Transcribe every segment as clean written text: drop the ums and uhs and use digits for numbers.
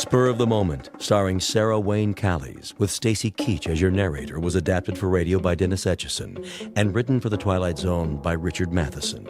Spur of the Moment, starring Sarah Wayne Callies, with Stacy Keach as your narrator, was adapted for radio by Dennis Etchison and written for The Twilight Zone by Richard Matheson.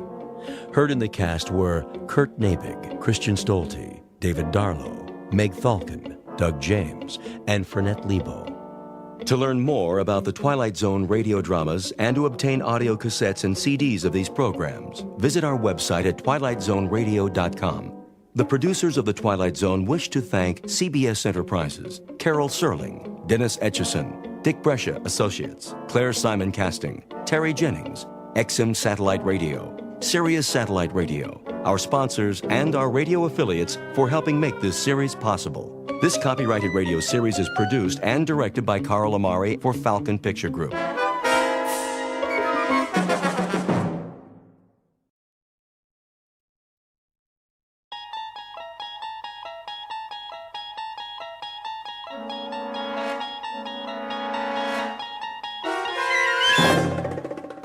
Heard in the cast were Kurt Nabig, Christian Stolte, David Darlow, Meg Thalken, Doug James, and Frenette Lebo. To learn more about the Twilight Zone radio dramas and to obtain audio cassettes and CDs of these programs, visit our website at twilightzoneradio.com. The producers of The Twilight Zone wish to thank CBS Enterprises, Carol Serling, Dennis Etchison, Dick Brescia Associates, Claire Simon Casting, Terry Jennings, XM Satellite Radio, Sirius Satellite Radio, our sponsors, and our radio affiliates for helping make this series possible. This copyrighted radio series is produced and directed by Carl Amari for Falcon Picture Group.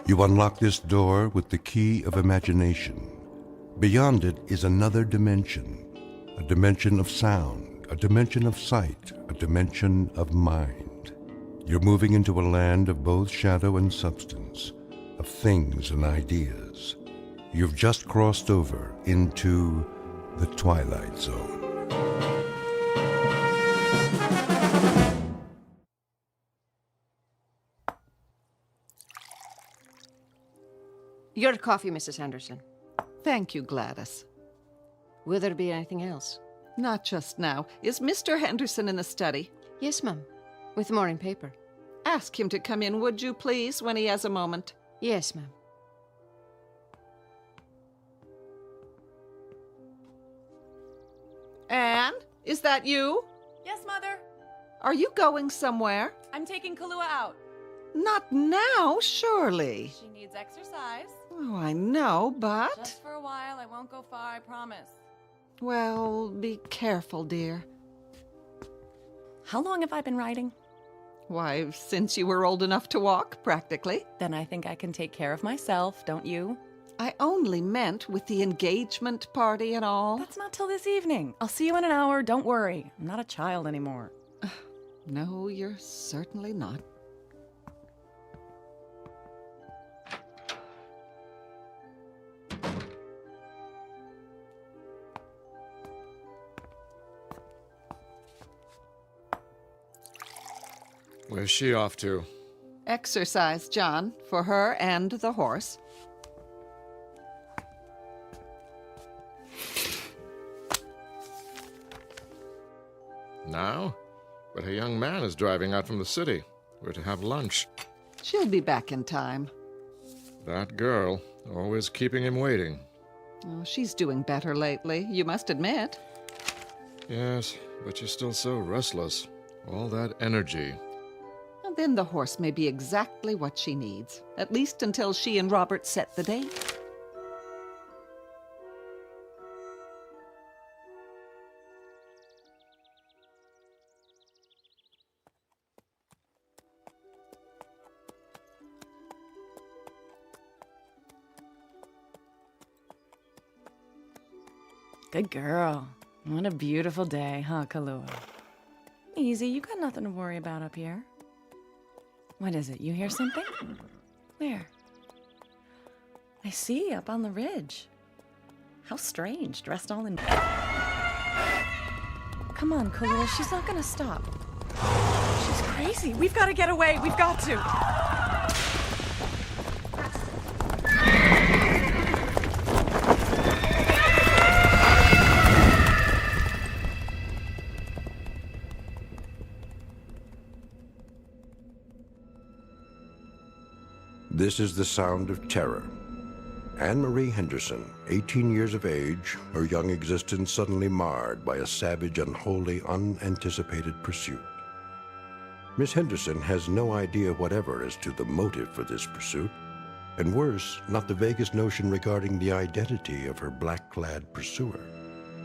You unlock this door with the key of imagination. Beyond it is another dimension, a dimension of sound, a dimension of sight, a dimension of mind. You're moving into a land of both shadow and substance, of things and ideas. You've just crossed over into the Twilight Zone. Your coffee, Mrs. Henderson. Thank you, Gladys. Will there be anything else? Not just now. Is Mr. Henderson in the study? Yes, ma'am. With the morning paper. Ask him to come in, would you please, when he has a moment? Yes, ma'am. Anne, is that you? Yes, Mother. Are you going somewhere? I'm taking Kahlua out. Not now, surely. She needs exercise. Oh, I know, but... Just for a while. I won't go far, I promise. Well, be careful, dear. How long have I been riding? Why, since you were old enough to walk, practically. Then I think I can take care of myself, don't you? I only meant with the engagement party and all. That's not till this evening. I'll see you in an hour. Don't worry. I'm not a child anymore. No, you're certainly not. Where's she off to? Exercise, John, for her and the horse. Now? But a young man is driving out from the city. We're to have lunch. She'll be back in time. That girl, always keeping him waiting. Oh, she's doing better lately, you must admit. Yes, but she's still so restless. All that energy. And then the horse may be exactly what she needs, at least until she and Robert set the date. Good girl. What a beautiful day, huh, Kahlua? Easy, you got nothing to worry about up here. What is it? You hear something? Where? I see, up on the ridge. How strange, dressed all in... Come on, Kahlua, she's not gonna stop. She's crazy. We've got to get away. We've got to. This is the sound of terror. Anne-Marie Henderson, 18 years of age, her young existence suddenly marred by a savage, unholy, unanticipated pursuit. Miss Henderson has no idea whatever as to the motive for this pursuit, and worse, not the vaguest notion regarding the identity of her black-clad pursuer.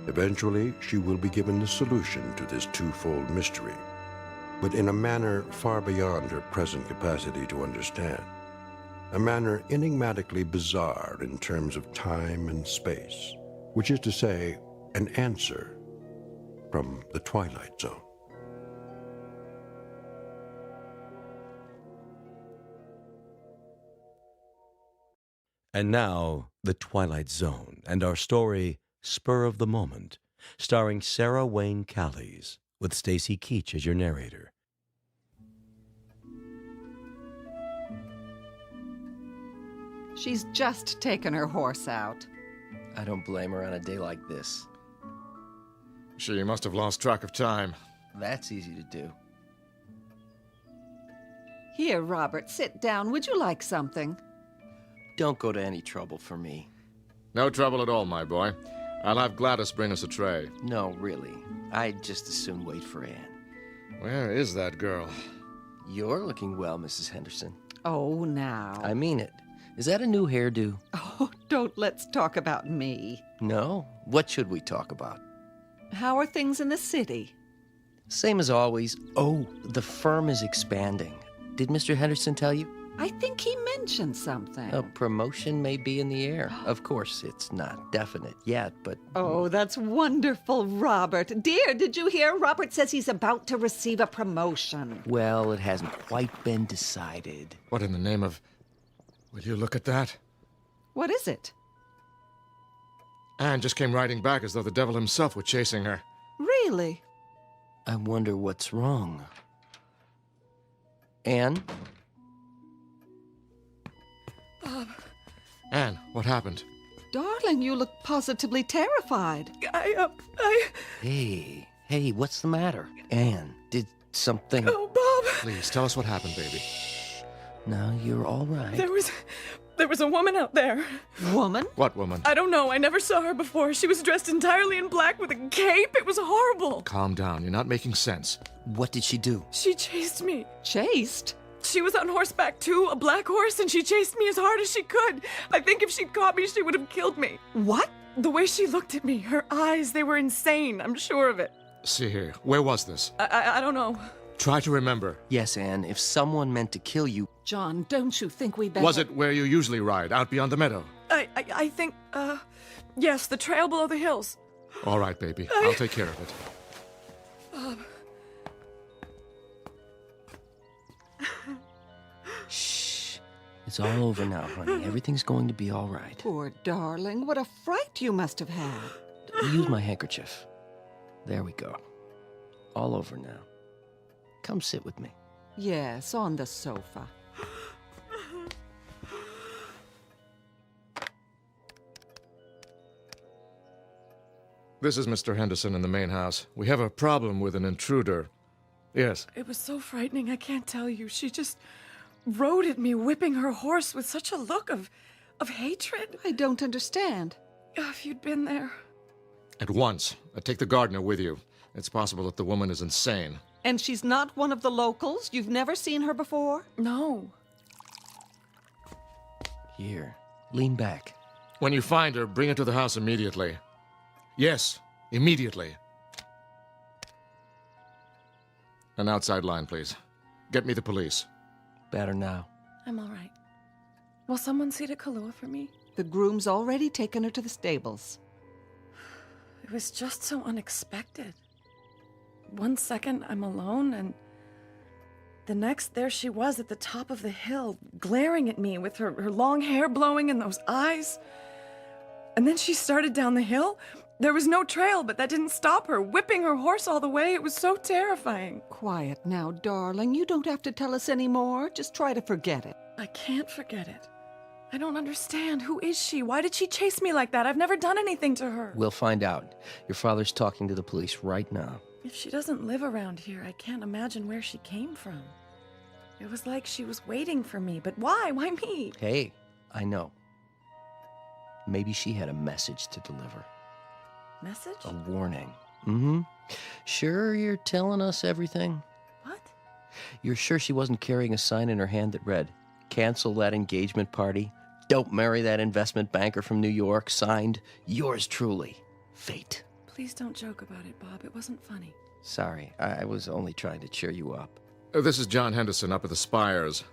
Eventually, she will be given the solution to this twofold mystery, but in a manner far beyond her present capacity to understand. A manner enigmatically bizarre in terms of time and space, which is to say, an answer from the Twilight Zone. And now, The Twilight Zone, and our story, Spur of the Moment, starring Sarah Wayne Callies, with Stacy Keach as your narrator. She's just taken her horse out. I don't blame her on a day like this. She must have lost track of time. That's easy to do. Here, Robert, sit down. Would you like something? Don't go to any trouble for me. No trouble at all, my boy. I'll have Gladys bring us a tray. No, really. I'd just as soon wait for Anne. Where is that girl? You're looking well, Mrs. Henderson. Oh, now. I mean it. Is that a new hairdo? Oh, don't let's talk about me. No? What should we talk about? How are things in the city? Same as always. Oh, the firm is expanding. Did Mr. Henderson tell you? I think he mentioned something. A promotion may be in the air. Of course, it's not definite yet, but... Oh, that's wonderful, Robert. Dear, did you hear? Robert says he's about to receive a promotion. Well, it hasn't quite been decided. What in the name of... Will you look at that? What is it? Anne just came riding back as though the devil himself were chasing her. Really? I wonder what's wrong. Anne? Anne, what happened? Darling, you look positively terrified. Hey, what's the matter? Anne, did something... Oh, Bob! Please, tell us what happened, baby. No, you're all right. There was a woman out there. Woman? What woman? I don't know. I never saw her before. She was dressed entirely in black with a cape. It was horrible. Calm down. You're not making sense. What did she do? She chased me. Chased? She was on horseback, too, a black horse, and she chased me as hard as she could. I think if she'd caught me, she would have killed me. What? The way she looked at me, her eyes, they were insane. I'm sure of it. See here, where was this? I don't know. Try to remember. Yes, Anne, if someone meant to kill you... John, don't you think we better... Was it where you usually ride, out beyond the meadow? I think, yes, the trail below the hills. All right, baby. I'll take care of it. Shh. It's all over now, honey. Everything's going to be all right. Poor darling, what a fright you must have had. Use my handkerchief. There we go. All over now. Come sit with me. Yes, on the sofa. This is Mr. Henderson in the main house. We have a problem with an intruder. Yes. It was so frightening, I can't tell you. She just rode at me, whipping her horse with such a look of hatred. I don't understand. If you'd been there. At once. Take the gardener with you. It's possible that the woman is insane. And she's not one of the locals? You've never seen her before? No. Here. Lean back. When you find her, bring her to the house immediately. Yes, immediately. An outside line, please. Get me the police. Better now. I'm all right. Will someone see to Kahlua for me? The groom's already taken her to the stables. It was just so unexpected. 1 second, I'm alone, and the next, there she was at the top of the hill, glaring at me with her long hair blowing and those eyes. And then she started down the hill. There was no trail, but that didn't stop her, whipping her horse all the way. It was so terrifying. Quiet now, darling. You don't have to tell us any more. Just try to forget it. I can't forget it. I don't understand. Who is she? Why did she chase me like that? I've never done anything to her. We'll find out. Your father's talking to the police right now. If she doesn't live around here, I can't imagine where she came from. It was like she was waiting for me, but why? Why me? Hey, I know. Maybe she had a message to deliver. Message? A warning. Mm-hmm. Sure you're telling us everything? What? You're sure she wasn't carrying a sign in her hand that read, "Cancel that engagement party. Don't marry that investment banker from New York. Signed, yours truly, Fate." Please don't joke about it, Bob. It wasn't funny. Sorry, I was only trying to cheer you up. This is John Henderson up at the Spires.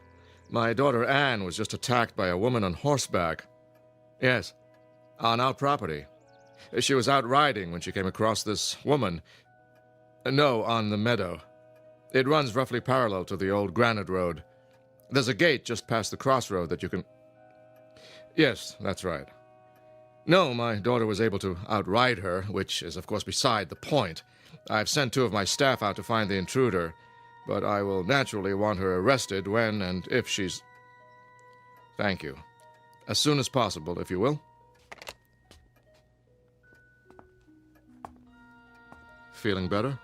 My daughter Anne was just attacked by a woman on horseback. Yes, on our property. She was out riding when she came across this woman. No, on the meadow. It runs roughly parallel to the old granite road. There's a gate just past the crossroad that you can... Yes, that's right. No, my daughter was able to outride her, which is, of course, beside the point. I've sent 2 of my staff out to find the intruder, but I will naturally want her arrested when and if she's... Thank you. As soon as possible, if you will. Feeling better?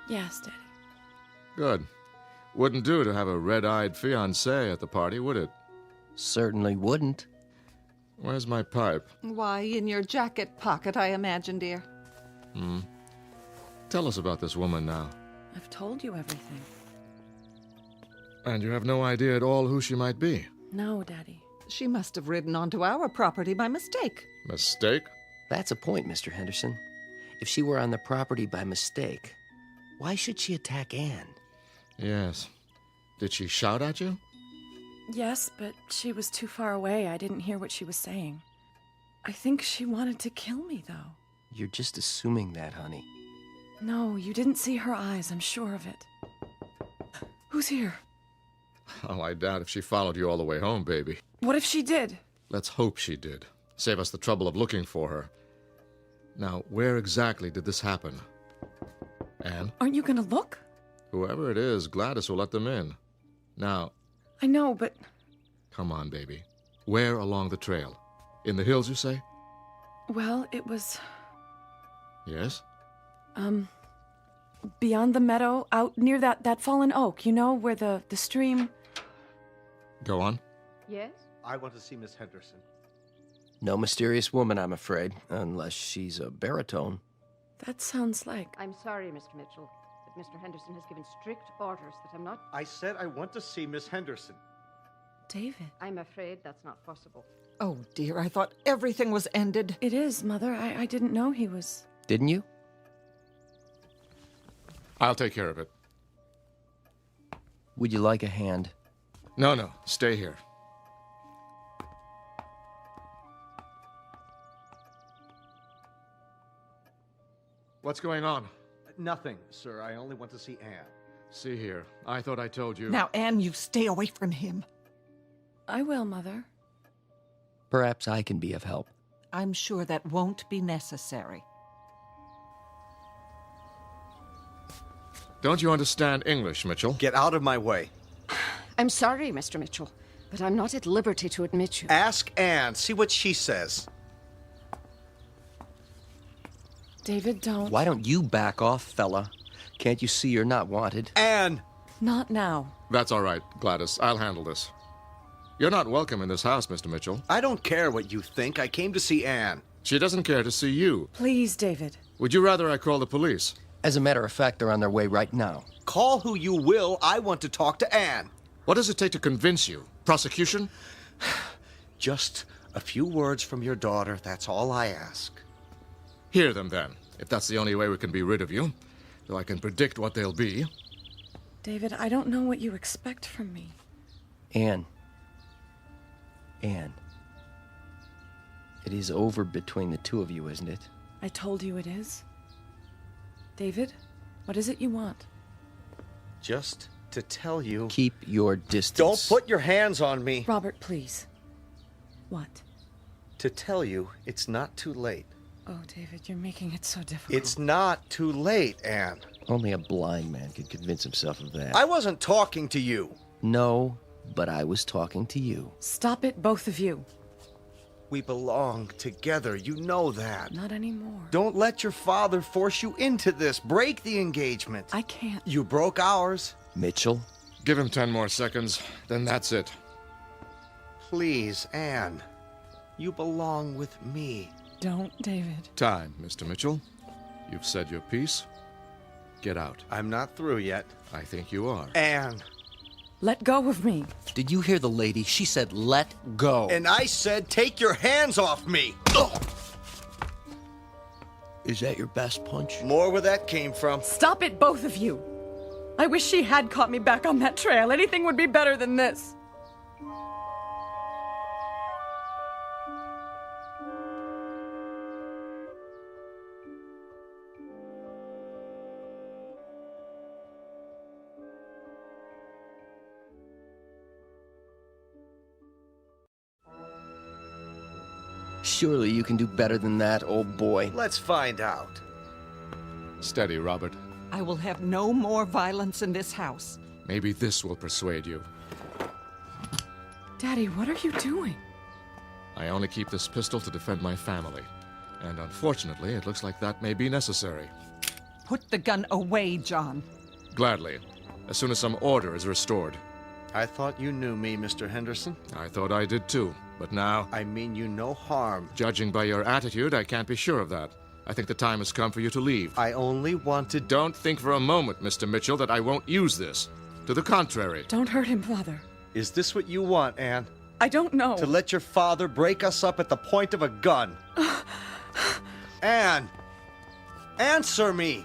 Yes, Daddy. Good. Wouldn't do to have a red-eyed fiancé at the party, would it? Certainly wouldn't. Where's my pipe? Why, in your jacket pocket, I imagine, dear. Tell us about this woman now. I've told you everything. And you have no idea at all who she might be? No, Daddy. She must have ridden onto our property by mistake. Mistake? That's a point, Mr. Henderson. If she were on the property by mistake, why should she attack Anne? Yes. Did she shout at you? Yes, but she was too far away. I didn't hear what she was saying. I think she wanted to kill me, though. You're just assuming that, honey. No, you didn't see her eyes. I'm sure of it. Who's here? Oh, I doubt if she followed you all the way home, baby. What if she did? Let's hope she did. Save us the trouble of looking for her. Now, where exactly did this happen? Anne? Aren't you gonna look? Whoever it is, Gladys will let them in. Now, I know, but... come on, baby. Where along the trail? In the hills, you say? Well, it was... Yes? beyond the meadow, out near that fallen oak, you know, where the stream... Go on. Yes? I want to see Miss Henderson. No mysterious woman, I'm afraid, unless she's a baritone. That sounds like... I'm sorry, Mr. Mitchell, but Mr. Henderson has given strict orders that I'm not... I said I want to see Miss Henderson. David. I'm afraid that's not possible. Oh, dear, I thought everything was ended. It is, Mother. I didn't know he was... Didn't you? I'll take care of it. Would you like a hand? No, stay here. What's going on? Nothing, sir. I only want to see Anne. See here. I thought I told you. Now, Anne, you stay away from him. I will, Mother. Perhaps I can be of help. I'm sure that won't be necessary. Don't you understand English, Mitchell? Get out of my way. I'm sorry, Mr. Mitchell, but I'm not at liberty to admit you. Ask Anne. See what she says. David, don't... Why don't you back off, fella? Can't you see you're not wanted? Anne! Not now. That's all right, Gladys. I'll handle this. You're not welcome in this house, Mr. Mitchell. I don't care what you think. I came to see Anne. She doesn't care to see you. Please, David. Would you rather I call the police? As a matter of fact, they're on their way right now. Call who you will. I want to talk to Anne. What does it take to convince you? Prosecution? Just a few words from your daughter. That's all I ask. Hear them, then, if that's the only way we can be rid of you. Though I can predict what they'll be. David, I don't know what you expect from me. Anne. It is over between the two of you, isn't it? I told you it is. David, what is it you want? Just to tell you... Keep your distance. Don't put your hands on me. Robert, please. What? To tell you, it's not too late. Oh, David, you're making it so difficult. It's not too late, Anne. Only a blind man could convince himself of that. I wasn't talking to you. No, but I was talking to you. Stop it, both of you. We belong together. You know that. Not anymore. Don't let your father force you into this. Break the engagement. I can't. You broke ours. Mitchell? Give him 10 more seconds, then that's it. Please, Anne. You belong with me. Don't, David. Time, Mr. Mitchell. You've said your piece. Get out. I'm not through yet. I think you are. Anne. Let go of me. Did you hear the lady? She said, let go. And I said, take your hands off me. Is that your best punch? More where that came from. Stop it, both of you. I wish she had caught me back on that trail. Anything would be better than this. Surely you can do better than that, old boy. Let's find out. Steady, Robert. I will have no more violence in this house. Maybe this will persuade you. Daddy, what are you doing? I only keep this pistol to defend my family. And unfortunately, it looks like that may be necessary. Put the gun away, John. Gladly, as soon as some order is restored. I thought you knew me, Mr. Henderson. I thought I did too, but now, I mean you no harm. judging by your attitude, I can't be sure of that. I think the time has come for you to leave. I only wanted... Don't think for a moment, Mr. Mitchell, that I won't use this. To the contrary. Don't hurt him, Father. Is this what you want, Anne? I don't know. To let your father break us up at the point of a gun? Anne! Answer me!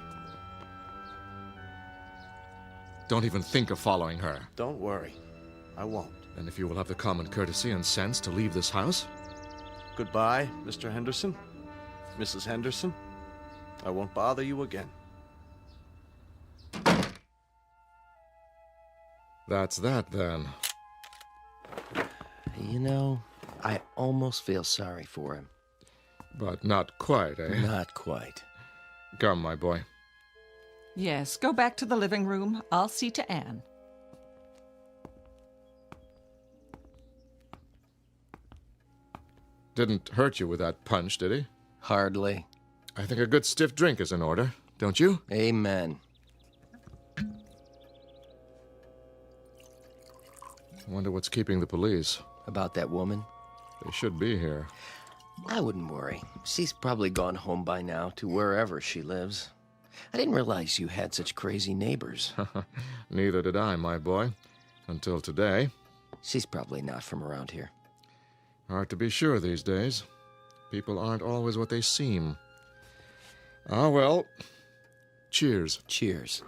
Don't even think of following her. Don't worry. I won't. And if you will have the common courtesy and sense to leave this house, Goodbye, Mr. Henderson. Mrs. Henderson. I won't bother you again. that's that then. You know, I almost feel sorry for him. But not quite, eh? Not quite. Come, my boy. Yes, go back to the living room. I'll see to Anne. Didn't hurt you with that punch, did he? Hardly. I think a good stiff drink is in order, don't you? Amen. Wonder what's keeping the police. About that woman? They should be here. I wouldn't worry. She's probably gone home by now to wherever she lives. I didn't realize you had such crazy neighbors. Neither did I, my boy. Until today. She's probably not from around here. Hard to be sure these days. People aren't always what they seem. Ah, well. Cheers. Cheers.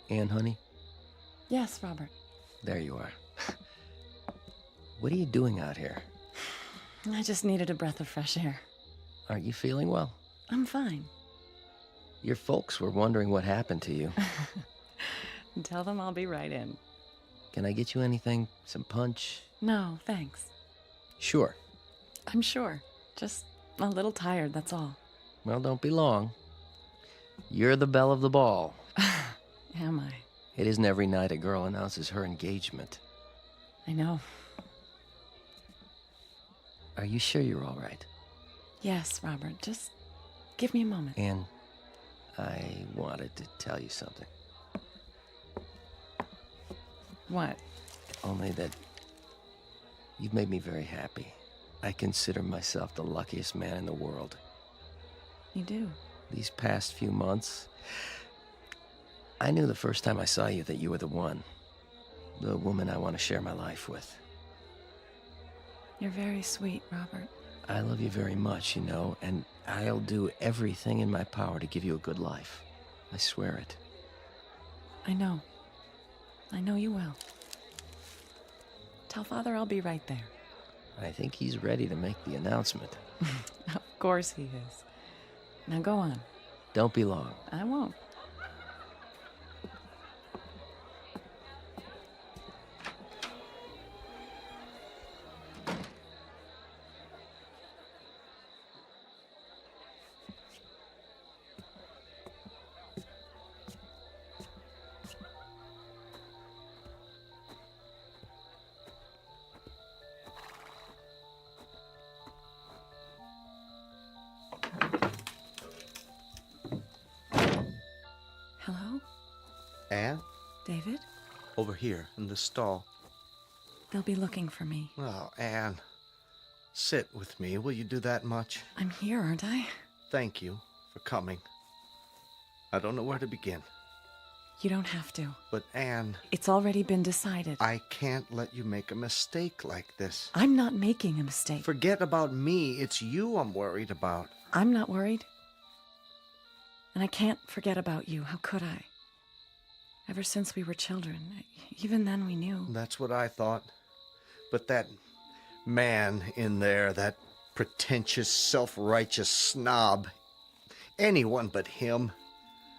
Anne, honey, Yes, Robert. there you are. What are you doing out here? I just needed a breath of fresh air. Aren't you feeling well? I'm fine. Your folks were wondering what happened to you. Tell them I'll be right in. Can I get you anything? Some punch? No, thanks. Sure. I'm sure. Just a little tired, that's all. Well, don't be long. You're the belle of the ball. Am I? It isn't every night a girl announces her engagement. I know. Are you sure you're all right? Yes, Robert. Just give me a moment. Anne, I wanted to tell you something. What? Only that you've made me very happy. I consider myself the luckiest man in the world. You do? These past few months, I knew the first time I saw you that you were the one. The woman I want to share my life with. You're very sweet, Robert. I love you very much, you know, and I'll do everything in my power to give you a good life. I swear it. I know. I know you will. Tell Father I'll be right there. I think he's ready to make the announcement. Of course he is. Now go on. Don't be long. I won't. Hello? Anne? David? Over here, in the stall. They'll be looking for me. Oh, Anne. Sit with me. Will you do that much? I'm here, aren't I? Thank you for coming. I don't know where to begin. You don't have to. But, Anne... It's already been decided. I can't let you make a mistake like this. I'm not making a mistake. Forget about me. It's you I'm worried about. I'm not worried. And I can't forget about you. How could I? Ever since we were children. Even then we knew. That's what I thought. But that man in there, that pretentious, self-righteous snob, anyone but him.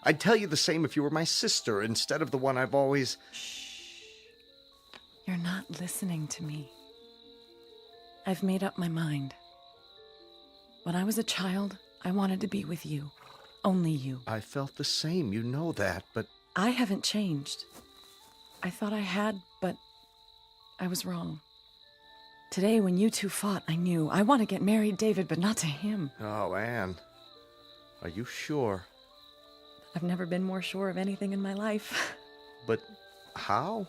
I'd tell you the same if you were my sister instead of the one I've always... Shh. You're not listening to me. I've made up my mind. When I was a child, I wanted to be with you. Only you. I felt the same, you know that, but... I haven't changed. I thought I had, but I was wrong. Today, when you two fought, I knew. I want to get married, David, but not to him. Oh, Anne. Are you sure? I've never been more sure of anything in my life. But how?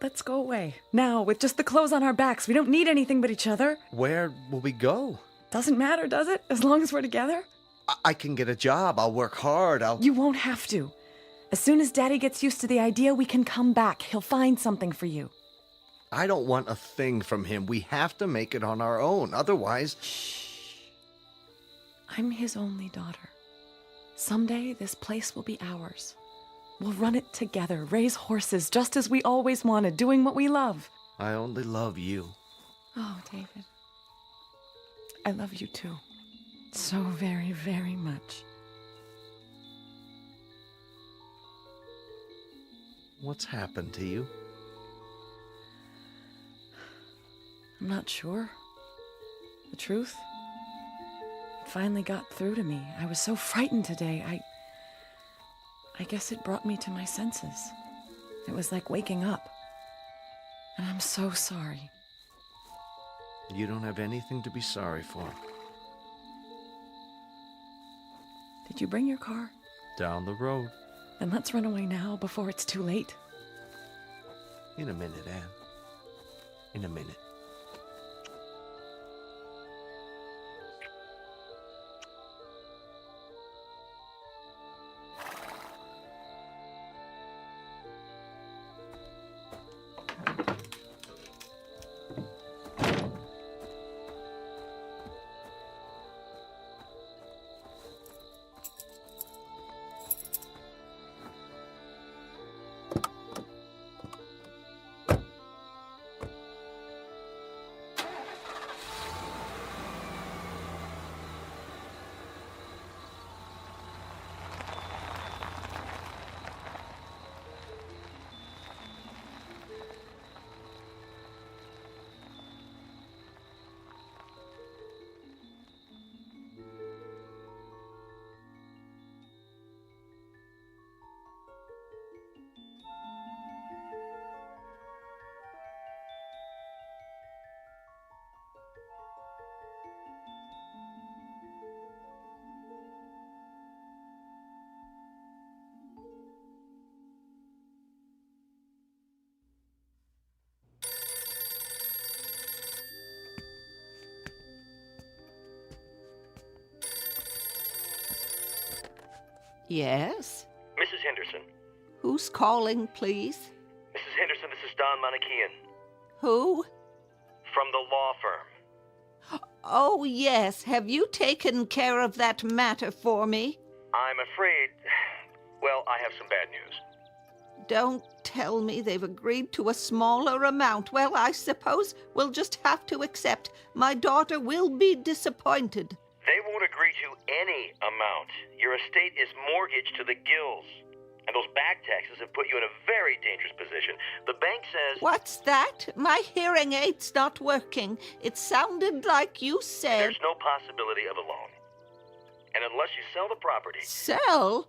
Let's go away. Now, with just the clothes on our backs. We don't need anything but each other. Where will we go? Doesn't matter, does it? As long as we're together? I can get a job. I'll work hard. You won't have to. As soon as Daddy gets used to the idea, we can come back. He'll find something for you. I don't want a thing from him. We have to make it on our own. Otherwise... Shh. I'm his only daughter. Someday, this place will be ours. We'll run it together, raise horses, just as we always wanted, doing what we love. I only love you. Oh, David. I love you too. So very, very much. What's happened to you? I'm not sure. The truth? It finally got through to me. I was so frightened today. I guess it brought me to my senses. It was like waking up. And I'm so sorry. You don't have anything to be sorry for. Did you bring your car? Down the road. Then let's run away now before it's too late. In a minute, Anne. In a minute. Yes? Mrs. Henderson. Who's calling, please? Mrs. Henderson, this is Don Manichean. Who? From the law firm. Oh, yes. Have you taken care of that matter for me? I'm afraid... Well, I have some bad news. Don't tell me they've agreed to a smaller amount. Well, I suppose we'll just have to accept. My daughter will be disappointed. They won't agree to any amount. Your estate is mortgaged to the gills. And those back taxes have put you in a very dangerous position. The bank says... What's that? My hearing aid's not working. It sounded like you said... There's no possibility of a loan. And unless you sell the property... Sell?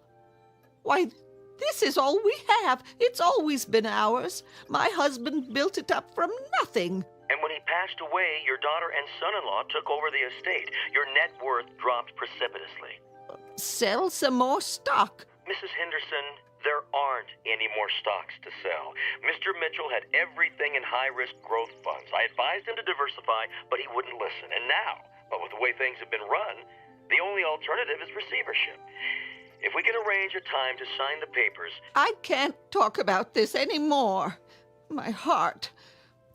Why, this is all we have. It's always been ours. My husband built it up from nothing. And when he passed away, your daughter and son-in-law took over the estate. Your net worth dropped precipitously. Sell some more stock. Mrs. Henderson, There aren't any more stocks to sell. Mr. Mitchell had everything in high-risk growth funds. I advised him to diversify, but he wouldn't listen. And now, well, with the way things have been run, the only alternative is receivership. If we can arrange a time to sign the papers... I can't talk about this anymore. My heart.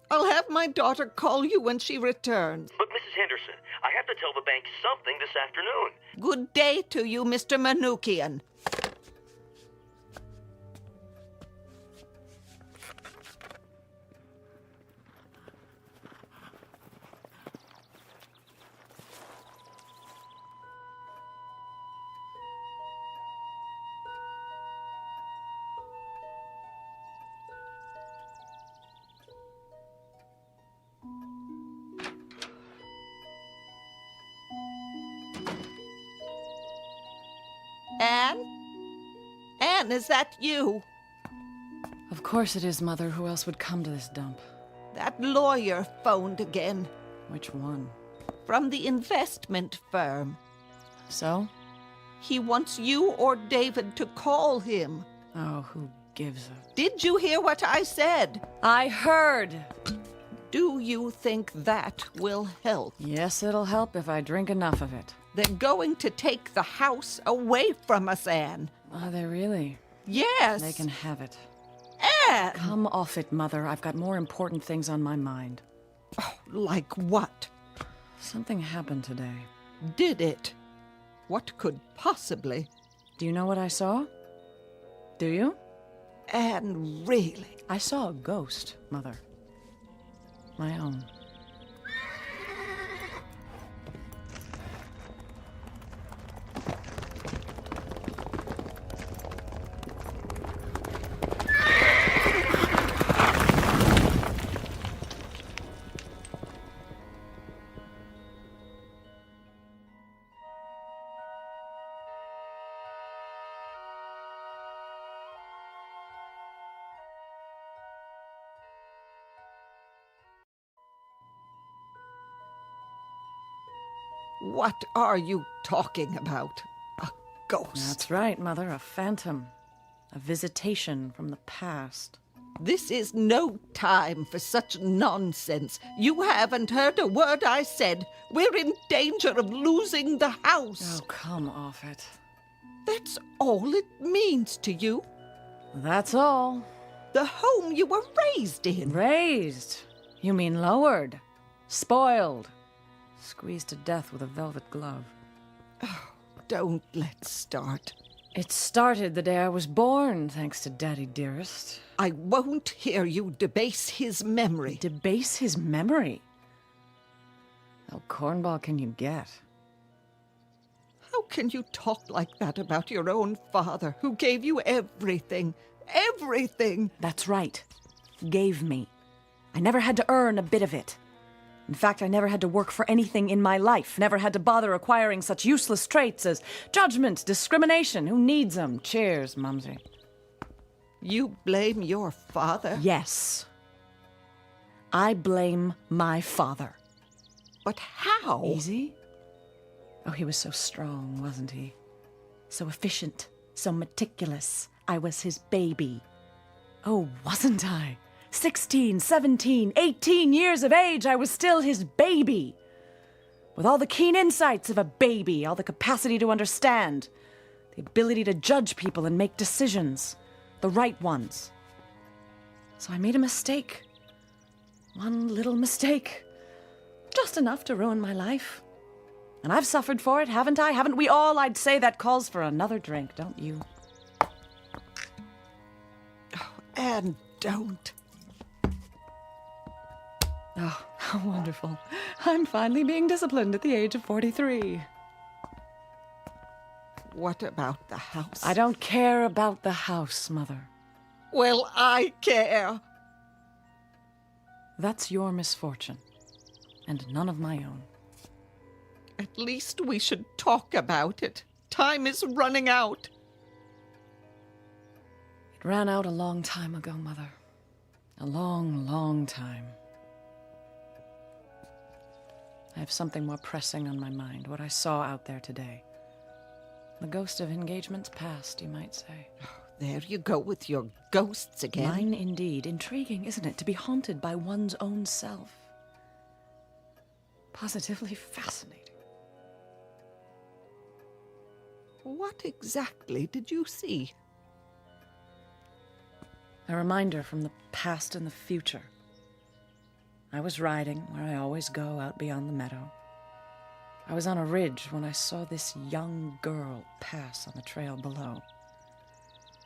I'll have my daughter call you when she returns. But, Mrs. Henderson, I have to tell the bank something this afternoon. Good day to you, Mr. Manukian. Anne? Anne, is that you? Of course it is, Mother. Who else would come to this dump? That lawyer phoned again. Which one? From the investment firm. So? He wants you or David to call him. Oh, who gives a... Did you hear what I said? I heard! Do you think that will help? Yes, it'll help if I drink enough of it. They're going to take the house away from us, Anne. Are they really? Yes. They can have it. Anne! Come off it, Mother. I've got more important things on my mind. Oh, like what? Something happened today. Did it? What could possibly? Do you know what I saw? Do you? Anne, really? I saw a ghost, Mother. My own. What are you talking about? A ghost? That's right, Mother. A phantom. A visitation from the past. This is no time for such nonsense. You haven't heard a word I said. We're in danger of losing the house. Oh, come off it. That's all it means to you. That's all. The home you were raised in. Raised? You mean lowered? Spoiled? Squeezed to death with a velvet glove. Oh, don't let's start. It started the day I was born, thanks to Daddy dearest. I won't hear you debase his memory. Debase his memory? How cornball can you get? How can you talk like that about your own father, who gave you everything? Everything! That's right. Gave me. I never had to earn a bit of it. In fact, I never had to work for anything in my life. Never had to bother acquiring such useless traits as judgment, discrimination. Who needs them? Cheers, Mumsy. You blame your father? Yes. I blame my father. But how? Easy? Oh, he was so strong, wasn't he? So efficient, so meticulous. I was his baby. Oh, wasn't I? 16, 17, 18 years of age, I was still his baby. With all the keen insights of a baby, all the capacity to understand, the ability to judge people and make decisions, the right ones. So I made a mistake. One little mistake. Just enough to ruin my life. And I've suffered for it, haven't I? Haven't we all? I'd say that calls for another drink, don't you? Oh, Anne, don't. Oh, how wonderful. I'm finally being disciplined at the age of 43. What about the house? I don't care about the house, Mother. Well, I care. That's your misfortune, and none of my own. At least we should talk about it. Time is running out. It ran out a long time ago, Mother. A long, long time. I have something more pressing on my mind, what I saw out there today. The ghost of engagements past, you might say. There you go with your ghosts again. Mine indeed. Intriguing, isn't it, to be haunted by one's own self? Positively fascinating. What exactly did you see? A reminder from the past and the future. I was riding where I always go out beyond the meadow. I was on a ridge when I saw this young girl pass on the trail below.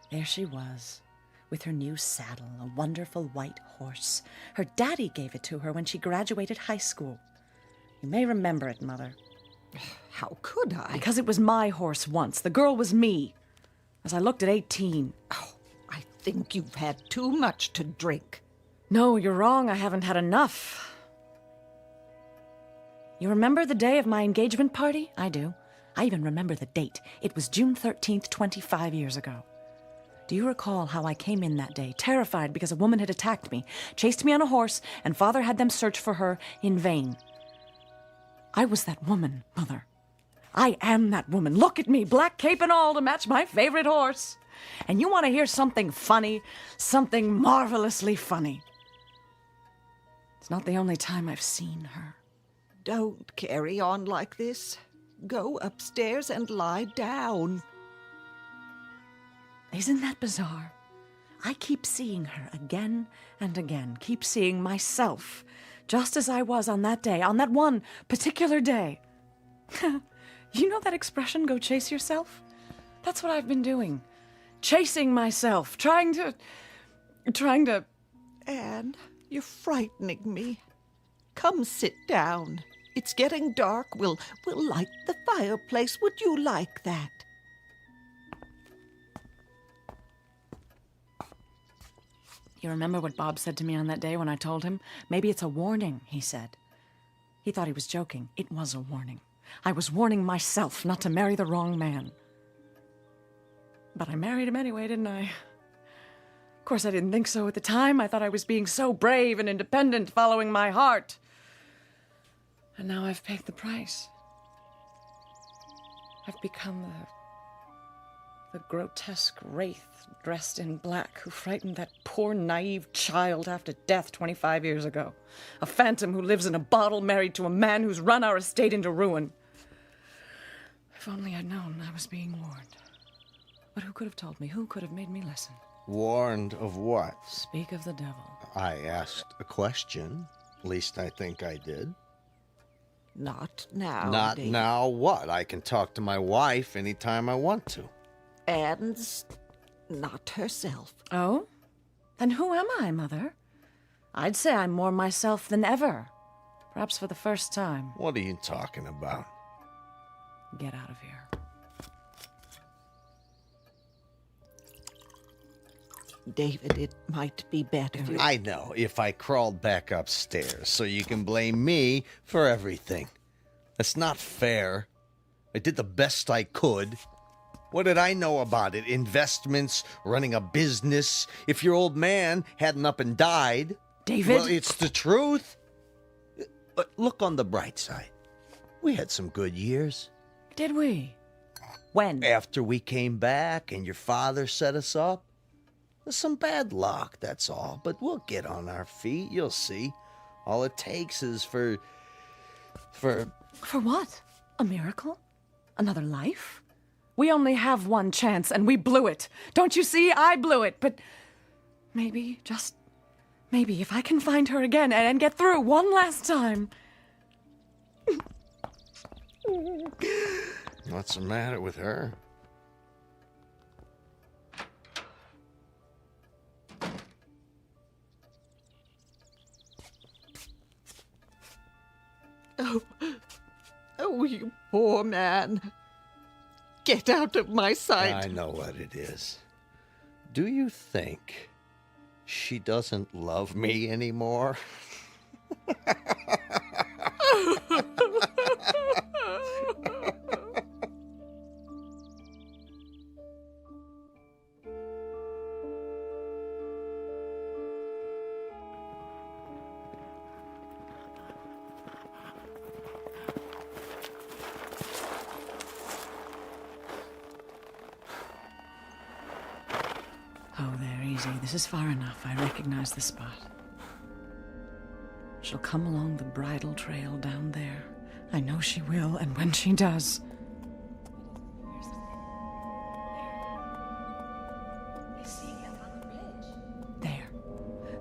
There she was, with her new saddle, a wonderful white horse. Her daddy gave it to her when she graduated high school. You may remember it, Mother. How could I? Because it was my horse once. The girl was me. As I looked at 18. Oh, I think you've had too much to drink. No, you're wrong. I haven't had enough. You remember the day of my engagement party? I do. I even remember the date. It was June 13th, 25 years ago. Do you recall how I came in that day, terrified because a woman had attacked me, chased me on a horse, and Father had them search for her in vain? I was that woman, Mother. I am that woman. Look at me, black cape and all, to match my favorite horse. And you want to hear something funny, something marvelously funny. It's not the only time I've seen her. Don't carry on like this. Go upstairs and lie down. Isn't that bizarre? I keep seeing her again and again, keep seeing myself, just as I was on that day, on that one particular day. You know that expression, go chase yourself? That's what I've been doing. Chasing myself, trying to... Anne, you're frightening me. Come sit down. It's getting dark. We'll light the fireplace. Would you like that? You remember what Bob said to me on that day when I told him? Maybe it's a warning, he said. He thought he was joking. It was a warning. I was warning myself not to marry the wrong man. But I married him anyway, didn't I? Of course, I didn't think so at the time. I thought I was being so brave and independent, following my heart. And now I've paid the price. I've become the grotesque wraith dressed in black who frightened that poor, naive child after death 25 years ago. A phantom who lives in a bottle married to a man who's run our estate into ruin. If only I'd known I was being warned. But who could have told me? Who could have made me listen? Warned of what? Speak of the devil. I asked a question. At least I think I did. Not now, Not David. now what? I can talk to my wife anytime I want to. Anne's not herself. Oh? Then who am I, Mother? I'd say I'm more myself than ever. Perhaps for the first time. What are you talking about? Get out of here. David, it might be better. I know, if I crawled back upstairs, so you can blame me for everything. That's not fair. I did the best I could. What did I know about it? Investments, running a business. If your old man hadn't up and died... David? Well, it's the truth. Look on the bright side. We had some good years. Did we? When? After we came back and your father set us up. There's some bad luck, that's all. But we'll get on our feet, you'll see. All it takes is for... For what? A miracle? Another life? We only have one chance, and we blew it. Don't you see? I blew it. But maybe, just maybe, if I can find her again and get through one last time. What's the matter with her? Oh, you poor man. Get out of my sight. I know what it is. Do you think she doesn't love me anymore? Oh, there, easy. This is far enough. I recognize the spot. She'll come along the bridle trail down there. I know she will, and when she does...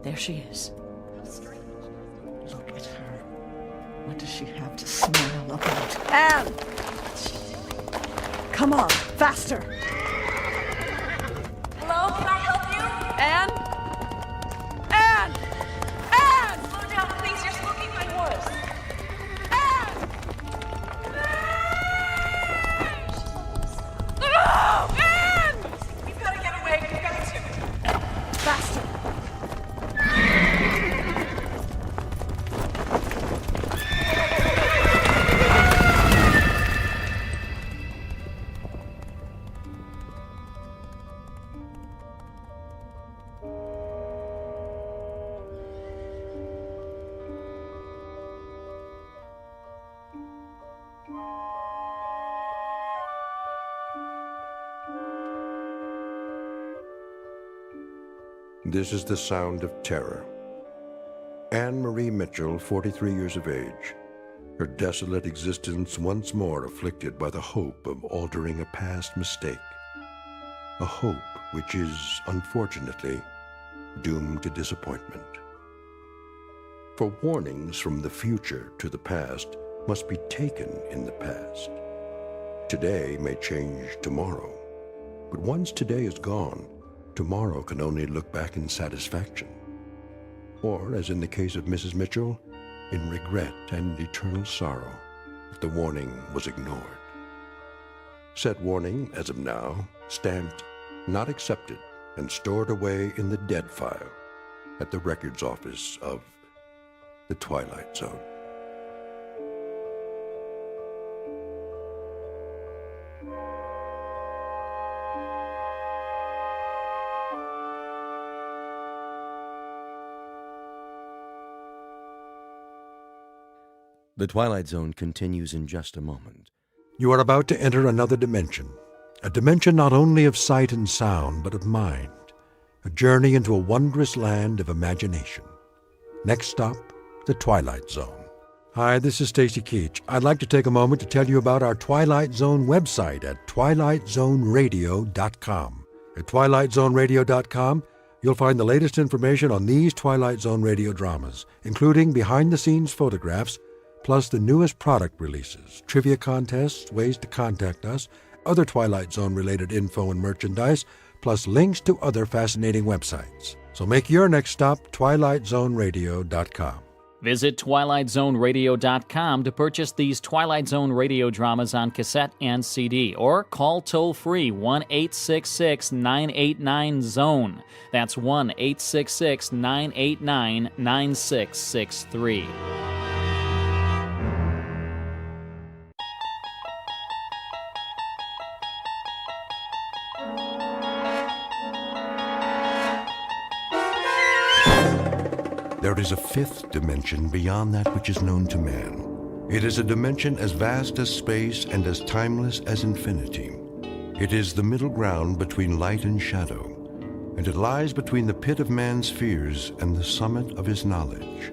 There she is. Look at her. What does she have to smile about? Anne! Come on, faster! Hello, can I help you? Anne? Anne! Anne! Slow down, please. You're smoking my horse. Oh, Anne! We've got to get away. We've got to. Faster! This is the sound of terror. Anne Marie Mitchell, 43 years of age, her desolate existence once more afflicted by the hope of altering a past mistake. A hope which is, unfortunately, doomed to disappointment. For warnings from the future to the past must be taken in the past. Today may change tomorrow, but once today is gone, tomorrow can only look back in satisfaction. Or, as in the case of Mrs. Mitchell, in regret and eternal sorrow if the warning was ignored. Said warning, as of now, stamped, not accepted, and stored away in the dead file at the records office of the Twilight Zone. The Twilight Zone continues in just a moment. You are about to enter another dimension, a dimension not only of sight and sound, but of mind, a journey into a wondrous land of imagination. Next stop, the Twilight Zone. Hi, this is Stacy Keach. I'd like to take a moment to tell you about our Twilight Zone website at twilightzoneradio.com. At twilightzoneradio.com, you'll find the latest information on these Twilight Zone radio dramas, including behind-the-scenes photographs, plus the newest product releases, trivia contests, ways to contact us, other Twilight Zone-related info and merchandise, plus links to other fascinating websites. So make your next stop twilightzoneradio.com. Visit twilightzoneradio.com to purchase these Twilight Zone radio dramas on cassette and CD, or call toll-free 1-866-989-ZONE. That's 1-866-989-9663. There is a fifth dimension beyond that which is known to man. It is a dimension as vast as space and as timeless as infinity. It is the middle ground between light and shadow, and it lies between the pit of man's fears and the summit of his knowledge.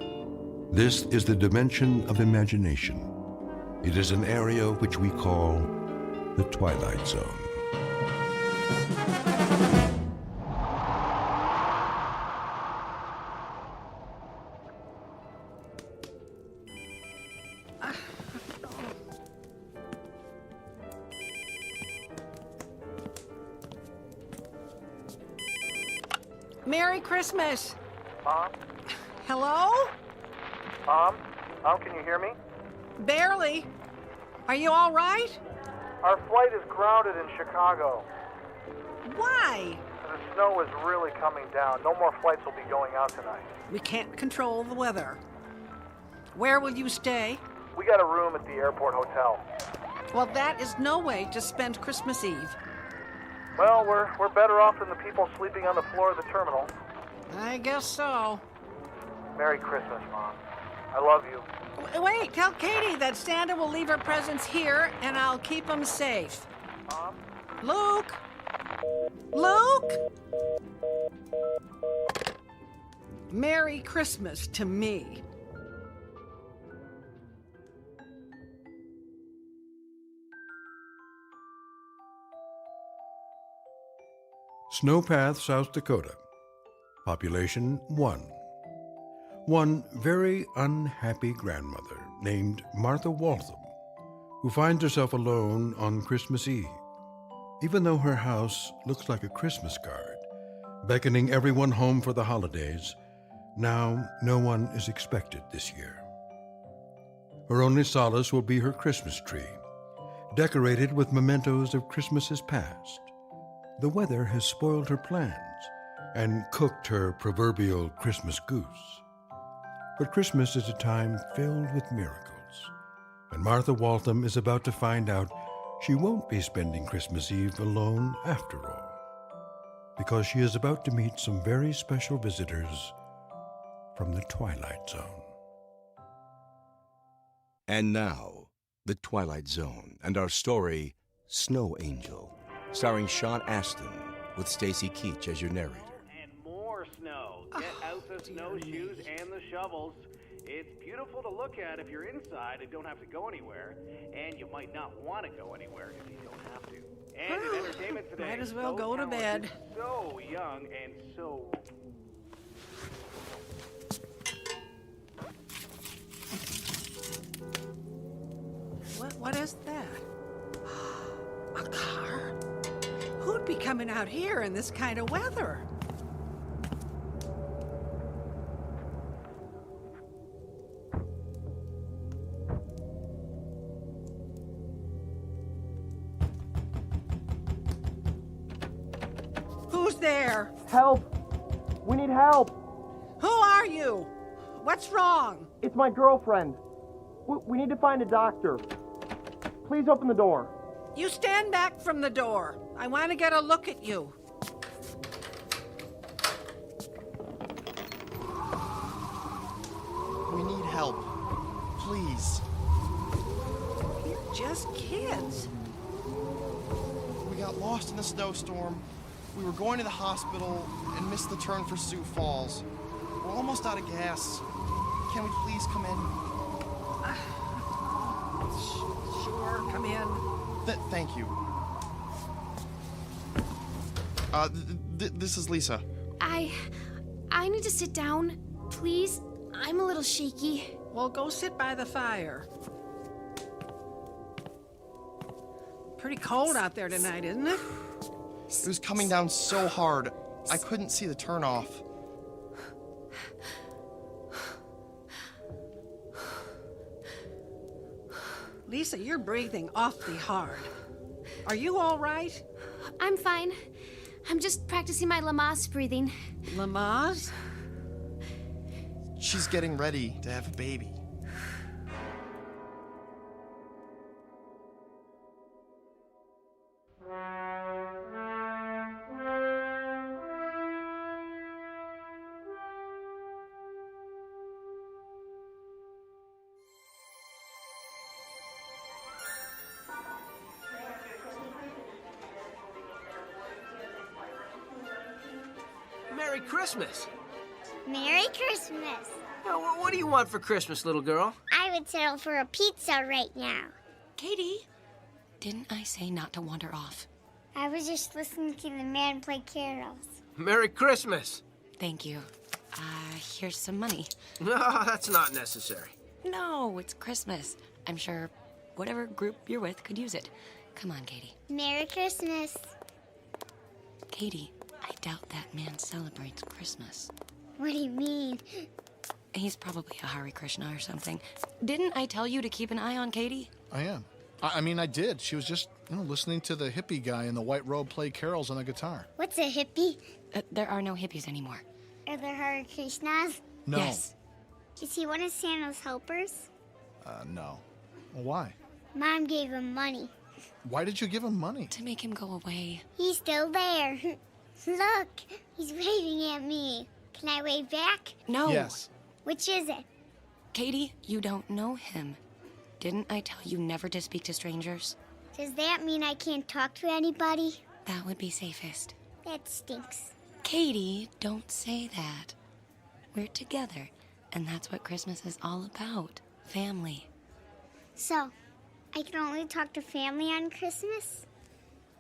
This is the dimension of imagination. It is an area which we call the Twilight Zone. Merry Christmas! Mom? Hello? Mom, can you hear me? Barely. Are you all right? Our flight is grounded in Chicago. Why? The snow is really coming down. No more flights will be going out tonight. We can't control the weather. Where will you stay? We got a room at the airport hotel. Well, that is no way to spend Christmas Eve. Well, we're better off than the people sleeping on the floor of the terminal. I guess so. Merry Christmas, Mom. I love you. Wait, tell Katie that Santa will leave her presents here, and I'll keep them safe. Mom? Luke? Luke? Merry Christmas to me. Snowpath, South Dakota. Population 1. One very unhappy grandmother named Martha Waltham, who finds herself alone on Christmas Eve, even though her house looks like a Christmas card, beckoning everyone home for the holidays. Now no one is expected this year. Her only solace will be her Christmas tree, decorated with mementos of Christmases past. The weather has spoiled her plans and cooked her proverbial Christmas goose. But Christmas is a time filled with miracles, and Martha Waltham is about to find out she won't be spending Christmas Eve alone after all, because she is about to meet some very special visitors from the Twilight Zone. And now, The Twilight Zone and our story, Snow Angel, starring Sean Astin, with Stacy Keach as your narrator. And more snow. Get out the snowshoes and the shovels. It's beautiful to look at if you're inside and don't have to go anywhere. And you might not want to go anywhere if you don't have to. And in entertainment today, Might as well so go to bed. talented, so young and so... What is that? A car? Who'd be coming out here in this kind of weather? Who's there? Help! We need help! Who are you? What's wrong? It's my girlfriend. We need to find a doctor. Please open the door. You stand back from the door. I want to get a look at you. We need help. Please. You're just kids. We got lost in the snowstorm. We were going to the hospital and missed the turn for Sioux Falls. We're almost out of gas. Can we please come in? Sure, come in. Thank you. This is Lisa. I need to sit down, please. I'm a little shaky. Well, go sit by the fire. Pretty cold out there tonight, isn't it? It was coming down so hard, I couldn't see the turnoff. Lisa, you're breathing awfully hard. Are you all right? I'm fine. I'm just practicing my Lamaze breathing. Lamaze? She's getting ready to have a baby. Merry Christmas! Merry Christmas! Well, what do you want for Christmas, little girl? I would settle for a pizza right now. Katie, didn't I say not to wander off? I was just listening to the man play carols. Merry Christmas! Thank you. Here's some money. No, that's not necessary. No, it's Christmas. I'm sure whatever group you're with could use it. Come on, Katie. Merry Christmas. Katie, I doubt that man celebrates Christmas. What do you mean? He's probably a Hare Krishna or something. Didn't I tell you to keep an eye on Katie? I am. I mean, I did. She was just, listening to the hippie guy in the white robe play carols on the guitar. What's a hippie? There are no hippies anymore. Are there Hare Krishnas? No. Yes. Is he one of Santa's helpers? No. Well, why? Mom gave him money. Why did you give him money? To make him go away. He's still there. Look, he's waving at me. Can I wave back? No. Yes. Which is it? Katie, you don't know him. Didn't I tell you never to speak to strangers? Does that mean I can't talk to anybody? That would be safest. That stinks. Katie, don't say that. We're together, and that's what Christmas is all about. Family. So, I can only talk to family on Christmas?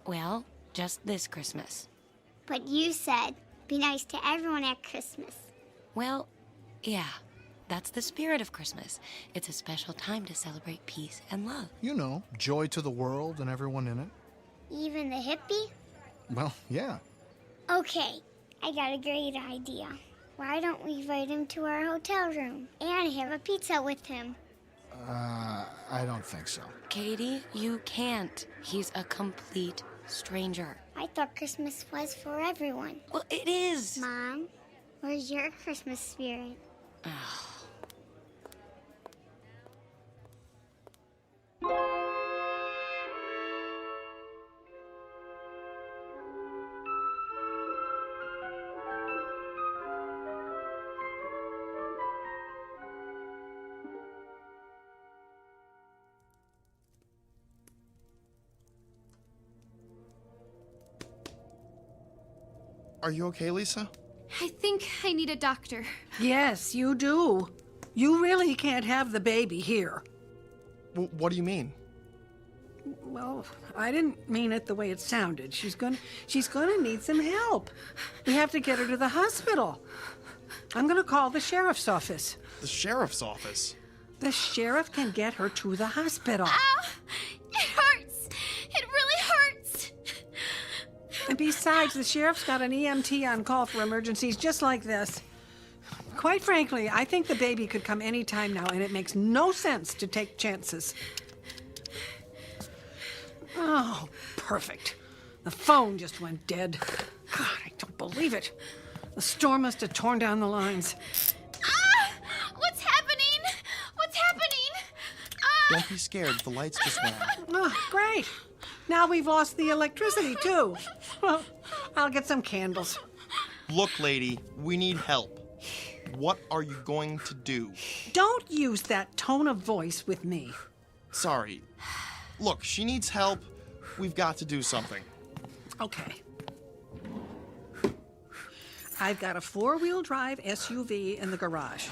Well, just this Christmas. But you said, be nice to everyone at Christmas. Well, yeah. That's the spirit of Christmas. It's a special time to celebrate peace and love. You know, joy to the world and everyone in it. Even the hippie? Well, yeah. Okay, I got a great idea. Why don't we invite him to our hotel room and have a pizza with him? I don't think so. Katie, you can't. He's a complete stranger. I thought Christmas was for everyone. Well, it is. Mom, where's your Christmas spirit? Are you okay, Lisa? I think I need a doctor. Yes, you do. You really can't have the baby here. What do you mean? Well, I didn't mean it the way it sounded. She's gonna need some help. We have to get her to the hospital. I'm gonna call the sheriff's office. The sheriff's office? The sheriff can get her to the hospital. Ow! It hurts! It really hurts! And besides, the sheriff's got an EMT on call for emergencies just like this. Quite frankly, I think the baby could come any time now, and it makes no sense to take chances. Oh, perfect. The phone just went dead. God, I don't believe it. The storm must have torn down the lines. Ah! What's happening? What's happening? Ah! Don't be scared. The lights just went out. Oh, great. Now we've lost the electricity, too. Well, I'll get some candles. Look, lady, we need help. What are you going to do? Don't use that tone of voice with me. Sorry. Look, she needs help. We've got to do something. Okay. I've got a 4-wheel drive SUV in the garage.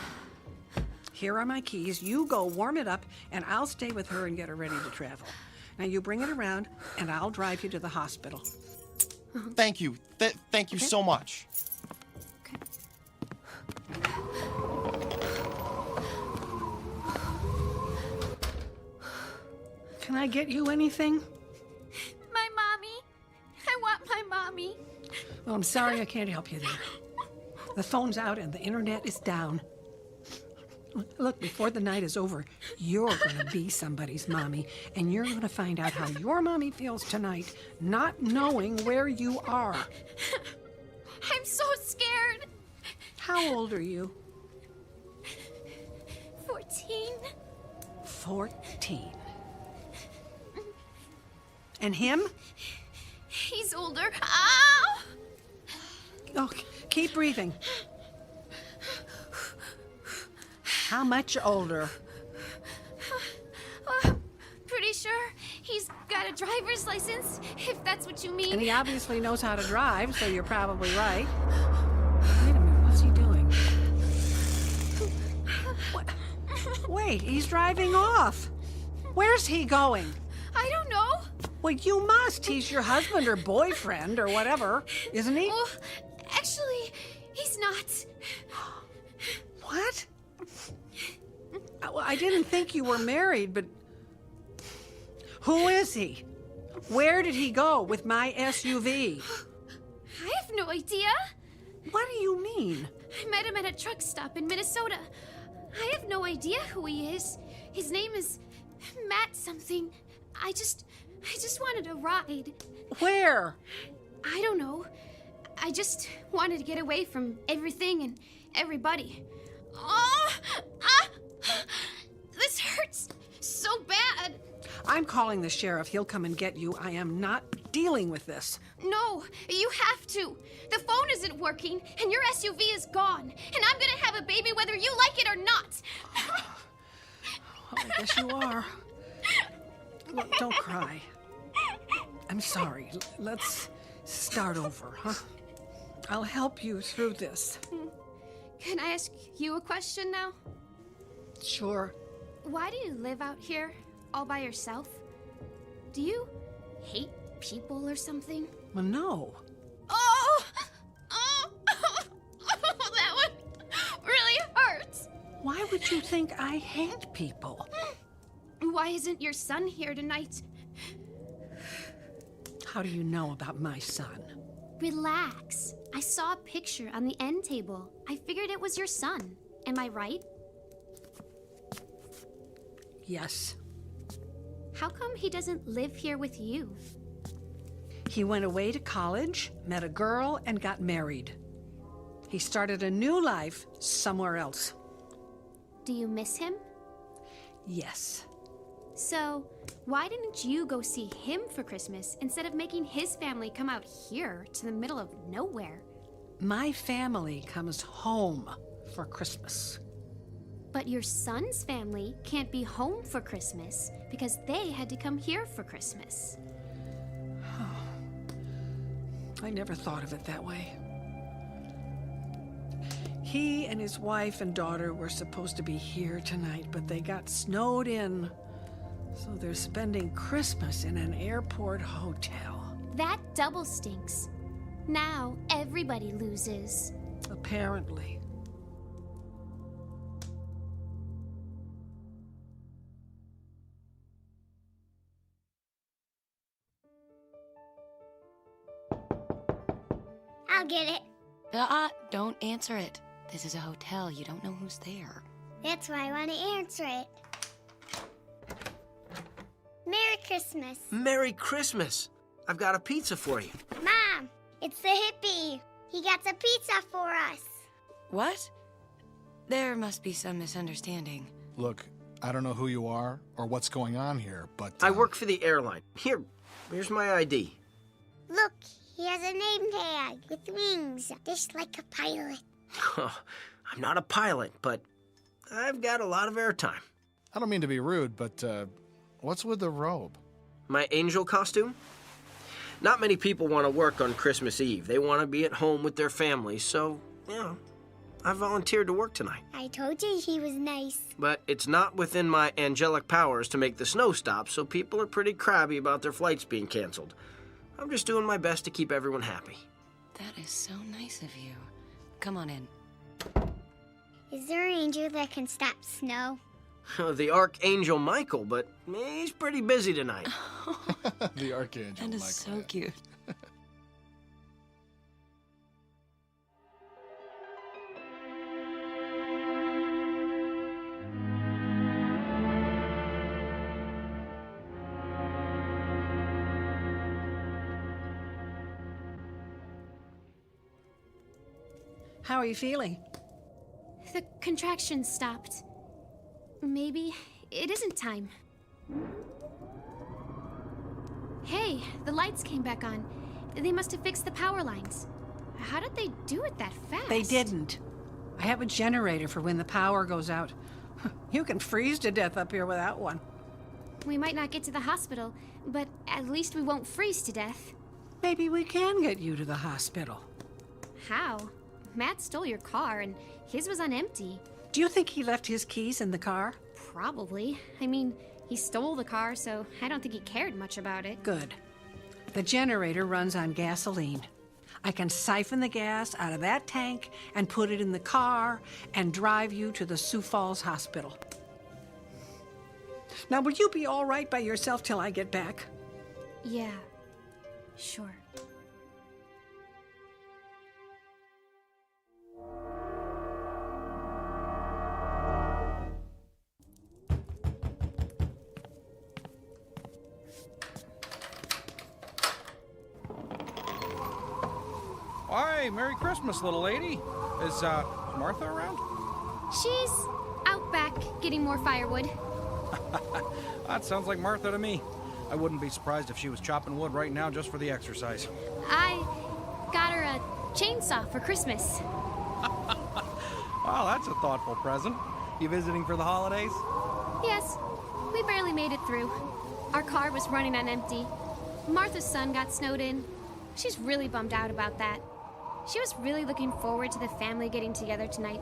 Here are my keys. You go warm it up, and I'll stay with her and get her ready to travel. Now you bring it around, and I'll drive you to the hospital. Thank you. Thank you so much. Can I get you anything? My mommy. I want my mommy. Oh, I'm sorry I can't help you there. The phone's out and the internet is down. Look, before the night is over, you're going to be somebody's mommy, and you're going to find out how your mommy feels tonight, not knowing where you are. I'm so scared. How old are you? 14. 14. And him? He's older. Ow! Oh, keep breathing. How much older? Pretty sure he's got a driver's license, if that's what you mean. And he obviously knows how to drive, so you're probably right. Wait a minute, what's he doing? What? Wait, he's driving off. Where's he going? I don't know. Well, you must. He's your husband or boyfriend or whatever, isn't he? Well, actually, he's not. What? I didn't think you were married, but who is he? Where did he go with my SUV? I have no idea. What do you mean? I met him at a truck stop in Minnesota. I have no idea who he is. His name is Matt something. I just wanted a ride. Where? I don't know. I just wanted to get away from everything and everybody. Oh! Ah! This hurts so bad. I'm calling the sheriff. He'll come and get you. I am not dealing with this. No, you have to. The phone isn't working, and your SUV is gone. And I'm gonna have a baby whether you like it or not. I guess you are. Look, don't cry. I'm sorry. Let's start over, huh? I'll help you through this. Can I ask you a question now? Sure. Why do you live out here, all by yourself? Do you hate people or something? Well, no. Oh! Oh! That one really hurts. Why would you think I hate people? Why isn't your son here tonight? How do you know about my son? Relax. I saw a picture on the end table. I figured it was your son. Am I right? Yes. How come he doesn't live here with you? He went away to college, met a girl, and got married. He started a new life somewhere else. Do you miss him? Yes. So, why didn't you go see him for Christmas instead of making his family come out here to the middle of nowhere? My family comes home for Christmas. But your son's family can't be home for Christmas because they had to come here for Christmas. I never thought of it that way. He and his wife and daughter were supposed to be here tonight, but they got snowed in. So they're spending Christmas in an airport hotel. That double stinks. Now everybody loses. Apparently. I'll get it. Don't answer it. This is a hotel. You don't know who's there. That's why I want to answer it. Merry Christmas. Merry Christmas. I've got a pizza for you. Mom, it's the hippie. He got a pizza for us. What? There must be some misunderstanding. Look, I don't know who you are or what's going on here, but... I work for the airline. Here's my ID. Look, he has a name tag with wings, just like a pilot. I'm not a pilot, but I've got a lot of airtime. I don't mean to be rude, but what's with the robe? My angel costume? Not many people want to work on Christmas Eve. They want to be at home with their families, so, I volunteered to work tonight. I told you he was nice. But it's not within my angelic powers to make the snow stop, so people are pretty crabby about their flights being canceled. I'm just doing my best to keep everyone happy. That is so nice of you. Come on in. Is there an angel that can stop snow? The Archangel Michael, but he's pretty busy tonight. The Archangel That is Michael. so cute. How are you feeling? The contractions stopped. Maybe it isn't time. Hey, the lights came back on. They must have fixed the power lines. How did they do it that fast? They didn't. I have a generator for when the power goes out. You can freeze to death up here without one. We might not get to the hospital, but at least we won't freeze to death. Maybe we can get you to the hospital. How? Matt stole your car, and his was on empty. Do you think he left his keys in the car? Probably. I mean, he stole the car, so I don't think he cared much about it. Good. The generator runs on gasoline. I can siphon the gas out of that tank and put it in the car and drive you to the Sioux Falls Hospital. Now, will you be all right by yourself till I get back? Yeah, sure. Hi, Merry Christmas, little lady. Is Martha around? She's out back getting more firewood. That sounds like Martha to me. I wouldn't be surprised if she was chopping wood right now just for the exercise. I got her a chainsaw for Christmas. Wow, that's a thoughtful present. You visiting for the holidays? Yes, we barely made it through. Our car was running on empty. Martha's son got snowed in. She's really bummed out about that. She was really looking forward to the family getting together tonight.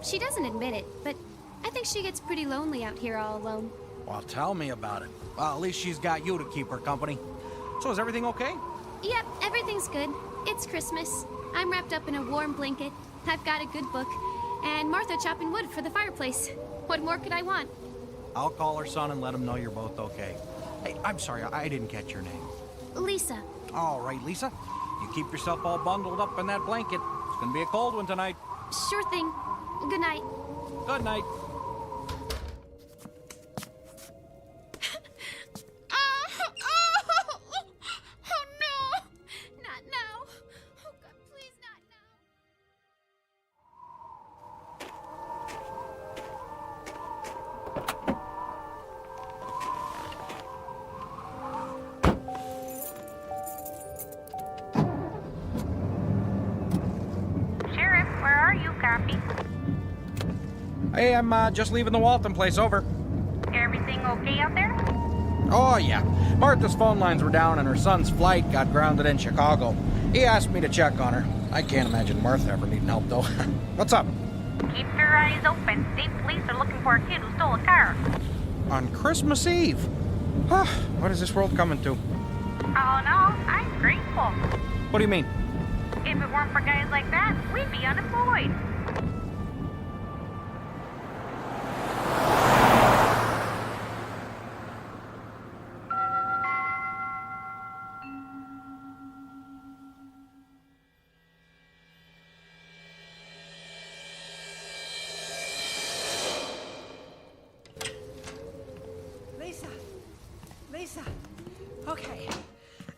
She doesn't admit it, but I think she gets pretty lonely out here all alone. Well, tell me about it. Well, at least she's got you to keep her company. So is everything okay? Yep, everything's good. It's Christmas. I'm wrapped up in a warm blanket. I've got a good book. And Martha chopping wood for the fireplace. What more could I want? I'll call her son and let him know you're both okay. Hey, I'm sorry, I didn't catch your name. Lisa. All right, Lisa. You keep yourself all bundled up in that blanket. It's gonna be a cold one tonight. Sure thing. Good night. Good night. Hey, I'm just leaving the Walton place, over. Everything okay out there? Oh, yeah. Martha's phone lines were down and her son's flight got grounded in Chicago. He asked me to check on her. I can't imagine Martha ever needing help, though. What's up? Keep your eyes open. State police are looking for a kid who stole a car. On Christmas Eve? What is this world coming to? Oh, no. I'm grateful. What do you mean? If it weren't for guys like that, we'd be unemployed. Lisa. Okay.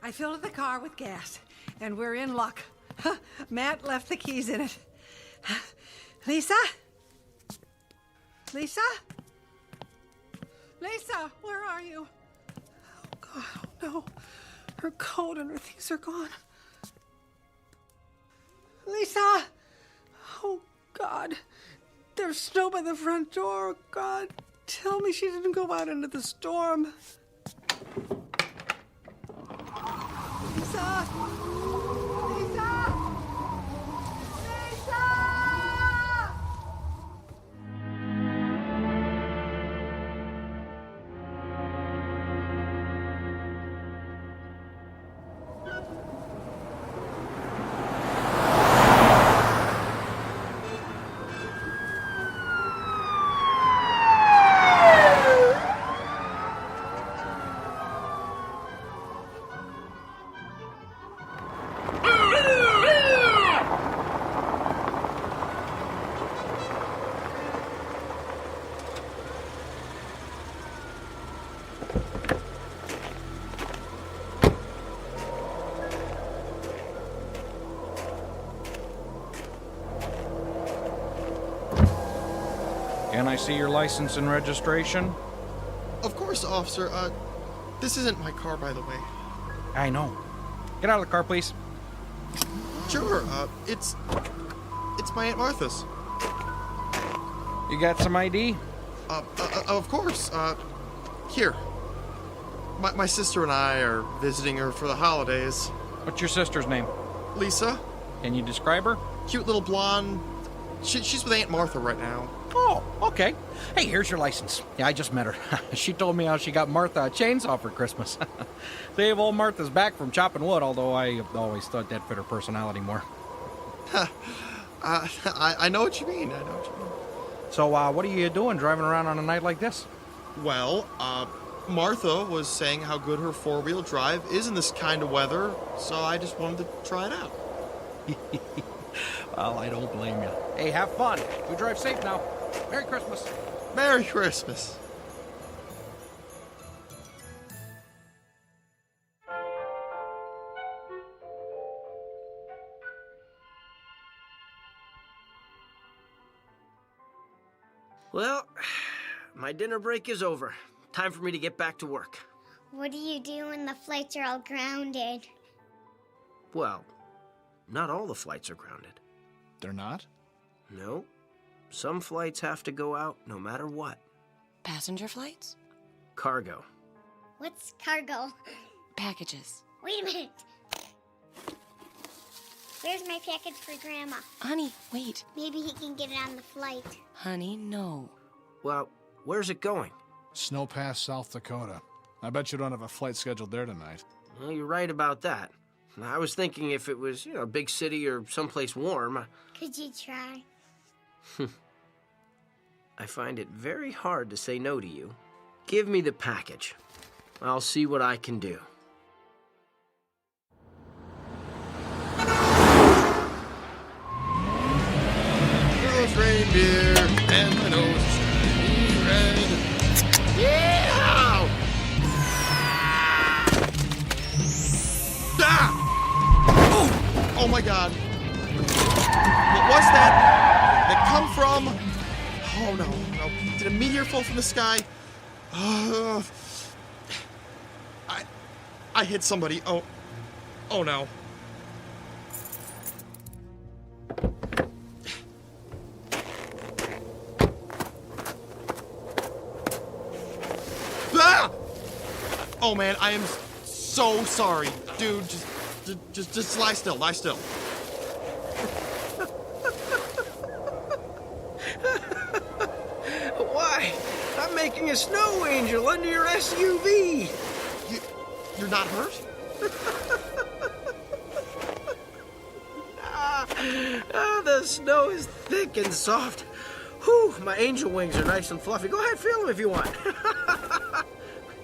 I filled the car with gas, and we're in luck. Matt left the keys in it. Lisa? Lisa? Lisa, where are you? Oh, God, oh, no. Her coat and her things are gone. Lisa! Oh, God. There's snow by the front door. God, tell me she didn't go out into the storm. Lisa! Lisa! Lisa! Can I see your license and registration? Of course, officer. This isn't my car, by the way. I know. Get out of the car, please. Sure, it's my Aunt Martha's. You got some ID? Of course. Here. My sister and I are visiting her for the holidays. What's your sister's name? Lisa. Can you describe her? Cute little blonde. She's with Aunt Martha right now. Oh, okay. Hey, here's your license. Yeah, I just met her. She told me how she got Martha a chainsaw for Christmas. Save old Martha's back from chopping wood, although I always thought that fit her personality more. I know what you mean. I know what you mean. So, what are you doing driving around on a night like this? Well, Martha was saying how good her four-wheel drive is in this kind of weather, so I just wanted to try it out. Well, I don't blame you. Hey, have fun. You drive safe now. Merry Christmas. Merry Christmas. Well, my dinner break is over. Time for me to get back to work. What do you do when the flights are all grounded? Well, not all the flights are grounded. They're not? No. Some flights have to go out no matter what. Passenger flights? Cargo. What's cargo? Packages. Wait a minute. Here's my package for Grandma. Honey, wait. Maybe he can get it on the flight. Honey, no. Well, where's it going? Snow Pass, South Dakota. I bet you don't have a flight scheduled there tonight. Well, you're right about that. I was thinking if it was, a big city or someplace warm. Could you try? I find it very hard to say no to you. Give me the package. I'll see what I can do. Those reindeer and the nose is shiny red. Yeah! Ah! Oh my God. What was that? That come from? Oh no. Did a meteor fall from the sky? I hit somebody. Oh no. Ah! Oh man, I am so sorry. Dude, just lie still, lie still. Why? I'm making a snow angel under your SUV. You're not hurt? The snow is thick and soft. Whew, my angel wings are nice and fluffy. Go ahead, feel them if you want.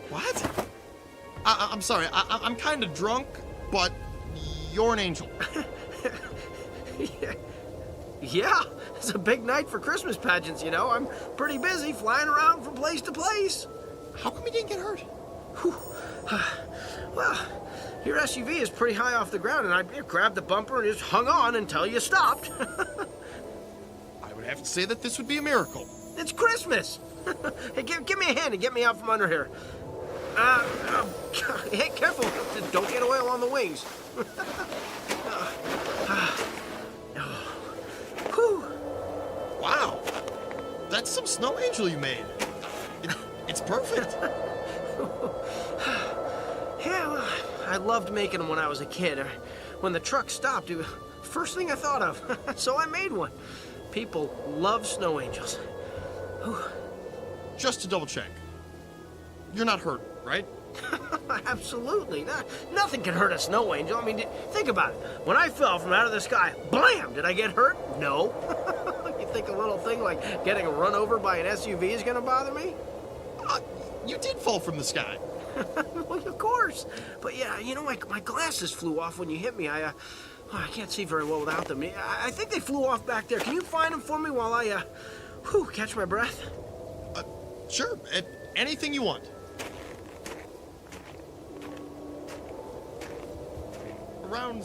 What? I'm sorry, I'm kind of drunk, but you're an angel. Yeah, it's a big night for Christmas pageants, I'm pretty busy flying around from place to place. How come you didn't get hurt? Well, your SUV is pretty high off the ground, and I grabbed the bumper and just hung on until you stopped. I would have to say that this would be a miracle. It's Christmas. Hey, give me a hand and get me out from under here. Hey, careful. Don't get oil on the wings. Wow. That's some snow angel you made. It's perfect. Yeah, well, I loved making them when I was a kid. When the truck stopped, it was the first thing I thought of. So I made one. People love snow angels. Whew. Just to double check. You're not hurt, right? Absolutely. Nothing can hurt a snow angel. I mean, think about it. When I fell from out of the sky, blam! Did I get hurt? No. You think a little thing like getting run over by an SUV is going to bother me? You did fall from the sky. Well, of course. But yeah, my glasses flew off when you hit me. I can't see very well without them. I think they flew off back there. Can you find them for me while I, catch my breath? Sure. Anything you want. Around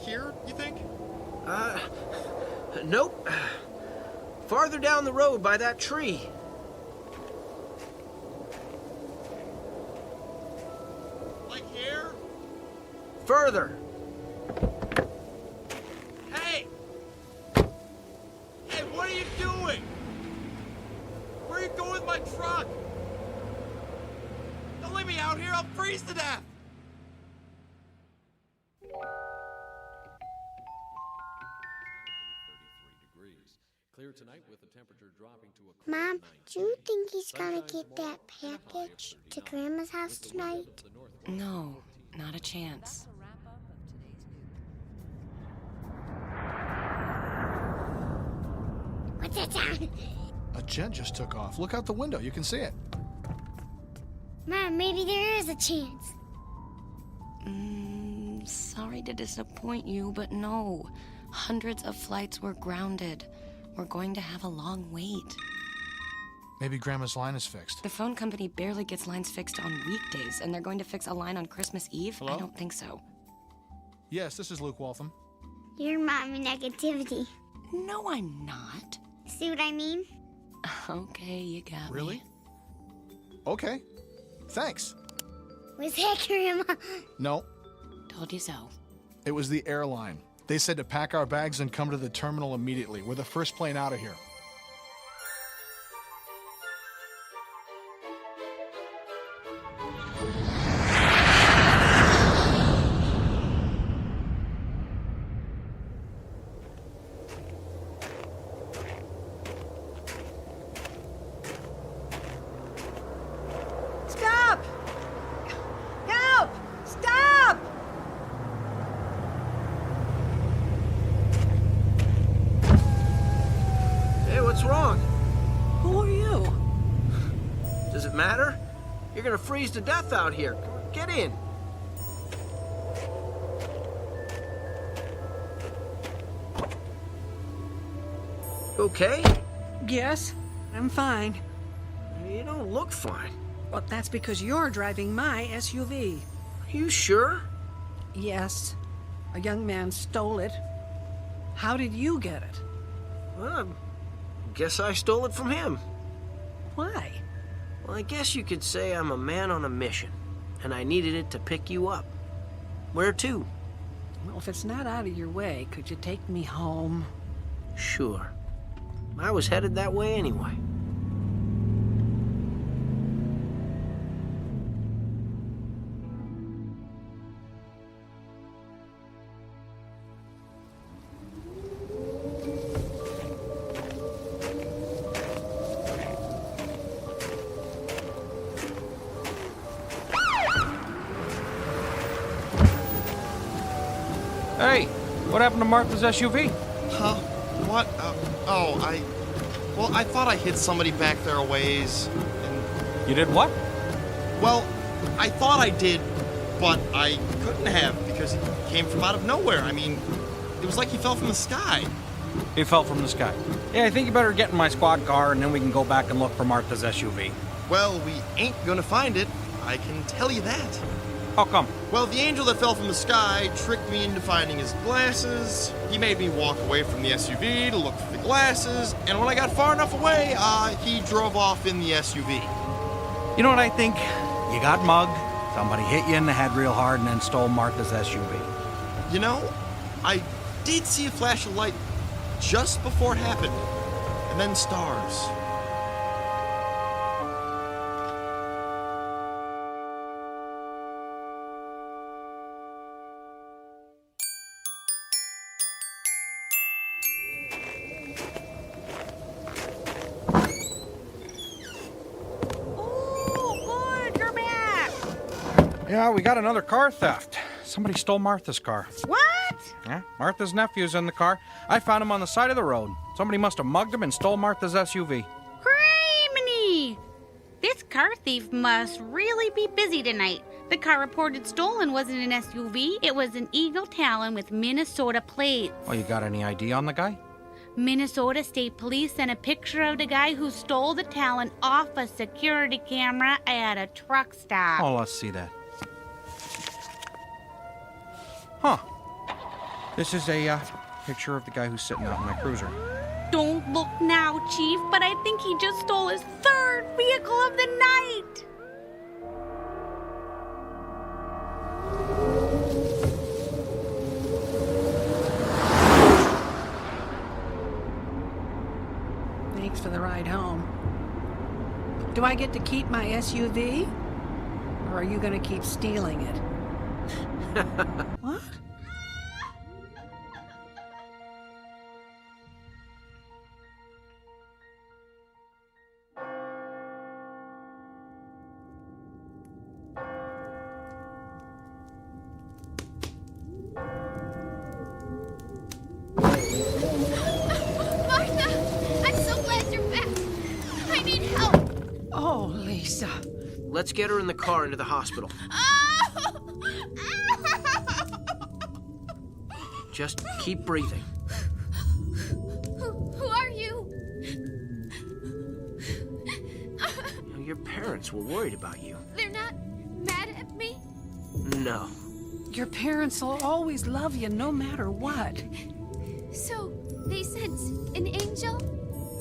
here, you think? Nope. Farther down the road by that tree. Like here? Further. Hey! Hey, what are you doing? Where are you going with my truck? Don't leave me out here, I'll freeze to death! Clear tonight with the temperature dropping to a Mom, do you think he's gonna get that package to Grandma's house tonight? No, not a chance. What's that sound? A jet just took off. Look out the window. You can see it. Mom, maybe there is a chance. Sorry to disappoint you, but no. Hundreds of flights were grounded. We're going to have a long wait. Maybe Grandma's line is fixed. The phone company barely gets lines fixed on weekdays, and they're going to fix a line on Christmas Eve? Hello? I don't think so. Yes, this is Luke Waltham. You're Mommy Negativity. No, I'm not. See what I mean? Okay, you got Really? me. Okay. Thanks. Was that Grandma? No, Told you so. it was the airline. They said to pack our bags and come to the terminal immediately. We're the first plane out of here. What's wrong? Who are you? Does it matter? You're gonna freeze to death out here. Get in. Okay? Yes, I'm fine. You don't look fine. Well, that's because you're driving my SUV. Are you sure? Yes. A young man stole it. How did you get it? Well, I guess I stole it from him. Why? Well, I guess you could say I'm a man on a mission, and I needed it to pick you up. Where to? Well, if it's not out of your way, could you take me home? Sure. I was headed that way anyway. Hey, what happened to Martha's SUV? Huh? What? Well, I thought I hit somebody back there a ways, and... You did what? Well, I thought I did, but I couldn't have because he came from out of nowhere. I mean, it was like he fell from the sky. He fell from the sky. Yeah, I think you better get in my squad car and then we can go back and look for Martha's SUV. Well, we ain't gonna find it. I can tell you that. How come? Well, the angel that fell from the sky tricked me into finding his glasses. He made me walk away from the SUV to look for the glasses, and when I got far enough away, he drove off in the SUV. You know what I think? You got mugged, somebody hit you in the head real hard, and then stole Martha's SUV. You know, I did see a flash of light just before it happened, and then stars. Yeah, we got another car theft. Somebody stole Martha's car. What? Yeah, Martha's nephew's in the car. I found him on the side of the road. Somebody must have mugged him and stole Martha's SUV. Criminy! This car thief must really be busy tonight. The car reported stolen wasn't an SUV. It was an Eagle Talon with Minnesota plates. Oh, you got any ID on the guy? Minnesota State Police sent a picture of the guy who stole the Talon off a security camera at a truck stop. Oh, let's see that. Huh. This is a picture of the guy who's sitting out in my cruiser. Don't look now, Chief, but I think he just stole his third vehicle of the night. Thanks for the ride home. Do I get to keep my SUV? Or are you going to keep stealing it? What? Martha! I'm so glad you're back. I need help. Oh, Lisa. Let's get her in the car into the hospital. Just keep breathing. Who are you? Your parents were worried about you. They're not mad at me? No. Your parents will always love you no matter what. So, they sent an angel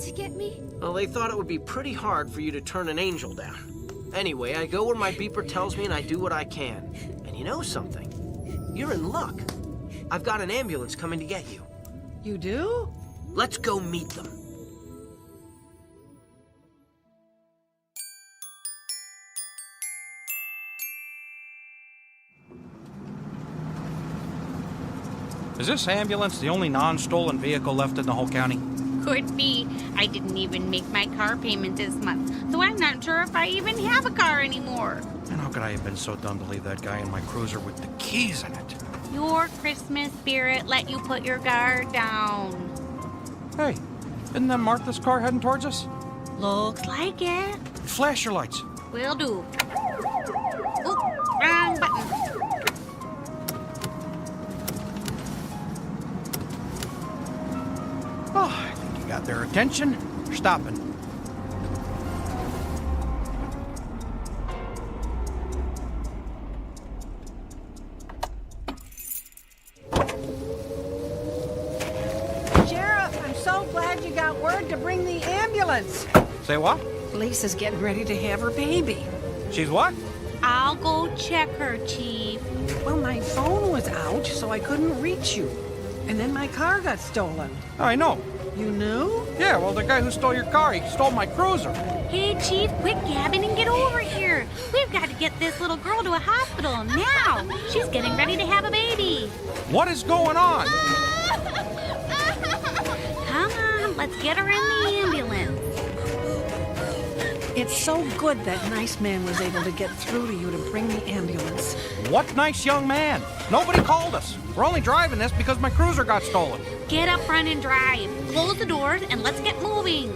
to get me? Well, they thought it would be pretty hard for you to turn an angel down. Anyway, I go where my beeper tells me and I do what I can. And you know something? You're in luck. I've got an ambulance coming to get you. You do? Let's go meet them. Is this ambulance the only non-stolen vehicle left in the whole county? Could be. I didn't even make my car payment this month, so I'm not sure if I even have a car anymore. And how could I have been so dumb to leave that guy in my cruiser with the keys in it? Your Christmas spirit let you put your guard down. Hey, Isn't that Martha's car heading towards us? Looks like it. Flash your lights. Will do. Oop, wrong button. Oh, I think you got their attention. They're stopping. Sheriff, I'm so glad you got word to bring the ambulance. Say what? Lisa's getting ready to have her baby. She's what? I'll go check her, Chief. Well, my phone was out, so I couldn't reach you. And then my car got stolen. I know. You knew? Yeah, well, the guy who stole your car, he stole my cruiser. Hey, Chief, quit gabbing and get over here. We've got to get this little girl to a hospital now. She's getting ready to have a baby. What is going on? Come on, let's get her in the ambulance. It's so good that nice man was able to get through to you to bring the ambulance. What nice young man? Nobody called us. We're only driving this because my cruiser got stolen. Get up front and drive. Close the doors and let's get moving.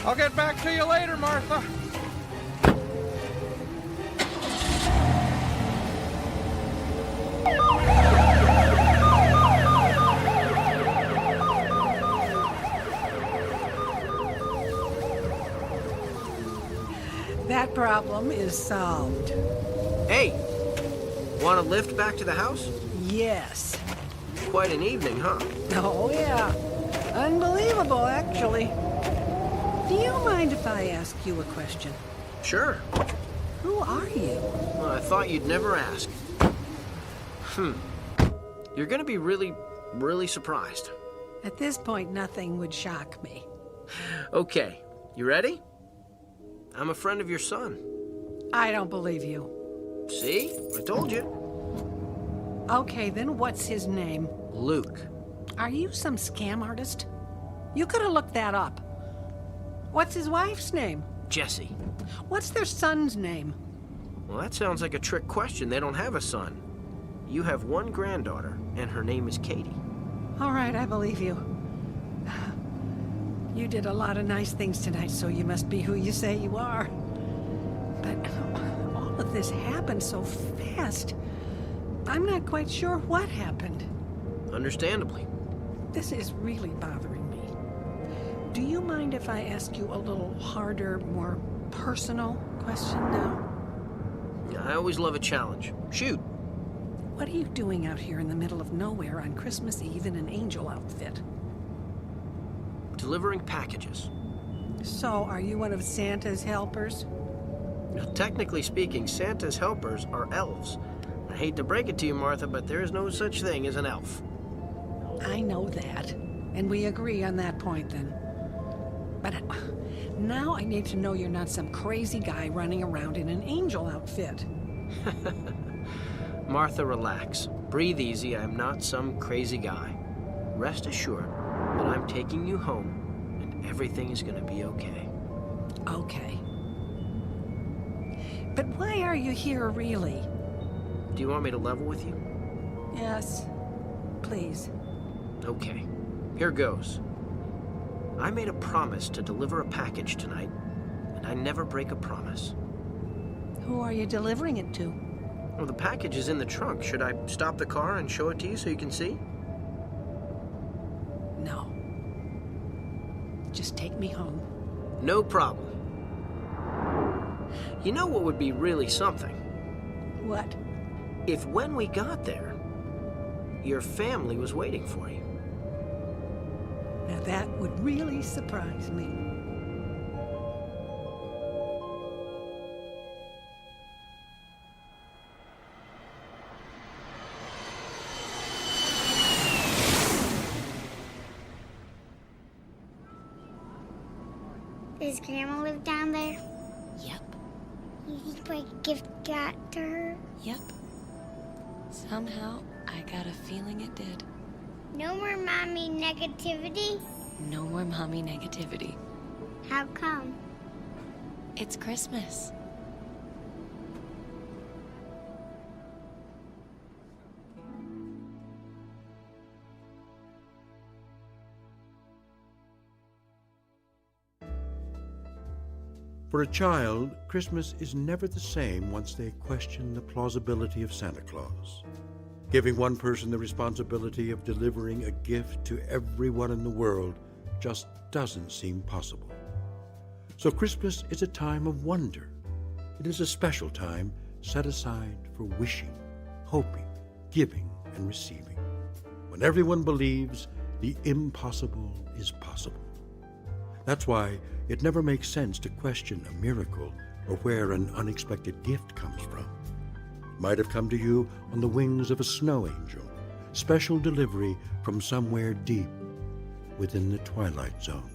I'll get back to you later, Martha. That problem is solved. Hey, want a lift back to the house? Yes. Quite an evening, huh? Oh, yeah. Unbelievable, actually. Do you mind if I ask you a question? Sure. Who are you? Well, I thought you'd never ask. You're gonna be really, really surprised. At this point, nothing would shock me. Okay, you ready? I'm a friend of your son. I don't believe you. See? I told you. Okay, then what's his name? Luke. Are you some scam artist? You could have looked that up. What's his wife's name? Jesse. What's their son's name? Well, that sounds like a trick question. They don't have a son. You have one granddaughter, and her name is Katie. All right, I believe you. You did a lot of nice things tonight, so you must be who you say you are. But all of this happened so fast. I'm not quite sure what happened. Understandably. This is really bothering me. Do you mind if I ask you a little harder, more personal question now? I always love a challenge. Shoot. What are you doing out here in the middle of nowhere on Christmas Eve in an angel outfit? Delivering packages. So, are you one of Santa's helpers? Now, technically speaking, Santa's helpers are elves. I hate to break it to you, Martha, but there is no such thing as an elf. I know that, and we agree on that point then. But now I need to know you're not some crazy guy running around in an angel outfit. Martha, relax. Breathe easy. I'm not some crazy guy. Rest assured that I'm taking you home, and everything is going to be okay. Okay. But why are you here, really? Do you want me to level with you? Yes, please. Okay. Here goes. I made a promise to deliver a package tonight, and I never break a promise. Who are you delivering it to? Well, the package is in the trunk. Should I stop the car and show it to you so you can see? No. Just take me home. No problem. You know what would be really something? What? If when we got there, your family was waiting for you. Now that would really surprise me. Does Grandma live down there? Yep. You think my gift got to her? Yep. Somehow, I got a feeling it did. No more mommy negativity? No more mommy negativity. How come? It's Christmas. For a child, Christmas is never the same once they question the plausibility of Santa Claus. Giving one person the responsibility of delivering a gift to everyone in the world just doesn't seem possible. So Christmas is a time of wonder. It is a special time set aside for wishing, hoping, giving, and receiving, when everyone believes the impossible is possible. That's why it never makes sense to question a miracle or where an unexpected gift comes from. It might have come to you on the wings of a snow angel, special delivery from somewhere deep within the Twilight Zone.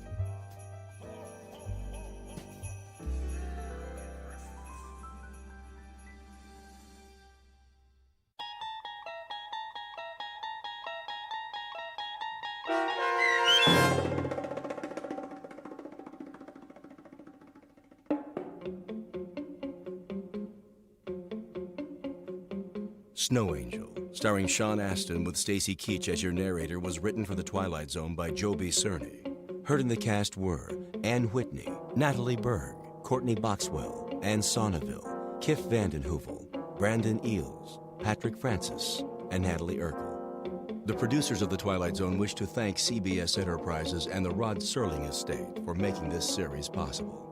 Snow Angel, starring Sean Astin with Stacy Keach as your narrator, was written for The Twilight Zone by Joe B. Cerny. Heard in the cast were Ann Whitney, Natalie Berg, Courtney Boxwell, Ann Sonneville, Kif Vandenheuvel, Brandon Eels, Patrick Francis, and Natalie Urkel. The producers of The Twilight Zone wish to thank CBS Enterprises and the Rod Serling Estate for making this series possible.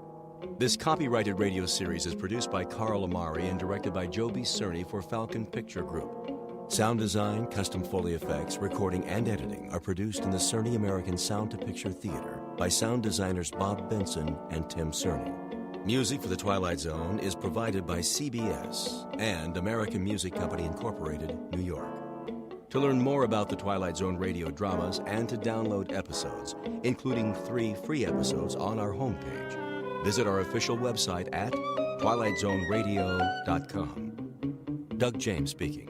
This copyrighted radio series is produced by Carl Amari and directed by Joe B. Cerny for Falcon Picture Group. Sound design, custom Foley effects, recording, and editing are produced in the Cerny American Sound to Picture Theater by sound designers Bob Benson and Tim Cerny. Music for The Twilight Zone is provided by CBS and American Music Company Incorporated, New York. To learn more about the Twilight Zone radio dramas and to download episodes, including 3 free episodes on our homepage, visit our official website at twilightzoneradio.com. Doug James speaking.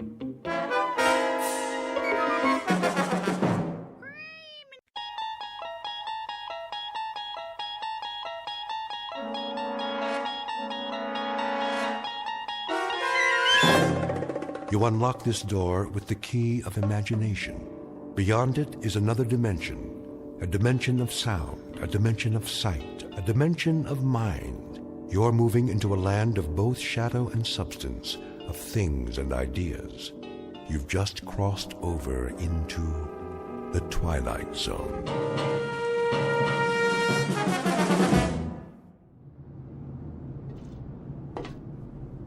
You unlock this door with the key of imagination. Beyond it is another dimension, a dimension of sound, a dimension of sight, a dimension of mind. You're moving into a land of both shadow and substance, of things and ideas. You've just crossed over into the Twilight Zone.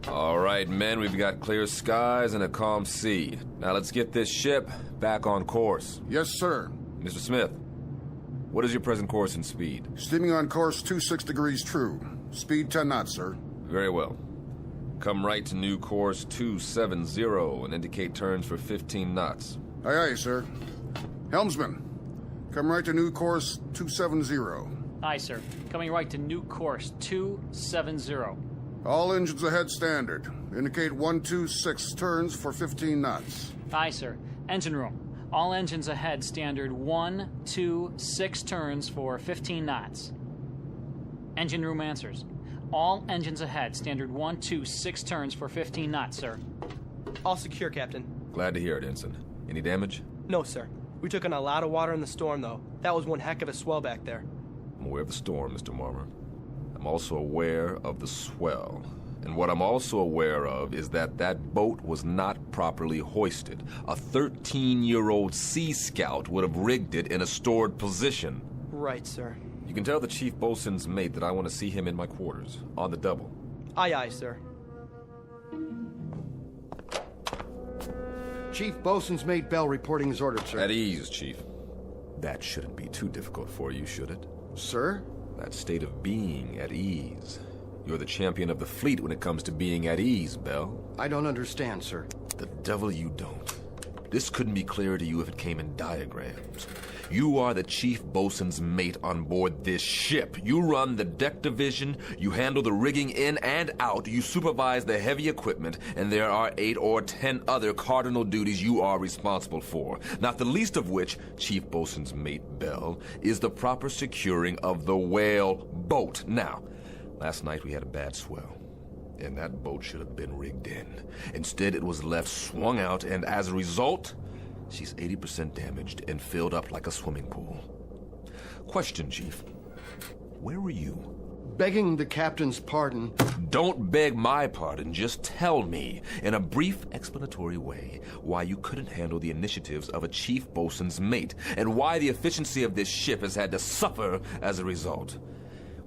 All right, men, we've got clear skies and a calm sea. Now let's get this ship back on course. Yes, sir. Mr. Smith, what is your present course and speed? Steaming on course 26 degrees true. Speed 10 knots, sir. Very well. Come right to new course 270 and indicate turns for 15 knots. Aye, aye, sir. Helmsman, come right to new course 270. Aye, sir. Coming right to new course 270. All engines ahead standard. Indicate 126 turns for 15 knots. Aye, sir. Engine room. All engines ahead standard 126 turns for 15 knots. Engine room answers. All engines ahead standard 126 turns for 15 knots, sir. All secure, Captain. Glad to hear it, Ensign. Any damage? No, sir. We took in a lot of water in the storm, though. That was one heck of a swell back there. I'm aware of the storm, Mr. Marmer. I'm also aware of the swell. And what I'm also aware of is that that boat was not properly hoisted. A 13-year-old Sea Scout would have rigged it in a stored position. Right, sir. You can tell the chief boatswain's mate that I want to see him in my quarters, on the double. Aye, aye, sir. Chief Bosun's mate Bell reporting as ordered, sir. At ease, Chief. That shouldn't be too difficult for you, should it? Sir? That state of being at ease. You're the champion of the fleet when it comes to being at ease, Bell. I don't understand, sir. The devil you don't. This couldn't be clearer to you if it came in diagrams. You are the chief bosun's mate on board this ship. You run the deck division, you handle the rigging in and out, you supervise the heavy equipment, and there are 8 or 10 other cardinal duties you are responsible for. Not the least of which, chief bosun's mate Bell, is the proper securing of the whale boat. Now, last night we had a bad swell, and that boat should have been rigged in. Instead, it was left swung out, and as a result, she's 80% damaged and filled up like a swimming pool. Question, Chief. Where were you begging the captain's pardon. Don't beg my pardon. Just tell me, in a brief explanatory way, why you couldn't handle the initiatives of a chief bosun's mate, and why the efficiency of this ship has had to suffer as a result.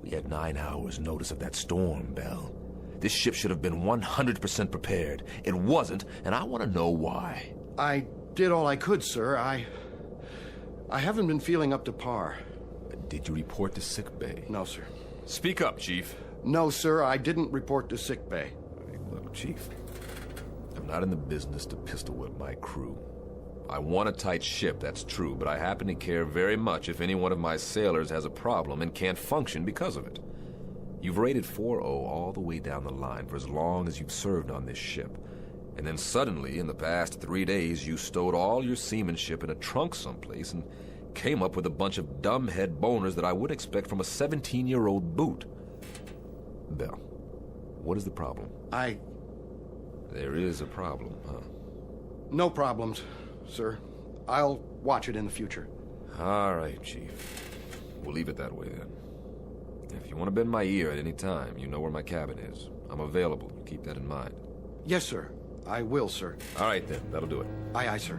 We had 9 hours notice of that storm, Bell. This ship should have been 100% prepared. It wasn't, and I want to know why. I did all I could, sir. I haven't been feeling up to par. Did you report to sickbay? No, sir. Speak up, Chief. No, sir, I didn't report to sickbay. Look, Chief, I'm not in the business to pistol whip my crew. I want a tight ship, that's true, but I happen to care very much if any one of my sailors has a problem and can't function because of it. You've rated 4-0 all the way down the line for as long as you've served on this ship. And then suddenly, in the past 3 days, you stowed all your seamanship in a trunk someplace and came up with a bunch of dumbhead boners that I would expect from a 17-year-old boot. Bell, what is the problem? There is a problem, huh? No problems, sir. I'll watch it in the future. All right, Chief. We'll leave it that way, then. If you want to bend my ear at any time, you know where my cabin is. I'm available. Keep that in mind. Yes, sir. I will, sir. All right, then. That'll do it. Aye, aye, sir.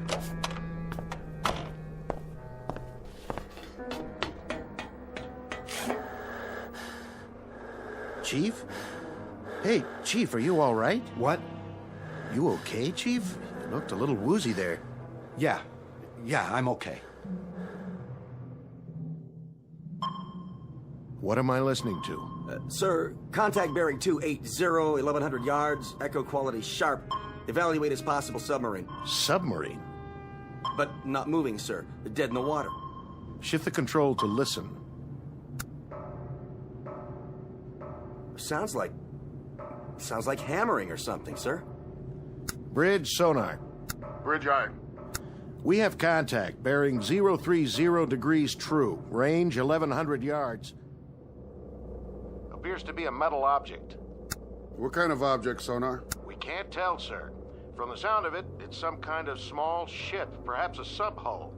Chief? Hey, Chief, are you all right? What? You okay, Chief? You looked a little woozy there. Yeah, I'm okay. What am I listening to? Sir, contact bearing 280, 1100 yards, echo quality sharp. Evaluate as possible submarine. Submarine? But not moving, sir. Dead in the water. Shift the control to listen. Sounds like hammering or something, sir. Bridge sonar. Bridge eye. We have contact, bearing 030 degrees true, range 1100 yards. Appears to be a metal object. What kind of object, sonar? We can't tell, sir. From the sound of it, it's some kind of small ship, perhaps a sub-hull.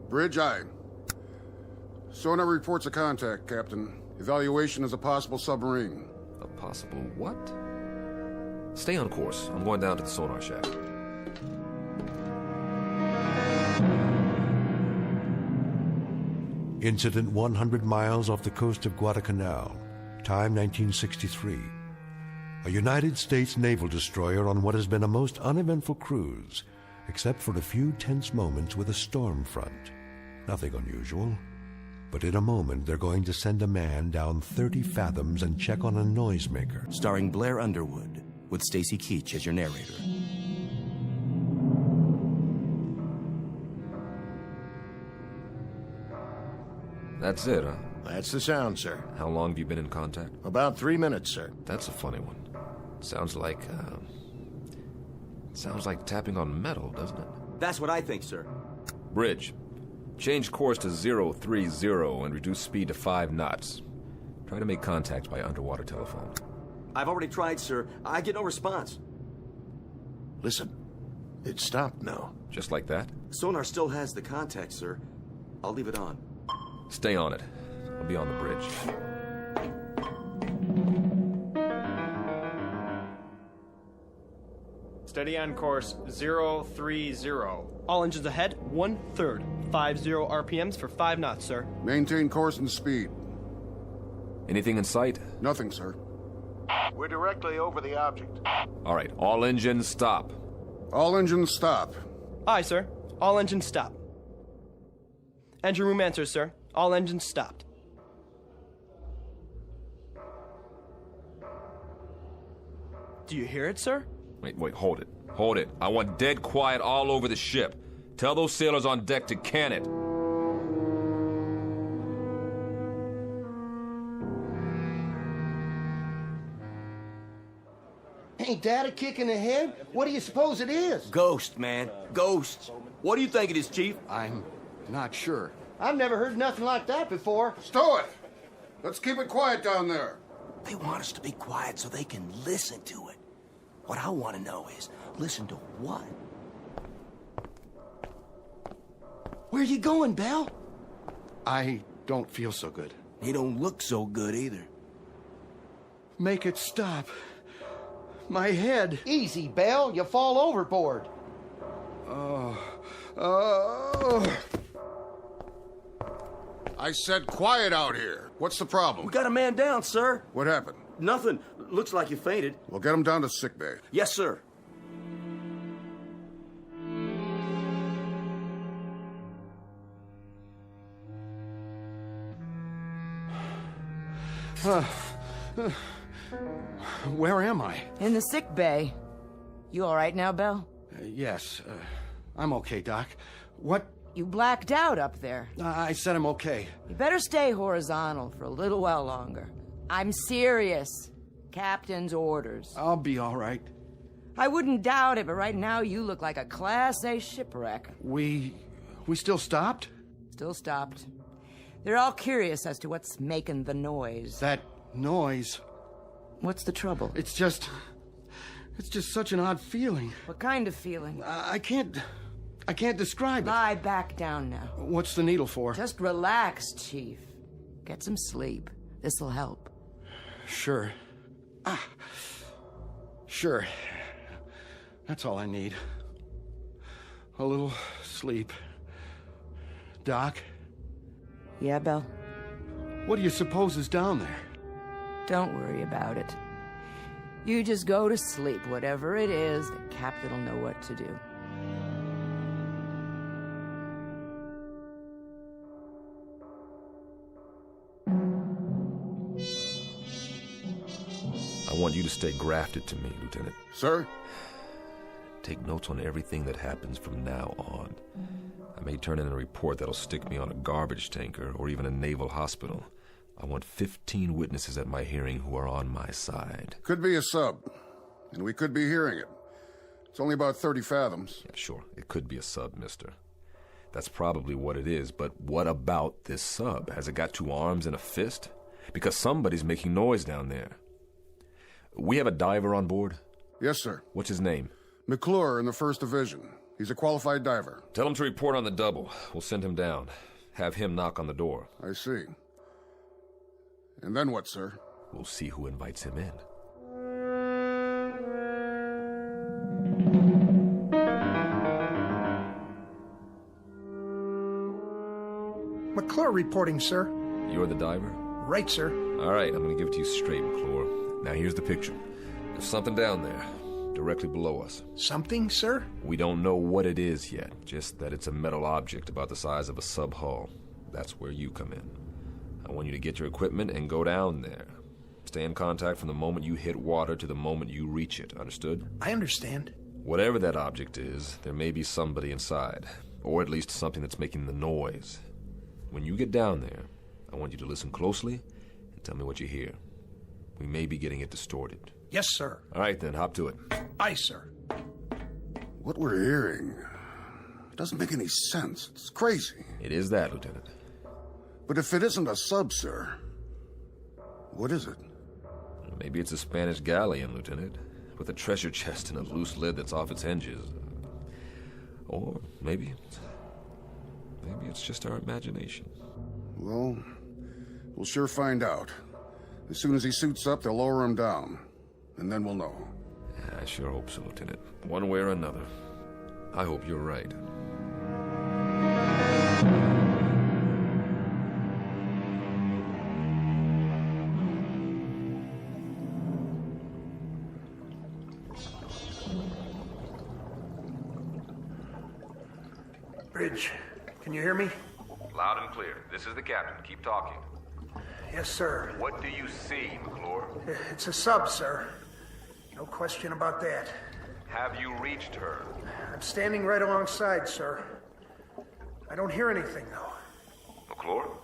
Bridge eye. Sonar reports a contact, Captain. Evaluation is a possible submarine. A possible what? Stay on course. I'm going down to the sonar shack. Incident 100 miles off the coast of Guadalcanal. Time 1963. A United States naval destroyer on what has been a most uneventful cruise, except for a few tense moments with a storm front. Nothing unusual. But in a moment, they're going to send a man down 30 fathoms and check on a noisemaker. Starring Blair Underwood, with Stacy Keach as your narrator. That's it, huh? That's the sound, sir. How long have you been in contact? About 3 minutes, sir. That's a funny one. Sounds like tapping on metal, doesn't it? That's what I think, sir. Bridge. Change course to 030 and reduce speed to 5 knots. Try to make contact by underwater telephone. I've already tried, sir. I get no response. Listen. It stopped now. Just like that? Sonar still has the contact, sir. I'll leave it on. Stay on it. I'll be on the bridge. Steady on course 030. All engines ahead, 1/3. 50 RPMs for 5 knots, sir. Maintain course and speed. Anything in sight? Nothing, sir. We're directly over the object. All right, all engines stop. All engines stop. Aye, sir. All engines stop. Engine room answers, sir. All engines stopped. Do you hear it, sir? Wait, hold it. Hold it. I want dead quiet all over the ship. Tell those sailors on deck to can it. Ain't that a kick in the head? What do you suppose it is? Ghost, man. Ghost. What do you think it is, Chief? I'm not sure. I've never heard nothing like that before. Stow it! Let's keep it quiet down there. They want us to be quiet so they can listen to it. What I want to know is, listen to what? Where you going, Bell? I don't feel so good. He don't look so good either. Make it stop. My head. Easy, Bell. You fall overboard. Oh. I said quiet out here. What's the problem? We got a man down, sir. What happened? Nothing. Looks like you fainted. Well, get him down to sickbay. Yes, sir. Where am I? In the sick bay. You all right now, Bell? Yes. I'm okay, Doc. What? You blacked out up there. I said I'm okay. You better stay horizontal for a little while longer. I'm serious. Captain's orders. I'll be all right. I wouldn't doubt it, but right now you look like a Class A shipwreck. We still stopped? Still stopped. They're all curious as to what's making the noise. That noise? What's the trouble? It's just such an odd feeling. What kind of feeling? I can't describe it. Lie back down now. What's the needle for? Just relax, Chief. Get some sleep. This'll help. Sure. Sure. That's all I need. A little sleep. Doc? Yeah, Bell? What do you suppose is down there? Don't worry about it. You just go to sleep. Whatever it is, the captain will know what to do. I want you to stay grafted to me, Lieutenant. Sir? Take notes on everything that happens from now on. I may turn in a report that'll stick me on a garbage tanker or even a naval hospital. I want 15 witnesses at my hearing who are on my side. Could be a sub, and we could be hearing it. It's only about 30 fathoms. Yeah, sure, it could be a sub, mister. That's probably what it is, but what about this sub? Has it got 2 arms and a fist? Because somebody's making noise down there. We have a diver on board? Yes, sir. What's his name? McClure in the 1st Division. He's a qualified diver. Tell him to report on the double. We'll send him down. Have him knock on the door. I see. And then what, sir? We'll see who invites him in. McClure reporting, sir. You're the diver? Right, sir. All right, I'm going to give it to you straight, McClure. Now here's the picture. There's something down there, directly below us. Something, sir? We don't know what it is yet, just that it's a metal object about the size of a sub-hull. That's where you come in. I want you to get your equipment and go down there. Stay in contact from the moment you hit water to the moment you reach it, understood? I understand. Whatever that object is, there may be somebody inside, or at least something that's making the noise. When you get down there, I want you to listen closely and tell me what you hear. We may be getting it distorted. Yes, sir. All right, then, hop to it. Aye, sir. What we're hearing doesn't make any sense. It's crazy. It is that, Lieutenant. But if it isn't a sub, sir, what is it? Maybe it's a Spanish galleon, Lieutenant, with a treasure chest and a loose lid that's off its hinges. Or maybe it's just our imagination. Well, we'll sure find out. As soon as he suits up, they'll lower him down. And then we'll know. I sure hope so, Lieutenant. One way or another. I hope you're right. Bridge, can you hear me? Loud and clear. This is the captain. Keep talking. Yes, sir. What do you see, McClure? It's a sub, sir. No question about that. Have you reached her? I'm standing right alongside, sir. I don't hear anything, though. McClure?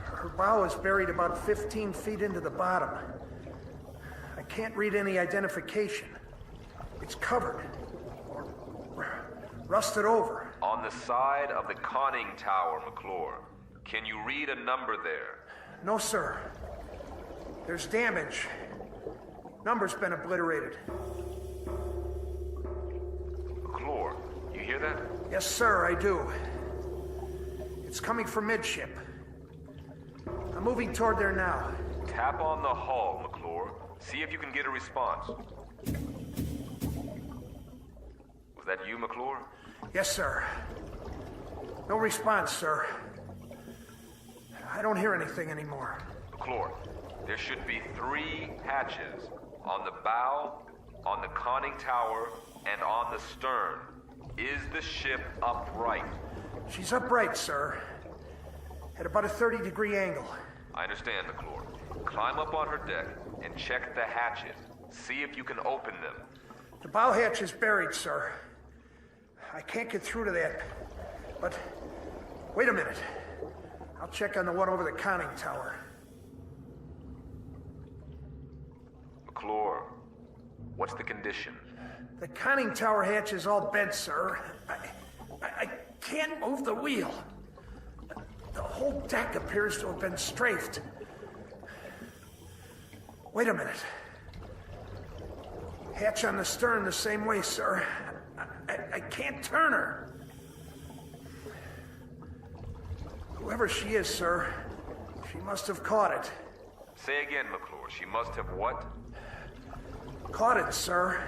Her bow is buried about 15 feet into the bottom. I can't read any identification. It's covered. Or rusted over. On the side of the conning tower, McClure. Can you read a number there? No, sir. There's damage. Number's been obliterated. McClure, you hear that? Yes, sir, I do. It's coming from midship. I'm moving toward there now. Tap on the hull, McClure. See if you can get a response. Was that you, McClure? Yes, sir. No response, sir. I don't hear anything anymore. McClure, there should be 3 hatches. On the bow, on the conning tower, and on the stern. Is the ship upright? She's upright, sir. At about a 30-degree angle. I understand, McClure. Climb up on her deck and check the hatches. See if you can open them. The bow hatch is buried, sir. I can't get through to that. But, wait a minute. I'll check on the one over the conning tower. McClure, what's the condition? The conning tower hatch is all bent, sir. I can't move the wheel. The whole deck appears to have been strafed. Wait a minute. Hatch on the stern the same way, sir. I can't turn her. Whoever she is, sir, she must have caught it. Say again, McClure. She must have what? Caught it, sir.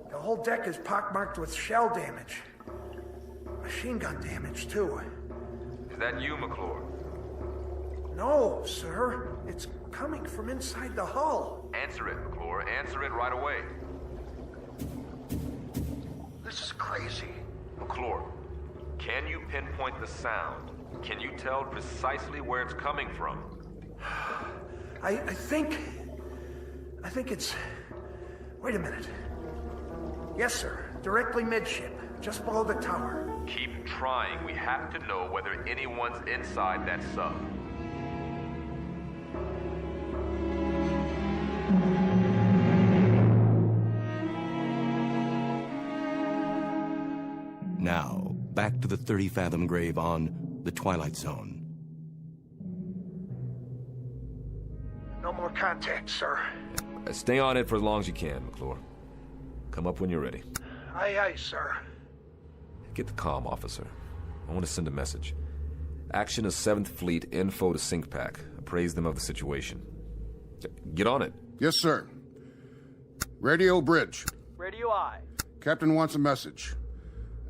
The whole deck is pockmarked with shell damage. Machine gun damage, too. Is that you, McClure? No, sir. It's coming from inside the hull. Answer it, McClure. Answer it right away. This is crazy. McClure, can you pinpoint the sound? Can you tell precisely where it's coming from? I think it's... Wait a minute. Yes, sir. Directly midship, just below the tower. Keep trying. We have to know whether anyone's inside that sub. Now, back to the 30-Fathom Grave on the Twilight Zone. No more contact, sir. Stay on it for as long as you can, McClure. Come up when you're ready. Aye, aye, sir. Get the comm, officer. I want to send a message. Action is 7th Fleet, info to SyncPack. Appraise them of the situation. Get on it. Yes, sir. Radio bridge. Radio I. Captain wants a message.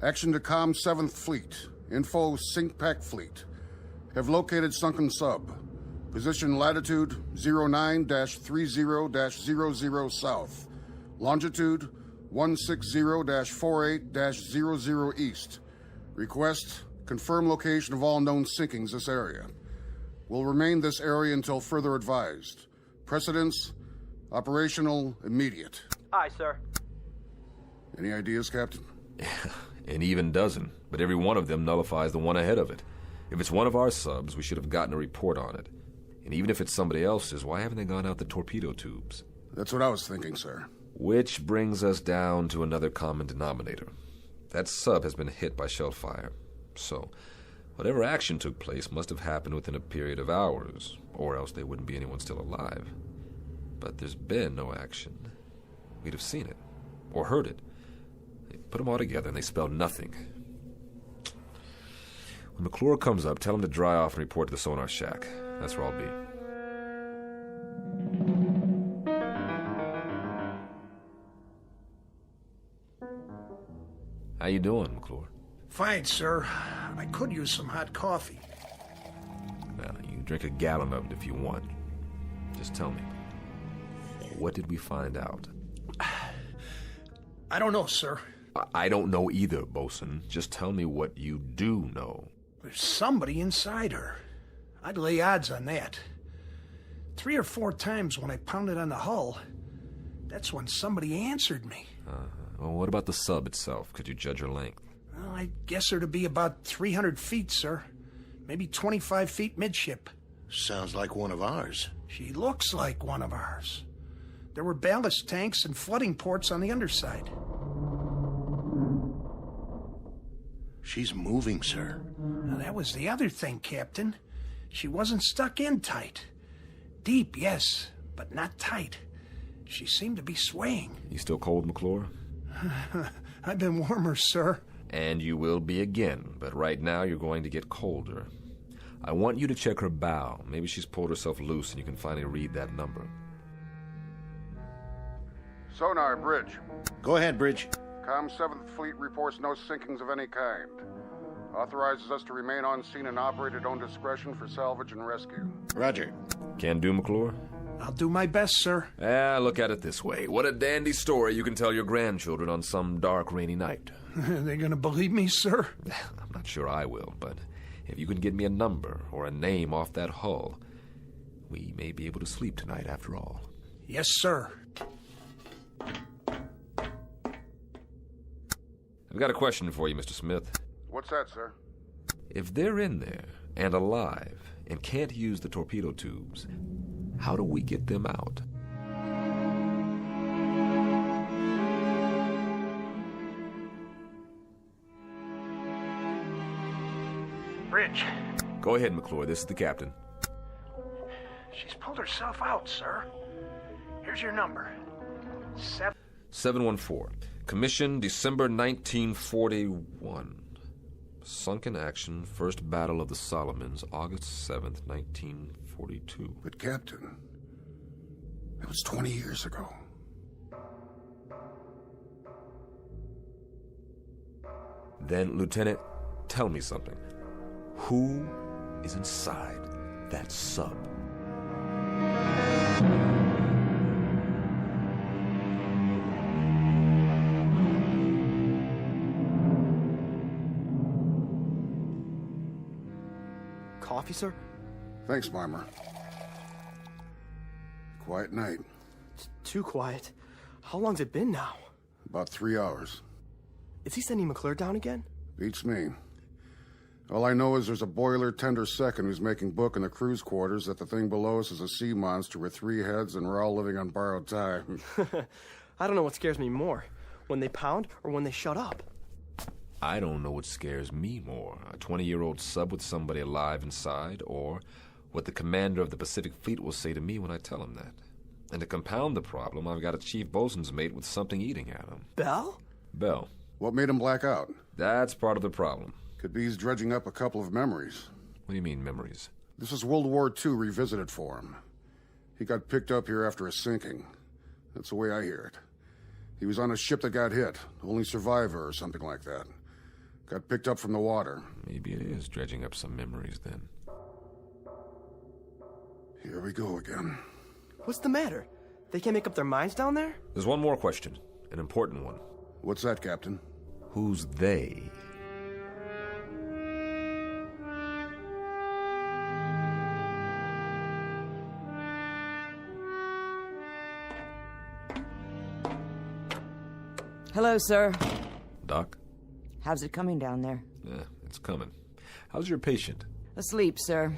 Action to comm 7th Fleet. Info SyncPack Fleet. Have located sunken sub. Position latitude 09-30-00 south. Longitude 160-48-00 east. Request confirm location of all known sinkings this area. Will remain this area until further advised. Precedence, operational, immediate. Aye, sir. Any ideas, Captain? An even dozen, but every one of them nullifies the one ahead of it. If it's one of our subs, we should have gotten a report on it. And even if it's somebody else's, why haven't they gone out the torpedo tubes? That's what I was thinking, sir. Which brings us down to another common denominator. That sub has been hit by shell fire. So, whatever action took place must have happened within a period of hours, or else there wouldn't be anyone still alive. But there's been no action. We'd have seen it, or heard it. They put them all together and they spell nothing. When McClure comes up, tell him to dry off and report to the sonar shack. That's where I'll be. How you doing, McClure? Fine, sir. I could use some hot coffee. Well, you can drink a gallon of it if you want. Just tell me. What did we find out? I don't know, sir. I don't know either, Bosun. Just tell me what you do know. There's somebody inside her. I'd lay odds on that. 3 or 4 times when I pounded on the hull, that's when somebody answered me. Well, what about the sub itself? Could you judge her length? Well, I guess her to be about 300 feet, sir. Maybe 25 feet midship. Sounds like one of ours. She looks like one of ours. There were ballast tanks and flooding ports on the underside. She's moving, sir. Now, that was the other thing, Captain. She wasn't stuck in tight. Deep, yes, but not tight. She seemed to be swaying. You still cold, McClure? I've been warmer, sir. And you will be again, but right now you're going to get colder. I want you to check her bow. Maybe she's pulled herself loose and you can finally read that number. Sonar, Bridge. Go ahead, Bridge. Com 7th Fleet reports no sinkings of any kind. Authorizes us to remain on scene and operate at own discretion for salvage and rescue. Roger. Can do, McClure? I'll do my best, sir. Look at it this way. What a dandy story you can tell your grandchildren on some dark, rainy night. They gonna believe me, sir? I'm not sure I will, but if you can get me a number or a name off that hull, we may be able to sleep tonight after all. Yes, sir. I've got a question for you, Mr. Smith. What's that, sir? If they're in there and alive and can't use the torpedo tubes, how do we get them out? Bridge. Go ahead, McClure. This is the captain. She's pulled herself out, sir. Here's your number. 714. Commission December 1941. Sunk in action, First Battle of the Solomons, August 7th, 1942. But, Captain, that was 20 years ago. Then, Lieutenant, tell me something. Who is inside that sub? Coffee, sir? Thanks, Marmer. Quiet night. It's too quiet. How long's it been now? About 3 hours. Is he sending McClure down again? Beats me. All I know is there's a boiler tender second who's making book in the crew's quarters that the thing below us is a sea monster with 3 heads and we're all living on borrowed time. I don't know what scares me more, when they pound or when they shut up. I don't know what scares me more, a 20-year-old sub with somebody alive inside, or what the commander of the Pacific Fleet will say to me when I tell him that. And to compound the problem, I've got a chief bosun's mate with something eating at him. Bell? Bell. What made him black out? That's part of the problem. Could be he's dredging up a couple of memories. What do you mean, memories? This is World War II revisited for him. He got picked up here after a sinking. That's the way I hear it. He was on a ship that got hit, only survivor or something like that. Got picked up from the water. Maybe it is dredging up some memories, then. Here we go again. What's the matter? They can't make up their minds down there? There's one more question, an important one. What's that, Captain? Who's they? Hello, sir. Doc? How's it coming down there? Yeah, it's coming. How's your patient? Asleep, sir.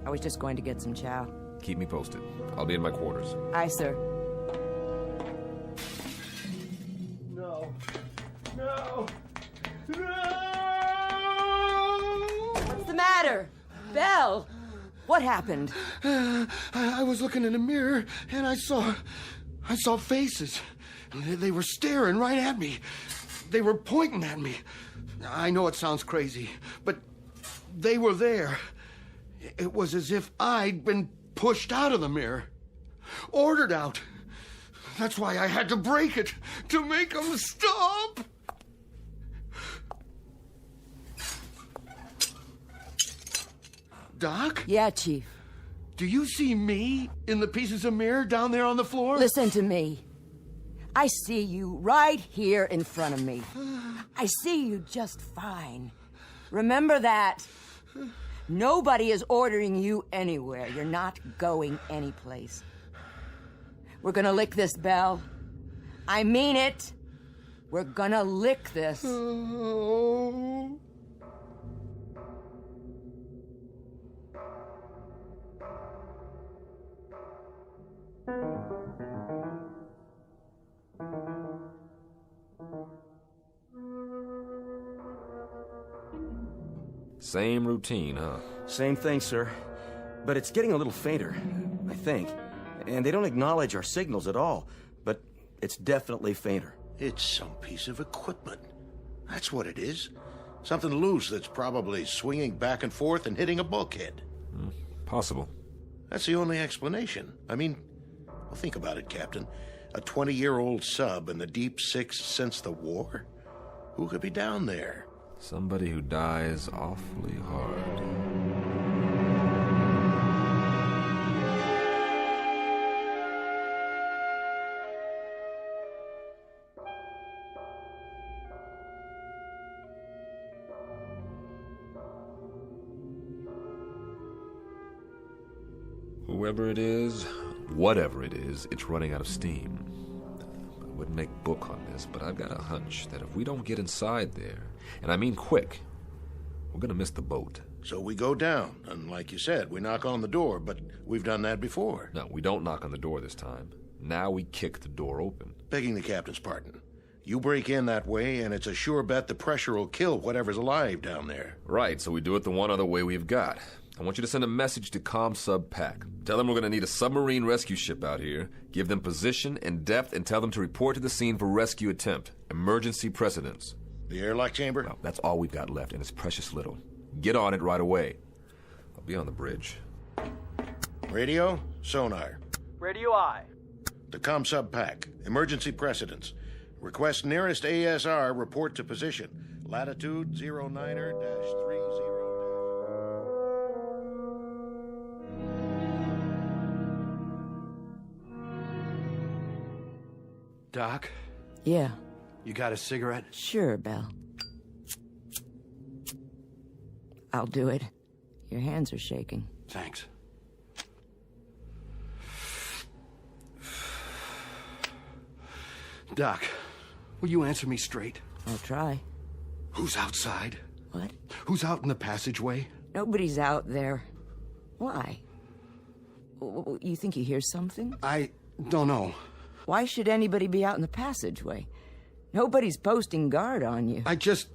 I was just going to get some chow. Keep me posted. I'll be in my quarters. Aye, sir. No. No. No! What's the matter? Belle! What happened? I was looking in a mirror and I saw faces. They were staring right at me. They were pointing at me. I know it sounds crazy, but they were there. It was as if I'd been pushed out of the mirror. Ordered out. That's why I had to break it, to make them stop. Doc? Yeah, Chief. Do you see me in the pieces of mirror down there on the floor? Listen to me. I see you right here in front of me. I see you just fine. Remember that. Nobody is ordering you anywhere. You're not going anyplace. We're gonna lick this, Belle. I mean it. We're gonna lick this. Oh. Same routine, huh? Same thing, sir. But it's getting a little fainter, I think. And they don't acknowledge our signals at all. But it's definitely fainter. It's some piece of equipment. That's what it is. Something loose that's probably swinging back and forth and hitting a bulkhead. Possible. That's the only explanation. I mean, well, think about it, Captain. A 20-year-old sub in the deep six since the war? Who could be down there? Somebody who dies awfully hard. Whoever it is, whatever it is, it's running out of steam. I wouldn't make book on this, but I've got a hunch that if we don't get inside there, and I mean quick, we're gonna miss the boat. So we go down, and like you said, we knock on the door, but we've done that before. No, we don't knock on the door this time. Now we kick the door open. Begging the captain's pardon. You break in that way, and it's a sure bet the pressure will kill whatever's alive down there. Right, so we do it the one other way we've got. I want you to send a message to ComSub PAC. Tell them we're going to need a submarine rescue ship out here. Give them position and depth and tell them to report to the scene for rescue attempt. Emergency precedence. The airlock chamber? Well, that's all we've got left, and it's precious little. Get on it right away. I'll be on the bridge. Radio, sonar. Radio I. The ComSub PAC. Emergency precedence. Request nearest ASR, report to position. Latitude 09er-30. Doc? Yeah. You got a cigarette? Sure, Belle. I'll do it. Your hands are shaking. Thanks. Doc, will you answer me straight? I'll try. Who's outside? What? Who's out in the passageway? Nobody's out there. Why? You think you hear something? I don't know. Why should anybody be out in the passageway? Nobody's posting guard on you. I just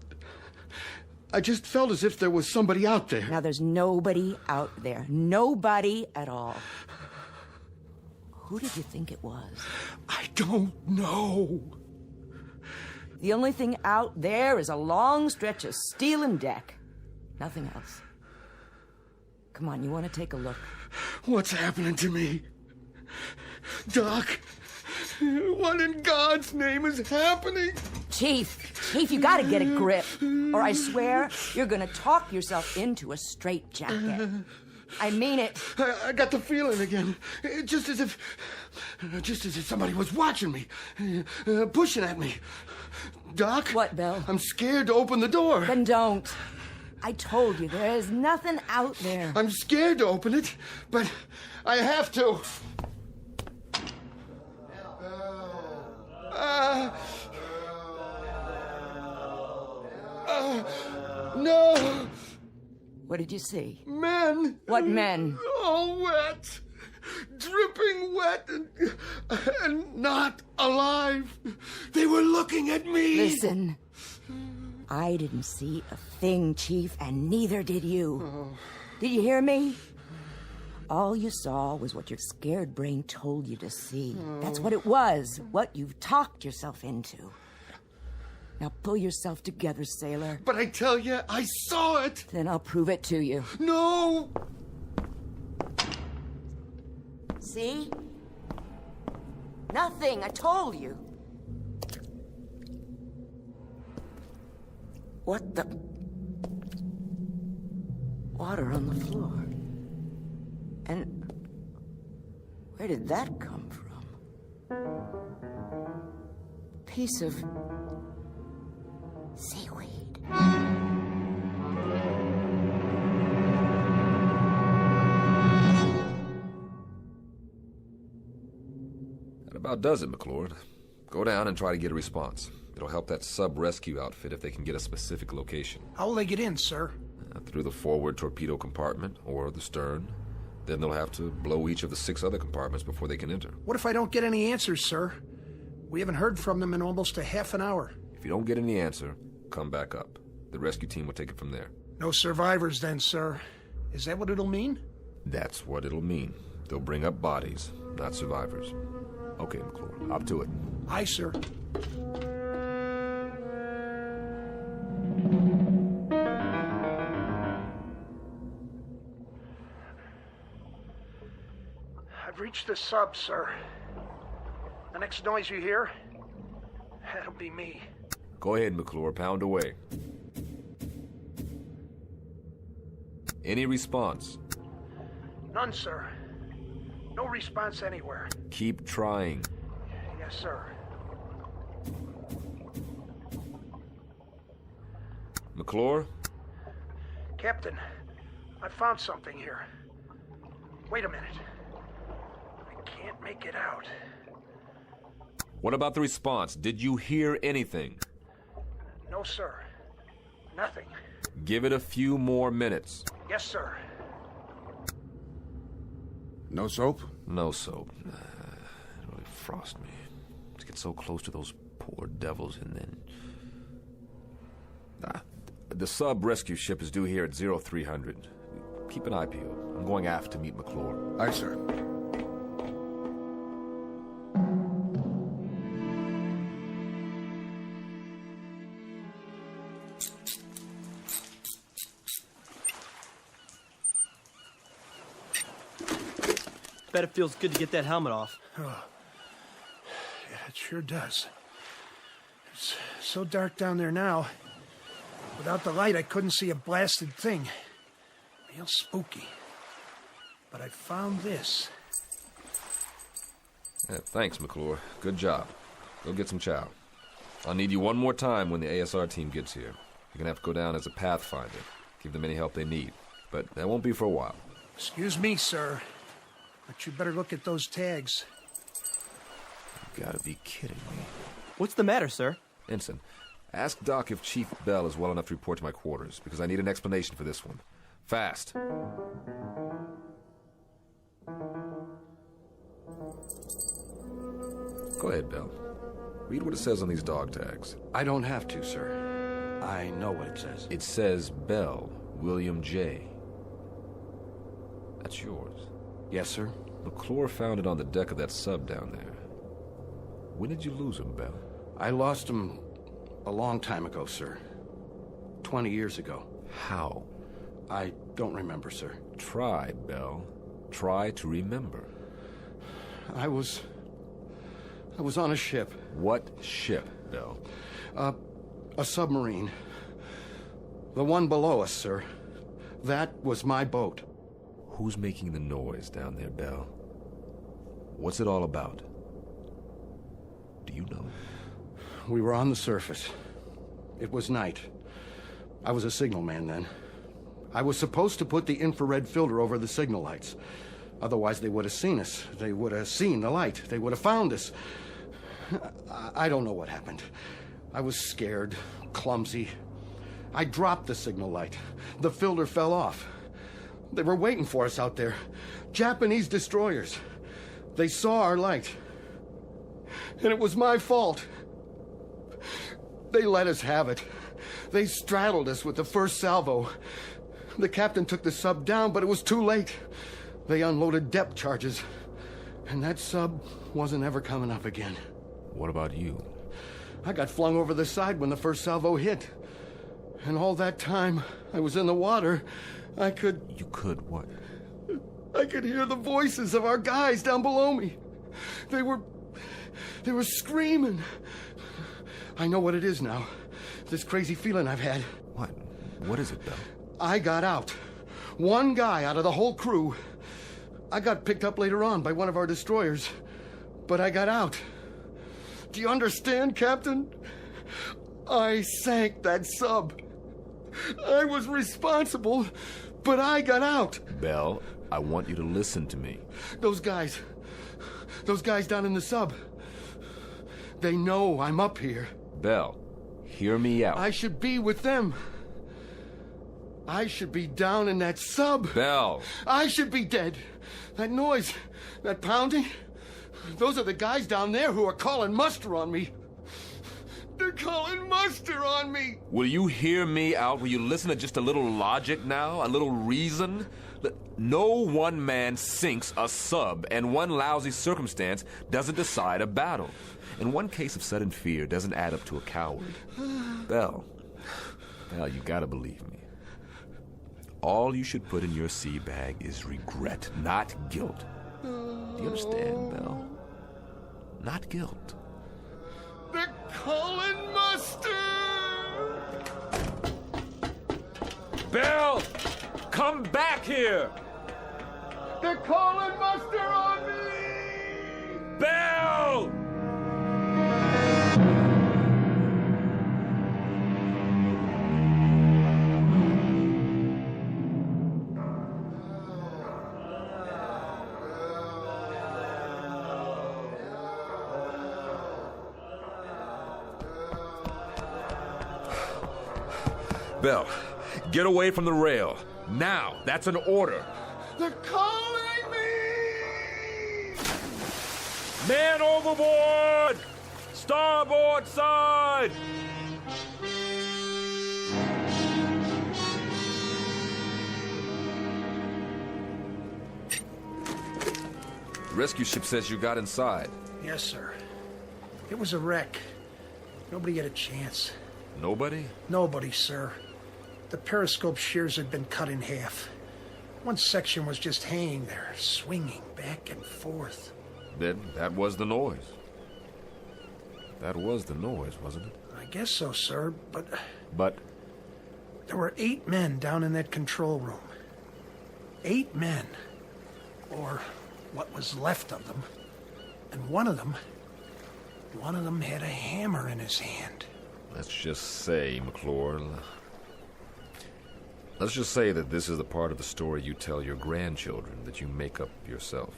felt as if there was somebody out there. Now, there's nobody out there. Nobody at all. Who did you think it was? I don't know. The only thing out there is a long stretch of steel and deck. Nothing else. Come on, you want to take a look? What's happening to me? Doc, what in God's name is happening? Chief, you gotta get a grip, or I swear you're gonna talk yourself into a straitjacket. I mean it. I got the feeling again. Just as if somebody was watching me, pushing at me. Doc? What, Belle? I'm scared to open the door. Then don't. I told you, there is nothing out there. I'm scared to open it, but I have to. No! What did you see? Men! What men? All wet. Dripping wet and not alive. They were looking at me. Listen. I didn't see a thing, Chief, and neither did you. Oh. Did you hear me? All you saw was what your scared brain told you to see. That's what it was, what you've talked yourself into. Now pull yourself together, sailor. But I tell you, I saw it. Then I'll prove it to you. No! See? Nothing, I told you. What the... Water on the floor. And where did that come from? Piece of seaweed. That about does it, McLord. Go down and try to get a response. It'll help that sub-rescue outfit if they can get a specific location. How will they get in, sir? Through the forward torpedo compartment or the stern. Then they'll have to blow each of the 6 other compartments before they can enter. What if I don't get any answers, sir? We haven't heard from them in almost a half an hour. If you don't get any answer, come back up. The rescue team will take it from there. No survivors then, sir. Is that what it'll mean? That's what it'll mean. They'll bring up bodies, not survivors. Okay, McLord, up to it. Aye, sir. I've reached the sub, sir. The next noise you hear, that'll be me. Go ahead, McClure. Pound away. Any response? None, sir. No response anywhere. Keep trying. Yes, sir. McClure? Captain, I found something here. Wait a minute. I can't make it out. What about the response? Did you hear anything? No, sir. Nothing. Give it a few more minutes. Yes, sir. No soap? No soap. It really frosts me to get so close to those poor devils and then... The sub rescue ship is due here at 0300. Keep an eye peeled. I'm going aft to meet McClure. Aye, sir. Bet it feels good to get that helmet off. Oh. Yeah, it sure does. It's so dark down there now. Without the light, I couldn't see a blasted thing. Real spooky. But I found this. Yeah, thanks, McClure. Good job. Go get some chow. I'll need you one more time when the ASR team gets here. You're gonna have to go down as a pathfinder. Give them any help they need. But that won't be for a while. Excuse me, sir. But you better look at those tags. You gotta be kidding me. What's the matter, sir? Ensign, ask Doc if Chief Bell is well enough to report to my quarters, because I need an explanation for this one. Fast. Go ahead, Bell. Read what it says on these dog tags. I don't have to, sir. I know what it says. It says Bell, William J. That's yours. Yes, sir. McClure found it on the deck of that sub down there. When did you lose him, Bell? I lost him a long time ago, sir. 20 years ago. How? I don't remember, sir. Try, Bell. Try to remember. I was on a ship. What ship, Bell? A submarine. The one below us, sir. That was my boat. Who's making the noise down there, Bell? What's it all about? Do you know? We were on the surface. It was night. I was a signalman then. I was supposed to put the infrared filter over the signal lights. Otherwise, they would have seen us. They would have seen the light. They would have found us. I don't know what happened. I was scared, clumsy. I dropped the signal light. The filter fell off. They were waiting for us out there. Japanese destroyers. They saw our light. And it was my fault. They let us have it. They straddled us with the first salvo. The captain took the sub down, but it was too late. They unloaded depth charges. And that sub wasn't ever coming up again. What about you? I got flung over the side when the first salvo hit. And all that time I was in the water, I could... You could what? I could hear the voices of our guys down below me. They were screaming. I know what it is now. This crazy feeling I've had. What? What is it, Bell? I got out. One guy out of the whole crew. I got picked up later on by one of our destroyers. But I got out. Do you understand, Captain? I sank that sub. I was responsible, but I got out. Bell, I want you to listen to me. Those guys down in the sub, they know I'm up here. Bell, hear me out. I should be with them. I should be down in that sub. Bell. I should be dead. That noise, that pounding, those are the guys down there who are calling muster on me. They're calling muster on me. Will you hear me out? Will you listen to just a little logic now? A little reason? No one man sinks a sub, and one lousy circumstance doesn't decide a battle. And one case of sudden fear doesn't add up to a coward. Bell, you gotta believe me. All you should put in your sea bag is regret, not guilt. Do you understand, Belle? Not guilt. They're calling Mustard! Belle! Come back here! They're calling Mustard on me! Belle! Belle, get away from the rail. Now, that's an order. They're calling me! Man overboard! Starboard side! Rescue ship says you got inside. Yes, sir. It was a wreck. Nobody had a chance. Nobody? Nobody, sir. The periscope shears had been cut in half. One section was just hanging there, swinging back and forth. Then that was the noise. That was the noise, wasn't it? I guess so, sir, but... But? There were 8 men down in that control room. 8 men. Or what was left of them. And one of them had a hammer in his hand. Let's just say, McClure... Let's just say that this is the part of the story you tell your grandchildren that you make up yourself.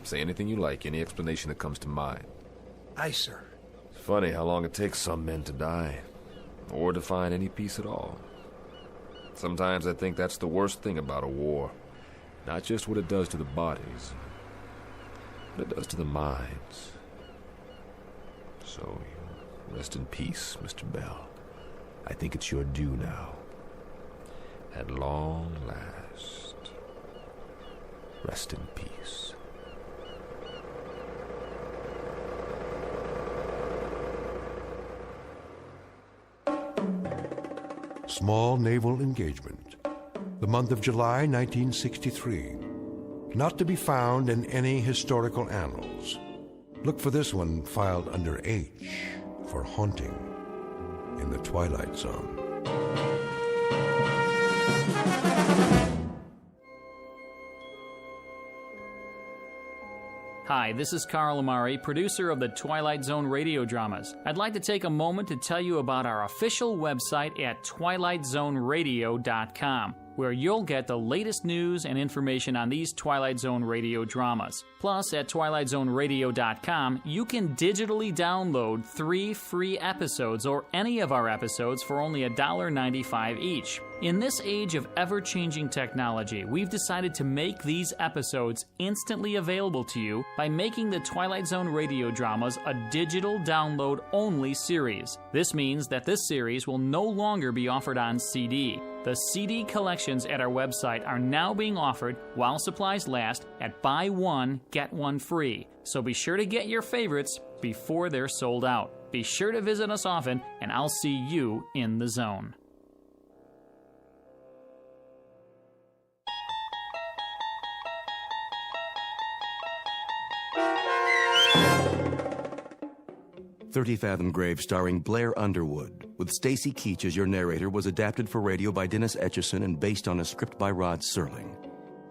Say anything you like, any explanation that comes to mind. Aye, sir. It's funny how long it takes some men to die, or to find any peace at all. Sometimes I think that's the worst thing about a war. Not just what it does to the bodies, but it does to the minds. So, rest in peace, Mr. Bell. I think it's your due now. At long last, rest in peace. Small naval engagement. The month of July 1963. Not to be found in any historical annals. Look for this one filed under H for haunting in the Twilight Zone. Hi, this is Carl Amari, producer of the Twilight Zone radio dramas. I'd like to take a moment to tell you about our official website at twilightzoneradio.com, where you'll get the latest news and information on these Twilight Zone radio dramas. Plus, at twilightzoneradio.com, you can digitally download 3 free episodes or any of our episodes for only $1.95 each. In this age of ever-changing technology, we've decided to make these episodes instantly available to you by making the Twilight Zone radio dramas a digital download-only series. This means that this series will no longer be offered on CD. The CD collections at our website are now being offered while supplies last at buy one, get one free. So be sure to get your favorites before they're sold out. Be sure to visit us often, and I'll see you in the zone. Thirty-Fathom Grave, starring Blair Underwood, with Stacy Keach as your narrator, was adapted for radio by Dennis Etchison and based on a script by Rod Serling.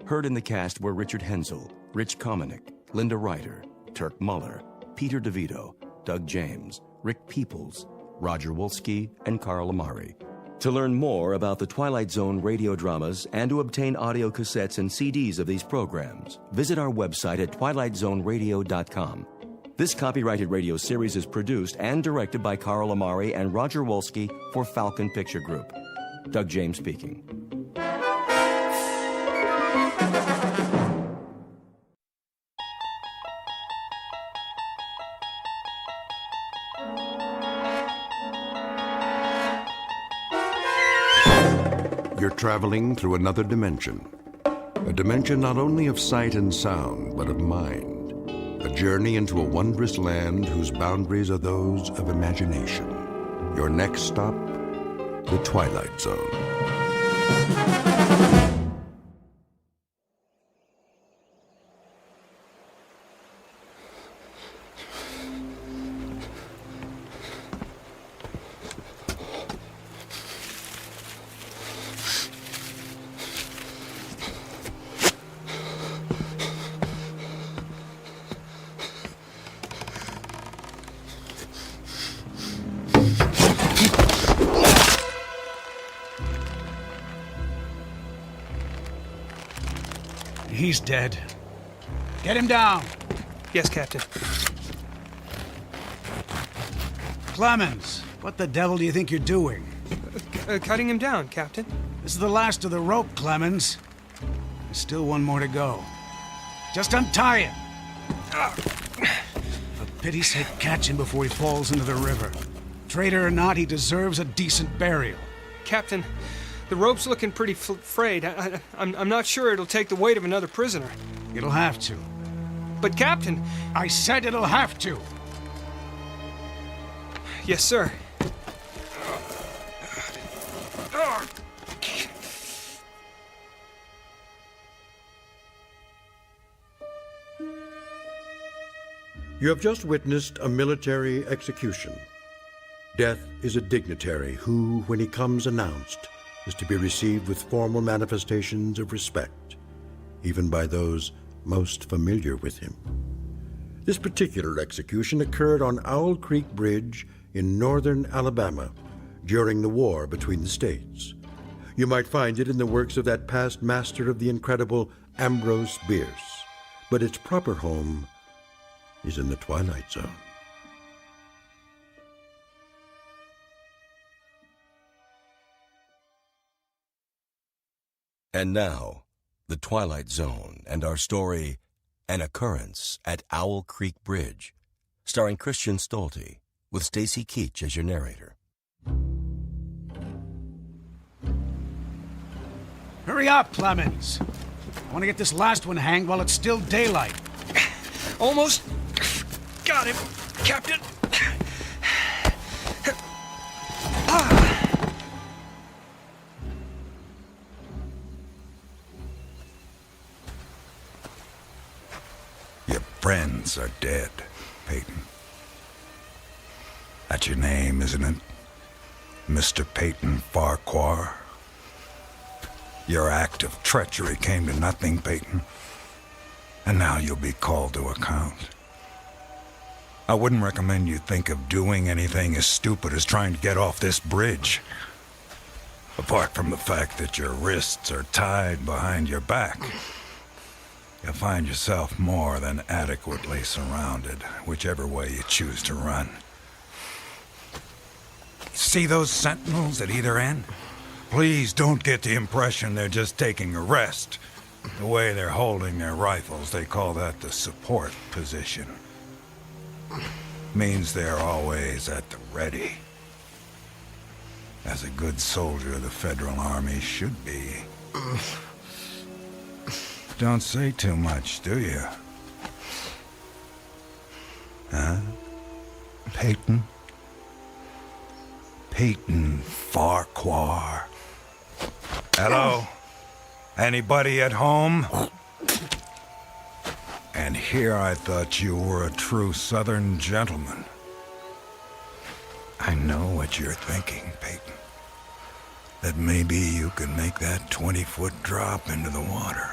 Heard in the cast were Richard Hensel, Rich Kominick, Linda Ryder, Turk Muller, Peter DeVito, Doug James, Rick Peoples, Roger Wolski, and Carl Amari. To learn more about the Twilight Zone radio dramas and to obtain audio cassettes and CDs of these programs, visit our website at twilightzoneradio.com. This copyrighted radio series is produced and directed by Carl Amari and Roger Wolski for Falcon Picture Group. Doug James speaking. You're traveling through another dimension. A dimension not only of sight and sound, but of mind. A journey into a wondrous land whose boundaries are those of imagination. Your next stop, the Twilight Zone. he's dead. Get him down. Yes, Captain. Clemens, what the devil do you think you're doing? Cutting him down, Captain. This is the last of the rope, Clemens. There's still one more to go. Just untie him. For pity's sake, catch him before he falls into the river. Traitor or not, he deserves a decent burial. Captain, the rope's looking pretty frayed. I'm not sure it'll take the weight of another prisoner. It'll have to. But, Captain... I said it'll have to. Yes, sir. You have just witnessed a military execution. Death is a dignitary who, when he comes announced, is to be received with formal manifestations of respect, even by those most familiar with him. This particular execution occurred on Owl Creek Bridge in northern Alabama during the war between the states. You might find it in the works of that past master of the incredible Ambrose Bierce, but its proper home is in the Twilight Zone. And now, the Twilight Zone and our story, An Occurrence at Owl Creek Bridge, starring Christian Stolte, with Stacy Keach as your narrator. Hurry up, Clemens. I want to get this last one hanged while it's still daylight. Almost got him, Captain. Your friends are dead, Peyton. That's your name, isn't it? Mr. Peyton Farquhar? Your act of treachery came to nothing, Peyton. And now you'll be called to account. I wouldn't recommend you think of doing anything as stupid as trying to get off this bridge. Apart from the fact that your wrists are tied behind your back, you'll find yourself more than adequately surrounded, whichever way you choose to run. See those sentinels at either end? Please don't get the impression they're just taking a rest. The way they're holding their rifles, they call that the support position. Means they're always at the ready. As a good soldier of the Federal Army should be. Don't say too much, do you? Huh? Peyton? Peyton Farquhar. Hello? Anybody at home? And here I thought you were a true Southern gentleman. I know what you're thinking, Peyton. That maybe you could make that 20-foot drop into the water.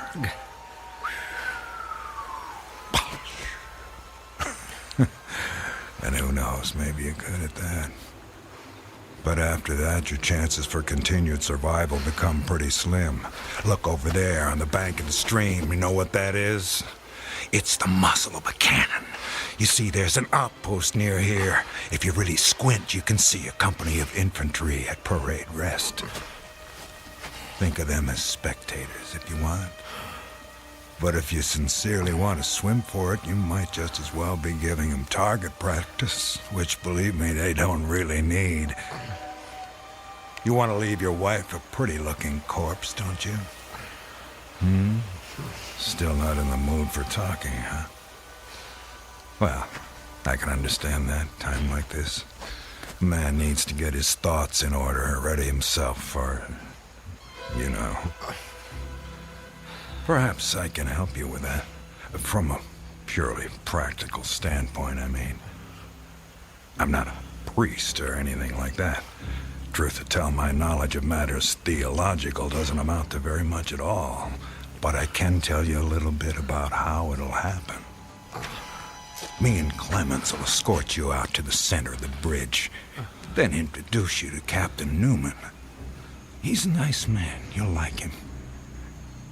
And who knows, maybe you're good at that. But after that, your chances for continued survival become pretty slim. Look over there on the bank of the stream. You know what that is? It's the muzzle of a cannon. You see, there's an outpost near here. If you really squint, you can see a company of infantry at parade rest. Think of them as spectators if you want. But if you sincerely want to swim for it, you might just as well be giving them target practice, which, believe me, they don't really need. You want to leave your wife a pretty-looking corpse, don't you? Still not in the mood for talking, huh? Well, I can understand that, time like this. A man needs to get his thoughts in order, ready himself for, you know. Perhaps I can help you with that. From a purely practical standpoint, I mean. I'm not a priest or anything like that. Truth to tell, my knowledge of matters theological doesn't amount to very much at all. But I can tell you a little bit about how it'll happen. Me and Clemens will escort you out to the center of the bridge, then introduce you to Captain Newman. He's a nice man. You'll like him.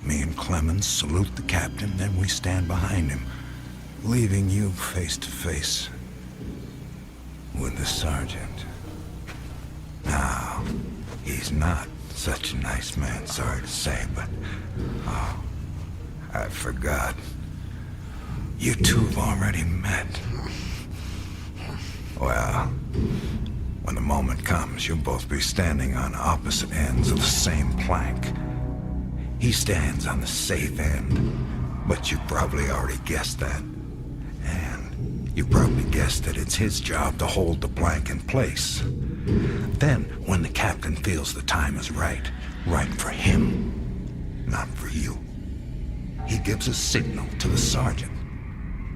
Me and Clemens salute the captain, then we stand behind him, leaving you face to face with the sergeant. Now, he's not such a nice man, sorry to say, but... Oh, I forgot. You two have already met. Well, when the moment comes, you'll both be standing on opposite ends of the same plank. He stands on the safe end, but you probably already guessed that. And you probably guessed that it's his job to hold the plank in place. Then, when the captain feels the time is right for him, not for you, he gives a signal to the sergeant.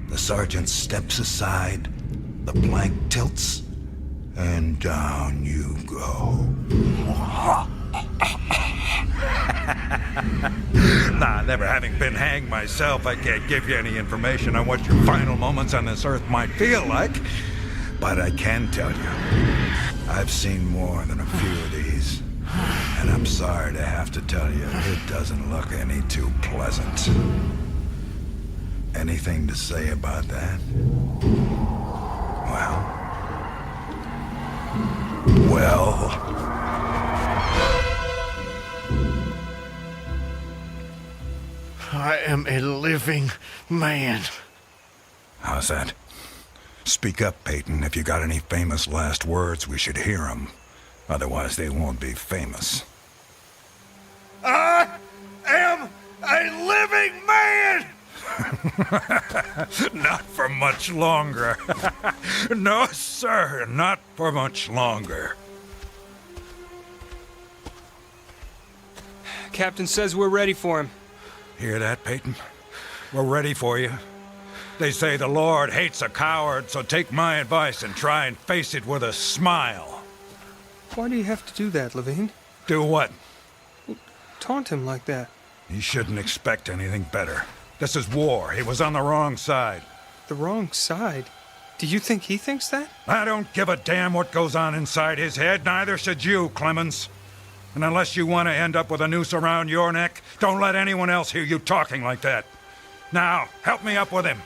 The sergeant steps aside, the plank tilts, and down you go. Nah, never having been hanged myself, I can't give you any information on what your final moments on this earth might feel like. But I can tell you, I've seen more than a few of these. And I'm sorry to have to tell you, it doesn't look any too pleasant. Anything to say about that? Well... I am a living man. How's that? Speak up, Peyton. If you got any famous last words, we should hear them. Otherwise, they won't be famous. I am a living man! Not for much longer. No, sir, not for much longer. Captain says we're ready for him. Hear that, Peyton? We're ready for you. They say the Lord hates a coward, so take my advice and try and face it with a smile. Why do you have to do that, Levine? Do what? Taunt him like that. You shouldn't expect anything better. This is war. He was on the wrong side. The wrong side? Do you think he thinks that? I don't give a damn what goes on inside his head. Neither should you, Clemens. And unless you want to end up with a noose around your neck, don't let anyone else hear you talking like that. Now, help me up with him.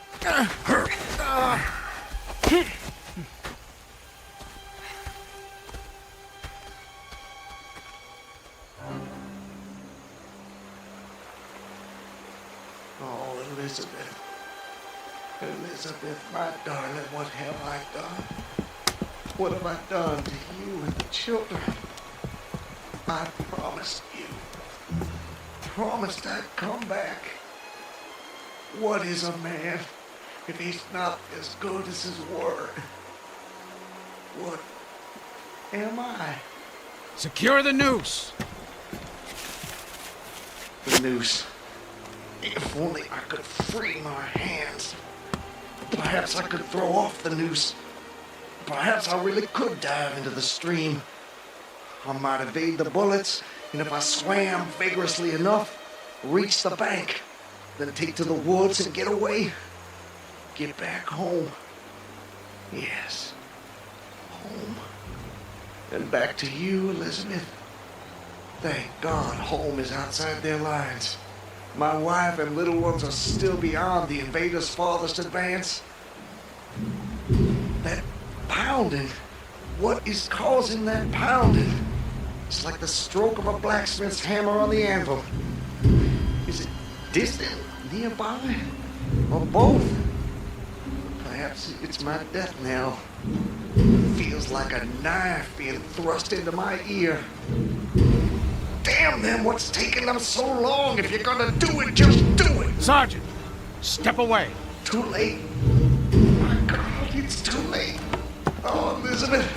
Oh, Elizabeth. Elizabeth, my darling, what have I done? What have I done to you and the children? I promised you. Promised I'd come back. What is a man if he's not as good as his word? What am I? Secure the noose. The noose. If only I could free my hands. Perhaps I could throw off the noose. Perhaps I really could dive into the stream. I might evade the bullets, and if I swam vigorously enough, reach the bank, then take to the woods and get away. Get back home. Yes, home. And back to you, Elizabeth. Thank God home is outside their lines. My wife and little ones are still beyond the invaders' farthest advance. That pounding. What is causing that pounding? It's like the stroke of a blacksmith's hammer on the anvil. Is it distant, nearby, or both? Perhaps it's my death knell. Feels like a knife being thrust into my ear. Damn them, what's taking them so long? If you're gonna do it, just do it! Sergeant, step away. Too late. My God, it's too late. Oh, Elizabeth.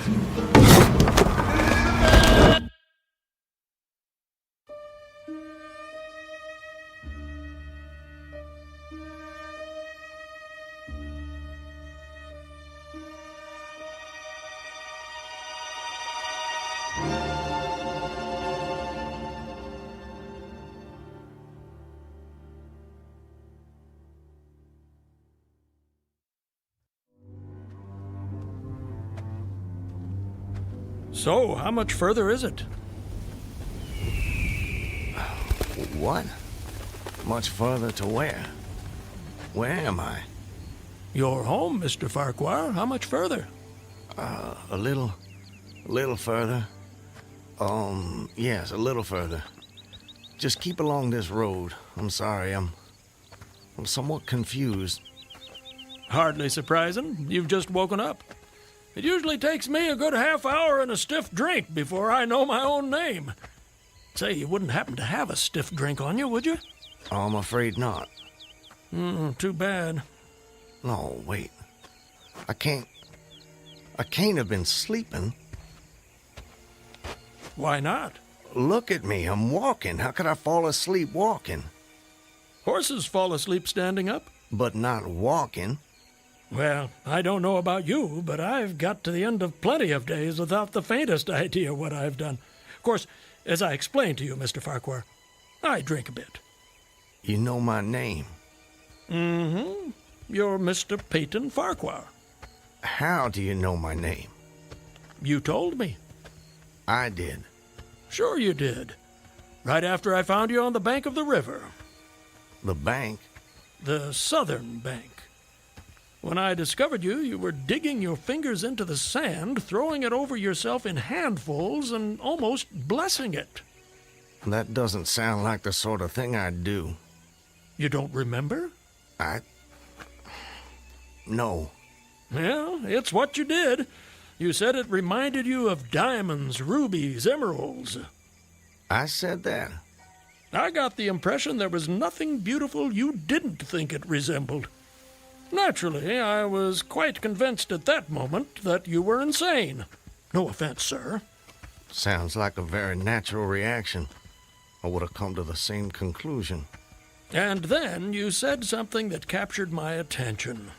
So, how much further is it? What? Much further to where? Where am I? You're home, Mr. Farquhar. How much further? A little further. Yes, a little further. Just keep along this road. I'm sorry, I'm somewhat confused. Hardly surprising. You've just woken up. It usually takes me a good half hour and a stiff drink before I know my own name. Say, you wouldn't happen to have a stiff drink on you, would you? Oh, I'm afraid not. Too bad. No, wait. I can't have been sleeping. Why not? Look at me, I'm walking. How could I fall asleep walking? Horses fall asleep standing up. But not walking. Well, I don't know about you, but I've got to the end of plenty of days without the faintest idea what I've done. Of course, as I explained to you, Mr. Farquhar, I drink a bit. You know my name? Mm-hmm. You're Mr. Peyton Farquhar. How do you know my name? You told me. I did. Sure you did. Right after I found you on the bank of the river. The bank? The southern bank. When I discovered you, you were digging your fingers into the sand, throwing it over yourself in handfuls, and almost blessing it. That doesn't sound like the sort of thing I'd do. You don't remember? No. Well, it's what you did. You said it reminded you of diamonds, rubies, emeralds. I said that? I got the impression there was nothing beautiful you didn't think it resembled. Naturally, I was quite convinced at that moment that you were insane. No offense, sir. Sounds like a very natural reaction. I would have come to the same conclusion. And then you said something that captured my attention.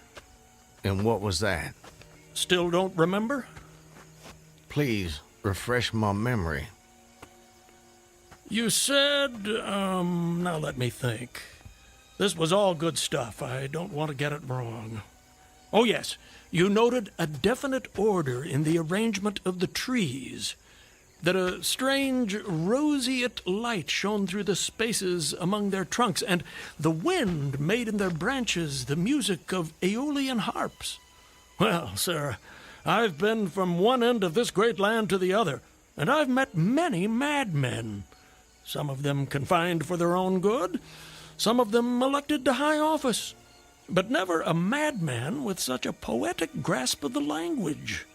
And what was that? Still don't remember? Please, refresh my memory. You said, now let me think. This was all good stuff. I don't want to get it wrong. Oh, yes. You noted a definite order in the arrangement of the trees. That a strange roseate light shone through the spaces among their trunks, and the wind made in their branches the music of aeolian harps. Well, sir, I've been from one end of this great land to the other, and I've met many madmen. Some of them confined for their own good, some of them elected to high office, but never a madman with such a poetic grasp of the language.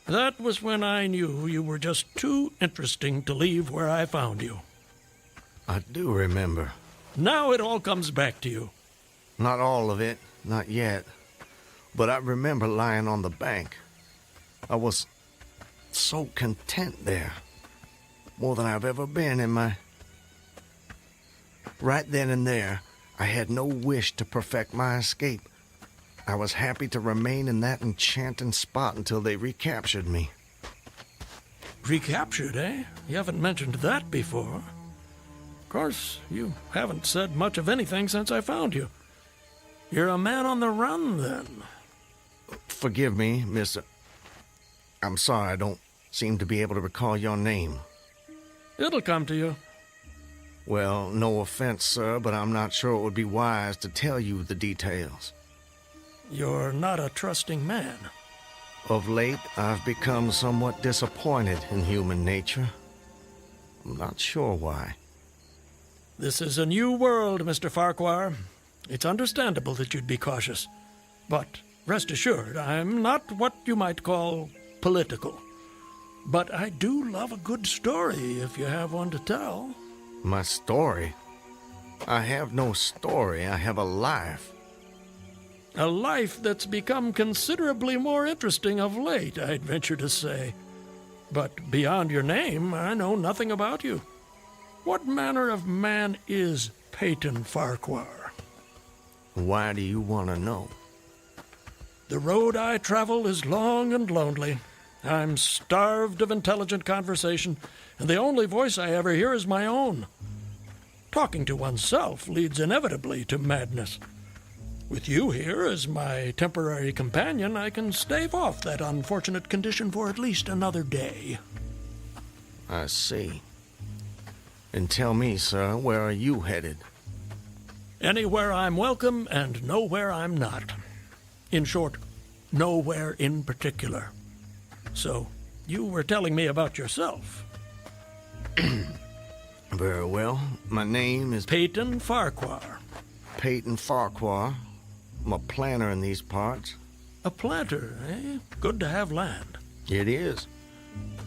That was when I knew you were just too interesting to leave where I found you. I do remember. Now it all comes back to you. Not all of it, not yet. But I remember lying on the bank. I was so content there. More than I've ever been in my... Right then and there, I had no wish to perfect my escape. I was happy to remain in that enchanting spot until they recaptured me. Recaptured, eh? You haven't mentioned that before. Of course, you haven't said much of anything since I found you. You're a man on the run, then. Forgive me, Mr. I'm sorry I don't seem to be able to recall your name. It'll come to you. Well, no offense, sir, but I'm not sure it would be wise to tell you the details. You're not a trusting man. Of late, I've become somewhat disappointed in human nature. I'm not sure why. This is a new world, Mr. Farquhar. It's understandable that you'd be cautious. But rest assured, I'm not what you might call political. But I do love a good story, if you have one to tell. My story? I have no story. I have a life. A life that's become considerably more interesting of late, I'd venture to say. But beyond your name, I know nothing about you. What manner of man is Peyton Farquhar? Why do you want to know? The road I travel is long and lonely. I'm starved of intelligent conversation, and the only voice I ever hear is my own. Talking to oneself leads inevitably to madness. With you here as my temporary companion, I can stave off that unfortunate condition for at least another day. I see. And tell me, sir, where are you headed? Anywhere I'm welcome and nowhere I'm not. In short, nowhere in particular. So, you were telling me about yourself. Very well. My name is Peyton Farquhar. Peyton Farquhar. I'm a planter in these parts. A planter, eh? Good to have land. It is.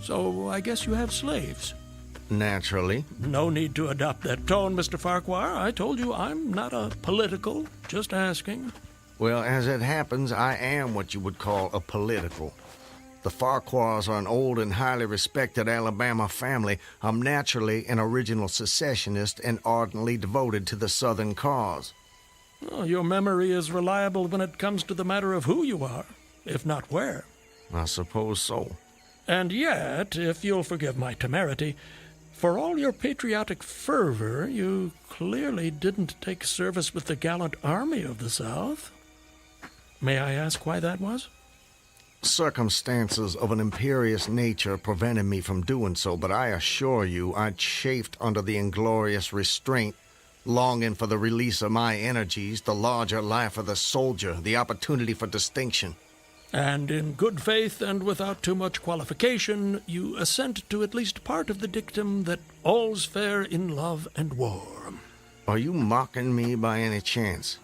So, I guess you have slaves. Naturally. No need to adopt that tone, Mr. Farquhar. I told you I'm not a political, just asking. Well, as it happens, I am what you would call a political. The Farquhars are an old and highly respected Alabama family. I'm naturally an original secessionist and ardently devoted to the Southern cause. Oh, your memory is reliable when it comes to the matter of who you are, if not where. I suppose so. And yet, if you'll forgive my temerity, for all your patriotic fervor, you clearly didn't take service with the gallant Army of the South. May I ask why that was? Circumstances of an imperious nature prevented me from doing so, but I assure you I chafed under the inglorious restraint, longing for the release of my energies, the larger life of the soldier, the opportunity for distinction. And in good faith and without too much qualification, you assent to at least part of the dictum that all's fair in love and war. Are you mocking me by any chance?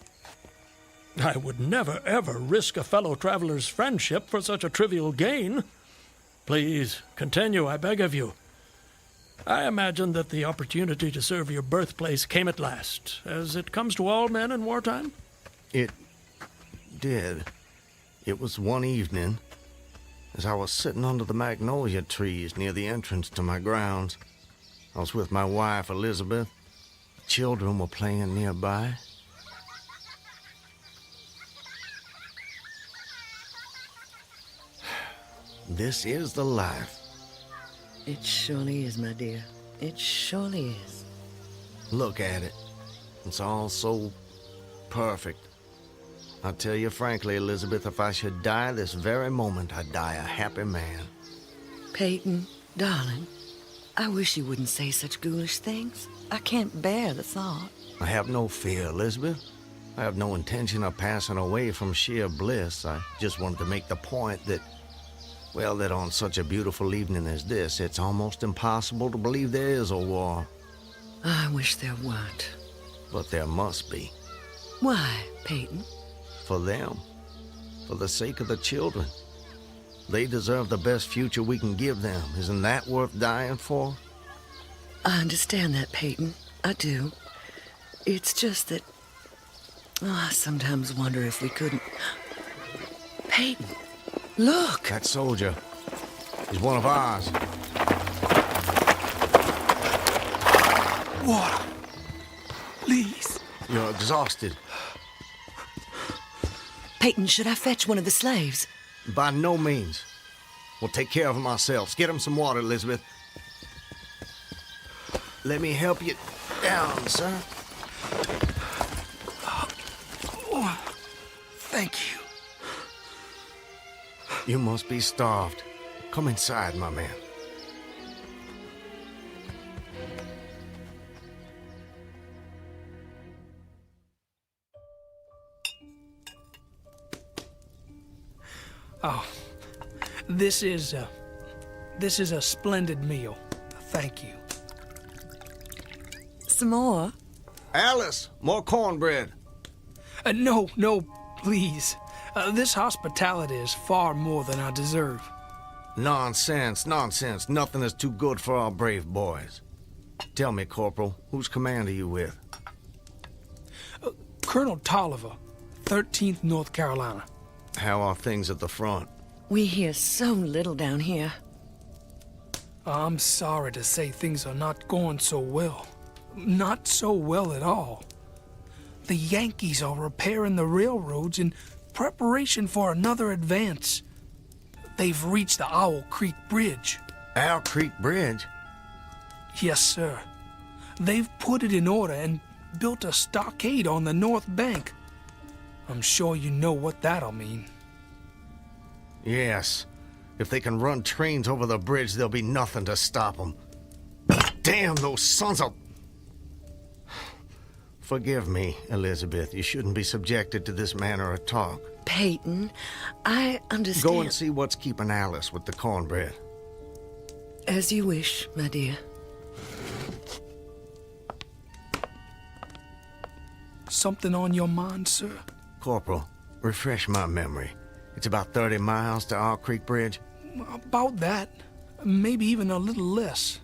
I would never, ever risk a fellow traveler's friendship for such a trivial gain. Please, continue, I beg of you. I imagine that the opportunity to serve your birthplace came at last, as it comes to all men in wartime? It did. It was one evening, as I was sitting under the magnolia trees near the entrance to my grounds. I was with my wife, Elizabeth. Children were playing nearby. This is the life. It surely is, my dear. It surely is. Look at it. It's all so perfect. I'll tell you frankly, Elizabeth, if I should die this very moment, I'd die a happy man. Peyton, darling, I wish you wouldn't say such ghoulish things. I can't bear the thought. I have no fear, Elizabeth. I have no intention of passing away from sheer bliss. I just wanted to make the point that, well, that on such a beautiful evening as this, it's almost impossible to believe there is a war. I wish there weren't. But there must be. Why, Peyton? For them. For the sake of the children. They deserve the best future we can give them. Isn't that worth dying for? I understand that, Peyton. I do. It's just that... I sometimes wonder if we couldn't... Peyton, look! That soldier. He's one of ours. Water. Please. You're exhausted. Peyton, should I fetch one of the slaves? By no means. We'll take care of him ourselves. Get him some water, Elizabeth. Let me help you down, sir. Oh, thank you. You must be starved. Come inside, my man. Oh, this is a splendid meal. Thank you. Some more? Alice, more cornbread. No, please. This hospitality is far more than I deserve. Nonsense. Nothing is too good for our brave boys. Tell me, Corporal, whose command are you with? Colonel Tolliver, 13th North Carolina. How are things at the front? We hear so little down here. I'm sorry to say things are not going so well. Not so well at all. The Yankees are repairing the railroads in preparation for another advance. They've reached the Owl Creek Bridge. Owl Creek Bridge? Yes, sir. They've put it in order and built a stockade on the north bank. I'm sure you know what that'll mean. Yes. If they can run trains over the bridge, there'll be nothing to stop them. Damn those sons of... Forgive me, Elizabeth. You shouldn't be subjected to this manner of talk. Peyton, I understand. Go and see what's keeping Alice with the cornbread. As you wish, my dear. Something on your mind, sir? Corporal, refresh my memory. It's about 30 miles to Owl Creek Bridge? About that. Maybe even a little less.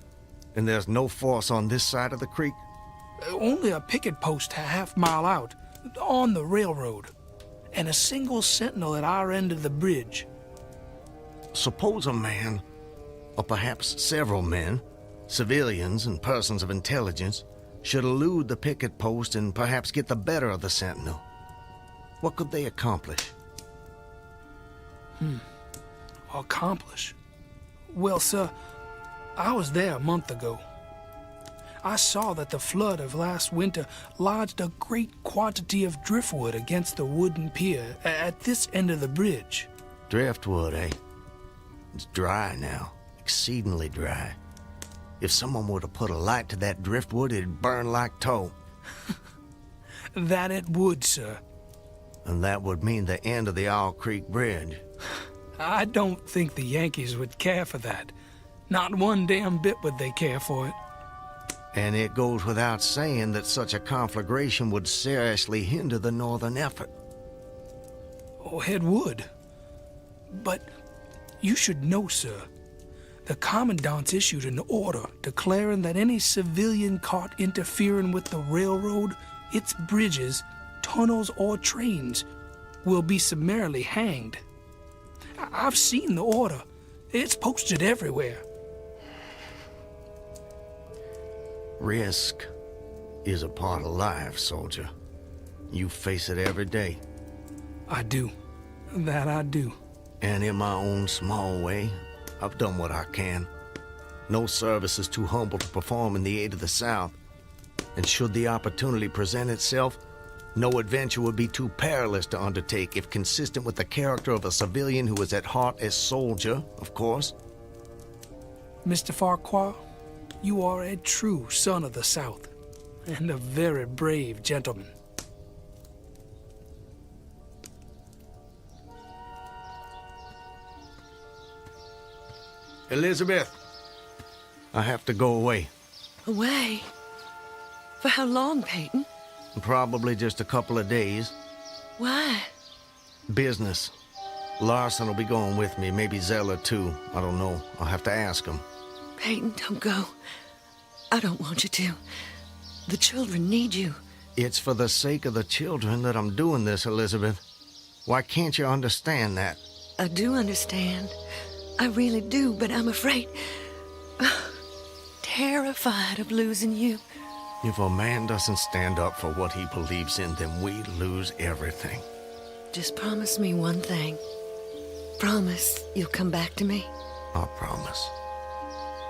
And there's no force on this side of the creek? Only a picket post a half-mile out, on the railroad, and a single sentinel at our end of the bridge. Suppose a man, or perhaps several men, civilians and persons of intelligence, should elude the picket post and perhaps get the better of the sentinel. What could they accomplish? Accomplish? Well, sir, I was there a month ago. I saw that the flood of last winter lodged a great quantity of driftwood against the wooden pier at this end of the bridge. Driftwood, eh? It's dry now, exceedingly dry. If someone were to put a light to that driftwood, it'd burn like tow. That it would, sir. And that would mean the end of the Owl Creek Bridge. I don't think the Yankees would care for that. Not one damn bit would they care for it. And it goes without saying that such a conflagration would seriously hinder the northern effort. Oh, it would. But you should know, sir, the commandant's issued an order declaring that any civilian caught interfering with the railroad, its bridges, tunnels, or trains will be summarily hanged. I've seen the order. It's posted everywhere. Risk is a part of life, soldier. You face it every day. I do. That I do. And in my own small way, I've done what I can. No service is too humble to perform in the aid of the South. And should the opportunity present itself, no adventure would be too perilous to undertake if consistent with the character of a civilian who is at heart a soldier, of course. Mr. Farquhar, you are a true son of the South, and a very brave gentleman. Elizabeth, I have to go away. Away? For how long, Peyton? Probably just a couple of days. Why? Business. Larson will be going with me, maybe Zeller too. I don't know. I'll have to ask him. Peyton, don't go. I don't want you to. The children need you. It's for the sake of the children that I'm doing this, Elizabeth. Why can't you understand that? I do understand. I really do, but I'm afraid... terrified of losing you. If a man doesn't stand up for what he believes in, then we lose everything. Just promise me one thing. Promise you'll come back to me. I promise.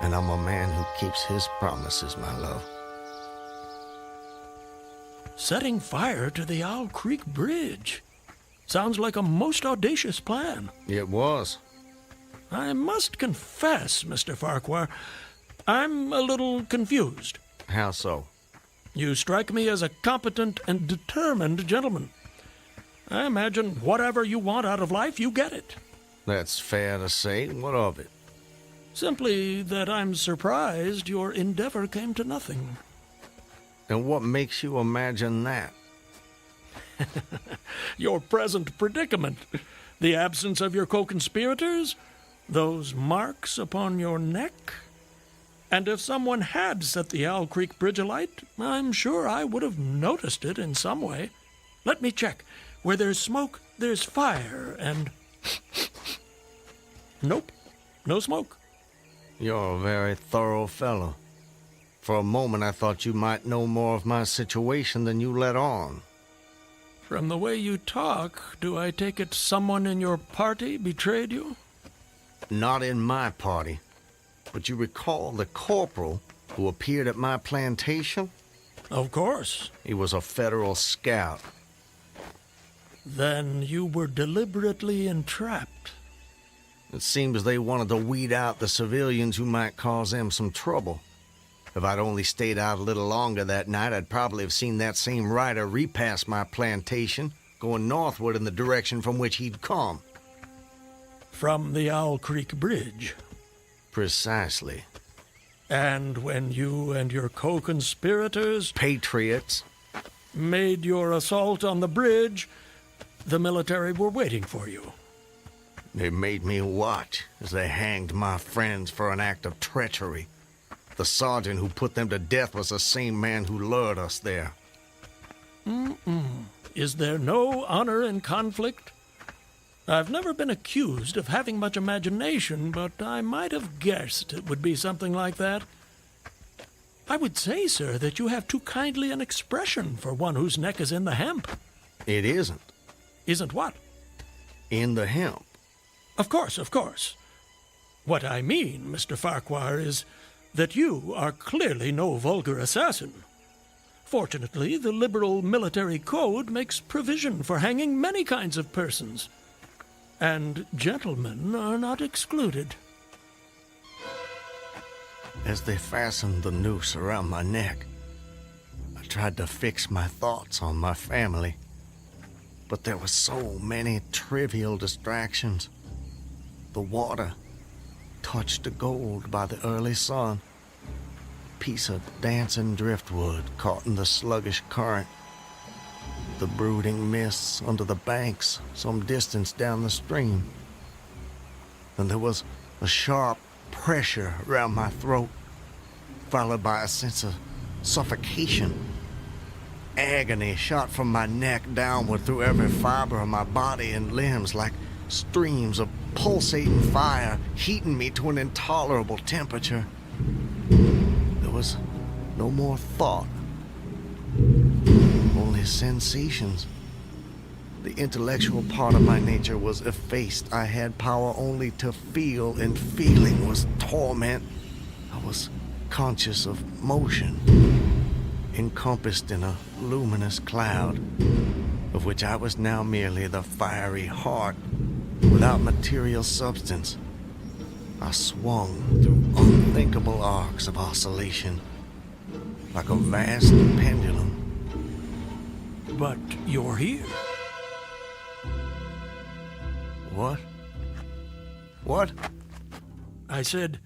And I'm a man who keeps his promises, my love. Setting fire to the Owl Creek Bridge. Sounds like a most audacious plan. It was. I must confess, Mr. Farquhar, I'm a little confused. How so? You strike me as a competent and determined gentleman. I imagine whatever you want out of life, you get it. That's fair to say. What of it? Simply that I'm surprised your endeavor came to nothing. And what makes you imagine that? Your present predicament. The absence of your co-conspirators, those marks upon your neck. And if someone had set the Owl Creek Bridge alight, I'm sure I would have noticed it in some way. Let me check. Where there's smoke, there's fire, and... Nope, no smoke. You're a very thorough fellow. For a moment I thought you might know more of my situation than you let on. From the way you talk, do I take it someone in your party betrayed you? Not in my party. But you recall the corporal who appeared at my plantation? Of course. He was a federal scout. Then you were deliberately entrapped. It seems they wanted to weed out the civilians who might cause them some trouble. If I'd only stayed out a little longer that night, I'd probably have seen that same rider repass my plantation, going northward in the direction from which he'd come. From the Owl Creek Bridge. Precisely. And when you and your co-conspirators... Patriots. ...made your assault on the bridge, the military were waiting for you. They made me watch as they hanged my friends for an act of treachery. The sergeant who put them to death was the same man who lured us there. Is there no honor in conflict? I've never been accused of having much imagination, but I might have guessed it would be something like that. I would say, sir, that you have too kindly an expression for one whose neck is in the hemp. It isn't. Isn't what? In the hemp. Of course, of course. What I mean, Mr. Farquhar, is that you are clearly no vulgar assassin. Fortunately, the liberal military code makes provision for hanging many kinds of persons, and gentlemen are not excluded. As they fastened the noose around my neck, I tried to fix my thoughts on my family, but there were so many trivial distractions. The water, touched to gold by the early sun, a piece of dancing driftwood caught in the sluggish current, the brooding mists under the banks some distance down the stream. Then there was a sharp pressure around my throat, followed by a sense of suffocation. Agony shot from my neck downward through every fiber of my body and limbs like streams of pulsating fire, heating me to an intolerable temperature. There was no more thought, only sensations. The intellectual part of my nature was effaced. I had power only to feel, and feeling was torment. I was conscious of motion, encompassed in a luminous cloud, of which I was now merely the fiery heart, without material substance. I swung through unthinkable arcs of oscillation, like a vast pendulum. But you're here. What? What? I said,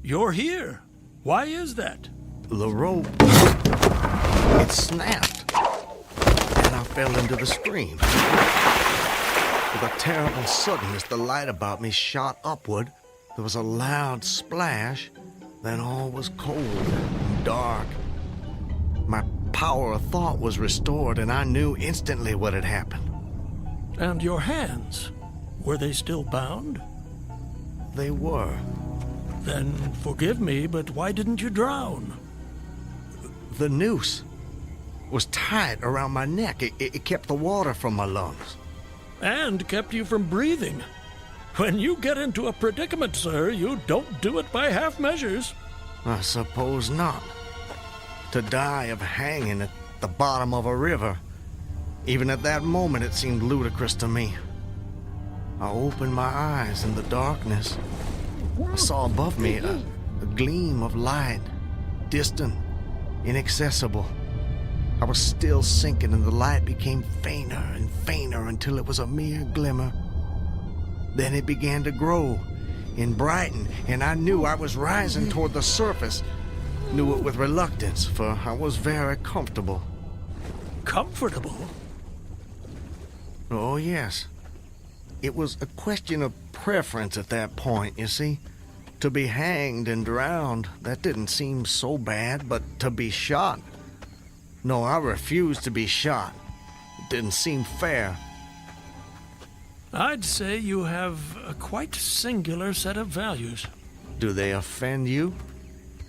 you're here. Why is that? The rope, it snapped, and I fell into the stream. With a terrible suddenness, the light about me shot upward. There was a loud splash, then all was cold and dark. My power of thought was restored, and I knew instantly what had happened. And your hands? Were they still bound? They were. Then forgive me, but why didn't you drown? The noose was tight around my neck. It kept the water from my lungs. And kept you from breathing. When you get into a predicament, sir, you don't do it by half measures. I suppose not. To die of hanging at the bottom of a river, even at that moment it seemed ludicrous to me. I opened my eyes in the darkness. I saw above me a gleam of light, distant, inaccessible. I was still sinking, and the light became fainter and fainter until it was a mere glimmer. Then it began to grow and brighten, and I knew I was rising toward the surface. Knew it with reluctance, for I was very comfortable. Comfortable? Oh, yes. It was a question of preference at that point, you see. To be hanged and drowned, that didn't seem so bad, but to be shot... No, I refused to be shot. It didn't seem fair. I'd say you have a quite singular set of values. Do they offend you?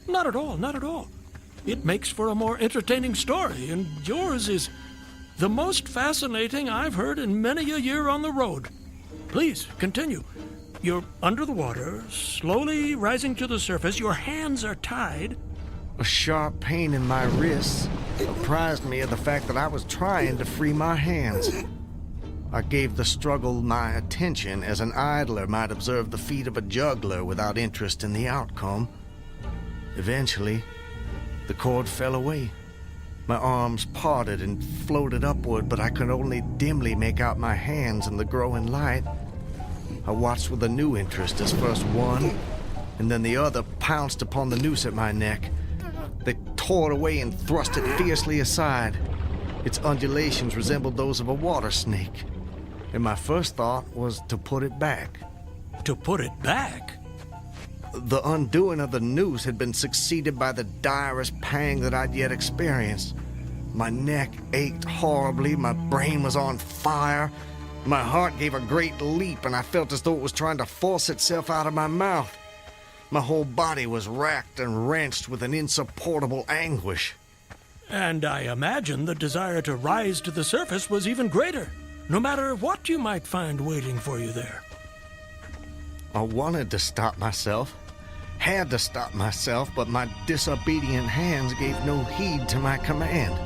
Not at all, not at all. It makes for a more entertaining story, and yours is the most fascinating I've heard in many a year on the road. Please, continue. You're under the water, slowly rising to the surface. Your hands are tied. A sharp pain in my wrists apprised me of the fact that I was trying to free my hands. I gave the struggle my attention as an idler might observe the feat of a juggler without interest in the outcome. Eventually, The cord fell away. My arms parted and floated upward, but I could only dimly make out my hands in the growing light. I watched with a new interest as first one and then the other pounced upon the noose at my neck. They tore it away and thrust it fiercely aside. Its undulations resembled those of a water snake, and my first thought was to put it back. To put it back? The undoing of the noose had been succeeded by the direst pang that I'd yet experienced. My neck ached horribly, my brain was on fire, my heart gave a great leap, and I felt as though it was trying to force itself out of my mouth. My whole body was racked and wrenched with an insupportable anguish. And I imagine the desire to rise to the surface was even greater, no matter what you might find waiting for you there. I wanted to stop myself, had to stop myself, but my disobedient hands gave no heed to my command.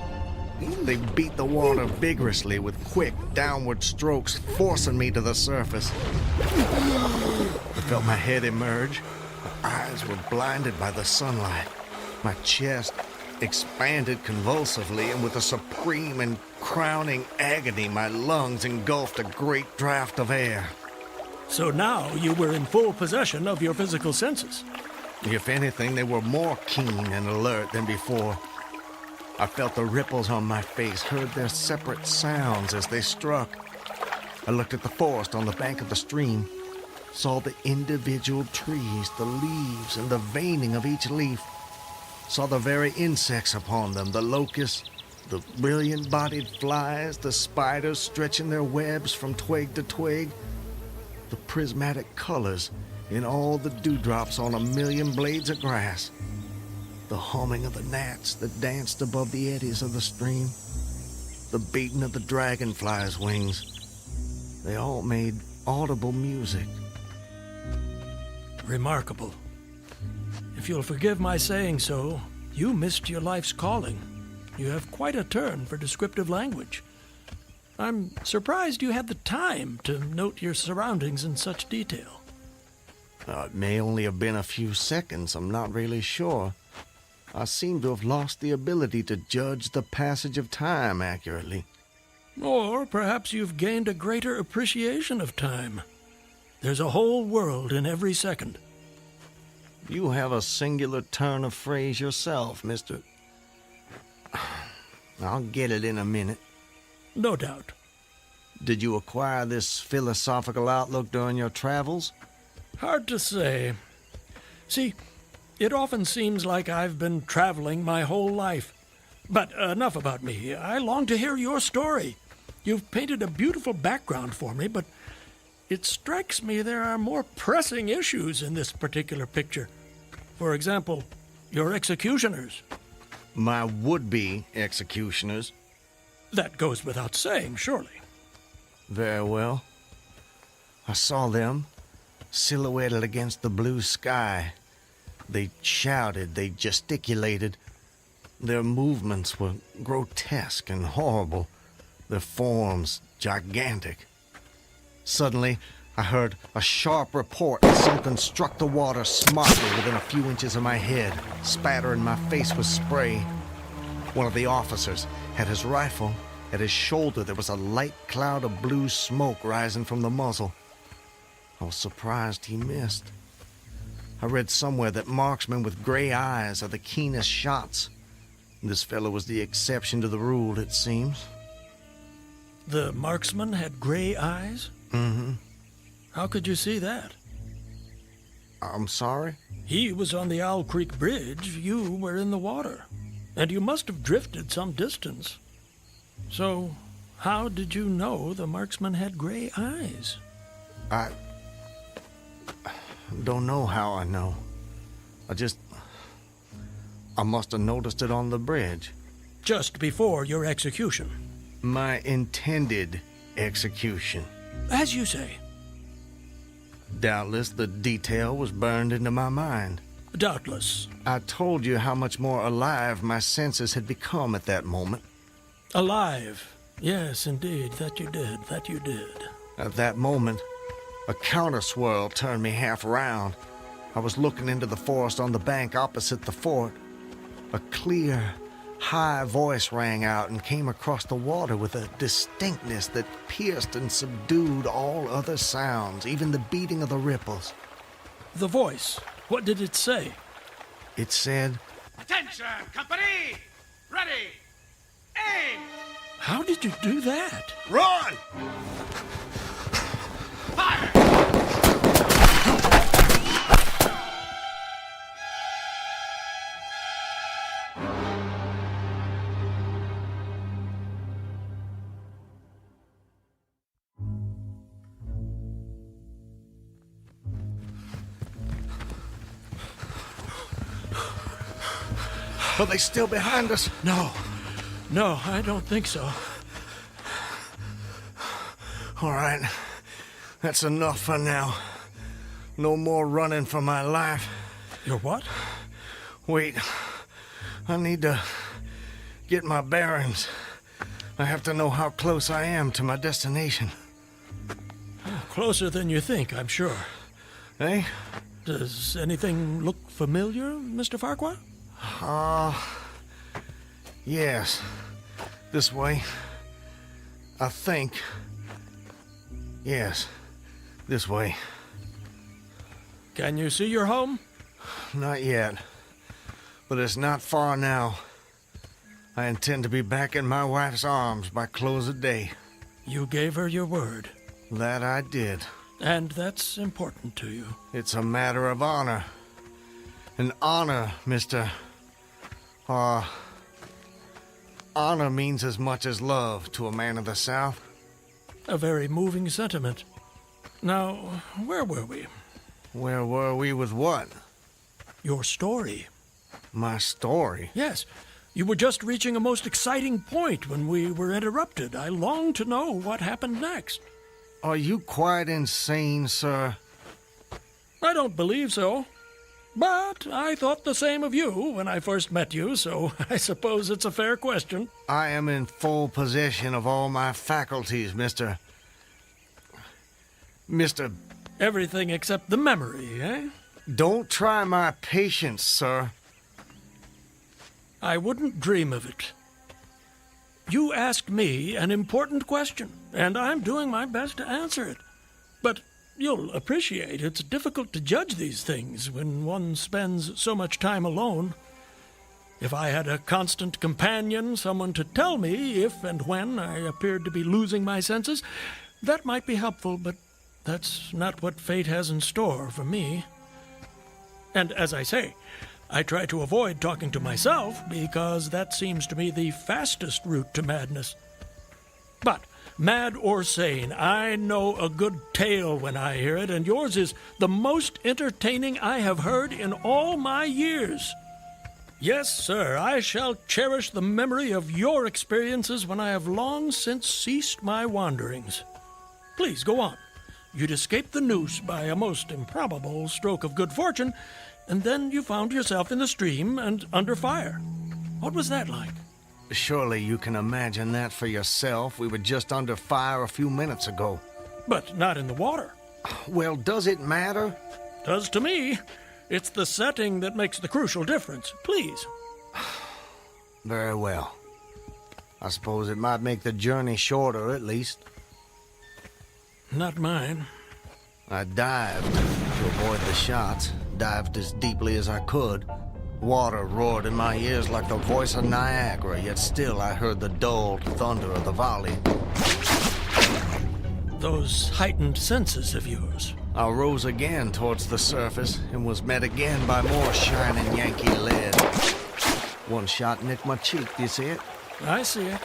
They beat the water vigorously with quick, downward strokes, forcing me to the surface. I felt my head emerge. My eyes were blinded by the sunlight. My chest expanded convulsively, and with a supreme and crowning agony, my lungs engulfed a great draught of air. So now you were in full possession of your physical senses. If anything, they were more keen and alert than before. I felt the ripples on my face, heard their separate sounds as they struck. I looked at the forest on the bank of the stream, saw the individual trees, the leaves, and the veining of each leaf, saw the very insects upon them, the locusts, the brilliant-bodied flies, the spiders stretching their webs from twig to twig, the prismatic colors in all the dewdrops on a million blades of grass, the humming of the gnats that danced above the eddies of the stream, the beating of the dragonflies' wings. They all made audible music. Remarkable. If you'll forgive my saying so, you missed your life's calling. You have quite a turn for descriptive language. I'm surprised you had the time to note your surroundings in such detail. It may only have been a few seconds, I'm not really sure. I seem to have lost the ability to judge the passage of time accurately. Or perhaps you've gained a greater appreciation of time. There's a whole world in every second. You have a singular turn of phrase yourself, Mr. I'll get it in a minute. No doubt. Did you acquire this philosophical outlook during your travels? Hard to say. See, it often seems like I've been traveling my whole life. But enough about me. I long to hear your story. You've painted a beautiful background for me, but it strikes me there are more pressing issues in this particular picture. For example, your executioners. My would-be executioners. That goes without saying, surely. Very well. I saw them, silhouetted against the blue sky. They shouted, they gesticulated. Their movements were grotesque and horrible, their forms gigantic. Suddenly, I heard a sharp report as something struck the water smartly within a few inches of my head, spattering my face with spray. One of the officers had his rifle. At his shoulder, there was a light cloud of blue smoke rising from the muzzle. I was surprised he missed. I read somewhere that marksmen with gray eyes are the keenest shots. This fellow was the exception to the rule, it seems. The marksman had gray eyes? Mm-hmm. How could you see that? I'm sorry? He was on the Owl Creek Bridge. You were in the water. And you must have drifted some distance. So, how did you know the marksman had gray eyes? I don't know how I know. I must have noticed it on the bridge. Just before your execution? My intended execution. As you say. Doubtless the detail was burned into my mind. Doubtless. I told you how much more alive my senses had become at that moment. Alive. Yes, indeed. That you did. At that moment, a counter-swirl turned me half around. I was looking into the forest on the bank opposite the fort. A clear, high voice rang out and came across the water with a distinctness that pierced and subdued all other sounds, even the beating of the ripples. The voice, what did it say? It said, "Attention, company! Ready! Aim!" How did you do that? Run! Fire! Are they still behind us? No, I don't think so. All right, that's enough for now. No more running for my life. Your what? Wait, I need to get my bearings. I have to know how close I am to my destination. Closer than you think, I'm sure. Eh? Does anything look familiar, Mr. Farquhar? Yes. This way. I think. Yes, this way. Can you see your home? Not yet. But it's not far now. I intend to be back in my wife's arms by close of day. You gave her your word. That I did. And that's important to you. It's a matter of honor. An honor, Mr. Honor means as much as love to a man of the South. A very moving sentiment. Now, where were we? Where were we with what? Your story. My story? Yes. You were just reaching a most exciting point when we were interrupted. I long to know what happened next. Are you quite insane, sir? I don't believe so. But I thought the same of you when I first met you, so I suppose it's a fair question. I am in full possession of all my faculties, Mr. Everything except the memory, eh? Don't try my patience, sir. I wouldn't dream of it. You asked me an important question, and I'm doing my best to answer it. But you'll appreciate it's difficult to judge these things when one spends so much time alone. If I had a constant companion, someone to tell me if and when I appeared to be losing my senses, that might be helpful, but that's not what fate has in store for me. And as I say, I try to avoid talking to myself because that seems to me the fastest route to madness. But mad or sane, I know a good tale when I hear it, and yours is the most entertaining I have heard in all my years. Yes, sir, I shall cherish the memory of your experiences when I have long since ceased my wanderings. Please, go on. You'd escaped the noose by a most improbable stroke of good fortune, and then you found yourself in the stream and under fire. What was that like? Surely you can imagine that for yourself. We were just under fire a few minutes ago. But not in the water. Well, does it matter? Does to me. It's the setting that makes the crucial difference. Please. Very well. I suppose it might make the journey shorter, at least. Not mine. I dived to avoid the shots, dived as deeply as I could. Water roared in my ears like the voice of Niagara, yet still I heard the dull thunder of the volley. Those heightened senses of yours. I rose again towards the surface and was met again by more shining Yankee lead. One shot nicked my cheek, do you see it? I see it.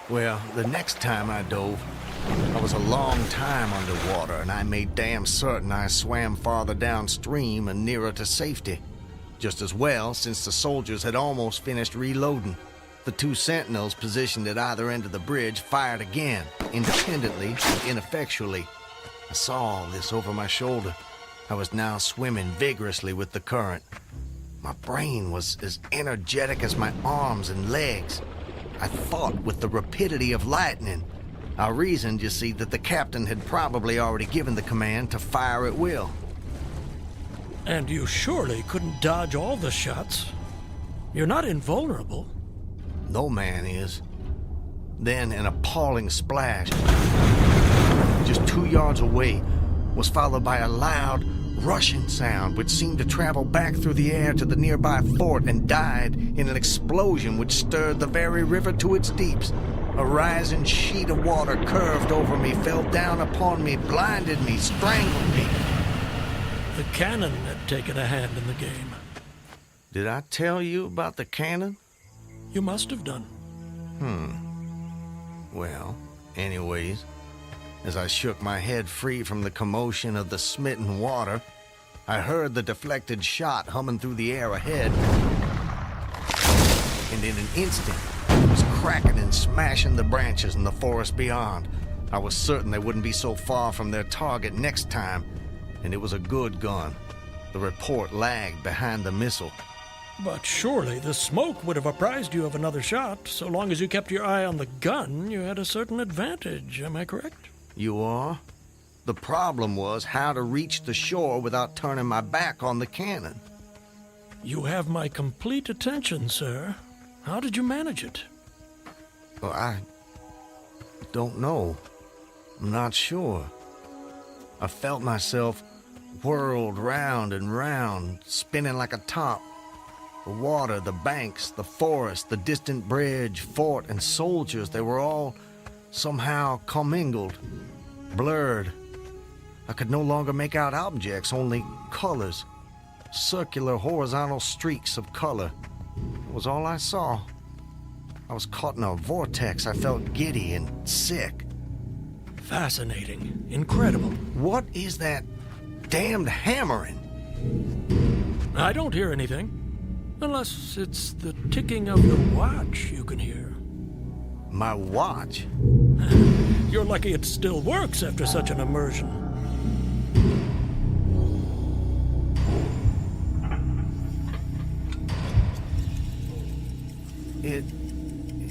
Well, the next time I dove, I was a long time underwater, and I made damn certain I swam farther downstream and nearer to safety. Just as well, since the soldiers had almost finished reloading. The two sentinels positioned at either end of the bridge fired again, independently and ineffectually. I saw all this over my shoulder. I was now swimming vigorously with the current. My brain was as energetic as my arms and legs. I thought with the rapidity of lightning. I reasoned, you see, that the captain had probably already given the command to fire at will. And you surely couldn't dodge all the shots. You're not invulnerable. No man is. Then an appalling splash, just 2 yards away, was followed by a loud, rushing sound which seemed to travel back through the air to the nearby fort and died in an explosion which stirred the very river to its deeps. A rising sheet of water curved over me, fell down upon me, blinded me, strangled me. The cannon had taken a hand in the game. Did I tell you about the cannon? You must have done. Well, anyways, as I shook my head free from the commotion of the smitten water, I heard the deflected shot humming through the air ahead. And in an instant, it was cracking and smashing the branches in the forest beyond. I was certain they wouldn't be so far from their target next time, and it was a good gun. The report lagged behind the missile. But surely the smoke would have apprised you of another shot. So long as you kept your eye on the gun, you had a certain advantage. Am I correct? You are? The problem was how to reach the shore without turning my back on the cannon. You have my complete attention, sir. How did you manage it? Well, I don't know. I'm not sure. I felt myself whirled round and round, spinning like a top. The water, the banks, the forest, the distant bridge, fort, and soldiers, they were all somehow commingled, blurred. I could no longer make out objects, only colors. Circular, horizontal streaks of color. It was all I saw. I was caught in a vortex. I felt giddy and sick. Fascinating. Incredible. What is that damned hammering? I don't hear anything. Unless it's the ticking of your watch you can hear. My watch? You're lucky it still works after such an immersion. It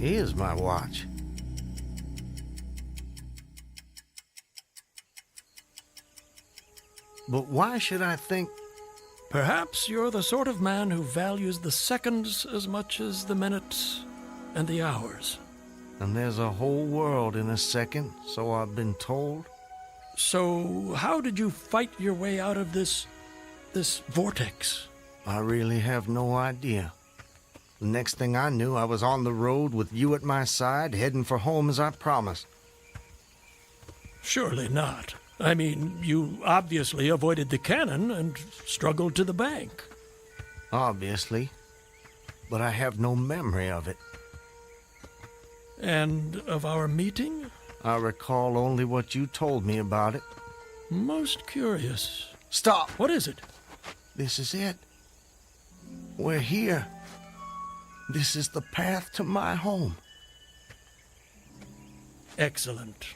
is my watch. But why should I think... Perhaps you're the sort of man who values the seconds as much as the minutes and the hours. And there's a whole world in a second, so I've been told. So how did you fight your way out of this vortex? I really have no idea. The next thing I knew, I was on the road with you at my side, heading for home as I promised. Surely not. I mean, you obviously avoided the cannon and struggled to the bank. Obviously. But I have no memory of it. And of our meeting? I recall only what you told me about it. Most curious. Stop! What is it? This is it. We're here. This is the path to my home. Excellent.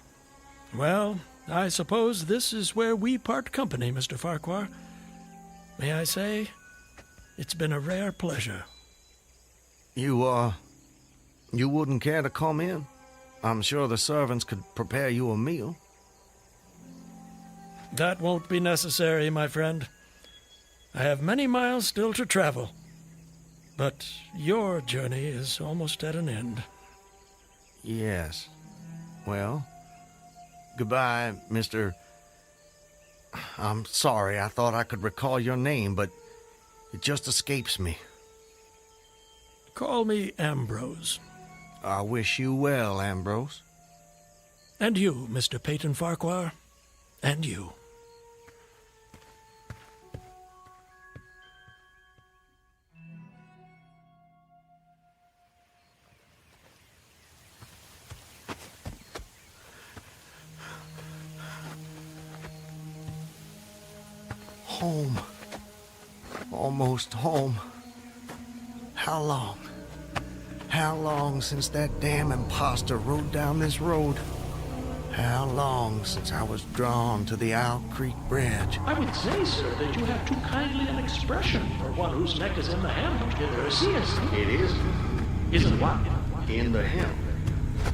Well, I suppose this is where we part company, Mr. Farquhar. May I say, it's been a rare pleasure. You wouldn't care to come in? I'm sure the servants could prepare you a meal. That won't be necessary, my friend. I have many miles still to travel. But your journey is almost at an end. Yes. Well, goodbye, Mr. I'm sorry, I thought I could recall your name, but it just escapes me. Call me Ambrose. I wish you well, Ambrose. And you, Mr. Peyton Farquhar. And you. Home. Almost home. How long? How long since that damn imposter rode down this road? How long since I was drawn to the Owl Creek Bridge? I would say, sir, that you have too kindly an expression for one whose neck is in the hem. Seriously. It is. Isn't what? In the hem.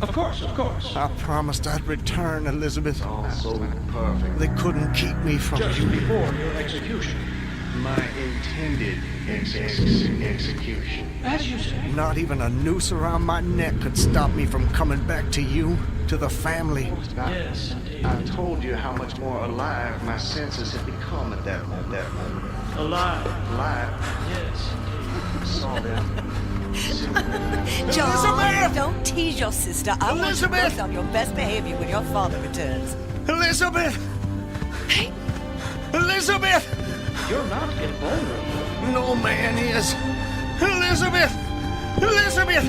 Of course, of course. I promised I'd return, Elizabeth. All so perfect. They couldn't keep me from Just you. before your execution. my intended execution. As you say. Not even a noose around my neck could stop me from coming back to you, to the family. Yes, I told you how much more alive my senses had become at that moment. Alive? Alive. Yes. I saw them. John, don't tease your sister. I want you Elizabeth! both on your best behavior when your father returns. Elizabeth! Elizabeth! You're not invulnerable. No man is. Elizabeth! Elizabeth!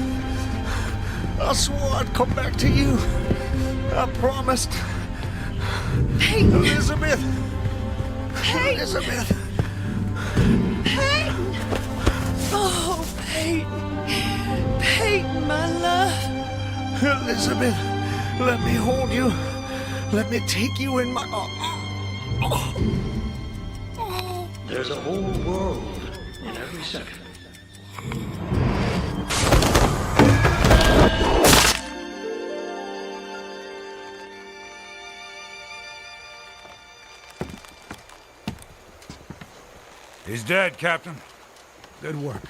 I swore I'd come back to you. I promised. Peyton! Elizabeth! Peyton! Elizabeth! Peyton! Oh, Peyton! Peyton, my love! Elizabeth, let me hold you. Let me take you in my There's a whole world in every second. He's dead, Captain. Good work.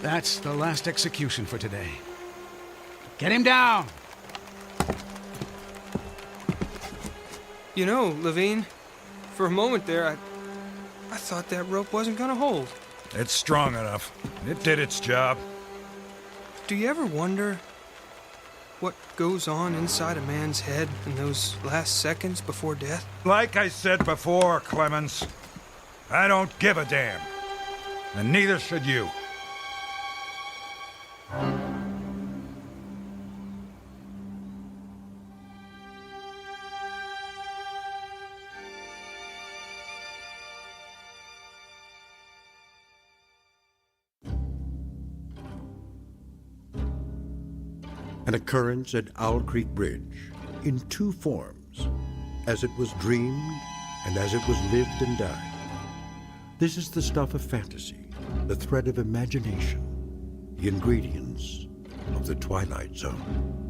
That's the last execution for today. Get him down! You know, Levine, for a moment there, I thought that rope wasn't gonna hold. It's strong enough. It did its job. Do you ever wonder what goes on inside a man's head in those last seconds before death? Like I said before, Clemens, I don't give a damn. And neither should you. An occurrence at Owl Creek Bridge in two forms, as it was dreamed and as it was lived and died. This is the stuff of fantasy, the thread of imagination, the ingredients of the Twilight Zone.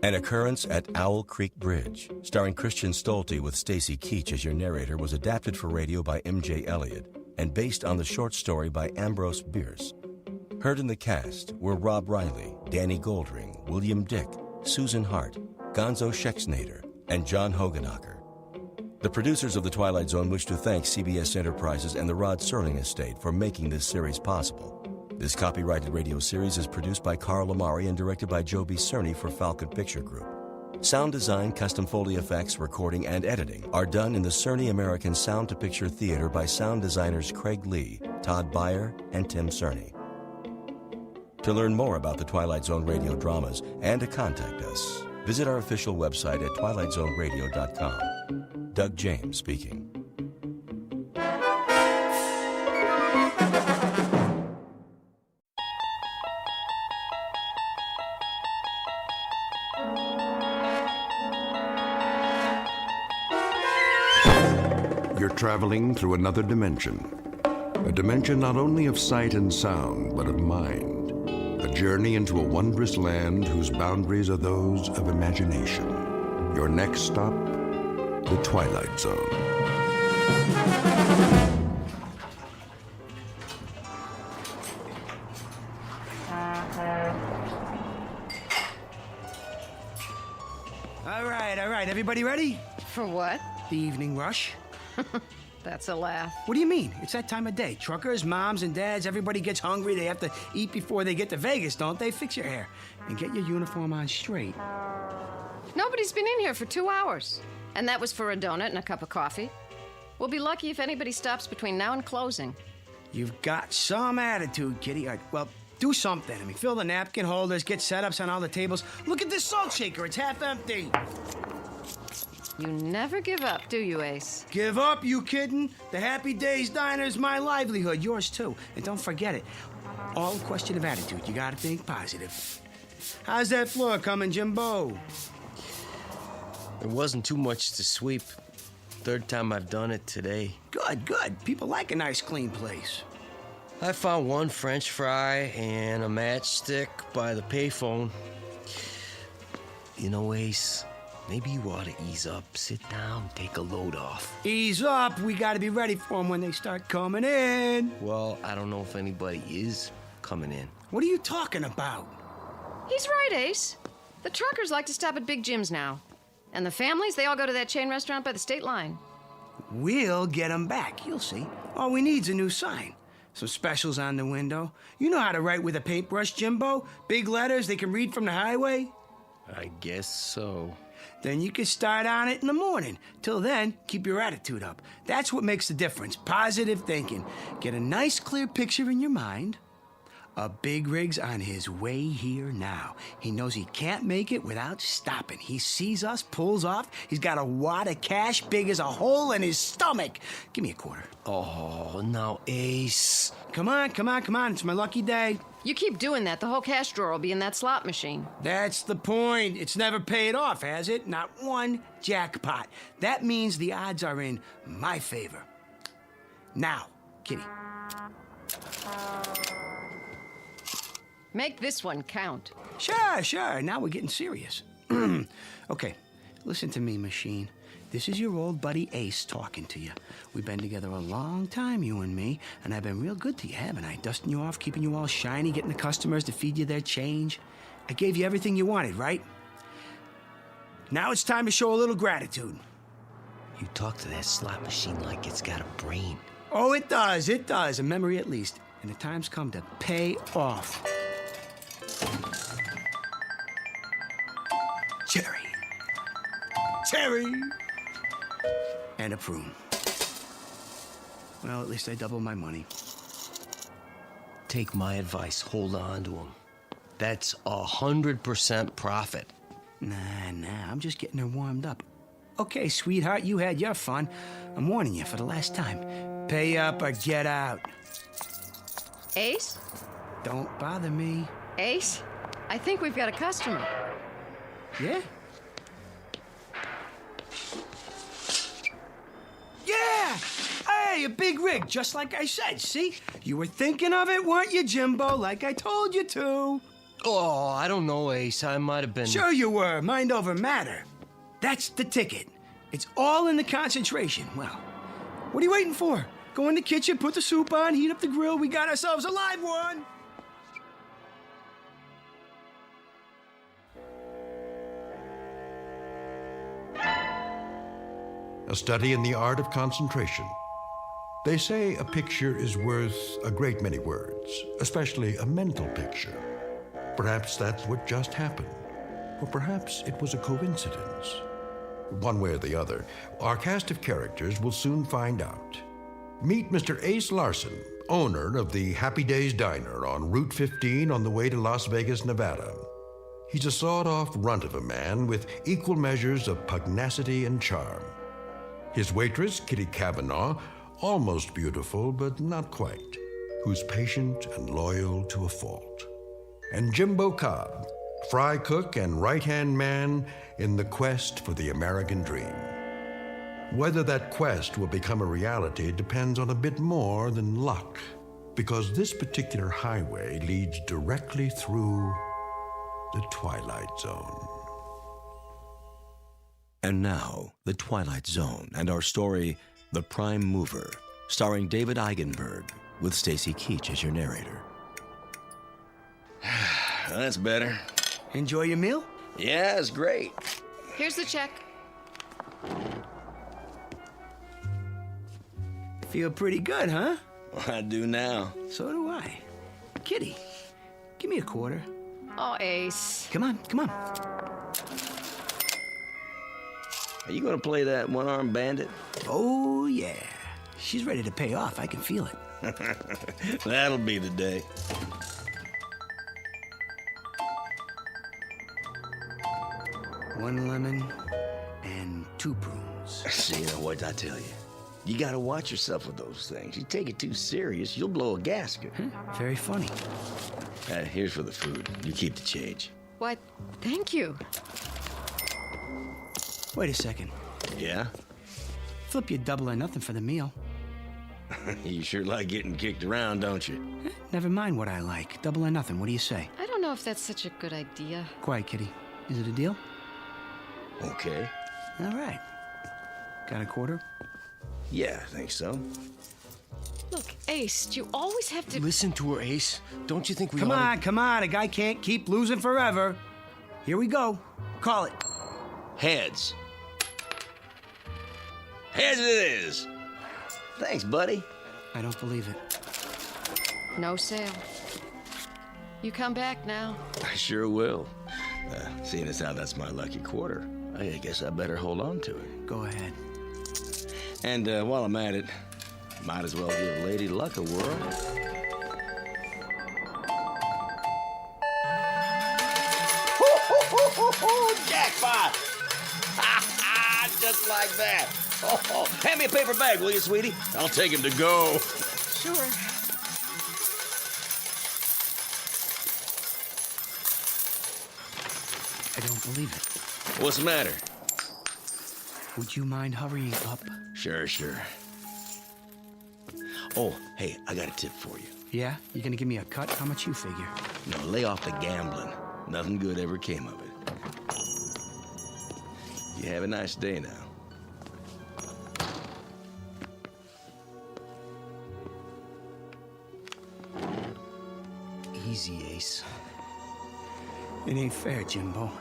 An Occurrence at Owl Creek Bridge, starring Christian Stolte with Stacy Keach as your narrator, was adapted for radio by M.J. Elliott and based on the short story by Ambrose Bierce. Heard in the cast were Rob Riley, Danny Goldring, William Dick, Susan Hart, Gonzo Schexnader, and John Hogenacker. The producers of The Twilight Zone wish to thank CBS Enterprises and the Rod Serling Estate for making this series possible. This copyrighted radio series is produced by Carl Amari and directed by Joe B. Cerny for Falcon Picture Group. Sound design, custom Foley effects, recording, and editing are done in the Cerny American Sound to Picture Theater by sound designers Craig Lee, Todd Beyer, and Tim Cerny. To learn more about the Twilight Zone radio dramas and to contact us, visit our official website at twilightzoneradio.com. Doug James speaking. You're traveling through another dimension. A dimension not only of sight and sound, but of mind. A journey into a wondrous land whose boundaries are those of imagination. Your next stop, the Twilight Zone. All right. Everybody ready? For what? The evening rush. That's a laugh. What do you mean? It's that time of day. Truckers, moms, and dads, everybody gets hungry. They have to eat before they get to Vegas, don't they? Fix your hair and get your uniform on straight. Nobody's been in here for 2 hours. And that was for a donut and a cup of coffee. We'll be lucky if anybody stops between now and closing. You've got some attitude, Kitty. Well, do something. Fill the napkin holders, get setups on all the tables. Look at this salt shaker. It's half empty. You never give up, do you, Ace? Give up, you kidding? The Happy Days Diner's my livelihood. Yours, too. And don't forget it. All a question of attitude. You gotta think positive. How's that floor coming, Jimbo? There wasn't too much to sweep. Third time I've done it today. Good, good. People like a nice, clean place. I found one French fry and a matchstick by the payphone. You know, Ace, maybe you ought to ease up, sit down, take a load off. Ease up. We got to be ready for them when they start coming in. Well, I don't know if anybody is coming in. What are you talking about? He's right, Ace. The truckers like to stop at big gyms now. And the families, they all go to that chain restaurant by the state line. We'll get them back. You'll see. All we need's a new sign. Some specials on the window. You know how to write with a paintbrush, Jimbo? Big letters they can read from the highway? I guess so. Then you can start on it in the morning. Till then, keep your attitude up. That's what makes the difference. Positive thinking. Get a nice, clear picture in your mind. A big rig's on his way here now. He knows he can't make it without stopping. He sees us, pulls off. He's got a wad of cash big as a hole in his stomach. Give me a quarter. Oh, now, Ace. Come on, come on, come on. It's my lucky day. You keep doing that, the whole cash drawer will be in that slot machine. That's the point. It's never paid off, has it? Not one jackpot. That means the odds are in my favor. Now, Kitty. Make this one count. Sure, sure. Now we're getting serious. Okay, listen to me, Machine. This is your old buddy Ace talking to you. We've been together a long time, you and me, and I've been real good to you, haven't I? Dusting you off, keeping you all shiny, getting the customers to feed you their change. I gave you everything you wanted, right? Now it's time to show a little gratitude. You talk to that slot machine like it's got a brain. Oh, it does, a memory at least. And the time's come to pay off. Cherry. And a prune. Well, at least I doubled my money. Take my advice, hold on to them. That's 100% profit. Nah, I'm just getting her warmed up. Okay, sweetheart, you had your fun. I'm warning you for the last time. Pay up or get out. Ace? Don't bother me. Ace, I think we've got a customer. Yeah? Yeah! Hey, a big rig, just like I said, see? You were thinking of it, weren't you, Jimbo, like I told you to? Oh, I don't know, Ace. I might have been... Sure you were. Mind over matter. That's the ticket. It's all in the concentration. Well, what are you waiting for? Go in the kitchen, put the soup on, heat up the grill. We got ourselves a live one. A study in the art of concentration. They say a picture is worth a great many words, especially a mental picture. Perhaps that's what just happened. Or perhaps it was a coincidence. One way or the other, our cast of characters will soon find out. Meet Mr. Ace Larson, owner of the Happy Days Diner on Route 15 on the way to Las Vegas, Nevada. He's a sawed-off runt of a man with equal measures of pugnacity and charm. His waitress, Kitty Cavanaugh, almost beautiful, but not quite, who's patient and loyal to a fault. And Jimbo Cobb, fry cook and right-hand man in the quest for the American dream. Whether that quest will become a reality depends on a bit more than luck, because this particular highway leads directly through the Twilight Zone. And now, The Twilight Zone and our story, The Prime Mover, starring David Eigenberg, with Stacy Keach as your narrator. That's better. Enjoy your meal? Yeah, it's great. Here's the check. Feel pretty good, huh? I do now. So do I. Kitty, give me a quarter. Oh, Ace. Come on, come on. Are you gonna play that one-armed bandit? Oh, yeah. She's ready to pay off. I can feel it. That'll be the day. One lemon and 2 prunes. See, you know what I tell you? You gotta watch yourself with those things. You take it too serious, you'll blow a gasket. Very funny. Here's for the food. You keep the change. Why, thank you. Wait a second. Yeah? Flip you double or nothing for the meal. You sure like getting kicked around, don't you? Never mind what I like. Double or nothing. What do you say? I don't know if that's such a good idea. Quiet, kitty. Is it a deal? Okay. All right. Got a quarter? Yeah, I think so. Look, Ace, you always have to... Listen to her, Ace. Don't you think we Come ought on, come on. A guy can't keep losing forever. Here we go. Call it. Heads. Heads it is. Thanks, buddy. I don't believe it. No sale. You come back now. I sure will. Seeing as how that's my lucky quarter, I guess I better hold on to it. Go ahead. And while I'm at it, might as well give Lady Luck a whirl. Jackpot! Just like that. Oh, hand me a paper bag, will you, sweetie? I'll take him to go. Sure. I don't believe it. What's the matter? Would you mind hurrying up? Sure. Oh, hey, I got a tip for you. Yeah? You gonna give me a cut? How much you figure? No, lay off the gambling. Nothing good ever came of it. You have a nice day now. Easy, Ace. It ain't fair, Jimbo.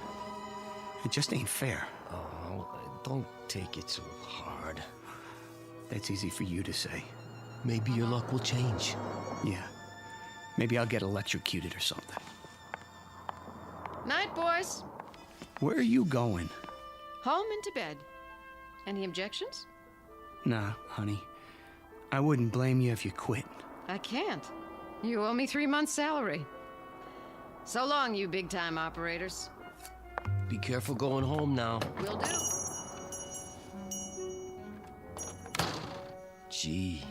It just ain't fair. Oh, don't take it so hard. That's easy for you to say. Maybe your luck will change. Yeah. Maybe I'll get electrocuted or something. Night, boys. Where are you going? Home and to bed. Any objections? Nah, honey. I wouldn't blame you if you quit. I can't. You owe me 3 months' salary. So long, you big-time operators. Be careful going home now. Will do. Gee,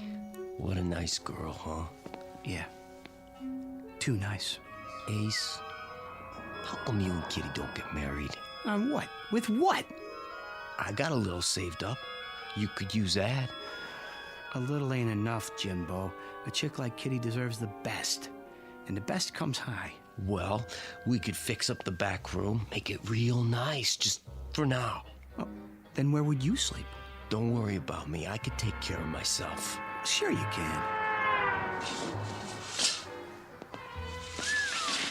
what a nice girl, huh? Yeah. Too nice. Ace, how come you and Kitty don't get married? On what? With what? I got a little saved up. You could use that. A little ain't enough, Jimbo. A chick like Kitty deserves the best. And the best comes high. Well, we could fix up the back room, make it real nice, just for now. Oh, then where would you sleep? Don't worry about me. I could take care of myself. Sure you can.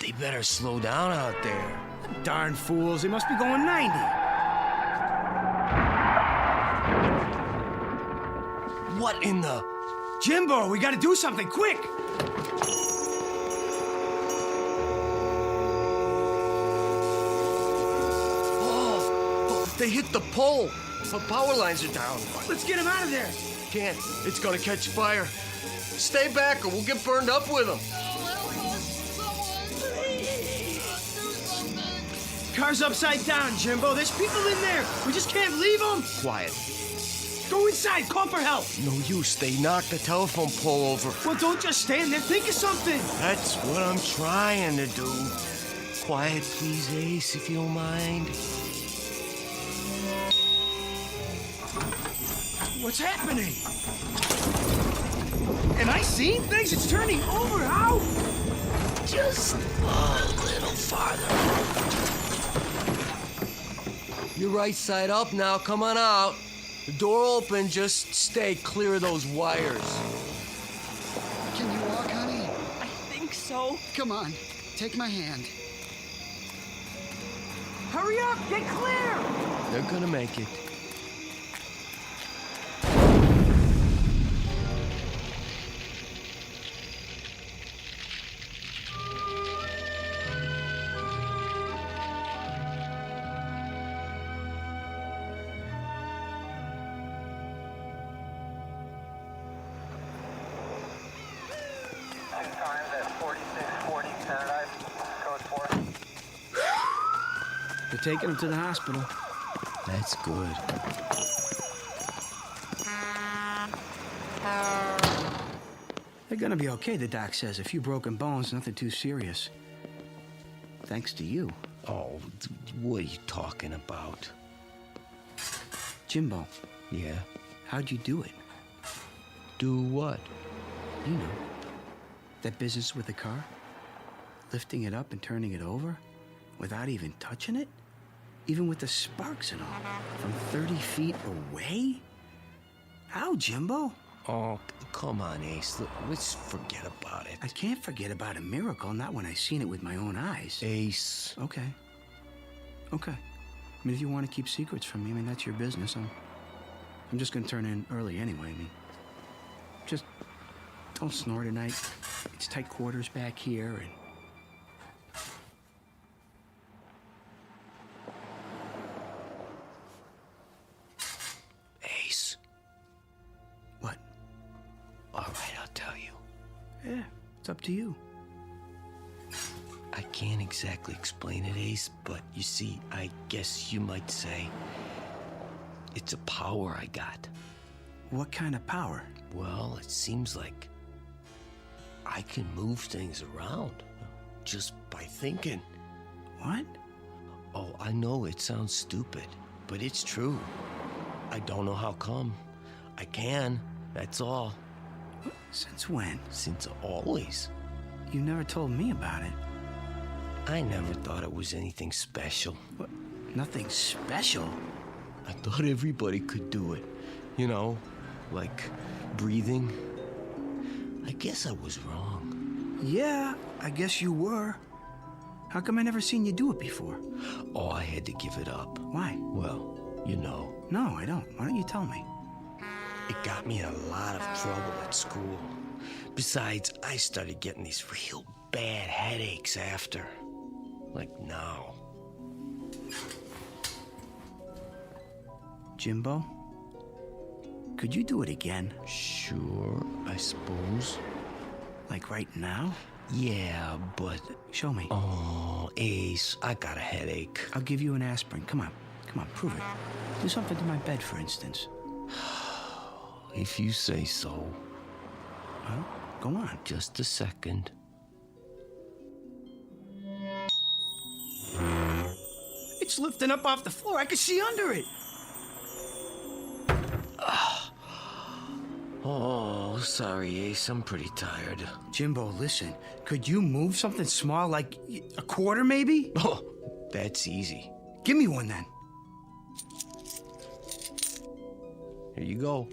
They better slow down out there. Darn fools. They must be going 90. What in the... Jimbo, we gotta do something, quick! Oh, they hit the pole. The power lines are down. Let's get him out of there. Can't. It's gonna catch fire. Stay back or we'll get burned up with them. Car's upside down, Jimbo. There's people in there. We just can't leave them. Quiet. Go inside. Call for help. No use. They knocked the telephone pole over. Well, don't just stand there. Think of something. That's what I'm trying to do. Quiet, please, Ace, if you don't mind. What's happening? Am I seeing things? It's turning over. How? Just a little farther. You're right side up now. Come on out. The door open. Just stay clear of those wires. Can you walk, honey? I think so. Come on, take my hand. Hurry up! Get clear! They're gonna make it. They're taking him to the hospital. That's good. They're gonna be okay, the doc says. A few broken bones, nothing too serious. Thanks to you. Oh, what are you talking about? Jimbo. Yeah? How'd you do it? Do what? You know, that business with the car? Lifting it up and turning it over without even touching it? Even with the sparks and all? From 30 feet away? How, Jimbo? Oh, come on, Ace. Let's forget about it. I can't forget about a miracle, not when I seen it with my own eyes. Ace. Okay. Okay. I mean, if you want to keep secrets from me, I mean, that's your business. I'm just going to turn in early anyway. I mean, just don't snore tonight. It's tight quarters back here, and... Ace. What? All right, I'll tell you. Yeah, it's up to you. I can't exactly explain it, Ace, but you see, I guess you might say it's a power I got. What kind of power? Well, it seems like I can move things around just by thinking. What? Oh, I know it sounds stupid, but it's true. I don't know how come. I can, that's all. Since when? Since always. You never told me about it. I never thought it was anything special. What? Nothing special? I thought everybody could do it. You know, like breathing. I guess I was wrong. Yeah, I guess you were. How come I never seen you do it before? Oh, I had to give it up. Why? Well, you know. No, I don't. Why don't you tell me? It got me in a lot of trouble at school. Besides, I started getting these real bad headaches after. Like now. Jimbo? Could you do it again? Sure, I suppose. Like right now? Yeah, but... Show me. Oh, Ace, I got a headache. I'll give you an aspirin. Come on. Come on, prove it. Do something to my bed, for instance. If you say so. Well, go on. Just a second. It's lifting up off the floor. I can see under it. Oh, sorry, Ace. I'm pretty tired. Jimbo, listen. Could you move something small, like a quarter, maybe? Oh, that's easy. Give me one, then. Here you go.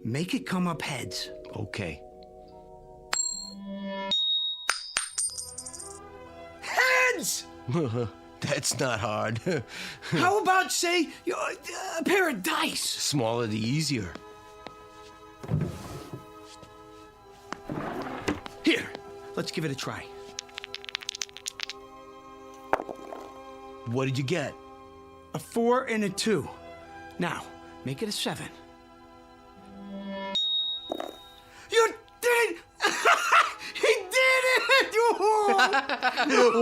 Make it come up heads. Okay. Heads! That's not hard. How about, say, a pair of dice? Smaller the easier. Here, let's give it a try. What did you get? A 4 and a 2. Now, make it a 7. You did it! He did it!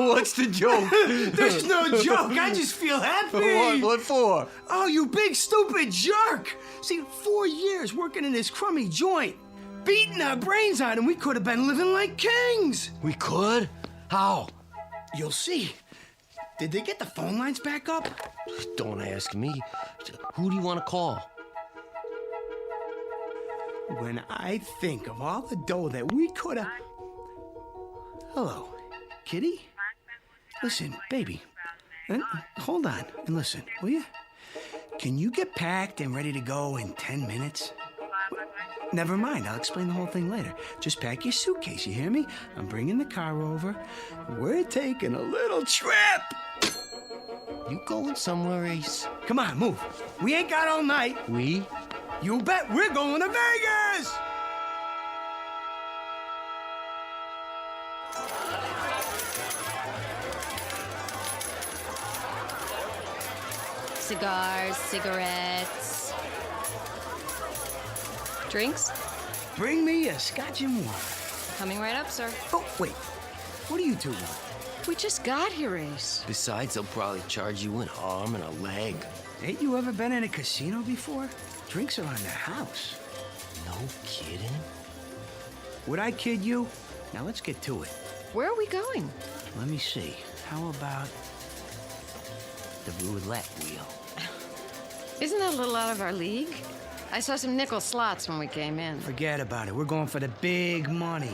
What's the joke? There's no joke. I just feel happy. What for? Oh, you big stupid jerk! See, 4 years working in this crummy joint, beating our brains out, and we could have been living like kings. We could? How? You'll see. Did they get the phone lines back up? Don't ask me. Who do you want to call? When I think of all the dough that we could have... Hello, kitty? Listen, baby. Hold on and listen, will you? Can you get packed and ready to go in 10 minutes? Never mind, I'll explain the whole thing later. Just pack your suitcase, you hear me? I'm bringing the car over. We're taking a little trip. You going somewhere, Ace? Come on, move. We ain't got all night. We? You bet we're going to Vegas! Cigars, cigarettes. Drinks? Bring me a scotch and water. Coming right up, sir. Oh, wait. What do you two want? We just got here, Ace. Besides, they'll probably charge you an arm and a leg. Ain't you ever been in a casino before? Drinks are on the house. No kidding? Would I kid you? Now let's get to it. Where are we going? Let me see. How about the roulette wheel? Isn't that a little out of our league? I saw some nickel slots when we came in. Forget about it. We're going for the big money.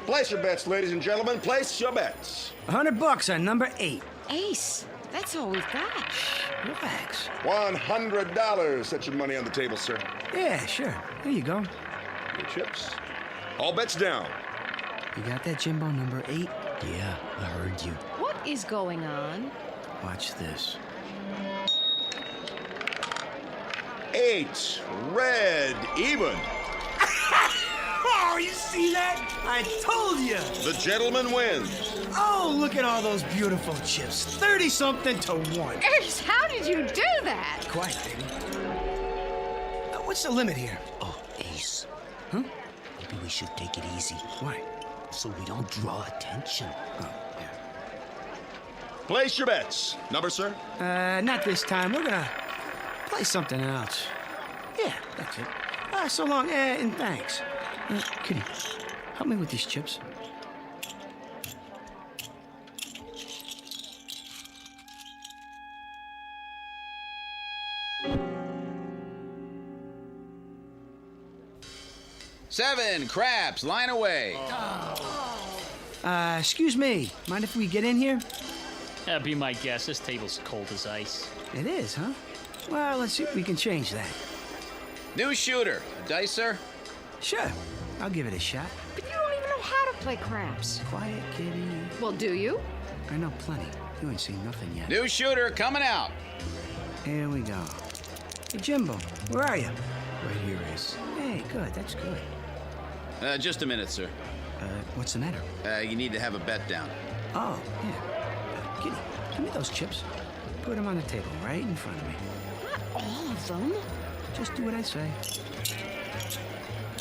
Place your bets, ladies and gentlemen. Place your bets. $100 on number 8. Ace, that's all we've got. Relax. $100. Set your money on the table, sir. Yeah, sure. There you go. Your chips. All bets down. You got that, Jimbo, number 8? Yeah, I heard you. What is going on? Watch this. 8. Red. Even. Oh, you see that? I told you. The gentleman wins. Oh, look at all those beautiful chips. 30-something to 1. Ace, how did you do that? Quiet, baby. What's the limit here? Oh, Ace. Huh? Maybe we should take it easy. Why? So we don't draw attention. Oh, yeah. Place your bets. Number, sir? Not this time. We're gonna play something else. Yeah, that's it. So long, and thanks. Kitty, help me with these chips. Seven craps, line away. Excuse me. Mind if we get in here? Be my guest. This table's cold as ice. It is, huh? Well, let's see if we can change that. New shooter. Dice, sir? Sure. I'll give it a shot. But you don't even know how to play craps. Quiet, kitty. Well, do you? I know plenty. You ain't seen nothing yet. New shooter coming out. Here we go. Hey, Jimbo, where are you? Right here, Ace. Hey, good. That's good. Just a minute, sir. What's the matter? You need to have a bet down. Oh, yeah. Kitty, give me those chips. Put them on the table right in front of me. Not all of them. Just do what I say.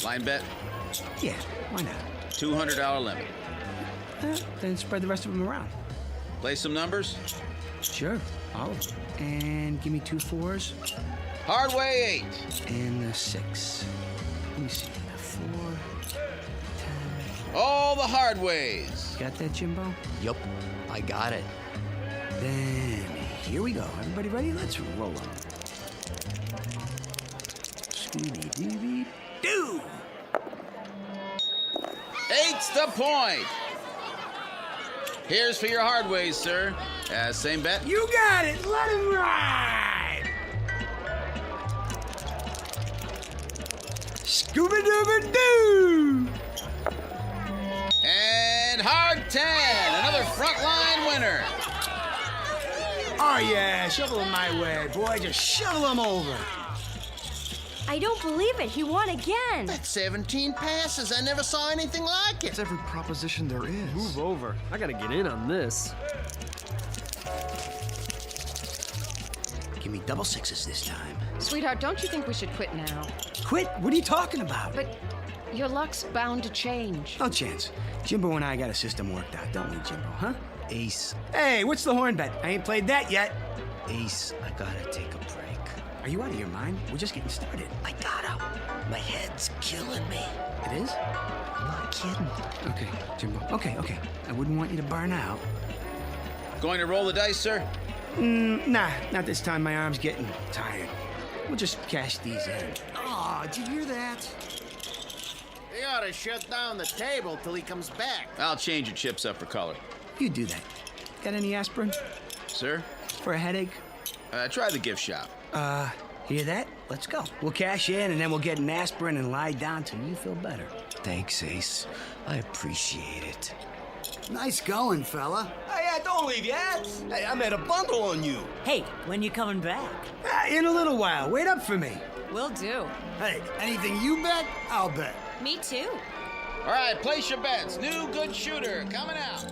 Line bet? Yeah, why not? $200 limit. Then spread the rest of them around. Play some numbers? Sure, all of them. And give me 2 4s. Hard way 8. And a 6. Let me see. 4, 10. All the hard ways. Got that, Jimbo? Yup, I got it. Then here we go. Everybody ready? Let's roll them. Scooby-Dooby-Doo! 8's the point. Here's for your hard ways, sir. Same bet? You got it. Let him ride. Scooby-Dooby-Doo! And hard 10. Another frontline winner. Oh, yeah. Shovel them my way, boy. Just shovel them over. I don't believe it. He won again. That's 17 passes. I never saw anything like it. It's every proposition there is. Move over. I gotta get in on this. Give me double 6s this time. Sweetheart, don't you think we should quit now? Quit? What are you talking about? But your luck's bound to change. No chance. Jimbo and I got a system worked out, don't we, Jimbo, huh? Ace. Hey, what's the horn bet? I ain't played that yet. Ace, I gotta take a break. Are you out of your mind? We're just getting started. I gotta. My head's killing me. It is? I'm not kidding. Okay, Jimbo. Okay. I wouldn't want you to burn out. Going to roll the dice, sir? Nah, not this time. My arm's getting tired. We'll just cash these in. Oh, did you hear that? They ought to shut down the table till he comes back. I'll change your chips up for color. You do that. Got any aspirin? Sir? For a headache? Try the gift shop. Hear that? Let's go. We'll cash in and then we'll get an aspirin and lie down till you feel better. Thanks, Ace. I appreciate it. Nice going, fella. Hey, don't leave yet. Hey, I made a bundle on you. Hey, when you coming back? In a little while. Wait up for me. Will do. Hey, anything you bet, I'll bet. Me too. All right, place your bets. New good shooter coming out.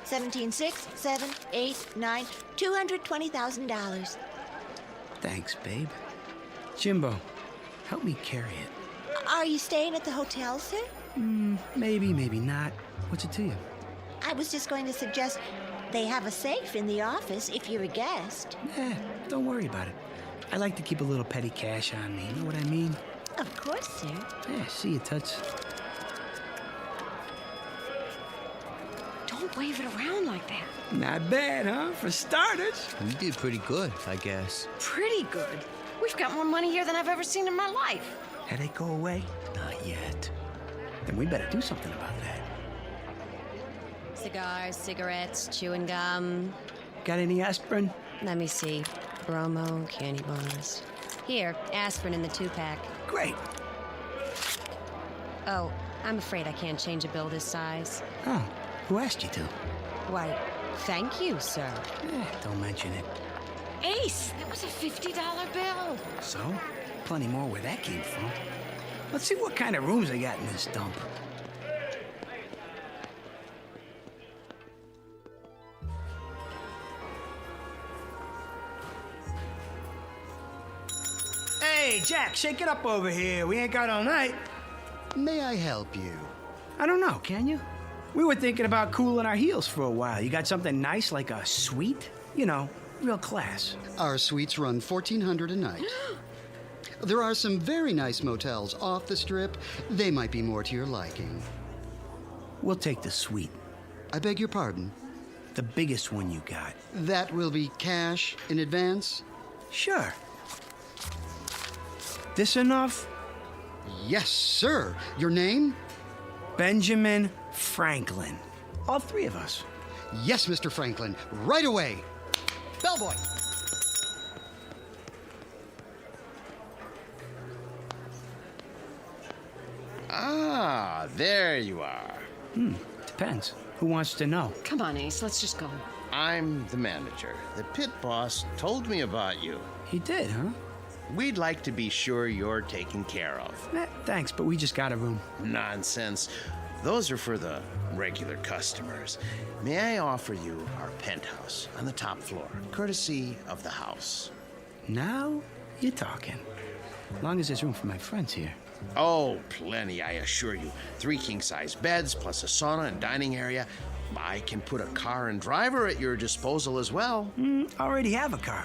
$17,600, $7,000, $8,000, $9,000, $220,000. Thanks, babe. Jimbo, help me carry it. Are you staying at the hotel, sir? Maybe, maybe not. What's it to you? I was just going to suggest they have a safe in the office if you're a guest. Don't worry about it. I like to keep a little petty cash on me. You know what I mean? Of course, sir. Yeah, see you, Toots. Don't wave it around like that. Not bad, huh? For starters. You did pretty good, I guess. Pretty good. We've got more money here than I've ever seen in my life. Headache go away? Not yet. Then we better do something about that. Cigars, cigarettes, chewing gum. Got any aspirin? Let me see. Bromo, candy bars. Here, aspirin in the 2-pack. Great. Oh, I'm afraid I can't change a bill this size. Oh, who asked you to? Why, thank you, sir. Don't mention it. Ace, that was a $50 bill. So? Plenty more where that came from. Let's see what kind of rooms they got in this dump. Hey, Jack, shake it up over here. We ain't got all night. May I help you? I don't know, can you? We were thinking about cooling our heels for a while. You got something nice like a suite? You know, real class. Our suites run $1,400 a night. There are some very nice motels off the strip. They might be more to your liking. We'll take the suite. I beg your pardon? The biggest one you got. That will be cash in advance? Sure. This enough? Yes, sir. Your name? Benjamin Franklin. All three of us. Yes, Mr. Franklin. Right away. Bellboy. Ah, there you are. Depends. Who wants to know? Come on, Ace, let's just go. I'm the manager. The pit boss told me about you. He did, huh? We'd like to be sure you're taken care of. Thanks, but we just got a room. Nonsense. Those are for the regular customers. May I offer you our penthouse on the top floor, courtesy of the house? Now you're talking. As long as there's room for my friends here. Oh, plenty, I assure you. 3 king-size beds, plus a sauna and dining area. I can put a car and driver at your disposal as well. Already have a car.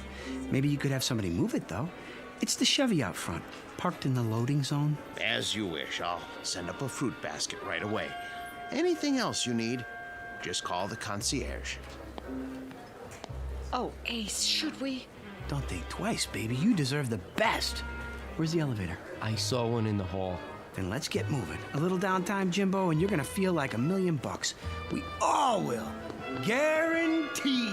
Maybe you could have somebody move it, though. It's the Chevy out front, parked in the loading zone. As you wish. I'll send up a fruit basket right away. Anything else you need, just call the concierge. Oh, Ace, should we? Don't think twice, baby. You deserve the best. Where's the elevator? I saw one in the hall. Then let's get moving. A little downtime, Jimbo, and you're gonna feel like $1 million. We all will. Guaranteed.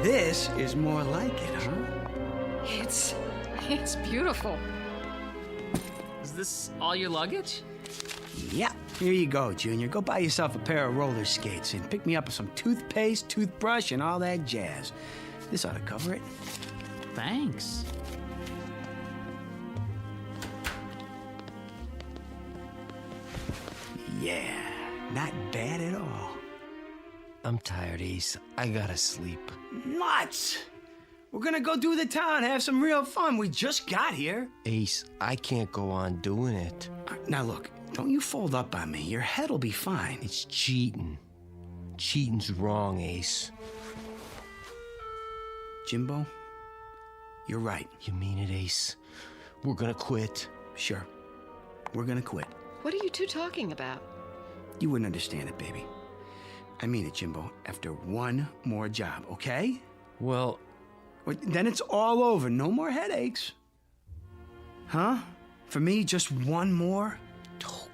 This is more like it, huh? It's beautiful. Is this all your luggage? Yeah. Here you go, Junior. Go buy yourself a pair of roller skates and pick me up some toothpaste, toothbrush, and all that jazz. This ought to cover it. Thanks. Yeah, not bad at all. I'm tired, Ace. I gotta sleep. Nuts! We're gonna go do the town, have some real fun. We just got here. Ace, I can't go on doing it. Now look, don't you fold up on me. Your head'll be fine. It's cheating. Cheating's wrong, Ace. Jimbo, you're right. You mean it, Ace? We're gonna quit. Sure. We're gonna quit. What are you two talking about? You wouldn't understand it, baby. I mean it, Jimbo. After one more job, okay? Well, then it's all over. No more headaches. Huh? For me, just one more?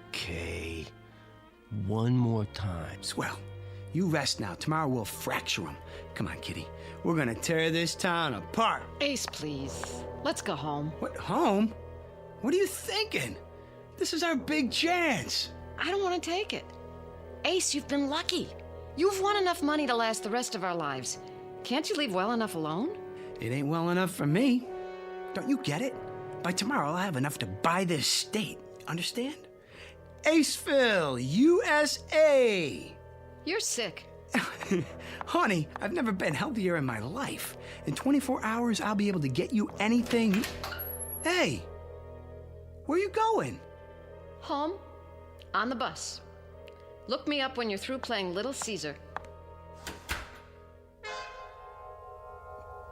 Okay. One more time. Swell. You rest now. Tomorrow we'll fracture them. Come on, kitty. We're gonna tear this town apart. Ace, please. Let's go home. What, home? What are you thinking? This is our big chance. I don't want to take it. Ace, you've been lucky. You've won enough money to last the rest of our lives. Can't you leave well enough alone? It ain't well enough for me. Don't you get it? By tomorrow, I'll have enough to buy this state. Understand? Aceville, USA. You're sick. Honey, I've never been healthier in my life. In 24 hours, I'll be able to get you anything. Hey, where you going? Home. On the bus. Look me up when you're through playing Little Caesar.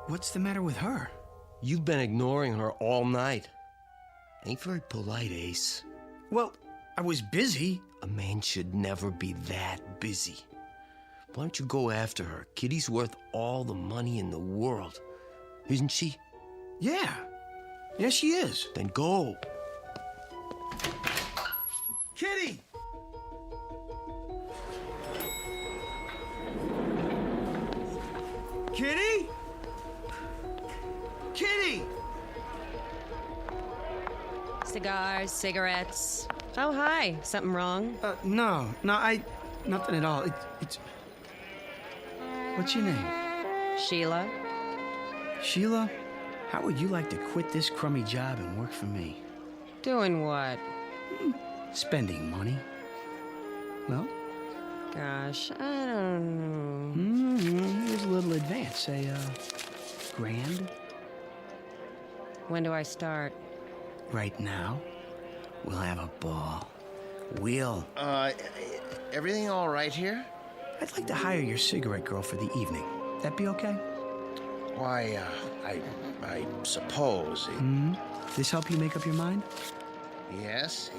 What's the matter with her? You've been ignoring her all night. Ain't very polite, Ace. Well, I was busy. A man should never be that busy. Why don't you go after her? Kitty's worth all the money in the world. Isn't she? Yeah. Yes, she is. Then go. Kitty! Kitty? Kitty! Cigars, cigarettes. Oh, hi. Something wrong? No, nothing at all. It's. What's your name? Sheila. Sheila, how would you like to quit this crummy job and work for me? Doing what? Spending money. Well? Gosh, I don't know. Here's a little advance. Say, $1,000? When do I start? Right now. We'll have a ball. Everything all right here? I'd like to hire your cigarette girl for the evening. That be okay? Why, I suppose. This help you make up your mind? Yes,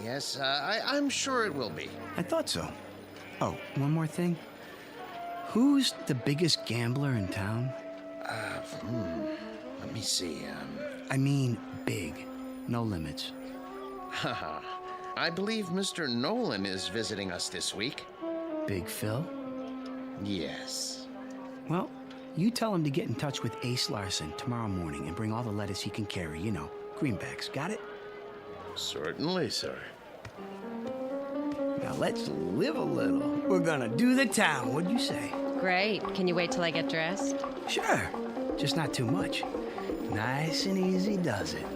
I'm sure it will be. I thought so. Oh, one more thing. Who's the biggest gambler in town? Let me see. I mean big. No limits. I believe Mr. Nolan is visiting us this week. Big Phil? Yes. Well, you tell him to get in touch with Ace Larson tomorrow morning and bring all the lettuce he can carry. You know, greenbacks. Got it? Certainly, sir. Now let's live a little. We're gonna do the town. What'd you say? Great. Can you wait till I get dressed? Sure. Just not too much. Nice and easy does it.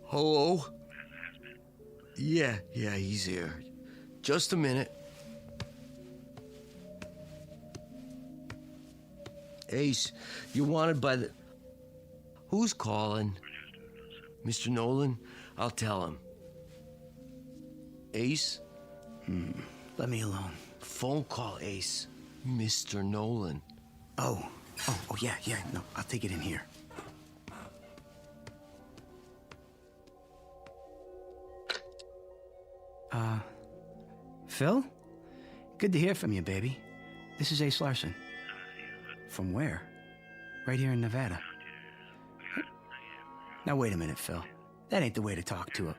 Hello? Yeah, he's here. Just a minute. Ace, you're wanted by the... Who's calling? Mr. Nolan? I'll tell him. Ace? Let me alone. Phone call, Ace. Mr. Nolan. Oh, yeah. No, I'll take it in here. Phil? Good to hear from you, baby. This is Ace Larson. From where? Right here in Nevada. Now, wait a minute, Phil. That ain't the way to talk to a...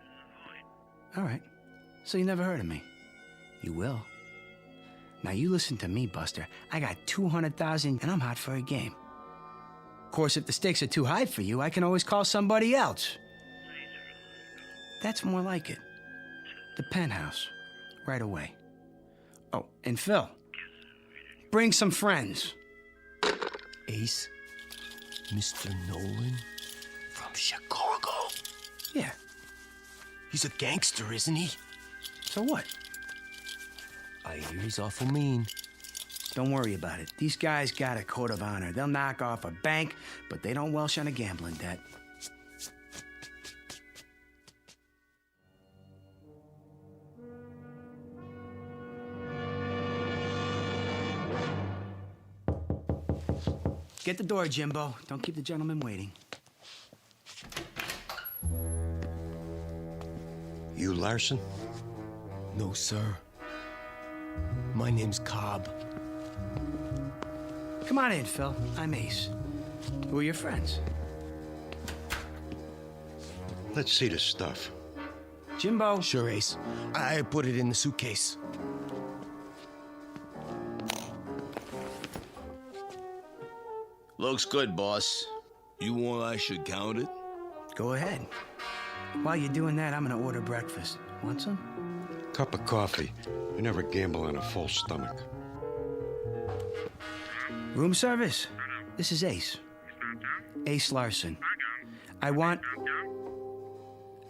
All right. So you never heard of me? You will. Now, you listen to me, Buster. I got 200,000 and I'm hot for a game. Of course, if the stakes are too high for you, I can always call somebody else. That's more like it. The penthouse. Right away. Oh, and Phil, bring some friends. Ace? Mr. Nolan? From Chicago? Yeah. He's a gangster, isn't he? So what? I hear he's awful mean. Don't worry about it. These guys got a code of honor. They'll knock off a bank, but they don't welsh on a gambling debt. Get the door, Jimbo. Don't keep the gentleman waiting. You Larson? No, sir. My name's Cobb. Come on in, Phil. I'm Ace. Who are your friends? Let's see the stuff. Jimbo. Sure, Ace. I put it in the suitcase. Looks good, boss. You want I should count it? Go ahead. While you're doing that, I'm gonna order breakfast. Want some? Cup of coffee. You never gamble on a full stomach. Room service. This is Ace. Ace Larson. I want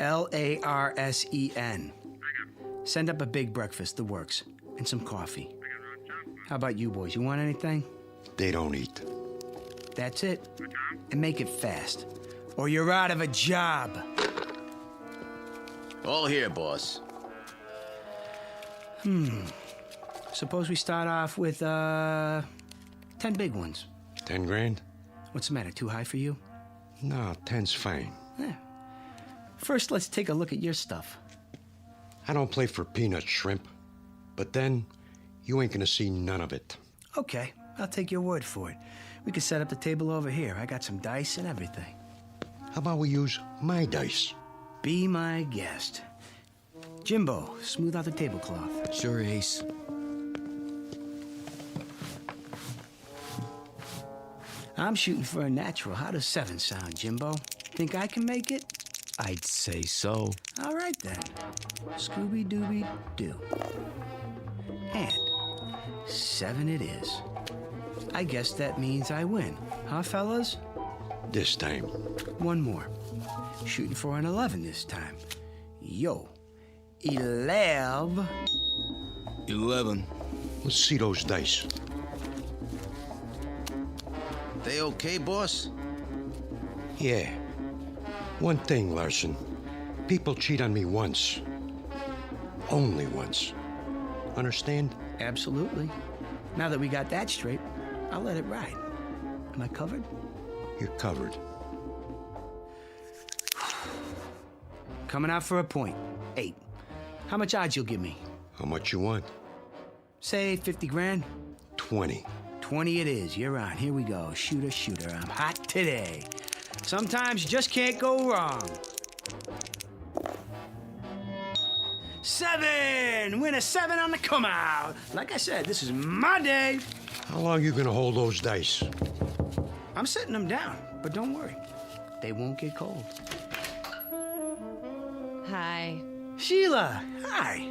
Larsen. Send up a big breakfast, the works, and some coffee. How about you boys? You want anything? They don't eat. That's it. And make it fast, or you're out of a job. All here, boss. Suppose we start off with, 10 big ones. 10 grand? What's the matter, too high for you? No, 10's fine. Yeah. First, let's take a look at your stuff. I don't play for peanut shrimp. But then, you ain't gonna see none of it. Okay, I'll take your word for it. We can set up the table over here. I got some dice and everything. How about we use my dice? Be my guest. Jimbo, smooth out the tablecloth. Sure, Ace. I'm shooting for a natural. How does 7 sound, Jimbo? Think I can make it? I'd say so. All right, then. Scooby-Dooby-Doo. And 7 it is. I guess that means I win. Huh, fellas? This time. One more. Shooting for an 11 this time. Yo. 11. 11. Let's see those dice. They okay, boss? Yeah. One thing, Larson. People cheat on me once. Only once. Understand? Absolutely. Now that we got that straight, I'll let it ride. Am I covered? You're covered. Coming out for a point. 8. How much odds you'll give me? How much you want? Say 50 grand. 20. 20 it is. You're on. Here we go. Shooter, shooter. I'm hot today. Sometimes you just can't go wrong. 7! Win a 7 on the come out. Like I said, this is my day. How long you gonna hold those dice? I'm setting them down, but don't worry. They won't get cold. Hi. Sheila, hi.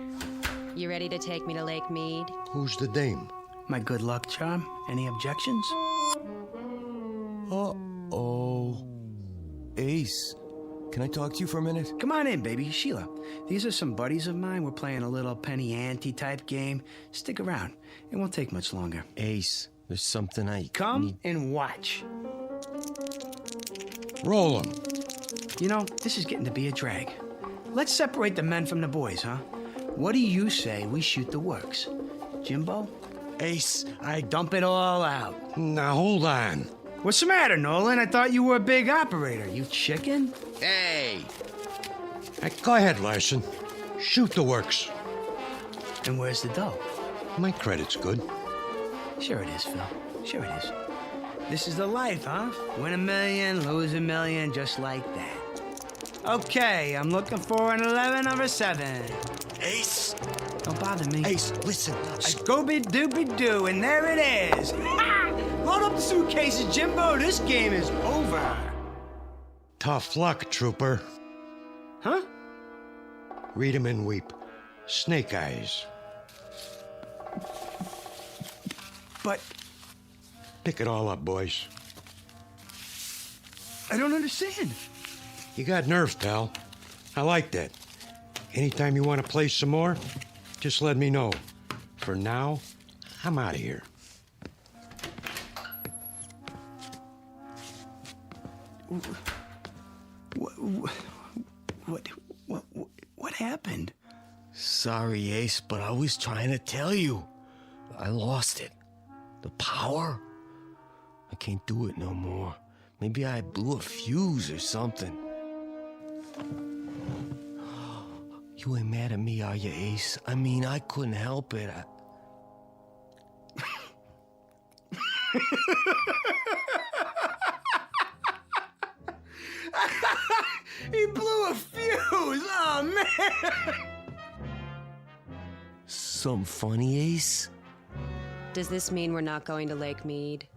You ready to take me to Lake Mead? Who's the dame? My good luck charm. Any objections? Uh-oh. Ace, can I talk to you for a minute? Come on in, baby. Sheila, these are some buddies of mine. We're playing a little penny ante type game. Stick around. It won't take much longer. Ace, there's something I Come need... and watch. Roll 'em. You know, this is getting to be a drag. Let's separate the men from the boys, huh? What do you say we shoot the works? Jimbo? Ace, I dump it all out. Now, hold on. What's the matter, Nolan? I thought you were a big operator. You chicken? Hey! Go ahead, Larson. Shoot the works. And where's the dough? My credit's good. Sure it is, Phil. Sure it is. This is the life, huh? Win $1 million, lose $1 million, just like that. Okay, I'm looking for an 11 or a 7. Ace! Don't bother me. Ace, listen. Scooby-Dooby-Doo, and there it is. Load up the suitcases, Jimbo. This game is over. Tough luck, trooper. Huh? Read 'em and weep. Snake eyes. But... Pick it all up, boys. I don't understand. You got nerve, pal. I like that. Anytime you want to play some more, just let me know. For now, I'm out of here. What happened? Sorry, Ace, but I was trying to tell you. I lost it. The power. I can't do it no more. Maybe I blew a fuse or something. You ain't mad at me, are you, Ace? I mean, I couldn't help it. He blew a fuse! Oh, man! Some funny, Ace? Does this mean we're not going to Lake Mead?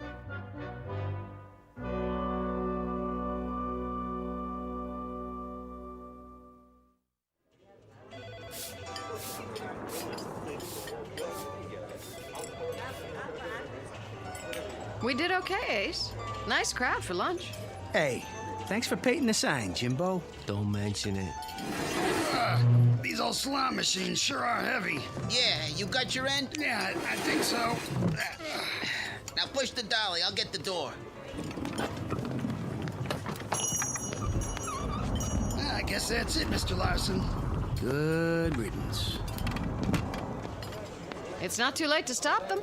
We did okay, Ace. Nice crowd for lunch. Hey, thanks for painting the sign, Jimbo. Don't mention it. These old slot machines sure are heavy. Yeah, you got your end? Yeah, I think so. Now push the dolly. I'll get the door. I guess that's it, Mr. Larson. Good riddance. It's not too late to stop them.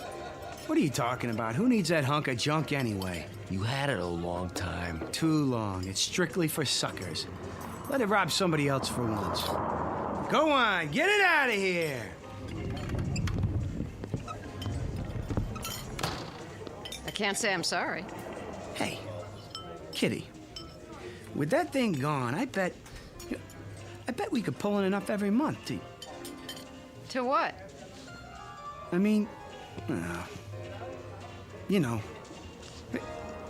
What are you talking about? Who needs that hunk of junk anyway? You had it a long time. Too long. It's strictly for suckers. Let it rob somebody else for once. Go on, get it out of here! I can't say I'm sorry. Hey, Kitty, with that thing gone, I bet we could pull in enough every month to... To what? I mean, you know,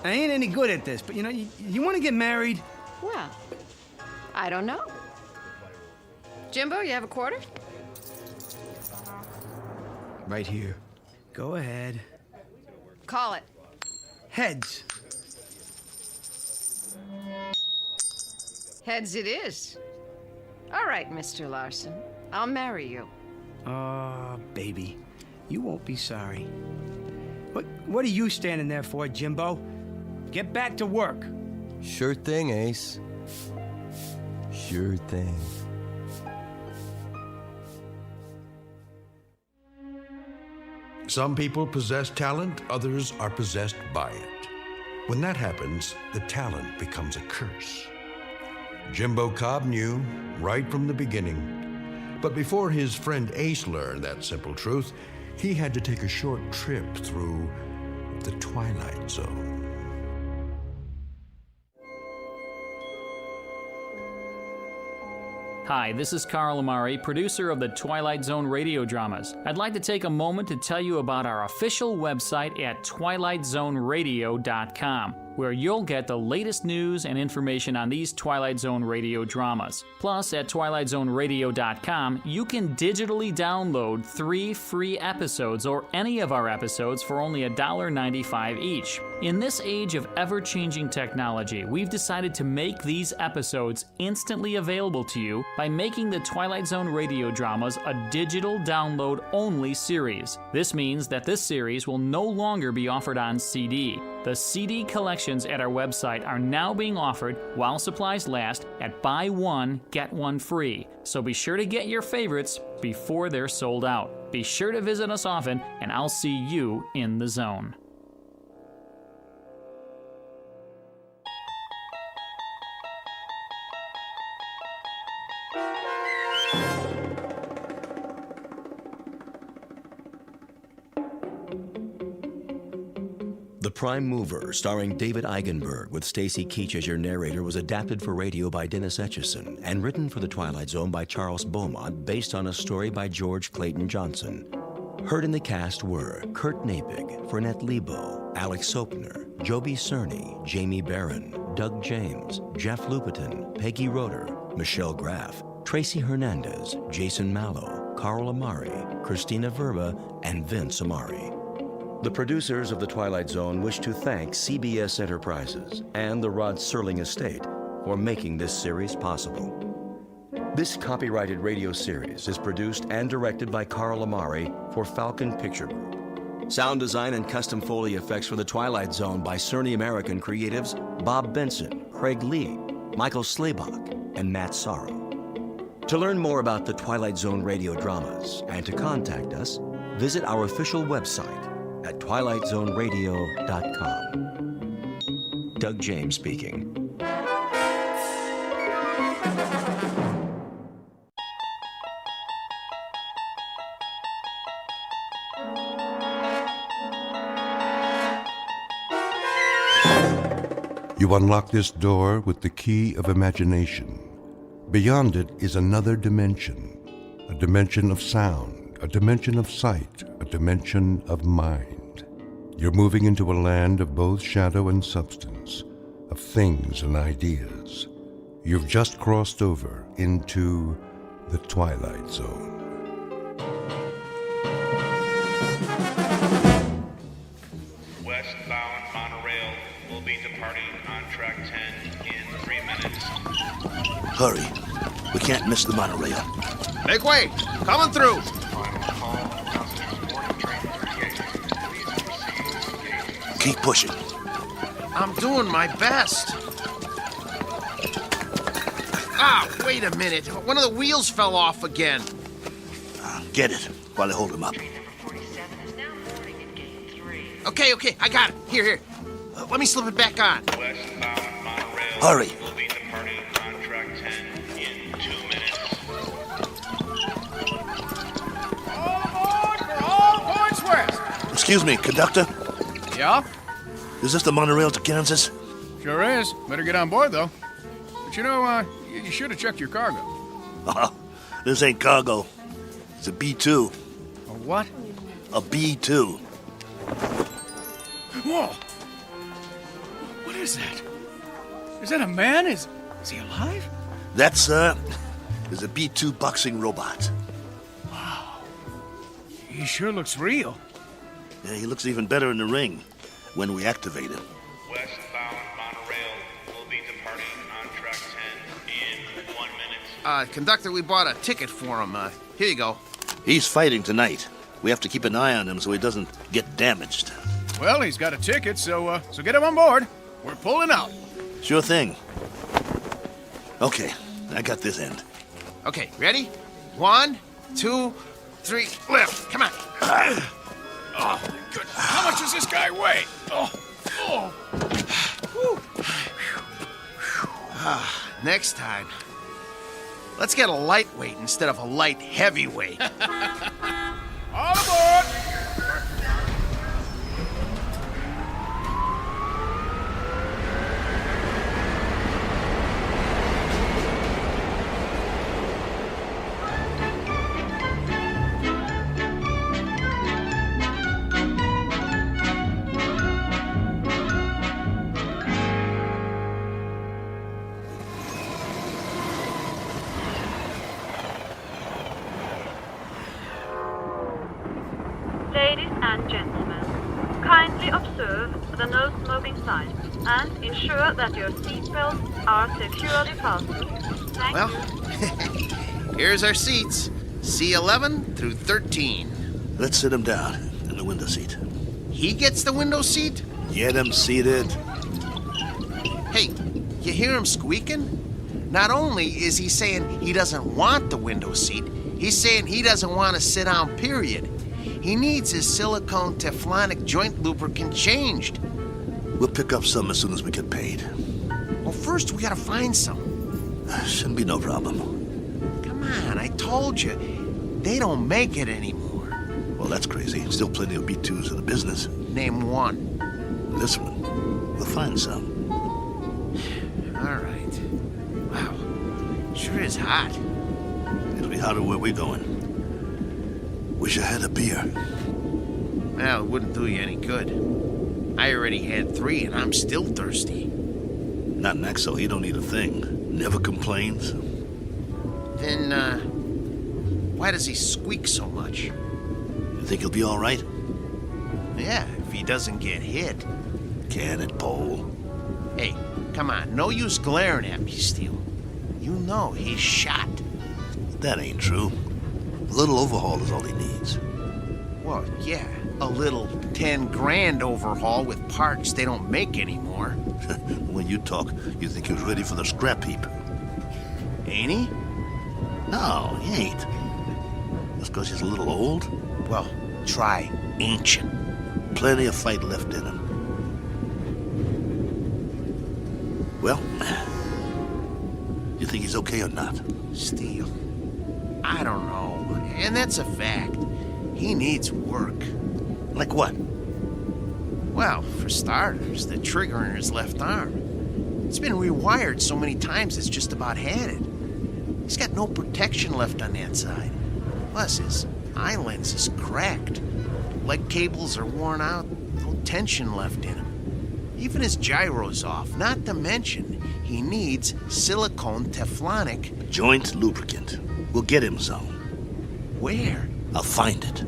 I ain't any good at this, but you know, you want to get married? Well, I don't know. Jimbo, you have a quarter? Right here. Go ahead. Call it. Heads. Heads it is. All right, Mr. Larson. I'll marry you. Oh, baby. You won't be sorry. What are you standing there for, Jimbo? Get back to work. Sure thing, Ace. Sure thing. Some people possess talent, others are possessed by it. When that happens, the talent becomes a curse. Jimbo Cobb knew right from the beginning. But before his friend Ace learned that simple truth, he had to take a short trip through the Twilight Zone. Hi, this is Carl Amari, producer of the Twilight Zone radio dramas. I'd like to take a moment to tell you about our official website at twilightzoneradio.com, where you'll get the latest news and information on these Twilight Zone radio dramas. Plus, at twilightzoneradio.com, you can digitally download 3 free episodes or any of our episodes for only $1.95 each. In this age of ever-changing technology, we've decided to make these episodes instantly available to you by making the Twilight Zone radio dramas a digital download-only series. This means that this series will no longer be offered on CD. The CD collections at our website are now being offered while supplies last at buy one, get one free. So be sure to get your favorites before they're sold out. Be sure to visit us often, and I'll see you in the zone. The Prime Mover, starring David Eigenberg with Stacy Keach as your narrator, was adapted for radio by Dennis Etchison and written for The Twilight Zone by Charles Beaumont, based on a story by George Clayton Johnson. Heard in the cast were Kurt Nabig, Fernette Lebo, Alex Sopner, Joby Cerny, Jamie Barron, Doug James, Jeff Lupetin, Peggy Roeder, Michelle Graff, Tracy Hernandez, Jason Mallow, Carl Amari, Christina Verba, and Vince Amari. The producers of The Twilight Zone wish to thank CBS Enterprises and the Rod Serling Estate for making this series possible. This copyrighted radio series is produced and directed by Carl Amari for Falcon Picture Group. Sound design and custom Foley effects for The Twilight Zone by Cerny American creatives Bob Benson, Craig Lee, Michael Slaybach, and Matt Sorrow. To learn more about the Twilight Zone radio dramas and to contact us, visit our official website at twilightzoneradio.com. Doug James speaking. You unlock this door with the key of imagination. Beyond it is another dimension, a dimension of sound, a dimension of sight, a dimension of mind. You're moving into a land of both shadow and substance, of things and ideas. You've just crossed over into the Twilight Zone. Westbound monorail will be departing on track 10 in 3 minutes. Hurry. We can't miss the monorail. Make way! Coming through! Keep pushing. I'm doing my best. Ah, wait a minute. One of the wheels fell off again. Get it while I hold him up. Okay, I got it. Here. Let me slip it back on. Hurry. Excuse me, conductor. Yeah? Is this the monorail to Kansas? Sure is. Better get on board, though. But you know, you should have checked your cargo. This ain't cargo. It's a B-2. A what? A B-2. Whoa! What is that? Is that a man? Is he alive? That, sir, is a B-2 boxing robot. Wow. He sure looks real. Yeah, he looks even better in the ring when we activate him. Westbound monorail will be departing on track 10 in 1 minute. Conductor, we bought a ticket for him. Here you go. He's fighting tonight. We have to keep an eye on him so he doesn't get damaged. Well, he's got a ticket, so get him on board. We're pulling out. Sure thing. Okay, I got this end. Okay, ready? 1, 2, 3, lift. Come on. Oh, my goodness. How much does this guy weigh? Next time, let's get a lightweight instead of a light heavyweight. All aboard! Ladies and gentlemen, kindly observe the no smoking sign and ensure that your seatbelts are securely fastened. Thank Well, you. here's our seats. C11 through 13. Let's sit him down in the window seat. He gets the window seat? Get him seated. Hey, you hear him squeaking? Not only is he saying he doesn't want the window seat, he's saying he doesn't want to sit down, period. He needs his silicone Teflonic joint lubricant changed. We'll pick up some as soon as we get paid. Well, first we gotta find some. Shouldn't be no problem. Come on, I told you. They don't make it anymore. Well, that's crazy. Still plenty of B-2s in the business. Name one. This one. We'll find some. All right. Wow. Sure is hot. It'll be hotter where we're going. Wish I had a beer. Well, it wouldn't do you any good. I already had 3 and I'm still thirsty. Not Nexo, he don't need a thing. Never complains. Then, why does he squeak so much? You think he'll be all right? Yeah, if he doesn't get hit. Can it, Pole? Hey, come on, no use glaring at me, Steele. You know he's shot. That ain't true. A little overhaul is all he needs. Well, yeah, a little 10 grand overhaul with parts they don't make anymore. When you talk, you think he was ready for the scrap heap. Ain't he? No, he ain't. Just because he's a little old? Well, try ancient. Plenty of fight left in him. Well, you think he's okay or not? Steele, I don't know. And that's a fact. He needs work. Like what? Well, for starters, the trigger in his left arm. It's been rewired so many times it's just about had it. He's got no protection left on that side. Plus, his eye lens is cracked. Leg cables are worn out, no tension left in him. Even his gyro's off, not to mention he needs silicone Teflonic joint lubricant. We'll get him some. Where? I'll find it.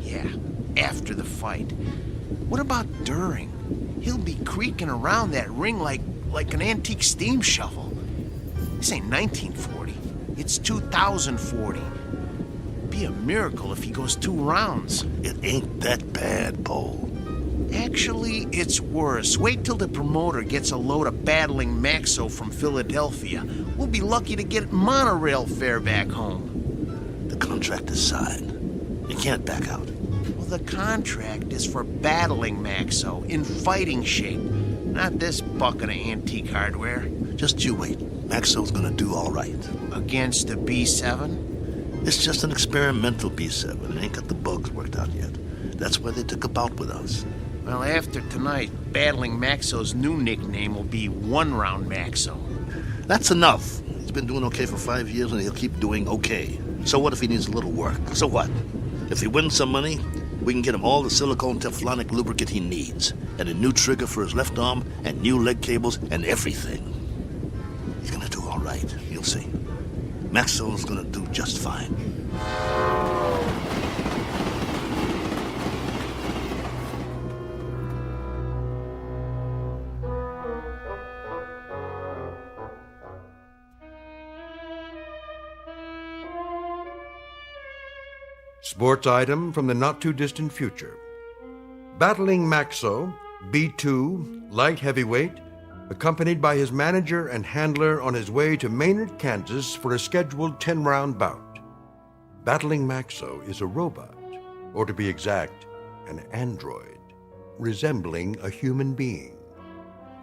Yeah, after the fight. What about during? He'll be creaking around that ring like an antique steam shovel. This ain't 1940. It's 2,040. Be a miracle if he goes 2 rounds. It ain't that bad, Bo. Actually, it's worse. Wait till the promoter gets a load of battling Maxo from Philadelphia. We'll be lucky to get monorail fare back home. The contract is signed. You can't back out. Well, the contract is for battling Maxo in fighting shape, not this bucket of antique hardware. Just you wait. Maxo's gonna do all right. Against a B7? It's just an experimental B7. It ain't got the bugs worked out yet. That's why they took a bout with us. Well, after tonight, battling Maxo's new nickname will be One-Round Maxo. That's enough. He's been doing okay for 5 years, and he'll keep doing okay. So what if he needs a little work? So what? If he wins some money, we can get him all the silicone Teflonic lubricant he needs, and a new trigger for his left arm, and new leg cables, and everything. He's gonna do all right. You'll see. Maxwell's gonna do just fine. Sports item from the not-too-distant future. Battling Maxo, B2, light heavyweight, accompanied by his manager and handler on his way to Maynard, Kansas for a scheduled 10-round bout. Battling Maxo is a robot, or to be exact, an android, resembling a human being.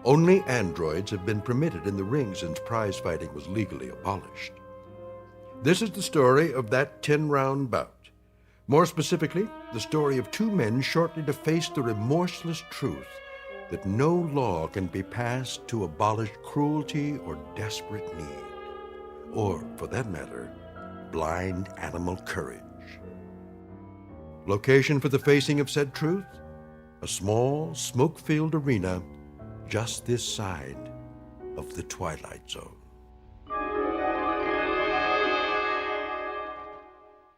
Only androids have been permitted in the ring since prize fighting was legally abolished. This is the story of that 10-round bout. More specifically, the story of 2 men shortly to face the remorseless truth that no law can be passed to abolish cruelty or desperate need, or, for that matter, blind animal courage. Location for the facing of said truth? A small, smoke-filled arena just this side of the Twilight Zone.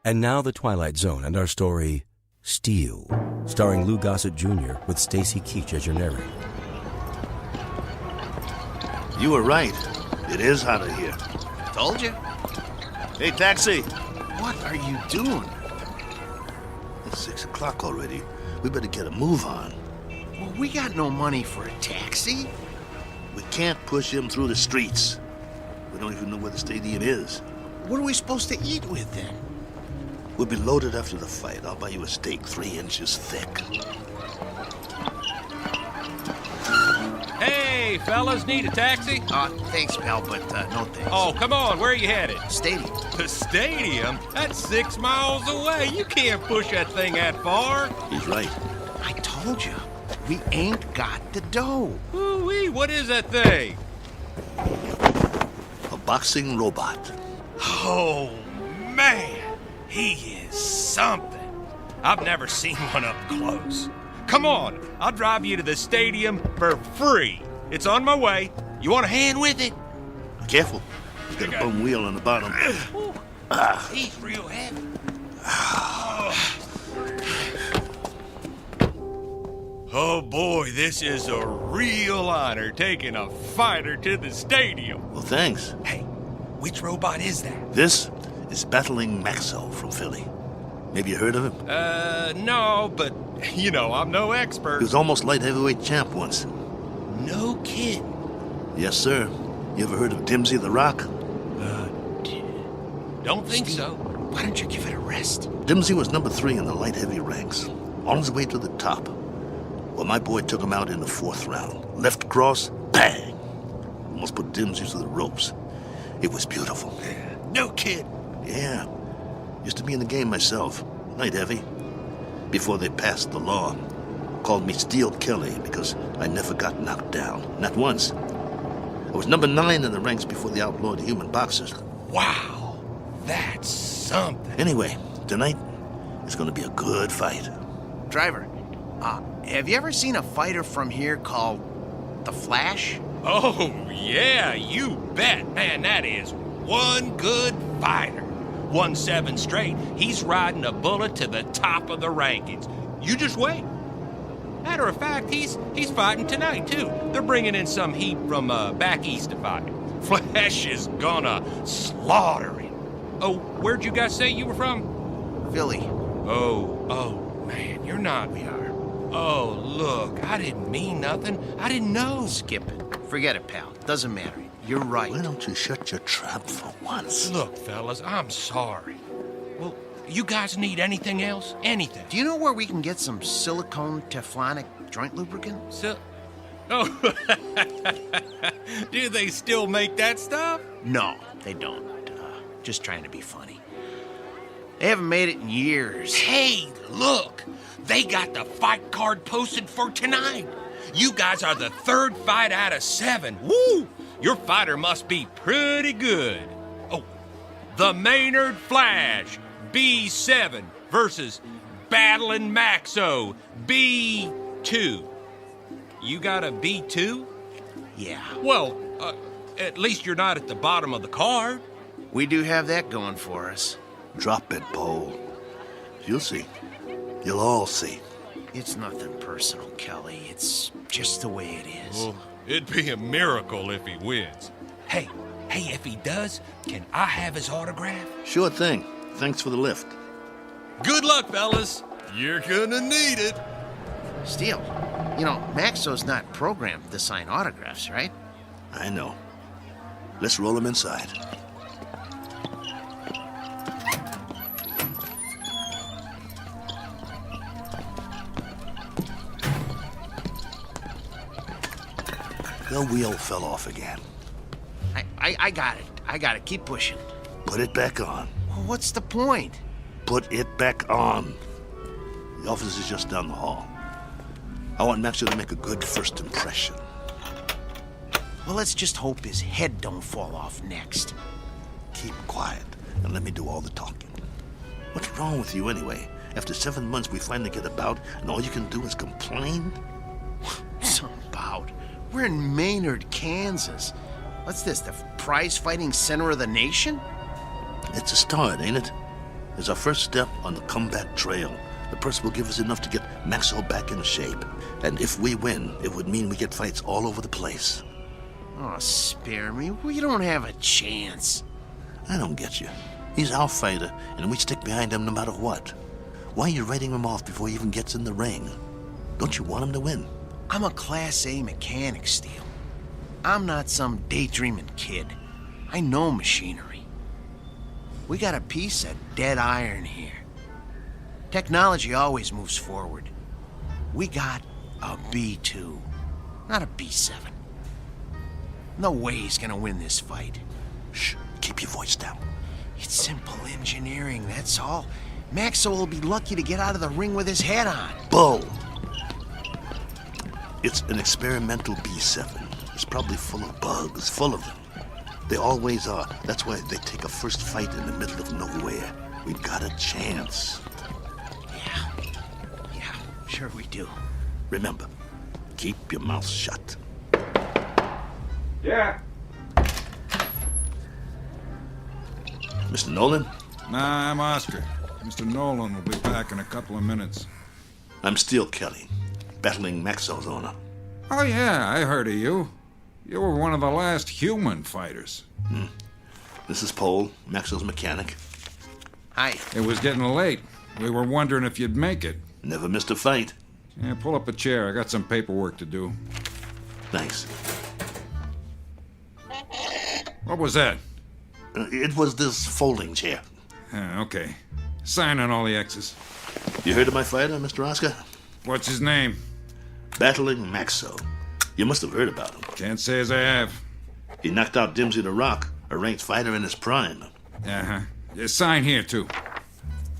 And now the Twilight Zone and our story, Steel, starring Lou Gossett Jr. with Stacy Keach as your narrator. You were right. It is hotter here. Told you. Hey, taxi! What are you doing? It's 6 o'clock already. We better get a move on. Well, we got no money for a taxi. We can't push him through the streets. We don't even know where the stadium is. What are we supposed to eat with then? We'll be loaded after the fight. I'll buy you a steak 3 inches thick. Hey, fellas, need a taxi? Thanks, pal, but no thanks. Oh, come on, where are you headed? Stadium. The stadium? That's 6 miles away. You can't push that thing that far. He's right. I told you, we ain't got the dough. Ooh-wee, what is that thing? A boxing robot. Oh, man. He is something. I've never seen one up close. Come on, I'll drive you to the stadium for free. It's on my way. You want a hand with it? Careful. He's got a bum wheel on the bottom. He's real heavy. Oh boy, this is a real honor taking a fighter to the stadium. Well, thanks. Hey, which robot is that? This is Battling Maxo from Philly. Maybe you heard of him? No, but, you know, I'm no expert. He was almost light heavyweight champ once. No kid. Yes, sir. You ever heard of Dimsy the Rock? Don't think so. Why don't you give it a rest? Dimsy was number 3 in the light heavy ranks, on his way to the top. Well, my boy took him out in the 4th round. Left cross, bang! Almost put Dimsy to the ropes. It was beautiful. No kid. Yeah. Used to be in the game myself. Light heavy. Before they passed the law. Called me Steel Kelly because I never got knocked down. Not once. I was number 9 in the ranks before they outlawed human boxers. Wow. That's something. Anyway, tonight is going to be a good fight. Driver, have you ever seen a fighter from here called The Flash? Oh, yeah, you bet. Man, that is one good fighter. 1-7 straight. He's riding a bullet to the top of the rankings. You just wait. Matter of fact, he's fighting tonight, too. They're bringing in some heat from back east to fight. Flash is gonna slaughter him. Oh, where'd you guys say you were from? Philly. Oh, man, you're not. We are. Oh, look, I didn't mean nothing. I didn't know. Skip it. Forget it, pal. Doesn't matter. You're right. Why don't you shut your trap for once? Look, fellas, I'm sorry. Well, you guys need anything else? Anything? Do you know where we can get some silicone Teflonic joint lubricant? Oh, do they still make that stuff? No, they don't. Just trying to be funny. They haven't made it in years. Hey, look! They got the fight card posted for tonight. You guys are the third fight out of 7. Woo! Your fighter must be pretty good. Oh, the Maynard Flash, B7 versus Battling Maxo, B2. You got a B2? Yeah. Well, at least you're not at the bottom of the card. We do have that going for us. Drop it, Paul. You'll see. You'll all see. It's nothing personal, Kelly. It's just the way it is. Well, it'd be a miracle if he wins. Hey, if he does, can I have his autograph? Sure thing. Thanks for the lift. Good luck, fellas. You're gonna need it. Steele, you know, Maxo's not programmed to sign autographs, right? I know. Let's roll him inside. The wheel fell off again. I got it. I got it. Keep pushing. Put it back on. Well, what's the point? Put it back on. The office is just down the hall. I want Maxo to make a good first impression. Well, let's just hope his head don't fall off next. Keep quiet and let me do all the talking. What's wrong with you anyway? After 7 months, we finally get about, and all you can do is complain? Some about. We're in Maynard, Kansas. What's this, the prize-fighting center of the nation? It's a start, ain't it? It's our first step on the comeback trail. The purse will give us enough to get Maxwell back in shape. And if we win, it would mean we get fights all over the place. Oh, spare me. We don't have a chance. I don't get you. He's our fighter, and we stick behind him no matter what. Why are you writing him off before he even gets in the ring? Don't you want him to win? I'm a Class A mechanic, Steele. I'm not some daydreaming kid. I know machinery. We got a piece of dead iron here. Technology always moves forward. We got a B2, not a B7. No way he's gonna win this fight. Shh, keep your voice down. It's simple engineering, that's all. Maxo will be lucky to get out of the ring with his head on. Bull! It's an experimental B7. It's probably full of bugs, full of them. They always are. That's why they take a first fight in the middle of nowhere. We've got a chance. Yeah, sure we do. Remember, keep your mouth shut. Yeah. Mr. Nolan? Nah, I'm Oscar. Mr. Nolan will be back in a couple of minutes. I'm Steele Kelly, battling Maxwell's owner. Oh, yeah, I heard of you. You were one of the last human fighters. This is Paul, Maxwell's mechanic. Hi. It was getting late. We were wondering if you'd make it. Never missed a fight. Yeah, pull up a chair. I got some paperwork to do. Thanks. What was that? It was this folding chair. Okay. Sign on all the X's. You heard of my fighter, Mr. Oscar? What's his name? Battling Maxo. You must have heard about him. Can't say as I have. He knocked out Dimsy the Rock, a ranked fighter in his prime. Uh-huh. Sign here, too.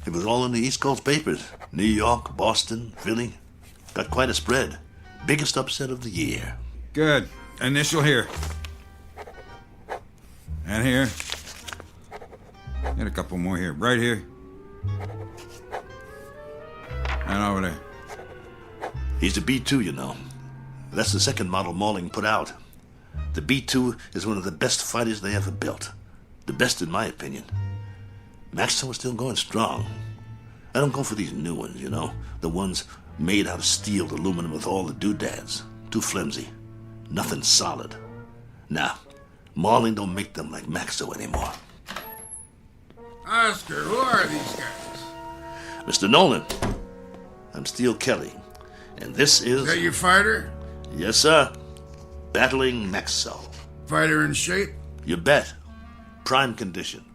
It was all in the East Coast papers. New York, Boston, Philly. Got quite a spread. Biggest upset of the year. Good. Initial here. And here. And a couple more here. Right here. And over there. He's the B2, you know. That's the second model Malling put out. The B2 is one of the best fighters they ever built. The best in my opinion. Maxwell is still going strong. I don't go for these new ones, you know. The ones made out of steel, aluminum with all the doodads. Too flimsy. Nothing solid. Nah, Mauling don't make them like Maxo anymore. Oscar, who are these guys? Mr. Nolan, I'm Steele Kelly, and this is... Is that your fighter? Yes, sir. Battling Maxo. Fighter in shape? You bet. Prime condition.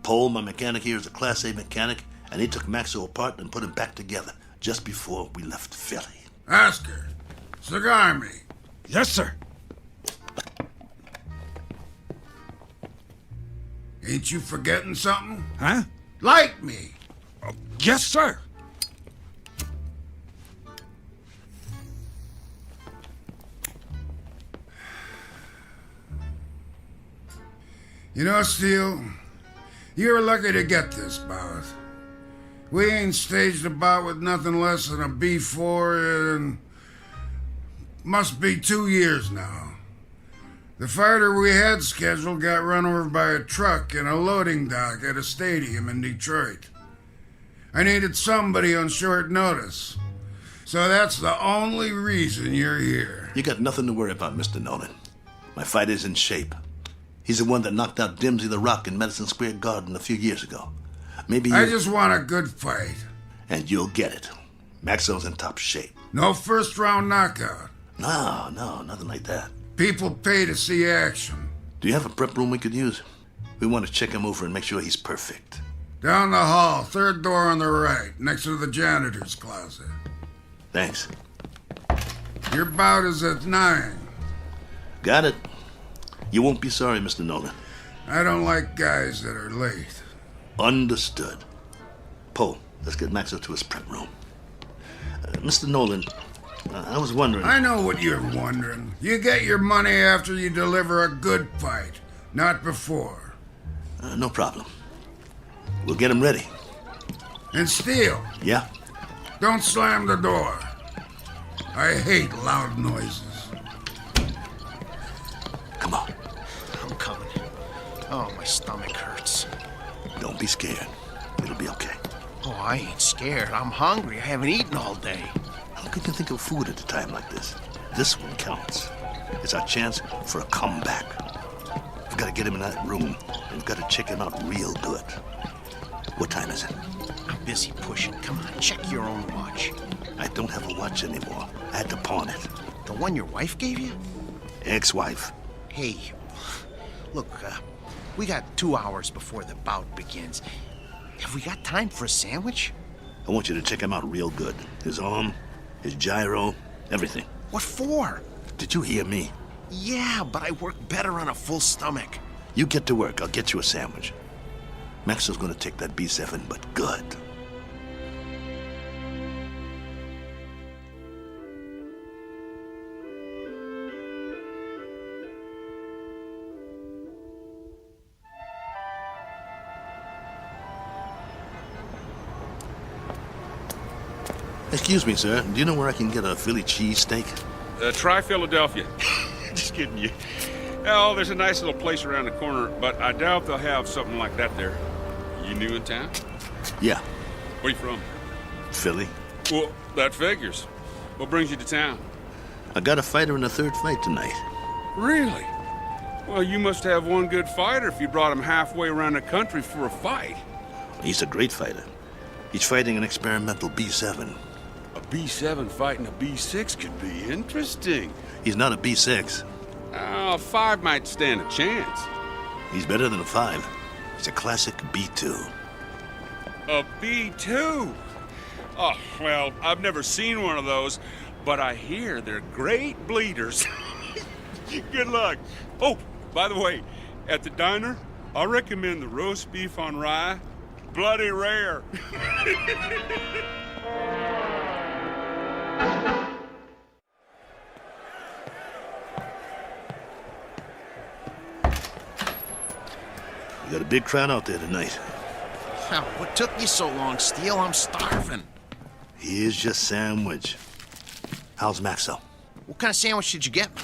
Paul, my mechanic here, is a Class A mechanic, and he took Maxo apart and put him back together just before we left Philly. Oscar, cigar me. Yes, sir. Ain't you forgetting something? Huh? Light me. Yes, sir. You know, Steele, you're lucky to get this bout. We ain't staged a bout with nothing less than a B4 in must be 2 years now. The fighter we had scheduled got run over by a truck in a loading dock at a stadium in Detroit. I needed somebody on short notice. So that's the only reason you're here. You got nothing to worry about, Mr. Nolan. My fighter's in shape. He's the one that knocked out Dimsey the Rock in Madison Square Garden a few years ago. Maybe you... I just want a good fight. And you'll get it. Maxo's in top shape. No first-round knockout. No, nothing like that. People pay to see action. Do you have a prep room we could use? We want to check him over and make sure he's perfect. Down the hall, third door on the right, next to the janitor's closet. Thanks. Your bout is at 9. Got it. You won't be sorry, Mr. Nolan. I don't like guys that are late. Understood. Poe, let's get Maxo to his prep room. Mr. Nolan, I was wondering... I know what you're wondering. You get your money after you deliver a good fight, not before. No problem. We'll get him ready. And Steele. Yeah? Don't slam the door. I hate loud noises. Come on. I'm coming. Oh, my stomach hurts. Don't be scared. It'll be okay. Oh, I ain't scared. I'm hungry. I haven't eaten all day. How could you think of food at a time like this? This one counts. It's our chance for a comeback. We've got to get him in that room, and we've got to check him out real good. What time is it? I'm busy pushing. Come on, check your own watch. I don't have a watch anymore. I had to pawn it. The one your wife gave you? Ex-wife. Hey, look, we got 2 hours before the bout begins. Have we got time for a sandwich? I want you to check him out real good. His arm, his gyro, everything. What for? Did you hear me? Yeah, but I work better on a full stomach. You get to work. I'll get you a sandwich. Maxo's gonna take that B7, but good. Excuse me, sir. Do you know where I can get a Philly cheesesteak? Try Philadelphia. Just kidding you. Oh, there's a nice little place around the corner, but I doubt they'll have something like that there. You new in town? Yeah. Where you from? Philly. Well, that figures. What brings you to town? I got a fighter in a third fight tonight. Really? Well, you must have one good fighter if you brought him halfway around the country for a fight. He's a great fighter. He's fighting an experimental B7. A B7 fighting a B6 could be interesting. He's not a B6. A 5 might stand a chance. He's better than a 5. He's a classic B2. A B2? Oh, well, I've never seen one of those, but I hear they're great bleeders. Good luck. Oh, by the way, at the diner, I recommend the roast beef on rye. Bloody rare. We got a big crowd out there tonight. What took you so long, Steele? I'm starving. Here's your sandwich. How's Maxo? What kind of sandwich did you get me?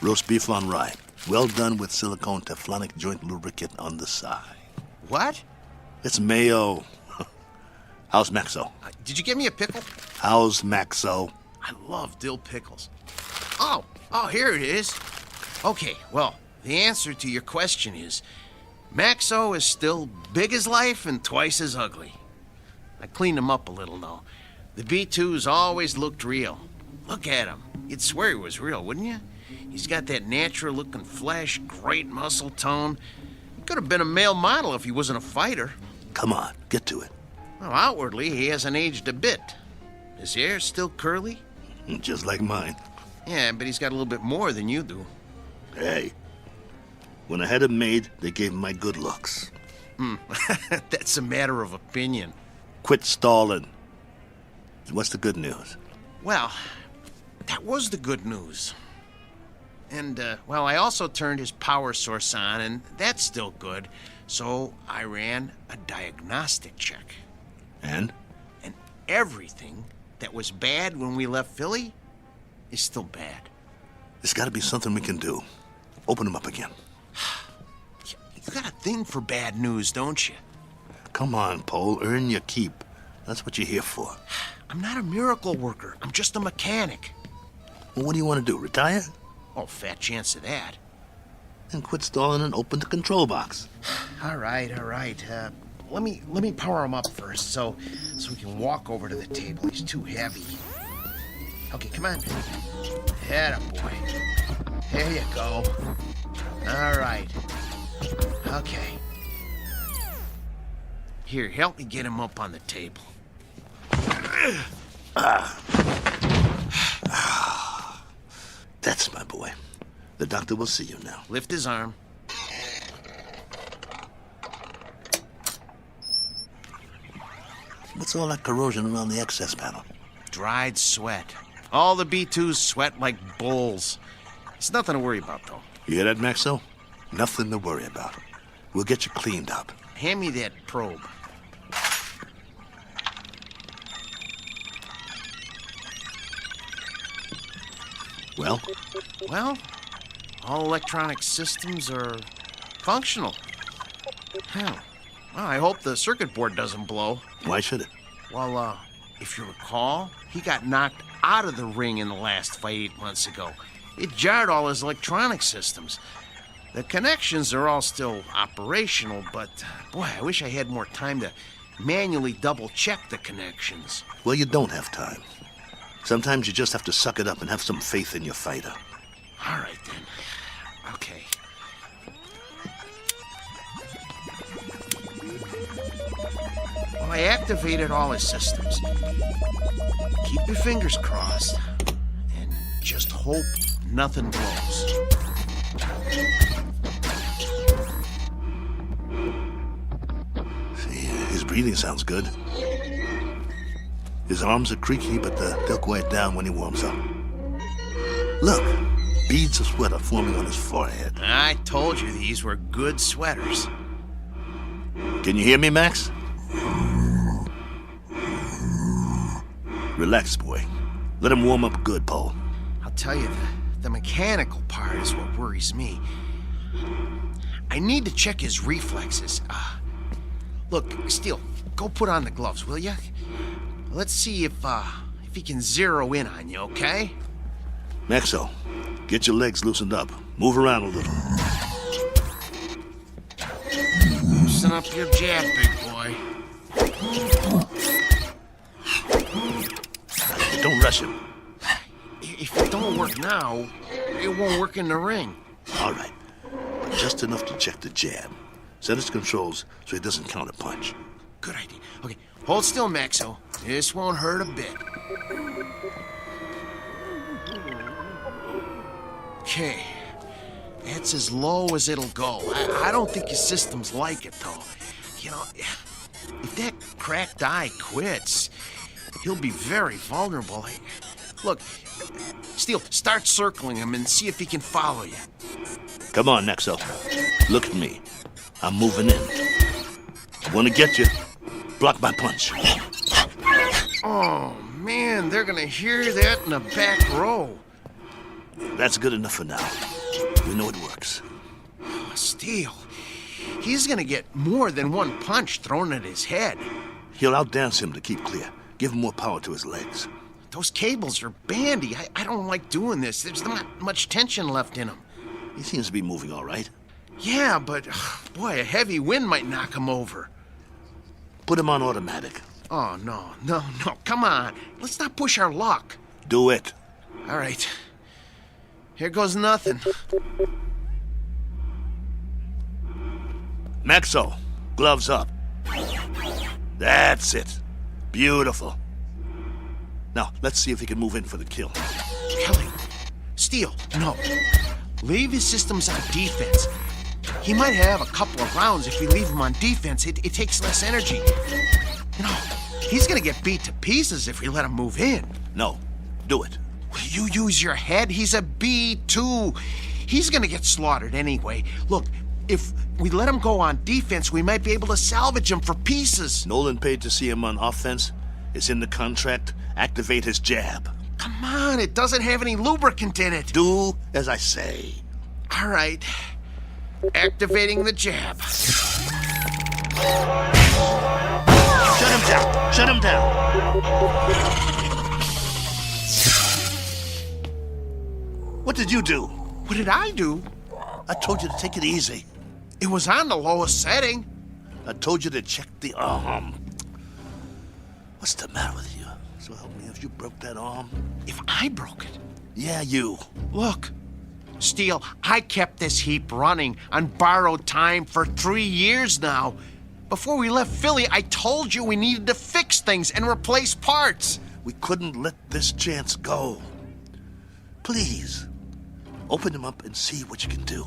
Roast beef on rye. Well done with silicone Teflonic joint lubricant on the side. What? It's mayo. How's Maxo? Did you give me a pickle? How's Maxo? I love dill pickles. Oh, here it is. Okay, well, the answer to your question is Maxo is still big as life and twice as ugly. I cleaned him up a little, though. The B2's always looked real. Look at him. You'd swear he was real, wouldn't you? He's got that natural-looking flesh, great muscle tone. He could have been a male model if he wasn't a fighter. Come on, get to it. Well, outwardly, he hasn't aged a bit. His hair's still curly? Just like mine. Yeah, but he's got a little bit more than you do. Hey, when I had him made, they gave him my good looks. That's a matter of opinion. Quit stalling. What's the good news? Well, that was the good news. And, well, I also turned his power source on, and that's still good. So I ran a diagnostic check. And? And everything that was bad when we left Philly is still bad. There's got to be something we can do. Open him up again. You got a thing for bad news, don't you? Come on, Paul. Earn your keep. That's what you're here for. I'm not a miracle worker. I'm just a mechanic. Well, what do you want to do, retire? Oh, fat chance of that. Then quit stalling and open the control box. All right. Let me power him up first, so we can walk over to the table. He's too heavy. Okay, come on. Atta boy. There you go. All right. Okay. Here, help me get him up on the table. That's my boy. The doctor will see you now. Lift his arm. What's all that corrosion around the access panel? Dried sweat. All the B2s sweat like bulls. It's nothing to worry about, though. You hear that, Maxo? Nothing to worry about. We'll get you cleaned up. Hand me that probe. Well? Well, all electronic systems are functional. Huh. Well, I hope the circuit board doesn't blow. Why should it? Well, if you recall, he got knocked out of the ring in the last fight 8 months ago. It jarred all his electronic systems. The connections are all still operational, but, boy, I wish I had more time to manually double-check the connections. Well, you don't have time. Sometimes you just have to suck it up and have some faith in your fighter. All right, then. Okay. Well, I activated all his systems. Keep your fingers crossed and just hope nothing blows. See, his breathing sounds good. His arms are creaky, but they'll quiet down when he warms up. Look, beads of sweat are forming on his forehead. I told you these were good sweaters. Can you hear me, Max? Relax, boy. Let him warm up good, Paul. I'll tell you, the mechanical part is what worries me. I need to check his reflexes. Look, Steele, go put on the gloves, will you? Let's see if he can zero in on you, okay? Maxo, get your legs loosened up. Move around a little. Loosen up your jab, big boy. Don't rush him. If it don't work now, it won't work in the ring. All right. Just enough to check the jab. Set his controls so he doesn't counterpunch. Good idea. Okay, hold still, Maxo. This won't hurt a bit. Okay. That's as low as it'll go. I don't think his systems like it, though. You know, if that cracked eye quits, he'll be very vulnerable. Look, Steele, start circling him and see if he can follow you. Come on, Nexo. Look at me. I'm moving in. Want to get you. Block my punch. Oh, man, they're gonna hear that in the back row. That's good enough for now. We know it works. Oh, Steele, he's gonna get more than one punch thrown at his head. He'll outdance him to keep clear. Give him more power to his legs. Those cables are bandy. I don't like doing this. There's not much tension left in them. He seems to be moving all right. Yeah, but, boy, a heavy wind might knock him over. Put him on automatic. Oh, no. Come on. Let's not push our luck. Do it. All right. Here goes nothing. Maxo, gloves up. That's it. Beautiful. Now, let's see if he can move in for the kill. Kelly. Steele. No. Leave his systems on defense. He might have a couple of rounds if we leave him on defense. It takes less energy. You know, he's gonna get beat to pieces if we let him move in. No. Do it. You use your head? He's a B2. He's gonna get slaughtered anyway. Look, if we let him go on defense, we might be able to salvage him for pieces. Nolan paid to see him on offense. It's in the contract. Activate his jab. Come on, it doesn't have any lubricant in it. Do as I say. All right. Activating the jab. Shut him down. Shut him down. What did you do? What did I do? I told you to take it easy. It was on the lowest setting. I told you to check the arm. What's the matter with you? So help me if you broke that arm. If I broke it? Yeah, you. Look, Steele, I kept this heap running on borrowed time for 3 years now. Before we left Philly, I told you we needed to fix things and replace parts. We couldn't let this chance go. Please, open him up and see what you can do.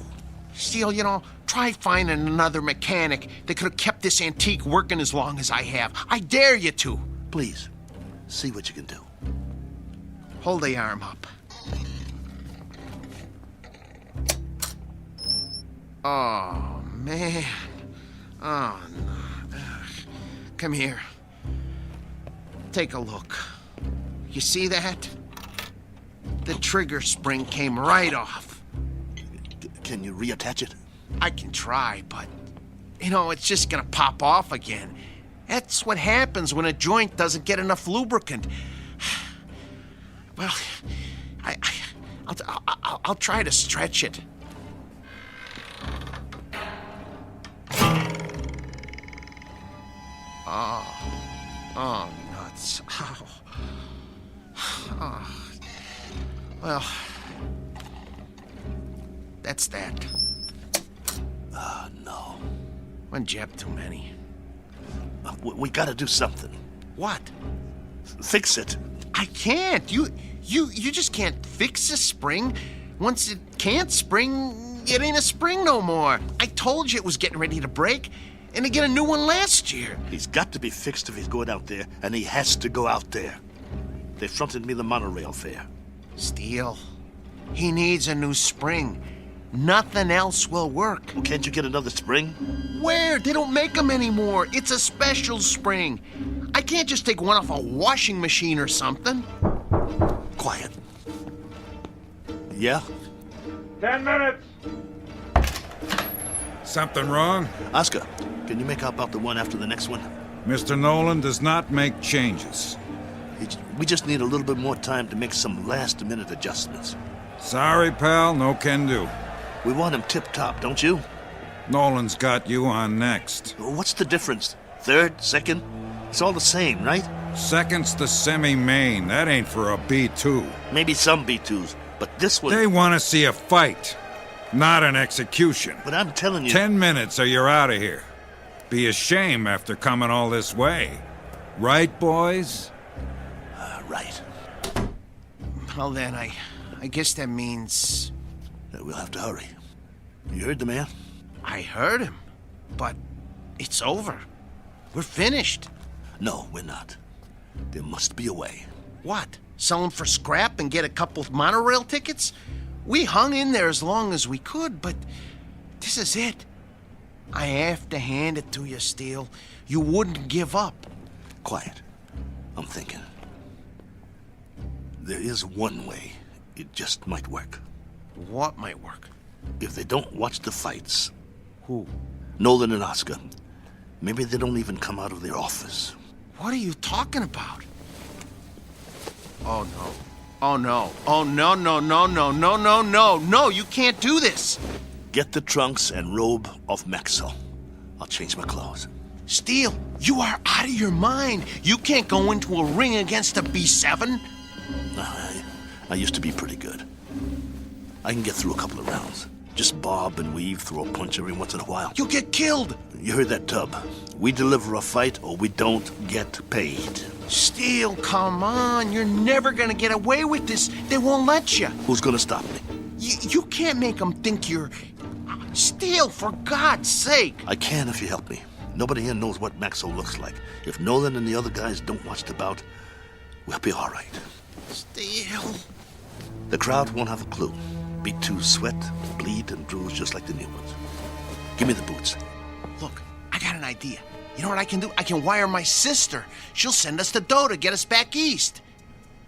Steele, you know, try finding another mechanic that could have kept this antique working as long as I have. I dare you to. Please, see what you can do. Hold the arm up. Oh, man. Oh, no. Ugh. Come here. Take a look. You see that? The trigger spring came right off. Can you reattach it? I can try, but, you know, it's just gonna pop off again. That's what happens when a joint doesn't get enough lubricant. Well, I'll try to stretch it. Oh, nuts. Oh. Well, that's that. No. One jab too many. We gotta do something. What? Fix it. I can't. You just can't fix a spring. Once it can't spring, it ain't a spring no more. I told you it was getting ready to break, and to get a new one last year. He's got to be fixed if he's going out there, and he has to go out there. They fronted me the monorail fare. Steele, he needs a new spring. Nothing else will work. Well, can't you get another spring? Where? They don't make them anymore. It's a special spring. I can't just take one off a washing machine or something. Quiet. Yeah? 10 minutes. Something wrong? Oscar, can you make out about the one after the next one? Mr. Nolan does not make changes. We just need a little bit more time to make some last-minute adjustments. Sorry, pal, no can do. We want him tip-top, don't you? Nolan's got you on next. What's the difference? Third? Second? It's all the same, right? Second's the semi-main. That ain't for a B2. Maybe some B2s, but this one... They want to see a fight, not an execution. But I'm telling you... 10 minutes or you're out of here. Be a shame after coming all this way. Right, boys? Right. Well, then, I guess that means... We'll have to hurry. You heard the man? I heard him, but it's over. We're finished. No, we're not. There must be a way. What? Sell them for scrap and get a couple of monorail tickets? We hung in there as long as we could, but this is it. I have to hand it to you, Steele. You wouldn't give up. Quiet. I'm thinking. There is one way. It just might work. What might work? If they don't watch the fights. Who? Nolan and Oscar. Maybe they don't even come out of their office. What are you talking about? Oh, no. Oh, no. Oh, no, no, no, no, no, no, no. No, you can't do this. Get the trunks and robe of Maxwell. I'll change my clothes. Steele, you are out of your mind. You can't go into a ring against a B7. I used to be pretty good. I can get through a couple of rounds. Just bob and weave, throw a punch every once in a while. You'll get killed. You heard that, Tub. We deliver a fight or we don't get paid. Steele, come on. You're never gonna get away with this. They won't let you. Who's gonna stop me? You can't make them think you're... Steele, for God's sake. I can if you help me. Nobody here knows what Maxwell looks like. If Nolan and the other guys don't watch the bout, we'll be all right. Steele. The crowd won't have a clue. B2 sweat, bleed, and bruise just like the new ones. Give me the boots. Look, I got an idea. You know what I can do? I can wire my sister. She'll send us the dough to get us back east.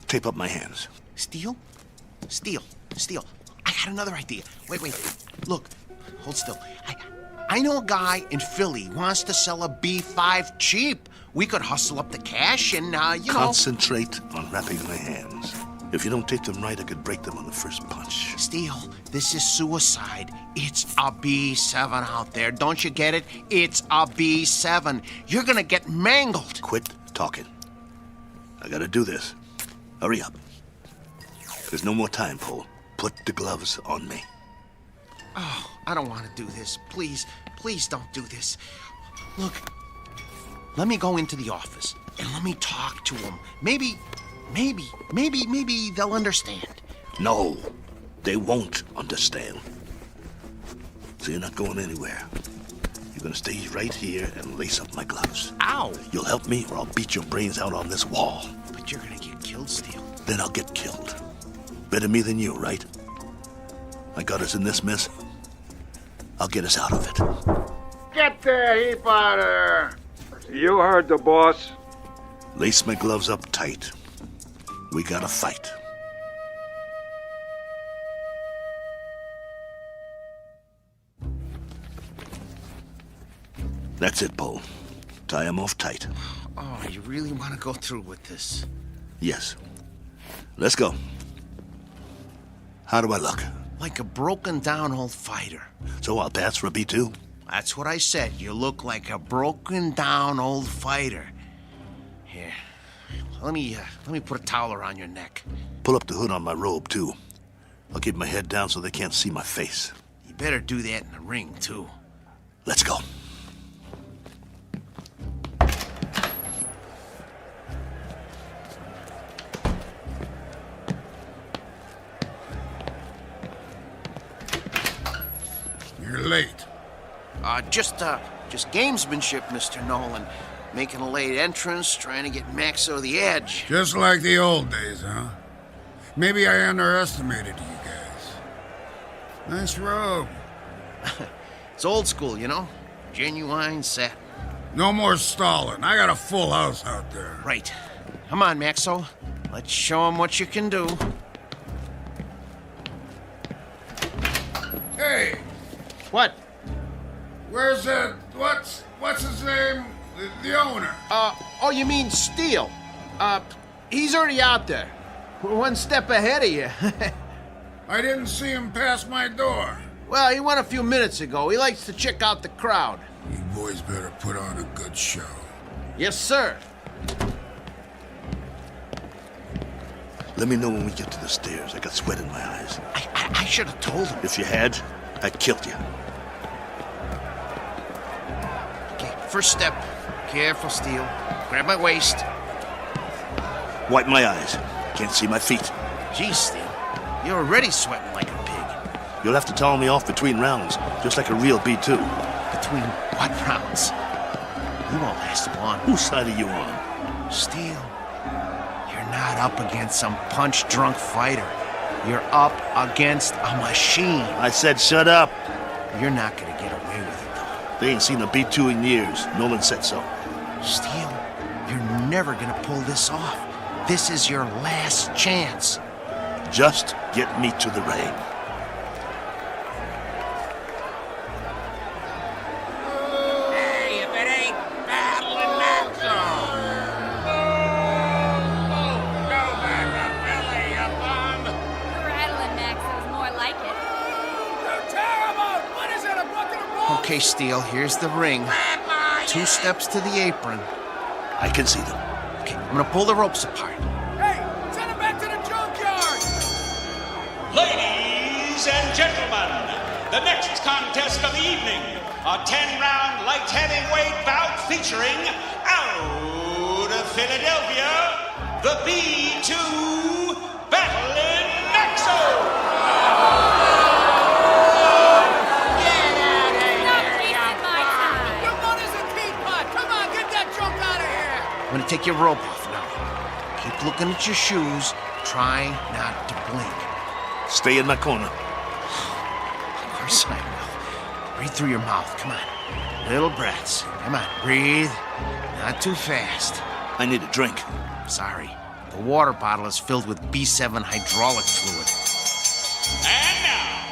Tape up my hands. Steele? Steele. I got another idea. Wait. Look, hold still. I know a guy in Philly who wants to sell a B5 cheap. We could hustle up the cash and, Concentrate on wrapping my hands. If you don't take them right, I could break them on the first punch. Steele, this is suicide. It's a B7 out there. Don't you get it? It's a B7. You're gonna get mangled. Quit talking. I gotta do this. Hurry up. There's no more time, Paul. Put the gloves on me. Oh, I don't want to do this. Please don't do this. Look, let me go into the office and let me talk to them. Maybe they'll understand. No, they won't understand. So you're not going anywhere. You're gonna stay right here and lace up my gloves. Ow! You'll help me or I'll beat your brains out on this wall. But you're gonna get killed, Steele. Then I'll get killed. Better me than you, right? I got us in this mess. I'll get us out of it. Get the heap out of there! You heard the boss. Lace my gloves up tight. We gotta fight. That's it, Paul. Tie him off tight. Oh, you really want to go through with this? Yes. Let's go. How do I look? Like a broken down old fighter. So I'll pass for a B2? That's what I said. You look like a broken down old fighter. Here. Let me put a towel around your neck. Pull up the hood on my robe, too. I'll keep my head down so they can't see my face. You better do that in the ring, too. Let's go. You're late. Just gamesmanship, Mr. Nolan. Making a late entrance, trying to get Maxo the edge. Just like the old days, huh? Maybe I underestimated you guys. Nice robe. It's old school, you know? Genuine satin. No more stalling. I got a full house out there. Right. Come on, Maxo. Let's show him what you can do. Hey! What? Where's that... What's his name? The owner. Oh, you mean Steele? He's already out there. One step ahead of you. I didn't see him pass my door. Well, he went a few minutes ago. He likes to check out the crowd. You boys better put on a good show. Yes, sir. Let me know when we get to the stairs. I got sweat in my eyes. I should have told him. If you had, I'd killed you. Okay, first step. Careful, Steele. Grab my waist. Wipe my eyes. Can't see my feet. Geez, Steele. You're already sweating like a pig. You'll have to towel me off between rounds, just like a real B2. Between what rounds? You won't last long. Whose side are you on? Steele, you're not up against some punch-drunk fighter. You're up against a machine. I said shut up. You're not gonna get away with it, though. They ain't seen a B2 in years. Nolan said so. Steele, you're never gonna pull this off. This is your last chance. Just get me to the ring. Hey, if it ain't battling Maxo! Go back to Philly, you Okay, Steele, here's the ring. 2 steps to the apron. I can see them. Okay, I'm gonna pull the ropes apart. Hey, send him back to the junkyard! Ladies and gentlemen, the next contest of the evening, a 10-round light heavyweight bout featuring out of Philadelphia, the B2 Battling Maxo. I'm gonna take your rope off now. Keep looking at your shoes. Try not to blink. Stay in my corner. Of course I will. Breathe through your mouth. Come on. Little breaths. Come on. Breathe. Not too fast. I need a drink. Sorry. The water bottle is filled with B7 hydraulic fluid. And now,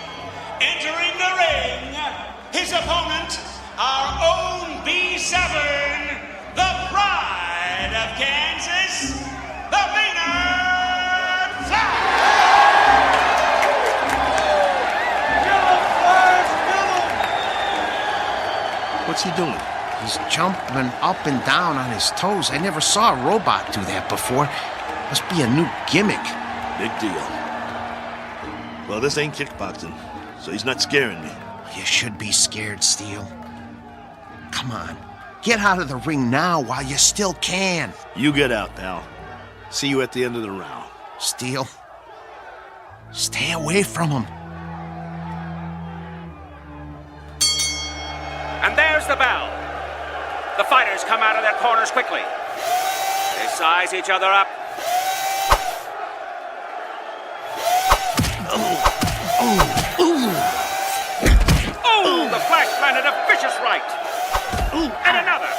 entering the ring, his opponent, our own B7, the pride of Kansas, the Maynard Flash! What's he doing? He's jumping up and down on his toes. I never saw a robot do that before. Must be a new gimmick. Big deal. Well, this ain't kickboxing, so he's not scaring me. You should be scared, Steele. Come on. Get out of the ring now while you still can. You get out, pal. See you at the end of the round. Steele, stay away from him. And there's the bell. The fighters come out of their corners quickly. They size each other up. Oh, the Flash landed a vicious right. And another.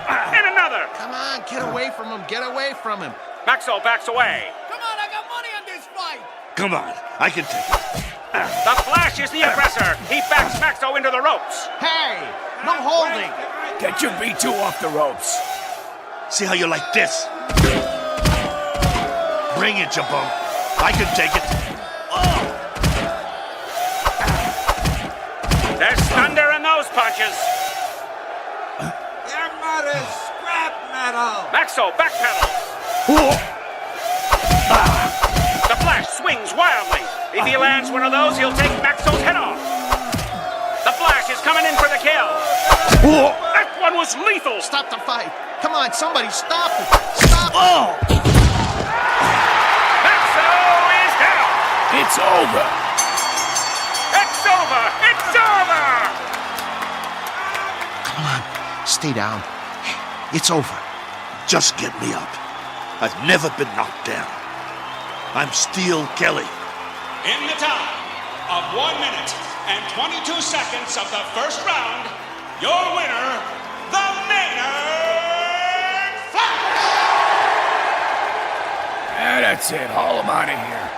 And another. Come on, get away from him. Get away from him. Maxo backs away. Come on, I got money on this fight! Come on, I can take it. The Flash is the aggressor. He backs Maxo into the ropes. Hey, no holding. Get your B2 off the ropes. See how you like this? Bring it, you bum. I can take it. There's thunder in those punches. Your mother's scrap metal. Maxo backpedals. The Flash swings wildly. If he lands one of those, he'll take Maxo's head off. The Flash is coming in for the kill. That one was lethal. Stop the fight. Come on, somebody stop it. Stop it. Maxo is down. It's over. It's over. It's over. Come on, stay down. It's over. Just get me up. I've never been knocked down. I'm Steele Kelly. In the time of 1 minute and 22 seconds of the first round, your winner, the Maynard Flash! That's it. Haul him out of here.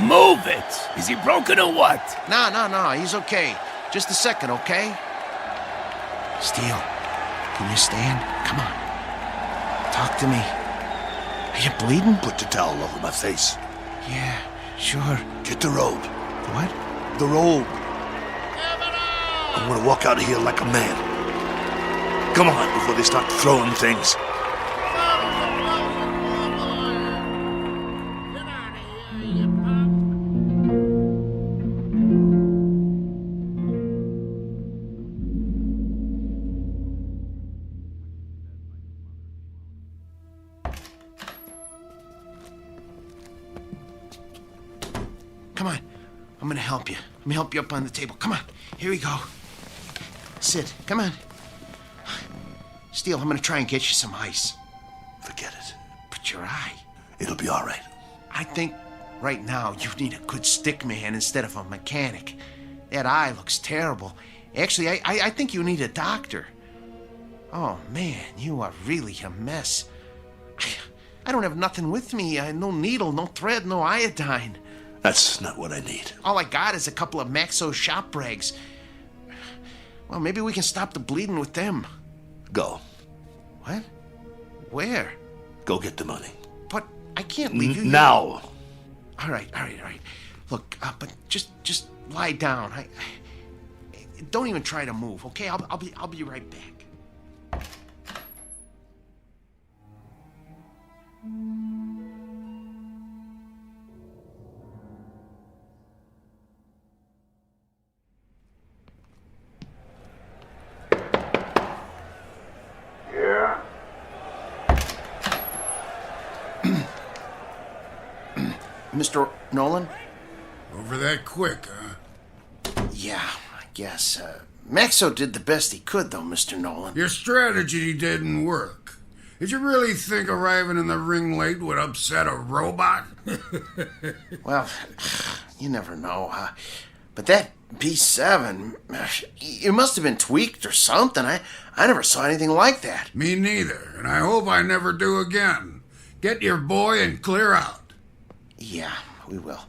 Move it! Is he broken or what? No, he's okay. Just a second, okay? Steele, can you stand? Come on. Talk to me. Are you bleeding? Put the towel over my face. Yeah, sure. Get the robe. What? The robe. I'm gonna walk out of here like a man. Come on, before they start throwing things. Come on. I'm gonna help you. Let me help you up on the table. Come on. Here we go. Sit. Come on. Steele, I'm gonna try and get you some ice. Forget it. But your eye. It'll be all right. I think right now you need a good stick man instead of a mechanic. That eye looks terrible. Actually, I think you need a doctor. Oh, man, you are really a mess. I don't have nothing with me. No needle, no thread, no iodine. That's not what I need. All I got is a couple of Maxo shop rags. Well, maybe we can stop the bleeding with them. Go. What? Where? Go get the money. But I can't leave you now. All right. Look, but just lie down. don't even try to move, okay? I'll be right back. Yeah? Mr. Nolan? Over that quick, huh? Yeah, I guess. Maxo did the best he could, though, Mr. Nolan. Your strategy didn't work. Did you really think arriving in the ring late would upset a robot? Well, you never know. But that B7, it must have been tweaked or something. I never saw anything like that. Me neither, and I hope I never do again. Get your boy and clear out. Yeah, we will.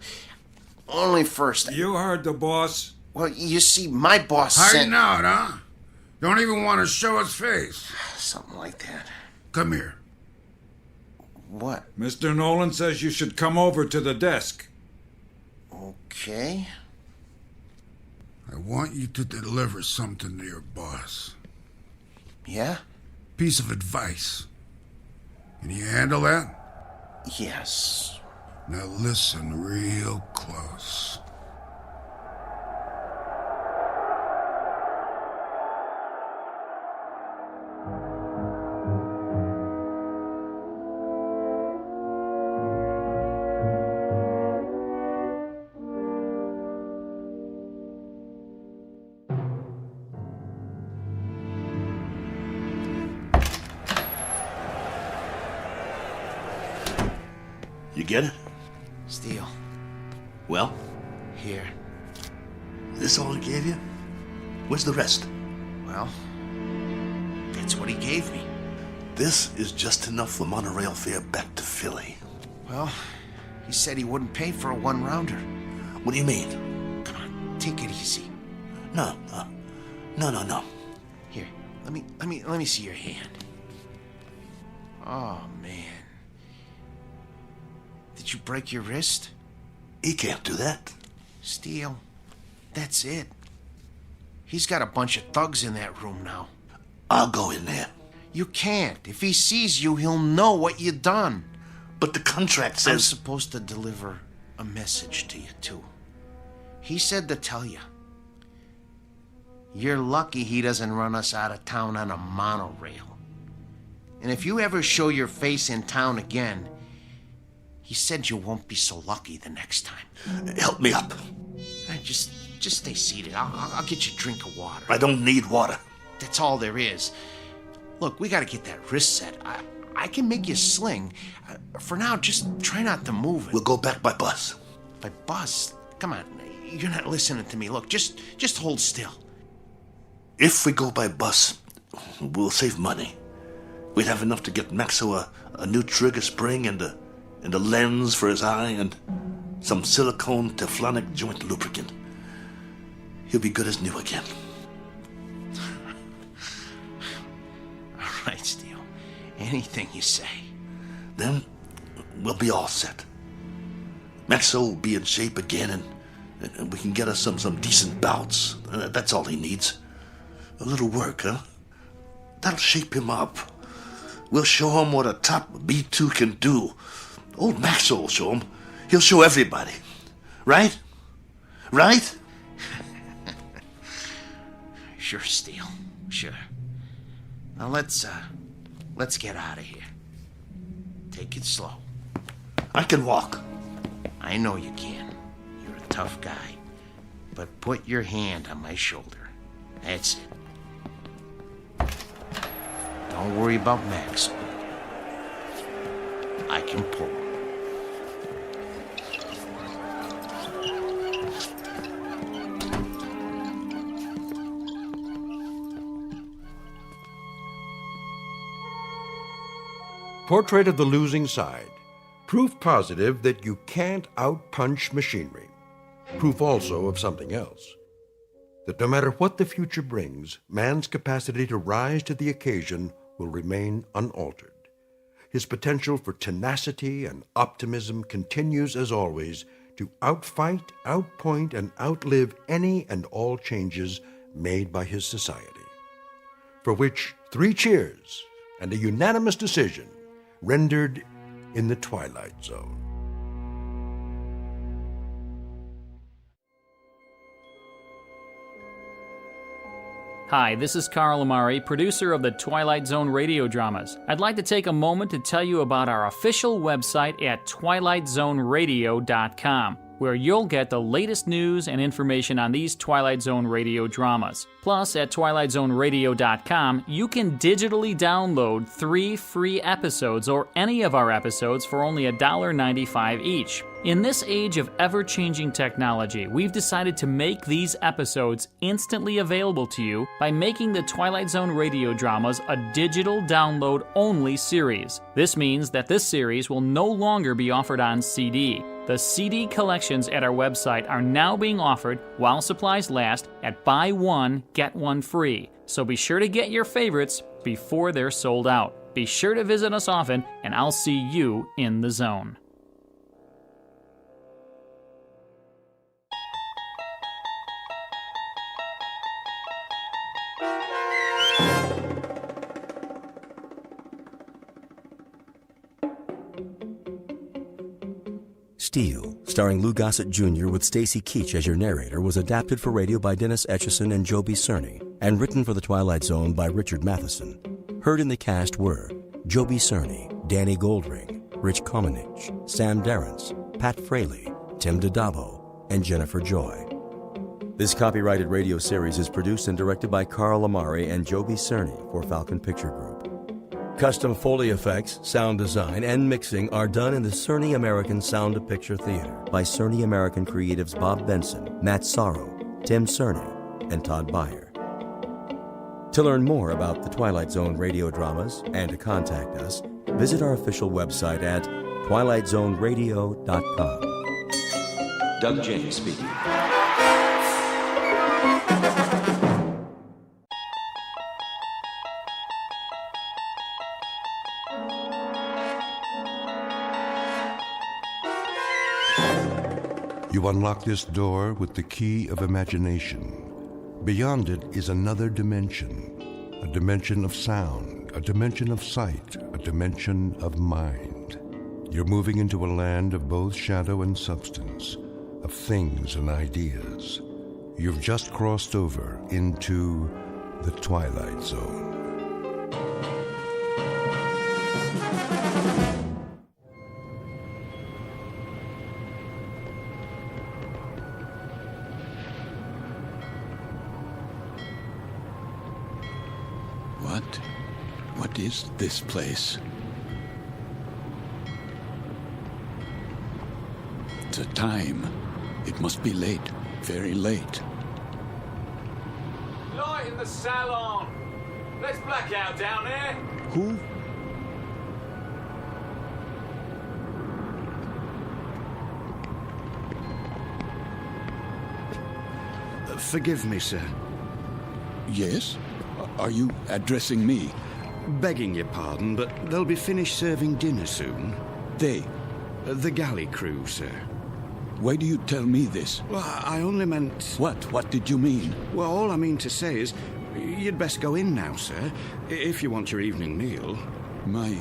Only first. You heard the boss. Well, you see, my boss Hiding out, huh? Don't even want to show his face. Something like that. Come here. What? Mr. Nolan says you should come over to the desk. Okay. I want you to deliver something to your boss. Yeah? Piece of advice. Can you handle that? Yes. Now listen real close. You get it? Steele. Well? Here. This all he gave you? Where's the rest? Well, that's what he gave me. This is just enough for monorail fare back to Philly. Well, he said he wouldn't pay for a one-rounder. What do you mean? Come on, take it easy. No. Here, let me see your hand. Oh, man. Did you break your wrist? He can't do that. Steele, that's it. He's got a bunch of thugs in that room now. I'll go in there. You can't. If he sees you, he'll know what you done. But the contract says... I'm supposed to deliver a message to you, too. He said to tell you. You're lucky he doesn't run us out of town on a monorail. And if you ever show your face in town again, he said you won't be so lucky the next time. Help me up. Just stay seated. I'll get you a drink of water. I don't need water. That's all there is. Look, we gotta get that wrist set. I can make you a sling. For now, just try not to move it. We'll go back by bus. By bus? Come on, you're not listening to me. Look, just hold still. If we go by bus, we'll save money. We'd have enough to get Maxo a new trigger spring and a lens for his eye and some silicone Teflonic joint lubricant. He'll be good as new again. All right, Steele. Anything you say. Then we'll be all set. Maxo will be in shape again, and we can get us some decent bouts. That's all he needs. A little work, huh? That'll shape him up. We'll show him what a top B2 can do. Old Maxo will show him. He'll show everybody. Right? Right? Sure, Steele. Sure. Now let's get out of here. Take it slow. I can walk. I know you can. You're a tough guy. But put your hand on my shoulder. That's it. Don't worry about Max. I can pull. Portrait of the Losing Side. Proof positive that you can't outpunch machinery. Proof also of something else. That no matter what the future brings, man's capacity to rise to the occasion will remain unaltered. His potential for tenacity and optimism continues, as always, to outfight, outpoint, and outlive any and all changes made by his society, for which 3 cheers and a unanimous decision rendered in the Twilight Zone. Hi, this is Carl Amari, producer of the Twilight Zone radio dramas. I'd like to take a moment to tell you about our official website at twilightzoneradio.com, where you'll get the latest news and information on these Twilight Zone radio dramas. Plus, at twilightzoneradio.com, you can digitally download 3 free episodes or any of our episodes for only $1.95 each. In this age of ever-changing technology, we've decided to make these episodes instantly available to you by making the Twilight Zone radio dramas a digital download-only series. This means that this series will no longer be offered on CD. The CD collections at our website are now being offered while supplies last at buy one, get one free. So be sure to get your favorites before they're sold out. Be sure to visit us often, and I'll see you in the zone. Steel, starring Lou Gossett Jr. with Stacy Keach as your narrator, was adapted for radio by Dennis Etchison and Joby Cerny, and written for The Twilight Zone by Richard Matheson. Heard in the cast were Joby Cerny, Danny Goldring, Rich Komenich, Sam Darrence, Pat Fraley, Tim DiDabo, and Jennifer Joy. This copyrighted radio series is produced and directed by Carl Amari and Joby Cerny for Falcon Picture Group. Custom Foley effects, sound design, and mixing are done in the Cerny American Sound of Picture Theater by Cerny American creatives Bob Benson, Matt Sorrow, Tim Cerny, and Todd Beyer. To learn more about the Twilight Zone radio dramas and to contact us, visit our official website at twilightzoneradio.com. Doug James speaking. You unlock this door with the key of imagination. Beyond it is another dimension, a dimension of sound, a dimension of sight, a dimension of mind. You're moving into a land of both shadow and substance, of things and ideas. You've just crossed over into the Twilight Zone. What is this place? The time. It must be late. Very late. Light in the salon. Let's black out down there. Who? Forgive me, sir. Yes? Are you addressing me? Begging your pardon, but they'll be finished serving dinner soon. They? The galley crew, sir. Why do you tell me this? Well, I only meant... What? What did you mean? Well, all I mean to say is, you'd best go in now, sir, if you want your evening meal. My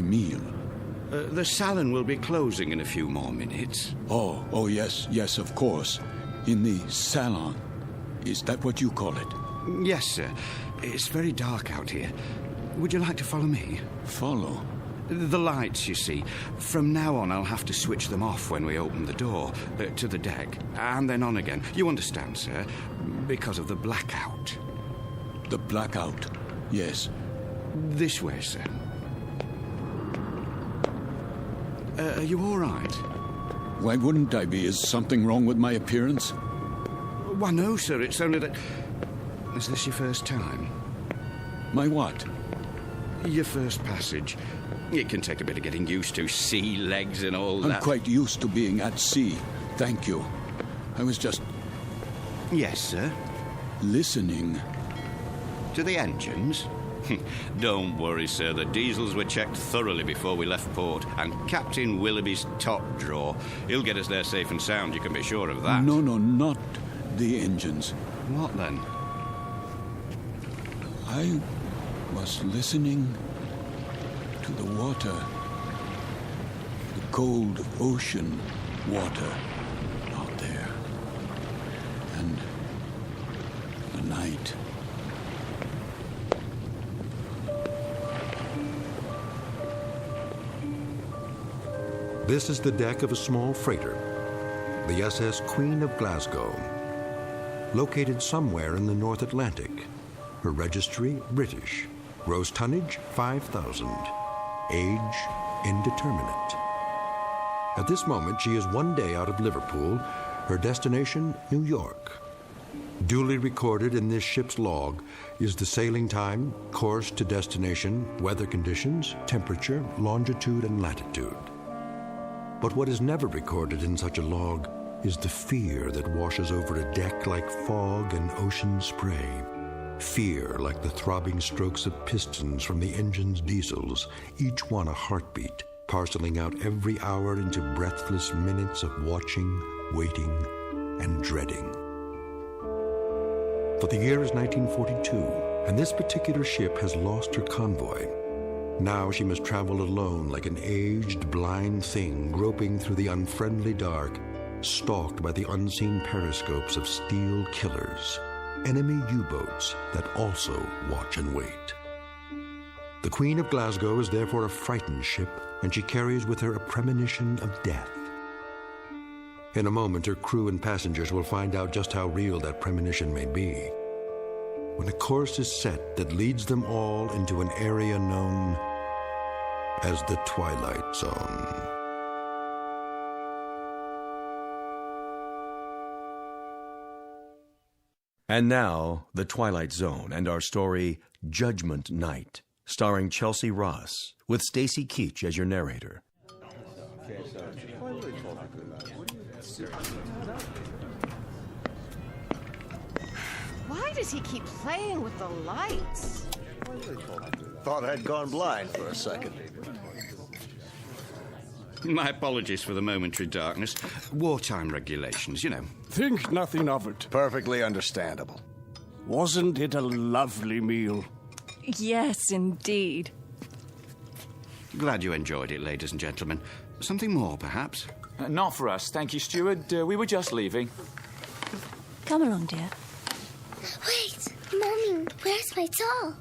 meal? The salon will be closing in a few more minutes. Oh, yes, of course. In the salon. Is that what you call it? Yes, sir. It's very dark out here. Would you like to follow me? Follow? The lights, you see. From now on, I'll have to switch them off when we open the door to the deck, and then on again. You understand, sir? Because of the blackout. The blackout? Yes. This way, sir. Are you all right? Why wouldn't I be? Is something wrong with my appearance? Why, no, sir. It's only that... Is this your first time? My what? Your first passage. It can take a bit of getting used to. Sea legs and all that. I'm quite used to being at sea. Thank you. I was just... Yes, sir? Listening. To the engines? Don't worry, sir. The diesels were checked thoroughly before we left port. And Captain Willoughby's top drawer. He'll get us there safe and sound, you can be sure of that. No, not the engines. What then? I was listening to the water. The cold ocean water out there. And the night. This is the deck of a small freighter, the SS Queen of Glasgow, located somewhere in the North Atlantic. Her registry, British. Gross tonnage, 5,000. Age, indeterminate. At this moment, she is 1 day out of Liverpool, her destination, New York. Duly recorded in this ship's log is the sailing time, course to destination, weather conditions, temperature, longitude, and latitude. But what is never recorded in such a log is the fear that washes over a deck like fog and ocean spray. Fear like the throbbing strokes of pistons from the engine's diesels, each one a heartbeat, parceling out every hour into breathless minutes of watching, waiting, and dreading. For the year is 1942, and this particular ship has lost her convoy. Now she must travel alone like an aged, blind thing groping through the unfriendly dark, stalked by the unseen periscopes of steel killers, enemy U-boats that also watch and wait. The Queen of Glasgow is therefore a frightened ship, and she carries with her a premonition of death. In a moment, her crew and passengers will find out just how real that premonition may be, when a course is set that leads them all into an area known as the Twilight Zone. And now, The Twilight Zone and our story, Judgment Night, starring Chelsea Ross, with Stacy Keach as your narrator. Why does he keep playing with the lights? Thought I'd gone blind for a second. My apologies for the momentary darkness. Wartime regulations, you know. Think nothing of it. Perfectly understandable. Wasn't it a lovely meal? Yes, indeed. Glad you enjoyed it, ladies and gentlemen. Something more, perhaps? Not for us, thank you, steward. We were just leaving. Come along, dear. Wait, Mommy, where's my doll?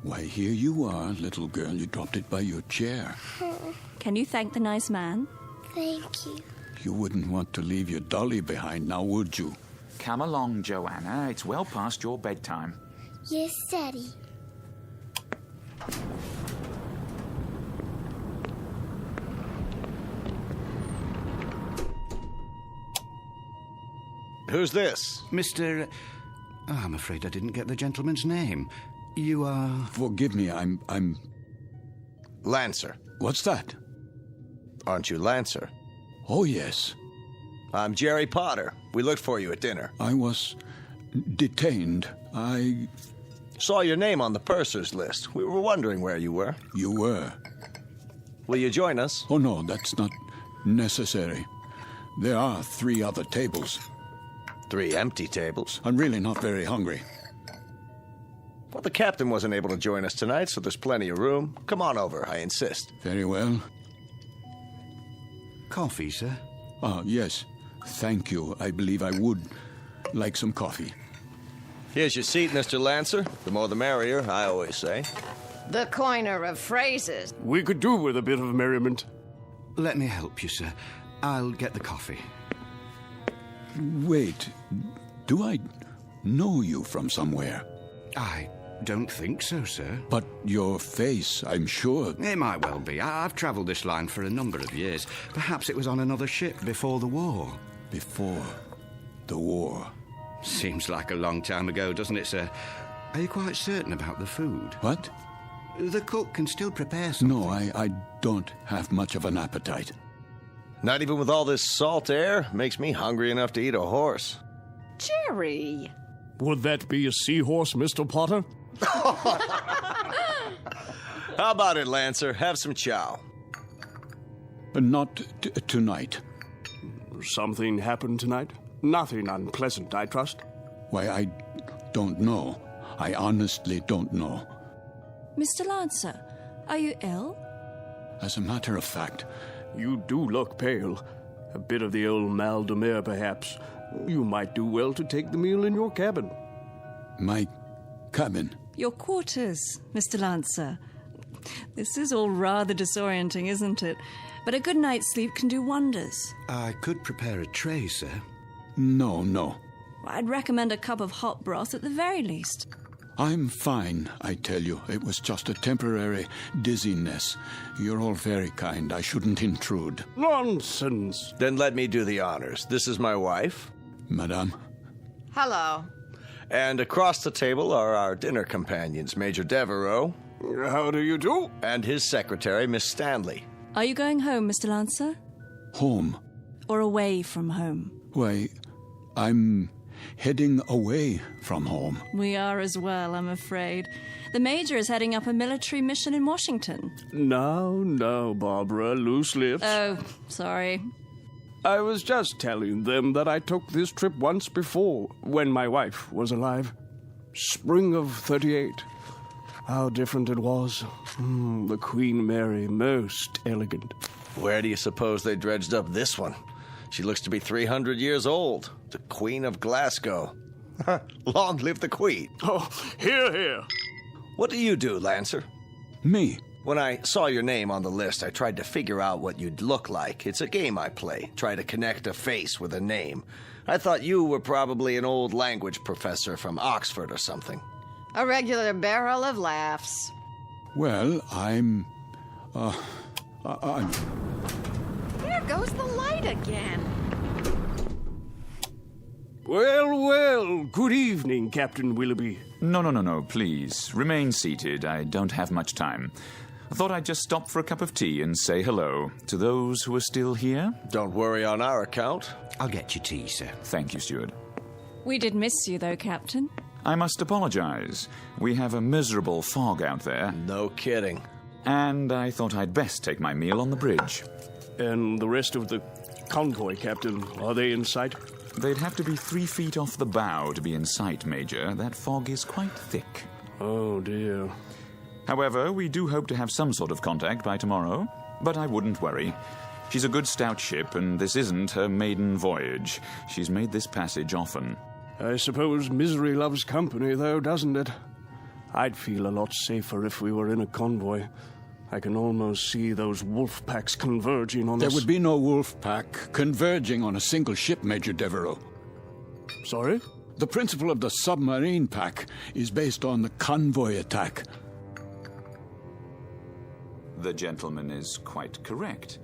Why, here you are, little girl. You dropped it by your chair. Can you thank the nice man? Thank you. You wouldn't want to leave your dolly behind now, would you? Come along, Joanna. It's well past your bedtime. Yes, Daddy. Who's this? Mr. I'm afraid I didn't get the gentleman's name. You are... Forgive me, I'm... Lancer. What's that? Aren't you Lancer? Oh, yes. I'm Jerry Potter. We looked for you at dinner. I was detained. I... Saw your name on the purser's list. We were wondering where you were. You were? Will you join us? Oh, no, that's not necessary. There are 3 other tables. 3 empty tables? I'm really not very hungry. Well, the captain wasn't able to join us tonight, so there's plenty of room. Come on over, I insist. Very well. Coffee, sir? Yes. Thank you. I believe I would like some coffee. Here's your seat, Mr. Lancer. The more the merrier, I always say. The coiner of phrases. We could do with a bit of merriment. Let me help you, sir. I'll get the coffee. Wait. Do I know you from somewhere? I don't think so, sir. But your face, I'm sure. It might well be. I've travelled this line for a number of years. Perhaps it was on another ship before the war. Before the war? Seems like a long time ago, doesn't it, sir? Are you quite certain about the food? What? The cook can still prepare something. No, I don't have much of an appetite. Not even with all this salt air? Makes me hungry enough to eat a horse. Jerry! Would that be a seahorse, Mr. Potter? How about it, Lancer? Have some chow. Not tonight. Something happened tonight? Nothing unpleasant, I trust? Why, I don't know. I honestly don't know. Mr. Lancer, are you ill? As a matter of fact... You do look pale. A bit of the old mal de mer, perhaps. You might do well to take the meal in your cabin. My cabin? Your quarters, Mr. Lancer. This is all rather disorienting, isn't it? But a good night's sleep can do wonders. I could prepare a tray, sir. No. I'd recommend a cup of hot broth at the very least. I'm fine, I tell you. It was just a temporary dizziness. You're all very kind. I shouldn't intrude. Nonsense. Then let me do the honors. This is my wife. Madame. Hello. And across the table are our dinner companions, Major Devereaux. How do you do? And his secretary, Miss Stanley. Are you going home, Mr. Lancer? Home? Or away from home? Why, I'm heading away from home. We are as well, I'm afraid. The Major is heading up a military mission in Washington. Now, Barbara, loose lips. Oh, sorry. I was just telling them that I took this trip once before, when my wife was alive. Spring of 38. How different it was. The Queen Mary, most elegant. Where do you suppose they dredged up this one? She looks to be 300 years old. The Queen of Glasgow. Long live the Queen. Oh, hear, hear. What do you do, Lancer? Me? When I saw your name on the list, I tried to figure out what you'd look like. It's a game I play. Try to connect a face with a name. I thought you were probably an old language professor from Oxford or something. A regular barrel of laughs. Well, I'm... There goes the light again. Well, good evening, Captain Willoughby. No, please. Remain seated. I don't have much time. I thought I'd just stop for a cup of tea and say hello to those who are still here. Don't worry on our account. I'll get you tea, sir. Thank you, steward. We did miss you, though, Captain. I must apologize. We have a miserable fog out there. No kidding. And I thought I'd best take my meal on the bridge. And the rest of the convoy, Captain, are they in sight? They'd have to be 3 feet off the bow to be in sight, Major. That fog is quite thick. Oh, dear. However, we do hope to have some sort of contact by tomorrow. But I wouldn't worry. She's a good stout ship, and this isn't her maiden voyage. She's made this passage often. I suppose misery loves company, though, doesn't it? I'd feel a lot safer if we were in a convoy. I can almost see those wolf packs converging on us. There would be no wolf pack converging on a single ship, Major Devereaux. Sorry? The principle of the submarine pack is based on the convoy attack. The gentleman is quite correct.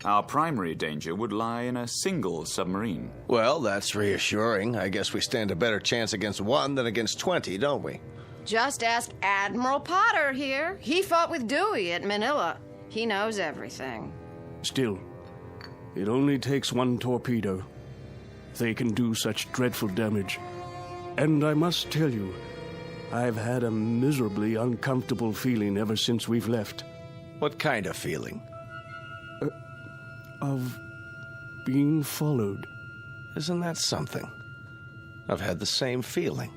Our primary danger would lie in a single submarine. Well, that's reassuring. I guess we stand a better chance against one than against 20, don't we? Just ask Admiral Potter here. He fought with Dewey at Manila. He knows everything. Still, it only takes one torpedo. They can do such dreadful damage. And I must tell you, I've had a miserably uncomfortable feeling ever since we've left. What kind of feeling? Of being followed. Isn't that something? I've had the same feeling.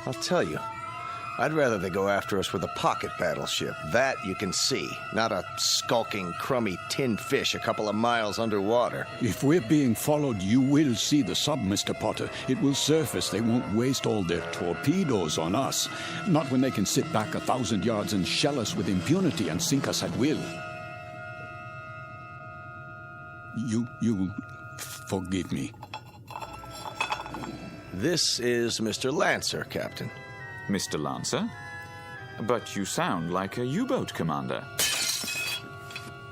I'll tell you, I'd rather they go after us with a pocket battleship. That you can see, not a skulking, crummy tin fish a couple of miles underwater. If we're being followed, you will see the sub, Mr. Potter. It will surface. They won't waste all their torpedoes on us. Not when they can sit back 1,000 yards and shell us with impunity and sink us at will. You forgive me. This is Mr. Lancer, Captain. Mr. Lancer? But you sound like a U-boat commander.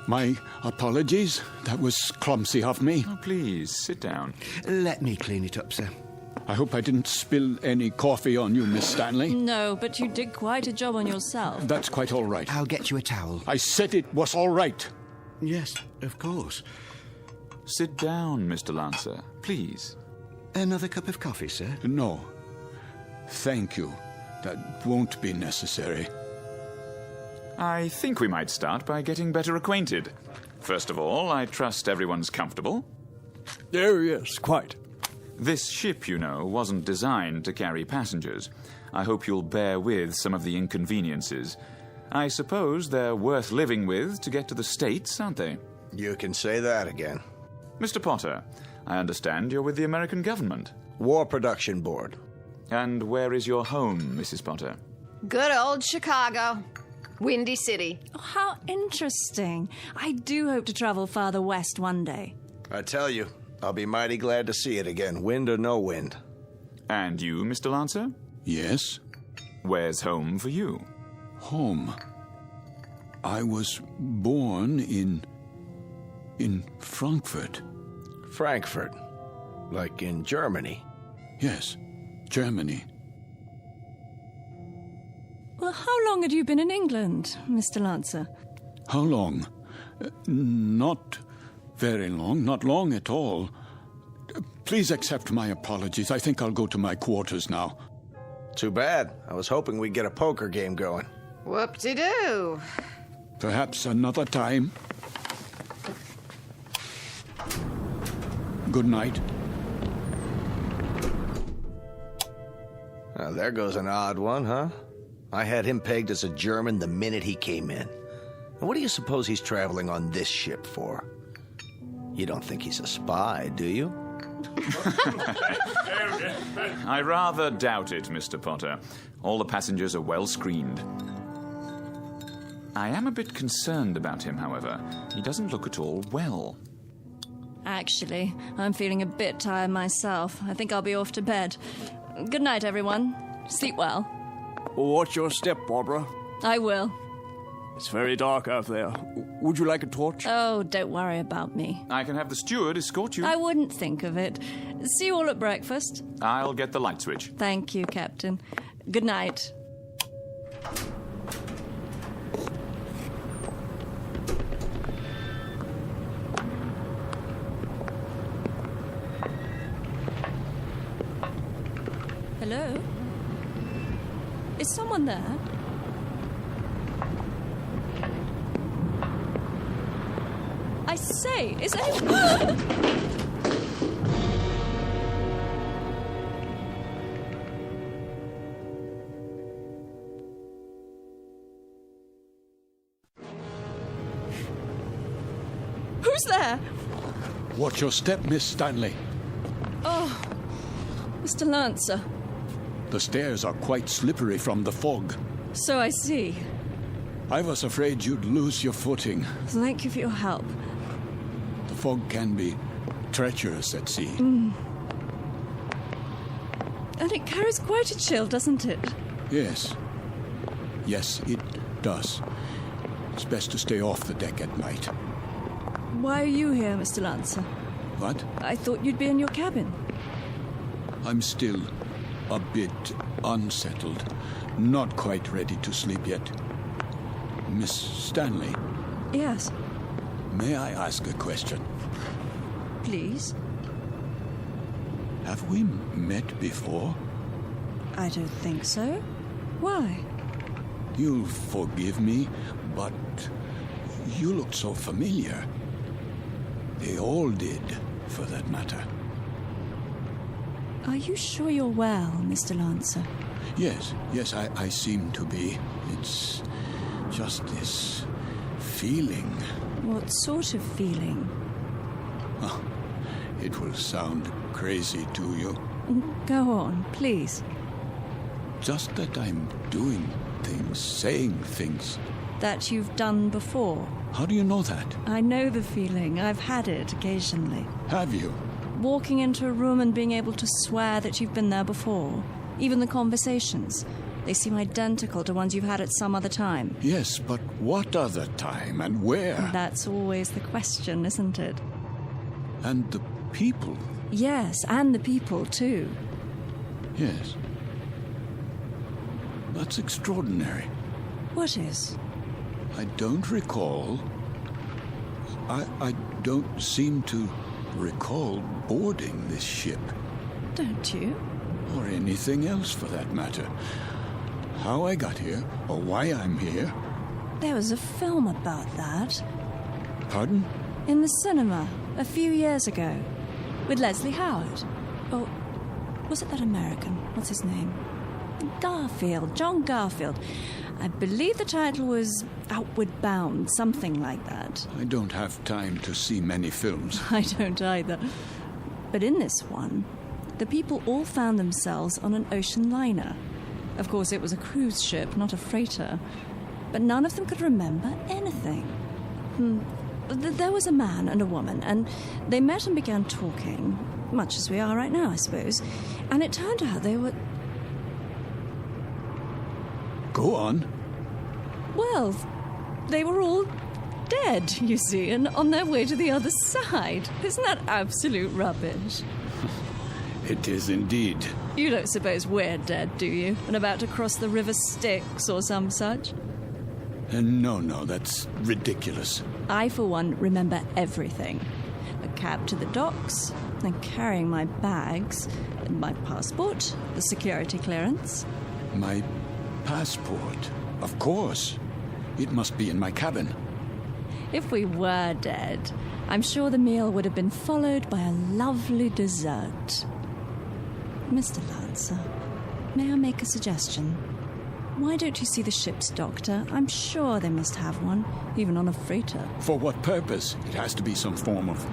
My apologies. That was clumsy of me. Oh, please, sit down. Let me clean it up, sir. I hope I didn't spill any coffee on you, Miss Stanley. No, but you did quite a job on yourself. That's quite all right. I'll get you a towel. I said it was all right. Yes, of course. Sit down, Mr. Lancer, please. Another cup of coffee, sir? No. Thank you. That won't be necessary. I think we might start by getting better acquainted. First of all, I trust everyone's comfortable. Oh, yes, quite. This ship, you know, wasn't designed to carry passengers. I hope you'll bear with some of the inconveniences. I suppose they're worth living with to get to the States, aren't they? You can say that again. Mr. Potter, I understand you're with the American government. War Production Board. And where is your home, Mrs. Potter? Good old Chicago. Windy City. Oh, how interesting. I do hope to travel farther west one day. I tell you, I'll be mighty glad to see it again, wind or no wind. And you, Mr. Lancer? Yes? Where's home for you? Home? I was born in Frankfurt. Frankfurt? Like in Germany? Yes, Germany. Well, how long had you been in England, Mr. Lancer? How long? Not very long, not long at all. Please accept my apologies. I think I'll go to my quarters now. Too bad. I was hoping we'd get a poker game going. Whoop-de-doo. Perhaps another time. Good night. Well, there goes an odd one, huh? I had him pegged as a German the minute he came in. And what do you suppose he's traveling on this ship for? You don't think he's a spy, do you? I rather doubt it, Mr. Potter. All the passengers are well screened. I am a bit concerned about him, however. He doesn't look at all well. Actually, I'm feeling a bit tired myself. I think I'll be off to bed. Good night, everyone. Sleep well. Watch your step, Barbara. I will. It's very dark out there. Would you like a torch? Oh, don't worry about me. I can have the steward escort you. I wouldn't think of it. See you all at breakfast. I'll get the light switch. Thank you, Captain. Good night. Hello? Is someone there? I say, is anyone... Who's there? Watch your step, Miss Stanley. Oh, Mr. Lancer. The stairs are quite slippery from the fog. So I see. I was afraid you'd lose your footing. Thank you for your help. The fog can be treacherous at sea. And it carries quite a chill, doesn't it? Yes. Yes, it does. It's best to stay off the deck at night. Why are you here, Mr. Lancer? What? I thought you'd be in your cabin. I'm still a bit unsettled. Not quite ready to sleep yet. Miss Stanley? Yes. May I ask a question? Please. Have we met before? I don't think so. Why? You'll forgive me, but you look so familiar. They all did, for that matter. Are you sure you're well, Mr. Lancer? Yes, I seem to be. It's just this feeling. What sort of feeling? Oh, it will sound crazy to you. Go on, please. Just that I'm doing things, saying things. That you've done before. How do you know that? I know the feeling. I've had it occasionally. Have you? Walking into a room and being able to swear that you've been there before. Even the conversations. They seem identical to ones you've had at some other time. Yes, but what other time and where? That's always the question, isn't it? And the people? Yes, and the people, too. Yes. That's extraordinary. What is? I don't recall. I don't seem to recall boarding this ship. Don't you? Or anything else, for that matter. How I got here, or why I'm here. There was a film about that. Pardon? In the cinema, a few years ago. With Leslie Howard. Oh, was it that American? What's his name? Garfield. John Garfield. I believe the title was Outward Bound, something like that. I don't have time to see many films. I don't either. But in this one, the people all found themselves on an ocean liner. Of course, it was a cruise ship, not a freighter. But none of them could remember anything. There was a man and a woman, and they met and began talking, much as we are right now, I suppose. And it turned out they were... Go on. Well, they were all dead, you see, and on their way to the other side. Isn't that absolute rubbish? It is indeed. You don't suppose we're dead, do you? And about to cross the River Styx or some such? No, that's ridiculous. I, for one, remember everything. A cab to the docks, and carrying my bags, my passport, the security clearance. My passport? Of course. It must be in my cabin. If we were dead, I'm sure the meal would have been followed by a lovely dessert. Mr. Lancer, may I make a suggestion? Why don't you see the ship's doctor? I'm sure they must have one, even on a freighter. For what purpose? It has to be some form of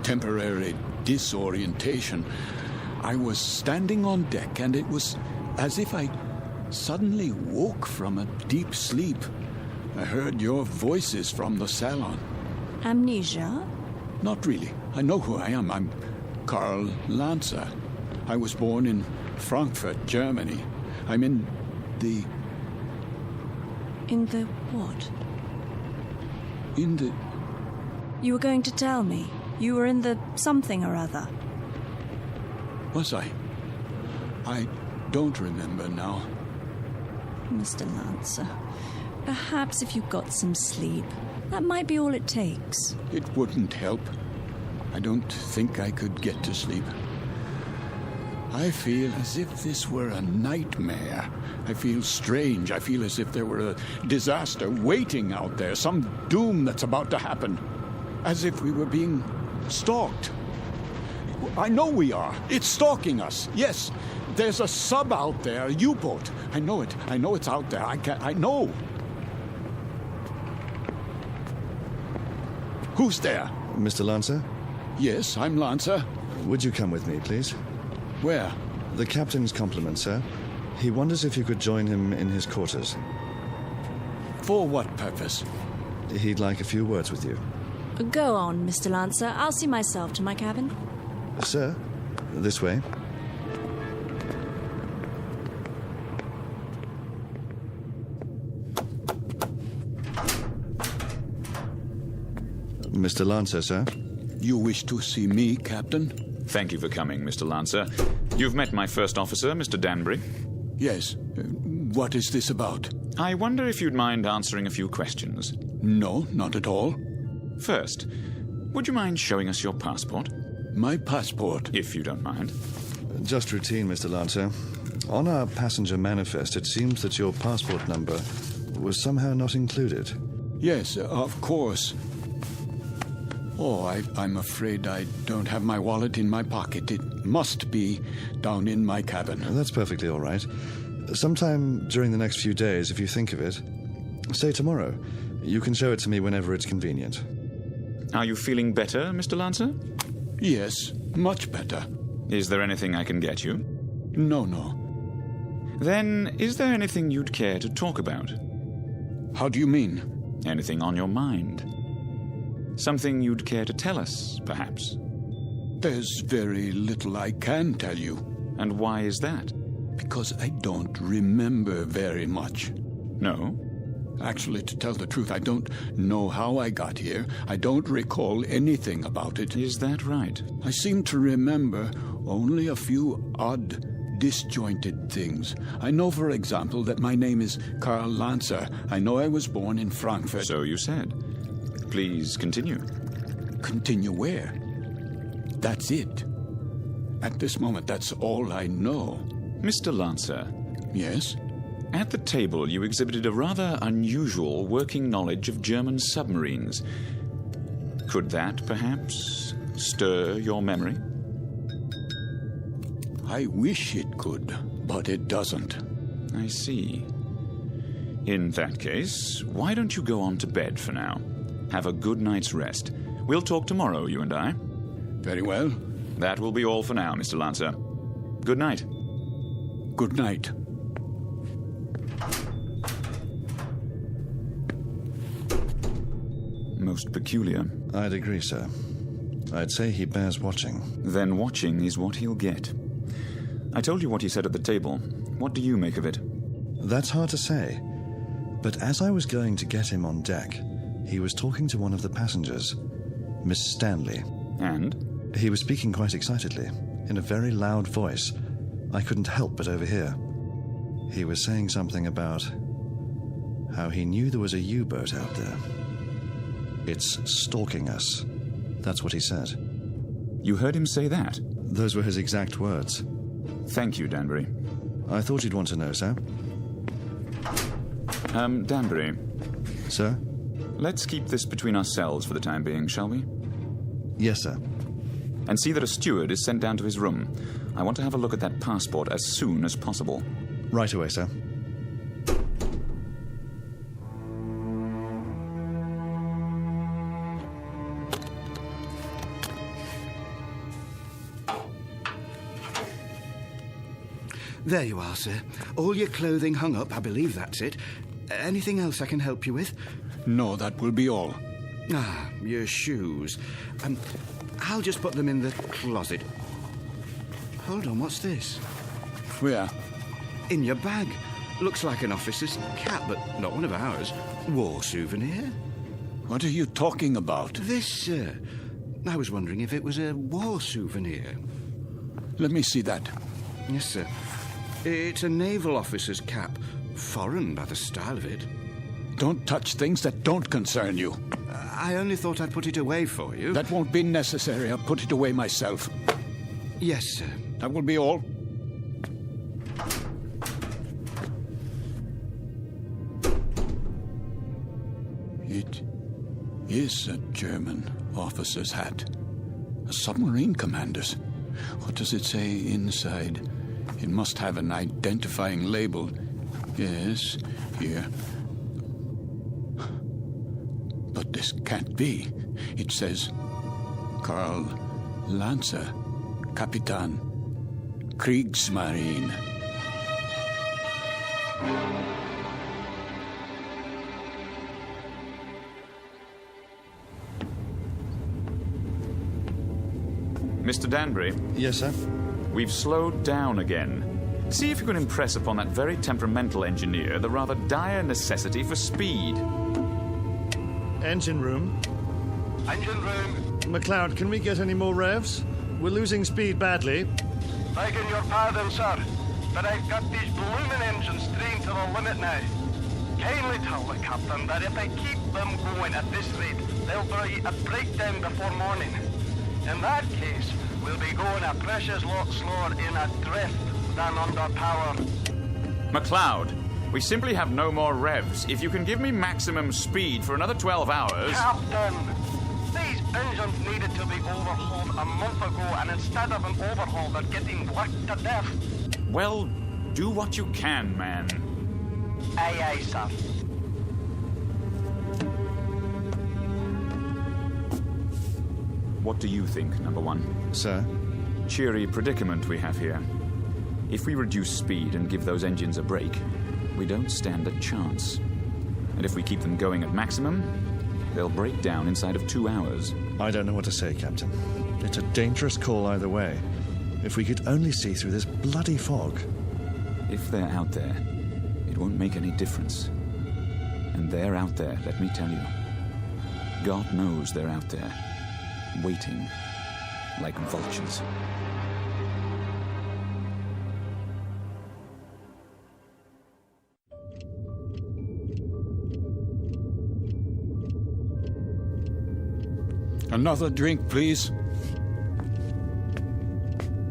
temporary disorientation. I was standing on deck, and it was as if I suddenly woke from a deep sleep. I heard your voices from the salon. Amnesia? Not really. I know who I am. I'm Karl Lancer. I was born in Frankfurt, Germany. I'm in the... In the what? In the... You were going to tell me. You were in the something or other. Was I? I don't remember now. Mr. Lancer, perhaps if you got some sleep, that might be all it takes. It wouldn't help. I don't think I could get to sleep. I feel as if this were a nightmare. I feel strange. I feel as if there were a disaster waiting out there, some doom that's about to happen. As if we were being stalked. I know we are. It's stalking us. Yes, there's a sub out there, a U-boat. I know it. I know it's out there. I know. Who's there? Mr. Lancer? Yes, I'm Lancer. Would you come with me, please? Where? The captain's compliments, sir. He wonders if you could join him in his quarters. For what purpose? He'd like a few words with you. Go on, Mr. Lancer. I'll see myself to my cabin. Sir, this way. Mr. Lancer, sir. You wish to see me, Captain? Thank you for coming, Mr. Lancer. You've met my first officer, Mr. Danbury. Yes. What is this about? I wonder if you'd mind answering a few questions. No, not at all. First, would you mind showing us your passport? My passport? If you don't mind. Just routine, Mr. Lancer. On our passenger manifest, it seems that your passport number was somehow not included. Yes, of course. Oh, I'm afraid I don't have my wallet in my pocket. It must be down in my cabin. That's perfectly all right. Sometime during the next few days, if you think of it, say tomorrow. You can show it to me whenever it's convenient. Are you feeling better, Mr. Lancer? Yes, much better. Is there anything I can get you? No. Then, is there anything you'd care to talk about? How do you mean? Anything on your mind? Something you'd care to tell us, perhaps? There's very little I can tell you. And why is that? Because I don't remember very much. No? Actually, to tell the truth, I don't know how I got here. I don't recall anything about it. Is that right? I seem to remember only a few odd, disjointed things. I know, for example, that my name is Karl Lancer. I know I was born in Frankfurt. So you said. Please continue. Continue where? That's it. At this moment, that's all I know. Mr. Lancer. Yes? At the table, you exhibited a rather unusual working knowledge of German submarines. Could that, perhaps, stir your memory? I wish it could, but it doesn't. I see. In that case, why don't you go on to bed for now? Have a good night's rest. We'll talk tomorrow, you and I. Very well. That will be all for now, Mr. Lancer. Good night. Good night. Most peculiar. I'd agree, sir. I'd say he bears watching. Then watching is what he'll get. I told you what he said at the table. What do you make of it? That's hard to say. But as I was going to get him on deck, he was talking to one of the passengers, Miss Stanley. And? He was speaking quite excitedly, in a very loud voice. I couldn't help but overhear. He was saying something about how he knew there was a U-boat out there. It's stalking us. That's what he said. You heard him say that? Those were his exact words. Thank you, Danbury. I thought you'd want to know, sir. Danbury. Sir? Let's keep this between ourselves for the time being, shall we? Yes, sir. And see that a steward is sent down to his room. I want to have a look at that passport as soon as possible. Right away, sir. There you are, sir. All your clothing hung up, I believe that's it. Anything else I can help you with? No, that will be all. Ah, your shoes. I'll just put them in the closet. Hold on, what's this? Where? In your bag. Looks like an officer's cap, but not one of ours. War souvenir. What are you talking about? This, sir. I was wondering if it was a war souvenir. Let me see that. Yes, sir. It's a naval officer's cap. Foreign by the style of it. Don't touch things that don't concern you. I only thought I'd put it away for you. That won't be necessary. I'll put it away myself. Yes, sir. That will be all. It is a German officer's hat. A submarine commander's. What does it say inside? It must have an identifying label. Yes, here. But this can't be. It says, Karl Lancer, Kapitan, Kriegsmarine. Mr. Danbury? Yes, sir? We've slowed down again. See if you can impress upon that very temperamental engineer the rather dire necessity for speed. Engine room. Engine room. McLeod, can we get any more revs? We're losing speed badly. Begging your pardon, sir, but I've got these blooming engines trained to the limit now. Kindly tell the captain that if I keep them going at this rate, they'll be a breakdown before morning. In that case, we'll be going a precious lot slower in a drift than under power. McLeod, we simply have no more revs. If you can give me maximum speed for another 12 hours... Captain! These engines needed to be overhauled a month ago, and instead of an overhaul, they're getting worked to death. Well, do what you can, man. Aye, aye, sir. What do you think, number one? Sir? Cheery predicament we have here. If we reduce speed and give those engines a break, we don't stand a chance. And if we keep them going at maximum, they'll break down inside of 2 hours. I don't know what to say, Captain. It's a dangerous call either way. If we could only see through this bloody fog. If they're out there, it won't make any difference. And they're out there, let me tell you. God knows they're out there, waiting like vultures. Another drink, please.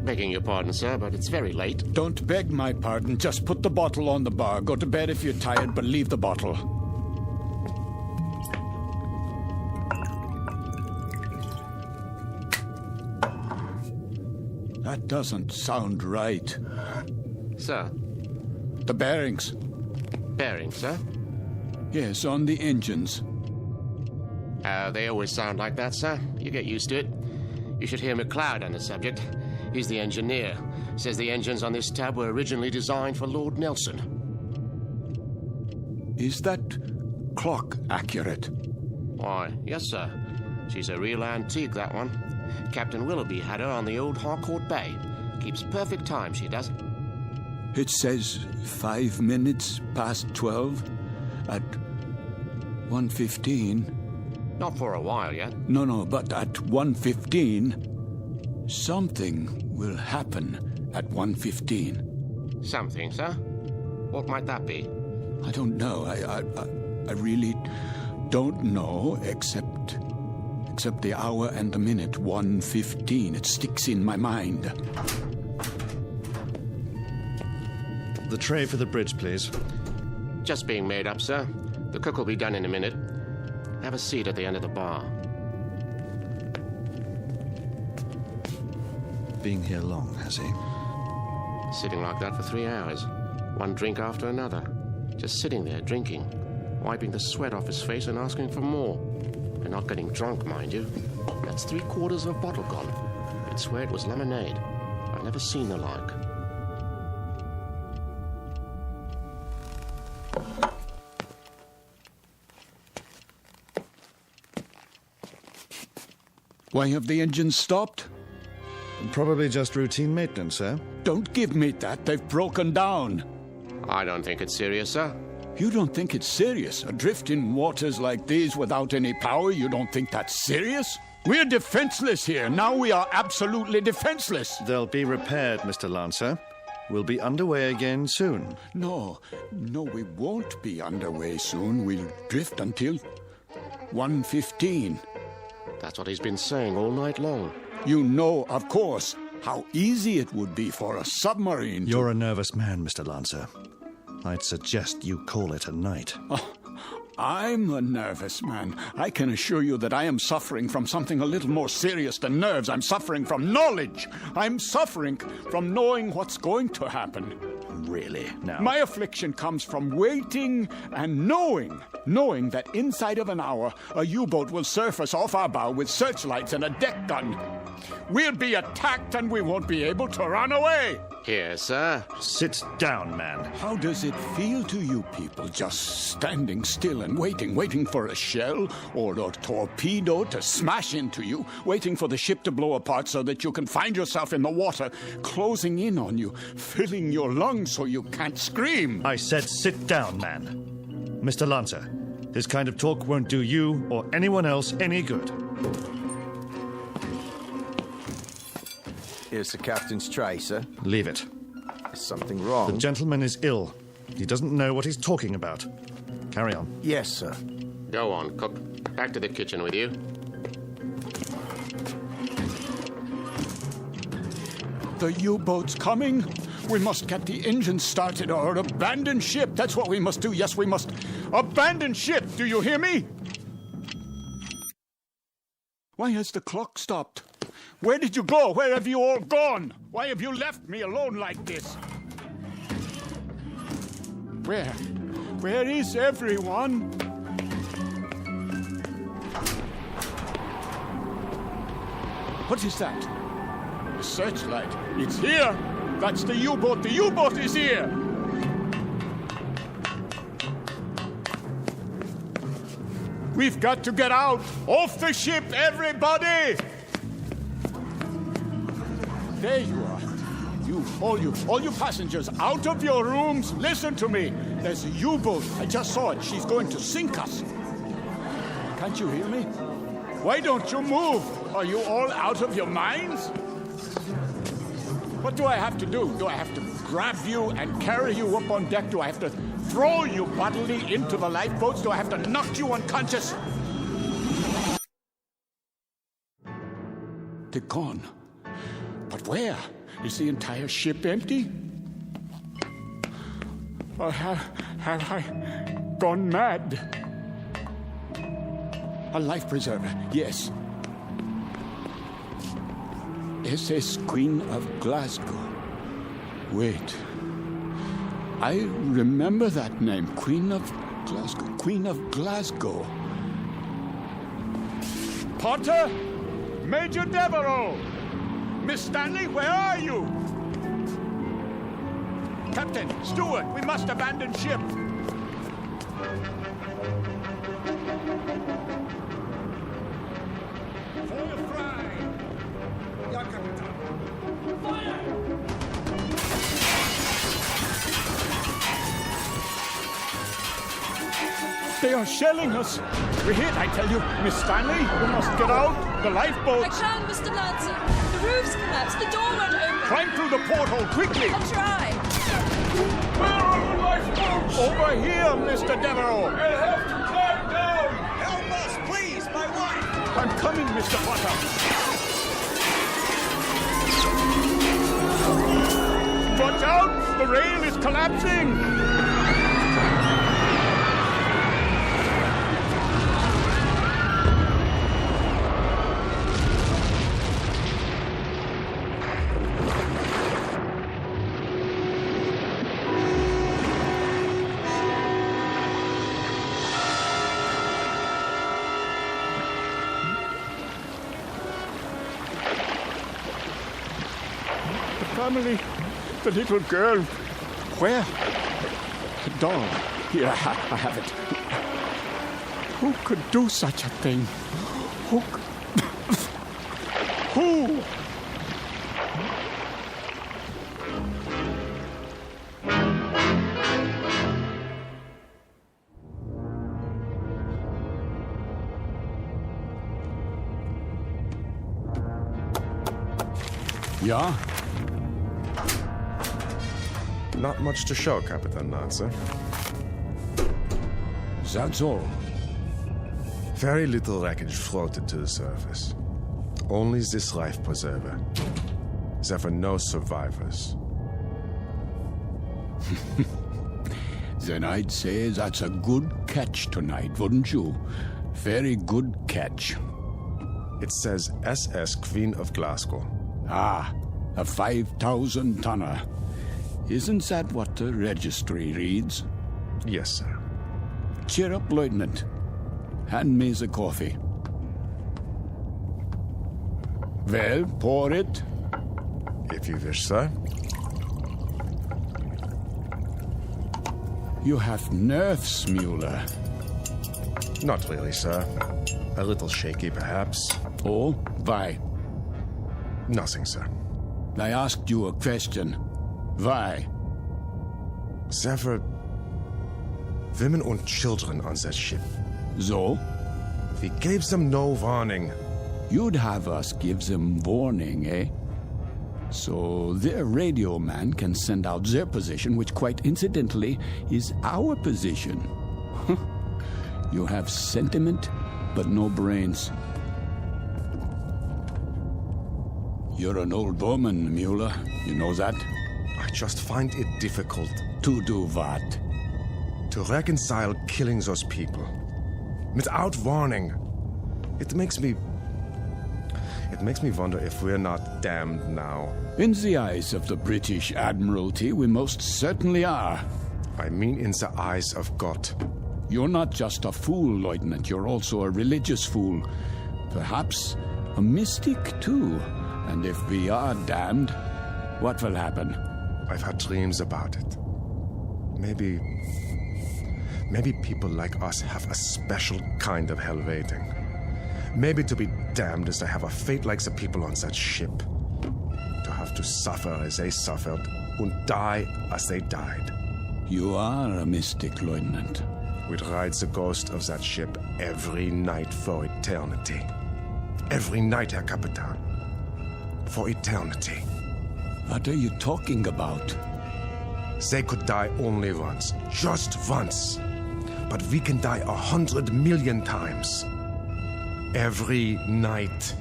Begging your pardon, sir, but it's very late. Don't beg my pardon. Just put the bottle on the bar. Go to bed if you're tired, but leave the bottle. That doesn't sound right. Sir? The bearings. Bearings, sir? Yes, on the engines. They always sound like that, sir. You get used to it. You should hear McLeod on the subject. He's the engineer. Says the engines on this tab were originally designed for Lord Nelson. Is that clock accurate? Why, yes, sir. She's a real antique, that one. Captain Willoughby had her on the old Harcourt Bay. Keeps perfect time, she does. It says 5 minutes past 12 at 1:15. Not for a while yet. No, but at 1:15, something will happen at 1:15. Something, sir? What might that be? I don't know. I really don't know, except the hour and the minute, 1:15. It sticks in my mind. The tray for the bridge, please. Just being made up, sir. The cook will be done in a minute. Have a seat at the end of the bar. Been here long, has he? Sitting like that for 3 hours. One drink after another. Just sitting there drinking, wiping the sweat off his face and asking for more. And not getting drunk, mind you. That's 3/4 of a bottle gone. I'd swear it was lemonade. I've never seen the like. Why have the engines stopped? Probably just routine maintenance, sir. Don't give me that. They've broken down. I don't think it's serious, sir. You don't think it's serious? Adrift in waters like these without any power, you don't think that's serious? We're defenseless here. Now we are absolutely defenseless. They'll be repaired, Mr. Lancer. We'll be underway again soon. No, we won't be underway soon. We'll drift until 1:15. That's what he's been saying all night long. You know, of course, how easy it would be for a submarine to... You're a nervous man, Mr. Lancer. I'd suggest you call it a night. I'm a nervous man. I can assure you that I am suffering from something a little more serious than nerves. I'm suffering from knowledge. I'm suffering from knowing what's going to happen. Really? Now? My affliction comes from waiting and knowing that inside of an hour, a U-boat will surface off our bow with searchlights and a deck gun. We'll be attacked and we won't be able to run away. Here, sir. Sit down, man. How does it feel to you people just standing still and waiting for a shell or a torpedo to smash into you, waiting for the ship to blow apart so that you can find yourself in the water, closing in on you, filling your lungs so you can't scream? I said sit down, man. Mr. Lancer, this kind of talk won't do you or anyone else any good. Here's the captain's tray, sir. Leave it. Is something wrong? The gentleman is ill. He doesn't know what he's talking about. Carry on. Yes, sir. Go on, cook. Back to the kitchen with you. The U-boat's coming. We must get the engines started or abandon ship. That's what we must do. Yes, we must abandon ship. Do you hear me? Why has the clock stopped? Where did you go? Where have you all gone? Why have you left me alone like this? Where is everyone? What is that? The searchlight. It's here. That's the U-boat. The U-boat is here. We've got to get out. Off the ship, everybody! There you are. All you passengers, out of your rooms. Listen to me. There's a U-boat. I just saw it. She's going to sink us. Can't you hear me? Why don't you move? Are you all out of your minds? What do I have to do? Do I have to grab you and carry you up on deck? Do I have to throw you bodily into the lifeboats? Do I have to knock you unconscious? They're gone. But where? Is the entire ship empty? Or have I gone mad? A life preserver, yes. SS Queen of Glasgow. Wait. I remember that name. Queen of Glasgow. Queen of Glasgow. Potter? Major Devereaux! Miss Stanley, where are you? Captain, steward, we must abandon ship. Feuer frei! Ja, Kapitän. Feuer! They are shelling us. We're hit, I tell you. Miss Stanley, we must get out. The lifeboat. I can't, Mr. Lancer. The roof's collapsed. The door won't open. Climb through the porthole quickly. I'll try. Where are the lifeboats? Over here, Mr. Devereaux. We'll have to climb down. Help us, please, my wife. I'm coming, Mr. Potter. Watch out! The rail is collapsing. Family, the little girl. Where? The doll. Here, I have it. Who could do such a thing? Who? Who? Yeah? Not much to show, Captain Lancer. That's all. Very little wreckage floated to the surface. Only this life preserver. There were no survivors. Then I'd say that's a good catch tonight, wouldn't you? Very good catch. It says SS Queen of Glasgow. Ah, a 5,000-tonner. Isn't that what the registry reads? Yes, sir. Cheer up, Lieutenant. Hand me the coffee. Well, pour it. If you wish, sir. You have nerves, Mueller. Not really, sir. A little shaky, perhaps. Oh, why? Nothing, sir. I asked you a question. Why? There were women and children on that ship. So? We gave them no warning. You'd have us give them warning, eh? So their radio man can send out their position, which quite incidentally is our position. You have sentiment, but no brains. You're an old woman, Mueller. You know that? I just find it difficult. To do what? To reconcile killing those people. Without warning. It makes me wonder if we're not damned now. In the eyes of the British Admiralty, we most certainly are. I mean in the eyes of God. You're not just a fool, Lieutenant. You're also a religious fool. Perhaps a mystic, too. And if we are damned, what will happen? I've had dreams about it. Maybe people like us have a special kind of hell waiting. Maybe to be damned is to have a fate like the people on that ship. To have to suffer as they suffered and die as they died. You are a mystic, Lieutenant. We'd ride the ghost of that ship every night for eternity. Every night, Herr Kapitän. For eternity. What are you talking about? They could die only once. Just once. But we can die 100 million times. Every night.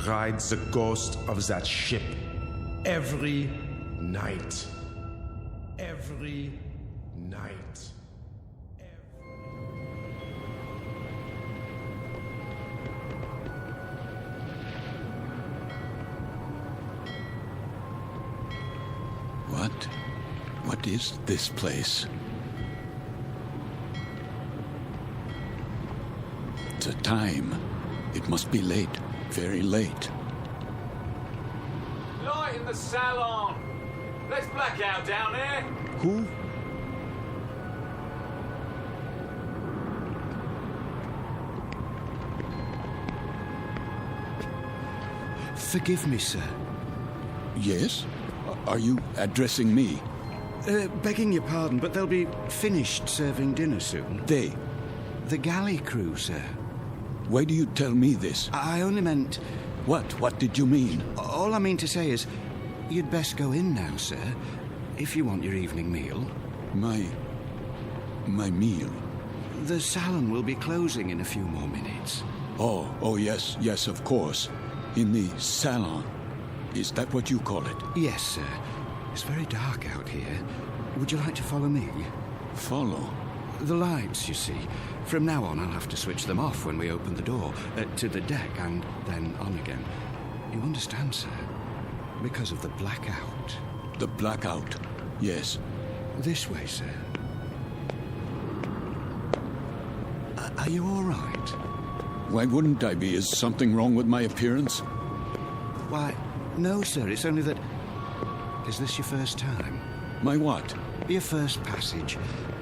Ride the ghost of that ship. Every night. Every night. What is this place? The time. It must be late. Very late. Light in the salon. Let's black out down there. Who? Forgive me, sir. Yes? Are you addressing me? Begging your pardon, but they'll be finished serving dinner soon. They? The galley crew, sir. Why do you tell me this? I only meant... What? What did you mean? All I mean to say is, you'd best go in now, sir, if you want your evening meal. My meal? The salon will be closing in a few more minutes. Oh, yes, of course. In the salon. Is that what you call it? Yes, sir. It's very dark out here. Would you like to follow me? Follow? The lights, you see. From now on, I'll have to switch them off when we open the door to the deck and then on again. You understand, sir? Because of the blackout. The blackout, yes. This way, sir. Are you all right? Why wouldn't I be? Is something wrong with my appearance? Why, no, sir. It's only that... Is this your first time? My what? Your first passage.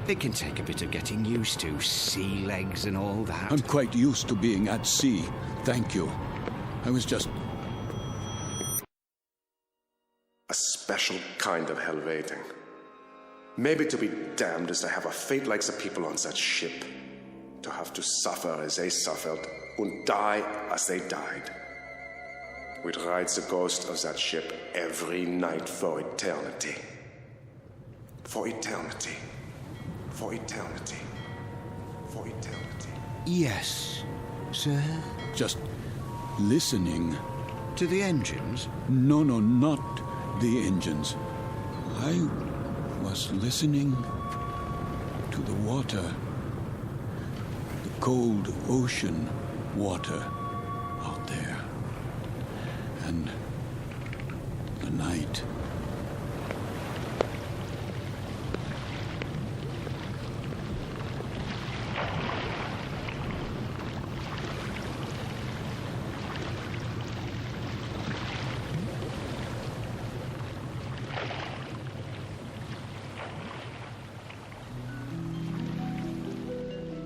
It can take a bit of getting used to. Sea legs and all that. I'm quite used to being at sea. Thank you. I was just... A special kind of hell waiting. Maybe to be damned is to have a fate like the people on that ship. To have to suffer as they suffered and die as they died. We'd ride the ghost of that ship every night for eternity. For eternity. For eternity. For eternity. Yes, sir? Just listening. To the engines? No, not the engines. I was listening to the water. The cold ocean water out there. And the night.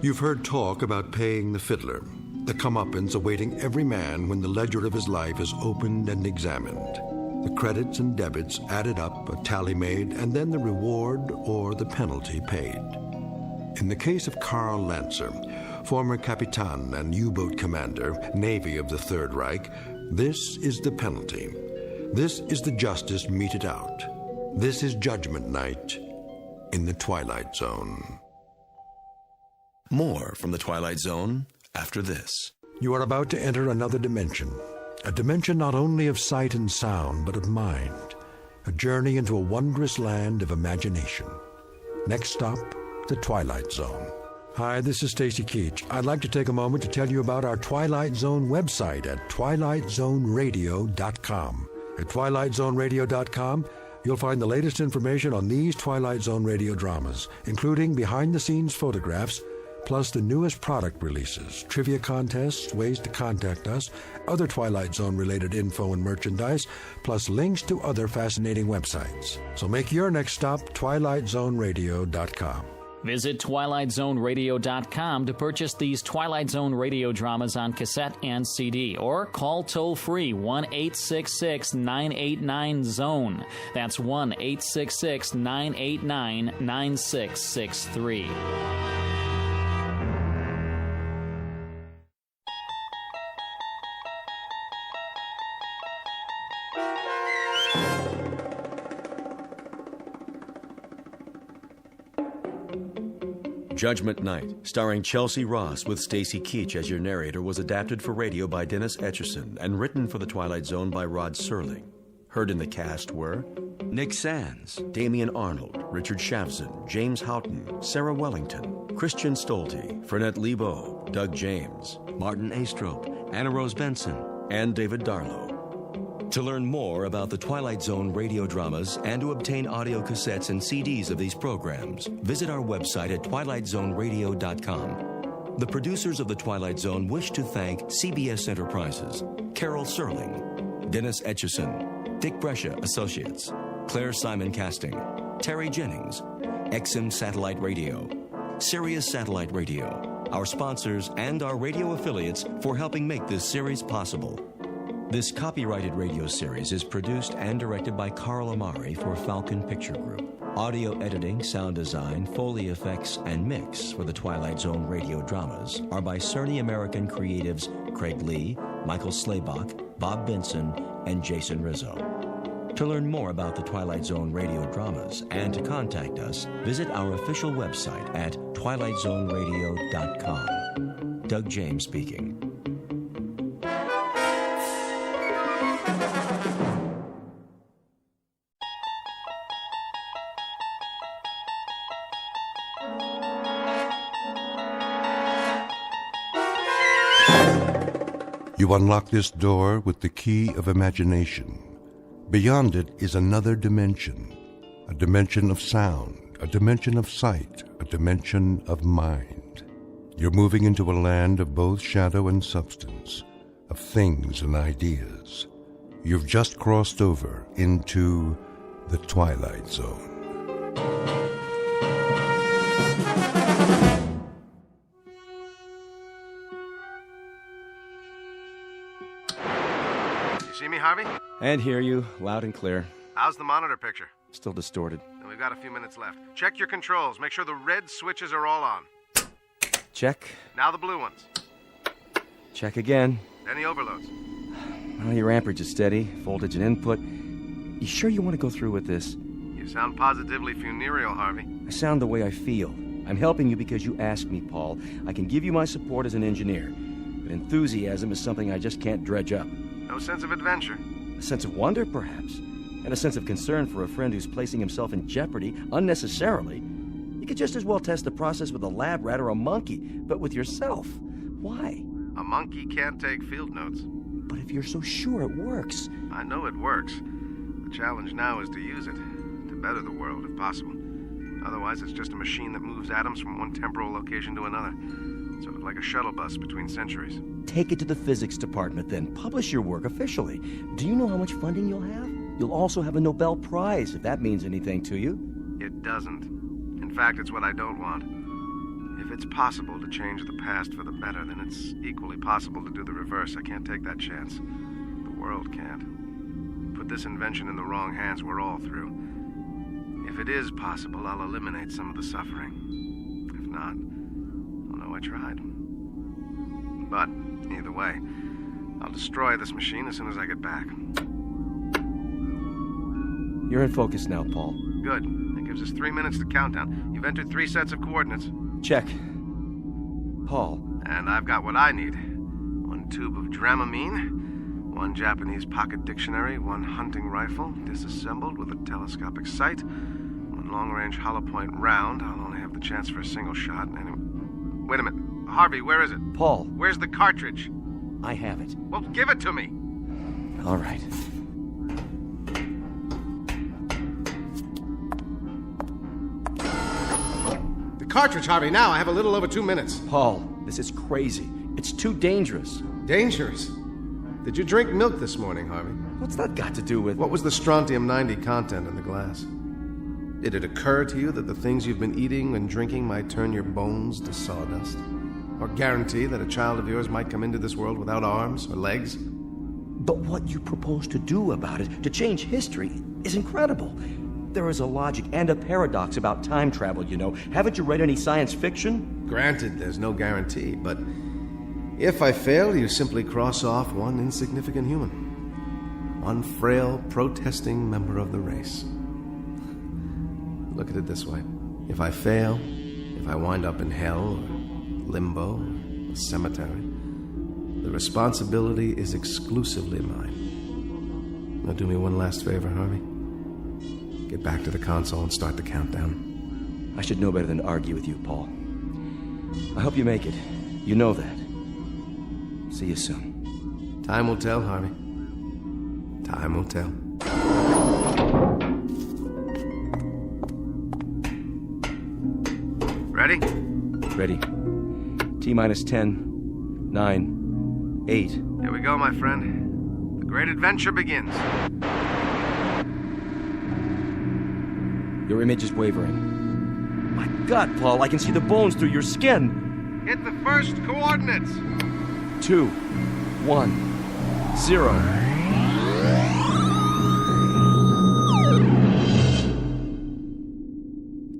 You've heard talk about paying the fiddler, the comeuppance awaiting every man when the ledger of his life is opened and examined. The credits and debits added up, a tally made, and then the reward or the penalty paid. In the case of Karl Lancer, former Capitan and U-boat commander, Navy of the Third Reich, this is the penalty. This is the justice meted out. This is Judgment Night in the Twilight Zone. More from the Twilight Zone after this. You are about to enter another dimension. A dimension not only of sight and sound, but of mind. A journey into a wondrous land of imagination. Next stop, the Twilight Zone. Hi, this is Stacy Keach. I'd like to take a moment to tell you about our Twilight Zone website at twilightzoneradio.com. At twilightzoneradio.com, you'll find the latest information on these Twilight Zone radio dramas, including behind-the-scenes photographs, plus the newest product releases, trivia contests, ways to contact us, other Twilight Zone-related info and merchandise, plus links to other fascinating websites. So make your next stop twilightzoneradio.com. Visit twilightzoneradio.com to purchase these Twilight Zone radio dramas on cassette and CD, or call toll-free 1-866-989-ZONE. That's 1-866-989-9663. Judgment Night, starring Chelsea Ross with Stacy Keach as your narrator, was adapted for radio by Dennis Etchison and written for the Twilight Zone by Rod Serling. Heard in the cast were Nick Sands, Damian Arnold, Richard Shavson, James Houghton, Sarah Wellington, Christian Stolte, Fernette Lebo, Doug James, Martin Astrop, Anna Rose Benson, and David Darlow. To learn more about the Twilight Zone radio dramas and to obtain audio cassettes and CDs of these programs, visit our website at twilightzoneradio.com. The producers of The Twilight Zone wish to thank CBS Enterprises, Carol Serling, Dennis Etchison, Dick Brescia Associates, Claire Simon Casting, Terry Jennings, XM Satellite Radio, Sirius Satellite Radio, our sponsors, and our radio affiliates for helping make this series possible. This copyrighted radio series is produced and directed by Carl Amari for Falcon Picture Group. Audio editing, sound design, Foley effects, and mix for the Twilight Zone radio dramas are by Cerny American creatives Craig Lee, Michael Slaybach, Bob Benson, and Jason Rizzo. To learn more about the Twilight Zone radio dramas and to contact us, visit our official website at twilightzoneradio.com. Doug James speaking. You unlock this door with the key of imagination. Beyond it is another dimension, a dimension of sound, a dimension of sight, a dimension of mind. You're moving into a land of both shadow and substance, of things and ideas. You've just crossed over into the Twilight Zone. See me, Harvey? And hear you, loud and clear. How's the monitor picture? Still distorted. And we've got a few minutes left. Check your controls. Make sure the red switches are all on. Check. Now the blue ones. Check again. Any overloads? Well, your amperage is steady, voltage and input. You sure you want to go through with this? You sound positively funereal, Harvey. I sound the way I feel. I'm helping you because you asked me, Paul. I can give you my support as an engineer. But enthusiasm is something I just can't dredge up. No sense of adventure? A sense of wonder, perhaps. And a sense of concern for a friend who's placing himself in jeopardy unnecessarily. You could just as well test the process with a lab rat or a monkey, but with yourself. Why? A monkey can't take field notes. But if you're so sure it works... I know it works. The challenge now is to use it. To better the world, if possible. Otherwise, it's just a machine that moves atoms from one temporal location to another. Sort of like a shuttle bus between centuries. Take it to the physics department, then. Publish your work officially. Do you know how much funding you'll have? You'll also have a Nobel Prize, if that means anything to you. It doesn't. In fact, it's what I don't want. If it's possible to change the past for the better, then it's equally possible to do the reverse. I can't take that chance. The world can't. Put this invention in the wrong hands, we're all through. If it is possible, I'll eliminate some of the suffering. If not, I'll know I tried. But, either way, I'll destroy this machine as soon as I get back. You're in focus now, Paul. Good. That gives us 3 minutes to countdown. You've entered 3 sets of coordinates. Check. Paul. And I've got what I need. 1 tube of Dramamine, 1 Japanese pocket dictionary, 1 hunting rifle, disassembled with a telescopic sight, 1 long-range hollow point round. I'll only have the chance for a single shot. Anyway. Wait a minute. Harvey, where is it? Paul. Where's the cartridge? I have it. Well, give it to me. All right. The cartridge, Harvey, now. I have a little over 2 minutes. Paul, this is crazy. It's too dangerous. Dangerous? Did you drink milk this morning, Harvey? What's that got to do with... What was the strontium-90 content in the glass? Did it occur to you that the things you've been eating and drinking might turn your bones to sawdust? Or guarantee that a child of yours might come into this world without arms or legs? But what you propose to do about it, to change history, is incredible. There is a logic and a paradox about time travel, you know. Haven't you read any science fiction? Granted, there's no guarantee, but if I fail, you simply cross off one insignificant human. One frail, protesting member of the race. Look at it this way. If I fail, if I wind up in hell or limbo, a cemetery, the responsibility is exclusively mine. Now do me one last favor, Harvey. Get back to the console and start the countdown. I should know better than to argue with you, Paul. I hope you make it. You know that. See you soon. Time will tell, Harvey. Time will tell. Ready? Ready. T-minus 10, 9, 8. Here we go, my friend. The great adventure begins. Your image is wavering. My God, Paul, I can see the bones through your skin. Hit the first coordinates. 2, 1, 0.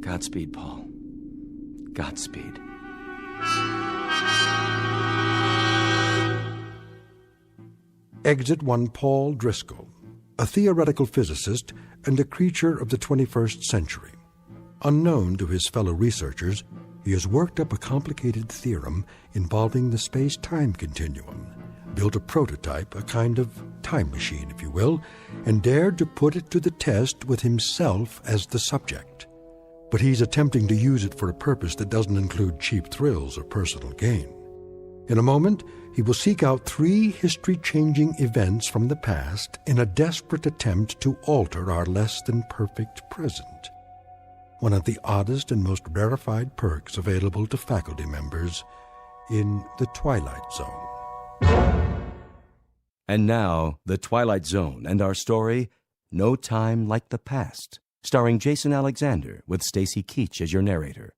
Godspeed, Paul. Godspeed. Exit one Paul Driscoll, a theoretical physicist and a creature of the 21st century. Unknown to his fellow researchers, he has worked up a complicated theorem involving the space-time continuum, built a prototype, a kind of time machine, if you will, and dared to put it to the test with himself as the subject. But he's attempting to use it for a purpose that doesn't include cheap thrills or personal gain. In a moment, he will seek out 3 history-changing events from the past in a desperate attempt to alter our less-than-perfect present. One of the oddest and most rarefied perks available to faculty members in the Twilight Zone. And now, The Twilight Zone and our story, No Time Like the Past, starring Jason Alexander with Stacy Keach as your narrator.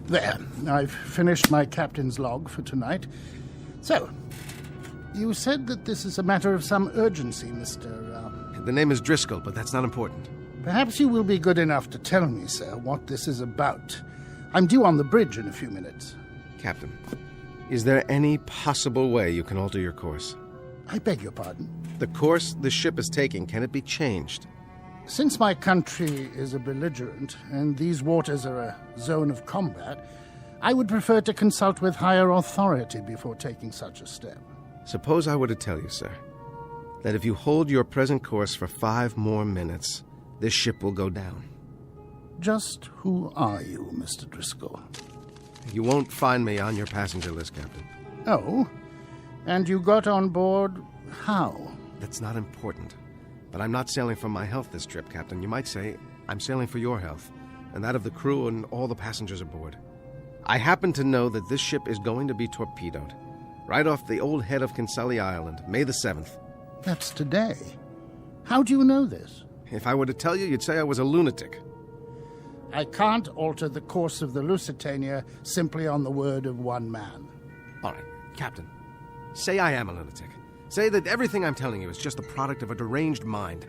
There, I've finished my captain's log for tonight. So, you said that this is a matter of some urgency, Mr. The name is Driscoll, but that's not important. Perhaps you will be good enough to tell me, sir, what this is about. I'm due on the bridge in a few minutes. Captain, is there any possible way you can alter your course? I beg your pardon? The course the ship is taking, can it be changed? Since my country is a belligerent, and these waters are a zone of combat, I would prefer to consult with higher authority before taking such a step. Suppose I were to tell you, sir, that if you hold your present course for 5 more minutes, this ship will go down. Just who are you, Mr. Driscoll? You won't find me on your passenger list, Captain. Oh? And you got on board how? That's not important. But I'm not sailing for my health this trip, Captain. You might say I'm sailing for your health, and that of the crew and all the passengers aboard. I happen to know that this ship is going to be torpedoed, right off the old head of Kinsale Island, May the 7th. That's today. How do you know this? If I were to tell you, you'd say I was a lunatic. I can't alter the course of the Lusitania simply on the word of one man. All right, Captain, say I am a lunatic. Say that everything I'm telling you is just the product of a deranged mind.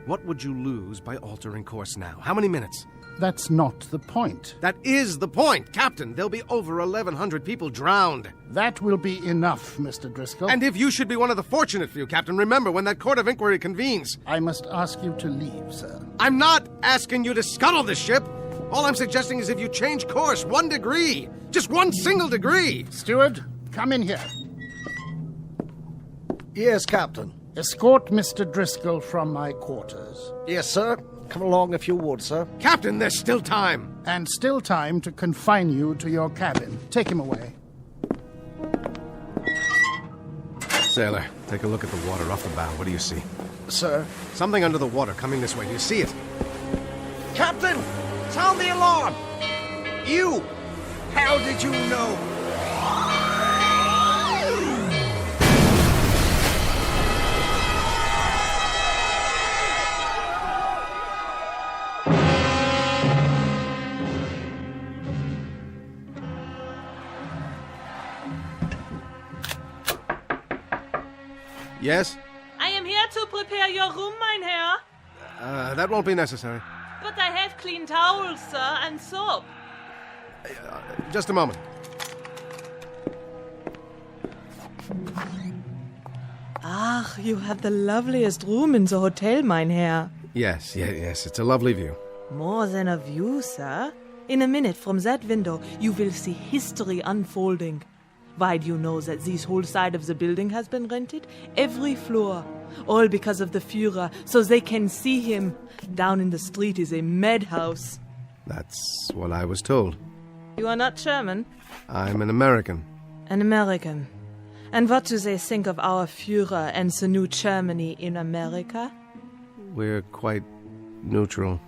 What would you lose by altering course now? How many minutes? That's not the point. That is the point, Captain. There'll be over 1,100 people drowned. That will be enough, Mr. Driscoll. And if you should be one of the fortunate few, Captain, remember when that court of inquiry convenes. I must ask you to leave, sir. I'm not asking you to scuttle this ship. All I'm suggesting is if you change course 1 degree, just 1 single degree. Steward, come in here. Yes, Captain. Escort Mr. Driscoll from my quarters. Yes, sir. Come along if you would, sir. Captain, there's still time. And still time to confine you to your cabin. Take him away. Sailor, take a look at the water off the bow. What do you see? Sir? Something under the water coming this way. Do you see it? Captain! Sound the alarm! You! How did you know? Yes? I am here to prepare your room, mein Herr. That won't be necessary. But I have clean towels, sir, and soap. Just a moment. Ach, you have the loveliest room in the hotel, mein Herr. Yes. It's a lovely view. More than a view, sir. In a minute from that window, you will see history unfolding. Why do you know that this whole side of the building has been rented? Every floor. All because of the Führer, so they can see him. Down in the street is a madhouse. That's what I was told. You are not German? I'm an American. An American. And what do they think of our Führer and the new Germany in America? We're quite neutral.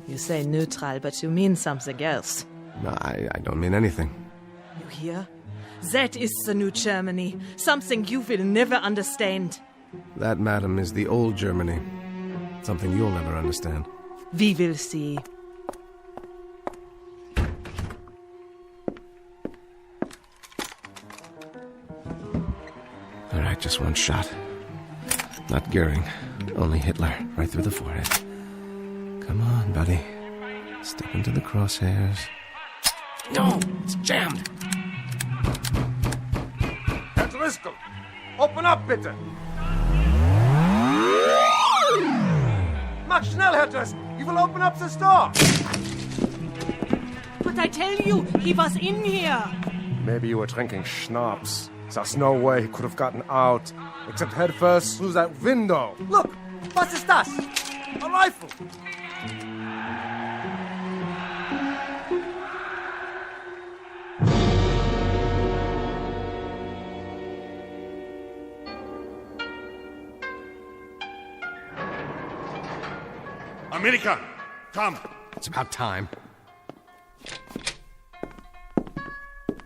You say neutral, but you mean something else. No, I don't mean anything. You hear? That is the new Germany. Something you will never understand. That, madam, is the old Germany. Something you'll never understand. We will see. All right, just one shot. Not Goering, only Hitler, right through the forehead. Come on, buddy. Step into the crosshairs. No, it's jammed. Herr Driscoll, open up, bitte. Mach schnell, Herr Driscoll. He will open up this door. But I tell you, he was in here. Maybe you were drinking schnapps. There's no way he could have gotten out, except head first through that window. Look, what is that? A rifle. America, come. It's about time.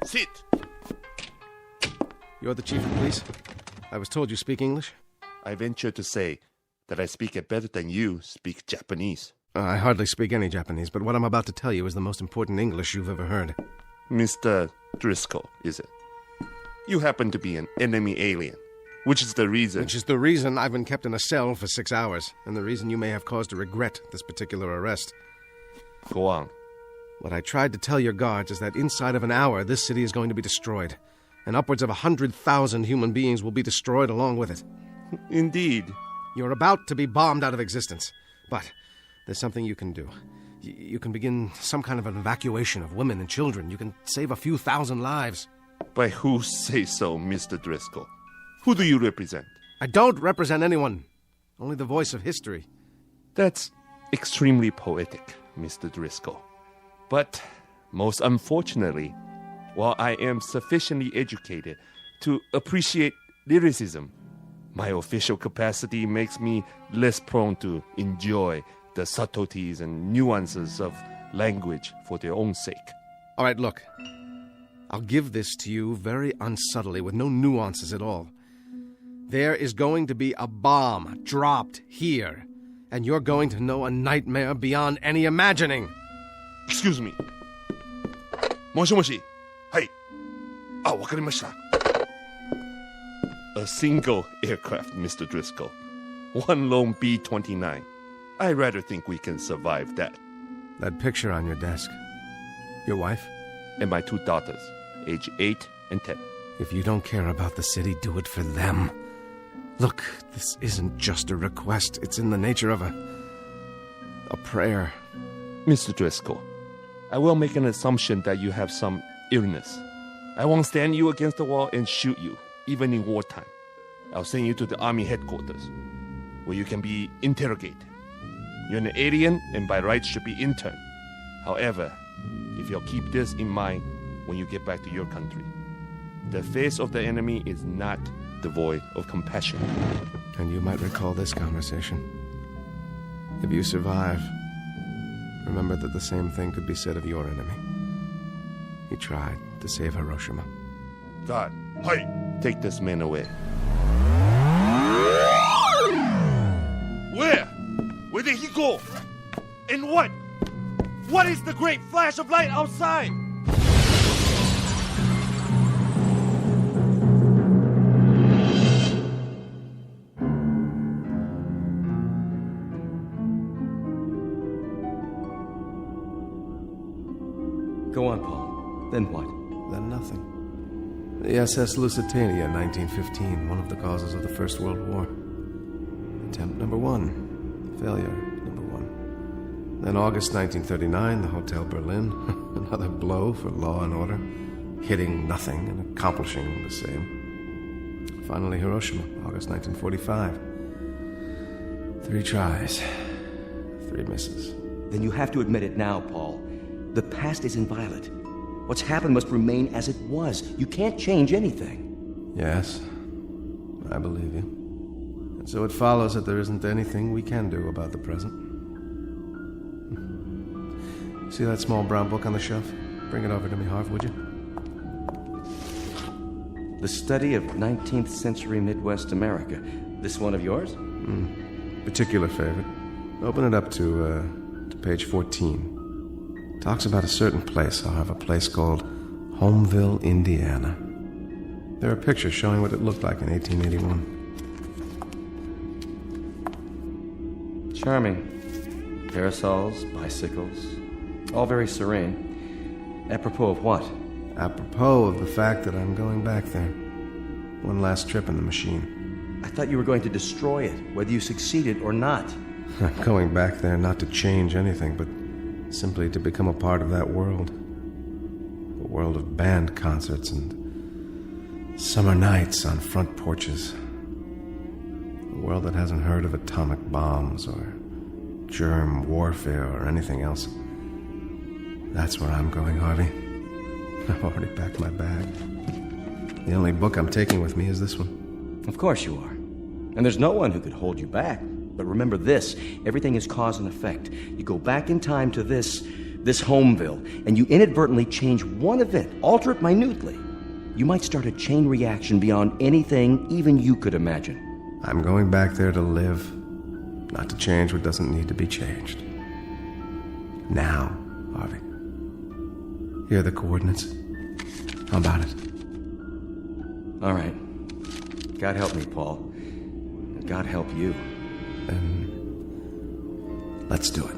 Sit. You're the chief of police? I was told you speak English? I venture to say that I speak it better than you speak Japanese. I hardly speak any Japanese, but what I'm about to tell you is the most important English you've ever heard. Mr. Driscoll, is it? You happen to be an enemy alien, which is the reason... Which is the reason I've been kept in a cell for 6 hours, and the reason you may have cause to regret this particular arrest. Go on. What I tried to tell your guards is that inside of an hour, this city is going to be destroyed, and upwards of 100,000 human beings will be destroyed along with it. Indeed. You're about to be bombed out of existence, but there's something you can do. You can begin some kind of an evacuation of women and children. You can save a few thousand lives. By who say so, Mr. Driscoll? Who do you represent? I don't represent anyone. Only the voice of history. That's extremely poetic, Mr. Driscoll. But, most unfortunately, while I am sufficiently educated to appreciate lyricism, my official capacity makes me less prone to enjoy the subtleties and nuances of language for their own sake. All right, look. I'll give this to you very unsubtly, with no nuances at all. There is going to be a bomb dropped here, and you're going to know a nightmare beyond any imagining. Excuse me. Moshi. Hey. Ah, wakarimashita. A single aircraft, Mr. Driscoll. One lone B-29. I rather think we can survive that. That picture on your desk. Your wife? And my 2 daughters, age 8 and 10. If you don't care about the city, do it for them. Look, this isn't just a request. It's in the nature of a prayer. Mr. Driscoll, I will make an assumption that you have some illness. I won't stand you against the wall and shoot you, even in wartime. I'll send you to the army headquarters, where you can be interrogated. You're an alien and by rights should be interned. However, if you'll keep this in mind when you get back to your country, the face of the enemy is not devoid of compassion. And you might recall this conversation. If you survive, remember that the same thing could be said of your enemy. He tried to save Hiroshima. God, hey, take this man away. Where? Where did he go? And what? What is the great flash of light outside? Go on, Paul. Then what? Then nothing. The SS Lusitania, 1915, one of the causes of the First World War. Attempt number 1. Failure number 1. Then August 1939, the Hotel Berlin. Another blow for law and order. Hitting nothing and accomplishing the same. Finally, Hiroshima, August 1945. 3 tries. 3 misses. Then you have to admit it now, Paul. The past is inviolate. What's happened must remain as it was. You can't change anything. Yes, I believe you. And so it follows that there isn't anything we can do about the present. See that small brown book on the shelf? Bring it over to me, Harv, would you? The Study of 19th Century Midwest America. This one of yours? Particular favorite. Open it up to page 14. Talks about a certain place. I'll have a place called Homeville, Indiana. There are pictures showing what it looked like in 1881. Charming. Parasols, bicycles, all very serene. Apropos of what? Apropos of the fact that I'm going back there. One last trip in the machine. I thought you were going to destroy it, whether you succeeded or not. I'm going back there not to change anything, but simply to become a part of that world. A world of band concerts and summer nights on front porches. A world that hasn't heard of atomic bombs or germ warfare or anything else. That's where I'm going, Harvey. I've already packed my bag. The only book I'm taking with me is this one. Of course you are. And there's no one who could hold you back. But remember this, everything is cause and effect. You go back in time to this Homeville, and you inadvertently change one event, alter it minutely. You might start a chain reaction beyond anything even you could imagine. I'm going back there to live, not to change what doesn't need to be changed. Now, Harvey. Here are the coordinates. How about it? All right. God help me, Paul. God help you. Then let's do it.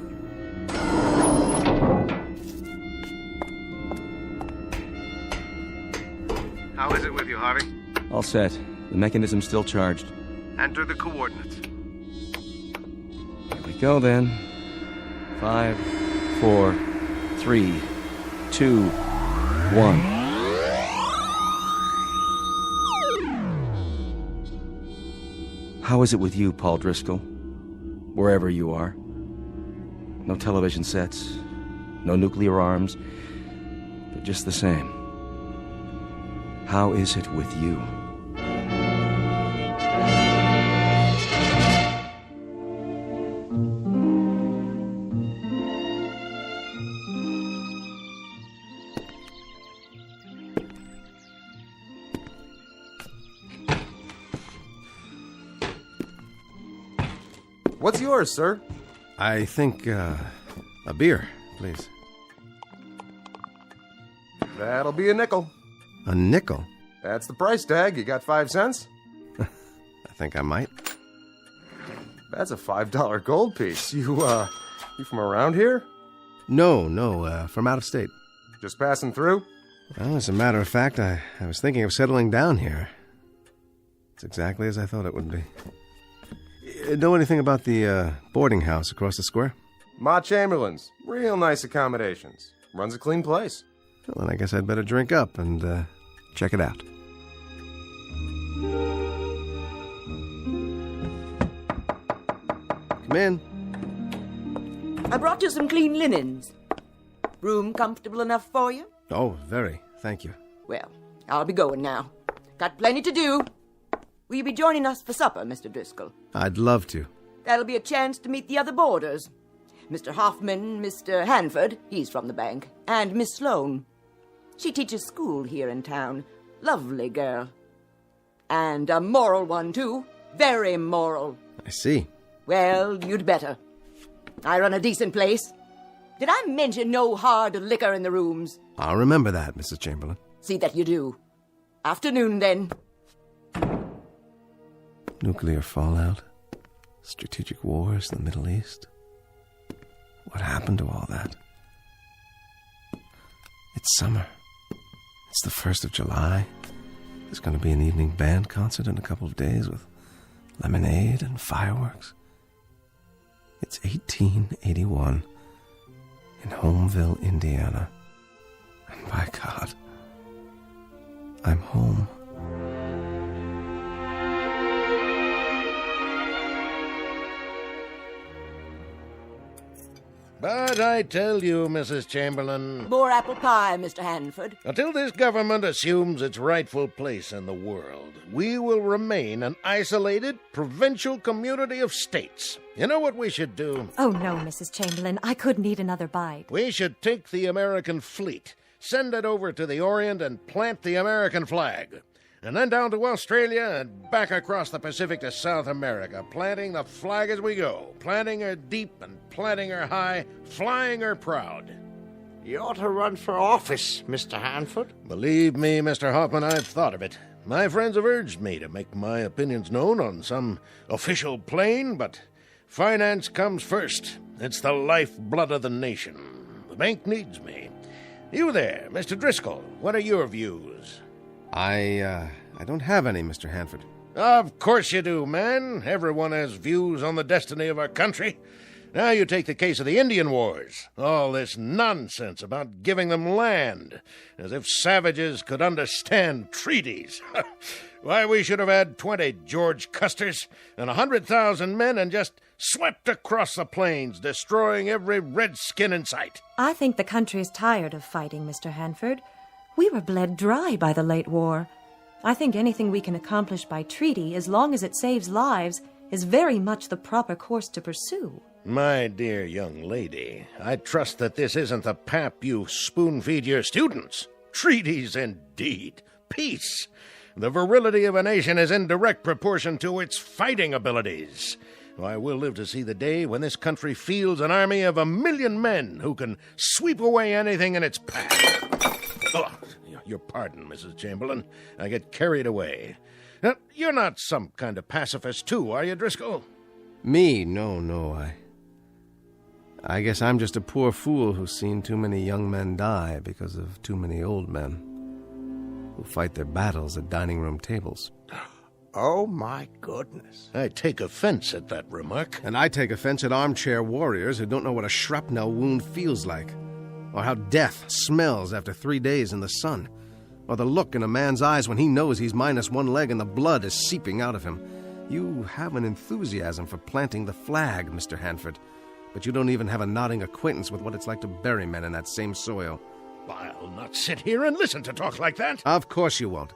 How is it with you, Harvey? All set. The mechanism's still charged. Enter the coordinates. Here we go, then. 5, 4, 3, 2, 1. How is it with you, Paul Driscoll? Wherever you are. No television sets, no nuclear arms, but just the same. How is it with you? What's yours, sir? I think, a beer, please. That'll be a nickel. A nickel? That's the price tag. You got 5 cents? I think I might. That's a $5 gold piece. You from around here? No, from out of state. Just passing through? Well, as a matter of fact, I was thinking of settling down here. It's exactly as I thought it would be. Know anything about the boarding house across the square? Ma Chamberlain's. Real nice accommodations. Runs a clean place. Well, then I guess I'd better drink up and check it out. Come in. I brought you some clean linens. Room comfortable enough for you? Oh, very. Thank you. Well, I'll be going now. Got plenty to do. Will you be joining us for supper, Mr. Driscoll? I'd love to. That'll be a chance to meet the other boarders. Mr. Hoffman, Mr. Hanford, he's from the bank, and Miss Sloane. She teaches school here in town. Lovely girl. And a moral one, too. Very moral. I see. Well, you'd better. I run a decent place. Did I mention no hard liquor in the rooms? I'll remember that, Mrs. Chamberlain. See that you do. Afternoon, then. Nuclear fallout, strategic wars in the Middle East. What happened to all that? It's summer. It's the 1st of July. There's going to be an evening band concert in a couple of days with lemonade and fireworks. It's 1881 in Homeville, Indiana. And by God, I'm home. But But I tell you, Mrs. Chamberlain, More apple pie, Mr. Hanford. until this government assumes its rightful place in the world, we will remain an isolated, provincial community of states. You know what we should do? Oh, no, Mrs. Chamberlain. I couldn't eat another bite. We should take the American fleet, send it over to the Orient, and plant the American flag. And then down to Australia and back across the Pacific to South America, planting the flag as we go, planting her deep and planting her high, flying her proud. You ought to run for office, Mr. Hanford. Believe me, Mr. Hoffman, I've thought of it. My friends have urged me to make my opinions known on some official plane, but finance comes first. It's the lifeblood of the nation. The bank needs me. You there, Mr. Driscoll, what are your views? I don't have any, Mr. Hanford. Of course you do, man. Everyone has views on the destiny of our country. Now you take the case of the Indian Wars. All this nonsense about giving them land, as if savages could understand treaties. Why, we should have had 20 George Custers and 100,000 men and just swept across the plains, destroying every redskin in sight. I think the country is tired of fighting, Mr. Hanford. We were bled dry by the late war. I think anything we can accomplish by treaty, as long as it saves lives, is very much the proper course to pursue. My dear young lady, I trust that this isn't the pap you spoon-feed your students. Treaties, indeed. Peace. The virility of a nation is in direct proportion to its fighting abilities. I will live to see the day when this country fields an army of 1,000,000 men who can sweep away anything in its path. Oh, your pardon, Mrs. Chamberlain. I get carried away. Now, you're not some kind of pacifist, too, are you, Driscoll? Me? No. I guess I'm just a poor fool who's seen too many young men die because of too many old men who fight their battles at dining room tables. Oh, my goodness. I take offense at that remark. And I take offense at armchair warriors who don't know what a shrapnel wound feels like, or how death smells after 3 days in the sun, or the look in a man's eyes when he knows he's minus one leg and the blood is seeping out of him. You have an enthusiasm for planting the flag, Mr. Hanford, but you don't even have a nodding acquaintance with what it's like to bury men in that same soil. I'll not sit here and listen to talk like that. Of course you won't.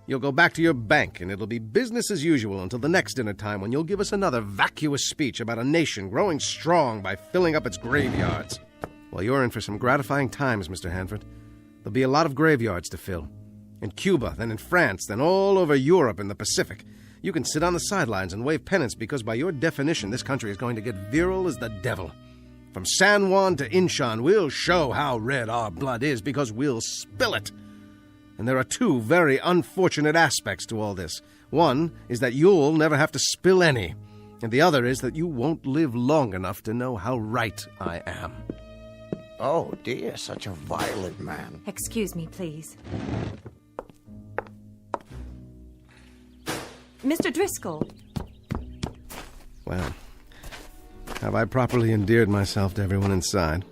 You'll go back to your bank, and it'll be business as usual until the next dinner time, when you'll give us another vacuous speech about a nation growing strong by filling up its graveyards. Well, you're in for some gratifying times, Mr. Hanford. There'll be a lot of graveyards to fill. In Cuba, then in France, then all over Europe and the Pacific. You can sit on the sidelines and wave pennants because by your definition, this country is going to get virile as the devil. From San Juan to Inchon, we'll show how red our blood is because we'll spill it. And there are two very unfortunate aspects to all this. One is that you'll never have to spill any, and the other is that you won't live long enough to know how right I am. Oh, dear, such a violent man. Excuse me, please. Mr. Driscoll. Well, have I properly endeared myself to everyone inside?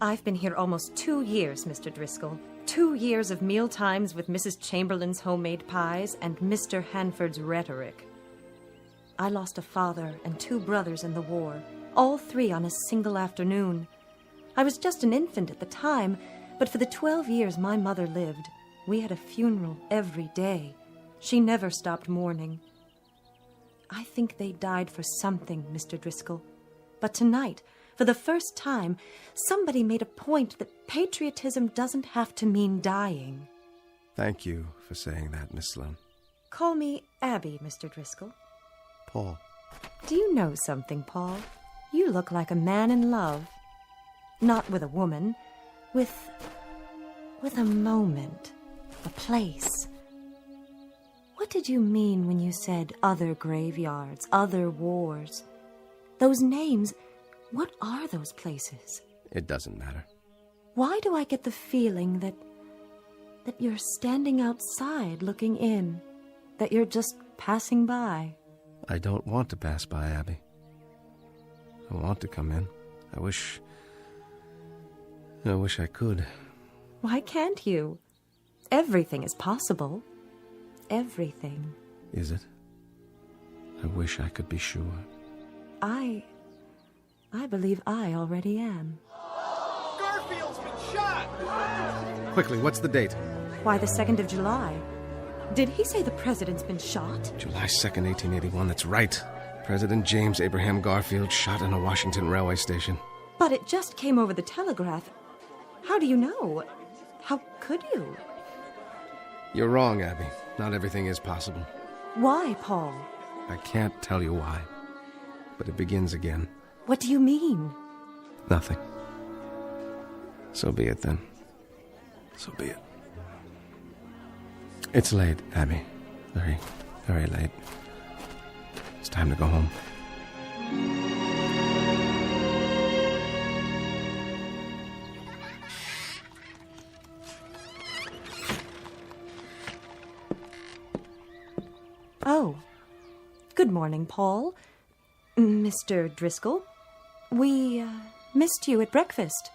I've been here almost 2 years, Mr. Driscoll. 2 years of meal times with Mrs. Chamberlain's homemade pies and Mr. Hanford's rhetoric. I lost a father and 2 brothers in the war, all 3 on a single afternoon. I was just an infant at the time, but for the 12 years my mother lived, we had a funeral every day. She never stopped mourning. I think they died for something, Mr. Driscoll. But tonight, for the first time, somebody made a point that patriotism doesn't have to mean dying. Thank you for saying that, Miss Sloane. Call me Abby, Mr. Driscoll. Paul. Do you know something, Paul? You look like a man in love. Not with a woman, with a moment, a place. What did you mean when you said other graveyards, other wars? Those names, what are those places? It doesn't matter. Why do I get the feeling that you're standing outside looking in, that you're just passing by? I don't want to pass by, Abby. I want to come in. I wish I could. Why can't you? Everything is possible. Everything. Is it? I wish I could be sure. I believe I already am. shot! Quickly, what's the date? Why, the 2nd of July. Did he say the president's been shot? July 2nd, 1881, that's right. President James Abraham Garfield shot in a Washington railway station. But it just came over the telegraph. How do you know? How could you? You're wrong, Abby. Not everything is possible. Why, Paul? I can't tell you why. But it begins again. What do you mean? Nothing. So be it, then. So be it. It's late, Abby. Very, very late. It's time to go home. Oh. Good morning, Paul. Mr. Driscoll. We, missed you at breakfast.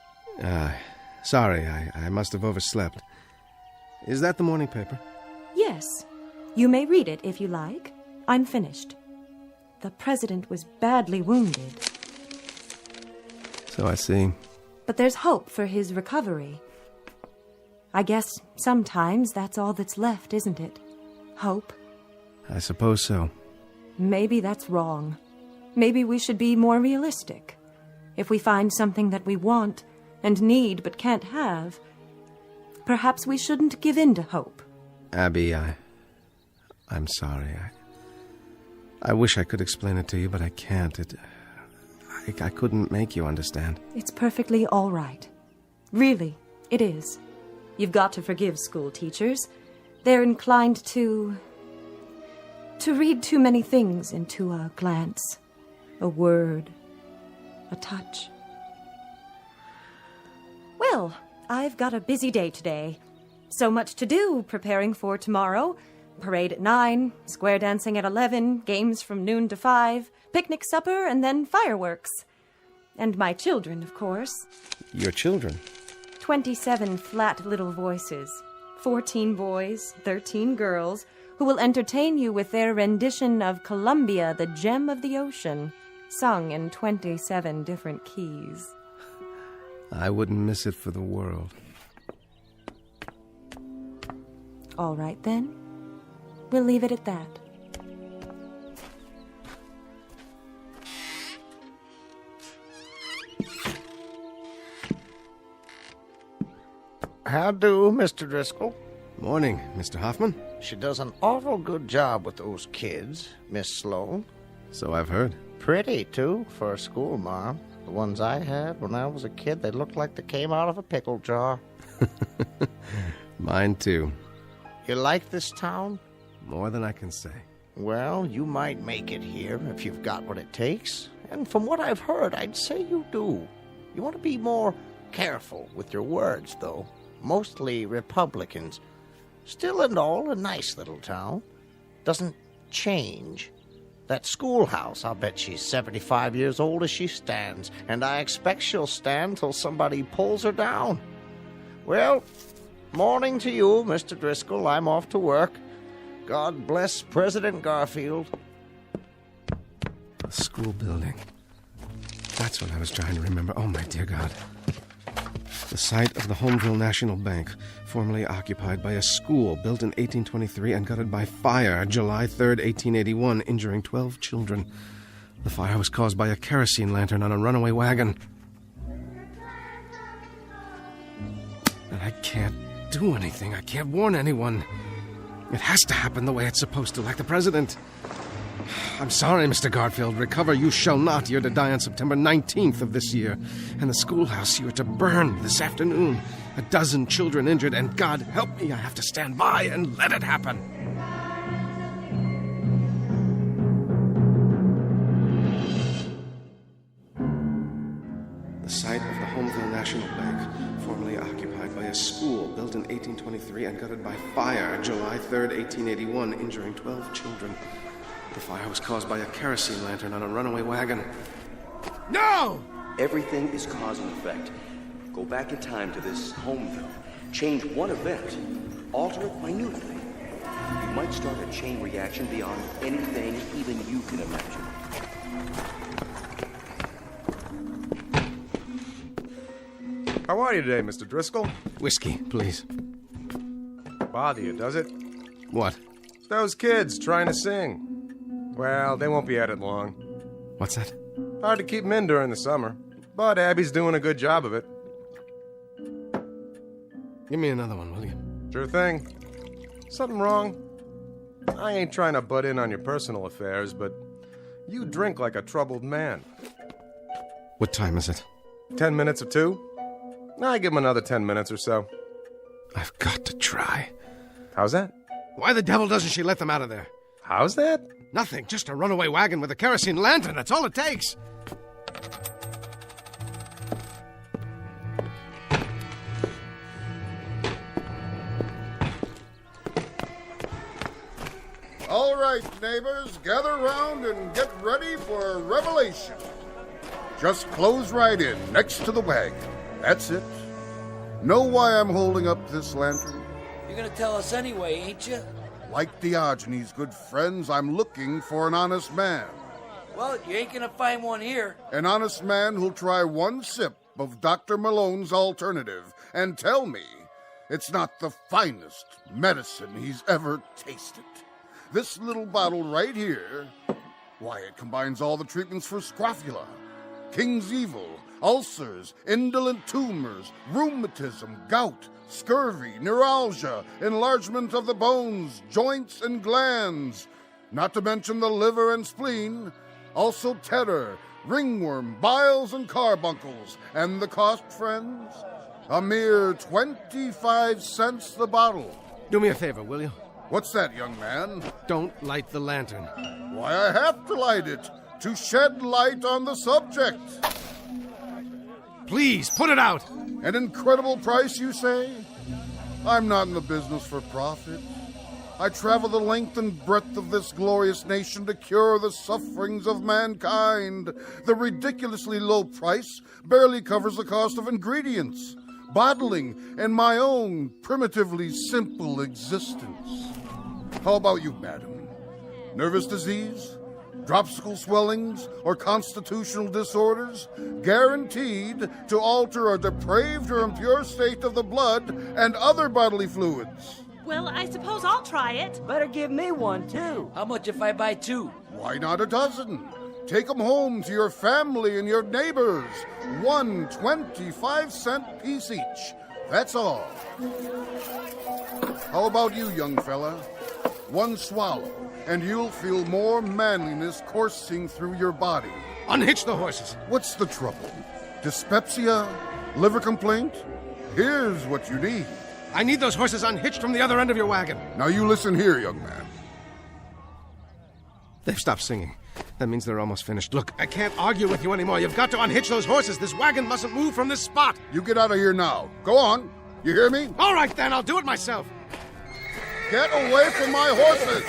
Sorry, I must have overslept. Is that the morning paper? Yes. You may read it if you like. I'm finished. The president was badly wounded. So I see. But there's hope for his recovery. I guess sometimes that's all that's left, isn't it? Hope. I suppose so. Maybe that's wrong. Maybe we should be more realistic. If we find something that we want and need but can't have, perhaps we shouldn't give in to hope. Abby, I'm sorry. I wish I could explain it to you, but I can't. I couldn't make you understand. It's perfectly all right. Really, it is. You've got to forgive school teachers. They're inclined to read too many things into a glance, a word, a touch. Well, I've got a busy day today. So much to do preparing for tomorrow. Parade at 9, square dancing at 11, games from noon to 5, picnic supper, and then fireworks. And my children, of course. Your children? 27 flat little voices. 14 boys, 13 girls, who will entertain you with their rendition of Columbia, the Gem of the Ocean, sung in 27 different keys. I wouldn't miss it for the world. All right, then. We'll leave it at that. How do, Mr. Driscoll? Morning, Mr. Hoffman. She does an awful good job with those kids, Miss Sloane. So I've heard. Pretty, too, for a school mom. The ones I had when I was a kid, they looked like they came out of a pickle jar. Mine, too. You like this town? More than I can say. Well, you might make it here if you've got what it takes. And from what I've heard, I'd say you do. You want to be more careful with your words, though. Mostly Republicans. Still and all, a nice little town. Doesn't change. That schoolhouse, I'll bet she's 75 years old as she stands, and I expect she'll stand till somebody pulls her down. Well, morning to you, Mr. Driscoll. I'm off to work. God bless President Garfield. The school building. That's what I was trying to remember. Oh, my dear God. The site of the Homeville National Bank, formerly occupied by a school built in 1823 and gutted by fire July 3rd, 1881, injuring 12 children. The fire was caused by a kerosene lantern on a runaway wagon. And I can't do anything. I can't warn anyone. It has to happen the way it's supposed to, like the president. I'm sorry, Mr. Garfield. Recover you shall not. You're to die on September 19th of this year. And the schoolhouse you are to burn this afternoon. 12 children injured, and God help me, I have to stand by and let it happen. The site of the Homeville National Bank, formerly occupied by a school built in 1823 and gutted by fire July 3rd, 1881, injuring 12 children. The fire was caused by a kerosene lantern on a runaway wagon. No! Everything is cause and effect. Go back in time to this Homeville. Change one event. Alter it minutely. You might start a chain reaction beyond anything even you can imagine. How are you today, Mr. Driscoll? Whiskey, please. Bother you, does it? What? Those kids trying to sing. Well, they won't be at it long. What's that? Hard to keep them in during the summer. But Abby's doing a good job of it. Give me another one, will you? Sure thing. Something wrong? I ain't trying to butt in on your personal affairs, but you drink like a troubled man. What time is it? 10 minutes or 2? I give him another 10 minutes or so. I've got to try. How's that? Why the devil doesn't she let them out of there? How's that? Nothing, just a runaway wagon with a kerosene lantern. That's all it takes. All right, neighbors, gather round and get ready for a revelation. Just close right in, next to the wagon. That's it. Know why I'm holding up this lantern? You're gonna tell us anyway, ain't you? Like Diogenes' good friends, I'm looking for an honest man. Well, you ain't gonna find one here. An honest man who'll try one sip of Dr. Malone's alternative and tell me it's not the finest medicine he's ever tasted. This little bottle right here, why, it combines all the treatments for scrofula, King's Evil, ulcers, indolent tumors, rheumatism, gout, scurvy, neuralgia, enlargement of the bones, joints, and glands, not to mention the liver and spleen, also terror, ringworm, biles, and carbuncles. And the cost, friends? A mere 25 cents the bottle. Do me a favor, will you? What's that, young man? Don't light the lantern. Why, I have to light it, to shed light on the subject. Please, put it out! An incredible price, you say? I'm not in the business for profit. I travel the length and breadth of this glorious nation to cure the sufferings of mankind. The ridiculously low price barely covers the cost of ingredients, bottling, and my own primitively simple existence. How about you, madam? Nervous disease? Dropsical swellings, or constitutional disorders, guaranteed to alter a depraved or impure state of the blood and other bodily fluids. Well, I suppose I'll try it. Better give me one, too. How much if I buy 2? Why not a dozen? Take them home to your family and your neighbors. One 25-cent piece each. That's all. How about you, young fella? One swallow, and you'll feel more manliness coursing through your body. Unhitch the horses. What's the trouble? Dyspepsia? Liver complaint? Here's what you need. I need those horses unhitched from the other end of your wagon. Now you listen here, young man. They've stopped singing. That means they're almost finished. Look, I can't argue with you anymore. You've got to unhitch those horses. This wagon mustn't move from this spot. You get out of here now. Go on. You hear me? All right, then. I'll do it myself. Get away from my horses!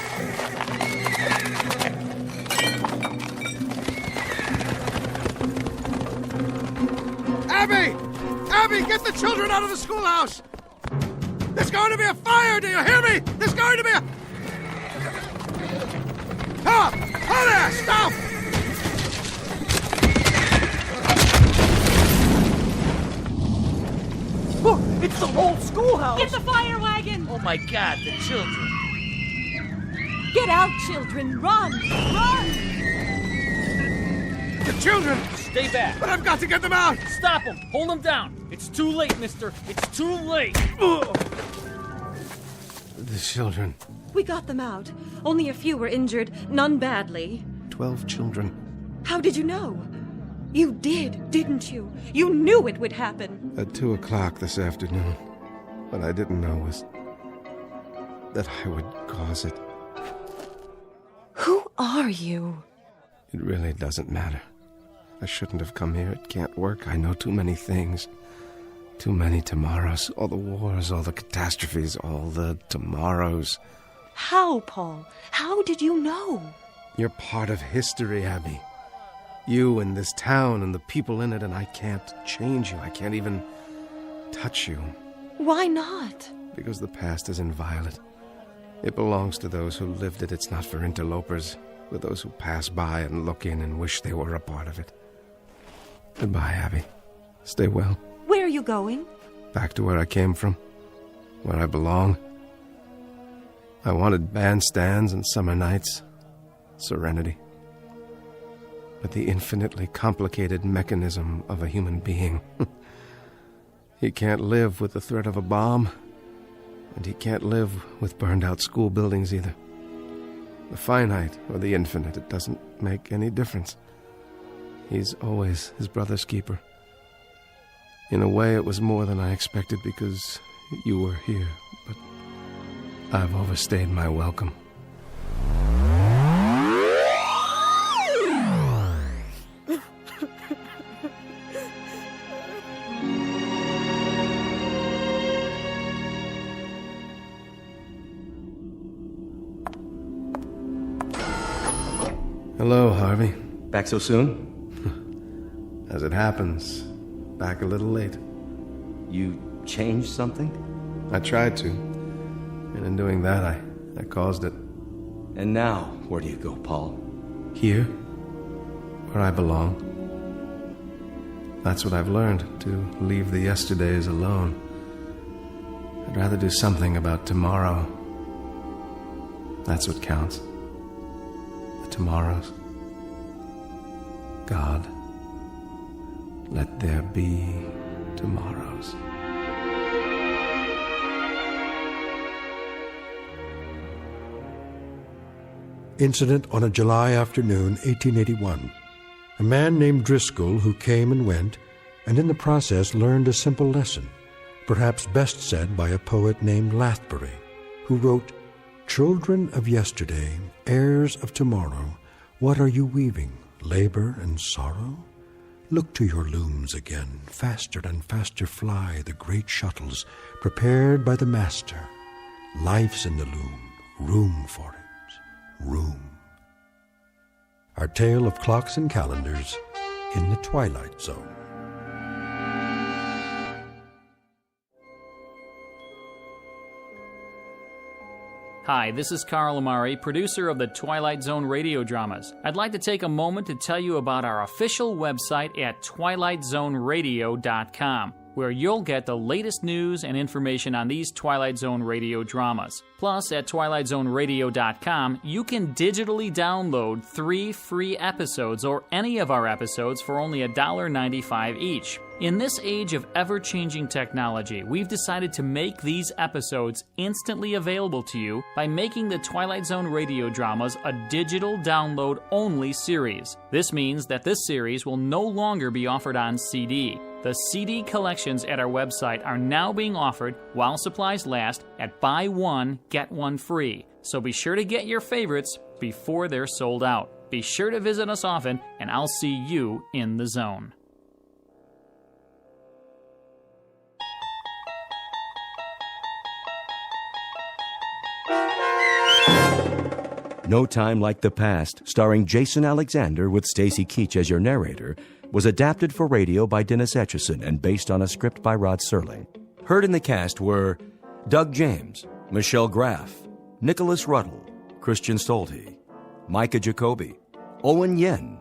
Abby! Abby, get the children out of the schoolhouse! There's going to be a fire, do you hear me? There's going to be a... Ah! Oh, there! Stop! Look, it's the whole schoolhouse! It's a fire wagon! Oh my God, the children! Get out, children! Run! Run! The children! Stay back! But I've got to get them out! Stop them! Hold them down! It's too late, mister! It's too late! The children. We got them out. Only a few were injured, none badly. 12 children. How did you know? You did, didn't you? You knew it would happen. At 2 o'clock this afternoon. What I didn't know was that I would cause it. Who are you? It really doesn't matter. I shouldn't have come here. It can't work. I know too many things. Too many tomorrows. All the wars, all the catastrophes, all the tomorrows. How, Paul? How did you know? You're part of history, Abby. You and this town and the people in it, and I can't change you. I can't even touch you. Why not? Because the past is inviolate. It belongs to those who lived it. It's not for interlopers, for those who pass by and look in and wish they were a part of it. Goodbye, Abby. Stay well. Where Where are you going? Back to where I came from, where I belong. I wanted bandstands and summer nights, serenity. But the infinitely complicated mechanism of a human being. He can't live with the threat of a bomb, and he can't live with burned-out school buildings either. The finite or the infinite, it doesn't make any difference. He's always his brother's keeper. In a way, it was more than I expected because you were here, but I've overstayed my welcome. Hello, Harvey. Back so soon? As it happens, back a little late. You changed something? I tried to. And in doing that, I caused it. And now, where do you go, Paul? Here, where I belong. That's what I've learned, to leave the yesterdays alone. I'd rather do something about tomorrow. That's what counts. The tomorrows. God, let there be tomorrows. Incident on a July afternoon, 1881. A man named Driscoll who came and went, and in the process learned a simple lesson, perhaps best said by a poet named Lathbury, who wrote, "Children of yesterday, heirs of tomorrow, what are you weaving, labor and sorrow? Look to your looms again, faster and faster fly the great shuttles, prepared by the master. Life's in the loom, room for it. Room." Our tale of clocks and calendars in the Twilight Zone. Hi, this is Carl Amari, producer of the Twilight Zone radio dramas. I'd like to take a moment to tell you about our official website at twilightzoneradio.com, where you'll get the latest news and information on these Twilight Zone radio dramas. Plus, at twilightzoneradio.com, you can digitally download 3 free episodes or any of our episodes for only $1.95 each. In this age of ever-changing technology, we've decided to make these episodes instantly available to you by making the Twilight Zone radio dramas a digital download-only series. This means that this series will no longer be offered on CD. The CD collections at our website are now being offered while supplies last at buy one, get one free. So be sure to get your favorites before they're sold out. Be sure to visit us often, and I'll see you in the zone. No Time Like the Past, starring Jason Alexander with Stacy Keach as your narrator, was adapted for radio by Dennis Etchison and based on a script by Rod Serling. Heard in the cast were Doug James, Michelle Graff, Nicholas Ruddle, Christian Stolte, Micah Jacoby, Owen Yen,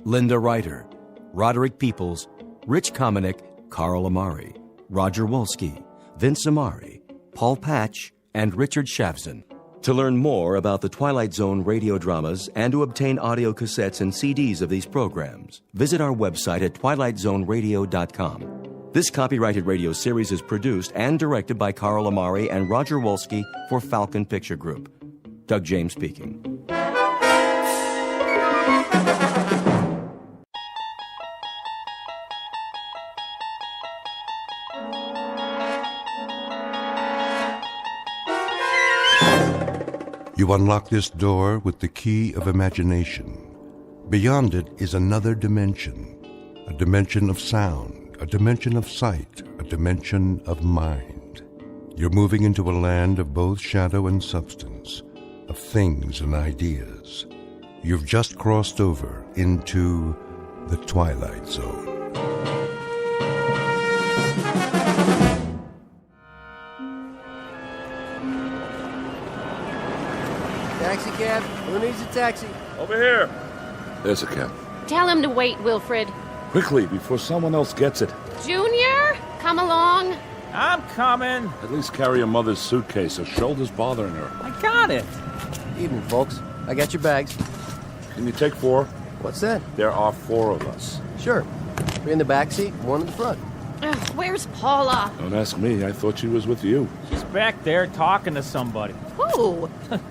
Linda Ryder, Roderick Peoples, Rich Kominick, Carl Amari, Roger Wolski, Vince Amari, Paul Patch, and Richard Shavson. To learn more about the Twilight Zone radio dramas and to obtain audio cassettes and CDs of these programs, visit our website at twilightzoneradio.com. This copyrighted radio series is produced and directed by Carl Amari and Roger Wolski for Falcon Picture Group. Doug James speaking. You unlock this door with the key of imagination. Beyond it is another dimension, a dimension of sound, a dimension of sight, a dimension of mind. You're moving into a land of both shadow and substance, of things and ideas. You've just crossed over into the Twilight Zone. Taxi cab? Who needs a taxi? Over here. There's a cab. Tell him to wait, Wilfred. Quickly, before someone else gets it. Junior? Come along. I'm coming. At least carry your mother's suitcase. Her shoulder's bothering her. I got it. Evening, folks. I got your bags. Can you take 4? What's that? There are 4 of us. Sure. 3 in the back seat, 1 in the front. Where's Paula? Don't ask me. I thought she was with you. She's back there talking to somebody. Who?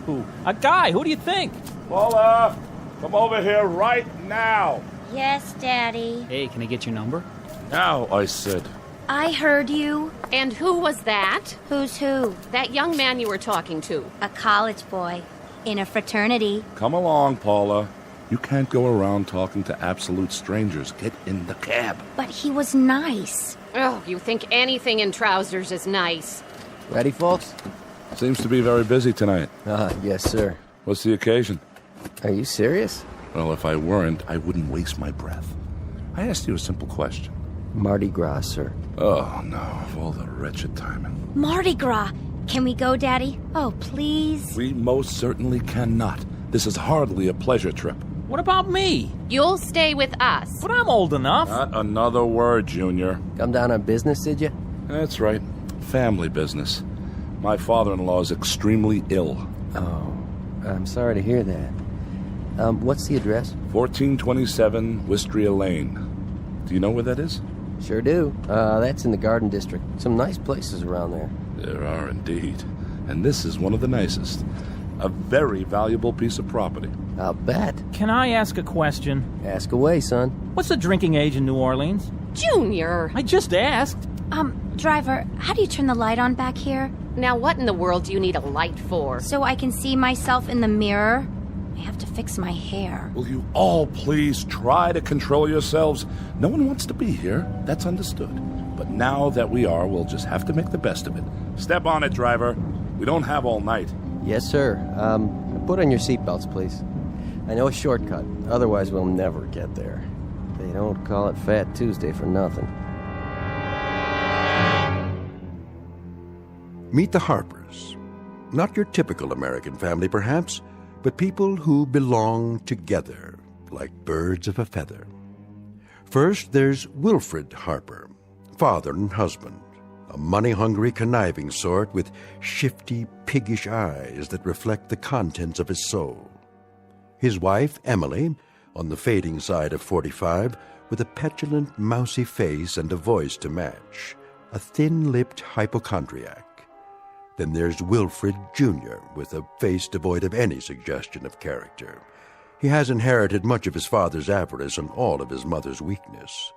Who? A guy. Who do you think? Paula, come over here right now. Yes, Daddy. Hey, can I get your number? Now, I said. I heard you. And who was that? Who's who? That young man you were talking to. A college boy. In a fraternity. Come along, Paula. You can't go around talking to absolute strangers. Get in the cab. But he was nice. Oh, you think anything in trousers is nice. Ready, folks? Seems to be very busy tonight. Yes, sir. What's the occasion? Are you serious? Well, if I weren't, I wouldn't waste my breath. I asked you a simple question. Mardi Gras, sir. Oh, no, of all the wretched timing. Mardi Gras. Can we go, Daddy? Oh, please. We most certainly cannot. This is hardly a pleasure trip. What about me? You'll stay with us. But I'm old enough. Not another word, Junior. Come down on business, did you? That's right. Family business. My father-in-law is extremely ill. Oh, I'm sorry to hear that. What's the address? 1427 Wistria Lane. Do you know where that is? Sure do. That's in the Garden District. Some nice places around there. There are indeed. And this is one of the nicest. A very valuable piece of property. I'll bet. Can I ask a question? Ask away, son. What's the drinking age in New Orleans? Junior! I just asked. Driver, how do you turn the light on back here? Now, what in the world do you need a light for? So I can see myself in the mirror? I have to fix my hair. Will you all please try to control yourselves? No one wants to be here. That's understood. But now that we are, we'll just have to make the best of it. Step on it, driver. We don't have all night. Yes, sir. Put on your seatbelts, please. I know a shortcut. Otherwise, we'll never get there. They don't call it Fat Tuesday for nothing. Meet the Harpers. Not your typical American family, perhaps, but people who belong together, like birds of a feather. First, there's Wilfred Harper, father and husband, a money-hungry, conniving sort with shifty, piggish eyes that reflect the contents of his soul. His wife, Emily, on the fading side of 45, with a petulant, mousy face and a voice to match, a thin-lipped hypochondriac. Then there's Wilfred Jr., with a face devoid of any suggestion of character. He has inherited much of his father's avarice and all of his mother's weakness.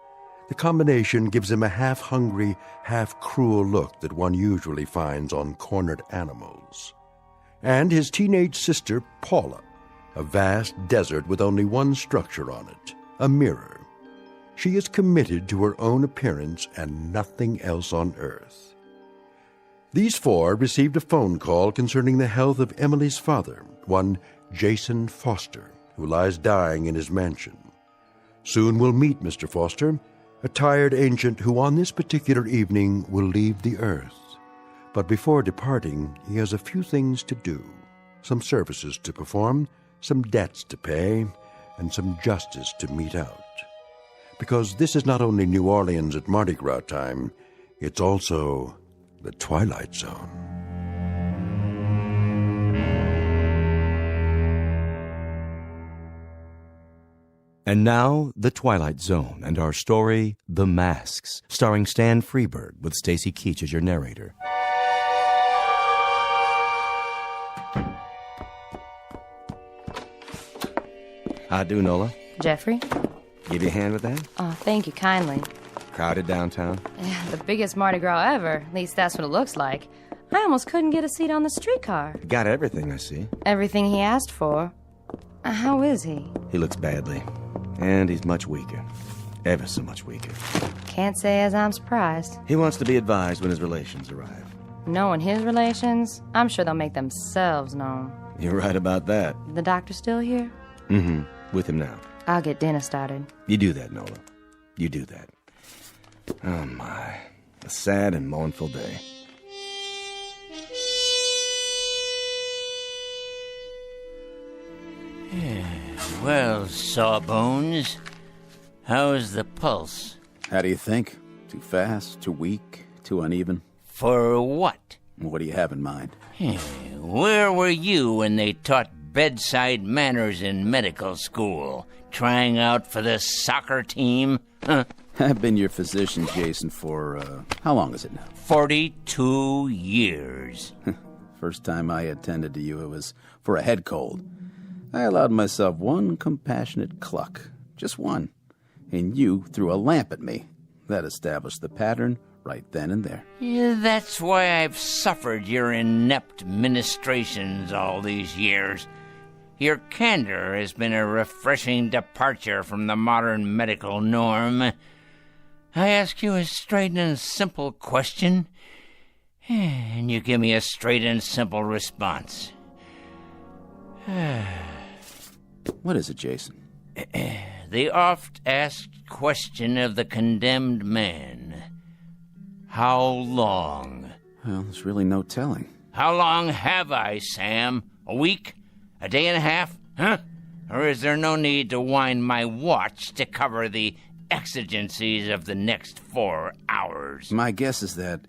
The combination gives him a half-hungry, half-cruel look that one usually finds on cornered animals. And his teenage sister, Paula, a vast desert with only one structure on it, a mirror. She is committed to her own appearance and nothing else on earth. These 4 received a phone call concerning the health of Emily's father, one Jason Foster, who lies dying in his mansion. Soon we'll meet Mr. Foster, a tired ancient who on this particular evening will leave the earth. But before departing, he has a few things to do, some services to perform, some debts to pay, and some justice to mete out. Because this is not only New Orleans at Mardi Gras time, it's also the Twilight Zone. And now, The Twilight Zone and our story, The Masks, starring Stan Freberg with Stacy Keach as your narrator. How do, Nola? Jeffrey? Give you a hand with that? Oh, thank you kindly. Crowded downtown? Yeah, the biggest Mardi Gras ever. At least that's what it looks like. I almost couldn't get a seat on the streetcar. Got everything, I see. Everything he asked for. How is he? He looks badly. And he's much weaker. Ever so much weaker. Can't say as I'm surprised. He wants to be advised when his relations arrive. Knowing his relations, I'm sure they'll make themselves known. You're right about that. The doctor still here? Mm-hmm. With him now. I'll get dinner started. You do that, Nola. You do that. Oh, my. A sad and mournful day. Well, Sawbones, how's the pulse? How do you think? Too fast, too weak, too uneven? For what? What do you have in mind? Where were you when they taught bedside manners in medical school? Trying out for the soccer team? Huh? I've been your physician, Jason, for, how long is it now? 42 years. First time I attended to you, it was for a head cold. I allowed myself one compassionate cluck. Just one. And you threw a lamp at me. That established the pattern right then and there. That's why I've suffered your inept ministrations all these years. Your candor has been a refreshing departure from the modern medical norm. I ask you a straight and simple question, and you give me a straight and simple response. What is it, Jason? The oft-asked question of the condemned man. How long? Well, there's really no telling. How long have I, Sam? A week? A day and a half? Huh? Or is there no need to wind my watch to cover the exigencies of the next 4 hours? My guess is that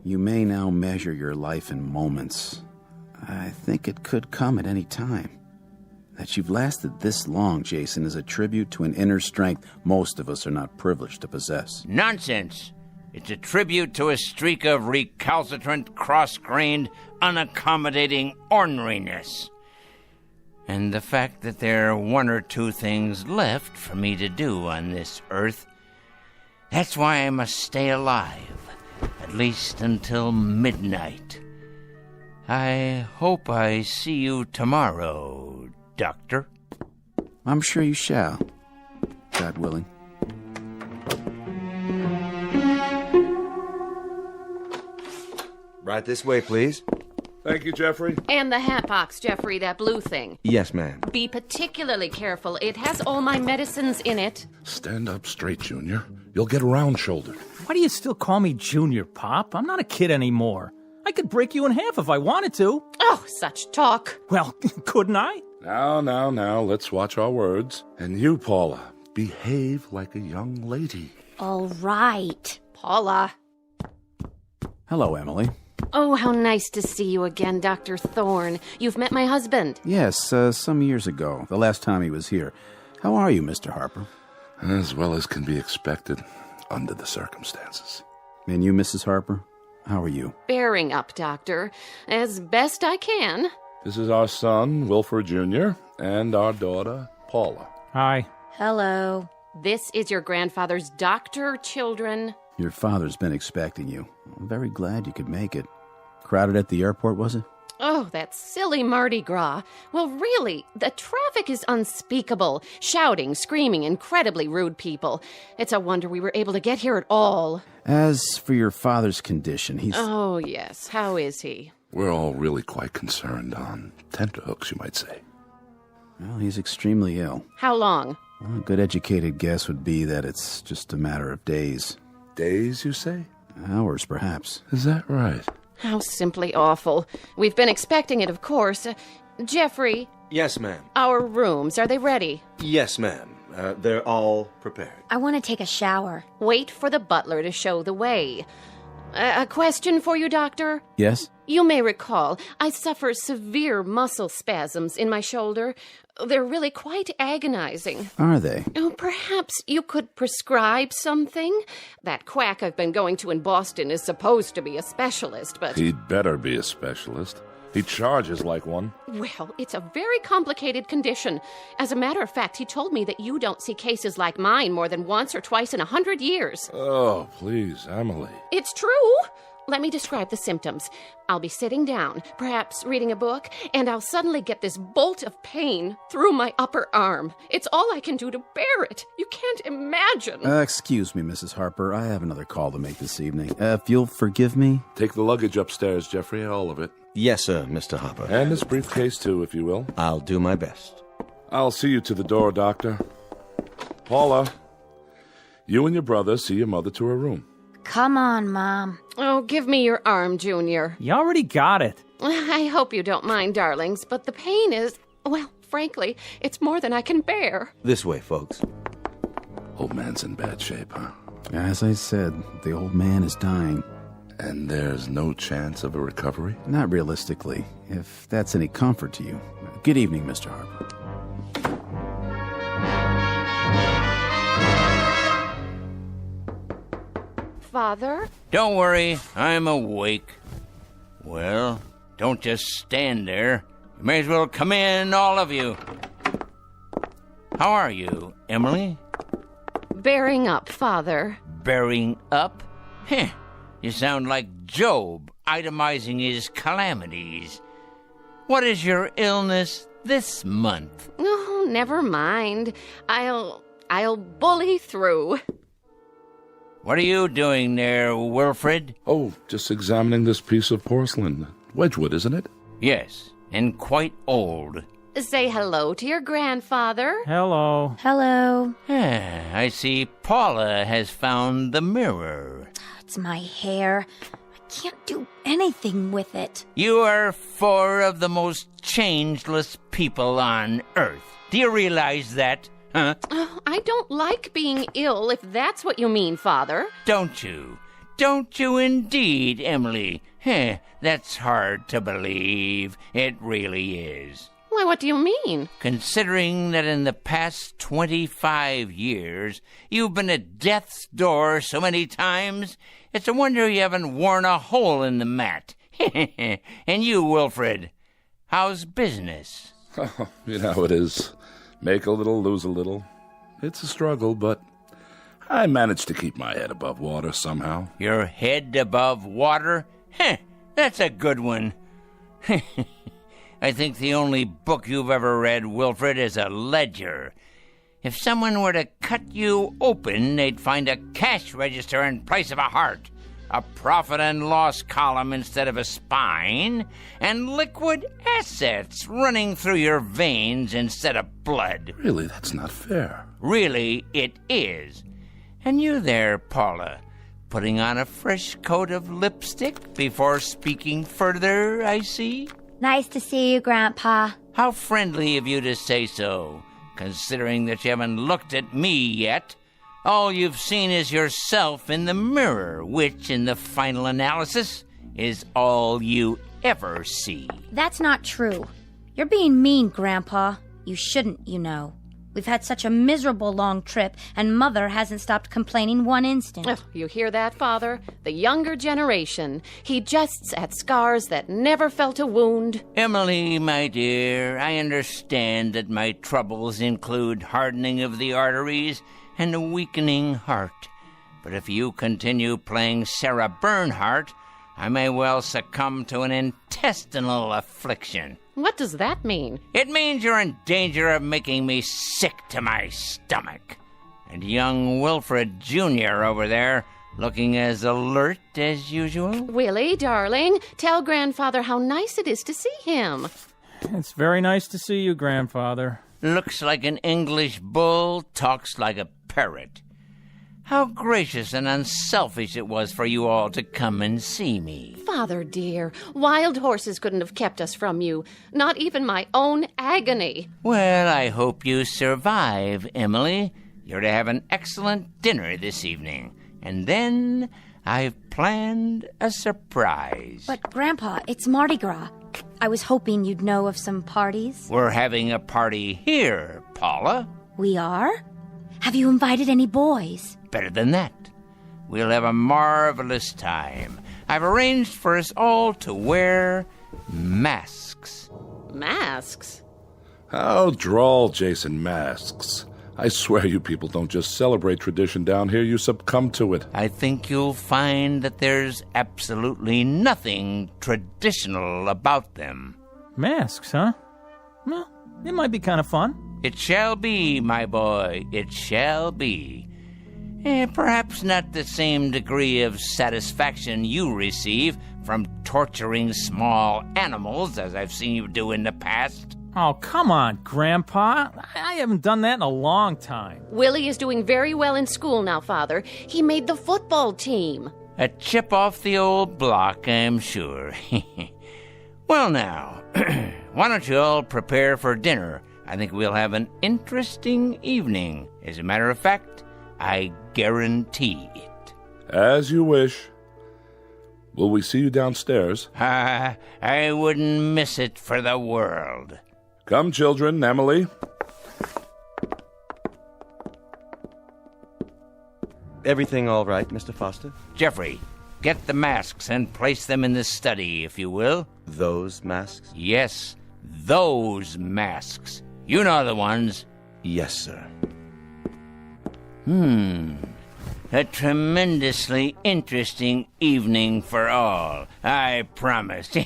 you may now measure your life in moments. I think it could come at any time. That you've lasted this long, Jason, is a tribute to an inner strength most of us are not privileged to possess. Nonsense! It's a tribute to a streak of recalcitrant, cross-grained, unaccommodating orneriness. And the fact that there are one or two things left for me to do on this earth. That's why I must stay alive, at least until midnight. I hope I see you tomorrow, Doctor. I'm sure you shall, God willing. Right this way, please. Thank you, Jeffrey. And the hat box, Jeffrey, that blue thing. Yes, ma'am. Be particularly careful. It has all my medicines in it. Stand up straight, Junior. You'll get round-shouldered. Why do you still call me Junior, Pop? I'm not a kid anymore. I could break you in half if I wanted to. Oh, such talk. Well, couldn't I? Now, let's watch our words. And you, Paula, behave like a young lady. All right. Paula. Hello, Emily. Oh, how nice to see you again, Dr. Thorne. You've met my husband. Yes, some years ago, the last time he was here. How are you, Mr. Harper? As well as can be expected under the circumstances. And you, Mrs. Harper? How are you? Bearing up, Doctor. As best I can. This is our son, Wilford Jr., and our daughter, Paula. Hi. Hello. This is your grandfather's doctor, children. Your father's been expecting you. I'm very glad you could make it. Crowded at the airport, was it? Oh, that silly Mardi Gras. Well, really, the traffic is unspeakable. Shouting, screaming, incredibly rude people. It's a wonder we were able to get here at all. As for your father's condition, he's... Oh, yes. How is he? We're all really quite concerned on tenterhooks, you might say. Well, he's extremely ill. How long? Well, a good educated guess would be that it's just a matter of days. Days, you say? Hours, perhaps. Is that right? How simply awful. We've been expecting it, of course. Jeffrey? Yes, ma'am. Our rooms, are they ready? Yes, ma'am. They're all prepared. I want to take a shower. Wait for the butler to show the way. A question for you, Doctor? Yes? You may recall, I suffer severe muscle spasms in my shoulder. They're really quite agonizing. Are they? Oh, perhaps you could prescribe something? That quack I've been going to in Boston is supposed to be a specialist, but... He'd better be a specialist. He charges like one. Well, it's a very complicated condition. As a matter of fact, he told me that you don't see cases like mine more than once or twice in 100 years. Oh, please, Emily. It's true. Let me describe the symptoms. I'll be sitting down, perhaps reading a book, and I'll suddenly get this bolt of pain through my upper arm. It's all I can do to bear it. You can't imagine. Excuse me, Mrs. Harper. I have another call to make this evening. If you'll forgive me. Take the luggage upstairs, Jeffrey, all of it. Yes, sir, Mr. Harper. And this briefcase, too, if you will. I'll do my best. I'll see you to the door, Doctor. Paula, you and your brother see your mother to her room. Come on, Mom. Oh, give me your arm, Junior. You already got it. I hope you don't mind, darlings, but the pain is, well, frankly, it's more than I can bear. This way, folks. Old man's in bad shape, huh? As I said, the old man is dying. And there's no chance of a recovery? Not realistically, if that's any comfort to you. Good evening, Mr. Harper. Father? Don't worry, I'm awake. Well, don't just stand there. You may as well come in, all of you. How are you, Emily? Bearing up, Father. Bearing up? Heh, you sound like Job, itemizing his calamities. What is your illness this month? Oh, never mind. I'll bully through. What are you doing there, Wilfred? Oh, just examining this piece of porcelain. Wedgwood, isn't it? Yes, and quite old. Say hello to your grandfather. Hello. Hello. I see Paula has found the mirror. It's my hair. I can't do anything with it. You are four of the most changeless people on Earth. Do you realize that? Huh? Oh, I don't like being ill, if that's what you mean, Father. Don't you? Don't you indeed, Emily? That's hard to believe. It really is. Why, what do you mean? Considering that in the past 25 years, you've been at death's door so many times, it's a wonder you haven't worn a hole in the mat. And you, Wilfred, how's business? Oh, you know how it is. Make a little, lose a little. It's a struggle, but I managed to keep my head above water somehow. Your head above water? That's a good one. I think the only book you've ever read, Wilfred, is a ledger. If someone were to cut you open, they'd find a cash register in place of a heart, a profit and loss column instead of a spine, and liquid assets running through your veins instead of blood. Really, that's not fair. Really, it is. And you there, Paula, putting on a fresh coat of lipstick before speaking further, I see? Nice to see you, Grandpa. How friendly of you to say so, considering that you haven't looked at me yet. All you've seen is yourself in the mirror, which, in the final analysis, is all you ever see. That's not true. You're being mean, Grandpa. You shouldn't, you know. We've had such a miserable long trip, and Mother hasn't stopped complaining one instant. Oh, you hear that, Father? The younger generation. He jests at scars that never felt a wound. Emily, my dear, I understand that my troubles include hardening of the arteries and a weakening heart. But if you continue playing Sarah Bernhardt, I may well succumb to an intestinal affliction. What does that mean? It means you're in danger of making me sick to my stomach. And young Wilfred Jr. over there, looking as alert as usual. Willie, darling, tell Grandfather how nice it is to see him. It's very nice to see you, Grandfather. Looks like an English bull, talks like a parrot. How gracious and unselfish it was for you all to come and see me. Father dear, wild horses couldn't have kept us from you. Not even my own agony. Well, I hope you survive, Emily. You're to have an excellent dinner this evening. And then I've planned a surprise. But, Grandpa, it's Mardi Gras. I was hoping you'd know of some parties. We're having a party here, Paula. We are? Have you invited any boys? Better than that. We'll have a marvelous time. I've arranged for us all to wear masks. Masks? How droll, Jason, masks. I swear you people don't just celebrate tradition down here, you succumb to it. I think you'll find that there's absolutely nothing traditional about them. Masks, huh? Well, it might be kind of fun. It shall be, my boy, it shall be. Perhaps not the same degree of satisfaction you receive from torturing small animals as I've seen you do in the past. Oh, come on, Grandpa. I haven't done that in a long time. Willie is doing very well in school now, Father. He made the football team. A chip off the old block, I'm sure. Well, now, why don't you all prepare for dinner? I think we'll have an interesting evening. As a matter of fact, I guarantee it. As you wish. Will we see you downstairs? I wouldn't miss it for the world. Come, children. Emily. Everything all right, Mr. Foster? Jeffrey, get the masks and place them in the study, if you will. Those masks? Yes, those masks. You know the ones. Yes, sir. A tremendously interesting evening for all, I promise. Come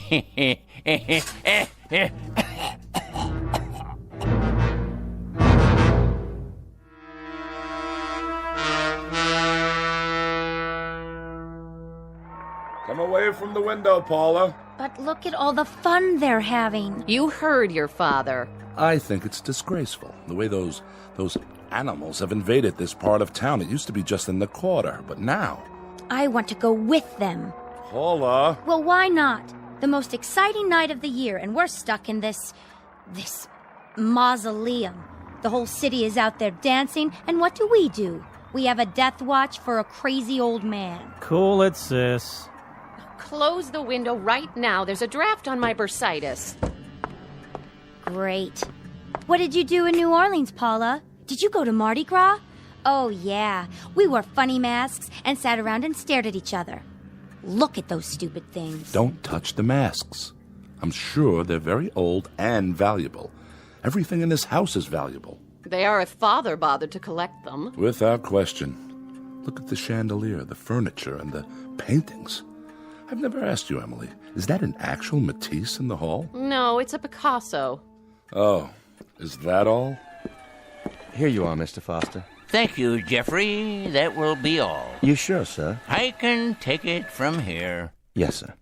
away from the window, Paula. But look at all the fun they're having. You heard your father. I think it's disgraceful, the way those animals have invaded this part of town. It used to be just in the quarter, but now... I want to go with them. Paula! Well, why not? The most exciting night of the year, and we're stuck in this mausoleum. The whole city is out there dancing, and what do? We have a death watch for a crazy old man. Cool it, sis. Close the window right now. There's a draft on my bursitis. Great. What did you do in New Orleans, Paula? Did you go to Mardi Gras? Oh, yeah. We wore funny masks and sat around and stared at each other. Look at those stupid things. Don't touch the masks. I'm sure they're very old and valuable. Everything in this house is valuable. They are if Father bothered to collect them. Without question. Look at the chandelier, the furniture, and the paintings. I've never asked you, Emily. Is that an actual Matisse in the hall? No, it's a Picasso. Oh, is that all? Here you are, Mr. Foster. Thank you, Jeffrey. That will be all. You sure, sir? I can take it from here. Yes, sir.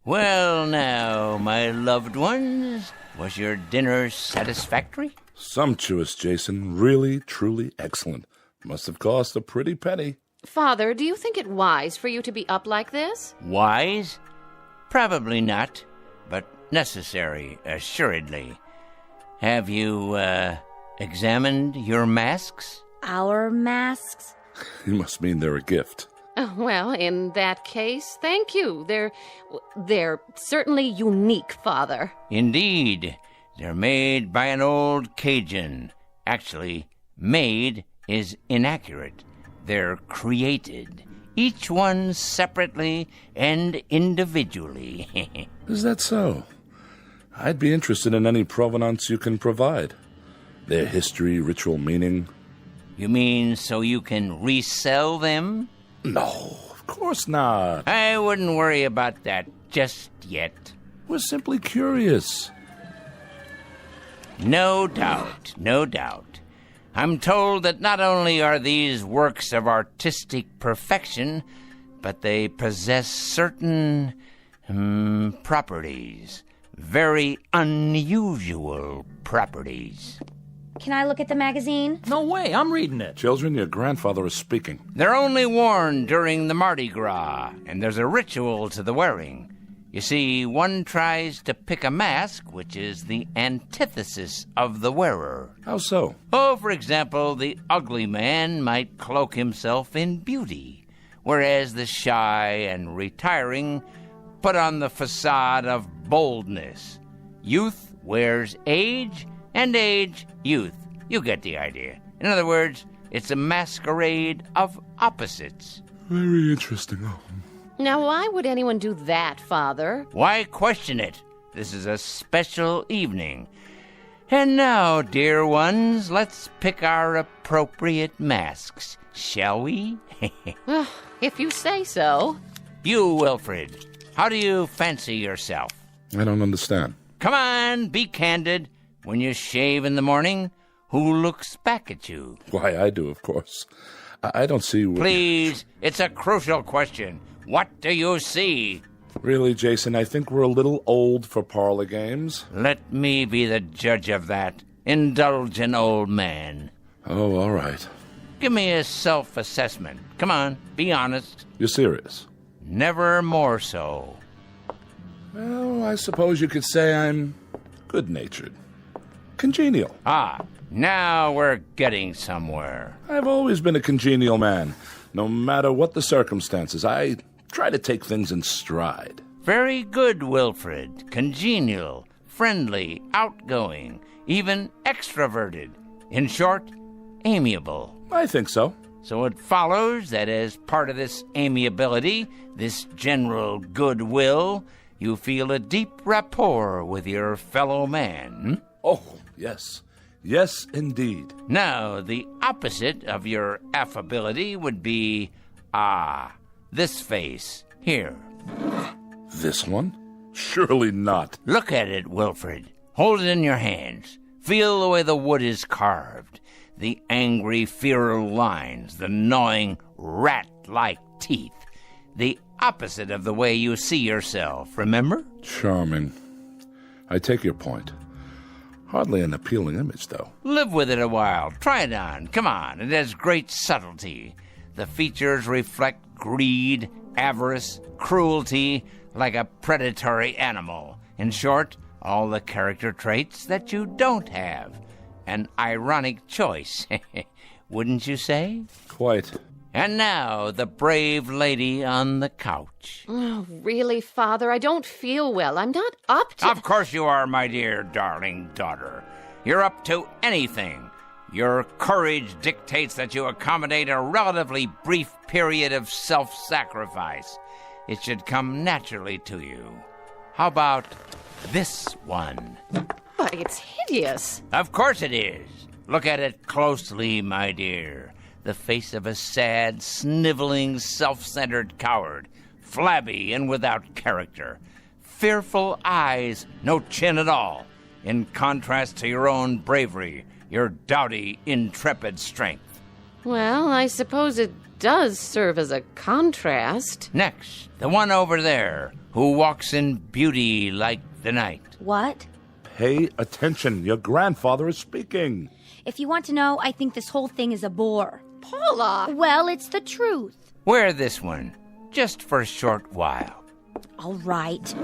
Well, now, my loved ones, was your dinner satisfactory? Sumptuous, Jason. Really, truly excellent. Must have cost a pretty penny. Father, do you think it wise for you to be up like this? Wise? Probably not, but necessary, assuredly. Have you, examined your masks? Our masks? You must mean they're a gift. Well, in that case, thank you. They're certainly unique, Father. Indeed. They're made by an old Cajun. Actually, made is inaccurate. They're created, each one separately and individually. Is that so? I'd be interested in any provenance you can provide. Their history, ritual meaning. You mean so you can resell them? No, of course not. I wouldn't worry about that just yet. We're simply curious. No doubt, no doubt. I'm told that not only are these works of artistic perfection, but they possess certain properties. Very unusual properties. Can I look at the magazine? No way, I'm reading it. Children, your grandfather is speaking. They're only worn during the Mardi Gras, and there's a ritual to the wearing. You see, one tries to pick a mask, which is the antithesis of the wearer. How so? Oh, for example, the ugly man might cloak himself in beauty, whereas the shy and retiring put on the facade of boldness. Youth wears age, and age, youth. You get the idea. In other words, it's a masquerade of opposites. Very interesting. Now, why would anyone do that, Father? Why question it? This is a special evening. And now, dear ones, let's pick our appropriate masks, shall we? If you say so. You, Wilfred, how do you fancy yourself? I don't understand. Come on, be candid. When you shave in the morning, who looks back at you? Why, I do, of course. I don't see... Please, it's a crucial question. What do you see? Really, Jason, I think we're a little old for parlor games. Let me be the judge of that. Indulge an old man. Oh, all right. Give me a self-assessment. Come on, be honest. You're serious? Never more so. Well, I suppose you could say I'm good-natured. Congenial. Ah, now we're getting somewhere. I've always been a congenial man. No matter what the circumstances, I try to take things in stride. Very good, Wilfred. Congenial, friendly, outgoing, even extroverted. In short, amiable. I think so. So it follows that as part of this amiability, this general goodwill, you feel a deep rapport with your fellow man. Oh, yes. Yes, indeed. Now, the opposite of your affability would be, this face here. This one? Surely not. Look at it, Wilfred. Hold it in your hands. Feel the way the wood is carved. The angry, feral lines, the gnawing, rat-like teeth. The opposite of the way you see yourself, remember? Charming. I take your point. Hardly an appealing image, though. Live with it a while. Try it on. Come on. It has great subtlety. The features reflect greed, avarice, cruelty, like a predatory animal. In short, all the character traits that you don't have. An ironic choice, wouldn't you say? Quite. And now, the brave lady on the couch. Oh, really, Father? I don't feel well. I'm not up to... Of course you are, my dear, darling daughter. You're up to anything. Your courage dictates that you accommodate a relatively brief period of self-sacrifice. It should come naturally to you. How about this one? Why, it's hideous. Of course it is. Look at it closely, my dear. The face of a sad, sniveling, self-centered coward, flabby and without character. Fearful eyes, no chin at all, in contrast to your own bravery, your doughty, intrepid strength. Well, I suppose it does serve as a contrast. Next, the one over there, who walks in beauty like the night. What? Pay attention. Your grandfather is speaking. If you want to know, I think this whole thing is a bore. Paula! Well, it's the truth. Wear this one, just for a short while. All right.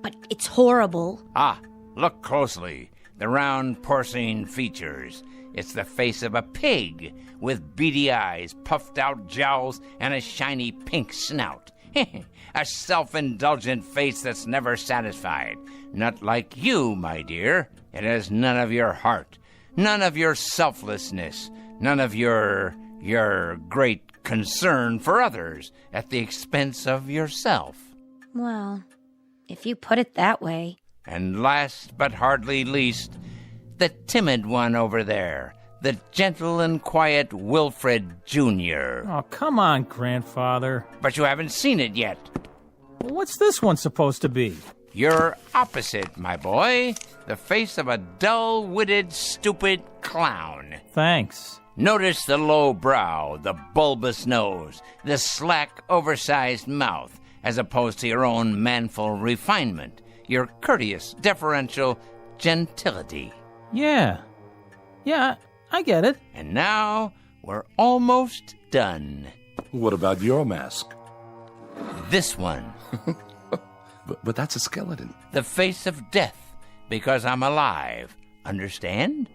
But it's horrible. Ah, look closely. The round porcine features. It's the face of a pig, with beady eyes, puffed out jowls, and a shiny pink snout. A self-indulgent face that's never satisfied. Not like you, my dear. It has none of your heart, none of your selflessness, none of your great concern for others at the expense of yourself. Well, if you put it that way. And last but hardly least, the timid one over there, the gentle and quiet Wilfred Jr. Oh, come on, Grandfather. But you haven't seen it yet. Well, what's this one supposed to be? You're opposite, my boy. The face of a dull-witted, stupid clown. Thanks. Notice the low brow, the bulbous nose, the slack, oversized mouth, as opposed to your own manful refinement, your courteous, deferential gentility. Yeah, I get it. And now we're almost done. What about your mask? This one. But that's a skeleton. The face of death, because I'm alive. Understand?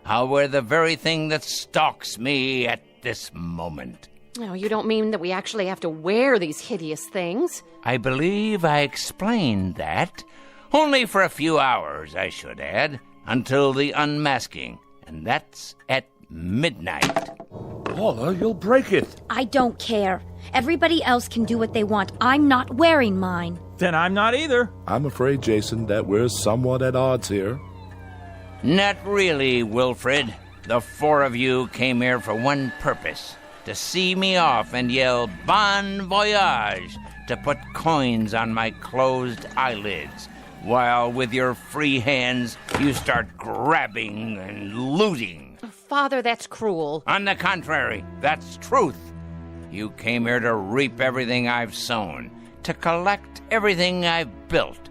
I'll wear the very thing that stalks me at this moment. Oh, you don't mean that we actually have to wear these hideous things? I believe I explained that. Only for a few hours, I should add, until the unmasking. And that's at midnight. Paula, you'll break it. I don't care. Everybody else can do what they want. I'm not wearing mine. Then I'm not either. I'm afraid, Jason, that we're somewhat at odds here. Not really, Wilfred. The four of you came here for one purpose. To see me off and yell bon voyage, to put coins on my closed eyelids, while with your free hands you start grabbing and looting. Father, that's cruel. On the contrary, that's truth. You came here to reap everything I've sown, to collect everything I've built,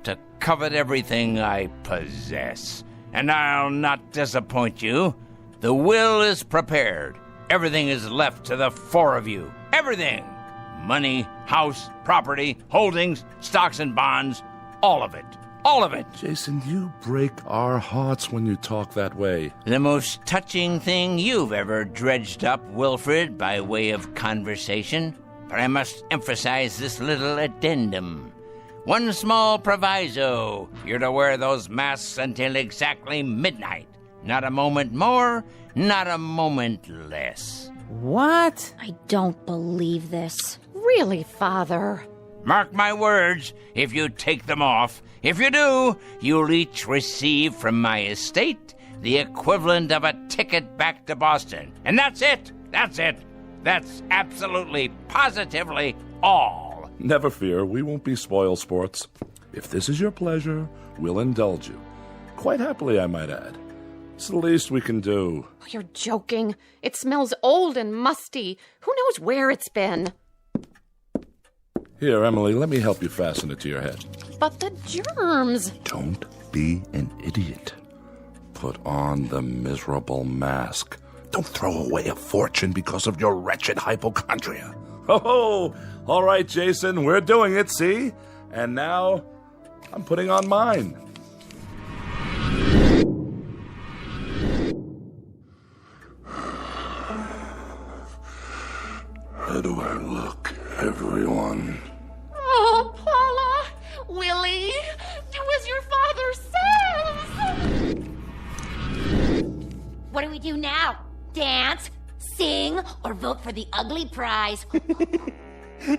to covet everything I possess. And I'll not disappoint you. The will is prepared. Everything is left to the four of you. Everything. Money, house, property, holdings, stocks and bonds, all of it. All of it. Jason, you break our hearts when you talk that way. The most touching thing you've ever dredged up, Wilfred, by way of conversation. But I must emphasize this little addendum. One small proviso. You're to wear those masks until exactly midnight. Not a moment more, not a moment less. What? I don't believe this. Really, Father? Mark my words, if you take them off. If you do, you'll each receive from my estate the equivalent of a ticket back to Boston. And that's it. That's it. That's absolutely, positively all. Never fear, we won't be spoil sports. If this is your pleasure, we'll indulge you. Quite happily, I might add. It's the least we can do. Oh, you're joking. It smells old and musty. Who knows where it's been? Here, Emily, let me help you fasten it to your head. But the germs. Don't be an idiot. Put on the miserable mask. Don't throw away a fortune because of your wretched hypochondria. Oh, all right, Jason, we're doing it, see? And now, I'm putting on mine. How do I look, everyone? Oh, Paula! Willie! Do as your father says! What do we do now? Dance, sing, or vote for the ugly prize?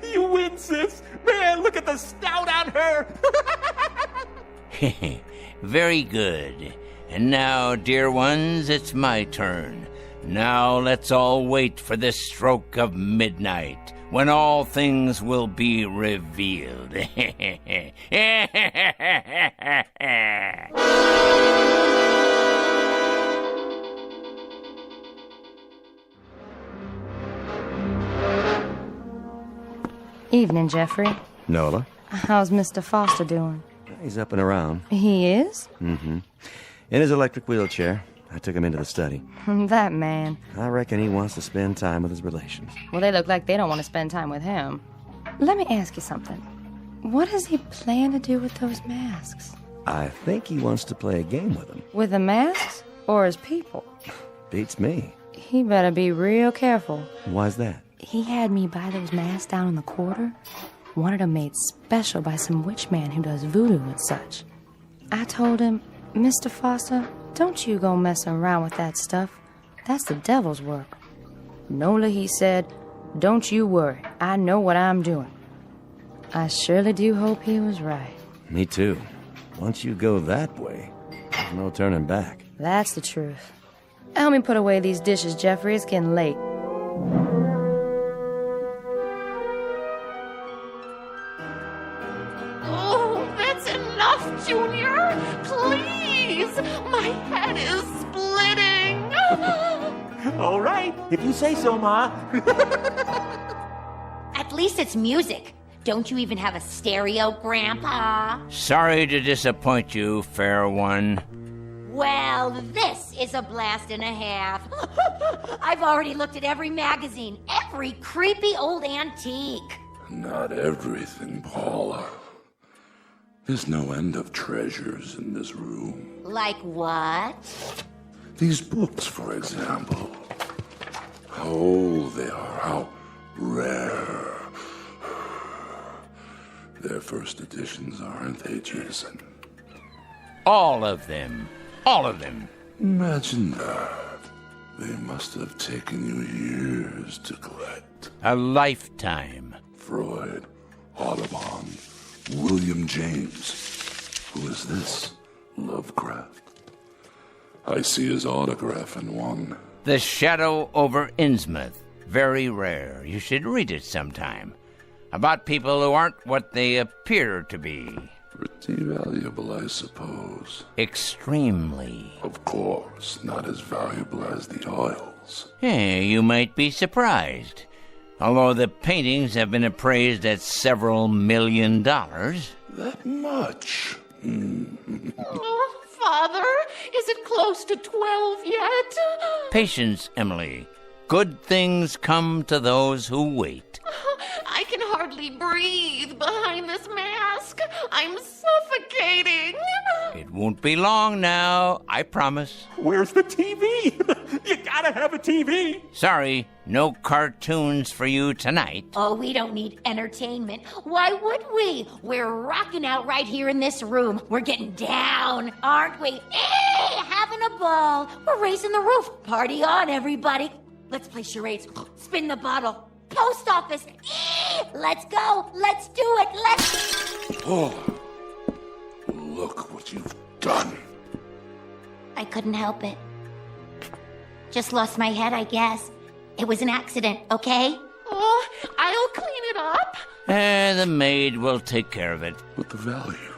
You win, sis! Man, look at the stout on her! Very good. And now, dear ones, it's my turn. Now let's all wait for the stroke of midnight, when all things will be revealed. Evening, Jeffrey. Nola? How's Mr. Foster doing? He's up and around. He is? Mm-hmm. In his electric wheelchair. I took him into the study. That man. I reckon he wants to spend time with his relations. Well, they look like they don't want to spend time with him. Let me ask you something. What does he plan to do with those masks? I think he wants to play a game with them. With the masks or his people? Beats me. He better be real careful. Why's that? He had me buy those masks down in the quarter. Wanted them made special by some witch man who does voodoo and such. I told him, Mr. Foster, don't you go messing around with that stuff. That's the devil's work. Nola, he said, don't you worry. I know what I'm doing. I surely do hope he was right. Me too. Once you go that way, there's no turning back. That's the truth. Help me put away these dishes, Jeffrey. It's getting late. Oh, that's enough, Junior! Please! My head is splitting! All right, if you say so, Ma. At least it's music. Don't you even have a stereo, Grandpa? Sorry to disappoint you, fair one. Well, this is a blast and a half. I've already looked at every magazine, every creepy old antique. Not everything, Paula. There's no end of treasures in this room. Like what? These books, for example. How old they are, how rare. They're first editions, aren't they, Jason? All of them. All of them. Imagine that. They must have taken you years to collect. A lifetime. Freud, Audubon, William James. Who is this? Lovecraft. I see his autograph in one. The Shadow over Innsmouth. Very rare. You should read it sometime. About people who aren't what they appear to be. Pretty valuable, I suppose. Extremely. Of course, not as valuable as the oils. You might be surprised. Although the paintings have been appraised at several $1 million. That much? Oh, Father, is it close to 12 yet? Patience, Emily. Good things come to those who wait. I can hardly hardly breathe behind this mask. I'm suffocating. It won't be long now, I promise. Where's the TV? You gotta have a TV. Sorry, no cartoons for you tonight. Oh, we don't need entertainment. Why would we? We're rocking out right here in this room. We're getting down, aren't we? Having a ball. We're raising the roof. Party on, everybody. Let's play charades. Spin the bottle. Post office. Let's go. Let's do it. Let's... Oh, look what you've done. I couldn't help it. Just lost my head, I guess. It was an accident, okay? Oh, I'll clean it up. The maid will take care of it. But the value,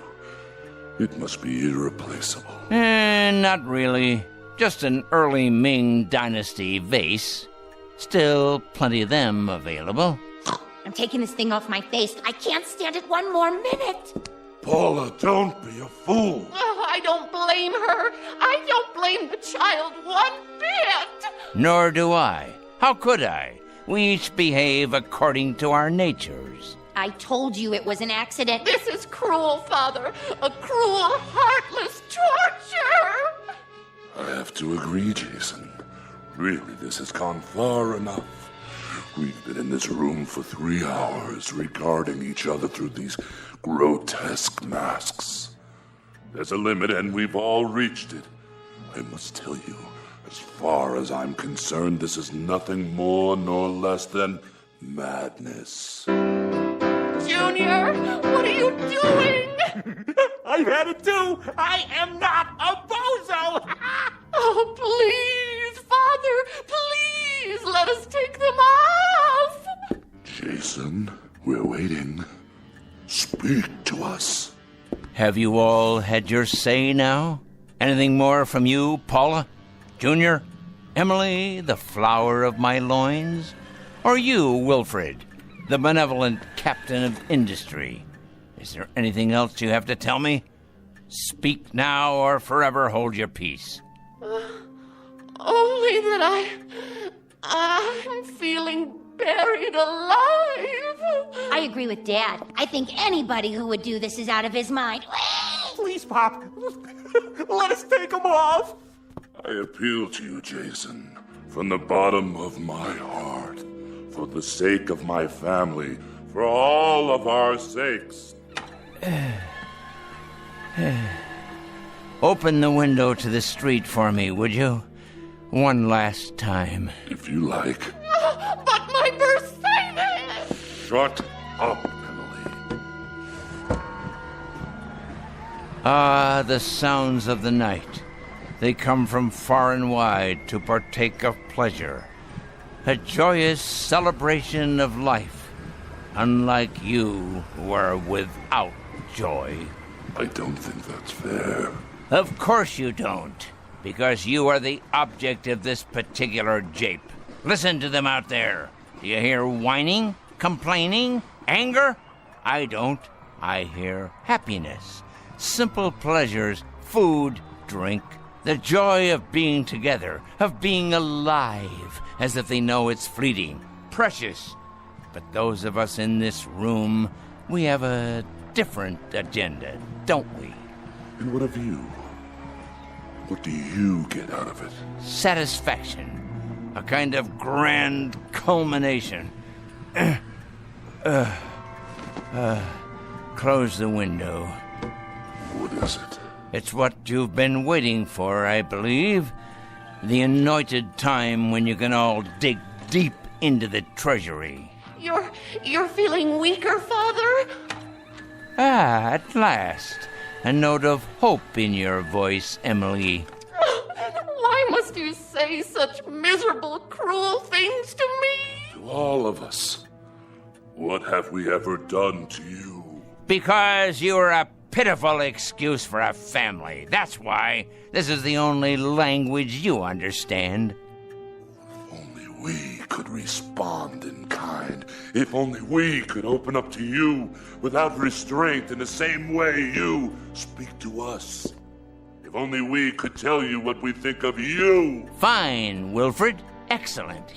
it must be irreplaceable. Not really. Just an early Ming Dynasty vase. Still plenty of them available. I'm taking this thing off my face. I can't stand it one more minute. Paula, don't be a fool. Oh, I don't blame her. I don't blame the child one bit. Nor do I. How could I? We each behave according to our natures. I told you it was an accident. This is cruel, Father. A cruel, heartless torture. I have to agree, Jason. Really, this has gone far enough. We've been in this room for 3 hours, regarding each other through these grotesque masks. There's a limit, and we've all reached it. I must tell you, as far as I'm concerned, this is nothing more nor less than madness. Junior, what are you doing? I've had it too. I am not a bozo. Oh, please, Father, please, let us take them off. Jason, we're waiting. Speak to us. Have you all had your say now? Anything more from you, Paula? Junior? Emily, the flower of my loins? Or you, Wilfred, the benevolent captain of industry? Is there anything else you have to tell me? Speak now or forever hold your peace. Only that I'm feeling buried alive. I agree with Dad. I think anybody who would do this is out of his mind. Please, Pop. Let us take them off. I appeal to you, Jason, from the bottom of my heart, for the sake of my family, for all of our sakes. Open the window to the street for me, would you? One last time. If you like. But my Mercedes! Shut up, Emily. Ah, the sounds of the night. They come from far and wide to partake of pleasure. A joyous celebration of life, unlike you who are without joy. I don't think that's fair. Of course you don't, because you are the object of this particular jape. Listen to them out there. Do you hear whining, complaining, anger? I don't. I hear happiness, simple pleasures, food, drink, the joy of being together, of being alive, as if they know it's fleeting, precious. But those of us in this room, we have a different agenda, don't we? And what of you? What do you get out of it? Satisfaction. A kind of grand culmination. Close the window. What is it? It's what you've been waiting for, I believe. The anointed time when you can all dig deep into the treasury. You're feeling weaker, Father? Ah, at last. A note of hope in your voice, Emily. Why must you say such miserable, cruel things to me? To all of us. What have we ever done to you? Because you're a pitiful excuse for a family. That's why. This is the only language you understand. If only we could respond in kind. If only we could open up to you without restraint in the same way you speak to us. If only we could tell you what we think of you. Fine, Wilfred. Excellent.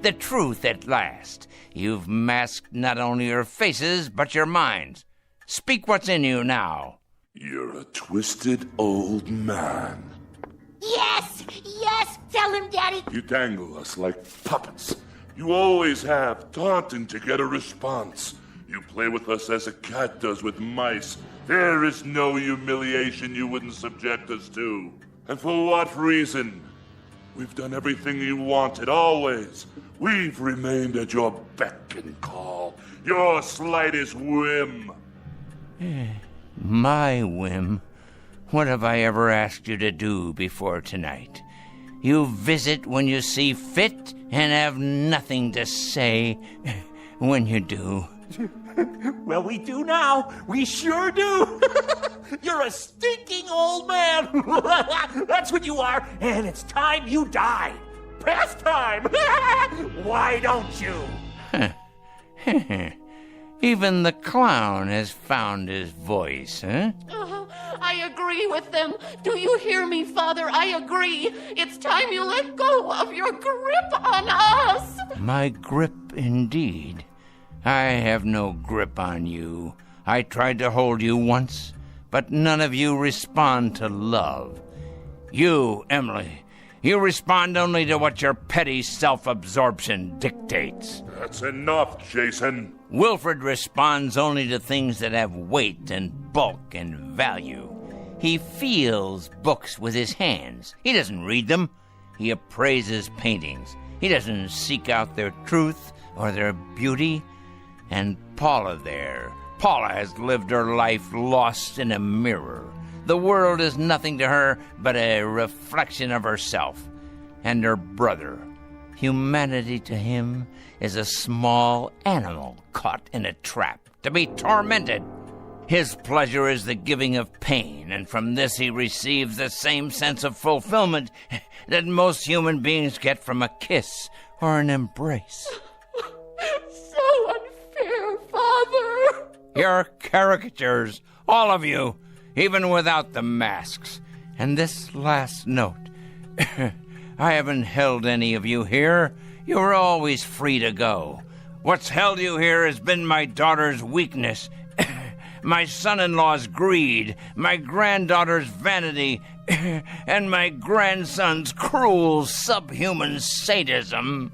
The truth at last. You've masked not only your faces, but your minds. Speak what's in you now. You're a twisted old man. Yes! Yes! Tell him, Daddy! You dangle us like puppets. You always have, taunting to get a response. You play with us as a cat does with mice. There is no humiliation you wouldn't subject us to. And for what reason? We've done everything you wanted, always. We've remained at your beck and call, your slightest whim. My whim? What have I ever asked you to do before tonight? You visit when you see fit and have nothing to say when you do. Well, we do now. We sure do. You're a stinking old man. That's what you are, and it's time you die. Past time. Why don't you? Even the clown has found his voice, huh? I agree with them. Do you hear me, Father? I agree. It's time you let go of your grip on us. My grip, indeed. I have no grip on you. I tried to hold you once, but none of you respond to love. You, Emily, you respond only to what your petty self-absorption dictates. That's enough, Jason. Wilfred responds only to things that have weight and bulk and value. He feels books with his hands. He doesn't read them. He appraises paintings. He doesn't seek out their truth or their beauty. And Paula there. Paula has lived her life lost in a mirror. The world is nothing to her but a reflection of herself and her brother. Humanity to him is a small animal caught in a trap to be tormented. His pleasure is the giving of pain, and from this he receives the same sense of fulfillment that most human beings get from a kiss or an embrace. So unfair, Father. You're caricatures, all of you, even without the masks. And this last note. I haven't held any of you here. You were always free to go. What's held you here has been my daughter's weakness, my son-in-law's greed, my granddaughter's vanity, and my grandson's cruel, subhuman sadism.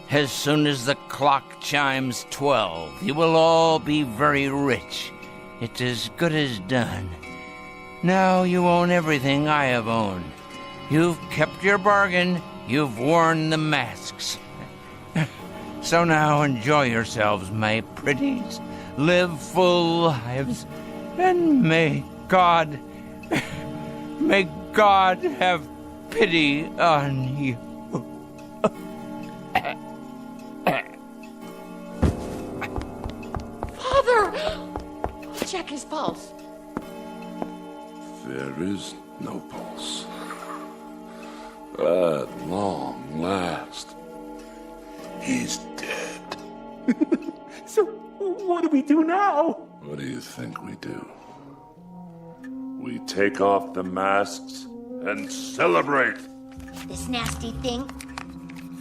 As soon as the clock chimes 12, you will all be very rich. It's as good as done. Now you own everything I have owned. You've kept your bargain. You've worn the masks. So now enjoy yourselves, my pretties. Live full lives. And may God have pity on you. Father! Check his pulse. There is no pulse. At long last, he's dead. So, what do we do now? What do you think we do? We take off the masks and celebrate. This nasty thing,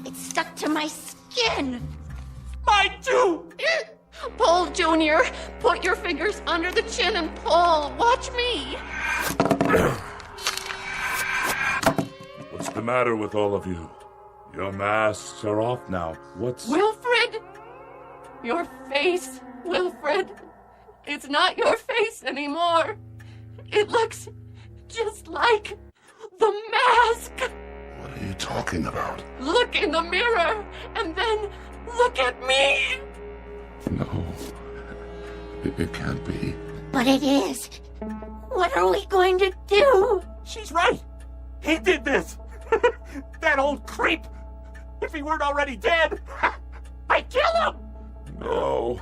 it's stuck to my skin. Mine too! Pull, Junior. Put your fingers under the chin and pull. Watch me. What's the matter with all of you? Your masks are off now. What's... Wilfred! Your face, Wilfred. It's not your face anymore. It looks just like the mask. What are you talking about? Look in the mirror and then look at me. No. It can't be. But it is. What are we going to do? She's right. He did this. That old creep. If he weren't already dead, I'd kill him. No.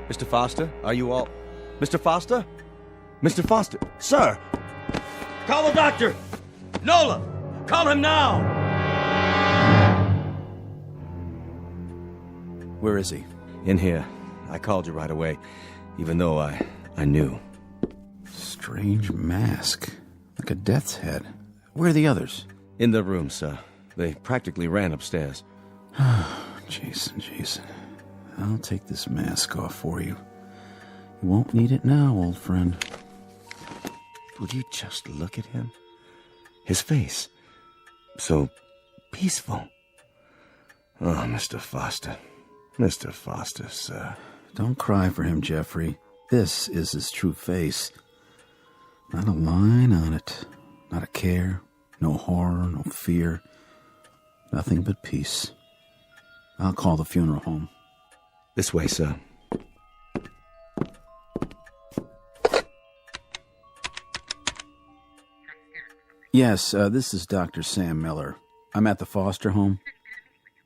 Mr. Foster, are you all... Mr. Foster? Mr. Foster? Sir! Call the doctor! Nola! Call him now! Where is he? In here. I called you right away, even though I knew. Strange mask. Like a death's head. Where are the others? In the room, sir. They practically ran upstairs. Jason. I'll take this mask off for you. You won't need it now, old friend. Would you just look at him? His face. So peaceful. Oh, Mr. Foster. Mr. Foster, sir. Don't cry for him, Jeffrey. This is his true face. Not a line on it. Not a care. No horror, no fear. Nothing but peace. I'll call the funeral home. This way, sir. Yes, this is Dr. Sam Miller. I'm at the Foster home.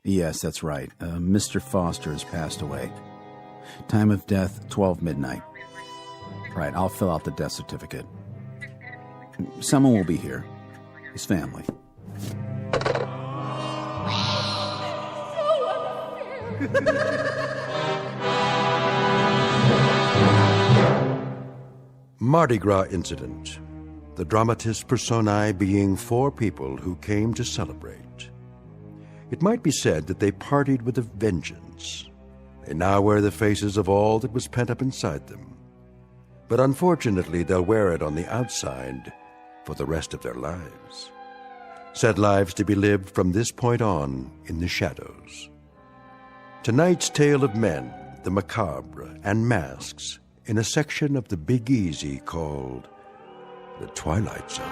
Yes, that's right. Mr. Foster has passed away. Time of death, 12 midnight. Right, I'll fill out the death certificate. Someone will be here. His family. Mardi Gras incident. The dramatis personae being 4 people who came to celebrate. It might be said that they partied with a vengeance. They now wear the faces of all that was pent up inside them. But unfortunately, they'll wear it on the outside for the rest of their lives. Said lives to be lived from this point on in the shadows. Tonight's tale of men, the macabre, and masks in a section of the Big Easy called the Twilight Zone.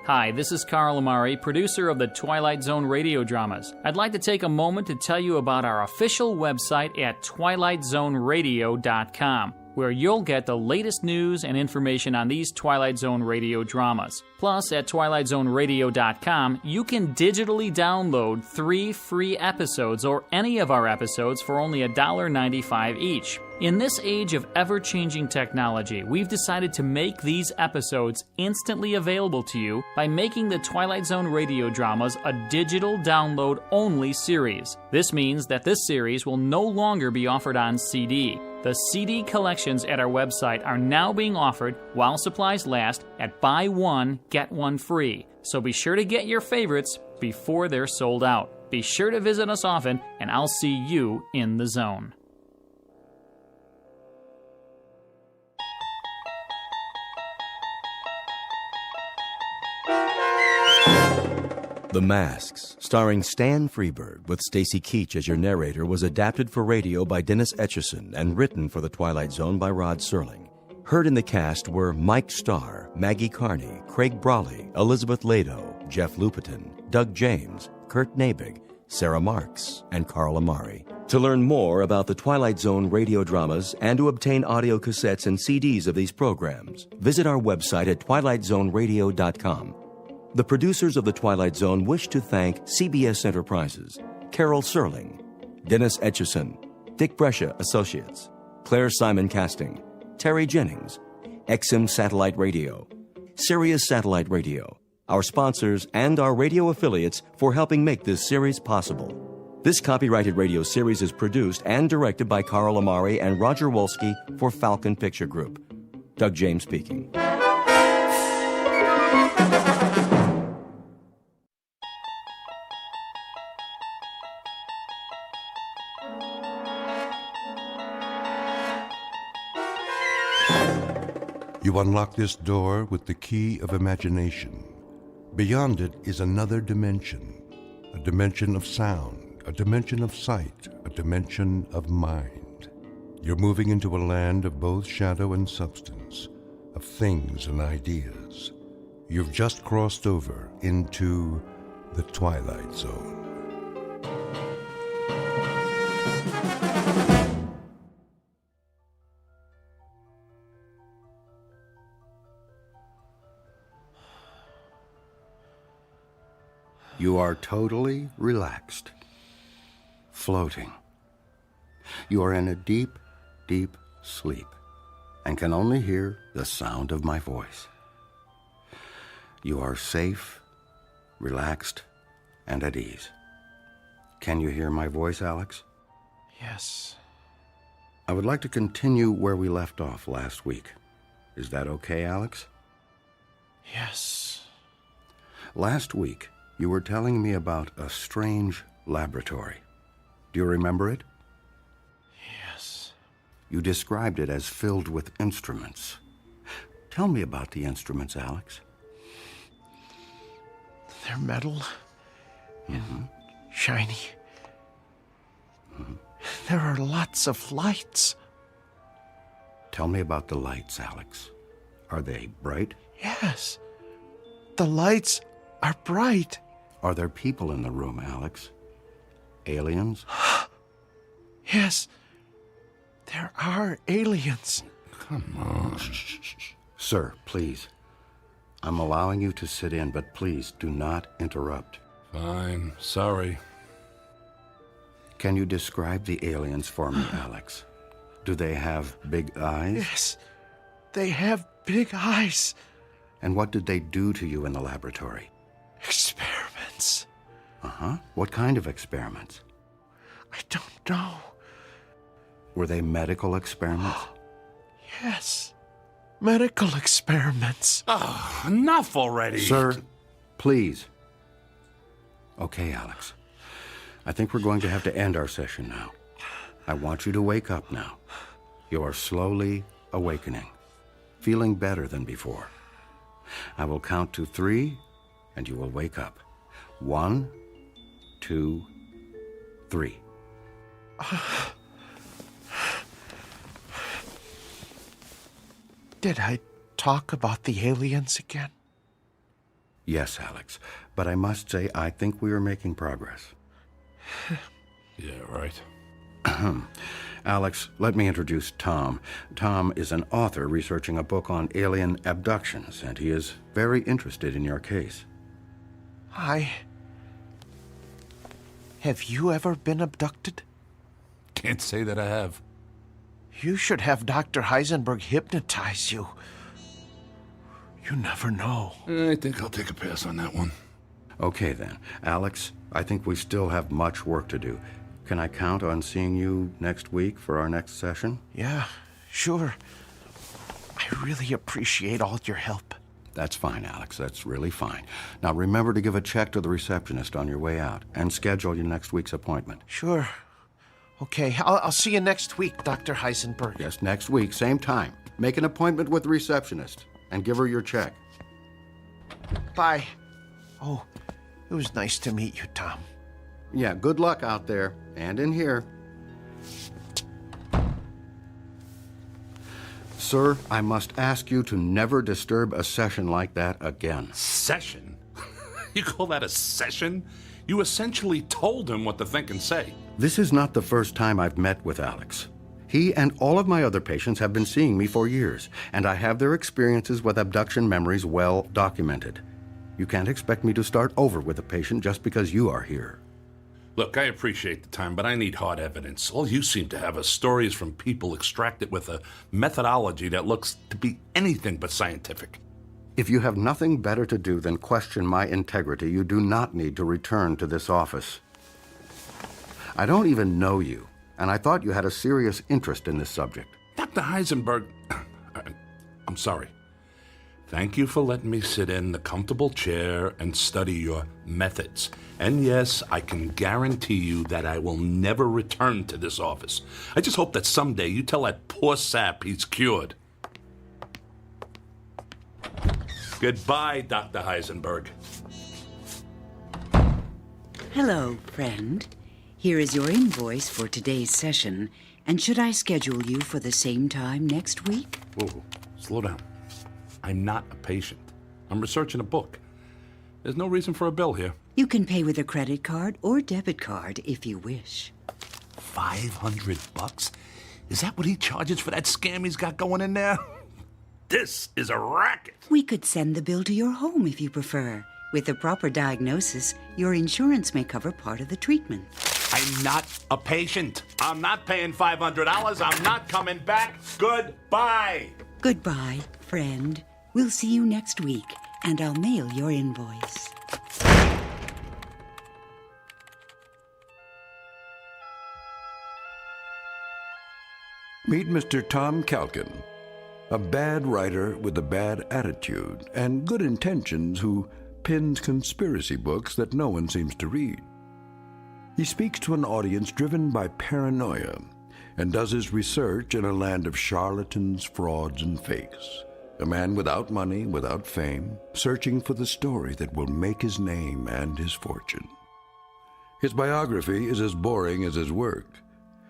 Hi, this is Carl Amari, producer of the Twilight Zone radio dramas. I'd like to take a moment to tell you about our official website at twilightzoneradio.com, where you'll get the latest news and information on these Twilight Zone radio dramas. Plus, at twilightzoneradio.com, you can digitally download 3 free episodes or any of our episodes for only $1.95 each. In this age of ever-changing technology, we've decided to make these episodes instantly available to you by making the Twilight Zone radio dramas a digital download-only series. This means that this series will no longer be offered on CD. The CD collections at our website are now being offered, while supplies last, at buy one, get one free. So be sure to get your favorites before they're sold out. Be sure to visit us often, and I'll see you in the zone. The Masks, starring Stan Freberg with Stacy Keach as your narrator, was adapted for radio by Dennis Etchison and written for The Twilight Zone by Rod Serling. Heard in the cast were Mike Starr, Maggie Carney, Craig Brawley, Elizabeth Lado, Jeff Lupetin, Doug James, Kurt Nabig, Sarah Marks, and Carl Amari. To learn more about the Twilight Zone radio dramas and to obtain audio cassettes and CDs of these programs, visit our website at twilightzoneradio.com. The producers of The Twilight Zone wish to thank CBS Enterprises, Carol Serling, Dennis Etchison, Dick Brescia Associates, Claire Simon Casting, Terry Jennings, XM Satellite Radio, Sirius Satellite Radio, our sponsors, and our radio affiliates for helping make this series possible. This copyrighted radio series is produced and directed by Carl Amari and Roger Wolski for Falcon Picture Group. Doug James speaking. You unlock this door with the key of imagination. Beyond it is another dimension, a dimension of sound, a dimension of sight, a dimension of mind. You're moving into a land of both shadow and substance, of things and ideas. You've just crossed over into the Twilight Zone. You are totally relaxed, floating. You are in a deep, deep sleep and can only hear the sound of my voice. You are safe, relaxed, and at ease. Can you hear my voice, Alex? Yes. I would like to continue where we left off last week. Is that okay, Alex? Yes. Last week, you were telling me about a strange laboratory. Do you remember it? Yes. You described it as filled with instruments. Tell me about the instruments, Alex. They're metal and shiny. There are lots of lights. Tell me about the lights, Alex. Are they bright? Yes. The lights are bright. Are there people in the room, Alex? Aliens? Yes. There are aliens. Come on. Sir, please. I'm allowing you to sit in, but please do not interrupt. Fine. Sorry. Can you describe the aliens for me, Alex? Do they have big eyes? Yes. They have big eyes. And what did they do to you in the laboratory? Experiments. Uh-huh. What kind of experiments? I don't know. Were they medical experiments? Yes. Medical experiments. Oh, enough already. Sir, please. Okay, Alex. I think we're going to have to end our session now. I want you to wake up now. You are slowly awakening, feeling better than before. I will count to 3, and you will wake up. 1, 2, 3. Did I talk about the aliens again? Yes, Alex, but I must say I think we are making progress. Yeah, right. Alex, let me introduce Tom. Tom is an author researching a book on alien abductions, and he is very interested in your case. Have you ever been abducted? Can't say that I have. You should have Dr. Heisenberg hypnotize you. You never know. I think I'll take a pass on that one. Okay, then. Alex, I think we still have much work to do. Can I count on seeing you next week for our next session? Yeah, sure. I really appreciate all your help. That's fine, Alex. That's really fine. Now, remember to give a check to the receptionist on your way out and schedule your next week's appointment. Sure. Okay, I'll see you next week, Dr. Heisenberg. Yes, next week, same time. Make an appointment with the receptionist and give her your check. Bye. Oh, it was nice to meet you, Tom. Yeah, good luck out there and in here. Sir, I must ask you to never disturb a session like that again. Session? You call that a session? You essentially told him what to think and say. This is not the first time I've met with Alex. He and all of my other patients have been seeing me for years, and I have their experiences with abduction memories well documented. You can't expect me to start over with a patient just because you are here. Look, I appreciate the time, but I need hard evidence. All you seem to have are stories from people extracted with a methodology that looks to be anything but scientific. If you have nothing better to do than question my integrity, you do not need to return to this office. I don't even know you, and I thought you had a serious interest in this subject. Dr. Heisenberg, I'm sorry. Thank you for letting me sit in the comfortable chair and study your methods. And yes, I can guarantee you that I will never return to this office. I just hope that someday you tell that poor sap he's cured. Goodbye, Dr. Heisenberg. Hello, friend. Here is your invoice for today's session. And should I schedule you for the same time next week? Whoa, slow down. I'm not a patient. I'm researching a book. There's no reason for a bill here. You can pay with a credit card or debit card if you wish. $500? Is that what he charges for that scam he's got going in there? This is a racket. We could send the bill to your home if you prefer. With a proper diagnosis, your insurance may cover part of the treatment. I'm not a patient. I'm not paying $500. I'm not coming back. Goodbye. Goodbye, friend. We'll see you next week. and I'll mail your invoice. Meet Mr. Tom Calkin, a bad writer with a bad attitude and good intentions who pins conspiracy books that no one seems to read. He speaks to an audience driven by paranoia and does his research in a land of charlatans, frauds, and fakes. A man without money, without fame, searching for the story that will make his name and his fortune. His biography is as boring as his work,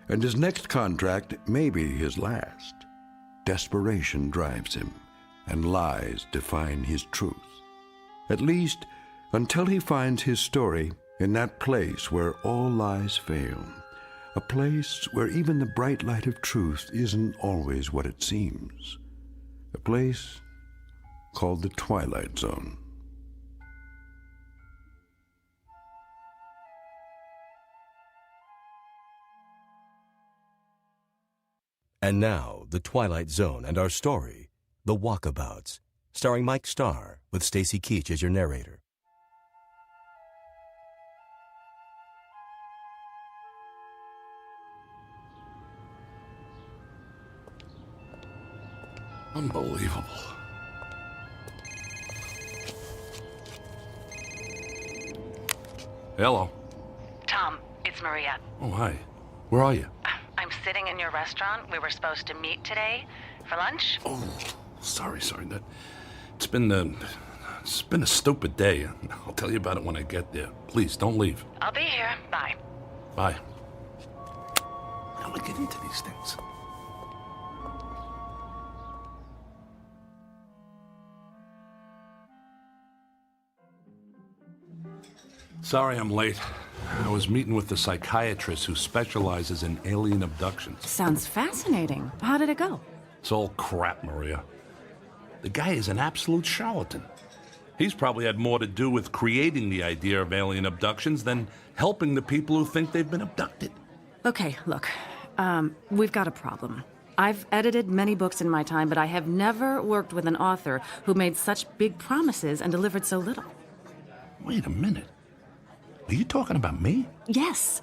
and his next contract may be his last. Desperation drives him, and lies define his truth. At least, until he finds his story in that place where all lies fail, a place where even the bright light of truth isn't always what it seems. A place called the Twilight Zone. And now, The Twilight Zone and our story, The Walkabouts, starring Mike Starr, with Stacy Keach as your narrator. Unbelievable. Hello. Tom, it's Maria. Oh, hi. Where are you? I'm sitting in your restaurant. We were supposed to meet today for lunch. Oh, sorry. It's been a stupid day. I'll tell you about it when I get there. Please, don't leave. I'll be here. Bye. Bye. How do I get into these things? Sorry I'm late. I was meeting with the psychiatrist who specializes in alien abductions. Sounds fascinating. How did it go? It's all crap, Maria. The guy is an absolute charlatan. He's probably had more to do with creating the idea of alien abductions than helping the people who think they've been abducted. Okay, look. We've got a problem. I've edited many books in my time, but I have never worked with an author who made such big promises and delivered so little. Wait a minute. Are you talking about me? Yes.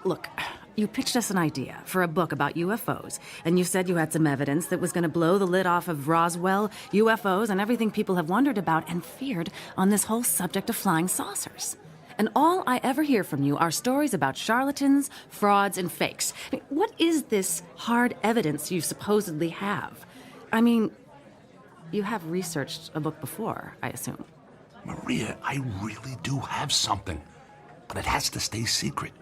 Look, you pitched us an idea for a book about UFOs, and you said you had some evidence that was going to blow the lid off of Roswell, UFOs, and everything people have wondered about and feared on this whole subject of flying saucers. And all I ever hear from you are stories about charlatans, frauds, and fakes. I mean, what is this hard evidence you supposedly have? I mean, you have researched a book before, I assume. Maria, I really do have something. But it has to stay secret.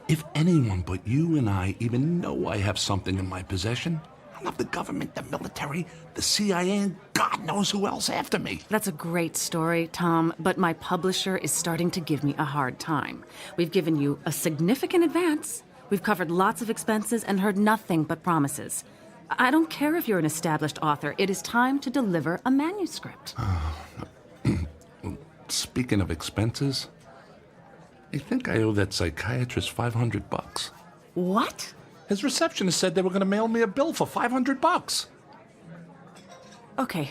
If anyone but you and I even know I have something in my possession, I'll have the government, the military, the CIA, and God knows who else after me. That's a great story, Tom, but my publisher is starting to give me a hard time. We've given you a significant advance. We've covered lots of expenses and heard nothing but promises. I don't care if you're an established author. It is time to deliver a manuscript. Speaking of expenses, I think I owe that psychiatrist $500. What? His receptionist said they were going to mail me a bill for $500. Okay,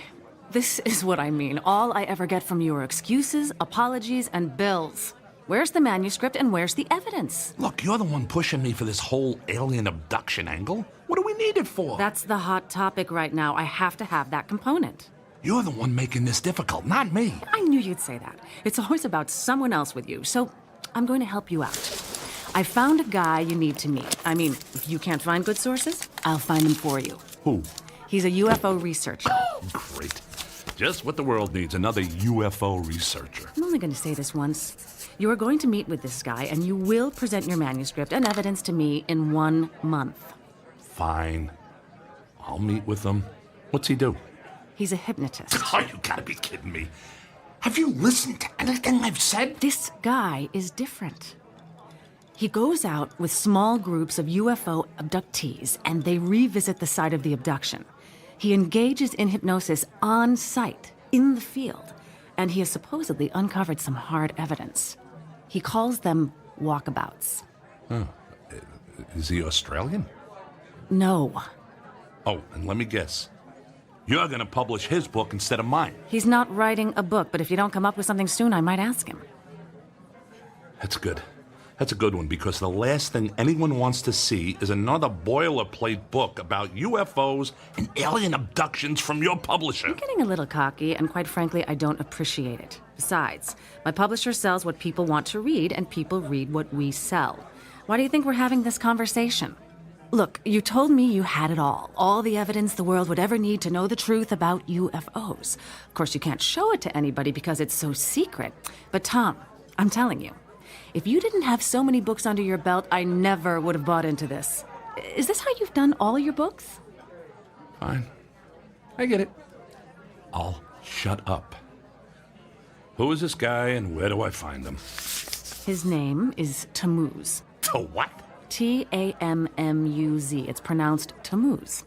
this is what I mean. All I ever get from you are excuses, apologies, and bills. Where's the manuscript and where's the evidence? Look, you're the one pushing me for this whole alien abduction angle. What do we need it for? That's the hot topic right now. I have to have that component. You're the one making this difficult, not me. I knew you'd say that. It's always about someone else with you, so I'm going to help you out. I found a guy you need to meet. I mean, if you can't find good sources, I'll find them for you. Who? He's a UFO researcher. Great. Just what the world needs, another UFO researcher. I'm only going to say this once. You are going to meet with this guy, and you will present your manuscript and evidence to me in 1 month. Fine. I'll meet with him. What's he do? He's a hypnotist. Oh, you gotta be kidding me. Have you listened to anything I've said? This guy is different. He goes out with small groups of UFO abductees, and they revisit the site of the abduction. He engages in hypnosis on site, in the field, and he has supposedly uncovered some hard evidence. He calls them walkabouts. Huh. Is he Australian? No. Oh, and let me guess. You're gonna publish his book instead of mine. He's not writing a book, but if you don't come up with something soon, I might ask him. That's good. That's a good one, because the last thing anyone wants to see is another boilerplate book about UFOs and alien abductions from your publisher. You're getting a little cocky, and quite frankly, I don't appreciate it. Besides, my publisher sells what people want to read, and people read what we sell. Why do you think we're having this conversation? Look, you told me you had it all the evidence the world would ever need to know the truth about UFOs. Of course, you can't show it to anybody because it's so secret. But Tom, I'm telling you, if you didn't have so many books under your belt, I never would have bought into this. Is this how you've done all your books? Fine. I get it. I'll shut up. Who is this guy and where do I find him? His name is Tammuz. To what? T-A-M-M-U-Z. It's pronounced Tammuz.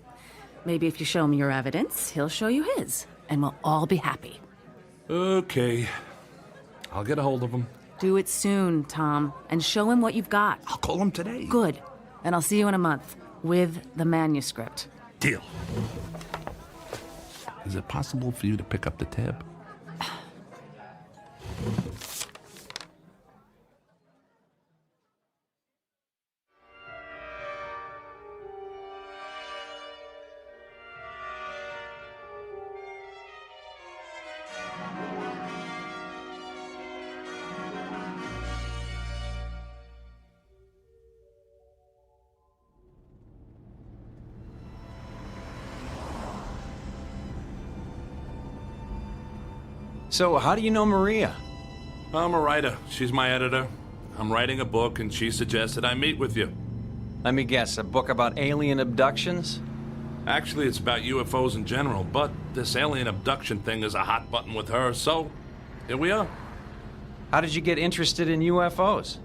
Maybe if you show me your evidence, he'll show you his, and we'll all be happy. Okay. I'll get a hold of him. Do it soon, Tom, and show him what you've got. I'll call him today. Good. And I'll see you in a month with the manuscript. Deal. Is it possible for you to pick up the tab? So, how do you know Maria? I'm a writer. She's my editor. I'm writing a book, and she suggested I meet with you. Let me guess, a book about alien abductions? Actually, it's about UFOs in general, but this alien abduction thing is a hot button with her, so here we are. How did you get interested in UFOs?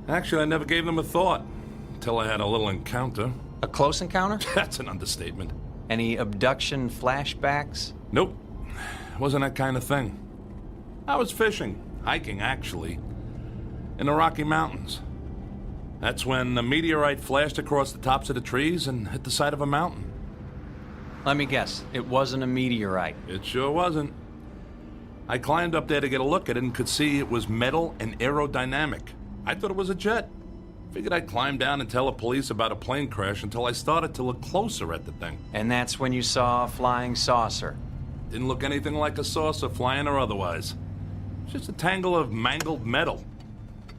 Actually, I never gave them a thought, until I had a little encounter. A close encounter? That's an understatement. Any abduction flashbacks? Nope. It wasn't that kind of thing. I was fishing, hiking actually, in the Rocky Mountains. That's when a meteorite flashed across the tops of the trees and hit the side of a mountain. Let me guess, it wasn't a meteorite. It sure wasn't. I climbed up there to get a look at it and could see it was metal and aerodynamic. I thought it was a jet. Figured I'd climb down and tell the police about a plane crash until I started to look closer at the thing. And that's when you saw a flying saucer. Didn't look anything like a saucer, flying or otherwise. Just a tangle of mangled metal.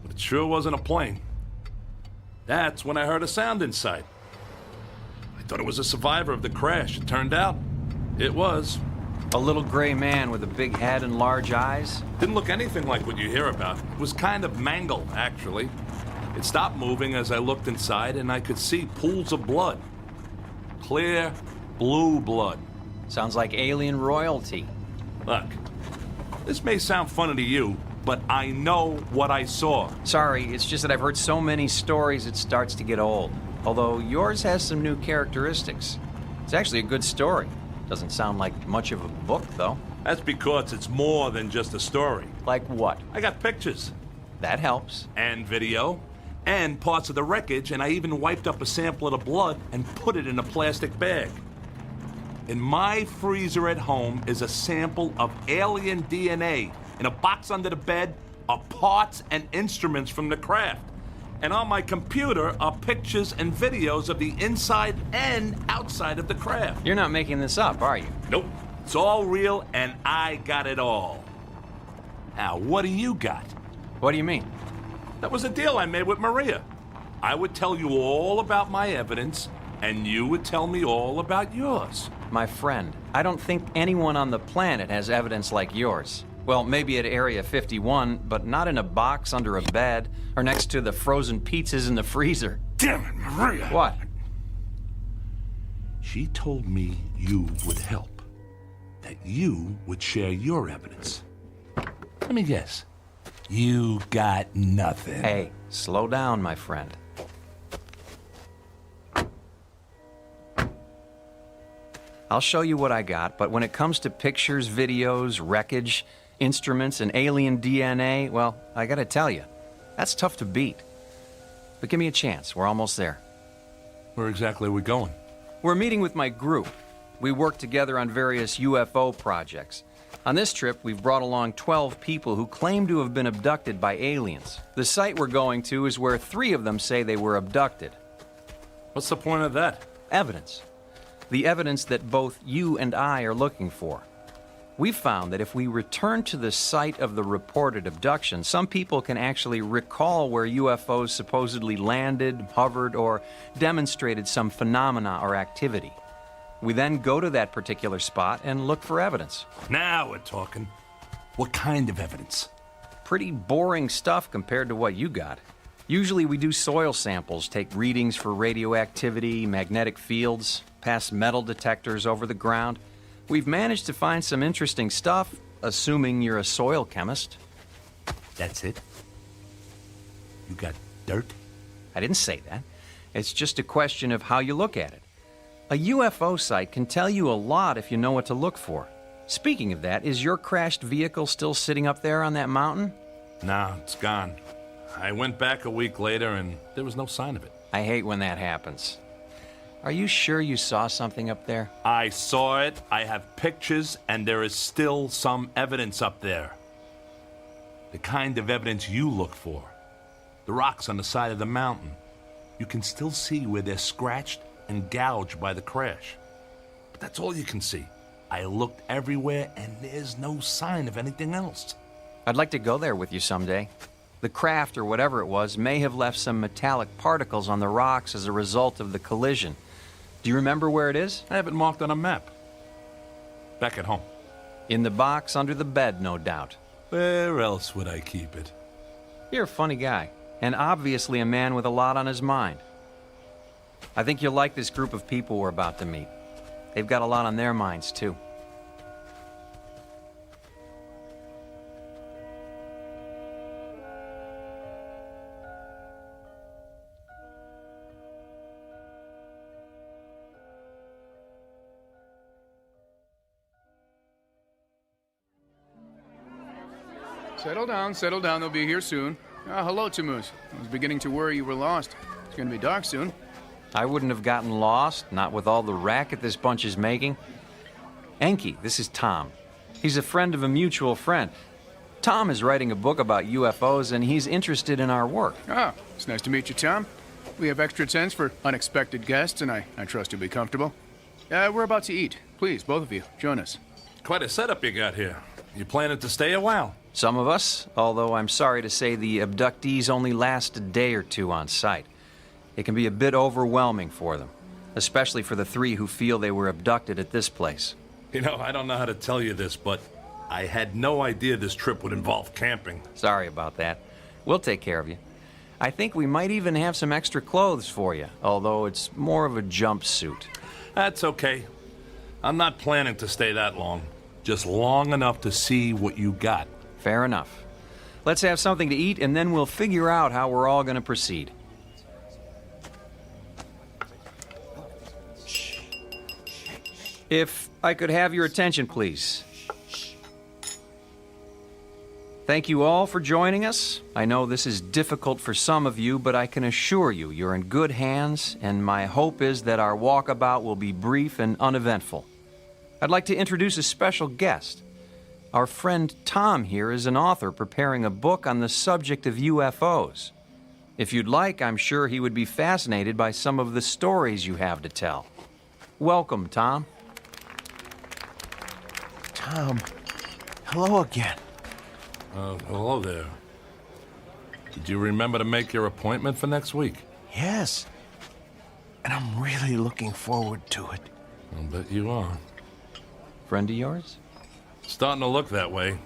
But it sure wasn't a plane. That's when I heard a sound inside. I thought it was a survivor of the crash. It turned out, it was. A little gray man with a big head and large eyes? Didn't look anything like what you hear about. It was kind of mangled, actually. It stopped moving as I looked inside, and I could see pools of blood. Clear, blue blood. Sounds like alien royalty. Look, this may sound funny to you, but I know what I saw. Sorry, it's just that I've heard so many stories it starts to get old. Although yours has some new characteristics. It's actually a good story. Doesn't sound like much of a book, though. That's because it's more than just a story. Like what? I got pictures. That helps. And video. And parts of the wreckage, and I even wiped up a sample of the blood and put it in a plastic bag. In my freezer at home is a sample of alien DNA. In a box under the bed are parts and instruments from the craft. And on my computer are pictures and videos of the inside and outside of the craft. You're not making this up, are you? Nope. It's all real, and I got it all. Now, what do you got? What do you mean? That was a deal I made with Maria. I would tell you all about my evidence, and you would tell me all about yours. My friend, I don't think anyone on the planet has evidence like yours. Well, maybe at Area 51, but not in a box under a bed or next to the frozen pizzas in the freezer. Damn it, Maria! What? She told me you would help. That you would share your evidence. Let me guess. You got nothing. Hey, slow down, my friend. I'll show you what I got, but when it comes to pictures, videos, wreckage, instruments, and alien DNA, well, I gotta tell you, that's tough to beat. But give me a chance. We're almost there. Where exactly are we going? We're meeting with my group. We work together on various UFO projects. On this trip, we've brought along 12 people who claim to have been abducted by aliens. The site we're going to is where 3 of them say they were abducted. What's the point of that? Evidence. The evidence that both you and I are looking for. We've found that if we return to the site of the reported abduction, some people can actually recall where UFOs supposedly landed, hovered, or demonstrated some phenomena or activity. We then go to that particular spot and look for evidence. Now we're talking. What kind of evidence? Pretty boring stuff compared to what you got. Usually we do soil samples, take readings for radioactivity, magnetic fields, pass metal detectors over the ground. We've managed to find some interesting stuff, assuming you're a soil chemist. That's it? You got dirt? I didn't say that. It's just a question of how you look at it. A UFO site can tell you a lot if you know what to look for. Speaking of that, is your crashed vehicle still sitting up there on that mountain? Nah, it's gone. I went back a week later and there was no sign of it. I hate when that happens. Are you sure you saw something up there? I saw it, I have pictures, and there is still some evidence up there. The kind of evidence you look for. The rocks on the side of the mountain. You can still see where they're scratched and gouged by the crash. But that's all you can see. I looked everywhere and there's no sign of anything else. I'd like to go there with you someday. The craft, or whatever it was, may have left some metallic particles on the rocks as a result of the collision. Do you remember where it is? I have it marked on a map. Back at home. In the box under the bed, no doubt. Where else would I keep it? You're a funny guy, and obviously a man with a lot on his mind. I think you'll like this group of people we're about to meet. They've got a lot on their minds, too. Settle down, they'll be here soon. Hello, Tammuz. I was beginning to worry you were lost. It's gonna be dark soon. I wouldn't have gotten lost, not with all the racket this bunch is making. Enki, this is Tom. He's a friend of a mutual friend. Tom is writing a book about UFOs, and he's interested in our work. It's nice to meet you, Tom. We have extra tents for unexpected guests, and I trust you'll be comfortable. We're about to eat. Please, both of you, join us. Quite a setup you got here. You planning to stay a while? Some of us, although I'm sorry to say the abductees only last a day or two on site. It can be a bit overwhelming for them, especially for the 3 who feel they were abducted at this place. You know, I don't know how to tell you this, but I had no idea this trip would involve camping. Sorry about that. We'll take care of you. I think we might even have some extra clothes for you, although it's more of a jumpsuit. That's okay. I'm not planning to stay that long. Just long enough to see what you got. Fair enough. Let's have something to eat, and then we'll figure out how we're all going to proceed. If I could have your attention, please. Thank you all for joining us. I know this is difficult for some of you, but I can assure you you're in good hands, and my hope is that our walkabout will be brief and uneventful. I'd like to introduce a special guest. Our friend Tom here is an author preparing a book on the subject of UFOs. If you'd like, I'm sure he would be fascinated by some of the stories you have to tell. Welcome, Tom. Tom, hello again. Hello there. Did you remember to make your appointment for next week? Yes. And I'm really looking forward to it. I'll bet you are. Friend of yours? Starting to look that way.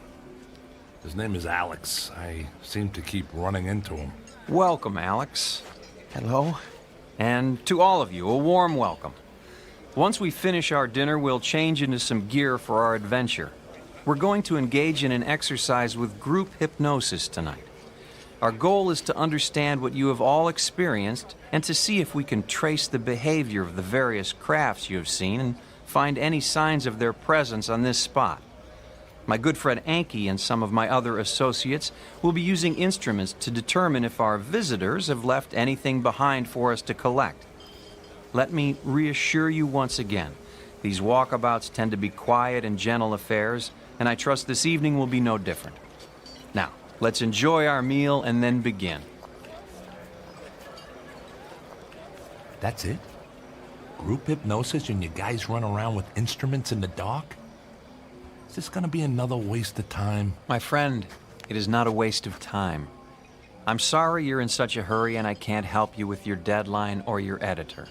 His name is Alex. I seem to keep running into him. Welcome, Alex. Hello. And to all of you, a warm welcome. Once we finish our dinner, we'll change into some gear for our adventure. We're going to engage in an exercise with group hypnosis tonight. Our goal is to understand what you have all experienced and to see if we can trace the behavior of the various crafts you have seen and find any signs of their presence on this spot. My good friend Enki and some of my other associates will be using instruments to determine if our visitors have left anything behind for us to collect. Let me reassure you once again, These walkabouts tend to be quiet and gentle affairs, and I trust this evening will be no different. Now, let's enjoy our meal and then begin. That's it? Group hypnosis and you guys run around with instruments in the dark? Is this gonna be another waste of time? My friend, it is not a waste of time. I'm sorry you're in such a hurry and I can't help you with your deadline or your editor.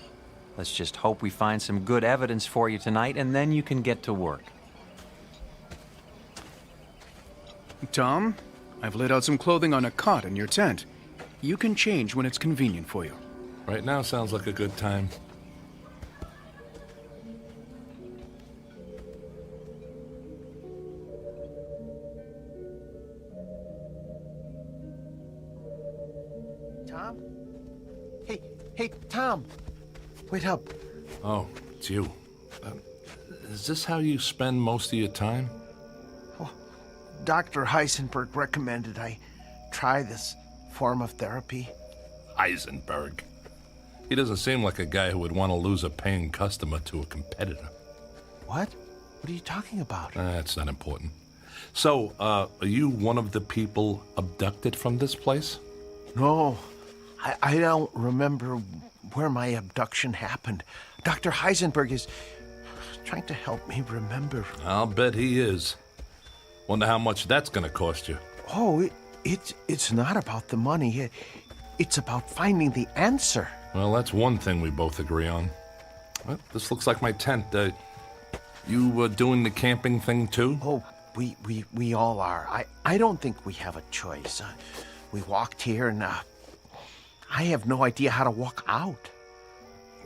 Let's just hope we find some good evidence for you tonight, and then you can get to work. Tom, I've laid out some clothing on a cot in your tent. You can change when it's convenient for you. Right now sounds like a good time. Tom? Hey, Tom! Wait up. Oh, it's you. Is this how you spend most of your time? Oh, Dr. Heisenberg recommended I try this form of therapy. Heisenberg. He doesn't seem like a guy who would want to lose a paying customer to a competitor. What? What are you talking about? That's not important. So, are you one of the people abducted from this place? No, I don't remember where my abduction happened. Dr. Heisenberg is trying to help me remember. I'll bet he is. Wonder how much that's gonna cost you. Oh, it's not about the money. It's about finding the answer. Well, that's one thing we both agree on. Well, this looks like my tent. You doing the camping thing too? Oh, we all are. I don't think we have a choice. We walked here and I have no idea how to walk out.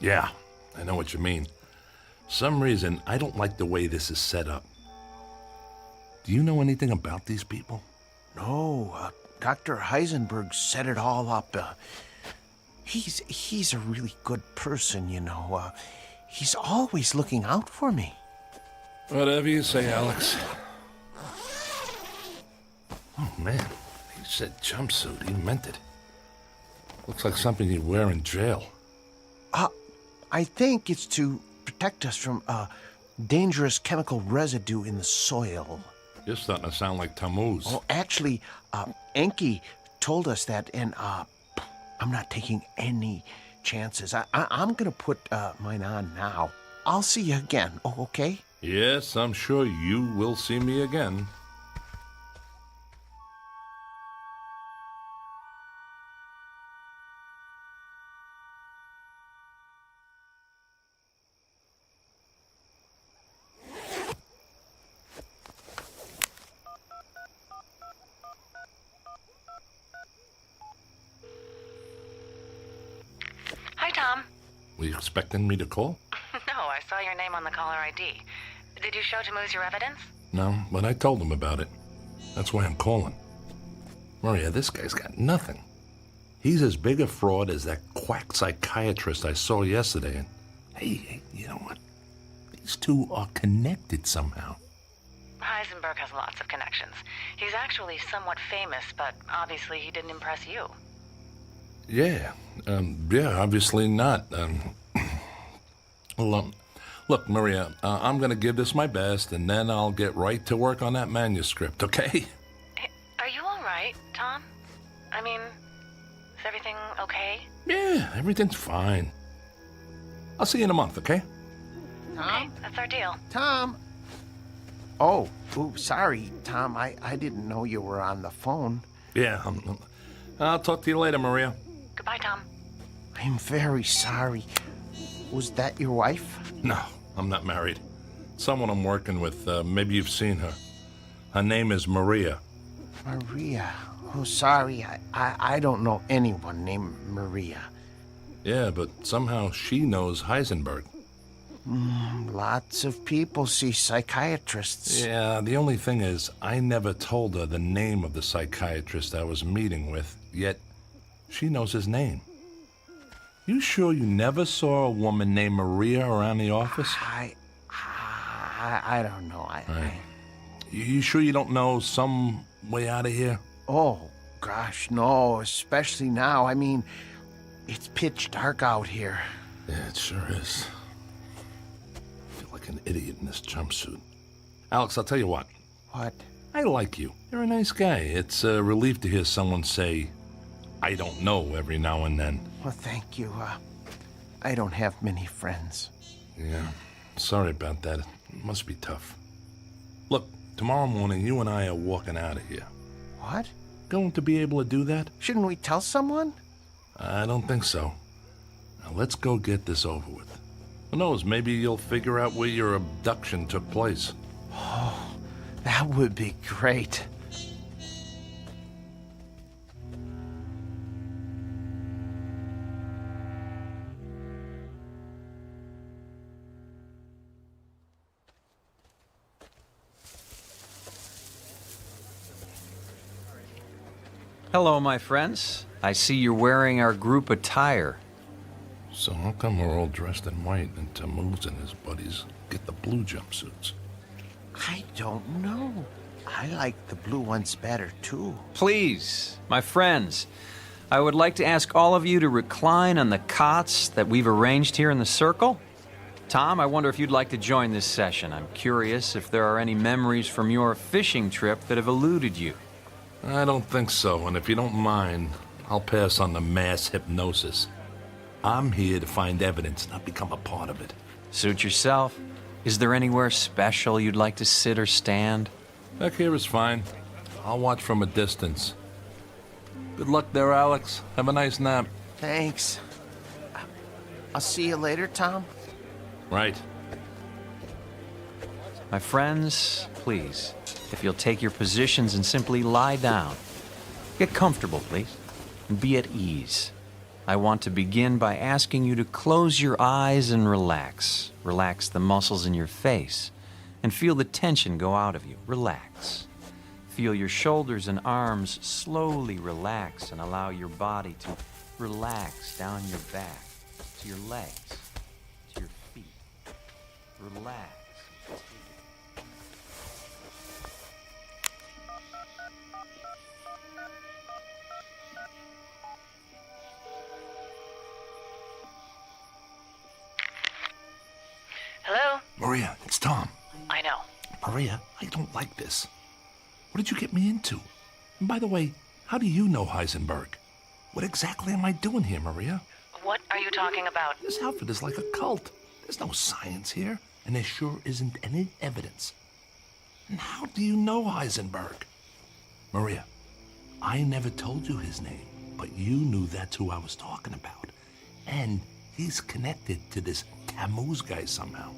Yeah, I know what you mean. Some reason I don't like the way this is set up. Do you know anything about these people? No, Dr. Heisenberg set it all up. He's a really good person, you know. He's always looking out for me. Whatever you say, Alex. Oh, man. He said jumpsuit. He meant it. Looks like something you'd wear in jail. I think it's to protect us from dangerous chemical residue in the soil. You're starting to sound like Tammuz. Oh, actually, Enki told us that, and I'm not taking any chances. I'm gonna put mine on now. I'll see you again, okay? Yes, I'm sure you will see me again. Hi, Tom. Were you expecting me to call? No, I saw your name on the caller ID. Did you show Tammuz your evidence? No, but I told him about it. That's why I'm calling. Maria, this guy's got nothing. He's as big a fraud as that quack psychiatrist I saw yesterday. And hey, you know what? These two are connected somehow. Heisenberg has lots of connections. He's actually somewhat famous, but obviously he didn't impress you. Yeah, obviously not. Look, Maria, I'm going to give this my best, and then I'll get right to work on that manuscript, okay? Are you all right, Tom? I mean, is everything okay? Yeah, everything's fine. I'll see you in a month, okay? Tom? Okay, that's our deal. Tom! Oh, sorry, Tom. I didn't know you were on the phone. Yeah, I'll talk to you later, Maria. Goodbye, Tom. I'm very sorry. Was that your wife? No, I'm not married. Someone I'm working with, maybe you've seen her. Her name is Maria. Maria. Oh, sorry. I don't know anyone named Maria. Yeah, but somehow she knows Heisenberg. Lots of people see psychiatrists. Yeah, the only thing is, I never told her the name of the psychiatrist I was meeting with, yet she knows his name. You sure you never saw a woman named Maria around the office? I don't know. You sure you don't know some way out of here? Oh, gosh, no, especially now. I mean, it's pitch dark out here. Yeah, it sure is. like an idiot in this jumpsuit. Alex, I'll tell you what. What? I like you. You're a nice guy. It's a relief to hear someone say, I don't know, every now and then. Well, thank you. I don't have many friends. Yeah, sorry about that. It must be tough. Look, tomorrow morning, you and I are walking out of here. What? Going to be able to do that? Shouldn't we tell someone? I don't think so. Now, let's go get this over with. Who knows, maybe you'll figure out where your abduction took place. Oh, that would be great. Hello, my friends. I see you're wearing our group attire. So how come we're all dressed in white and Tammuz and his buddies get the blue jumpsuits? I don't know. I like the blue ones better, too. Please, my friends, I would like to ask all of you to recline on the cots that we've arranged here in the circle. Tom, I wonder if you'd like to join this session. I'm curious if there are any memories from your fishing trip that have eluded you. I don't think so, and if you don't mind, I'll pass on the mass hypnosis. I'm here to find evidence, not become a part of it. Suit yourself. Is there anywhere special you'd like to sit or stand? Back here is fine. I'll watch from a distance. Good luck there, Alex. Have a nice nap. Thanks. I'll see you later, Tom. Right. My friends, please, if you'll take your positions and simply lie down. Get comfortable, please, and be at ease. I want to begin by asking you to close your eyes and relax. Relax the muscles in your face and feel the tension go out of you. Relax. Feel your shoulders and arms slowly relax and allow your body to relax down your back, to your legs, to your feet. Relax. Hello? Maria, it's Tom. I know. Maria, I don't like this. What did you get me into? And by the way, how do you know Heisenberg? What exactly am I doing here, Maria? What are you talking about? This outfit is like a cult. There's no science here, and there sure isn't any evidence. And how do you know Heisenberg? Maria, I never told you his name, but you knew that's who I was talking about. And he's connected to this Tammuz guy somehow.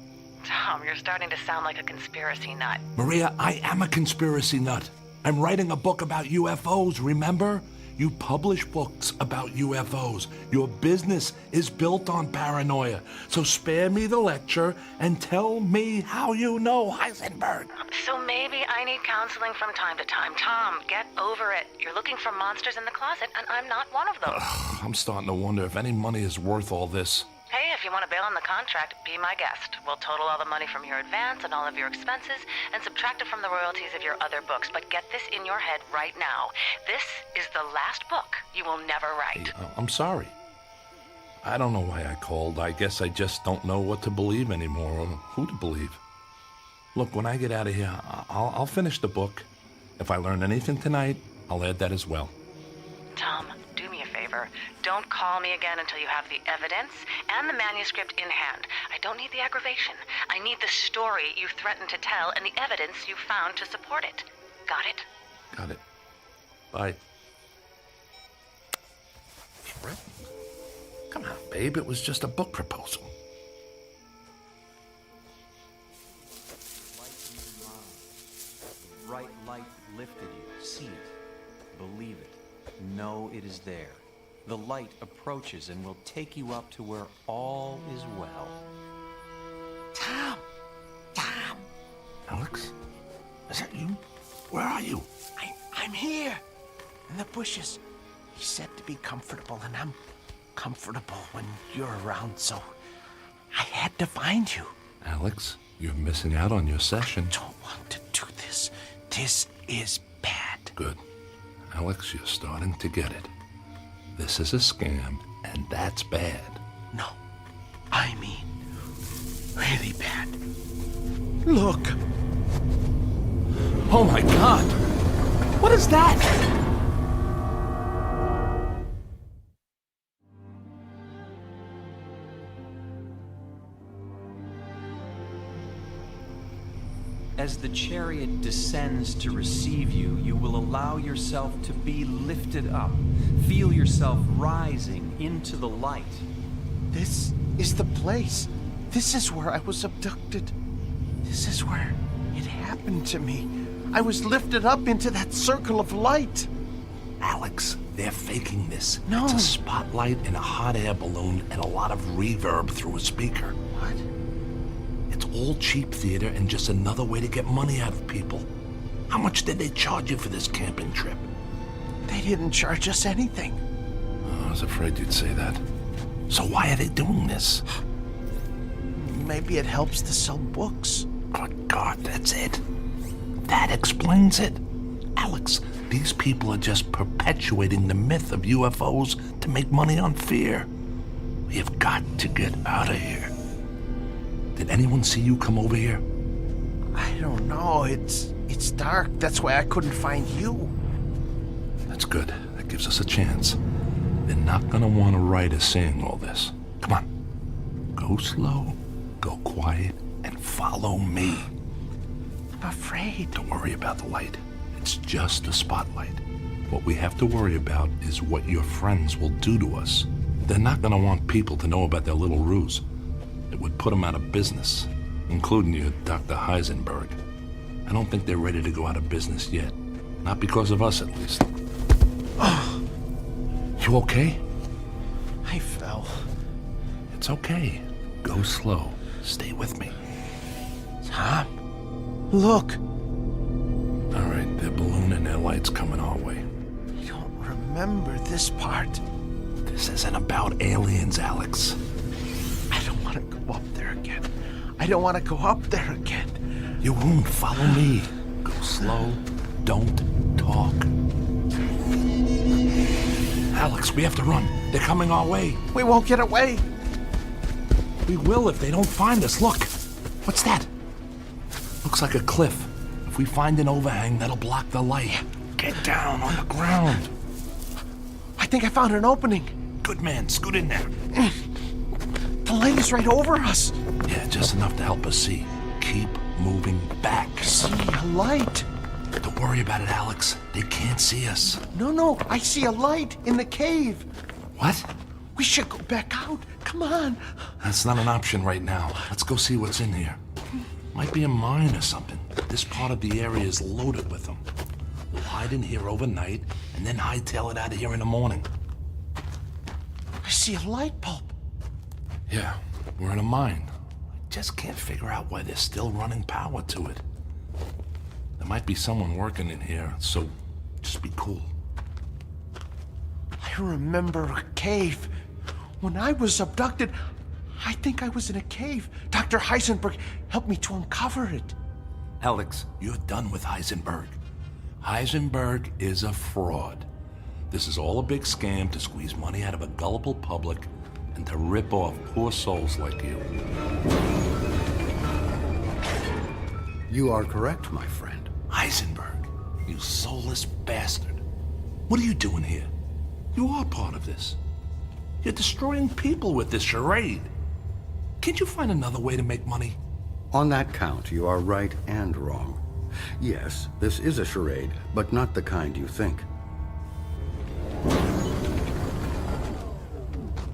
Tom, you're starting to sound like a conspiracy nut. Maria, I am a conspiracy nut. I'm writing a book about UFOs, remember? You publish books about UFOs. Your business is built on paranoia. So spare me the lecture and tell me how you know Heisenberg. So maybe I need counseling from time to time. Tom, get over it. You're looking for monsters in the closet, and I'm not one of those. I'm starting to wonder if any money is worth all this. Hey, if you want to bail on the contract, be my guest. We'll total all the money from your advance and all of your expenses and subtract it from the royalties of your other books. But get this in your head right now. This is the last book you will never write. Hey, I'm sorry. I don't know why I called. I guess I just don't know what to believe anymore or who to believe. Look, when I get out of here, I'll finish the book. If I learn anything tonight, I'll add that as well. Tom, do me a favor. Don't call me again until you have the evidence and the manuscript in hand. I don't need the aggravation. I need the story you threatened to tell and the evidence you found to support it. Got it? Got it. Bye. Threatened? Come on, babe. It was just a book proposal. Bright light lifted you. See it. Believe it. Know it is there. The light approaches and will take you up to where all is well. Tom! Tom! Alex? Is that you? Where are you? I'm here, in the bushes. He said to be comfortable, and I'm comfortable when you're around, so I had to find you. Alex, you're missing out on your session. I don't want to do this. This is bad. Good. Alex, you're starting to get it. This is a scam, and that's bad. No, I mean, Really bad. Look. Oh my God! What is that? As the chariot descends to receive you, you will allow yourself to be lifted up. Feel yourself rising into the light. This is the place. This is where I was abducted. This is where it happened to me. I was lifted up into that circle of light. Alex, they're faking this. No. It's a spotlight in a hot air balloon and a lot of reverb through a speaker. What? It's all cheap theater and just another way to get money out of people. How much did they charge you for this camping trip? They didn't charge us anything. Oh, I was afraid you'd say that. So why are they doing this? Maybe it helps to sell books. Good God, that's it. That explains it. Alex, these people are just perpetuating the myth of UFOs to make money on fear. We have got to get out of here. Did anyone see you come over here? I don't know. It's dark. That's why I couldn't find you. That's good. That gives us a chance. They're not gonna want to write us saying all this. Come on. Go slow, go quiet, and follow me. I'm afraid. Don't worry about the light. It's just a spotlight. What we have to worry about is what your friends will do to us. They're not gonna want people to know about their little ruse. It would put them out of business, including you, Dr. Heisenberg. I don't think they're ready to go out of business yet. Not because of us, at least. You okay? I fell. It's okay. Go slow. Stay with me. Tom, look. All right, their balloon and their lights coming our way. I don't remember this part. This isn't about aliens, Alex. I don't want to go up there again. I don't want to go up there again. You won't. Follow me. Go slow. Don't talk. Alex, we have to run. They're coming our way. We won't get away. We will if they don't find us. Look. What's that? Looks like a cliff. If we find an overhang, that'll block the light. Get down on the ground. I think I found an opening. Good man. Scoot in there. The light is right over us. Yeah, just enough to help us see. Keep moving back. See a light. Don't worry about it, Alex. They can't see us. No. I see a light in the cave. What? We should go back out. Come on. That's not an option right now. Let's go see what's in here. Might be a mine or something. This part of the area is loaded with them. We'll hide in here overnight and then hightail it out of here in the morning. I see a light bulb. Yeah, we're in a mine. I just can't figure out why they're still running power to it. There might be someone working in here, so just be cool. I remember a cave. When I was abducted, I think I was in a cave. Dr. Heisenberg helped me to uncover it. Alex, you're done with Heisenberg. Heisenberg is a fraud. This is all a big scam to squeeze money out of a gullible public and to rip off poor souls like you. You are correct, my friend. Heisenberg, you soulless bastard. What are you doing here? You are part of this. You're destroying people with this charade. Can't you find another way to make money? On that count, you are right and wrong. Yes, this is a charade, but not the kind you think.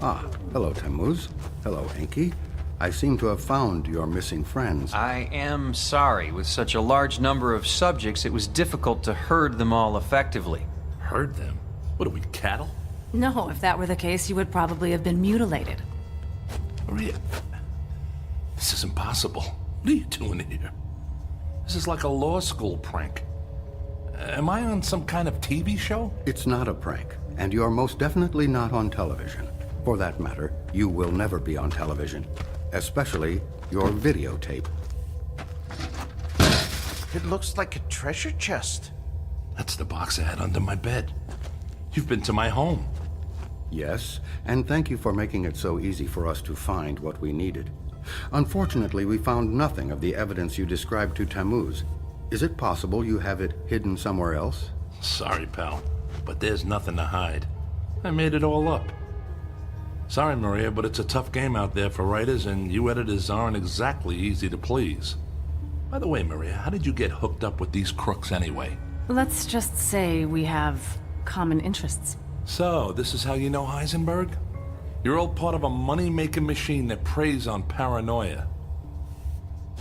Ah, hello, Tammuz. Hello, Enki. I seem to have found your missing friends. I am sorry. With such a large number of subjects, it was difficult to herd them all effectively. Herd them? What are we, cattle? No, if that were the case, you would probably have been mutilated. Maria, this is impossible. What are you doing here? This is like a law school prank. Am I on some kind of TV show? It's not a prank, and you're most definitely not on television. For that matter, you will never be on television, especially your videotape. It looks like a treasure chest. That's the box I had under my bed. You've been to my home. Yes, and thank you for making it so easy for us to find what we needed. Unfortunately, we found nothing of the evidence you described to Tammuz. Is it possible you have it hidden somewhere else? Sorry, pal, but there's nothing to hide. I made it all up. Sorry, Maria, but it's a tough game out there for writers, and you editors aren't exactly easy to please. By the way, Maria, how did you get hooked up with these crooks anyway? Let's just say we have common interests. So, this is how you know Heisenberg? You're all part of a money-making machine that preys on paranoia.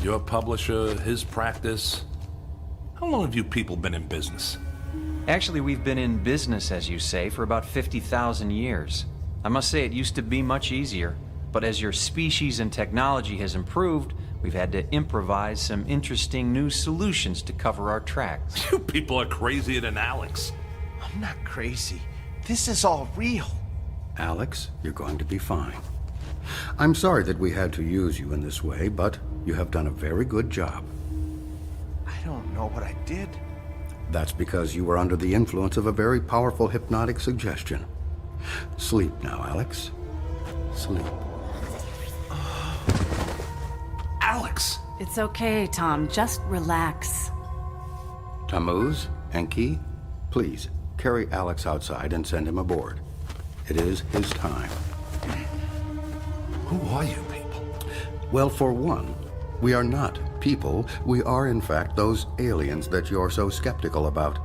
Your publisher, his practice. How long have you people been in business? Actually, we've been in business, as you say, for about 50,000 years. I must say it used to be much easier, but as your species and technology has improved, we've had to improvise some interesting new solutions to cover our tracks. You people are crazier than Alex. I'm not crazy. This is all real. Alex, you're going to be fine. I'm sorry that we had to use you in this way, but you have done a very good job. I don't know what I did. That's because you were under the influence of a very powerful hypnotic suggestion. Sleep now, Alex. Sleep. Alex! It's okay, Tom. Just relax. Tammuz, Enki, please carry Alex outside and send him aboard. It is his time. Who are you people? Well, for one, we are not people. We are, in fact, those aliens that you're so skeptical about.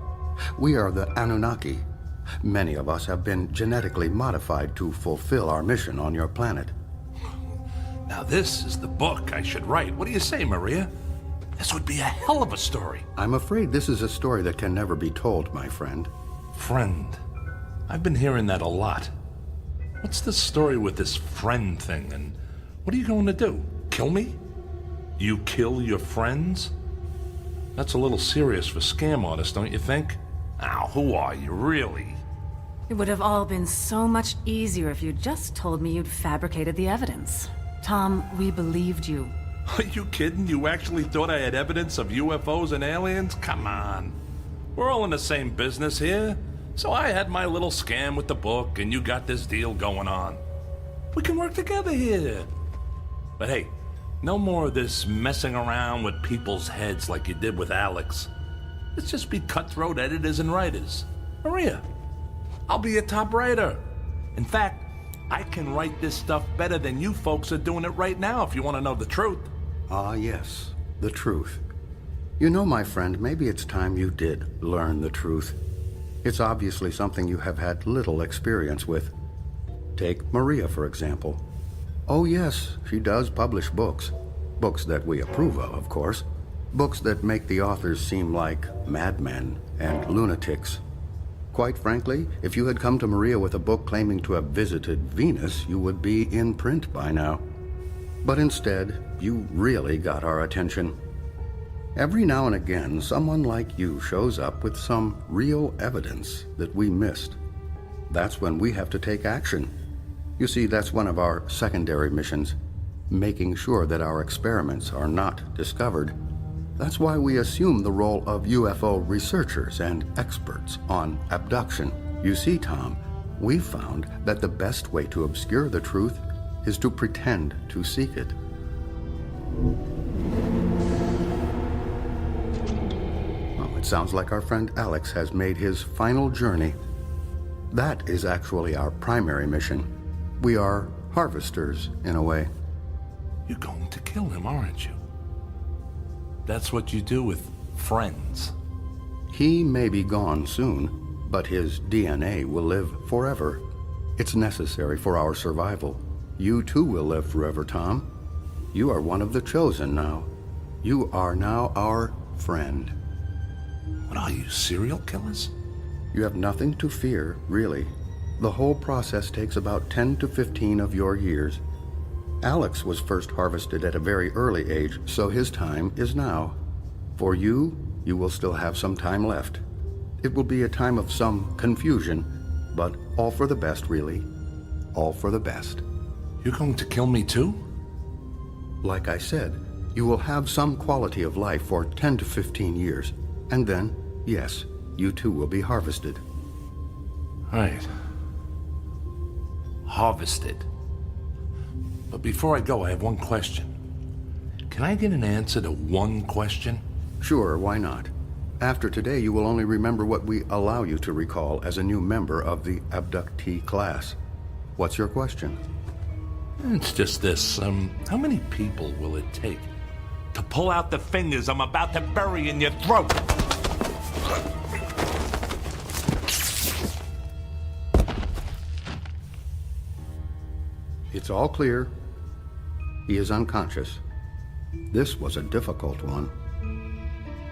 We are the Anunnaki. Many of us have been genetically modified to fulfill our mission on your planet. Now this is the book I should write. What do you say, Maria? This would be a hell of a story. I'm afraid this is a story that can never be told, my friend. Friend. I've been hearing that a lot. What's the story with this friend thing, and what are you going to do? Kill me? You kill your friends? That's a little serious for scam artists, don't you think? Now, who are you, really? It would have all been so much easier if you'd just told me you'd fabricated the evidence. Tom, we believed you. Are you kidding? You actually thought I had evidence of UFOs and aliens? Come on. We're all in the same business here. So I had my little scam with the book, and you got this deal going on. We can work together here. But hey, no more of this messing around with people's heads like you did with Alex. Let's just be cutthroat editors and writers. Maria, I'll be a top writer. In fact, I can write this stuff better than you folks are doing it right now, if you want to know the truth. Ah, yes, the truth. You know, my friend, maybe it's time you did learn the truth. It's obviously something you have had little experience with. Take Maria, for example. Oh, yes, she does publish books. Books that we approve of course. Books that make the authors seem like madmen and lunatics. Quite frankly, if you had come to Maria with a book claiming to have visited Venus, you would be in print by now. But instead, you really got our attention. Every now and again, someone like you shows up with some real evidence that we missed. That's when we have to take action. You see, that's one of our secondary missions, making sure that our experiments are not discovered. That's why we assume the role of UFO researchers and experts on abduction. You see, Tom, we've found that the best way to obscure the truth is to pretend to seek it. Well, it sounds like our friend Alex has made his final journey. That is actually our primary mission. We are harvesters, in a way. You're going to kill him, aren't you? That's what you do with friends. He may be gone soon, but his DNA will live forever. It's necessary for our survival. You too will live forever, Tom. You are one of the chosen now. You are now our friend. What are you, serial killers? You have nothing to fear, really. The whole process takes about 10 to 15 of your years. Alex was first harvested at a very early age, so his time is now. For you, you will still have some time left. It will be a time of some confusion, but all for the best, really. All for the best. You're going to kill me too? Like I said, you will have some quality of life for 10 to 15 years. And then, yes, you too will be harvested. Right. Harvested. But before I go, I have one question. Can I get an answer to one question? Sure, why not? After today, you will only remember what we allow you to recall as a new member of the abductee class. What's your question? It's just this. How many people will it take to pull out the fingers I'm about to bury in your throat? It's all clear. He is unconscious. This was a difficult one.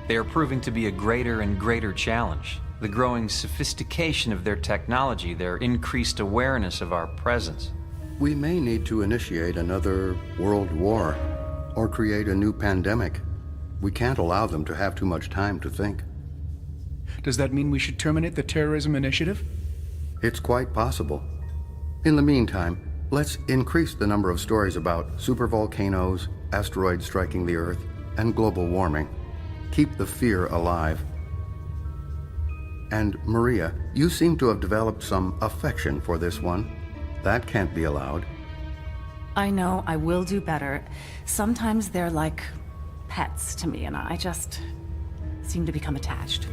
They are proving to be a greater and greater challenge. The growing sophistication of their technology, their increased awareness of our presence. We may need to initiate another world war or create a new pandemic. We can't allow them to have too much time to think. Does that mean we should terminate the terrorism initiative? It's quite possible. In the meantime, let's increase the number of stories about supervolcanoes, asteroids striking the Earth, and global warming. Keep the fear alive. And Maria, you seem to have developed some affection for this one. That can't be allowed. I know, I will do better. Sometimes they're like pets to me, and I just seem to become attached.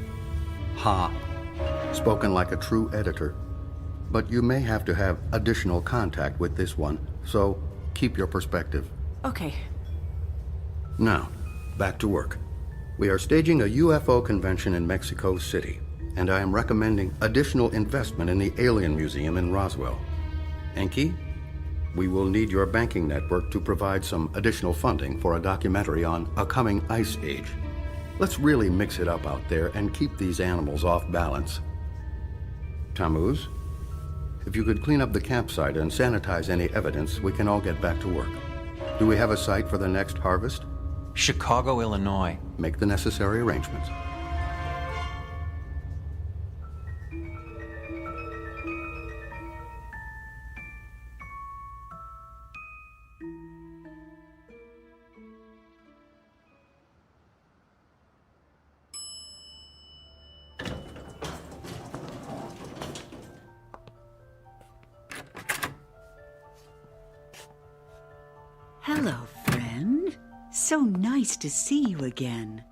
Ha. Spoken like a true editor. But you may have to have additional contact with this one, so keep your perspective. Okay. Now, back to work. We are staging a UFO convention in Mexico City, and I am recommending additional investment in the Alien Museum in Roswell. Enki, we will need your banking network to provide some additional funding for a documentary on a coming ice age. Let's really mix it up out there and keep these animals off balance. Tammuz, if you could clean up the campsite and sanitize any evidence, we can all get back to work. Do we have a site for the next harvest? Chicago, Illinois. Make the necessary arrangements. Hello, friend. So nice to see you again.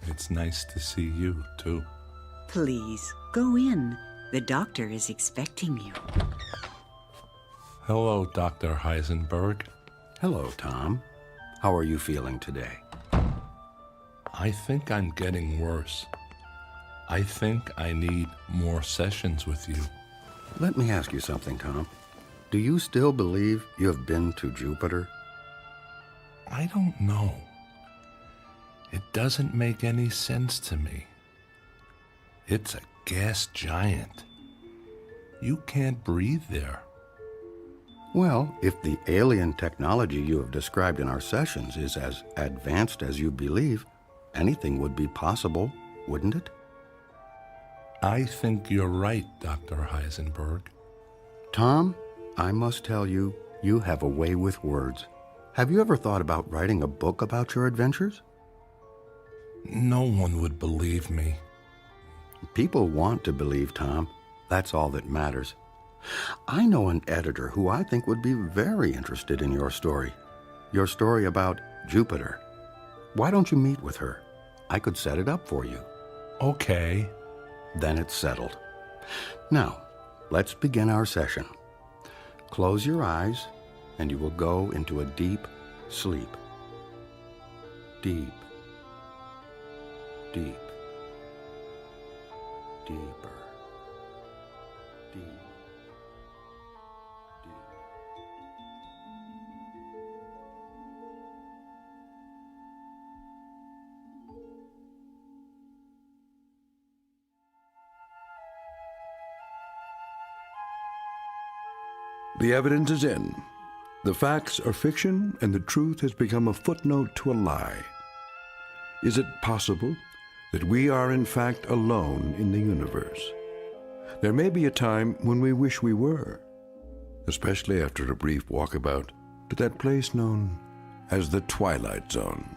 It's nice to see you, too. Please, go in. The doctor is expecting you. Hello, Dr. Heisenberg. Hello, Tom. How are you feeling today? I think I'm getting worse. I think I need more sessions with you. Let me ask you something, Tom. Do you still believe you have been to Jupiter? I don't know. It doesn't make any sense to me. It's a gas giant. You can't breathe there. Well, if the alien technology you have described in our sessions is as advanced as you believe, anything would be possible, wouldn't it? I think you're right, Dr. Heisenberg. Tom, I must tell you, you have a way with words. Have you ever thought about writing a book about your adventures? No one would believe me. People want to believe, Tom. That's all that matters. I know an editor who I think would be very interested in your story. Your story about Jupiter. Why don't you meet with her? I could set it up for you. Okay. Then it's settled. Now, let's begin our session. Close your eyes, and you will go into a deep sleep. Deep. Deep. Deeper. Deep. Deep. The evidence is in. The facts are fiction, and the truth has become a footnote to a lie. Is it possible that we are in fact alone in the universe? There may be a time when we wish we were, especially after a brief walkabout to that place known as the Twilight Zone.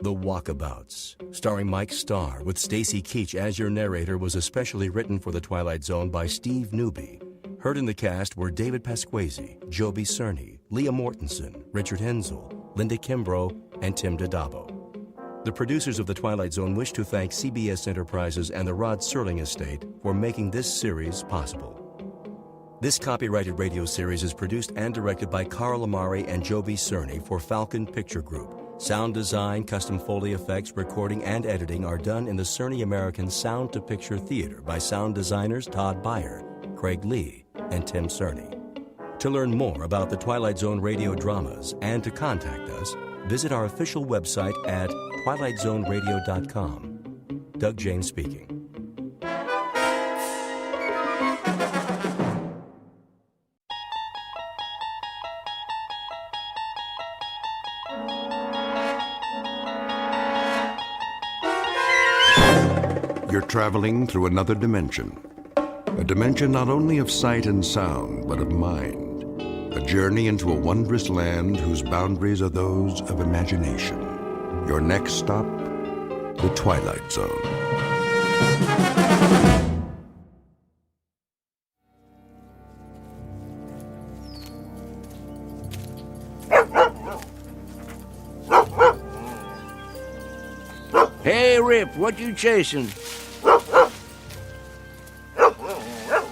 The Walkabouts, starring Mike Starr with Stacy Keach as your narrator, was especially written for The Twilight Zone by Steve Newby. Heard in the cast were David Pasquesi, Joby Cerny, Leah Mortensen, Richard Hensel, Linda Kimbrough, and Tim Dadabo. The producers of The Twilight Zone wish to thank CBS Enterprises and the Rod Serling Estate for making this series possible. This copyrighted radio series is produced and directed by Carl Amari and Joby Cerny for Falcon Picture Group. Sound design, custom Foley effects, recording, and editing are done in the Cerny American Sound to Picture Theater by sound designers Todd Beyer, Craig Lee, and Tim Cerny. To learn more about the Twilight Zone radio dramas and to contact us, visit our official website at twilightzoneradio.com. Doug James speaking. You're traveling through another dimension. A dimension not only of sight and sound, but of mind. A journey into a wondrous land whose boundaries are those of imagination. Your next stop, the Twilight Zone. Hey, Rip, what you chasing?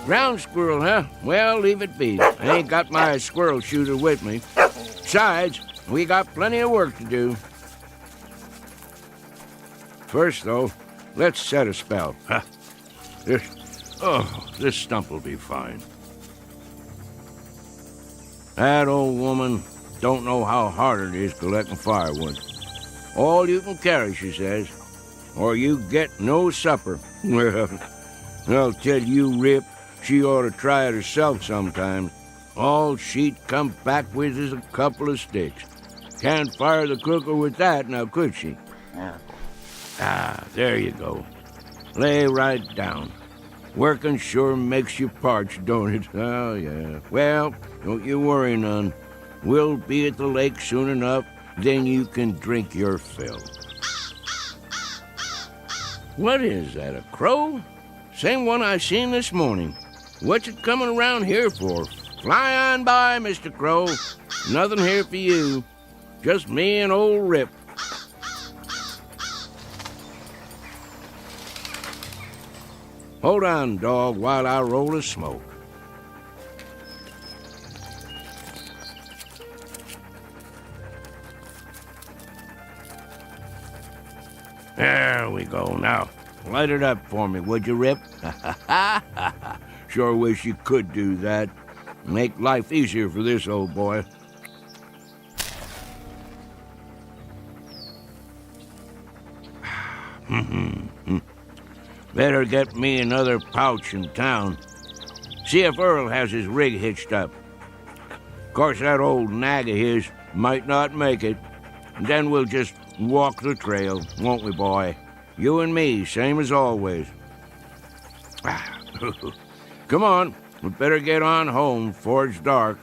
Ground squirrel, huh? Well, leave it be. I ain't got my squirrel shooter with me. Besides, we got plenty of work to do. First, though, let's set a spell. Huh? This stump will be fine. That old woman don't know how hard it is collecting firewood. All you can carry, she says, or you get no supper. Well, I'll tell you, Rip, she ought to try it herself sometime. All she'd come back with is a couple of sticks. Can't fire the cooker with that, now could she? There you go. Lay right down. Working sure makes you parched, don't it? Oh, yeah. Well, don't you worry none. We'll be at the lake soon enough, then you can drink your fill. What is that, a crow? Same one I seen this morning. What's it coming around here for? Fly on by, Mr. Crow. Nothing here for you. Just me and old Rip. Hold on, dog, while I roll a smoke. There we go. Now, light it up for me, would you, Rip? Sure wish you could do that. Make life easier for this old boy. Better get me another pouch in town. See if Earl has his rig hitched up. Of course, that old nag of his might not make it. And then we'll just walk the trail, won't we, boy? You and me, same as always. Come on, we better get on home before it's dark.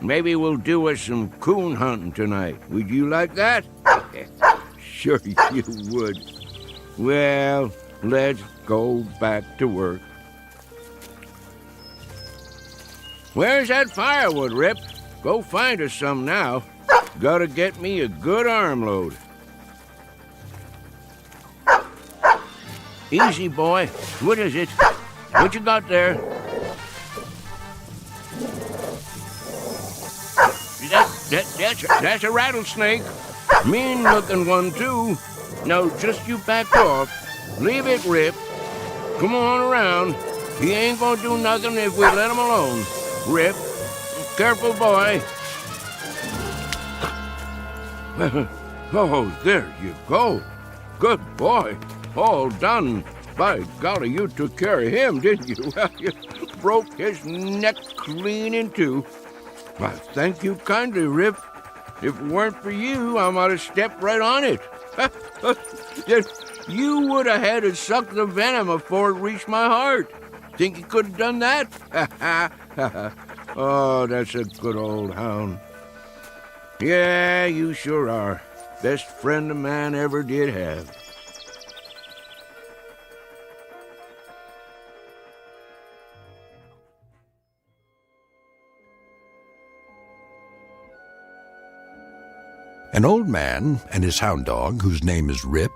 Maybe we'll do us some coon hunting tonight. Would you like that? Sure you would. Well, let's go back to work. Where's that firewood, Rip? Go find us some now. Gotta get me a good armload. Easy, boy. What is it? What you got there? That's a rattlesnake. Mean-looking one, too. Now, just you back off. Leave it, Rip. Come on around. He ain't gonna do nothing if we let him alone. Rip, careful, boy. Oh, there you go. Good boy. All done. By golly, you took care of him, didn't you? You broke his neck clean in two. Why, thank you kindly, Rip. If it weren't for you, I might have stepped right on it. You would have had to suck the venom before it reached my heart. Think you could have done that? Oh, that's a good old hound. Yeah, you sure are. Best friend a man ever did have. An old man and his hound dog, whose name is Rip,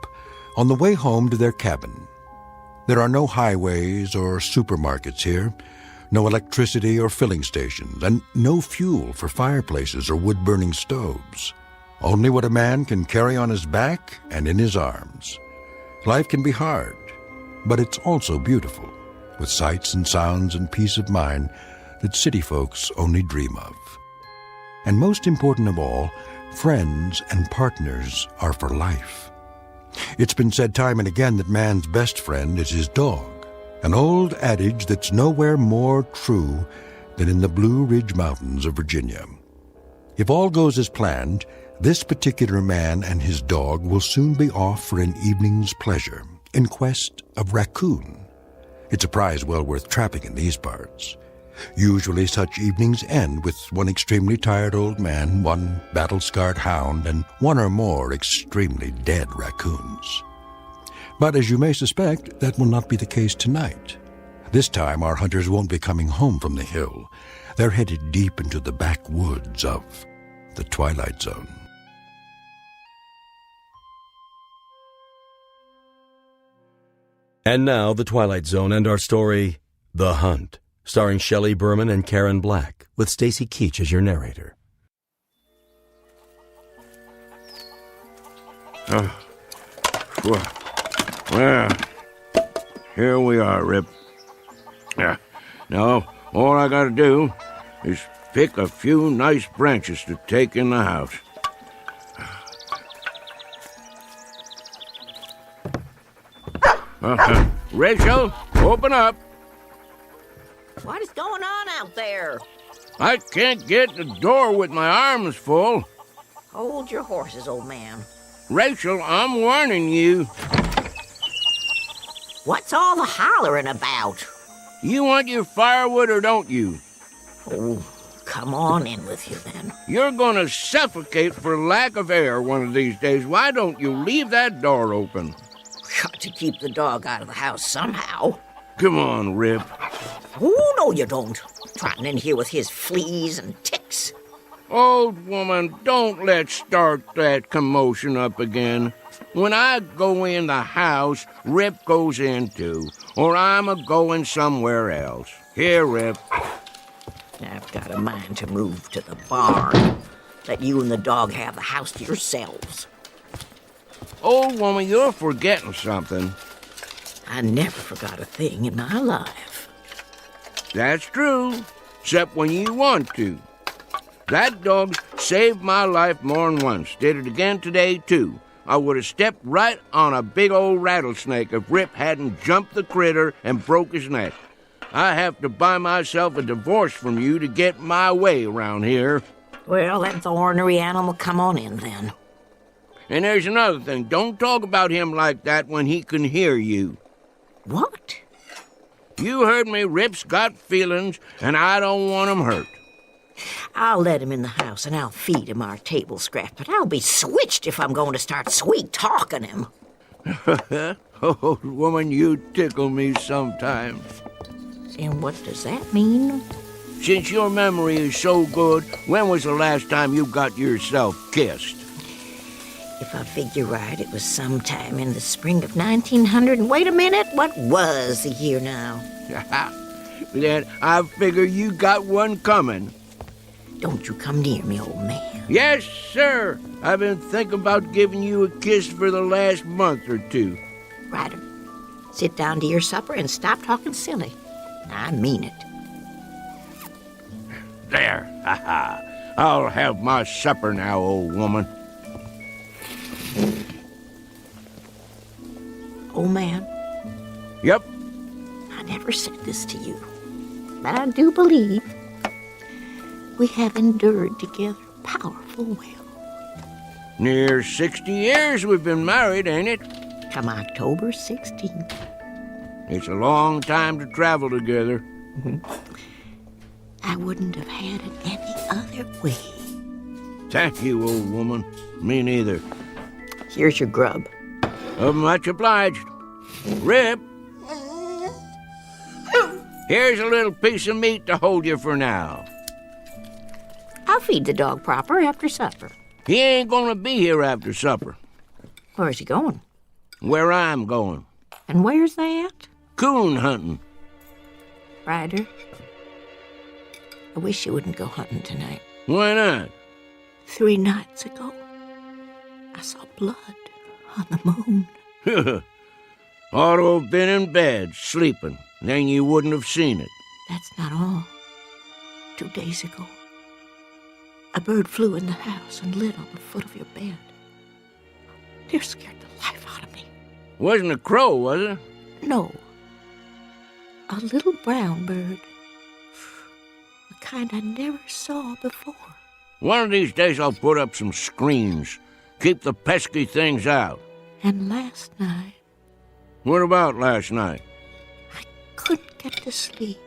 on the way home to their cabin. There are no highways or supermarkets here, no electricity or filling stations, and no fuel for fireplaces or wood-burning stoves. Only what a man can carry on his back and in his arms. Life can be hard, but it's also beautiful, with sights and sounds and peace of mind that city folks only dream of. And most important of all, friends and partners are for life. It's been said time and again that man's best friend is his dog, an old adage that's nowhere more true than in the Blue Ridge Mountains of Virginia. If all goes as planned, this particular man and his dog will soon be off for an evening's pleasure in quest of raccoon. It's a prize well worth trapping in these parts. Usually such evenings end with one extremely tired old man, one battle-scarred hound, and one or more extremely dead raccoons. But as you may suspect, that will not be the case tonight. This time our hunters won't be coming home from the hill. They're headed deep into the backwoods of the Twilight Zone. And now, The Twilight Zone and our story, The Hunt, starring Shelley Berman and Karen Black, with Stacy Keach as your narrator. Well, here we are, Rip. Now, all I gotta do is pick a few nice branches to take in the house. Rachel, open up. What is going on out there? I can't get the door with my arms full. Hold your horses, old man. Rachel, I'm warning you. What's all the hollering about? You want your firewood or don't you? Oh, come on in with you then. You're gonna suffocate for lack of air one of these days. Why don't you leave that door open? Got to keep the dog out of the house somehow. Come on, Rip. Oh, no you don't. Trotting in here with his fleas and ticks. Old woman, don't let's start that commotion up again. When I go in the house, Rip goes in too. Or I'm a-going somewhere else. Here, Rip. I've got a mind to move to the barn. Let you and the dog have the house to yourselves. Old woman, you're forgetting something. I never forgot a thing in my life. That's true, except when you want to. That dog saved my life more than once. Did it again today, too. I would have stepped right on a big old rattlesnake if Rip hadn't jumped the critter and broke his neck. I have to buy myself a divorce from you to get my way around here. Well, let the ornery animal come on in, then. And there's another thing. Don't talk about him like that when he can hear you. What? You heard me. Rip's got feelings, and I don't want him hurt. I'll let him in the house, and I'll feed him our table scraps, but I'll be switched if I'm going to start sweet-talking him. Old woman, you tickle me sometimes. And what does that mean? Since your memory is so good, when was the last time you got yourself kissed? If I figure right, it was sometime in the spring of 1900. And wait a minute, what was the year now? Then I figure you got one coming. Don't you come near me, old man. Yes, sir. I've been thinking about giving you a kiss for the last month or two. Ryder, sit down to your supper and stop talking silly. I mean it. There. I'll have my supper now, old woman. Old man? Yep. I never said this to you, but I do believe we have endured together powerful well. Near 60 years we've been married, ain't it? Come October 16th. It's a long time to travel together. I wouldn't have had it any other way. Thank you, old woman. Me neither. Here's your grub. Much obliged. Rip! Here's a little piece of meat to hold you for now. I'll feed the dog proper after supper. He ain't gonna be here after supper. Where's he going? Where I'm going. And where's that? Coon hunting. Ryder, I wish you wouldn't go hunting tonight. Why not? 3 nights ago, I saw blood on the moon. Ought to have been in bed, sleeping. Then you wouldn't have seen it. That's not all. 2 days ago, a bird flew in the house and lit on the foot of your bed. It scared the life out of me. Wasn't a crow, was it? No. A little brown bird. The kind I never saw before. One of these days I'll put up some screens. Keep the pesky things out. And last night, What about last night? couldn't get to sleep.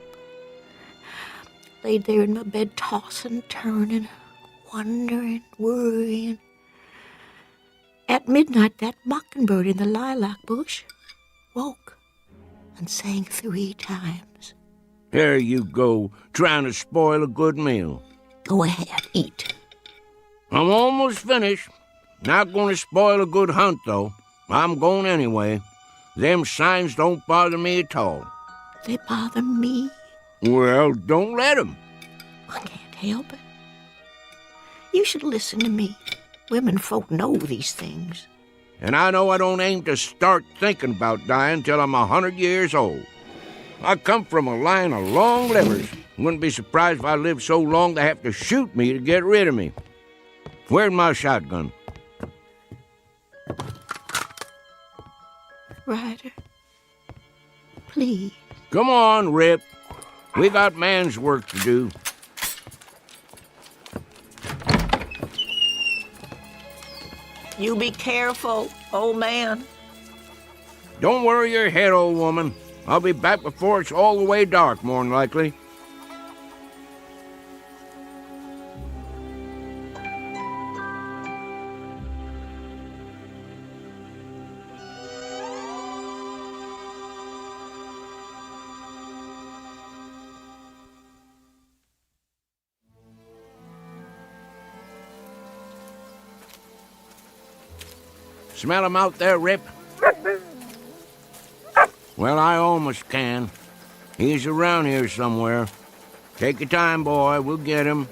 Laid there in my bed, tossing, turning, wondering, worrying. At midnight, that mockingbird in the lilac bush woke and sang 3 times. There you go, trying to spoil a good meal. Go ahead, eat. I'm almost finished. Not going to spoil a good hunt, though. I'm going anyway. Them signs don't bother me at all. They bother me. Well, don't let 'em. I can't help it. You should listen to me. Women folk know these things. And I know I don't aim to start thinking about dying till I'm 100 years old. I come from a line of long livers. Wouldn't be surprised if I lived so long they have to shoot me to get rid of me. Where's my shotgun? Ryder, please. Come on, Rip. We got man's work to do. You be careful, old man. Don't worry your head, old woman. I'll be back before it's all the way dark, more'n likely. Smell him out there, Rip? Well, I almost can. He's around here somewhere. Take your time, boy. We'll get him.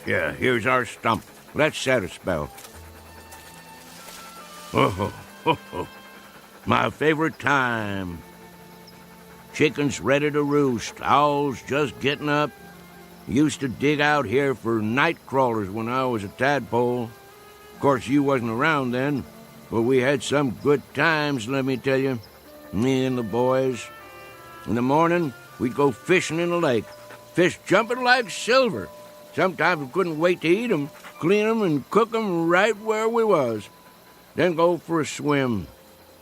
Yeah, here's our stump. Let's set a spell. Oh, my favorite time. Chickens ready to roost. Owls just getting up. Used to dig out here for night crawlers when I was a tadpole. Of course, you wasn't around then, but we had some good times, let me tell you. Me and the boys. In the morning, we'd go fishing in the lake. Fish jumping like silver. Sometimes we couldn't wait to eat 'em, clean 'em, and cook 'em right where we was. Then go for a swim.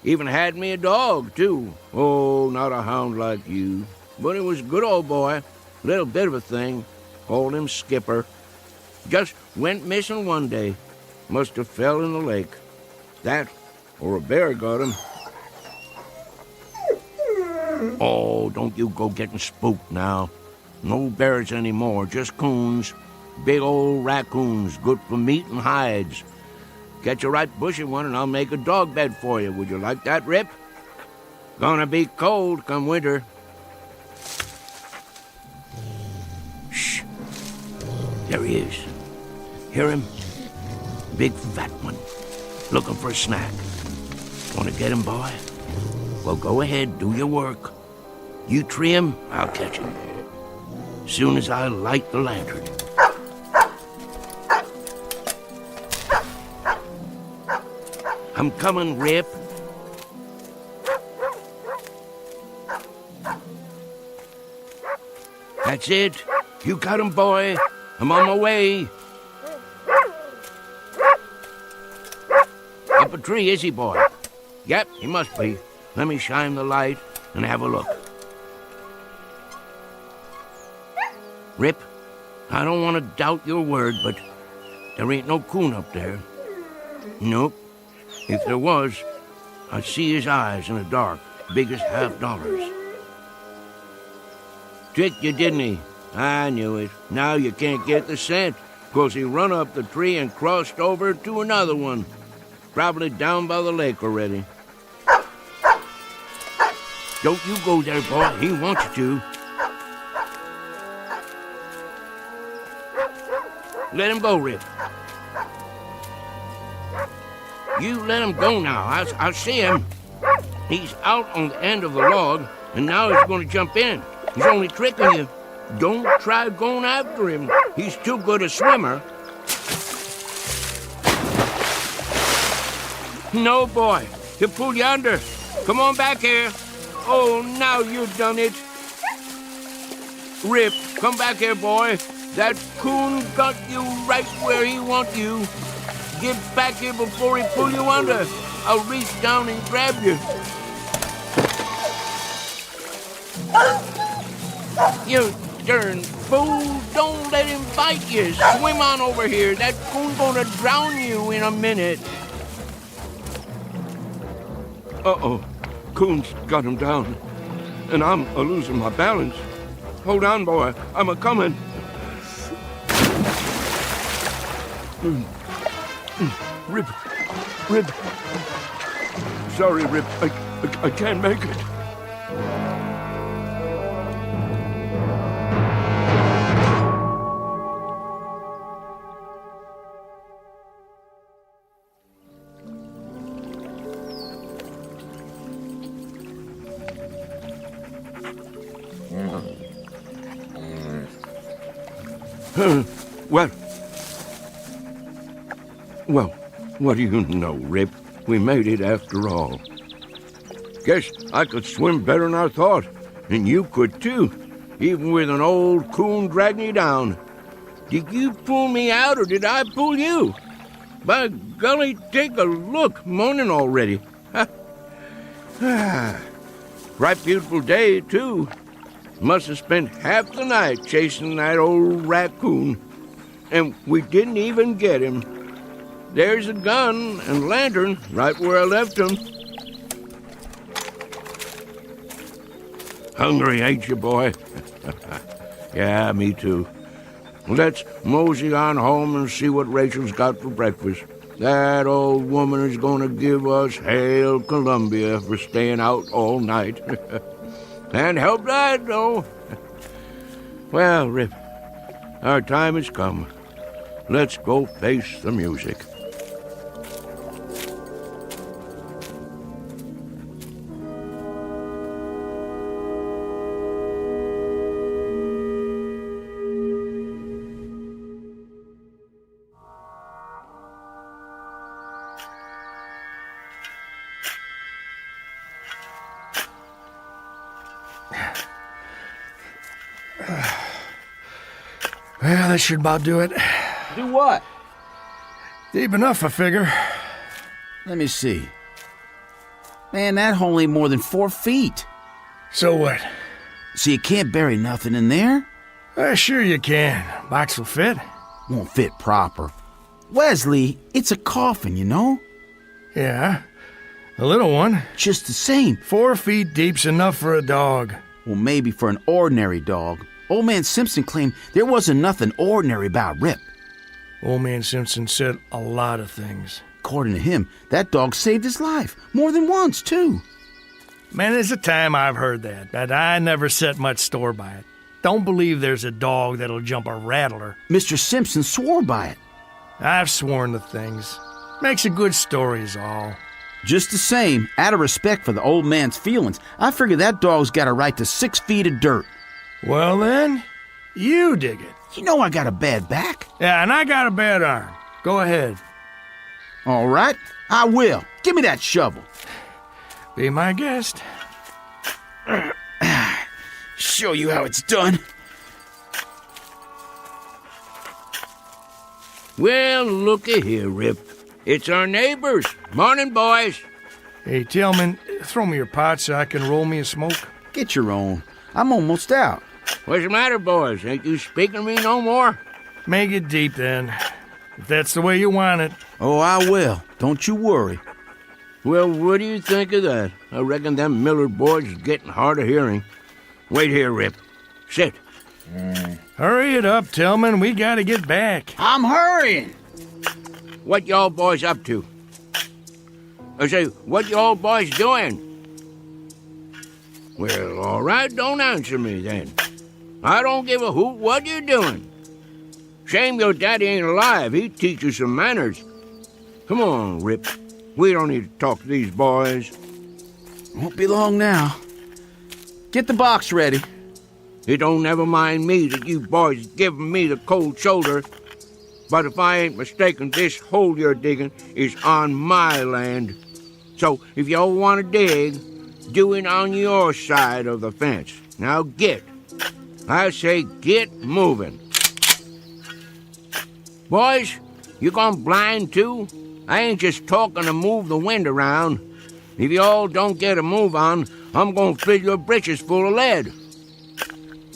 Even had me a dog, too. Oh, not a hound like you. But it was a good old boy. Little bit of a thing. Called him Skipper. Just went missing one day. Must have fell in the lake. That, or a bear got him. Oh, don't you go getting spooked now. No bears anymore, just coons. Big old raccoons, good for meat and hides. Catch a right bushy one and I'll make a dog bed for you. Would you like that, Rip? Gonna be cold come winter. Shh. There he is. Hear him? Big fat one. Looking for a snack. Want to get him, boy? Well, go ahead, do your work. You tree him, I'll catch him. Soon as I light the lantern. I'm coming, Rip. That's it. You got him, boy. I'm on my way. Up a tree, is he, boy? Yep, he must be. Let me shine the light and have a look. Rip, I don't want to doubt your word, but there ain't no coon up there. Nope. If there was, I'd see his eyes in the dark, big as $50. Tricked you, didn't he? I knew it. Now you can't get the scent, 'cause he run up the tree and crossed over to another one. Probably down by the lake already. Don't you go there, boy. He wants you to. Let him go, Rip. You let him go now. I see him. He's out on the end of the log, and now he's going to jump in. He's only tricking you. Don't try going after him. He's too good a swimmer. No, boy. He'll pull you under. Come on back here. Oh, now you've done it. Rip, come back here, boy. That coon got you right where he wants you. Get back here before he pull you under. I'll reach down and grab you. You darn fool, don't let him bite you. Swim on over here. That coon's gonna drown you in a minute. Uh-oh. Coon's got him down, and I'm a-losing my balance. Hold on, boy. I'm a-coming. Rip. Sorry, Rip. I can't make it. Well, what do you know, Rip? We made it after all. Guess I could swim better than I thought, and you could too, even with an old coon dragging you down. Did you pull me out, or did I pull you? By golly, take a look, morning already. Right beautiful day, too. Must have spent half the night chasing that old raccoon. And we didn't even get him. There's a gun and lantern right where I left him. Hungry, ain't you, boy? Yeah, me too. Let's mosey on home and see what Rachel's got for breakfast. That old woman is going to give us Hail Columbia for staying out all night. Can't help that, though. Well, Rip, our time has come. Let's go face the music. Well, that should about do it. Do what? Deep enough, I figure. Let me see. Man, that hole ain't more than 4 feet. So what? So you can't bury nothing in there? Sure you can. Box will fit. Won't fit proper. Wesley, it's a coffin, you know? Yeah, a little one. Just the same. 4 feet deep's enough for a dog. Well, maybe for an ordinary dog. Old Man Simpson claimed there wasn't nothing ordinary about Rip. Old Man Simpson said a lot of things. According to him, that dog saved his life. More than once, too. Man, there's a time I've heard that, but I never set much store by it. Don't believe there's a dog that'll jump a rattler. Mr. Simpson swore by it. I've sworn to things. Makes a good story is all. Just the same, out of respect for the old man's feelings, I figure that dog's got a right to 6 feet of dirt. Well then, you dig it. You know I got a bad back. Yeah, and I got a bad arm. Go ahead. All right, I will. Give me that shovel. Be my guest. Show you how it's done. Well, looky here, Rip. It's our neighbors. Morning, boys. Hey, Tillman, throw me your pot so I can roll me a smoke. Get your own. I'm almost out. What's the matter, boys? Ain't you speaking to me no more? Make it deep, then. If that's the way you want it. Oh, I will. Don't you worry. Well, what do you think of that? I reckon them Millard boys is getting hard of hearing. Wait here, Rip. Sit. Hurry it up, Tillman. We gotta get back. I'm hurrying. What y'all boys up to? I say, what y'all boys doing? Well, all right, don't answer me then. I don't give a hoot what you're doing. Shame your daddy ain't alive. He'd teach you some manners. Come on, Rip. We don't need to talk to these boys. Won't be long now. Get the box ready. It don't never mind me that you boys giving me the cold shoulder. But if I ain't mistaken, this hole you're digging is on my land. So if y'all want to dig, do it on your side of the fence. Now get. I say get moving. Boys, you gone blind too? I ain't just talking to move the wind around. If y'all don't get a move on, I'm gonna fill your britches full of lead.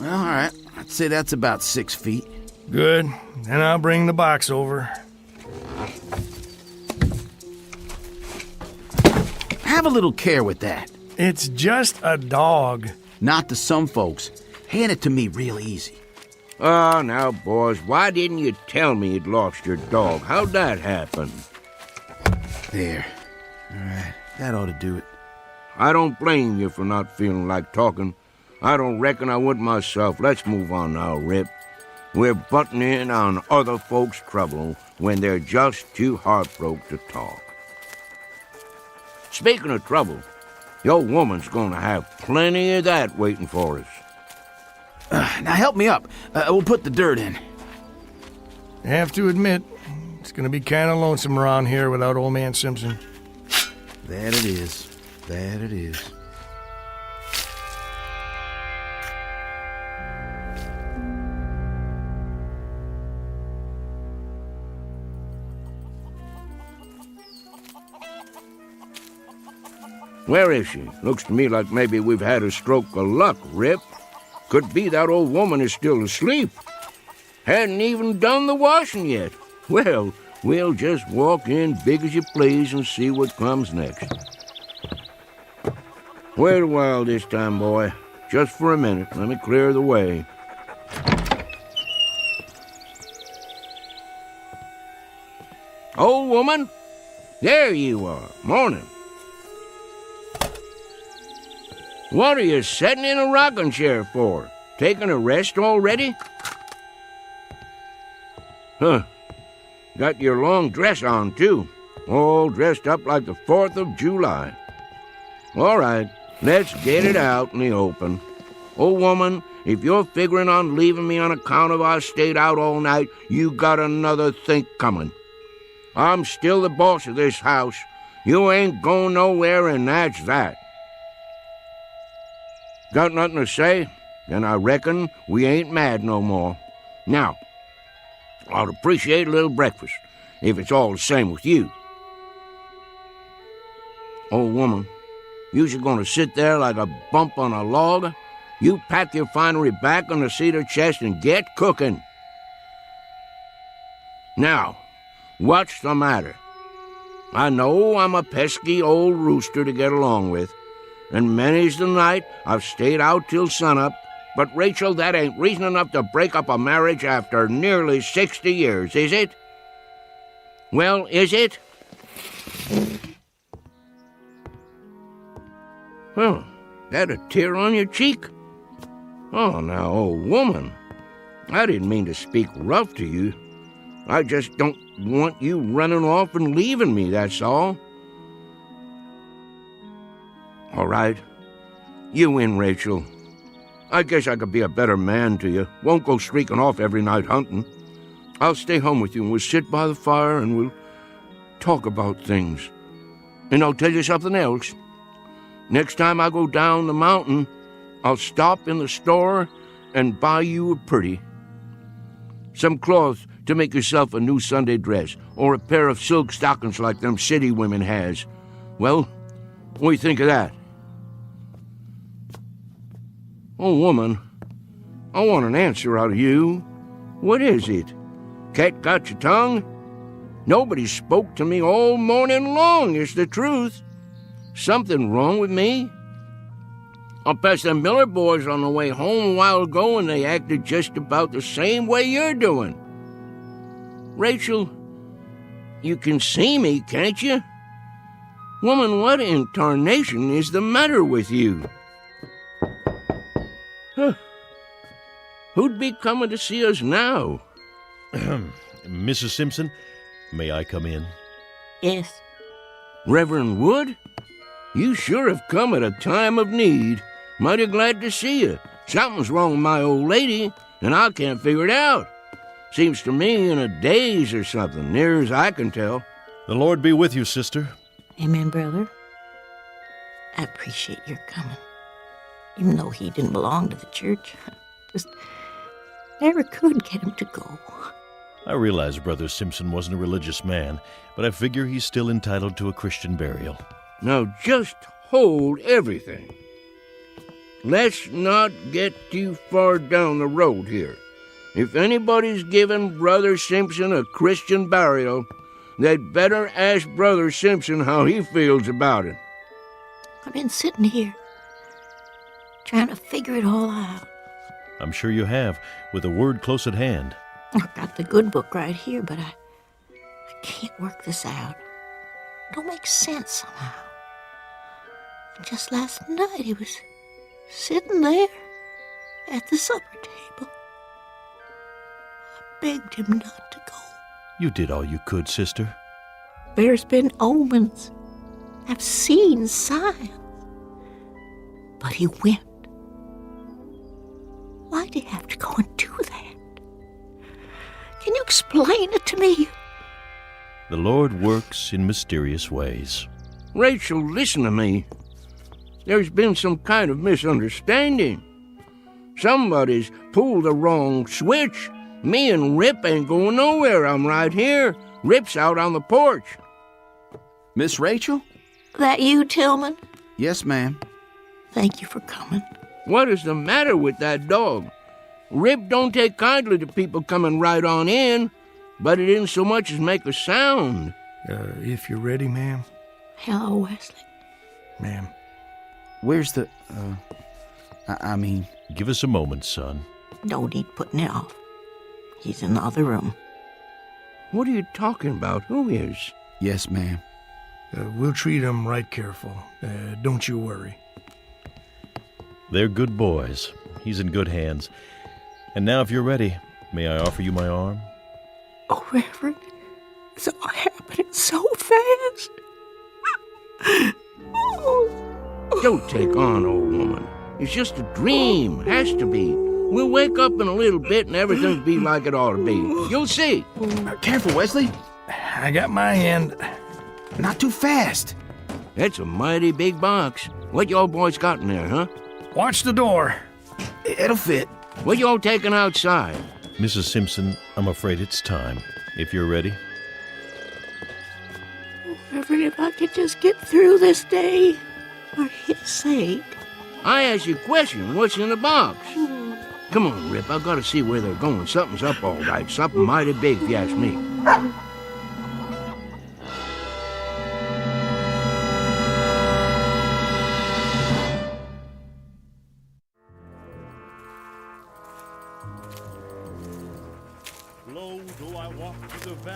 Well, all right. I'd say that's about 6 feet. Good. Then I'll bring the box over. Have a little care with that. It's just a dog. Not to some folks. Hand it to me real easy. Oh, now, boys, why didn't you tell me you'd lost your dog? How'd that happen? There. All right. That ought to do it. I don't blame you for not feeling like talking. I don't reckon I would myself. Let's move on now, Rip. We're butting in on other folks' trouble when they're just too heartbroken to talk. Speaking of trouble, your woman's gonna have plenty of that waiting for us. Now help me up. We'll put the dirt in. I have to admit, it's gonna be kind of lonesome around here without old man Simpson. That it is. That it is. Where is she? Looks to me like maybe we've had a stroke of luck, Rip. Could be that old woman is still asleep. Hadn't even done the washing yet. Well, we'll just walk in big as you please and see what comes next. Wait a while this time, boy. Just for a minute. Let me clear the way. Old woman? There you are. Morning. What are you sitting in a rocking chair for? Taking a rest already? Huh. Got your long dress on, too. All dressed up like the 4th of July. All right, let's get it out in the open. Old woman, if you're figuring on leaving me on account of I stayed out all night, you got another think coming. I'm still the boss of this house. You ain't going nowhere, and that's that. Got nothing to say? Then I reckon we ain't mad no more. Now, I'd appreciate a little breakfast, if it's all the same with you. Old woman, you're gonna sit there like a bump on a log? You pack your finery back on the cedar chest and get cooking. Now, what's the matter? I know I'm a pesky old rooster to get along with, and many's the night I've stayed out till sunup, but Rachel, that ain't reason enough to break up a marriage after nearly 60 years, is it? Well, is it? Well, that a tear on your cheek? Oh, now, old woman, I didn't mean to speak rough to you. I just don't want you running off and leaving me, that's all. All right, you win, Rachel. I guess I could be a better man to you. Won't go streaking off every night hunting. I'll stay home with you, and we'll sit by the fire, and we'll talk about things. And I'll tell you something else. Next time I go down the mountain, I'll stop in the store and buy you a pretty. Some cloth to make yourself a new Sunday dress, or a pair of silk stockings like them city women has. Well, What do you think of that? Oh, woman, I want an answer out of you. What is it? Cat got your tongue? Nobody spoke to me all morning long, is the truth. Something wrong with me? I passed the Miller boys on the way home a while ago, and they acted just about the same way you're doing. Rachel, you can see me, can't you? Woman, what in tarnation is the matter with you? Huh. Who'd be coming to see us now? Mrs. Simpson, may I come in? Yes. Reverend Wood? You sure have come at a time of need. Mighty glad to see you. Something's wrong with my old lady, and I can't figure it out. Seems to me in a daze or something, near as I can tell. The Lord be with you, sister. Amen, brother. I appreciate your coming. Even though he didn't belong to the church, just never could get him to go. I realize Brother Simpson wasn't a religious man, but I figure he's still entitled to a Christian burial. Now just hold everything. Let's not get too far down the road here. If anybody's giving Brother Simpson a Christian burial, they'd better ask Brother Simpson how he feels about it. I've been sitting here, trying to figure it all out. I'm sure you have, with a word close at hand. I've got the good book right here, but I can't work this out. It don't make sense somehow. And just last night he was sitting there at the supper table. I begged him not to go. You did all you could, sister. There's been omens. I've seen signs. But he went. Why'd he have to go and do that? Can you explain it to me? The Lord works in mysterious ways. Rachel, listen to me. There's been some kind of misunderstanding. Somebody's pulled the wrong switch. Me and Rip ain't going nowhere. I'm right here. Rip's out on the porch. Miss Rachel? That you, Tillman? Yes, ma'am. Thank you for coming. What is the matter with that dog? Rip don't take kindly to people coming right on in, but it didn't so much as make a sound. If you're ready, ma'am. Hello, Wesley. Ma'am. Where's the, I mean... Give us a moment, son. No need putting it off. He's in the other room. What are you talking about? Who is? Yes, ma'am. We'll treat him right careful. Don't you worry. They're good boys. He's in good hands. And now, if you're ready, may I offer you my arm? Oh, Reverend, it's all happening so fast. Don't take on, old woman. It's just a dream. Has to be. We'll wake up in a little bit and everything'll be like it ought to be. You'll see. Careful, Wesley. I got my hand. Not too fast. That's a mighty big box. What y'all boys got in there, huh? Watch the door. It'll fit. What y'all taking outside? Mrs. Simpson, I'm afraid it's time. If you're ready. Reverend, if I could just get through this day, for his sake. I asked you a question. What's in the box? Come on, Rip. I gotta see where they're going. Something's up all right. Something mighty big, if you ask me.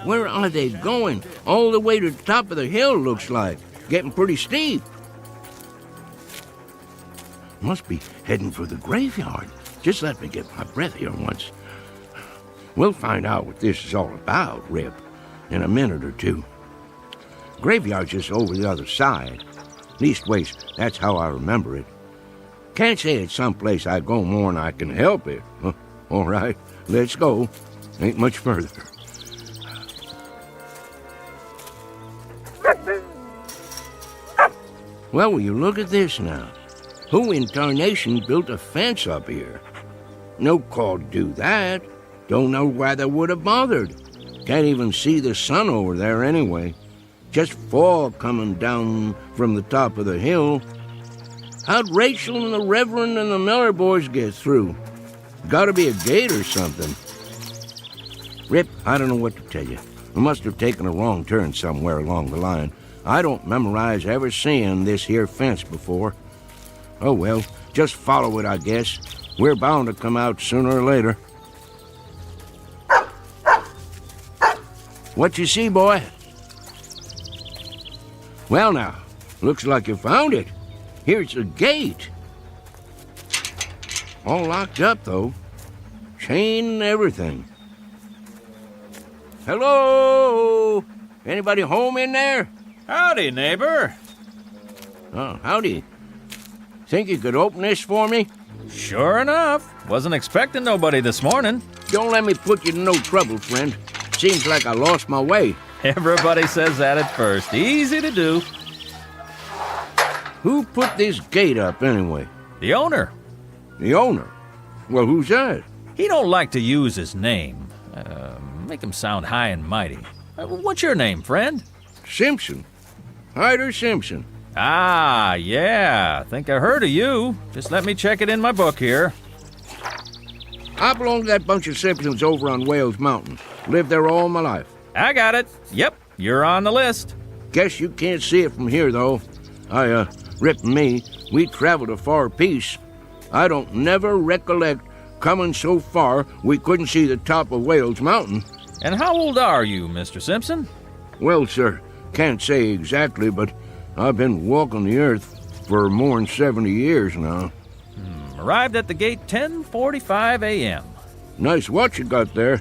Where are they going? All the way to the top of the hill, looks like. Getting pretty steep. Must be heading for the graveyard. Just let me get my breath here once. We'll find out what this is all about, Rip, in a minute or two. Graveyard's just over the other side. Leastways, that's how I remember it. Can't say it's someplace I go more'n I can help it. All right, let's go. Ain't much further. Well, will you look at this now? Who in tarnation built a fence up here? No call to do that. Don't know why they would have bothered. Can't even see the sun over there anyway. just fog coming down from the top of the hill. How'd Rachel and the Reverend and the Miller boys get through? Gotta be a gate or something. Rip, I don't know what to tell you. I must have taken a wrong turn somewhere along the line. I don't memorize ever seeing this here fence before. Oh well, just follow it, I guess. We're bound to come out sooner or later. What you see, boy? Well now, looks like you found it. Here's the gate. All locked up, though. Chain and everything. Hello? Anybody home in there? Howdy, neighbor. Oh, howdy. Think you could open this for me? Sure enough. Wasn't expecting nobody this morning. Don't let me put you in no trouble, friend. Seems like I lost my way. Everybody says that at first. Easy to do. Who put this gate up, anyway? The owner. The owner? Well, who's that? He don't like to use his name. Make him sound high and mighty. What's your name, friend? Simpson. Hyder Simpson. Ah, yeah. Think I heard of you. Just let me check it in my book here. I belong to that bunch of Simpsons over on Wales Mountain. Lived there all my life. I got it. Yep, you're on the list. Guess you can't see it from here, though. Rip and me, we traveled a far piece. I don't never recollect coming so far we couldn't see the top of Wales Mountain. And how old are you, Mr. Simpson? Well, sir, can't say exactly, but I've been walking the earth for more than 70 years now. Arrived at the gate 10:45 a.m. Nice watch you got there.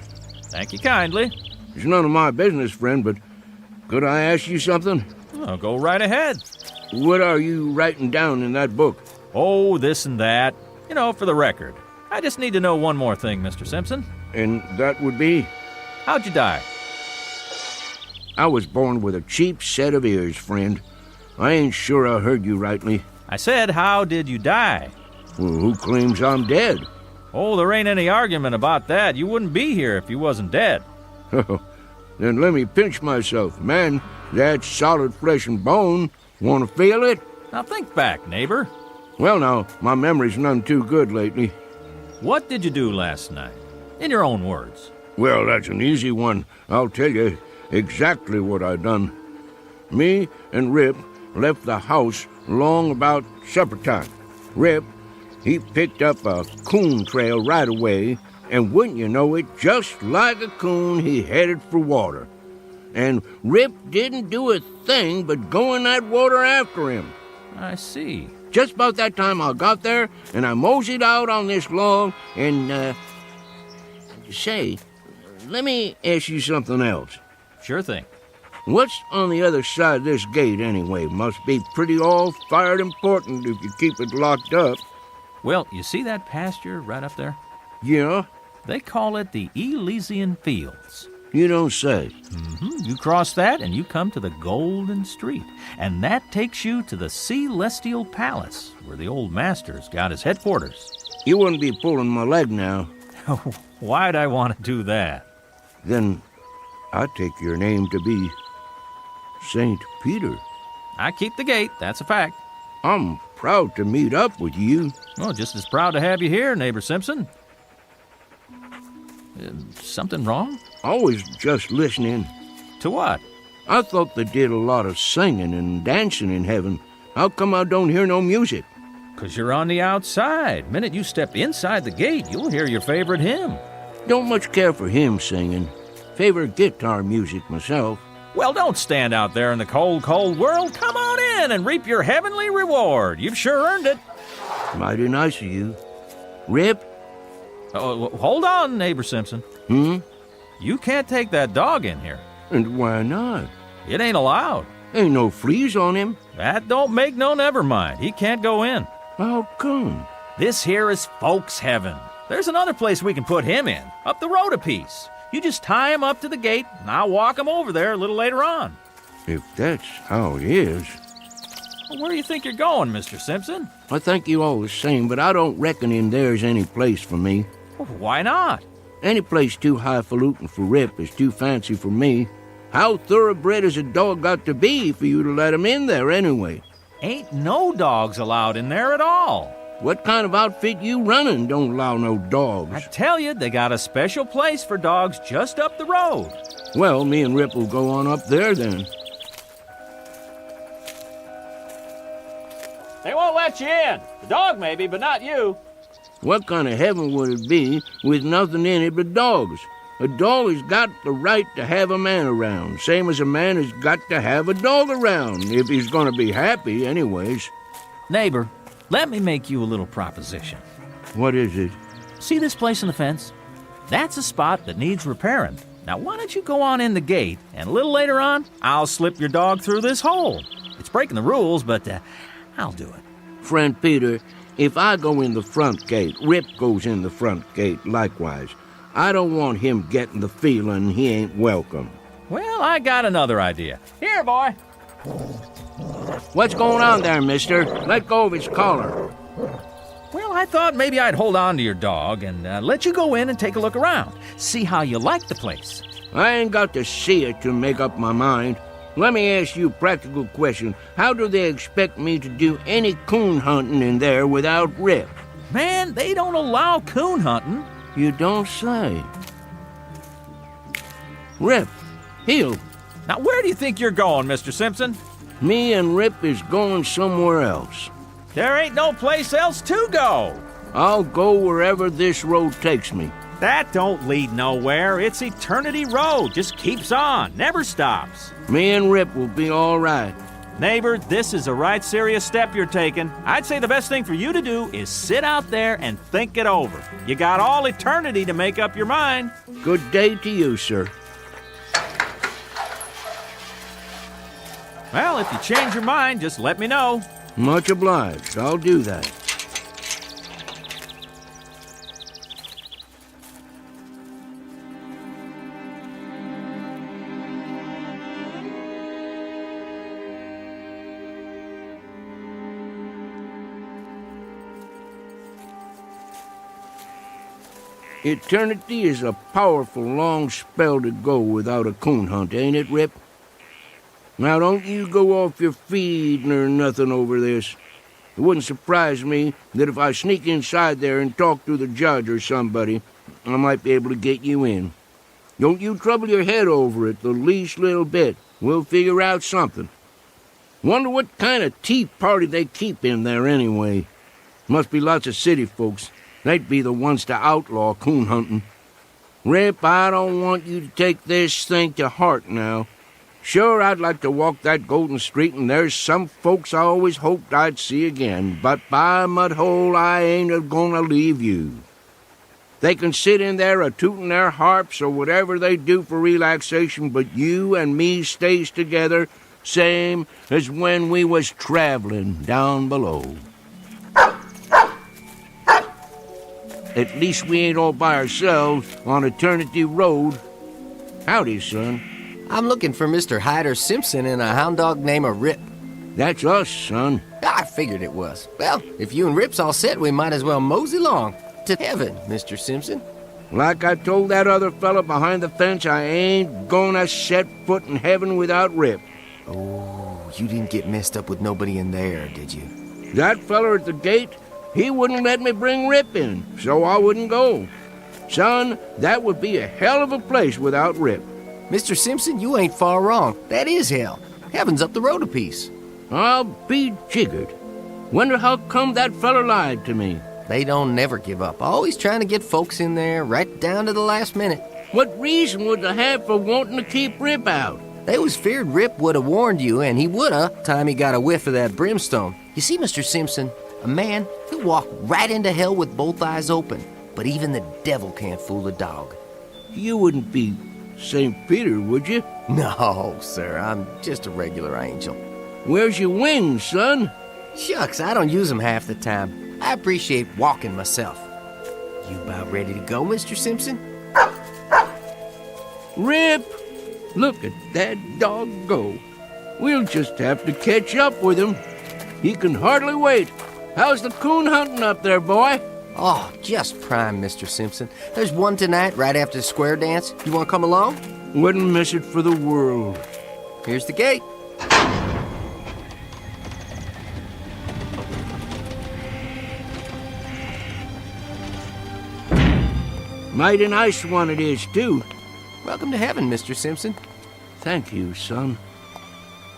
Thank you kindly. It's none of my business, friend, but could I ask you something? Oh, go right ahead. What are you writing down in that book? Oh, this and that. You know, for the record. I just need to know one more thing, Mr. Simpson. And that would be? How'd you die? I was born with a cheap set of ears, friend. I ain't sure I heard you rightly. I said, how did you die? Well, who claims I'm dead? Oh, there ain't any argument about that. You wouldn't be here if you wasn't dead. Then let me pinch myself. Man, that's solid flesh and bone. Want to feel it? Now think back, neighbor. Well, now, my memory's none too good lately. What did you do last night? In your own words. Well, that's an easy one. I'll tell you exactly what I done. Me and Rip left the house long about supper time. Rip, he picked up a coon trail right away, and wouldn't you know it, just like a coon, he headed for water. And Rip didn't do a thing but go in that water after him. I see. Just about that time I got there, and I moseyed out on this log, and, say, let me ask you something else. Sure thing. What's on the other side of this gate, anyway? Must be pretty all-fired important if you keep it locked up. Well, you see that pasture right up there? Yeah? They call it the Elysian Fields. You don't say. You cross that and you come to the Golden Street. And that takes you to the Celestial Palace, where the old master's got his headquarters. You wouldn't be pulling my leg now. Why'd I want to do that? Then I take your name to be St. Peter. I keep the gate, that's a fact. I'm proud to meet up with you. Well, just as proud to have you here, neighbor Simpson. Something wrong? I was just listening. To what? I thought they did a lot of singing and dancing in heaven. How come I don't hear no music? 'Cause you're on the outside. Minute you step inside the gate, you'll hear your favorite hymn. Don't much care for hymn singing. Favorite guitar music myself. Well, don't stand out there in the cold, cold world. Come on in and reap your heavenly reward. You've sure earned it. Mighty nice of you. Rip? Hold on, neighbor Simpson. You can't take that dog in here. And why not? It ain't allowed. Ain't no fleas on him. That don't make no never mind. He can't go in. How come? This here is folks' heaven. There's another place we can put him in, up the road a piece. You just tie him up to the gate, and I'll walk him over there a little later on. If that's how it is. Well, where do you think you're going, Mr. Simpson? I thank you all the same, but I don't reckon in there's any place for me. Well, why not? Any place too highfalutin for Rip is too fancy for me. How thoroughbred has a dog got to be for you to let him in there anyway? Ain't no dogs allowed in there at all. What kind of outfit you running don't allow no dogs? I tell you, they got a special place for dogs just up the road. Well, me and Rip will go on up there then. They won't let you in. The dog maybe, but not you. What kind of heaven would it be with nothing in it but dogs? A dog has got the right to have a man around, same as a man has got to have a dog around, if he's going to be happy anyways. Neighbor, let me make you a little proposition. What is it? See this place in the fence? That's a spot that needs repairing. Now, why don't you go on in the gate, and a little later on, I'll slip your dog through this hole. It's breaking the rules, but I'll do it. Friend Peter, if I go in the front gate, Rip goes in the front gate likewise. I don't want him getting the feeling he ain't welcome. Well, I got another idea. Here, boy. What's going on there, mister? Let go of his collar. Well, I thought maybe I'd hold on to your dog and let you go in and take a look around. See how you like the place. I ain't got to see it to make up my mind. Let me ask you a practical question. How do they expect me to do any coon hunting in there without Rip? Man, they don't allow coon hunting. You don't say. Rip, heel. Now, where do you think you're going, Mr. Simpson? Me and Rip is going somewhere else. There ain't no place else to go. I'll go wherever this road takes me. That don't lead nowhere. It's Eternity Road. Just keeps on, never stops. Me and Rip will be all right. Neighbor, this is a right serious step you're taking. I'd say the best thing for you to do is sit out there and think it over. You got all eternity to make up your mind. Good day to you, sir. Well, if you change your mind, just let me know. Much obliged. I'll do that. Eternity is a powerful long spell to go without a coon hunt, ain't it, Rip? Now, don't you go off your feed nor nothing over this. It wouldn't surprise me that if I sneak inside there and talk to the judge or somebody, I might be able to get you in. Don't you trouble your head over it the least little bit. We'll figure out something. Wonder what kind of tea party they keep in there anyway. Must be lots of city folks. They'd be the ones to outlaw coon hunting. Rip, I don't want you to take this thing to heart now. Sure, I'd like to walk that golden street, and there's some folks I always hoped I'd see again, but by Mudhole, I ain't a-gonna leave you. They can sit in there a-tootin' their harps or whatever they do for relaxation, but you and me stays together, same as when we was traveling down below. At least we ain't all by ourselves on Eternity Road. Howdy, son. I'm looking for Mr. Hyder Simpson and a hound dog named Rip. That's us, son. I figured it was. Well, if you and Rip's all set, we might as well mosey along to heaven, Mr. Simpson. Like I told that other fella behind the fence, I ain't gonna set foot in heaven without Rip. Oh, you didn't get messed up with nobody in there, did you? That fella at the gate, he wouldn't let me bring Rip in, so I wouldn't go. Son, that would be a hell of a place without Rip. Mr. Simpson, you ain't far wrong. That is hell. Heaven's up the road a piece. I'll be jiggered. Wonder how come that fella lied to me. They don't never give up. Always trying to get folks in there right down to the last minute. What reason would they have for wanting to keep Rip out? They was feared Rip would have warned you, and he woulda, time he got a whiff of that brimstone. You see, Mr. Simpson, a man could walk right into hell with both eyes open, but even the devil can't fool a dog. You wouldn't be St. Peter, would you? No, sir, I'm just a regular angel. Where's your wings, son? Shucks, I don't use them half the time. I appreciate walking myself. You about ready to go, Mr. Simpson? Rip! Look at that dog go. We'll just have to catch up with him. He can hardly wait. How's the coon hunting up there, boy? Oh, just prime, Mr. Simpson. There's one tonight right after the square dance. You want to come along? Wouldn't miss it for the world. Here's the gate. Mighty nice one it is, too. Welcome to heaven, Mr. Simpson. Thank you, son.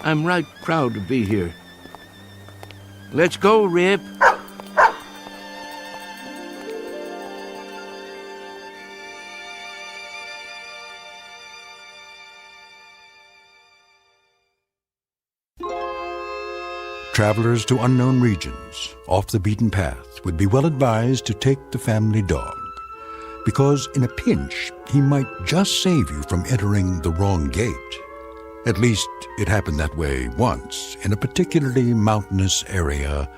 I'm right proud to be here. Let's go, Rip. Travelers to unknown regions, off the beaten path, would be well advised to take the family dog, because in a pinch, he might just save you from entering the wrong gate. At least, it happened that way once in a particularly mountainous area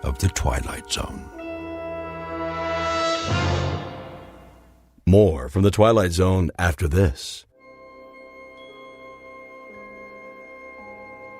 of the Twilight Zone. More from the Twilight Zone after this.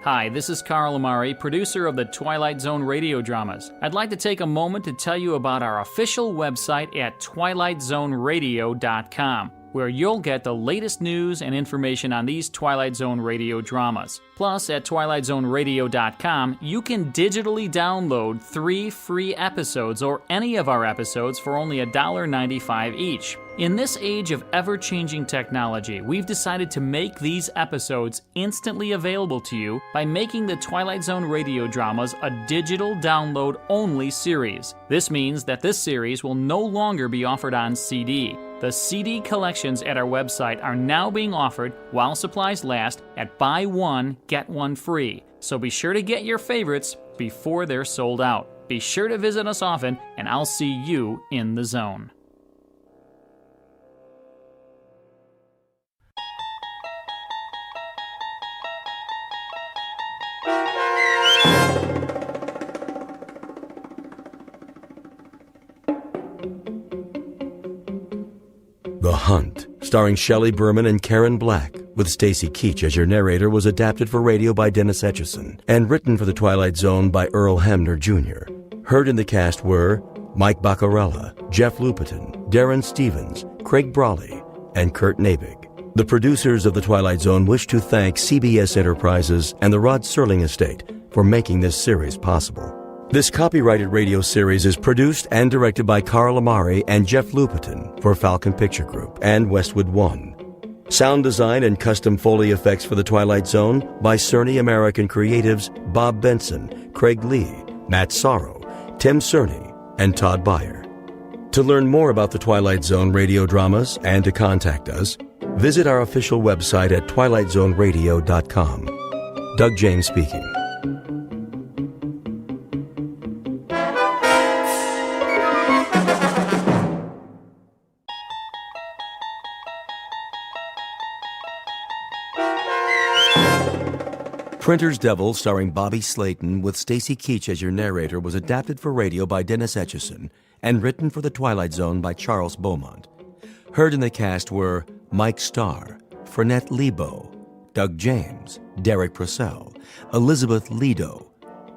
Hi, this is Carl Amari, producer of the Twilight Zone radio dramas. I'd like to take a moment to tell you about our official website at twilightzoneradio.com, where you'll get the latest news and information on these Twilight Zone radio dramas. Plus, at twilightzoneradio.com, you can digitally download 3 free episodes or any of our episodes for only $1.95 each. In this age of ever-changing technology, we've decided to make these episodes instantly available to you by making the Twilight Zone radio dramas a digital download-only series. This means that this series will no longer be offered on CD. The CD collections at our website are now being offered while supplies last at buy one, get one free. So be sure to get your favorites before they're sold out. Be sure to visit us often, and I'll see you in the zone. The Hunt, starring Shelley Berman and Karen Black, with Stacy Keach as your narrator, was adapted for radio by Dennis Etchison and written for the Twilight Zone by Earl Hamner Jr. Heard in the cast were Mike Baccarella, Jeff Lupetin, Darren Stevens, Craig Brawley, and Kurt Nabig. The producers of the Twilight Zone wish to thank CBS Enterprises and the Rod Serling Estate for making this series possible. This copyrighted radio series is produced and directed by Carl Amari and Jeff Lupetin for Falcon Picture Group and Westwood One. Sound design and custom Foley effects for The Twilight Zone by Cerny American Creatives Bob Benson, Craig Lee, Matt Sorrow, Tim Cerny, and Todd Beyer. To learn more about The Twilight Zone radio dramas and to contact us, visit our official website at twilightzoneradio.com. Doug James speaking. Printer's Devil, starring Bobby Slayton with Stacy Keach as your narrator, was adapted for radio by Dennis Etchison and written for The Twilight Zone by Charles Beaumont. Heard in the cast were Mike Starr, Fernette Lebo, Doug James, Derek Purcell, Elizabeth Lido,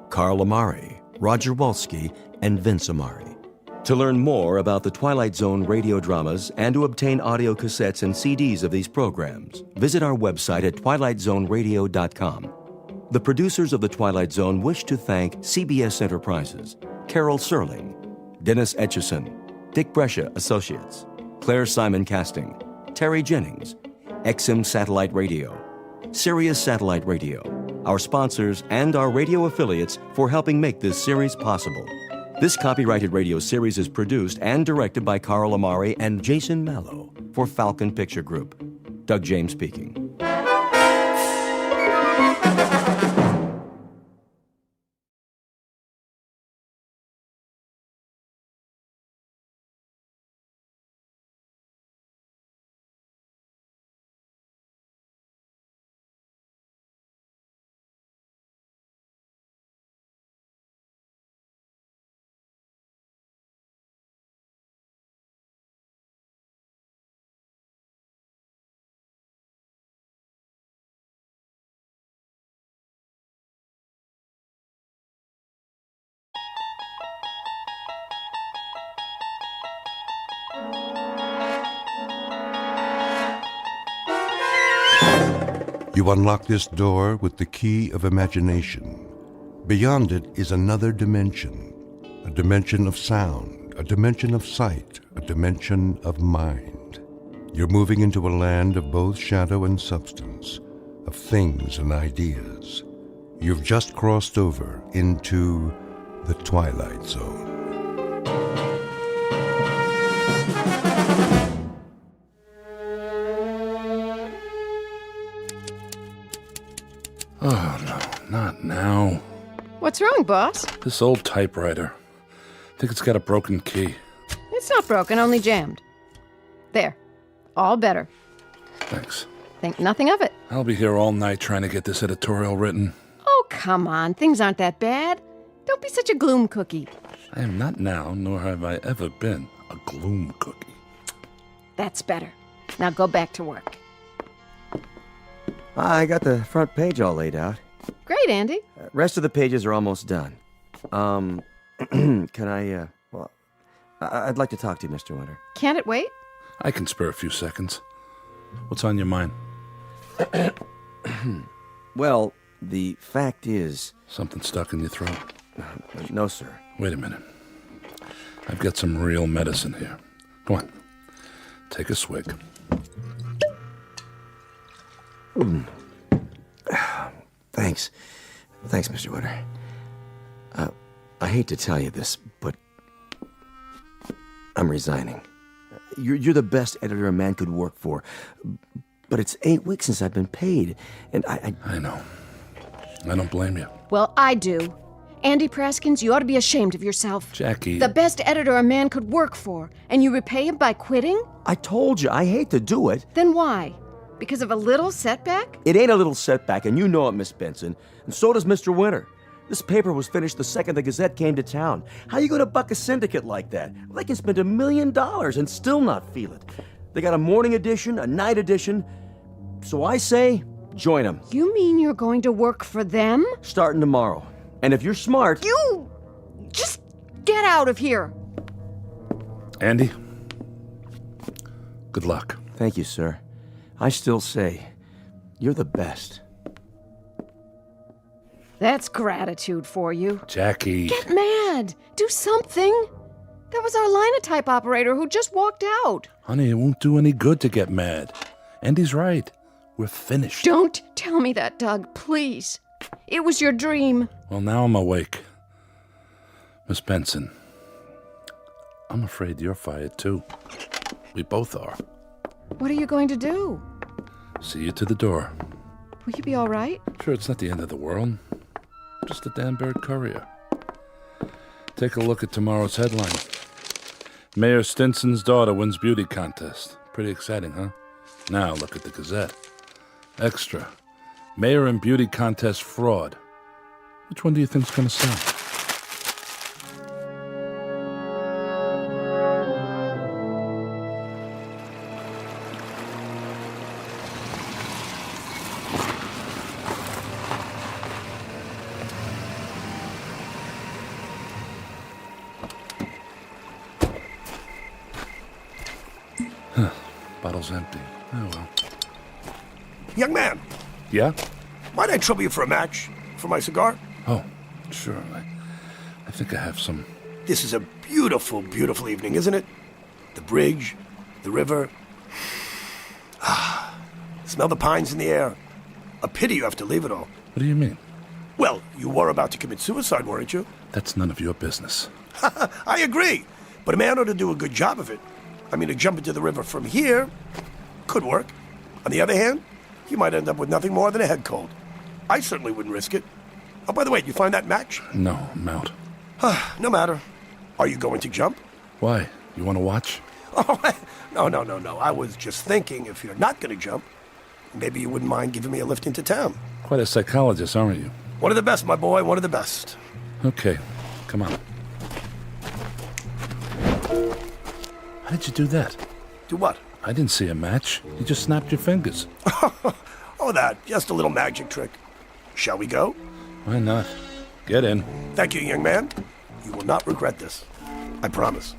Carl Amari, Roger Wolski, and Vince Amari. To learn more about the Twilight Zone radio dramas and to obtain audio cassettes and CDs of these programs, visit our website at twilightzoneradio.com. The producers of The Twilight Zone wish to thank CBS Enterprises, Carol Serling, Dennis Etchison, Dick Brescia Associates, Claire Simon Casting, Terry Jennings, XM Satellite Radio, Sirius Satellite Radio, our sponsors, and our radio affiliates for helping make this series possible. This copyrighted radio series is produced and directed by Carl Amari and Jason Mallow for Falcon Picture Group. Doug James speaking. You unlock this door with the key of imagination. Beyond it is another dimension, a dimension of sound, a dimension of sight, a dimension of mind. You're moving into a land of both shadow and substance, of things and ideas. You've just crossed over into the Twilight Zone. Oh, no, not now. What's wrong, boss? This old typewriter. I think it's got a broken key. It's not broken, only jammed. There. All better. Thanks. Think nothing of it. I'll be here all night trying to get this editorial written. Oh, come on. Things aren't that bad. Don't be such a gloom cookie. I am not now, nor have I ever been, a gloom cookie. That's better. Now go back to work. I got the front page all laid out. Great, Andy. Rest of the pages are almost done. Can I, I'd like to talk to you, Mr. Winter. Can't it wait? I can spare a few seconds. What's on your mind? Well, the fact is... Something stuck in your throat? No, sir. Wait a minute. I've got some real medicine here. Come on. Take a swig. Thanks. Thanks, Mr. Winter. I hate to tell you this, but I'm resigning. You're the best editor a man could work for, but it's 8 weeks since I've been paid, and I know. I don't blame you. Well, I do. Andy Praskins, you ought to be ashamed of yourself. Jackie... The best editor a man could work for, and you repay him by quitting? I told you, I hate to do it. Then why? Because of a little setback? It ain't a little setback, and you know it, Miss Benson, and so does Mr. Winter. This paper was finished the second the Gazette came to town. How you gonna buck a syndicate like that? They can spend $1 million and still not feel it. They got a morning edition, a night edition, so I say, join them. You mean you're going to work for them? Starting tomorrow. And if you're smart... You... just get out of here. Andy, good luck. Thank you, sir. I still say, you're the best. That's gratitude for you. Jackie. Get mad. Do something. That was our linotype operator who just walked out. Honey, it won't do any good to get mad. Andy's right. We're finished. Don't tell me that, Doug, please. It was your dream. Well, now I'm awake. Miss Benson, I'm afraid you're fired too. We both are. What are you going to do? See you to the door. Will you be all right? Sure, it's not the end of the world. Just a Danbury Courier. Take a look at tomorrow's headline. Mayor Stinson's daughter wins beauty contest. Pretty exciting, huh? Now look at the Gazette. Extra. Mayor and beauty contest fraud. Which one do you think's going to sell? Bottle's empty. Oh, well. Young man, Yeah? might I trouble you for a match? For my cigar? Oh, sure. I think I have some. This is a beautiful, beautiful evening, isn't it? The bridge, the river. Smell the pines in the air. A pity you have to leave it all. What do you mean? Well, you were about to commit suicide, weren't you? That's none of your business. I agree. But a man ought to do a good job of it. I mean, to jump into the river from here could work. On the other hand, you might end up with nothing more than a head cold. I certainly wouldn't risk it. Oh, by the way, did you find that match? No, I'm out. No matter. Are you going to jump? Why? You want to watch? Oh, no. I was just thinking if you're not going to jump, maybe you wouldn't mind giving me a lift into town. Quite a psychologist, aren't you? One of the best, my boy, one of the best. Okay, come on. How did you do that? Do what? I didn't see a match. You just snapped your fingers. Oh, that. Just a little magic trick. Shall we go? Why not? Get in. Thank you, young man. You will not regret this. I promise.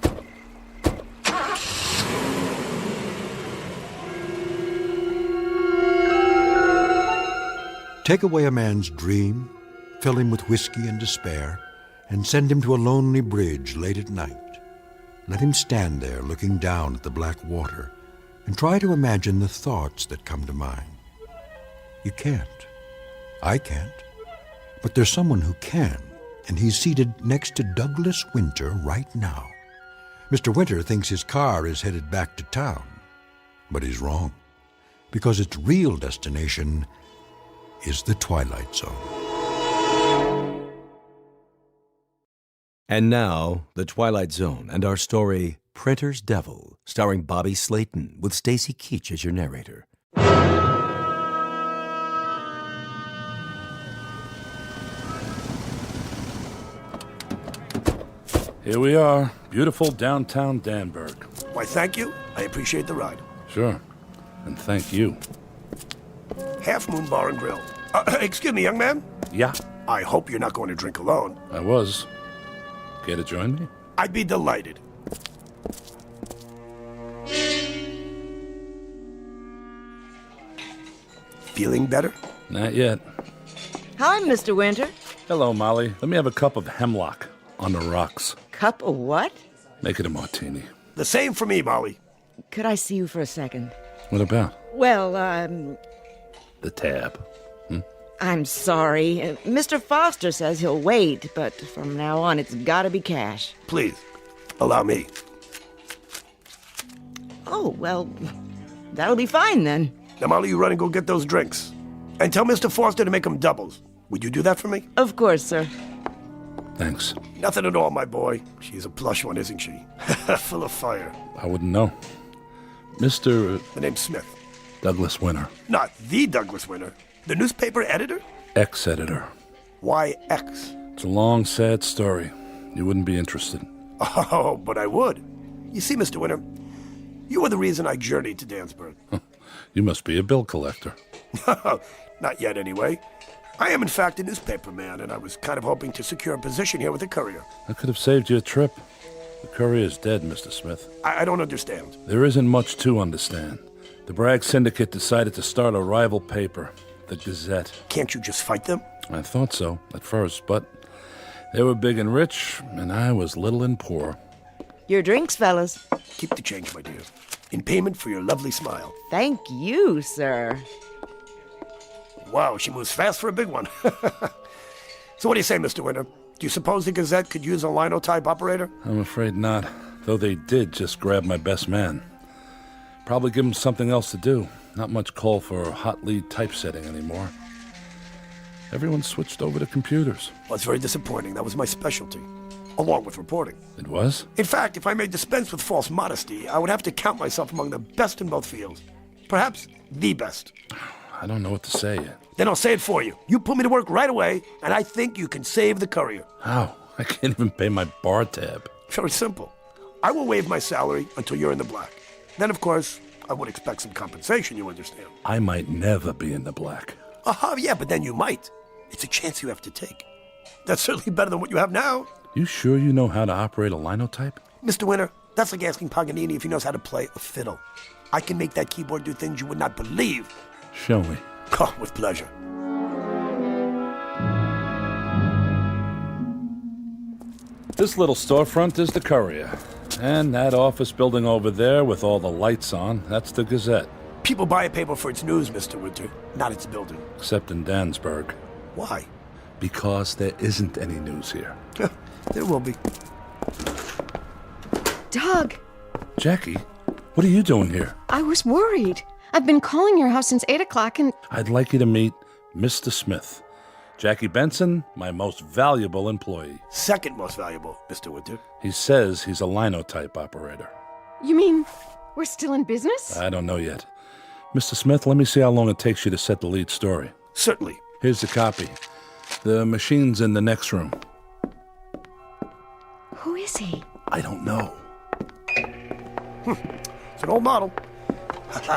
Take away a man's dream, fill him with whiskey and despair, and send him to a lonely bridge late at night. Let him stand there looking down at the black water and try to imagine the thoughts that come to mind. You can't. I can't. But there's someone who can, and he's seated next to Douglas Winter right now. Mr. Winter thinks his car is headed back to town, but he's wrong, because its real destination is the Twilight Zone. And now, The Twilight Zone and our story, Printer's Devil, starring Bobby Slayton, with Stacy Keach as your narrator. Here we are, beautiful downtown Danburg. Why, thank you. I appreciate the ride. Sure, and thank you. Half Moon Bar and Grill. Excuse me, young man. Yeah, I hope you're not going to drink alone. I was. Care to join me? I'd be delighted. Feeling better? Not yet. Hi, Mr. Winter. Hello, Molly. Let me have a cup of hemlock on the rocks. Cup of what? Make it a martini. The same for me, Molly. Could I see you for a second? What about? Well, The tab. I'm sorry. Mr. Foster says he'll wait, but from now on it's gotta be cash. Please, allow me. Oh, well, that'll be fine then. Now, Molly, you run and go get those drinks. And tell Mr. Foster to make them doubles. Would you do that for me? Of course, sir. Thanks. Nothing at all, my boy. She's a plush one, isn't she? Full of fire. I wouldn't know. Mr. The name's Smith. Douglas Winter. Not the Douglas Winter. The newspaper editor? Ex-editor. Why X? It's a long, sad story. You wouldn't be interested. Oh, but I would. You see, Mr. Winter, you were the reason I journeyed to Danburg. You must be a bill collector. Not yet, anyway. I am, in fact, a newspaper man, and I was kind of hoping to secure a position here with the Courier. I could have saved you a trip. The Courier is dead, Mr. Smith. I don't understand. There isn't much to understand. The Bragg Syndicate decided to start a rival paper, the Gazette. Can't you just fight them? I thought so, at first, but they were big and rich, and I was little and poor. Your drinks, fellas. Keep the change, my dear. In payment for your lovely smile. Thank you, sir. Wow, she moves fast for a big one. So what do you say, Mr. Winter? Do you suppose the Gazette could use a linotype operator? I'm afraid not, though they did just grab my best man. Probably give him something else to do. Not much call for hot lead typesetting anymore. Everyone switched over to computers. Well, it's very disappointing. That was my specialty, along with reporting. It was? In fact, if I may dispense with false modesty, I would have to count myself among the best in both fields. Perhaps the best. I don't know what to say yet. Then I'll say it for you. You put me to work right away, and I think you can save the Courier. How? I can't even pay my bar tab. Very simple. I will waive my salary until you're in the black. Then, of course, I would expect some compensation, you understand. I might never be in the black. Yeah, but then you might. It's a chance you have to take. That's certainly better than what you have now. You sure you know how to operate a linotype? Mr. Winter, that's like asking Paganini if he knows how to play a fiddle. I can make that keyboard do things you would not believe. Show me. Oh, with pleasure. This little storefront is the Courier. And that office building over there with all the lights on, that's the Gazette. People buy a paper for its news, Mr. Winter, not its building. Except in Danburg. Why? Because there isn't any news here. There will be. Doug! Jackie, what are you doing here? I was worried. I've been calling your house since 8 o'clock and... I'd like you to meet Mr. Smith. Jackie Benson, my most valuable employee. Second most valuable, Mr. Winter. He says he's a linotype operator. You mean we're still in business? I don't know yet. Mr. Smith, let me see how long it takes you to set the lead story. Certainly. Here's the copy. The machine's in the next room. Who is he? I don't know. It's an old model.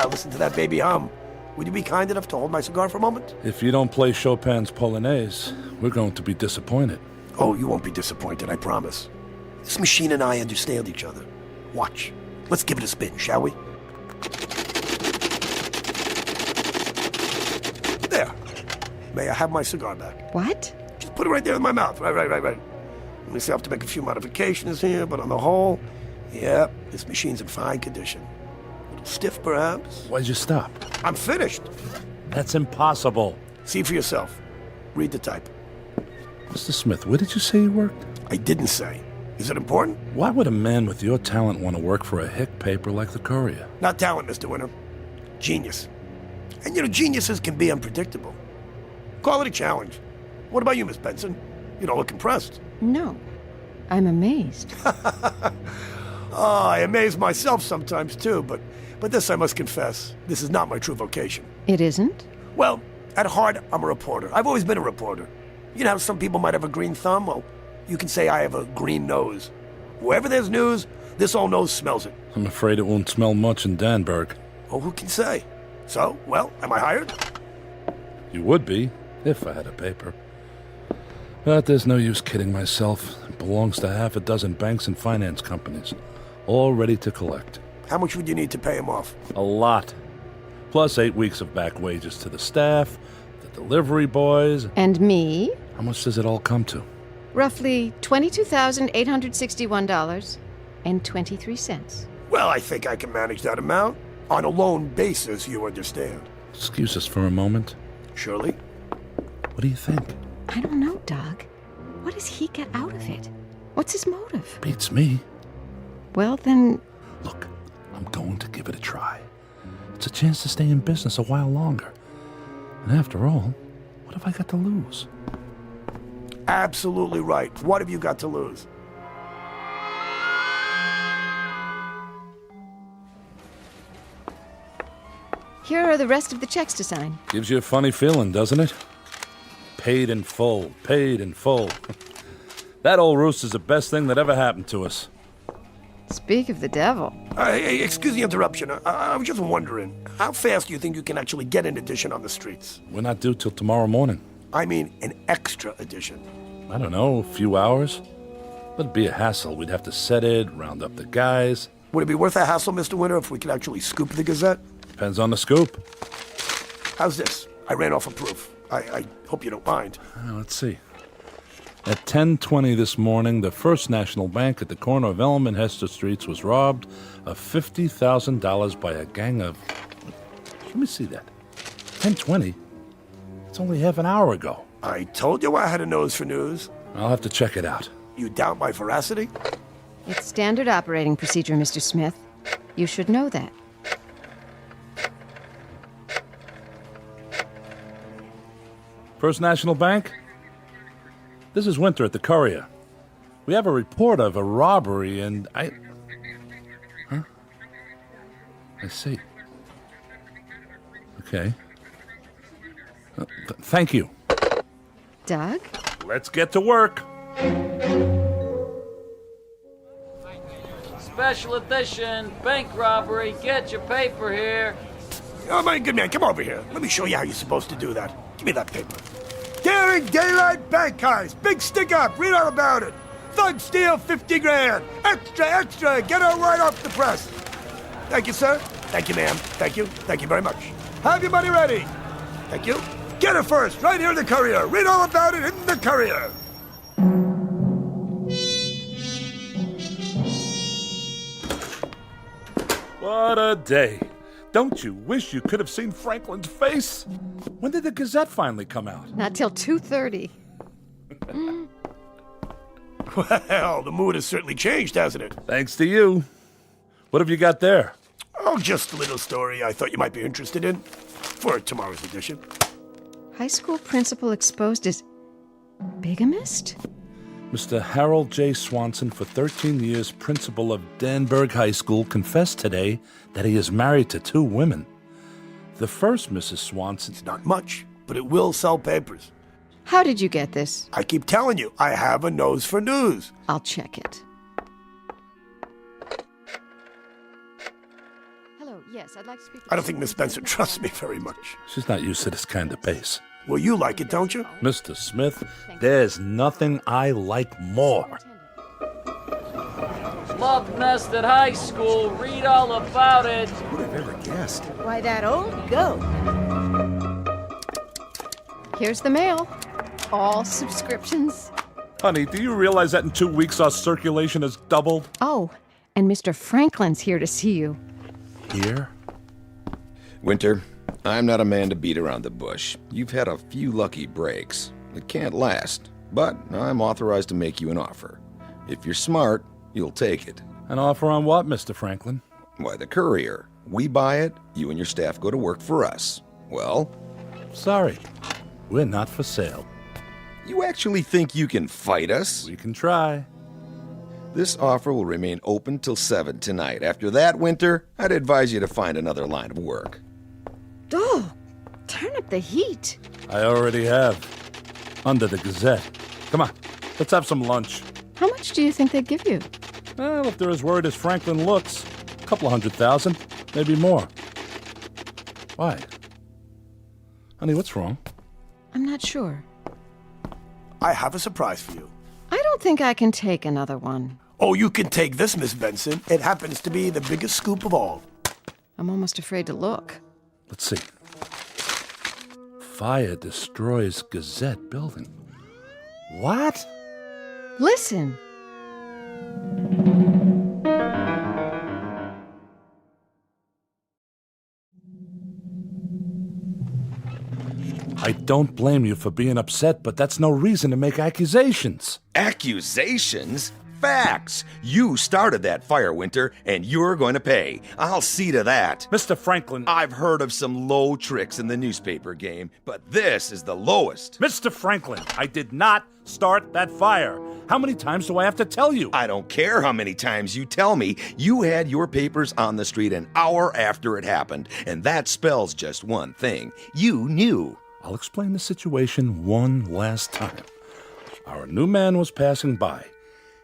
Listen to that baby hum. Would you be kind enough to hold my cigar for a moment? If you don't play Chopin's Polonaise, we're going to be disappointed. Oh, you won't be disappointed, I promise. This machine and I understand each other. Watch. Let's give it a spin, shall we? There. May I have my cigar back? What? Just put it right there in my mouth. Right. Let me see, I have to make a few modifications here, but on the whole, yeah, this machine's in fine condition. A little stiff, perhaps. Why'd you stop? I'm finished. That's impossible. See for yourself. Read the type. Mr. Smith, where did you say you worked? I didn't say. Is it important? Why would a man with your talent want to work for a hick paper like the Courier? Not talent, Mr. Winter. Genius. And geniuses can be unpredictable. Call it a challenge. What about you, Miss Benson? You don't look impressed. No. I'm amazed. I amaze myself sometimes, too, but this I must confess, this is not my true vocation. It isn't? Well, at heart, I'm a reporter. I've always been a reporter. You know how some people might have a green thumb? Well, you can say I have a green nose. Wherever there's news, this old nose smells it. I'm afraid it won't smell much in Danburg. Oh, who can say? So, well, am I hired? You would be, if I had a paper. But there's no use kidding myself. It belongs to half a dozen banks and finance companies, all ready to collect. How much would you need to pay him off? A lot. Plus 8 weeks of back wages to the staff, the delivery boys. And me? How much does it all come to? Roughly $22,861.23. Well, I think I can manage that amount. On a loan basis, you understand. Excuse us for a moment. Shirley? What do you think? I don't know, Doug. What does he get out of it? What's his motive? Beats me. Well, then... Look, I'm going to give it a try. It's a chance to stay in business a while longer. And after all, what have I got to lose? Absolutely right. What have you got to lose? Here are the rest of the checks to sign. Gives you a funny feeling, doesn't it? Paid in full, paid in full. That old rooster's the best thing that ever happened to us. Speak of the devil. Hey, excuse the interruption. I was just wondering, how fast do you think you can actually get an edition on the streets? We're not due till tomorrow morning. I mean, an extra edition. I don't know, a few hours. It'd be a hassle. We'd have to set it, round up the guys. Would it be worth a hassle, Mr. Winter, if we could actually scoop the Gazette? Depends on the scoop. How's this? I ran off a proof. I hope you don't mind. Let's see. At 10:20 this morning, the First National Bank at the corner of Elm and Hester Streets was robbed of $50,000 by a gang of... Let me see that. 10:20? It's only half an hour ago. I told you I had a nose for news. I'll have to check it out. You doubt my veracity? It's standard operating procedure, Mr. Smith. You should know that. First National Bank? This is Winter at the Courier. We have a report of a robbery and Huh? I see. Okay. Thank you. Doug? Let's get to work. Special edition, bank robbery, get your paper here. Oh, my good man, come over here. Let me show you how you're supposed to do that. Give me that paper. Daring daylight bank heist. Big stick up. Read all about it. Thug steal 50 grand. Extra, extra. Get her right off the press. Thank you, sir. Thank you, ma'am. Thank you. Thank you very much. Have your money ready. Thank you. Get her first. Right here in the Courier. Read all about it in the Courier. What a day. Don't you wish you could have seen Franklin's face? When did the Gazette finally come out? Not till 2:30. Well, the mood has certainly changed, hasn't it? Thanks to you. What have you got there? Oh, just a little story I thought you might be interested in for tomorrow's edition. High school principal exposed as bigamist? Mr. Harold J. Swanson, for 13 years principal of Danburg High School, confessed today that he is married to 2 women. The first Mrs. Swanson... It's not much, but it will sell papers. How did you get this? I keep telling you, I have a nose for news. I'll check it. Hello, yes, I'd like to speak to... I don't think Miss Benson trusts me very much. She's not used to this kind of pace. Well, you like it, don't you? Mr. Smith, there's nothing I like more. Love Nest at high school, read all about it. Who would have ever guessed? Why, that old goat. Here's the mail. All subscriptions. Honey, do you realize that in 2 weeks our circulation has doubled? Oh, and Mr. Franklin's here to see you. Here? Winter, I'm not a man to beat around the bush. You've had a few lucky breaks. It can't last, but I'm authorized to make you an offer. If you're smart, you'll take it. An offer on what, Mr. Franklin? Why, the courier. We buy it, you and your staff go to work for us. Well? Sorry, we're not for sale. You actually think you can fight us? We can try. This offer will remain open till 7 tonight. After that, Winter, I'd advise you to find another line of work. Oh, turn up the heat. I already have. Under the Gazette. Come on, let's have some lunch. How much do you think they'd give you? Well, if they're as worried as Franklin looks, a couple of 100,000, maybe more. Why? Honey, what's wrong? I'm not sure. I have a surprise for you. I don't think I can take another one. Oh, you can take this, Miss Benson. It happens to be the biggest scoop of all. I'm almost afraid to look. Let's see. Fire destroys Gazette building. What? Listen. I don't blame you for being upset, but that's no reason to make accusations. Accusations? Facts! You started that fire, Winter, and you're going to pay. I'll see to that. Mr. Franklin, I've heard of some low tricks in the newspaper game, but this is the lowest. Mr. Franklin, I did not start that fire. How many times do I have to tell you? I don't care how many times you tell me. You had your papers on the street an hour after it happened, and that spells just one thing. You knew. I'll explain the situation one last time. Our new man was passing by.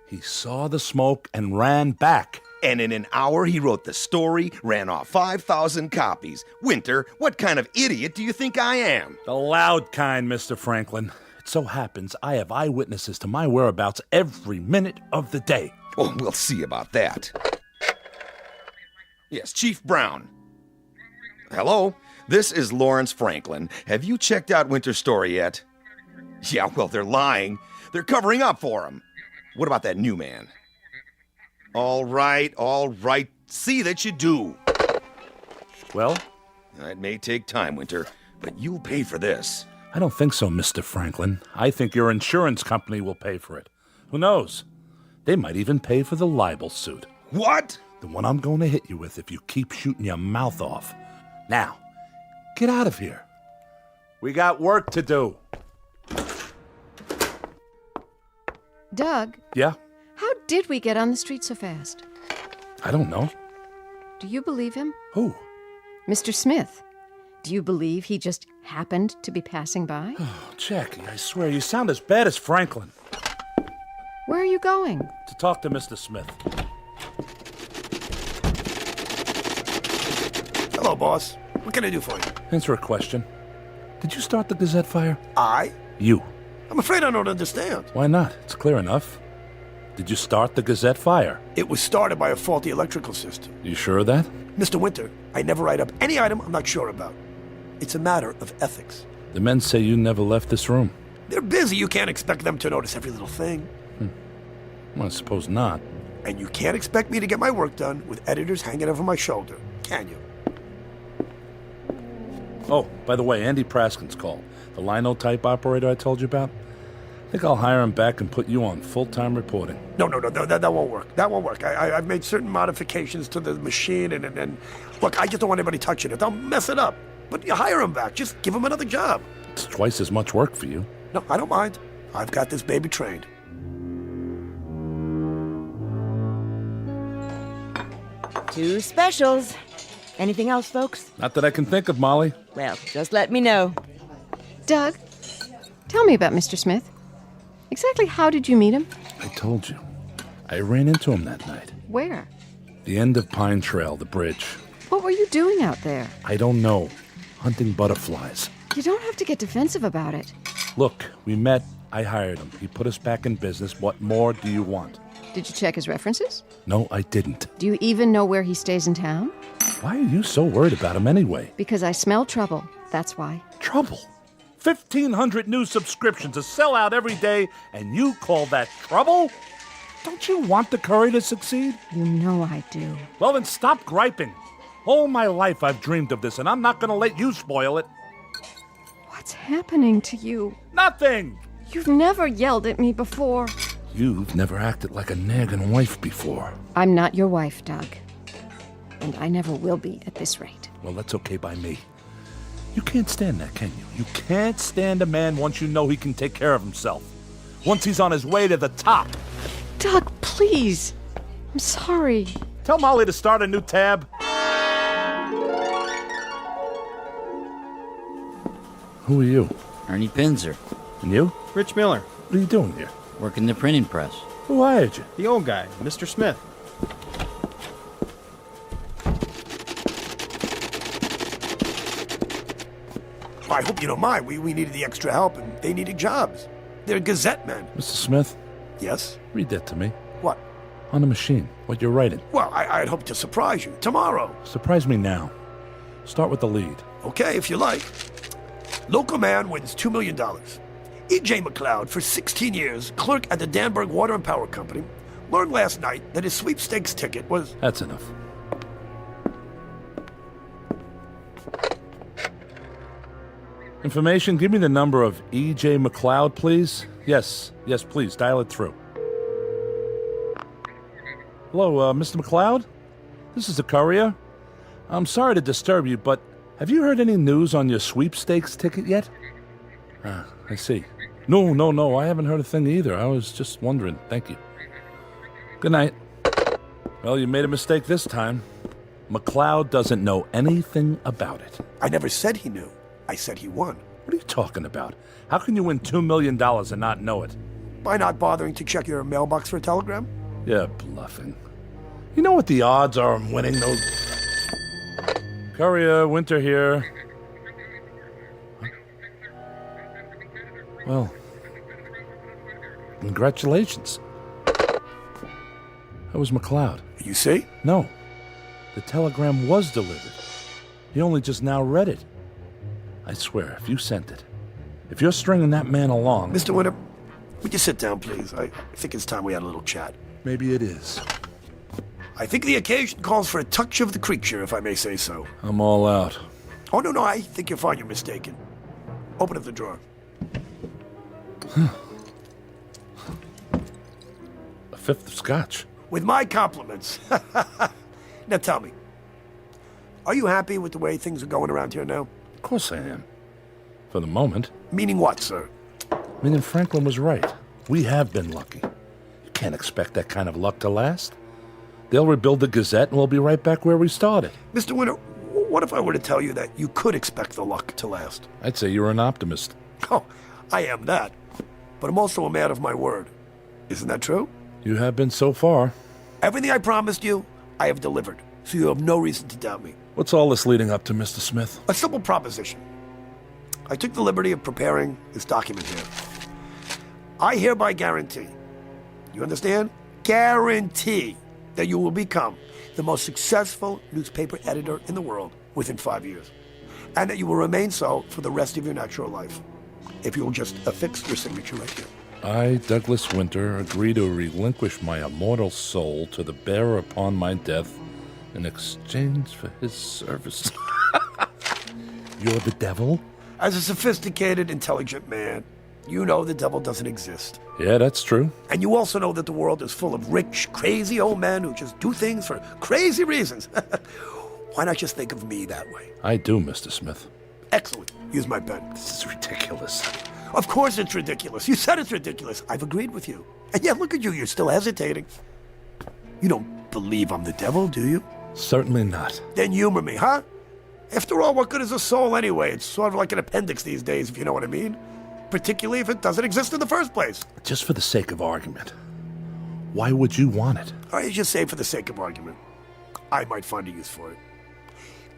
He saw the smoke and ran back. And in an hour, he wrote the story, ran off 5,000 copies. Winter, what kind of idiot do you think I am? The loud kind, Mr. Franklin. It so happens I have eyewitnesses to my whereabouts every minute of the day. Oh, we'll see about that. Yes, Chief Brown. Hello? This is Lawrence Franklin. Have you checked out Winter's story yet? Yeah, well, they're lying. They're covering up for him. What about that new man? All right. See that you do. Well? It may take time, Winter, but you'll pay for this. I don't think so, Mr. Franklin. I think your insurance company will pay for it. Who knows? They might even pay for the libel suit. What? The one I'm going to hit you with if you keep shooting your mouth off. Now, get out of here. We got work to do. Doug? Yeah? How did we get on the street so fast? I don't know. Do you believe him? Who? Mr. Smith. Do you believe he just happened to be passing by? Oh, Jackie, I swear, you sound as bad as Franklin. Where are you going? To talk to Mr. Smith. Hello, boss. What can I do for you? Answer a question. Did you start the Gazette fire? I? You. I'm afraid I don't understand. Why not? It's clear enough. Did you start the Gazette fire? It was started by a faulty electrical system. You sure of that? Mr. Winter, I never write up any item I'm not sure about. It's a matter of ethics. The men say you never left this room. They're busy. You can't expect them to notice every little thing. Well, I suppose not. And you can't expect me to get my work done with editors hanging over my shoulder, can you? Oh, by the way, Andy Praskin's called. The linotype operator I told you about. I think I'll hire him back and put you on full-time reporting. No, that won't work. That won't work. I've made certain modifications to the machine, and look, I just don't want anybody touching it. They'll mess it up. But you hire him back. Just give him another job. It's twice as much work for you. No, I don't mind. I've got this baby trained. Two specials. Anything else, folks? Not that I can think of, Molly. Well, just let me know. Doug, tell me about Mr. Smith. Exactly how did you meet him? I told you. I ran into him that night. Where? The end of Pine Trail, the bridge. What were you doing out there? I don't know. Hunting butterflies. You don't have to get defensive about it. Look, we met. I hired him. He put us back in business. What more do you want? Did you check his references? No, I didn't. Do you even know where he stays in town? Why are you so worried about him anyway? Because I smell trouble. That's why. Trouble? 1,500 new subscriptions, a sellout every day, and you call that trouble? Don't you want the Curry to succeed? You know I do. Well, then stop griping. All my life I've dreamed of this, and I'm not going to let you spoil it. What's happening to you? Nothing! You've never yelled at me before. You've never acted like a nagging wife before. I'm not your wife, Doug. And I never will be at this rate. Well, that's okay by me. You can't stand that, can you? You can't stand a man once you know he can take care of himself. Once he's on his way to the top. Doug, please. I'm sorry. Tell Molly to start a new tab. Who are you? Ernie Pinzer. And you? Rich Miller. What are you doing here? Working the printing press. Who hired you? The old guy, Mr. Smith. I hope you don't mind. We needed the extra help, and they needed jobs. They're Gazette men. Mr. Smith? Yes? Read that to me. What? On the machine. What you're writing. Well, I'd hope to surprise you. Tomorrow. Surprise me now. Start with the lead. Okay, if you like. Local man wins $2 million. E.J. McLeod, for 16 years, clerk at the Danburg Water and Power Company, learned last night that his sweepstakes ticket was... That's enough. Information, give me the number of E.J. McLeod, please. Yes, please, dial it through. Hello, Mr. McLeod? This is the courier. I'm sorry to disturb you, but have you heard any news on your sweepstakes ticket yet? I see. No, I haven't heard a thing either. I was just wondering. Thank you. Good night. Well, you made a mistake this time. McLeod doesn't know anything about it. I never said he knew. I said he won. What are you talking about? How can you win $2 million and not know it? By not bothering to check your mailbox for a telegram? You're bluffing. You know what the odds are of winning those... Courier, Winter here. Well, congratulations. That was McLeod. You see? No. The telegram was delivered. He only just now read it. I swear, if you sent it, if you're stringing that man along... Mr. Winter, would you sit down, please? I think it's time we had a little chat. Maybe it is. I think the occasion calls for a touch of the creature, if I may say so. I'm all out. Oh, no, I think you're fine. You're mistaken. Open up the drawer. A fifth of scotch. With my compliments. Now tell me, are you happy with the way things are going around here now? Of course I am. For the moment. Meaning what, sir? Meaning Franklin was right. We have been lucky. You can't expect that kind of luck to last. They'll rebuild the Gazette and we'll be right back where we started. Mr. Winter, what if I were to tell you that you could expect the luck to last? I'd say you're an optimist. Oh, I am that. But I'm also a man of my word. Isn't that true? You have been so far. Everything I promised you, I have delivered. So you have no reason to doubt me. What's all this leading up to, Mr. Smith? A simple proposition. I took the liberty of preparing this document here. I hereby guarantee, you understand? Guarantee that you will become the most successful newspaper editor in the world within 5 years. And that you will remain so for the rest of your natural life. If you will just affix your signature right here. I, Douglas Winter, agree to relinquish my immortal soul to the bearer upon my death in exchange for his service. You're the devil? As a sophisticated, intelligent man, you know the devil doesn't exist. Yeah, that's true. And you also know that the world is full of rich, crazy old men who just do things for crazy reasons. Why not just think of me that way? I do, Mr. Smith. Excellent. Use my pen. This is ridiculous. Of course it's ridiculous. You said it's ridiculous. I've agreed with you. And yet, look at you. You're still hesitating. You don't believe I'm the devil, do you? Certainly not. Then humor me, huh? After all, what good is a soul anyway? It's sort of like an appendix these days, if you know what I mean. Particularly if it doesn't exist in the first place. Just for the sake of argument. Why would you want it? All right, just say for the sake of argument. I might find a use for it.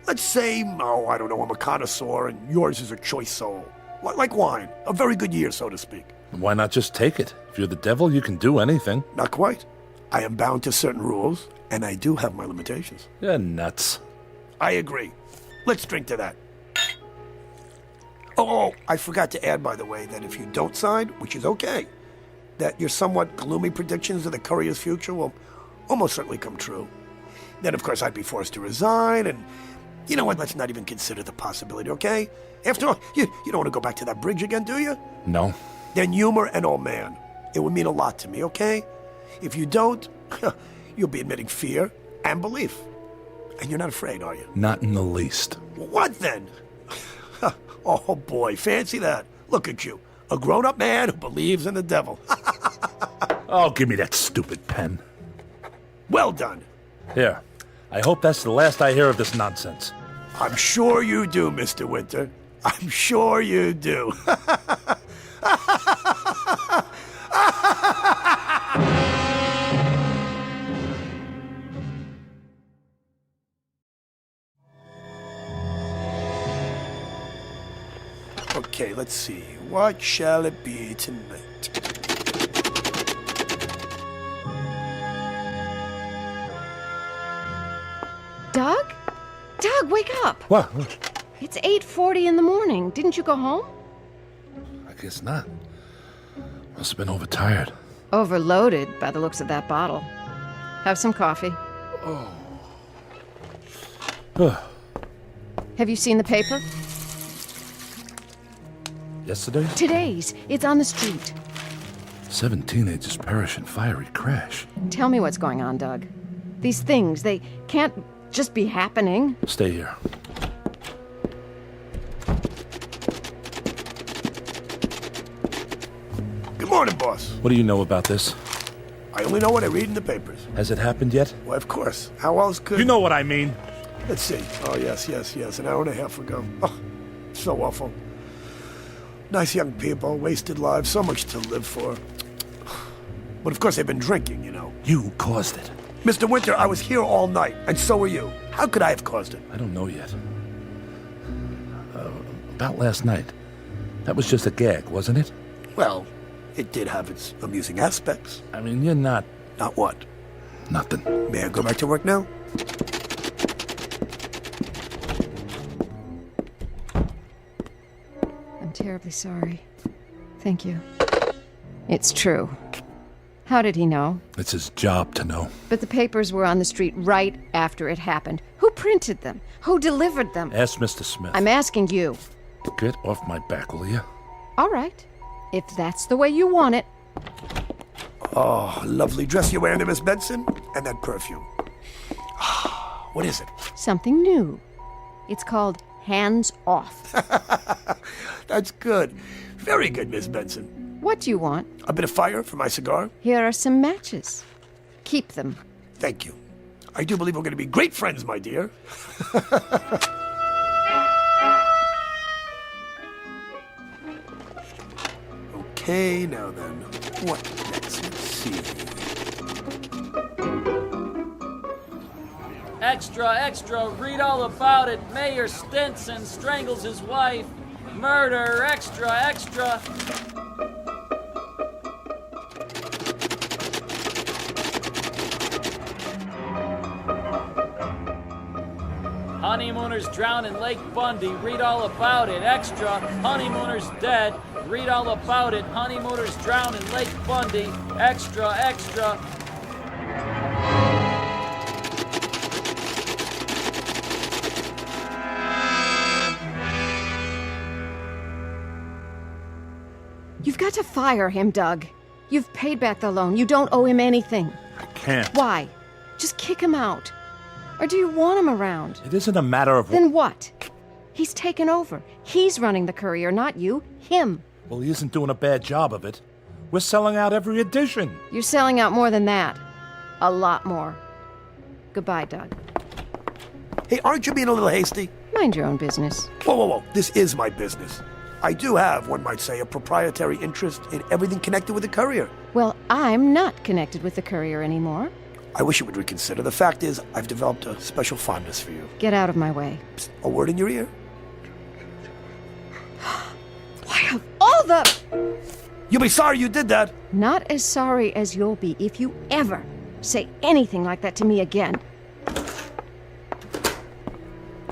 Let's say, I don't know, I'm a connoisseur and yours is a choice soul. Like wine. A very good year, so to speak. Why not just take it? If you're the devil, you can do anything. Not quite. I am bound to certain rules, and I do have my limitations. You're nuts. I agree. Let's drink to that. Oh, I forgot to add, by the way, that if you don't sign, which is okay, that your somewhat gloomy predictions of the courier's future will almost certainly come true. Then, of course, I'd be forced to resign, and you know what? Let's not even consider the possibility, okay? After all, you don't want to go back to that bridge again, do you? No. Then humor an old man. It would mean a lot to me, okay? If you don't, you'll be admitting fear and belief. And you're not afraid, are you? Not in the least. What then? Oh, boy, fancy that. Look at you. A grown-up man who believes in the devil. Oh, give me that stupid pen. Well done. Here. I hope that's the last I hear of this nonsense. I'm sure you do, Mr. Winter. I'm sure you do. Okay, let's see. What shall it be tonight? Doug? Doug, wake up! What? It's 8:40 in the morning. Didn't you go home? I guess not. Must have been overtired. Overloaded by the looks of that bottle. Have some coffee. Oh. Have you seen the paper? Yesterday? Today's. It's on the street. 7 teenagers perish in fiery crash. Tell me what's going on, Doug. These things, they can't just be happening. Stay here. Good morning, boss. What do you know about this? I only know what I read in the papers. Has it happened yet? Why, of course. How else could... You know what I mean. Let's see. Oh, yes. An hour and a half ago. Oh, so awful. Nice young people, wasted lives, so much to live for. But of course they've been drinking, you know. You caused it. Mr. Winter, I was here all night, and so were you. How could I have caused it? I don't know yet. About last night. That was just a gag, wasn't it? Well, it did have its amusing aspects. I mean, you're not... Not what? Nothing. May I go back to work now? I'm terribly sorry. Thank you. It's true. How did he know? It's his job to know. But the papers were on the street right after it happened. Who printed them? Who delivered them? Ask Mr. Smith. I'm asking you. Get off my back, will you? All right. If that's the way you want it. Oh, lovely dress you're wearing there, Miss Benson. And that perfume. What is it? Something new. It's called Hands Off. That's good. Very good, Miss Benson. What do you want? A bit of fire for my cigar? Here are some matches. Keep them. Thank you. I do believe we're going to be great friends, my dear. Okay, now then. What next? Let's see. Extra, read all about it. Mayor Stinson strangles his wife. Murder, extra. Honeymooners drowned in Lake Bundy. Read all about it. Extra. Honeymooners dead. Read all about it. Honeymooners drowned in Lake Bundy. Extra. You've got to fire him, Doug. You've paid back the loan. You don't owe him anything. I can't. Why? Just kick him out. Or do you want him around? It isn't a matter of... Then what? He's taken over. He's running the Courier, not you. Him. Well, he isn't doing a bad job of it. We're selling out every edition. You're selling out more than that. A lot more. Goodbye, Doug. Hey, aren't you being a little hasty? Mind your own business. Whoa. This is my business. I do have, one might say, a proprietary interest in everything connected with the Courier. Well, I'm not connected with the Courier anymore. I wish you would reconsider. The fact is, I've developed a special fondness for you. Get out of my way. Psst, a word in your ear? Why, of all the... You'll be sorry you did that. Not as sorry as you'll be if you ever say anything like that to me again.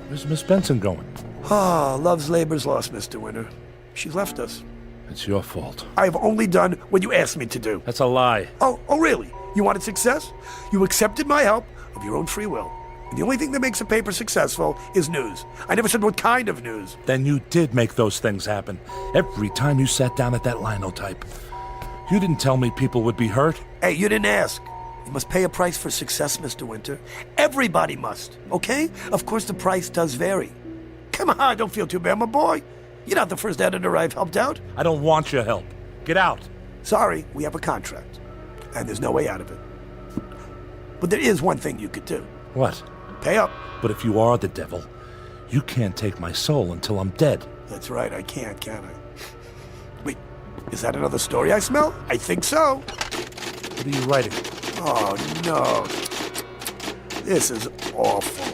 Where's Miss Benson going? Ah, love's labor's lost, Mr. Winter. She left us. It's your fault. I have only done what you asked me to do. That's a lie. Oh, really? You wanted success? You accepted my help of your own free will. And the only thing that makes a paper successful is news. I never said what kind of news. Then you did make those things happen. Every time you sat down at that linotype. You didn't tell me people would be hurt. Hey, you didn't ask. You must pay a price for success, Mr. Winter. Everybody must, okay? Of course, the price does vary. Come on, don't feel too bad, my boy. You're not the first editor I've helped out. I don't want your help. Get out. Sorry, we have a contract. And there's no way out of it. But there is one thing you could do. What? Pay up. But if you are the devil, you can't take my soul until I'm dead. That's right, I can't, can I? Wait, is that another story I smell? I think so. What are you writing? Oh, no. This is awful.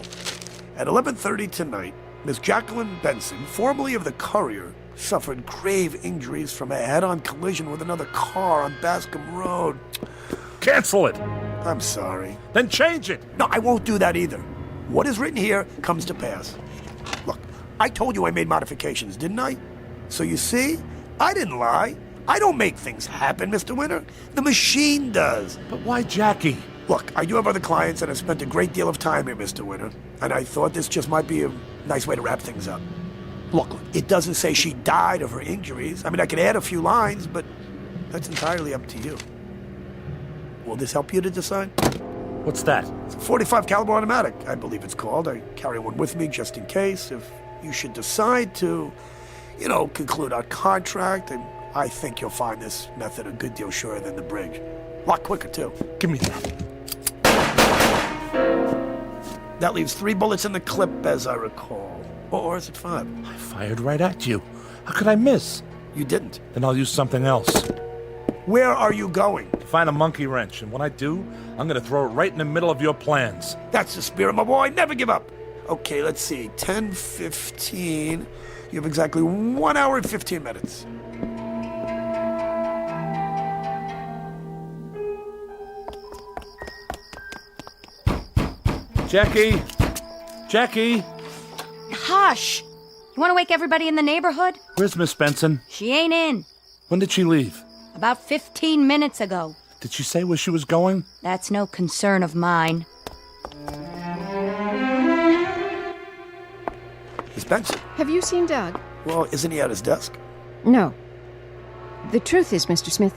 At 11:30 tonight, Miss Jacqueline Benson, formerly of the Courier, suffered grave injuries from a head-on collision with another car on Bascom Road. Cancel it! I'm sorry. Then change it! No, I won't do that either. What is written here comes to pass. Look, I told you I made modifications, didn't I? So you see, I didn't lie. I don't make things happen, Mr. Winter. The machine does. But why Jackie? Look, I do have other clients, and I've spent a great deal of time here, Mr. Winter. And I thought this just might be a nice way to wrap things up. Look, it doesn't say she died of her injuries. I mean, I could add a few lines, but that's entirely up to you. Will this help you to decide? What's that? It's a .45 caliber automatic, I believe it's called. I carry one with me just in case. If you should decide to, conclude our contract, and I think you'll find this method a good deal surer than the bridge. A lot quicker, too. Give me that. That leaves 3 bullets in the clip, as I recall. Or is it 5? I fired right at you. How could I miss? You didn't. Then I'll use something else. Where are you going? Find a monkey wrench, and when I do, I'm gonna throw it right in the middle of your plans. That's the spirit, my boy. Never give up. Okay, let's see. 10:15. You have exactly 1 hour and 15 minutes. Jackie! Jackie! Hush! You want to wake everybody in the neighborhood? Where's Miss Benson? She ain't in. When did she leave? About 15 minutes ago. Did she say where she was going? That's no concern of mine. Miss Benson? Have you seen Doug? Well, isn't he at his desk? No. The truth is, Mr. Smith,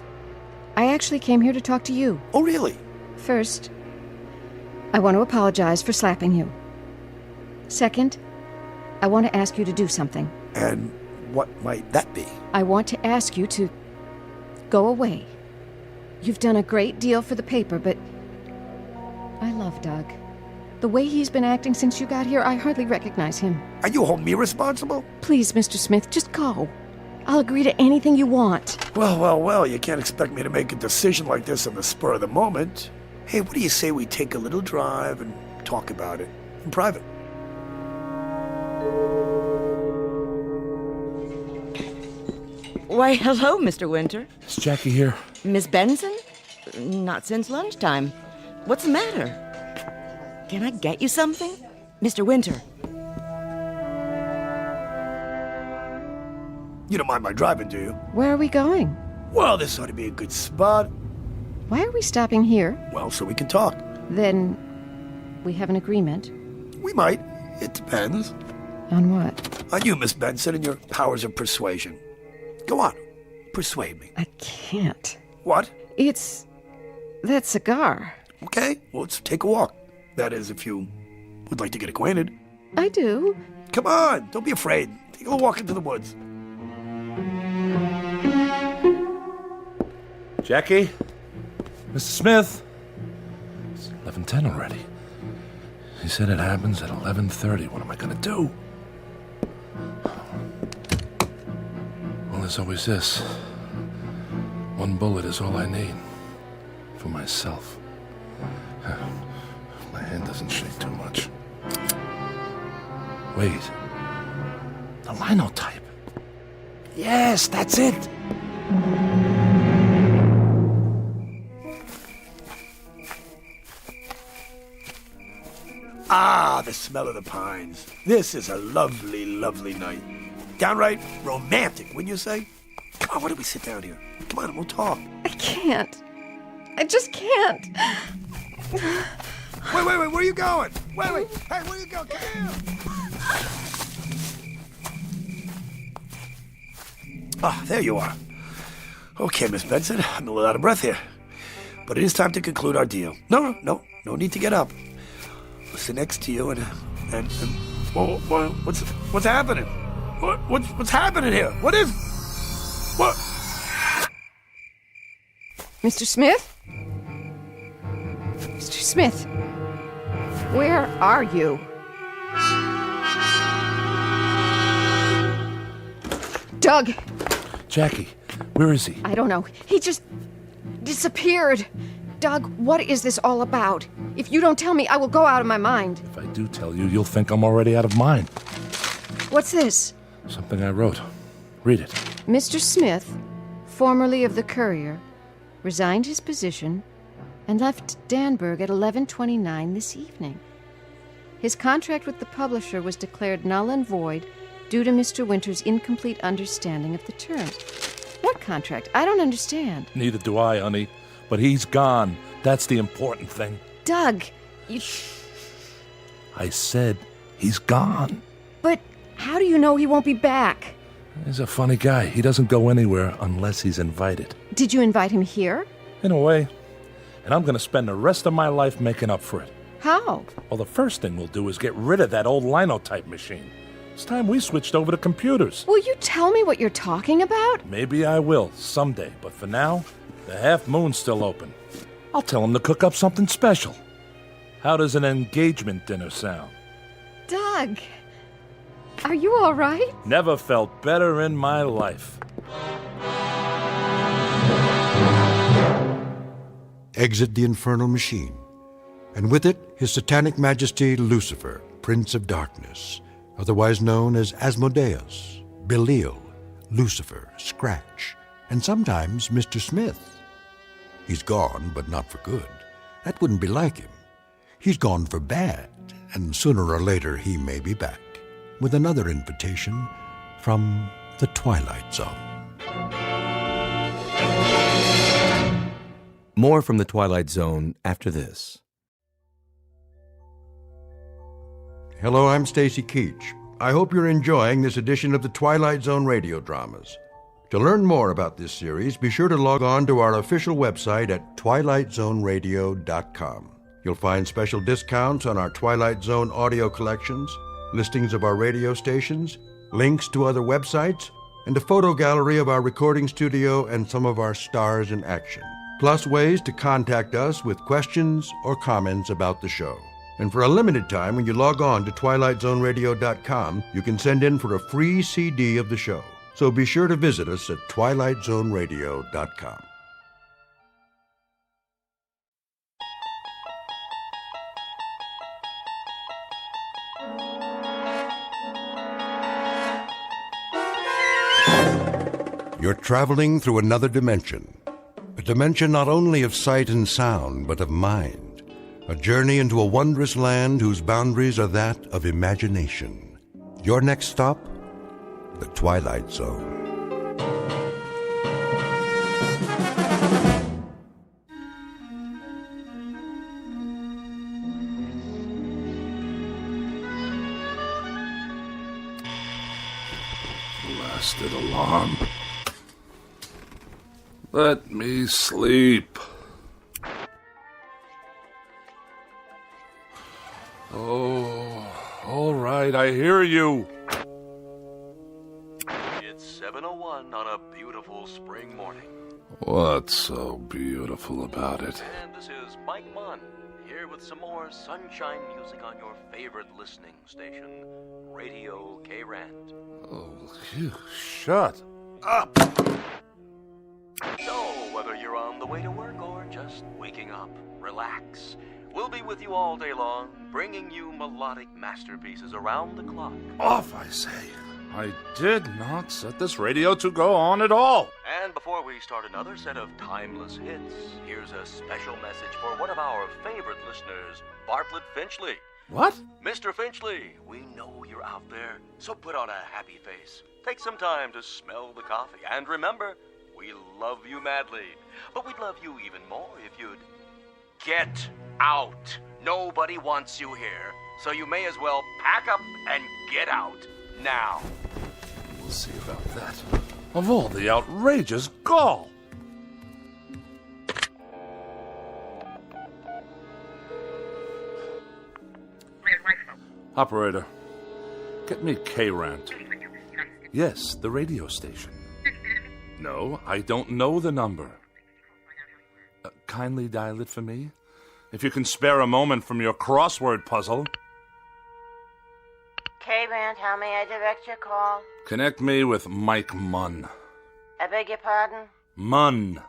I actually came here to talk to you. Oh, really? First, I want to apologize for slapping you. Second, I want to ask you to do something. And what might that be? I want to ask you to go away. You've done a great deal for the paper, but I love Doug. The way he's been acting since you got here, I hardly recognize him. Are you holding me responsible? Please, Mr. Smith, just go. I'll agree to anything you want. Well, you can't expect me to make a decision like this on the spur of the moment. Hey, what do you say we take a little drive and talk about it in private? Why, hello, Mr. Winter. Is Jackie here? Miss Benson? Not since lunchtime. What's the matter? Can I get you something? Mr. Winter. You don't mind my driving, do you? Where are we going? Well, this ought to be a good spot. Why are we stopping here? Well, so we can talk. Then we have an agreement. We might. It depends. On what? On you, Miss Benson, and your powers of persuasion. Go on. Persuade me. I can't. What? It's that cigar. Okay, well, let's take a walk. That is, if you would like to get acquainted. I do. Come on, don't be afraid. Take a little walk into the woods. Jackie? Mr. Smith? It's 11:10 already. He said it happens at 11:30. What am I gonna do? Well, there's always this. One bullet is all I need. For myself. My hand doesn't shake too much. Wait. The linotype. Yes, that's it. Ah, the smell of the pines. This is a lovely, lovely night. Downright romantic, wouldn't you say? Come on, why don't we sit down here? Come on, we'll talk. I can't. I just can't. Wait, where are you going? Wait. Hey, where you going? Come here. Ah, there you are. Okay, Miss Benson, I'm a little out of breath here. But it is time to conclude our deal. No need to get up. I'll sit next to you and what's happening? What's happening here? What? Mr. Smith? Mr. Smith, where are you? Doug! Jackie, where is he? I don't know. He just disappeared. Doug, what is this all about? If you don't tell me, I will go out of my mind. If I do tell you, you'll think I'm already out of mine. What's this? Something I wrote. Read it. Mr. Smith, formerly of the Courier, resigned his position and left Danburg at 11:29 this evening. His contract with the publisher was declared null and void due to Mr. Winter's incomplete understanding of the terms. What contract? I don't understand. Neither do I, honey. But he's gone. That's the important thing. Doug, you... I said he's gone. But how do you know he won't be back? He's a funny guy. He doesn't go anywhere unless he's invited. Did you invite him here? In a way. And I'm going to spend the rest of my life making up for it. How? Well, the first thing we'll do is get rid of that old linotype machine. It's time we switched over to computers. Will you tell me what you're talking about? Maybe I will, someday. But for now, the Half Moon's still open. I'll tell him to cook up something special. How does an engagement dinner sound? Doug, are you all right? Never felt better in my life. Exit the infernal machine, and with it, His Satanic Majesty Lucifer, Prince of Darkness, otherwise known as Asmodeus, Belial, Lucifer, Scratch, and sometimes Mr. Smith. He's gone, but not for good. That wouldn't be like him. He's gone for bad, and sooner or later he may be back with another invitation from the Twilight Zone. More from the Twilight Zone after this. Hello, I'm Stacy Keach. I hope you're enjoying this edition of the Twilight Zone radio dramas. To learn more about this series, be sure to log on to our official website at twilightzoneradio.com. You'll find special discounts on our Twilight Zone audio collections, listings of our radio stations, links to other websites, and a photo gallery of our recording studio and some of our stars in action. Plus ways to contact us with questions or comments about the show. And for a limited time, when you log on to twilightzoneradio.com, you can send in for a free CD of the show. So be sure to visit us at twilightzoneradio.com. You're traveling through another dimension. A dimension not only of sight and sound, but of mind. A journey into a wondrous land whose boundaries are that of imagination. Your next stop? The Twilight Zone. Blasted alarm. Let me sleep. Oh, all right, I hear you. It's 7:01 on a beautiful spring morning. What's so beautiful about it? And this is Mike Munn, here with some more sunshine music on your favorite listening station, Radio K-Rand. Oh, you shut up. So, whether you're on the way to work or just waking up, relax. We'll be with you all day long, bringing you melodic masterpieces around the clock. Off, I say. I did not set this radio to go on at all. And before we start another set of timeless hits, here's a special message for one of our favorite listeners, Bartlett Finchley. What? Mr. Finchley, we know you're out there, so put on a happy face. Take some time to smell the coffee, and remember, we love you madly, but we'd love you even more if you'd get out. Nobody wants you here, so you may as well pack up and get out now. We'll see about that. Of all the outrageous gall! Operator, get me K-Rant. Yes, the radio station. No, I don't know the number. Kindly dial it for me, if you can spare a moment from your crossword puzzle. K-Rant, how may I direct your call? Connect me with Mike Munn. I beg your pardon? Munn,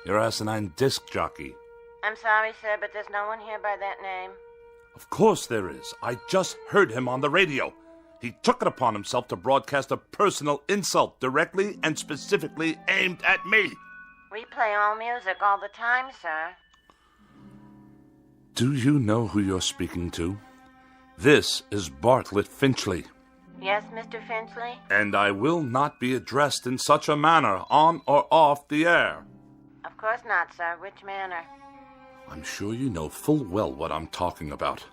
your asinine disc jockey. I'm sorry, sir, but there's no one here by that name. Of course there is. I just heard him on the radio. He took it upon himself to broadcast a personal insult directly and specifically aimed at me. We play all music all the time, sir. Do you know who you're speaking to? This is Bartlett Finchley. Yes, Mr. Finchley? And I will not be addressed in such a manner, on or off the air. Of course not, sir. Which manner? I'm sure you know full well what I'm talking about.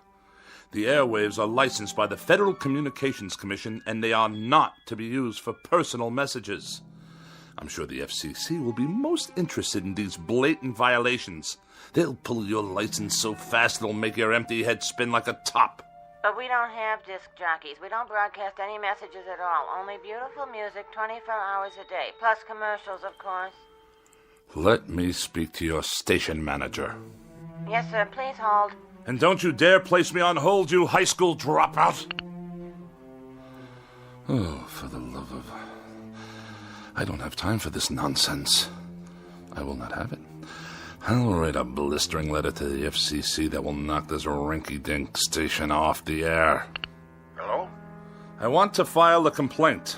The airwaves are licensed by the Federal Communications Commission, and they are not to be used for personal messages. I'm sure the FCC will be most interested in these blatant violations. They'll pull your license so fast it'll make your empty head spin like a top. But we don't have disc jockeys. We don't broadcast any messages at all. Only beautiful music 24 hours a day. Plus commercials, of course. Let me speak to your station manager. Yes, sir. Please hold. And don't you dare place me on hold, you high school dropout. Oh, for the love of... I don't have time for this nonsense. I will not have it. I'll write a blistering letter to the FCC that will knock this rinky-dink station off the air. Hello? I want to file a complaint.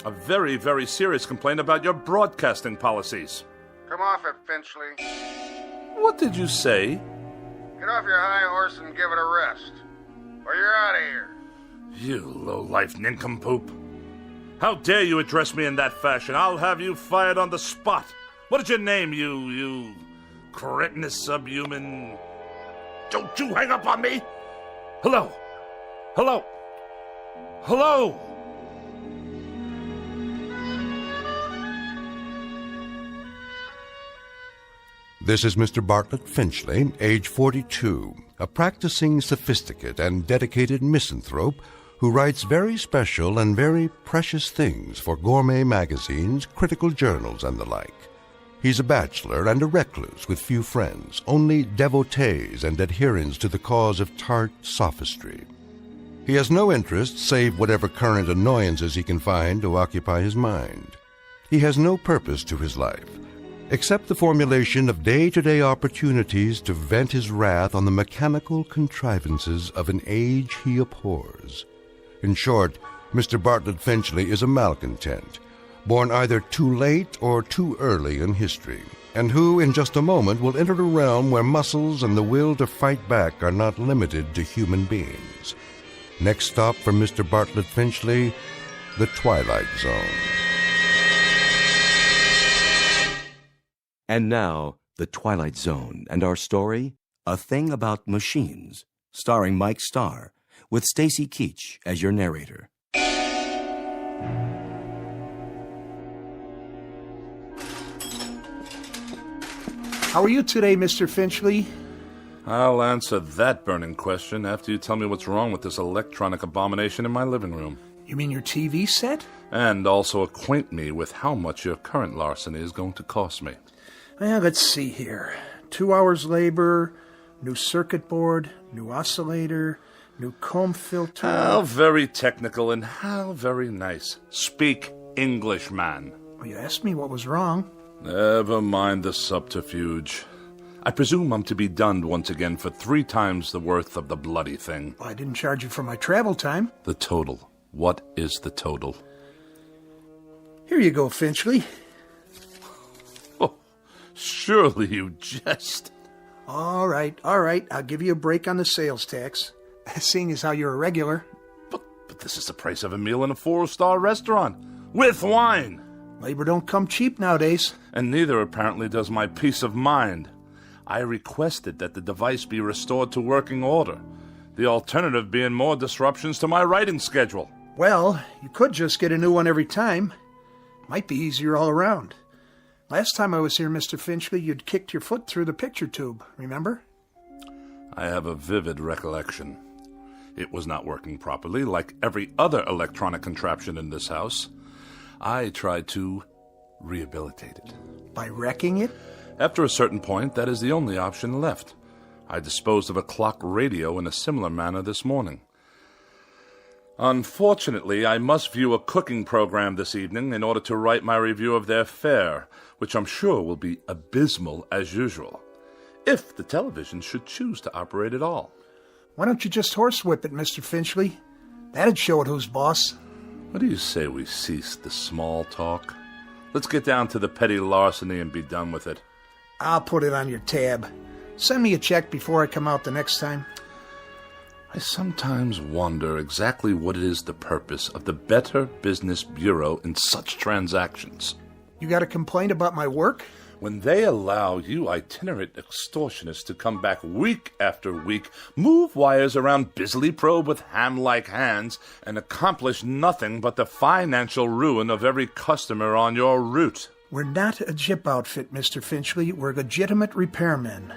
A very, very serious complaint about your broadcasting policies. Come off it, Finchley. What did you say? Get off your high horse and give it a rest, or you're out of here. You low-life nincompoop. How dare you address me in that fashion? I'll have you fired on the spot. What is your name, you cretinous subhuman... Don't you hang up on me! Hello? Hello? Hello? This is Mr. Bartlett Finchley, age 42, a practicing sophisticate and dedicated misanthrope who writes very special and very precious things for gourmet magazines, critical journals, and the like. He's a bachelor and a recluse with few friends, only devotees and adherents to the cause of tart sophistry. He has no interest save whatever current annoyances he can find to occupy his mind. He has no purpose to his life, except the formulation of day-to-day opportunities to vent his wrath on the mechanical contrivances of an age he abhors. In short, Mr. Bartlett Finchley is a malcontent, born either too late or too early in history, and who in just a moment will enter a realm where muscles and the will to fight back are not limited to human beings. Next stop for Mr. Bartlett Finchley, the Twilight Zone. And now, The Twilight Zone, and our story, A Thing About Machines, starring Mike Starr, with Stacy Keach as your narrator. How are you today, Mr. Finchley? I'll answer that burning question after you tell me what's wrong with this electronic abomination in my living room. You mean your TV set? And also acquaint me with how much your current larceny is going to cost me. Well, let's see here. 2 hours labor, new circuit board, new oscillator, new comb filter. How very technical and how very nice. Speak English, man. Well, you asked me what was wrong. Never mind the subterfuge. I presume I'm to be dunned once again for 3 times the worth of the bloody thing. Well, I didn't charge you for my travel time. The total. What is the total? Here you go, Finchley. Oh, surely you jest. All right. I'll give you a break on the sales tax. seeing as how you're a regular. But this is the price of a meal in a 4-star restaurant. With wine! Labor don't come cheap nowadays. And neither, apparently, does my peace of mind. I requested that the device be restored to working order. The alternative being more disruptions to my writing schedule. Well, you could just get a new one every time. Might be easier all around. Last time I was here, Mr. Finchley, you'd kicked your foot through the picture tube, remember? I have a vivid recollection. It was not working properly, like every other electronic contraption in this house. I tried to rehabilitate it. By wrecking it? After a certain point, that is the only option left. I disposed of a clock radio in a similar manner this morning. Unfortunately, I must view a cooking program this evening in order to write my review of their fare, which I'm sure will be abysmal as usual, if the television should choose to operate at all. Why don't you just horsewhip it, Mr. Finchley? That'd show it who's boss. What do you say we cease the small talk? Let's get down to the petty larceny and be done with it. I'll put it on your tab. Send me a check before I come out the next time. I sometimes wonder exactly what is the purpose of the Better Business Bureau in such transactions. You got a complaint about my work? When they allow you itinerant extortionists to come back week after week, move wires around, busily probe with ham-like hands, and accomplish nothing but the financial ruin of every customer on your route. We're not a jip outfit, Mr. Finchley. We're legitimate repairmen.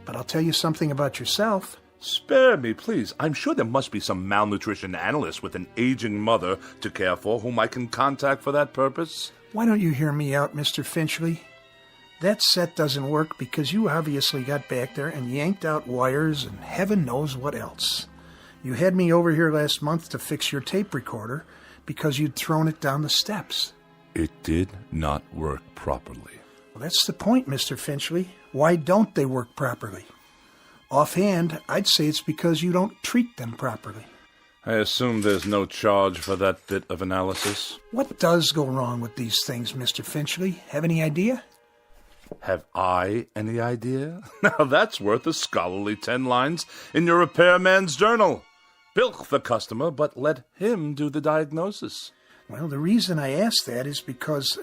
But I'll tell you something about yourself. Spare me, please. I'm sure there must be some malnutrition analyst with an aging mother to care for whom I can contact for that purpose. Why don't you hear me out, Mr. Finchley? That set doesn't work because you obviously got back there and yanked out wires and heaven knows what else. You had me over here last month to fix your tape recorder because you'd thrown it down the steps. It did not work properly. Well, that's the point, Mr. Finchley. Why don't they work properly? Offhand, I'd say it's because you don't treat them properly. I assume there's no charge for that bit of analysis. What does go wrong with these things, Mr. Finchley? Have any idea? Have I any idea? Now that's worth a scholarly 10 lines in your repairman's journal. Bilk the customer, but let him do the diagnosis. Well, the reason I ask that is because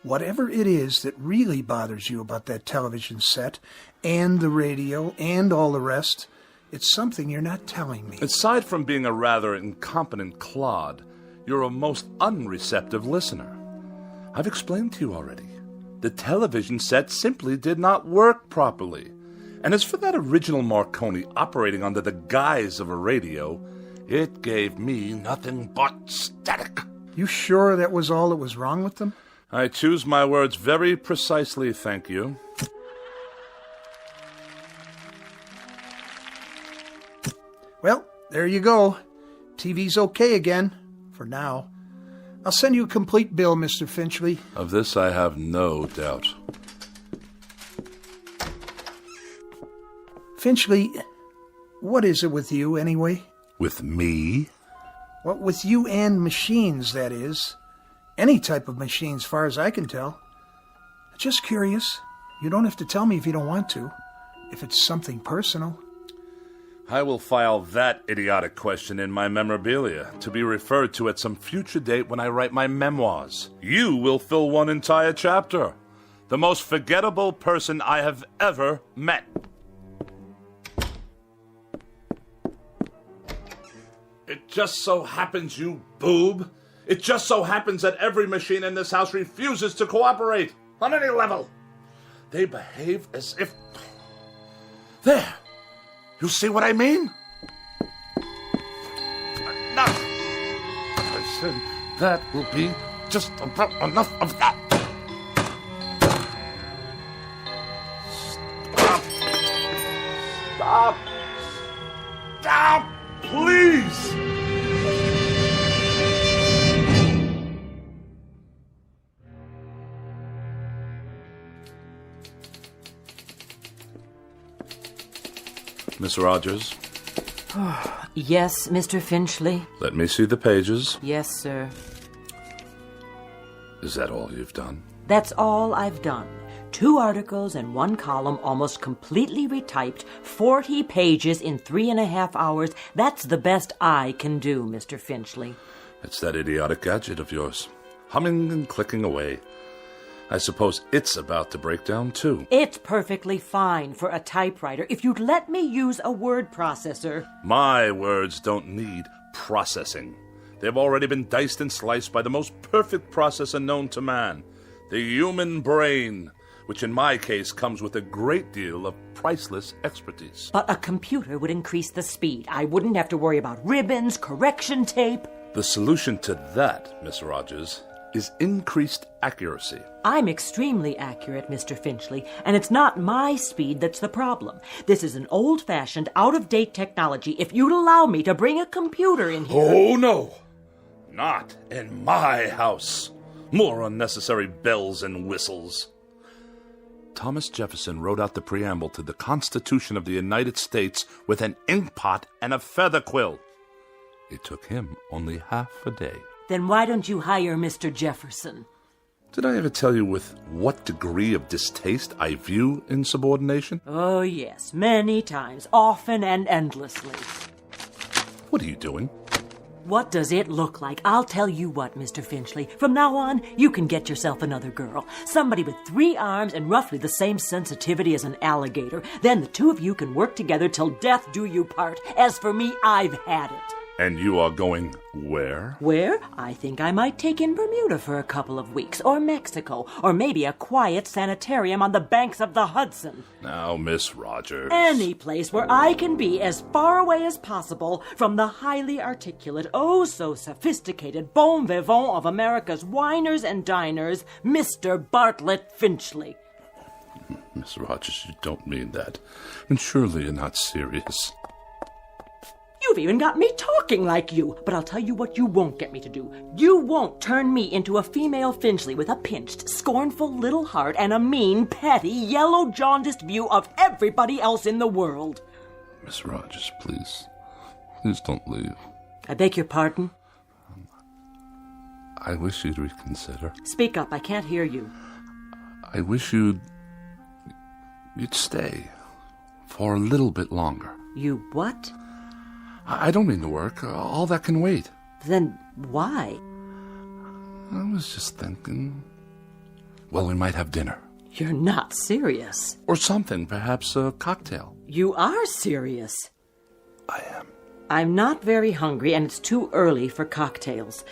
whatever it is that really bothers you about that television set and the radio and all the rest, it's something you're not telling me. Aside from being a rather incompetent clod, you're a most unreceptive listener. I've explained to you already. The television set simply did not work properly. And as for that original Marconi operating under the guise of a radio, it gave me nothing but static. You sure that was all that was wrong with them? I choose my words very precisely, thank you. Well, there you go. TV's okay again, for now. I'll send you a complete bill, Mr. Finchley. Of this I have no doubt. Finchley, what is it with you, anyway? With me? Well, with you and machines, that is. Any type of machine, as far as I can tell. Just curious. You don't have to tell me if you don't want to. If it's something personal. I will file that idiotic question in my memorabilia, to be referred to at some future date when I write my memoirs. You will fill one entire chapter. The most forgettable person I have ever met. It just so happens, you boob. It just so happens that every machine in this house refuses to cooperate on any level. They behave as if... There! You see what I mean? Enough! I said that will be just about enough of that. Stop! Stop! Stop! Please! Miss Rogers? Yes, Mr. Finchley? Let me see the pages. Yes, sir. Is that all you've done? That's all I've done. 2 articles and 1 column, almost completely retyped, 40 pages in 3.5 hours. That's the best I can do, Mr. Finchley. It's that idiotic gadget of yours, humming and clicking away. I suppose it's about to break down, too. It's perfectly fine for a typewriter if you'd let me use a word processor. My words don't need processing. They've already been diced and sliced by the most perfect processor known to man, the human brain, which in my case comes with a great deal of priceless expertise. But a computer would increase the speed. I wouldn't have to worry about ribbons, correction tape. The solution to that, Miss Rogers, is increased accuracy. I'm extremely accurate, Mr. Finchley, and it's not my speed that's the problem. This is an old-fashioned, out-of-date technology. If you'd allow me to bring a computer in here... Oh, no! Not in my house. More unnecessary bells and whistles. Thomas Jefferson wrote out the preamble to the Constitution of the United States with an inkpot and a feather quill. It took him only half a day. Then why don't you hire Mr. Jefferson? Did I ever tell you with what degree of distaste I view insubordination? Oh, yes, many times, often and endlessly. What are you doing? What does it look like? I'll tell you what, Mr. Finchley. From now on, you can get yourself another girl. Somebody with 3 arms and roughly the same sensitivity as an alligator. Then the 2 of you can work together till death do you part. As for me, I've had it. And you are going where? Where? I think I might take in Bermuda for a couple of weeks, or Mexico, or maybe a quiet sanitarium on the banks of the Hudson. Now, Miss Rogers. Any place where I can be as far away as possible from the highly articulate, oh so sophisticated bon vivant of America's winers and diners, Mr. Bartlett Finchley. Miss Rogers, you don't mean that. And surely you're not serious. You've even got me talking like you. But I'll tell you what you won't get me to do. You won't turn me into a female Finchley with a pinched, scornful little heart and a mean, petty, yellow-jaundiced view of everybody else in the world. Miss Rogers, please. Please don't leave. I beg your pardon? I wish you'd reconsider. Speak up. I can't hear you. I wish you'd stay for a little bit longer. You what? I don't mean to work. All that can wait. Then why? I was just thinking... Well, we might have dinner. You're not serious. Or something, perhaps a cocktail. You are serious. I am. I'm not very hungry, and it's too early for cocktails.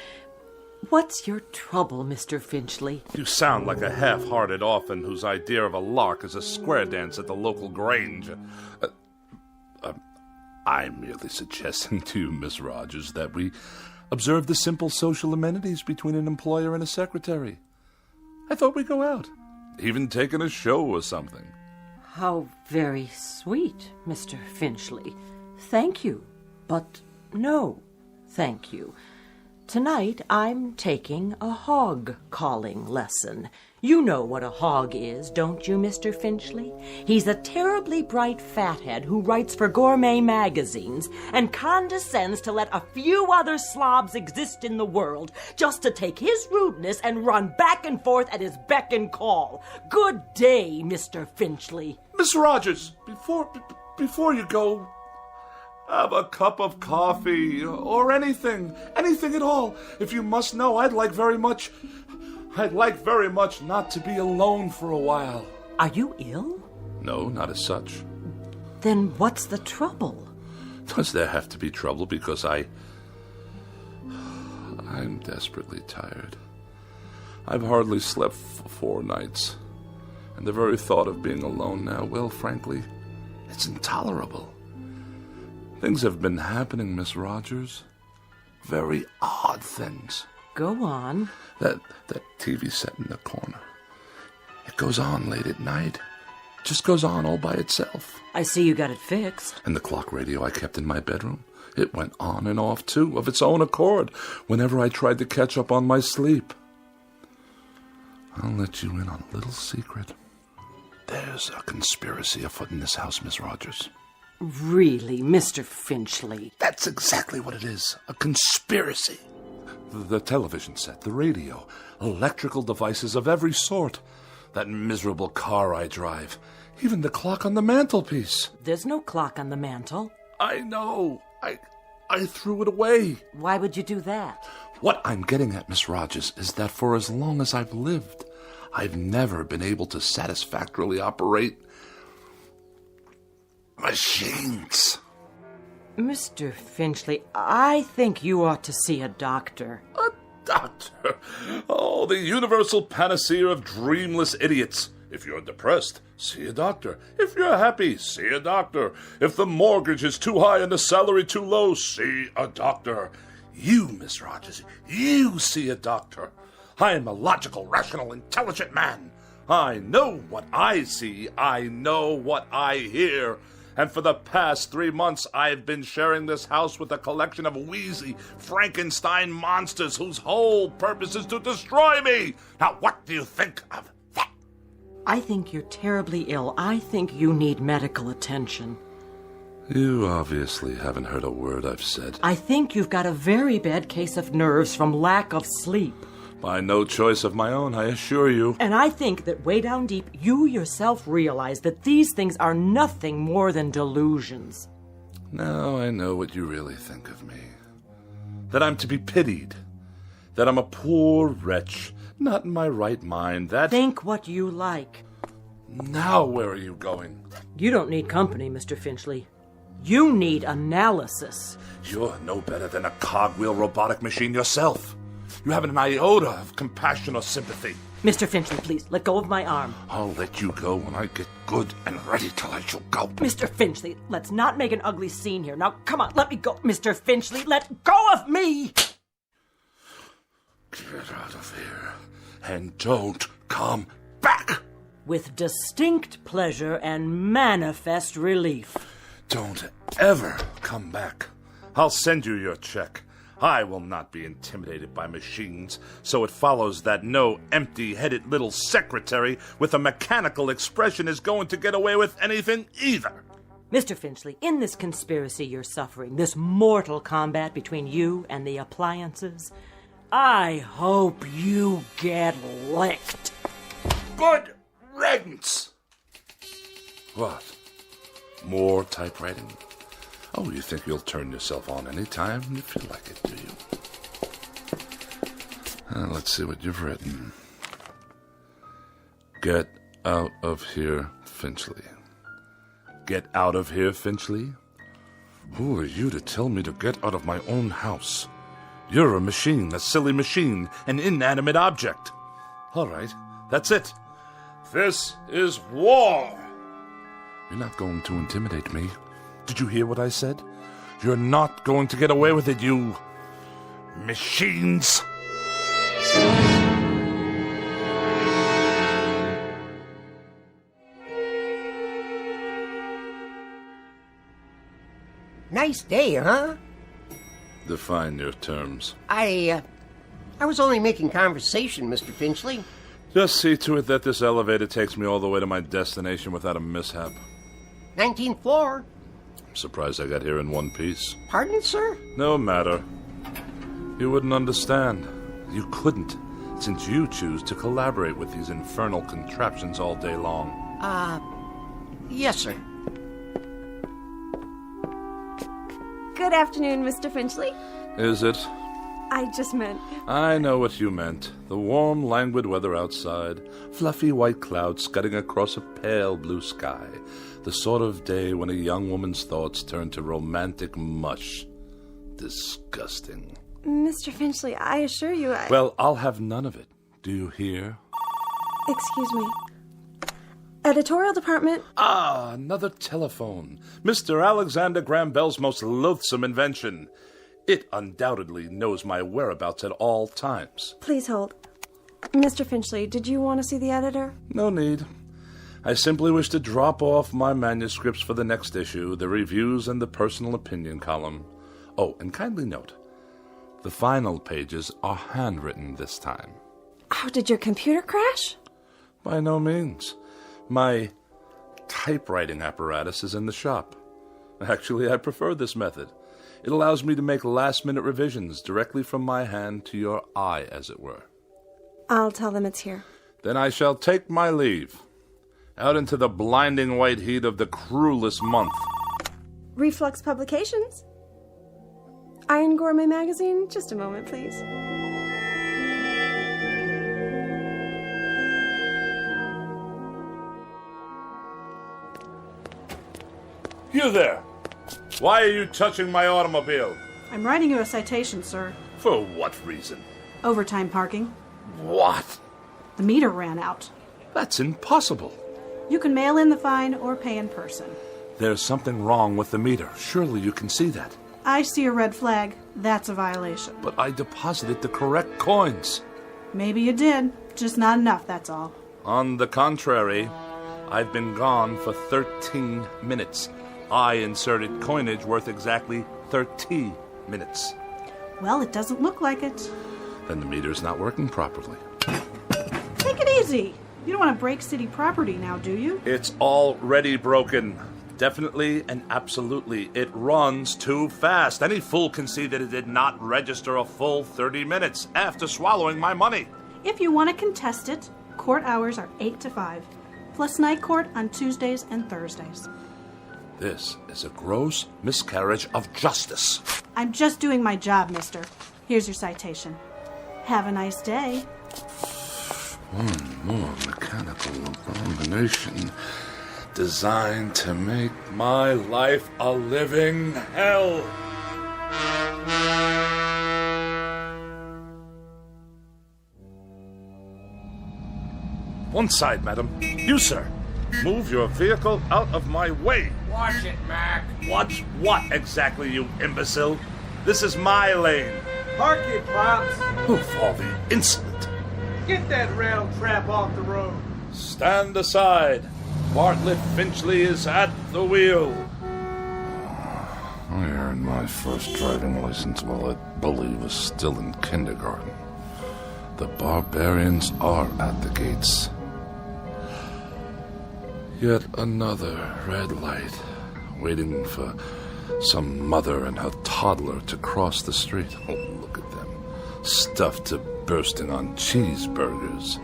What's your trouble, Mr. Finchley? You sound like a half-hearted orphan whose idea of a lark is a square dance at the local grange. I'm merely suggesting to you, Miss Rogers, that we observe the simple social amenities between an employer and a secretary. I thought we'd go out, even take in a show or something. How very sweet, Mr. Finchley. Thank you, but no, thank you. Tonight I'm taking a hog-calling lesson. You know what a hog is, don't you, Mr. Finchley? He's a terribly bright fathead who writes for gourmet magazines and condescends to let a few other slobs exist in the world just to take his rudeness and run back and forth at his beck and call. Good day, Mr. Finchley. Miss Rogers, before you go... Have a cup of coffee, or anything at all. If you must know, I'd like very much not to be alone for a while. Are you ill? No, not as such. Then what's the trouble? Does there have to be trouble because I'm desperately tired. I've hardly slept for 4 nights. And the very thought of being alone now, well, frankly, it's intolerable. Things have been happening, Miss Rogers. Very odd things. Go on. That TV set in the corner. It goes on late at night. Just goes on all by itself. I see you got it fixed. And the clock radio I kept in my bedroom. It went on and off, too, of its own accord, whenever I tried to catch up on my sleep. I'll let you in on a little secret. There's a conspiracy afoot in this house, Miss Rogers. Really, Mr. Finchley? That's exactly what it is. A conspiracy. The television set, the radio, electrical devices of every sort. That miserable car I drive. Even the clock on the mantelpiece. There's no clock on the mantel. I know. I threw it away. Why would you do that? What I'm getting at, Miss Rogers, is that for as long as I've lived, I've never been able to satisfactorily operate machines. Mr. Finchley, I think you ought to see a doctor. A doctor? Oh, the universal panacea of dreamless idiots. If you're depressed, see a doctor. If you're happy, see a doctor. If the mortgage is too high and the salary too low, see a doctor. You, Miss Rogers, you see a doctor. I am a logical, rational, intelligent man. I know what I see. I know what I hear. And for the past 3 months, I've been sharing this house with a collection of wheezy Frankenstein monsters whose whole purpose is to destroy me. Now, what do you think of that? I think you're terribly ill. I think you need medical attention. You obviously haven't heard a word I've said. I think you've got a very bad case of nerves from lack of sleep. By no choice of my own, I assure you. And I think that way down deep, you yourself realize that these things are nothing more than delusions. Now I know what you really think of me. That I'm to be pitied. That I'm a poor wretch, not in my right mind, that... Think what you like. Now where are you going? You don't need company, Mr. Finchley. You need analysis. You're no better than a cogwheel robotic machine yourself. You haven't an iota of compassion or sympathy. Mr. Finchley, please, let go of my arm. I'll let you go when I get good and ready to let you go. Mr. Finchley, let's not make an ugly scene here. Now, come on, let me go. Mr. Finchley, let go of me! Get out of here and don't come back! With distinct pleasure and manifest relief. Don't ever come back. I'll send you your check. I will not be intimidated by machines, so it follows that no empty-headed little secretary with a mechanical expression is going to get away with anything either. Mr. Finchley, in this conspiracy you're suffering, this mortal combat between you and the appliances, I hope you get licked. Good riddance! What? More typewriting? Oh, you think you'll turn yourself on any time you feel like it, do you? Let's see what you've written. Get out of here, Finchley. Get out of here, Finchley? Who are you to tell me to get out of my own house? You're a machine, a silly machine, an inanimate object. All right, that's it. This is war. You're not going to intimidate me. Did you hear what I said? You're not going to get away with it, you machines. Nice day, huh? Define your terms. I was only making conversation, Mr. Finchley. Just see to it that this elevator takes me all the way to my destination without a mishap. 19th floor. I'm surprised I got here in one piece. Pardon, sir? No matter. You wouldn't understand. You couldn't, since you choose to collaborate with these infernal contraptions all day long. Yes, sir. Good afternoon, Mr. Finchley. Is it? I just meant... I know what you meant. The warm, languid weather outside, fluffy white clouds scudding across a pale blue sky. The sort of day when a young woman's thoughts turn to romantic mush. Disgusting. Mr. Finchley, I assure you Well, I'll have none of it. Do you hear? Excuse me. Editorial department. Ah, another telephone. Mr. Alexander Graham Bell's most loathsome invention. It undoubtedly knows my whereabouts at all times. Please hold. Mr. Finchley, did you want to see the editor? No need. I simply wish to drop off my manuscripts for the next issue, the reviews and the personal opinion column. Oh, and kindly note, the final pages are handwritten this time. Oh, did your computer crash? By no means. My typewriting apparatus is in the shop. Actually, I prefer this method. It allows me to make last-minute revisions directly from my hand to your eye, as it were. I'll tell them it's here. Then I shall take my leave. Out into the blinding white heat of the cruelest month. Reflux Publications? Iron Gourmet Magazine? Just a moment, please. You there! Why are you touching my automobile? I'm writing you a citation, sir. For what reason? Overtime parking. What? The meter ran out. That's impossible. You can mail in the fine or pay in person. There's something wrong with the meter. Surely you can see that. I see a red flag. That's a violation. But I deposited the correct coins. Maybe you did. Just not enough, that's all. On the contrary, I've been gone for 13 minutes. I inserted coinage worth exactly 30 minutes. Well, it doesn't look like it. Then the meter's not working properly. Take it easy. You don't want to break city property now, do you? It's already broken. Definitely and absolutely. It runs too fast. Any fool can see that it did not register a full 30 minutes after swallowing my money. If you want to contest it, court hours are 8 to 5, plus night court on Tuesdays and Thursdays. This is a gross miscarriage of justice. I'm just doing my job, mister. Here's your citation. Have a nice day. One more mechanical abomination designed to make my life a living hell. One side, madam. You, sir. Move your vehicle out of my way. Watch it, Mac. Watch what exactly, you imbecile? This is my lane. Park it, Pops. Of all the insolent. Get that rail trap off the road. Stand aside. Bartlett Finchley is at the wheel. I earned my first driving license while I believe was still in kindergarten. The barbarians are at the gates. Yet another red light, waiting for some mother and her toddler to cross the street. Oh, look at them, stuffed to bursting on cheeseburgers.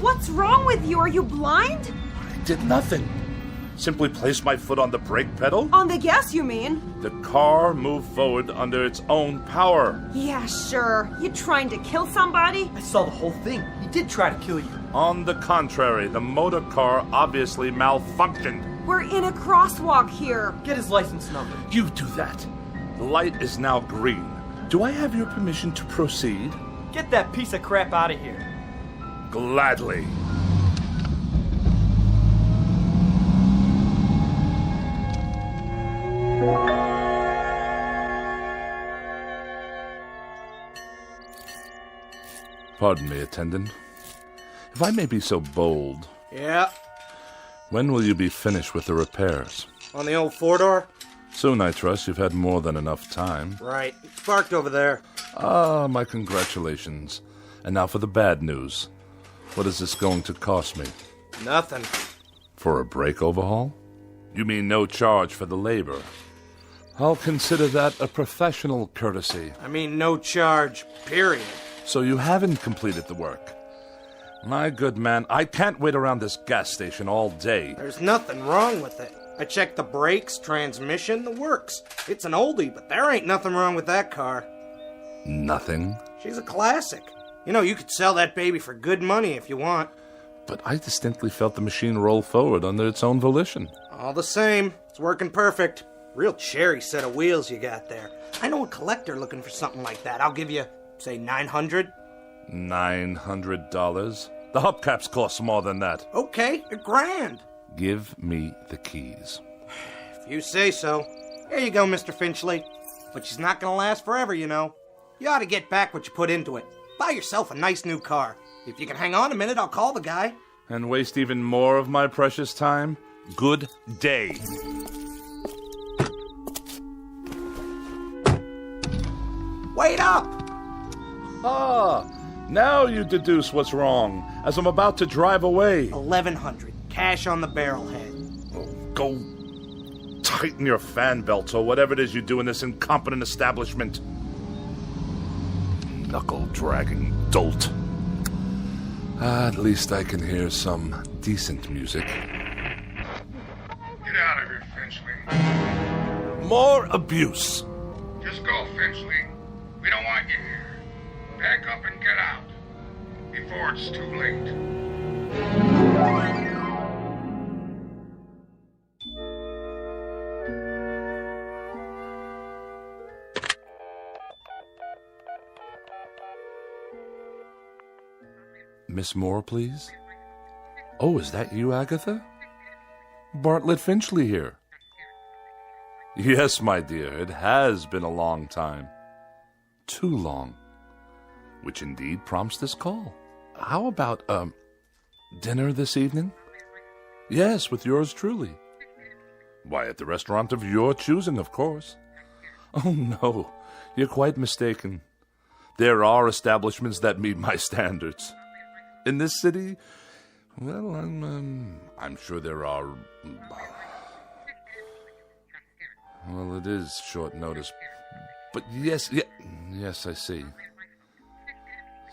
What's wrong with you? Are you blind? I did nothing. Simply placed my foot on the brake pedal. On the gas, you mean? The car moved forward under its own power. Yeah, sure. You trying to kill somebody? I saw the whole thing. He did try to kill you. On the contrary, the motor car obviously malfunctioned. We're in a crosswalk here. Get his license number. You do that. The light is now green. Do I have your permission to proceed? Get that piece of crap out of here. Gladly. Pardon me, attendant. If I may be so bold. Yeah. When will you be finished with the repairs? On the old four-door? Soon, I trust. You've had more than enough time. Right. It's parked over there. Ah, my congratulations. And now for the bad news. What is this going to cost me? Nothing. For a brake overhaul? You mean no charge for the labor? I'll consider that a professional courtesy. I mean no charge, period. So you haven't completed the work? My good man, I can't wait around this gas station all day. There's nothing wrong with it. I checked the brakes, transmission, the works. It's an oldie, but there ain't nothing wrong with that car. Nothing? She's a classic. You know, you could sell that baby for good money if you want. But I distinctly felt the machine roll forward under its own volition. All the same, it's working perfect. Real cherry set of wheels you got there. I know a collector looking for something like that. I'll give you, say, $900. $900? The hubcaps cost more than that. Okay, $1,000. Give me the keys. If you say so. Here you go, Mr. Finchley. But she's not gonna last forever, you know. You ought to get back what you put into it. Buy yourself a nice new car. If you can hang on a minute, I'll call the guy. And waste even more of my precious time? Good day. Wait up! Ah, now you deduce what's wrong, as I'm about to drive away. $1,100, cash on the barrelhead. Oh, go tighten your fan belts or whatever it is you do in this incompetent establishment. knuckle-dragging dolt. At least I can hear some decent music. Get out of here, Finchley. More abuse. Just go, Finchley. We don't want you here. Pack up and get out. Before it's too late. Miss Moore, please? Oh, is that you, Agatha? Bartlett Finchley here. Yes, my dear, it has been a long time. Too long. Which indeed prompts this call. How about, dinner this evening? Yes, with yours truly. Why, at the restaurant of your choosing, of course. Oh, no, you're quite mistaken. There are establishments that meet my standards. In this city, well, I'm sure there are. Well, it is short notice, but yes, I see.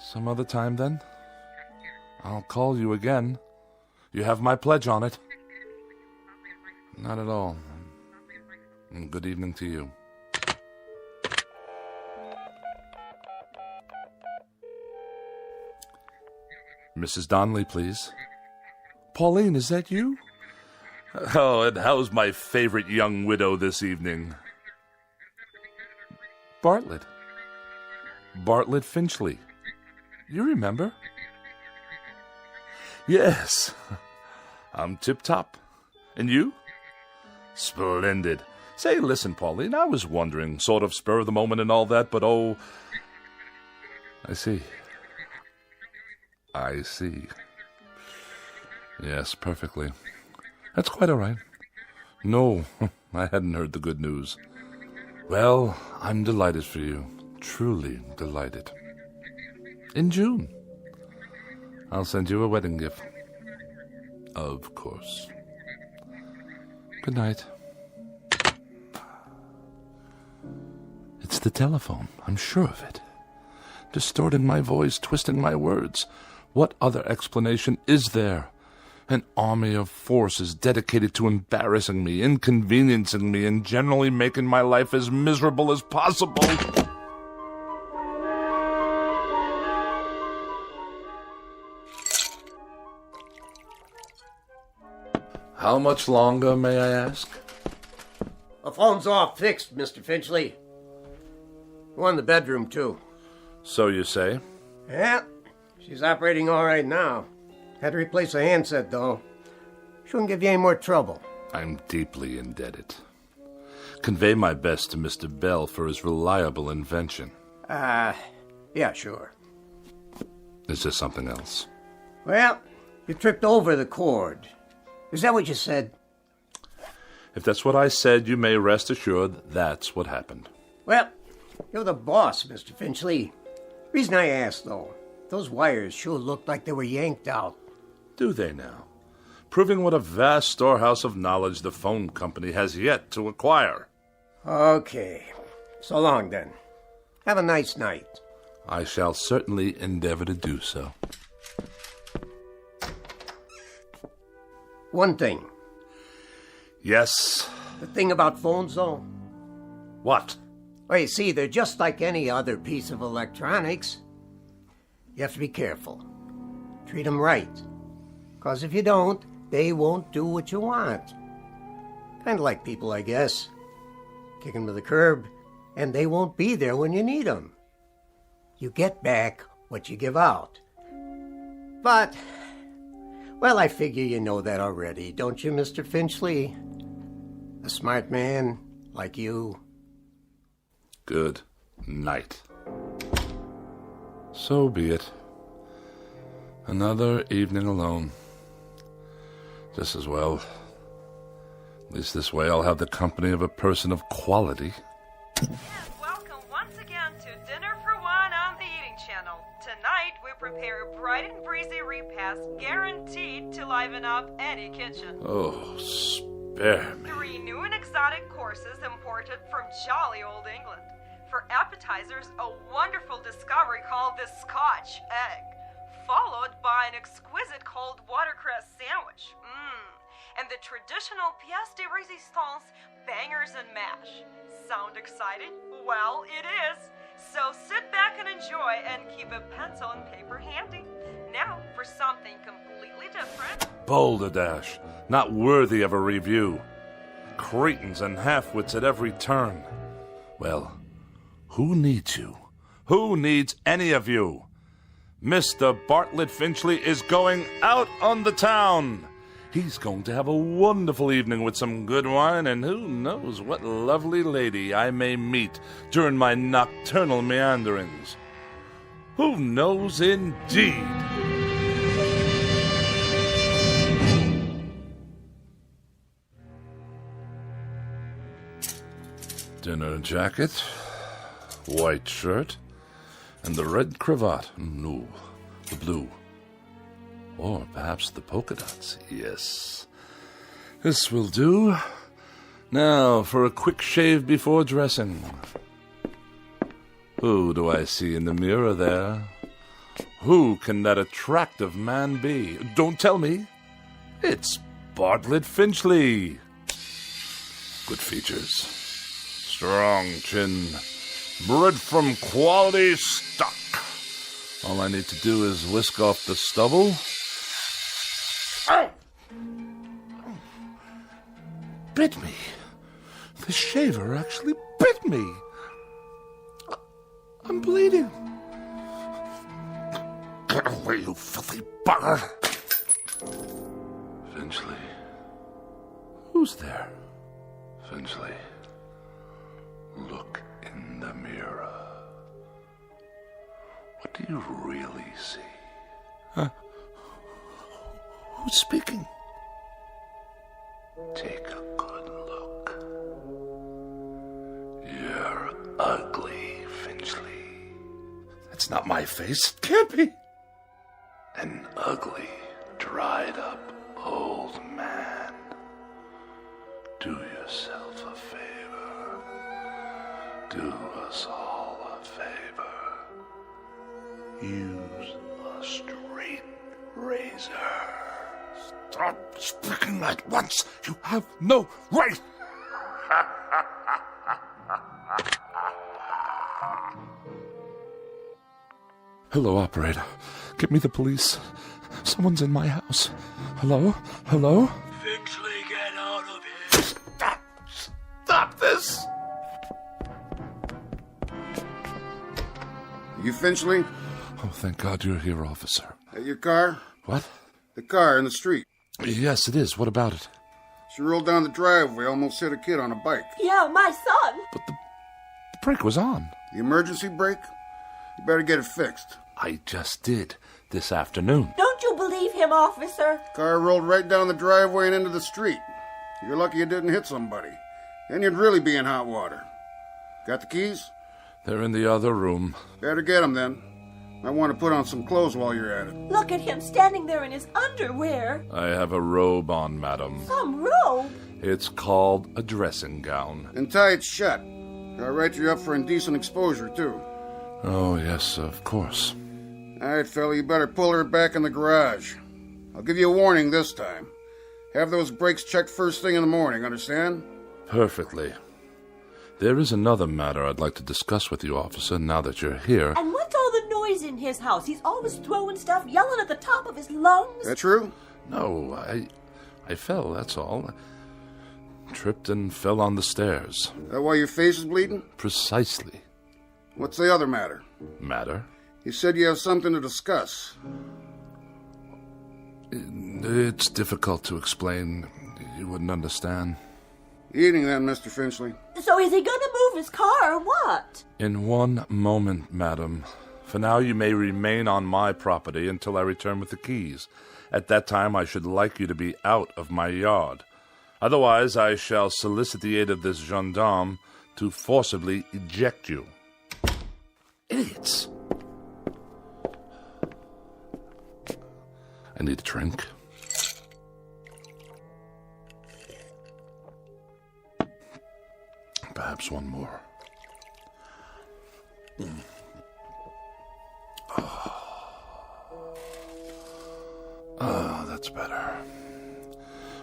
Some other time, then? I'll call you again. You have my pledge on it. Not at all. And good evening to you. Mrs. Donnelly, please. Pauline, is that you? Oh, and how's my favorite young widow this evening? Bartlett. Bartlett Finchley. You remember? Yes. I'm tip-top. And you? Splendid. Say, listen, Pauline, I was wondering, sort of spur of the moment and all that, but oh... I see. I see. Yes, perfectly. That's quite all right. No, I hadn't heard the good news. Well, I'm delighted for you. Truly delighted. In June. I'll send you a wedding gift. Of course. Good night. It's the telephone. I'm sure of it. Distorting my voice, twisting my words. What other explanation is there? An army of forces dedicated to embarrassing me, inconveniencing me, and generally making my life as miserable as possible. How much longer, may I ask? The phone's all fixed, Mr. Finchley. One in the bedroom, too. So you say? Yeah, she's operating all right now. Had to replace a handset, though. Shouldn't give you any more trouble. I'm deeply indebted. Convey my best to Mr. Bell for his reliable invention. Yeah, sure. Is there something else? Well, you tripped over the cord. Is that what you said? If that's what I said, you may rest assured that's what happened. Well, you're the boss, Mr. Finchley. Reason I asked, though, those wires sure looked like they were yanked out. Do they now? Proving what a vast storehouse of knowledge the phone company has yet to acquire. Okay. So long, then. Have a nice night. I shall certainly endeavor to do so. One thing. Yes? The thing about phones, though? What? Well, you see, they're just like any other piece of electronics. You have to be careful. Treat them right. Because if you don't, they won't do what you want. Kind of like people, I guess. Kick them to the curb, and they won't be there when you need them. You get back what you give out. But, well, I figure you know that already, don't you, Mr. Finchley? A smart man like you. Good night. So be it. Another evening alone. Just as well. At least this way I'll have the company of a person of quality. And welcome once again to Dinner for One on the Eating Channel. Tonight we prepare a bright and breezy repast guaranteed to liven up any kitchen. Oh, spare me. 3 new and exotic courses imported from jolly old England. For appetizers appetizers, a wonderful discovery called the Scotch egg, followed by an exquisite cold watercress sandwich. And the traditional pièce de résistance, bangers and mash. Sound excited? Well, it is. So sit back and enjoy and keep a pencil and paper handy. Now for something completely different. Balderdash, not worthy of a review. Cretins and halfwits at every turn. Well, who needs you? Who needs any of you? Mr. Bartlett Finchley is going out on the town. He's going to have a wonderful evening with some good wine, and who knows what lovely lady I may meet during my nocturnal meanderings. Who knows indeed? Dinner jacket, white shirt, and the red cravat. No, the blue. Or perhaps the polka dots. Yes. This will do. Now for a quick shave before dressing. Who do I see in the mirror there? Who can that attractive man be? Don't tell me. It's Bartlett Finchley. Good features. Strong chin. Bred from quality stock. All I need to do is whisk off the stubble. Ow! Bit me. The shaver actually bit me. I'm bleeding. Get away, you filthy bugger. Finchley. Who's there? Finchley. Look in the mirror. What do you really see? Who's speaking? Take a good look. You're ugly, Finchley. That's not my face. It can't be. An ugly, dried-up old man. Do yourself a favor. Do us all a favor. Use a straight razor. Stop speaking at once. You have no right. Hello, operator. Get me the police. Someone's in my house. Hello? Hello? Finchley, get out of here. Stop! Stop this! You Finchley? Oh, thank God you're here, officer. At your car? What? The car in the street. Yes, it is. What about it? She rolled down the driveway, almost hit a kid on a bike. Yeah, my son. But the brake was on. The emergency brake? You better get it fixed. I just did this afternoon. Don't you believe him, officer? Car rolled right down the driveway and into the street. You're lucky you didn't hit somebody. Then you'd really be in hot water. Got the keys? They're in the other room. Better get them then. I want to put on some clothes while you're at it. Look at him standing there in his underwear. I have a robe on, madam. Some robe? It's called a dressing gown. And tie it shut. I'll write you up for indecent exposure, too. Oh, yes, of course. All right, fella, you better pull her back in the garage. I'll give you a warning this time. Have those brakes checked first thing in the morning, understand? Perfectly. There is another matter I'd like to discuss with you, officer, now that you're here. And what's all the noise in his house? He's always throwing stuff, yelling at the top of his lungs. That true? No, I fell, that's all. Tripped and fell on the stairs. That why your face is bleeding? Precisely. What's the other matter? Matter? You said you have something to discuss. It's difficult to explain. You wouldn't understand. Eating then, Mr. Finchley. So is he going to move his car or what? In one moment, madam. For now, you may remain on my property until I return with the keys. At that time, I should like you to be out of my yard. Otherwise, I shall solicit the aid of this gendarme to forcibly eject you. Idiots! I need a drink. Perhaps one more. Oh, that's better.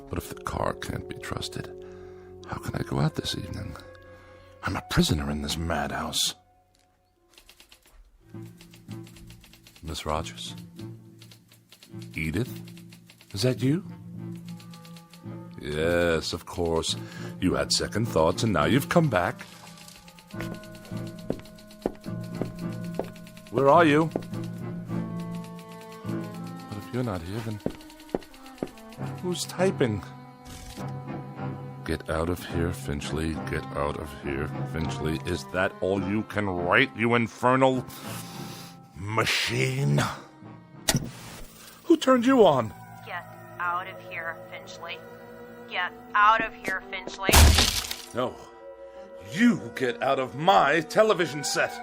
But if the car can't be trusted, how can I go out this evening? I'm a prisoner in this madhouse. Miss Rogers? Edith? Is that you? Yes, of course. You had second thoughts and now you've come back. Where are you? But if you're not here, then who's typing? Get out of here, Finchley. Get out of here, Finchley. Is that all you can write, you infernal machine? Who turned you on? Get out of here, Finchley. Get out of here, Finchley. No. You get out of my television set.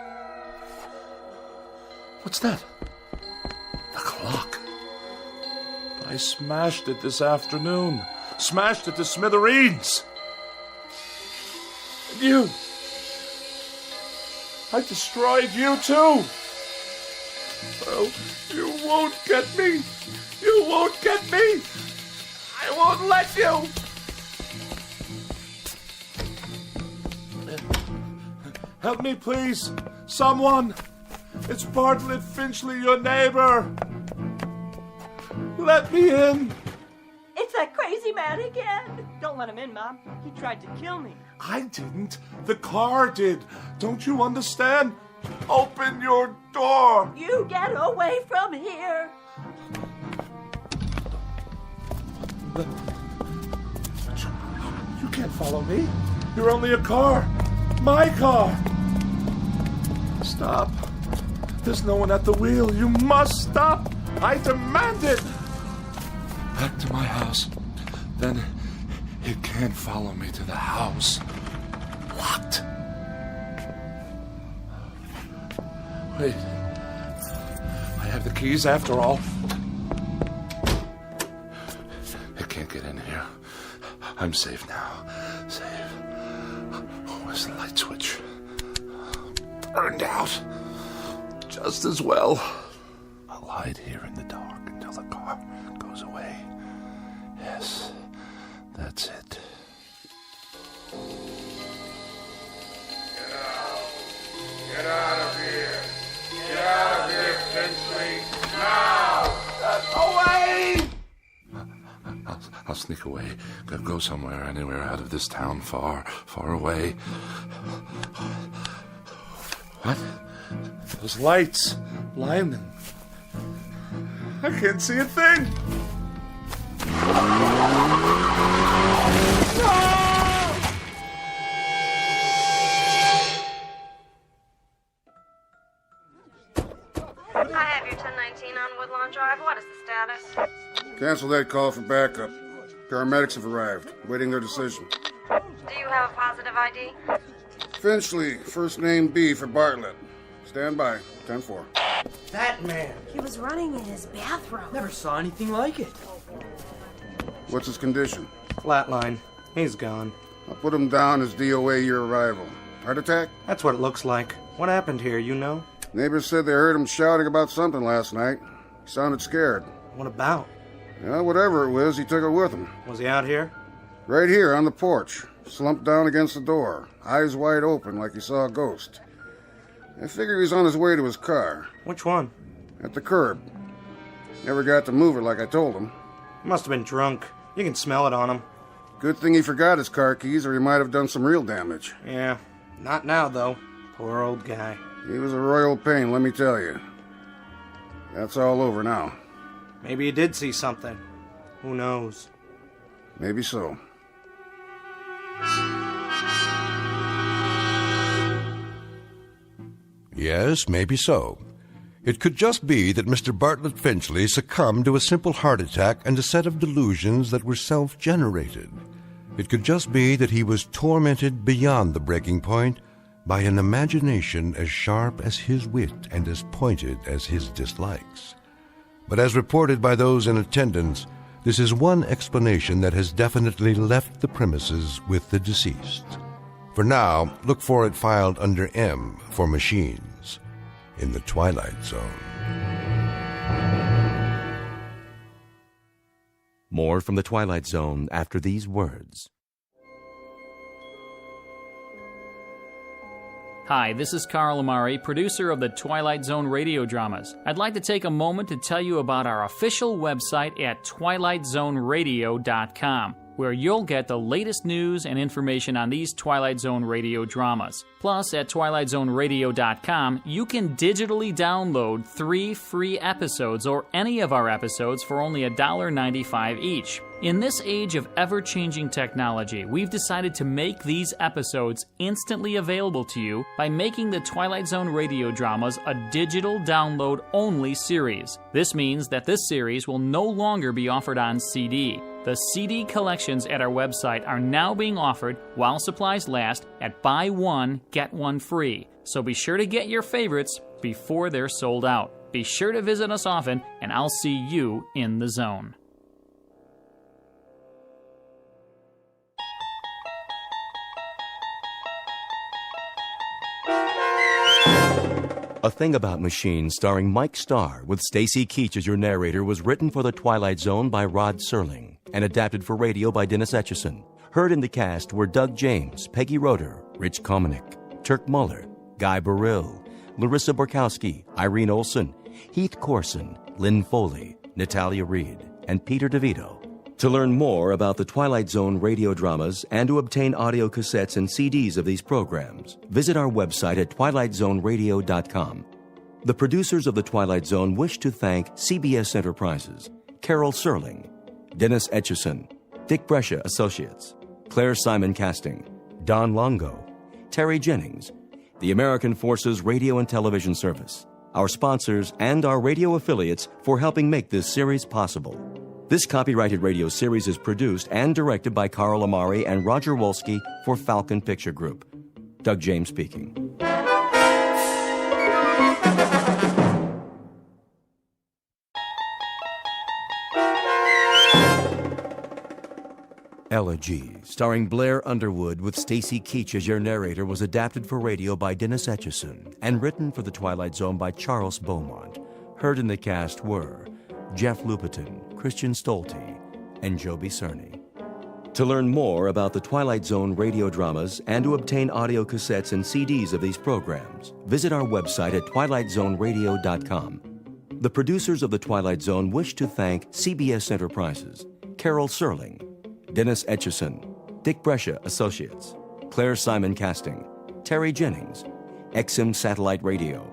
What's that? The clock. I smashed it this afternoon. Smashed it to smithereens. And you. I destroyed you too. Oh, you won't get me. You won't get me. I won't let you. Help me, please. Someone. It's Bartlett Finchley, your neighbor. Let me in. It's that crazy man again. Don't let him in, Mom. He tried to kill me. I didn't. The car did. Don't you understand? Open your door. You get away from here. You can't follow me. You're only a car. My car. Stop. There's no one at the wheel. You must stop. I demand it. Back to my house. Then it can't follow me to the house. Locked. Wait. I have the keys after all. It can't get in here. I'm safe now. Safe. Where's the light switch? Burned out. Just as well. I'll hide here in the dark until the car goes away. Yes, that's it. Get out of here. Get out of here, Finchley. Now! Away! I'll sneak away. Go somewhere, anywhere out of this town, far, far away. What? Those lights. Blinding. I can't see a thing. I have your 1019 on Woodlawn Drive. What is the status? Cancel that call for backup. Paramedics have arrived, waiting their decision. Do you have a positive ID? Finchley, first name B for Bartlett. Stand by, 10-4. That man. He was running in his bathroom. Never saw anything like it. What's his condition? Flatline. He's gone. I'll put him down as DOA your arrival. Heart attack? That's what it looks like. What happened here, you know? Neighbors said they heard him shouting about something last night. He sounded scared. What about? Yeah, whatever it was, he took it with him. Was he out here? Right here on the porch, slumped down against the door, eyes wide open like he saw a ghost. I figured he was on his way to his car. Which one? At the curb. Never got to move it like I told him. He must have been drunk. You can smell it on him. Good thing he forgot his car keys or he might have done some real damage. Yeah, not now, though. Poor old guy. He was a royal pain, let me tell you. That's all over now. Maybe he did see something. Who knows? Maybe so. Yes, maybe so. It could just be that Mr. Bartlett Finchley succumbed to a simple heart attack and a set of delusions that were self-generated. It could just be that he was tormented beyond the breaking point by an imagination as sharp as his wit and as pointed as his dislikes. But as reported by those in attendance, this is one explanation that has definitely left the premises with the deceased. For now, look for it filed under M for Machines in the Twilight Zone. More from the Twilight Zone after these words. Hi, this is Carl Amari, producer of the Twilight Zone radio dramas. I'd like to take a moment to tell you about our official website at twilightzoneradio.com, where you'll get the latest news and information on these Twilight Zone radio dramas. Plus, at twilightzoneradio.com, you can digitally download 3 free episodes or any of our episodes for only $1.95 each. In this age of ever-changing technology, we've decided to make these episodes instantly available to you by making the Twilight Zone radio dramas a digital download-only series. This means that this series will no longer be offered on CD. The CD collections at our website are now being offered while supplies last at buy one, get one free. So be sure to get your favorites before they're sold out. Be sure to visit us often, and I'll see you in the zone. A Thing About Machines, starring Mike Starr, with Stacy Keach as your narrator, was written for the Twilight Zone by Rod Serling and adapted for radio by Dennis Etchison. Heard in the cast were Doug James, Peggy Roeder, Rich Komanek, Turk Muller, Guy Burrill, Larissa Borkowski, Irene Olson, Heath Corson, Lynn Foley, Natalia Reed, and Peter DeVito. To learn more about the Twilight Zone radio dramas and to obtain audio cassettes and CDs of these programs, visit our website at twilightzoneradio.com. The producers of The Twilight Zone wish to thank CBS Enterprises, Carol Serling, Dennis Etchison, Dick Brescia Associates, Claire Simon Casting, Don Longo, Terry Jennings, the American Forces Radio and Television Service, our sponsors, and our radio affiliates for helping make this series possible. This copyrighted radio series is produced and directed by Carl Amari and Roger Wolski for Falcon Picture Group. Doug James speaking. Elegy, starring Blair Underwood with Stacy Keach as your narrator, was adapted for radio by Dennis Etchison and written for the Twilight Zone by Charles Beaumont. Heard in the cast were Jeff Lupetin, Christian Stolte, and Joby Cerny. To learn more about the Twilight Zone radio dramas and to obtain audio cassettes and CDs of these programs, visit our website at twilightzoneradio.com. The producers of The Twilight Zone wish to thank CBS Enterprises, Carol Serling, Dennis Etchison, Dick Brescia Associates, Claire Simon Casting, Terry Jennings, XM Satellite Radio,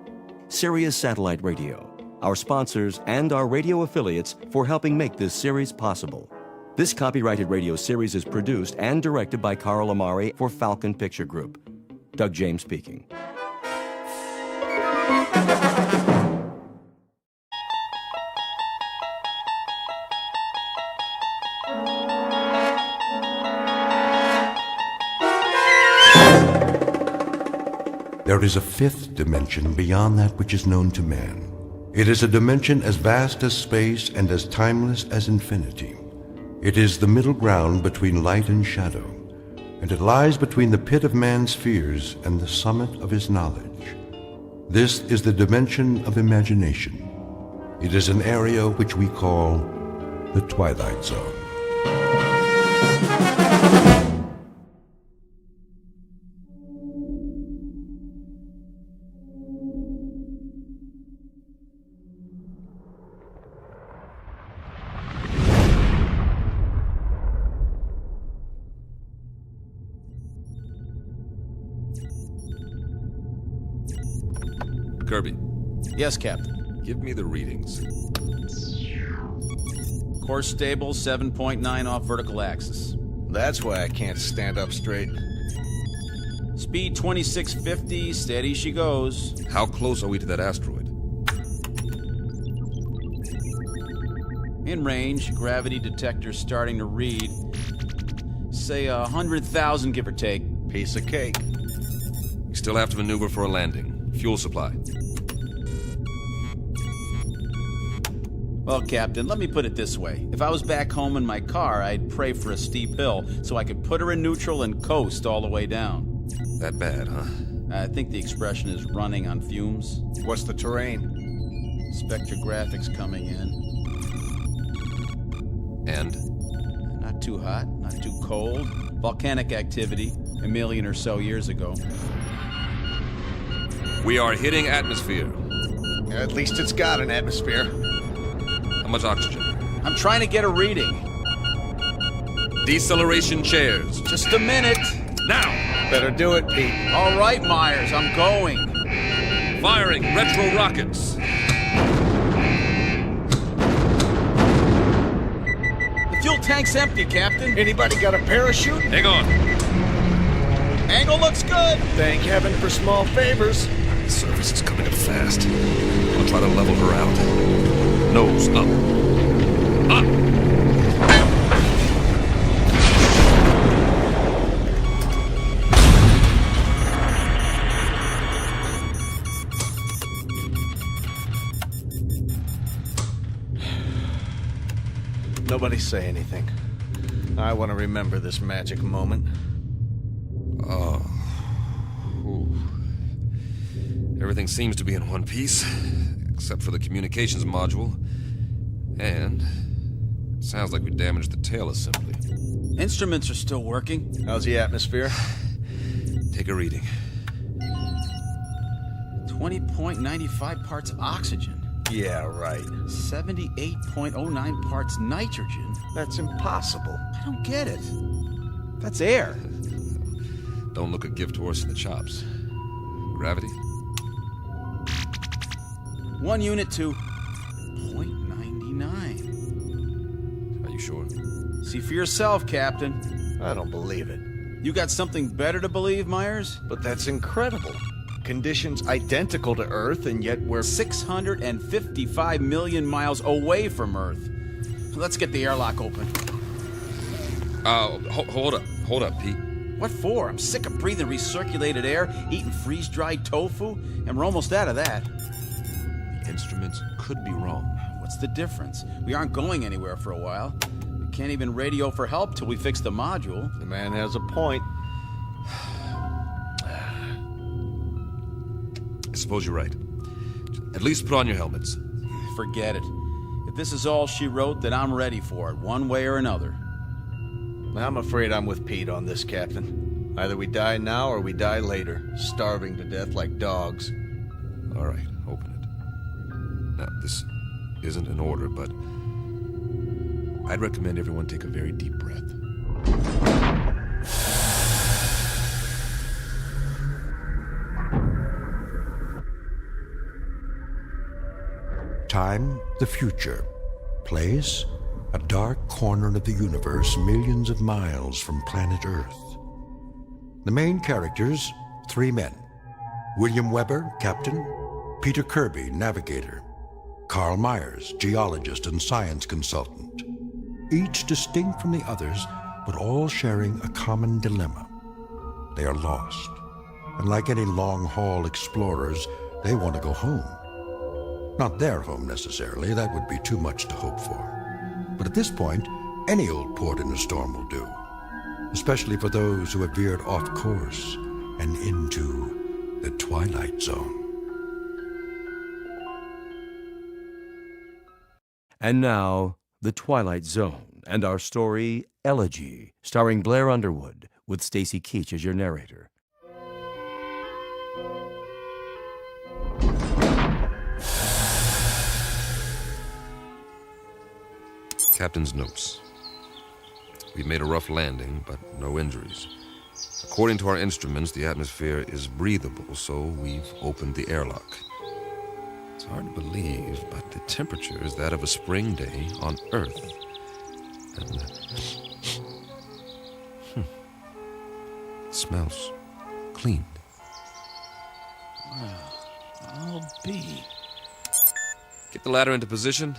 Sirius Satellite Radio, our sponsors, and our radio affiliates for helping make this series possible. This copyrighted radio series is produced and directed by Carl Amari for Falcon Picture Group. Doug James speaking. There is a fifth dimension beyond that which is known to man. It is a dimension as vast as space and as timeless as infinity. It is the middle ground between light and shadow, and it lies between the pit of man's fears and the summit of his knowledge. This is the dimension of imagination. It is an area which we call the Twilight Zone. Kirby. Yes, Captain. Give me the readings. Course stable, 7.9 off vertical axis. That's why I can't stand up straight. Speed 2650, steady she goes. How close are we to that asteroid? In range, gravity detector starting to read. Say 100,000, give or take. Piece of cake. You still have to maneuver for a landing. Fuel supply. Well, Captain, let me put it this way. If I was back home in my car, I'd pray for a steep hill so I could put her in neutral and coast all the way down. That bad, huh? I think the expression is running on fumes. What's the terrain? Spectrographics coming in. And? Not too hot, not too cold. Volcanic activity, 1 million or so years ago. We are hitting atmosphere. At least it's got an atmosphere. How much oxygen? I'm trying to get a reading. Deceleration chairs. Just a minute. Now! Better do it, Pete. All right, Myers, I'm going. Firing retro rockets. The fuel tank's empty, Captain. Anybody got a parachute? Hang on. Angle looks good. Thank heaven for small favors. The surface is coming up fast. I'll try to level her out. Nose up. Up! Nobody say anything. I want to remember this magic moment. Oh. Ooh. Everything seems to be in one piece, except for the communications module. And it sounds like we damaged the tail assembly. Instruments are still working. How's the atmosphere? Take a reading. 20.95 parts oxygen. Yeah, right. 78.09 parts nitrogen. That's impossible. I don't get it. That's air. Don't look a gift horse in the chops. Gravity? 1 unit to 0.99. Are you sure? See for yourself, Captain. I don't believe it. You got something better to believe, Myers? But that's incredible. Conditions identical to Earth, and yet we're 655 million miles away from Earth. Let's get the airlock open. Hold up, Pete. What for? I'm sick of breathing recirculated air, eating freeze-dried tofu, and we're almost out of that. The instruments could be wrong. What's the difference? We aren't going anywhere for a while. We can't even radio for help till we fix the module. The man has a point. I suppose you're right. At least put on your helmets. Forget it. If this is all she wrote, then I'm ready for it, one way or another. I'm afraid I'm with Pete on this, Captain. Either we die now or we die later, starving to death like dogs. All right, open it. Now, this isn't an order, but I'd recommend everyone take a very deep breath. Time, the future. Place, a dark corner of the universe millions of miles from planet Earth. The main characters, 3 men. William Weber, captain. Peter Kirby, navigator. Carl Myers, geologist and science consultant. Each distinct from the others, but all sharing a common dilemma. They are lost. And like any long-haul explorers, they want to go home. Not their home necessarily, that would be too much to hope for. But at this point, any old port in a storm will do, especially for those who have veered off course and into the Twilight Zone. And now, The Twilight Zone, and our story, Elegy, starring Blair Underwood, with Stacy Keach as your narrator. Captain's notes. We've made a rough landing, but no injuries. According to our instruments, the atmosphere is breathable, so we've opened the airlock. It's hard to believe, but the temperature is that of a spring day on Earth. And it smells clean. Well, I'll be. Get the ladder into position.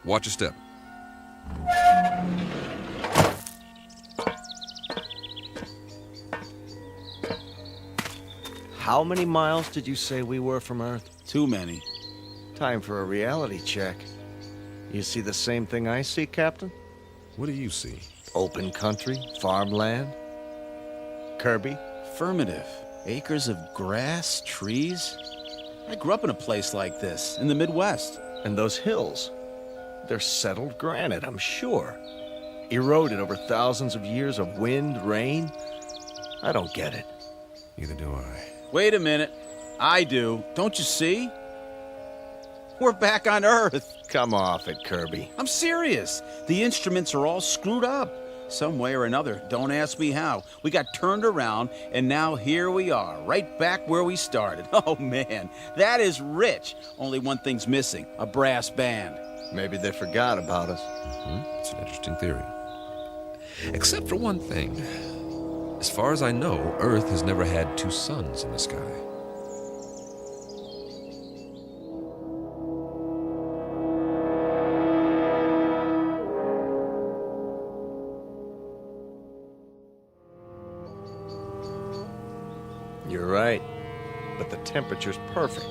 Watch your step. How many miles did you say we were from Earth? Too many. Time for a reality check. You see the same thing I see, Captain? What do you see? Open country, farmland. Kirby, Affirmative. Acres of grass, trees. I grew up in a place like this, in the Midwest. And those hills, they're settled granite, I'm sure. Eroded over thousands of years of wind, rain. I don't get it. Neither do I. Wait a minute. I do. Don't you see? We're back on Earth. Come off it, Kirby. I'm serious. The instruments are all screwed up. Some way or another. Don't ask me how. We got turned around, and now here we are, right back where we started. Oh, man, that is rich. Only one thing's missing, a brass band. Maybe they forgot about us. It's an interesting theory. Except for one thing. As far as I know, Earth has never had two suns in the sky. You're right. But the temperature's perfect.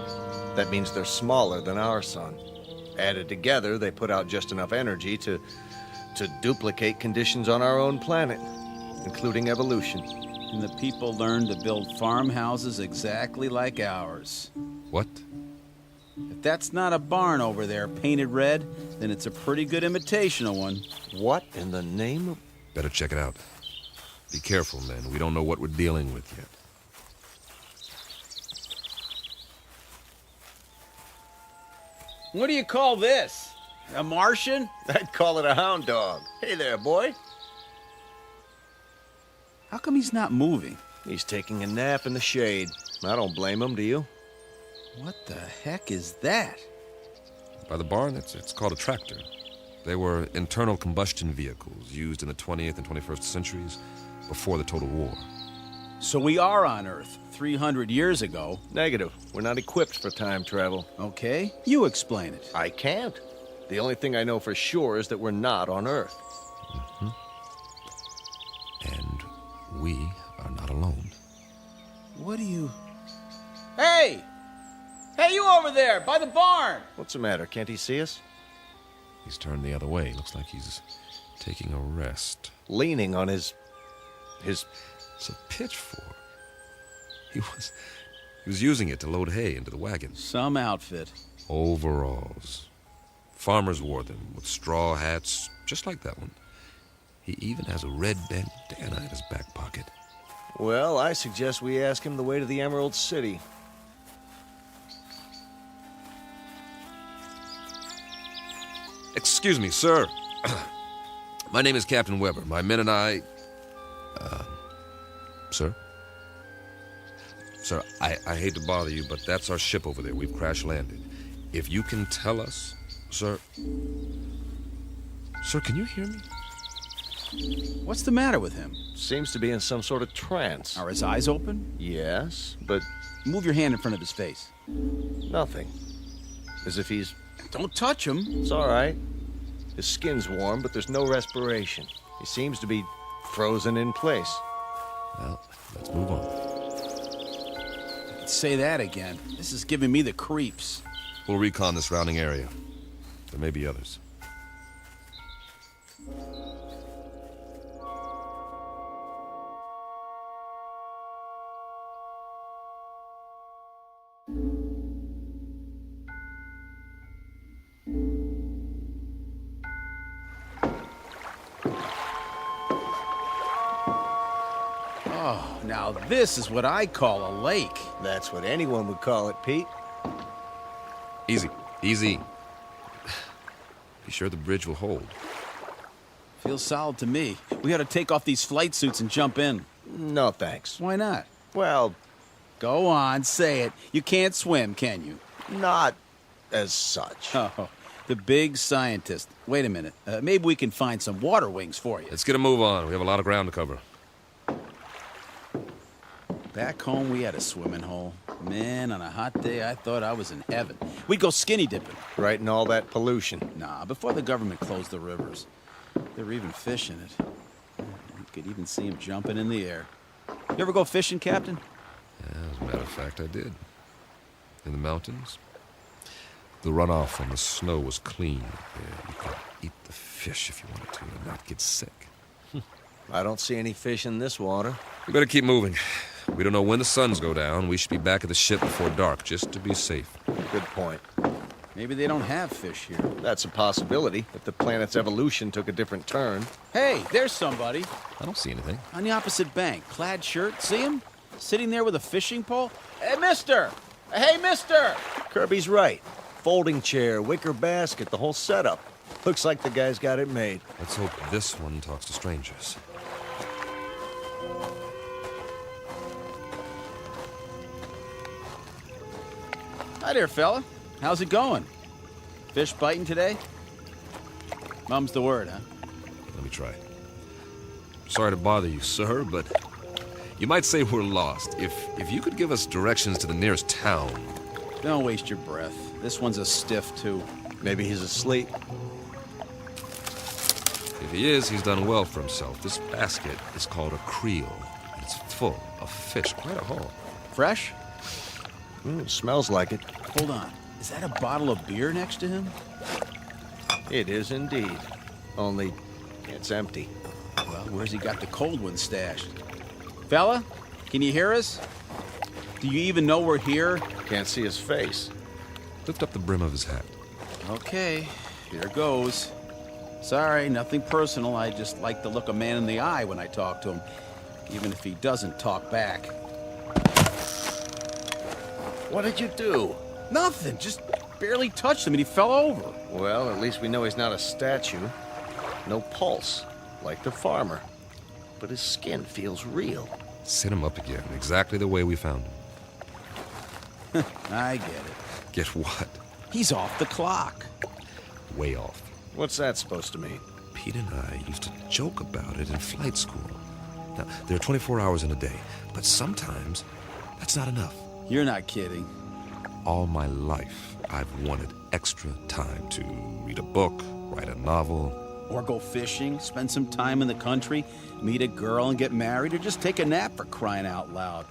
That means they're smaller than our sun. Added together, they put out just enough energy to duplicate conditions on our own planet, including evolution. And the people learned to build farmhouses exactly like ours. What? If that's not a barn over there painted red, then it's a pretty good imitation of one. What in the name of... Better check it out. Be careful, men. We don't know what we're dealing with yet. What do you call this? A Martian? I'd call it a hound dog. Hey there, boy. How come he's not moving? He's taking a nap in the shade. I don't blame him, do you? What the heck is that? By the barn, it's called a tractor. They were internal combustion vehicles used in the 20th and 21st centuries before the Total War. So we are on Earth 300 years ago. Negative. We're not equipped for time travel. Okay, you explain it. I can't. The only thing I know for sure is that we're not on Earth. Mm-hmm. And we are not alone. What do you... Hey! Hey, you over there, by the barn! What's the matter? Can't he see us? He's turned the other way. Looks like he's taking a rest. Leaning on his... It's a pitchfork. He was using it to load hay into the wagon. Some outfit. Overalls. Farmers wore them with straw hats, just like that one. He even has a red bandana in his back pocket. Well, I suggest we ask him the way to the Emerald City. Excuse me, sir. My name is Captain Weber. My men and I... Sir? Sir, I hate to bother you, but that's our ship over there. We've crash-landed. If you can tell us... Sir... Sir, can you hear me? What's the matter with him? Seems to be in some sort of trance. Are his eyes open? Yes, but... Move your hand in front of his face. Nothing. As if he's... Don't touch him. It's all right. His skin's warm, but there's no respiration. He seems to be frozen in place. Well, let's move on. Say that again. This is giving me the creeps. We'll recon the surrounding area. There may be others. Oh, now this is what I call a lake. That's what anyone would call it, Pete. Easy, easy. Be sure the bridge will hold. Feels solid to me. We ought to take off these flight suits and jump in. No, thanks. Why not? Well... Go on, say it. You can't swim, can you? Not as such. Oh, the big scientist. Wait a minute. Maybe we can find some water wings for you. Let's get a move on. We have a lot of ground to cover. Back home, we had a swimming hole. Man, on a hot day, I thought I was in heaven. We'd go skinny dipping. Right in all that pollution. Nah, before the government closed the rivers. They were even fishing it. You could even see them jumping in the air. You ever go fishing, Captain? Yeah, as a matter of fact, I did. In the mountains. The runoff from the snow was clean. Yeah, you could eat the fish if you wanted to and not get sick. I don't see any fish in this water. We better keep moving. We don't know when the suns go down. We should be back at the ship before dark, just to be safe. Good point. Maybe they don't have fish here. That's a possibility, if the planet's evolution took a different turn. Hey, there's somebody. I don't see anything. On the opposite bank, clad shirt. See him? Sitting there with a fishing pole. Hey, mister! Hey, mister! Kirby's right. Folding chair, wicker basket, the whole setup. Looks like the guy's got it made. Let's hope this one talks to strangers. Hi there, fella. How's it going? Fish biting today? Mum's the word, huh? Let me try. Sorry to bother you, sir, but you might say we're lost. If you could give us directions to the nearest town. Don't waste your breath. This one's a stiff, too. Maybe he's asleep. If he is, he's done well for himself. This basket is called a creel, and it's full of fish. Quite a haul. Fresh? Smells like it. Hold on. Is that a bottle of beer next to him? It is indeed. Only, it's empty. Well, where's he got the cold one stashed? Fella, can you hear us? Do you even know we're here? Can't see his face. Lift up the brim of his hat. Okay, here goes. Sorry, nothing personal. I just like to look a man in the eye when I talk to him, even if he doesn't talk back. What did you do? Nothing, just barely touched him and he fell over. Well, at least we know he's not a statue. No pulse, like the farmer. But his skin feels real. Sit him up again, exactly the way we found him. I get it. Get what? He's off the clock. Way off. What's that supposed to mean? Pete and I used to joke about it in flight school. Now, there are 24 hours in a day, but sometimes that's not enough. You're not kidding. All my life, I've wanted extra time to read a book, write a novel. Or go fishing, spend some time in the country, meet a girl and get married, or just take a nap for crying out loud.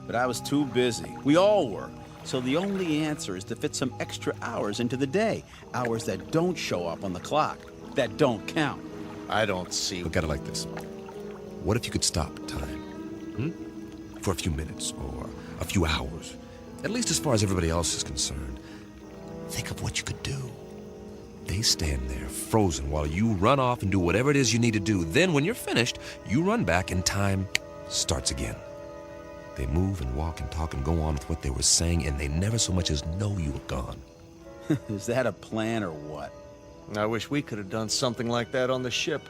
But I was too busy. We all were. So the only answer is to fit some extra hours into the day. Hours that don't show up on the clock, that don't count. I don't see... Look at it like this. What if you could stop time? For a few minutes, or a few hours. At least as far as everybody else is concerned. Think of what you could do. They stand there, frozen, while you run off and do whatever it is you need to do. Then, when you're finished, you run back and time starts again. They move and walk and talk and go on with what they were saying, and they never so much as know you were gone. Is that a plan or what? I wish we could have done something like that on the ship.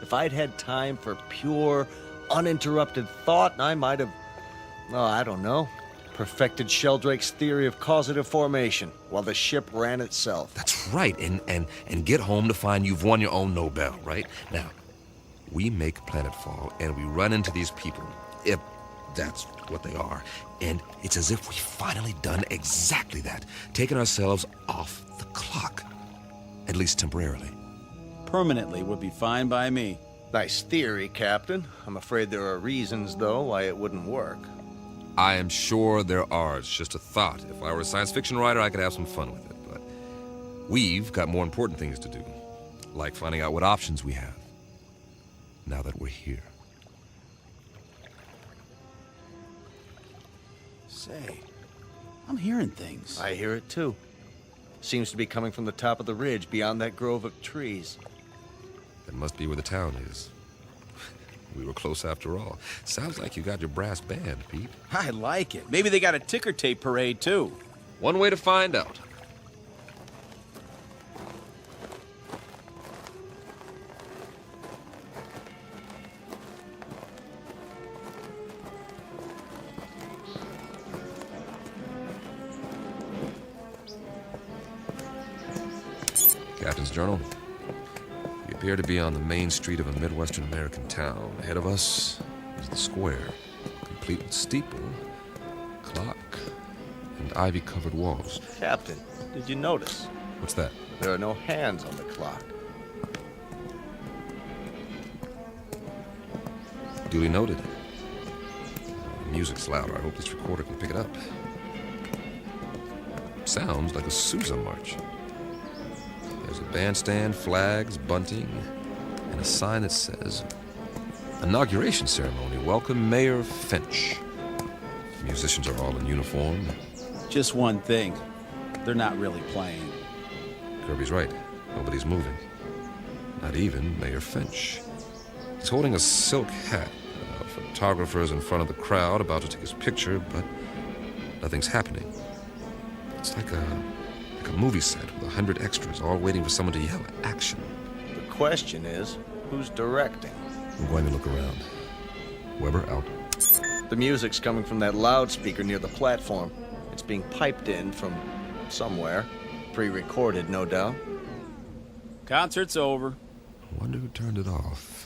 If I'd had time for pure, uninterrupted thought, I might have, I don't know, perfected Sheldrake's theory of causative formation while the ship ran itself. That's right, and get home to find you've won your own Nobel, right? Now, we make planetfall, and we run into these people, if that's what they are, and it's as if we've finally done exactly that, taken ourselves off the clock, at least temporarily. Permanently would be fine by me. Nice theory, Captain. I'm afraid there are reasons, though, why it wouldn't work. I am sure there are. It's just a thought. If I were a science fiction writer, I could have some fun with it. But we've got more important things to do, like finding out what options we have, now that we're here. Say, I'm hearing things. I hear it, too. Seems to be coming from the top of the ridge beyond that grove of trees. That must be where the town is. We were close after all. Sounds like you got your brass band, Pete. I like it. Maybe they got a ticker tape parade, too. One way to find out. Captain's Journal. We appear to be on the main street of a Midwestern American town. Ahead of us is the square, complete with steeple, clock, and ivy-covered walls. Captain, did you notice? What's that? There are no hands on the clock. Duly noted. The music's louder. I hope this recorder can pick it up. Sounds like a Sousa march. There's a bandstand, flags, bunting, and a sign that says, Inauguration Ceremony. Welcome, Mayor Finch. musicians are all in uniform. Just one thing. They're not really playing. Kirby's right. Nobody's moving. Not even Mayor Finch. He's holding a silk hat. Photographers in front of the crowd about to take his picture, but nothing's happening. It's like a movie set with 100 extras all waiting for someone to yell action. The question is, who's directing? I'm going to look around. Weber out. The music's coming from that loudspeaker near the platform. It's being piped in from somewhere. Pre-recorded, no doubt. Concert's over. I wonder who turned it off.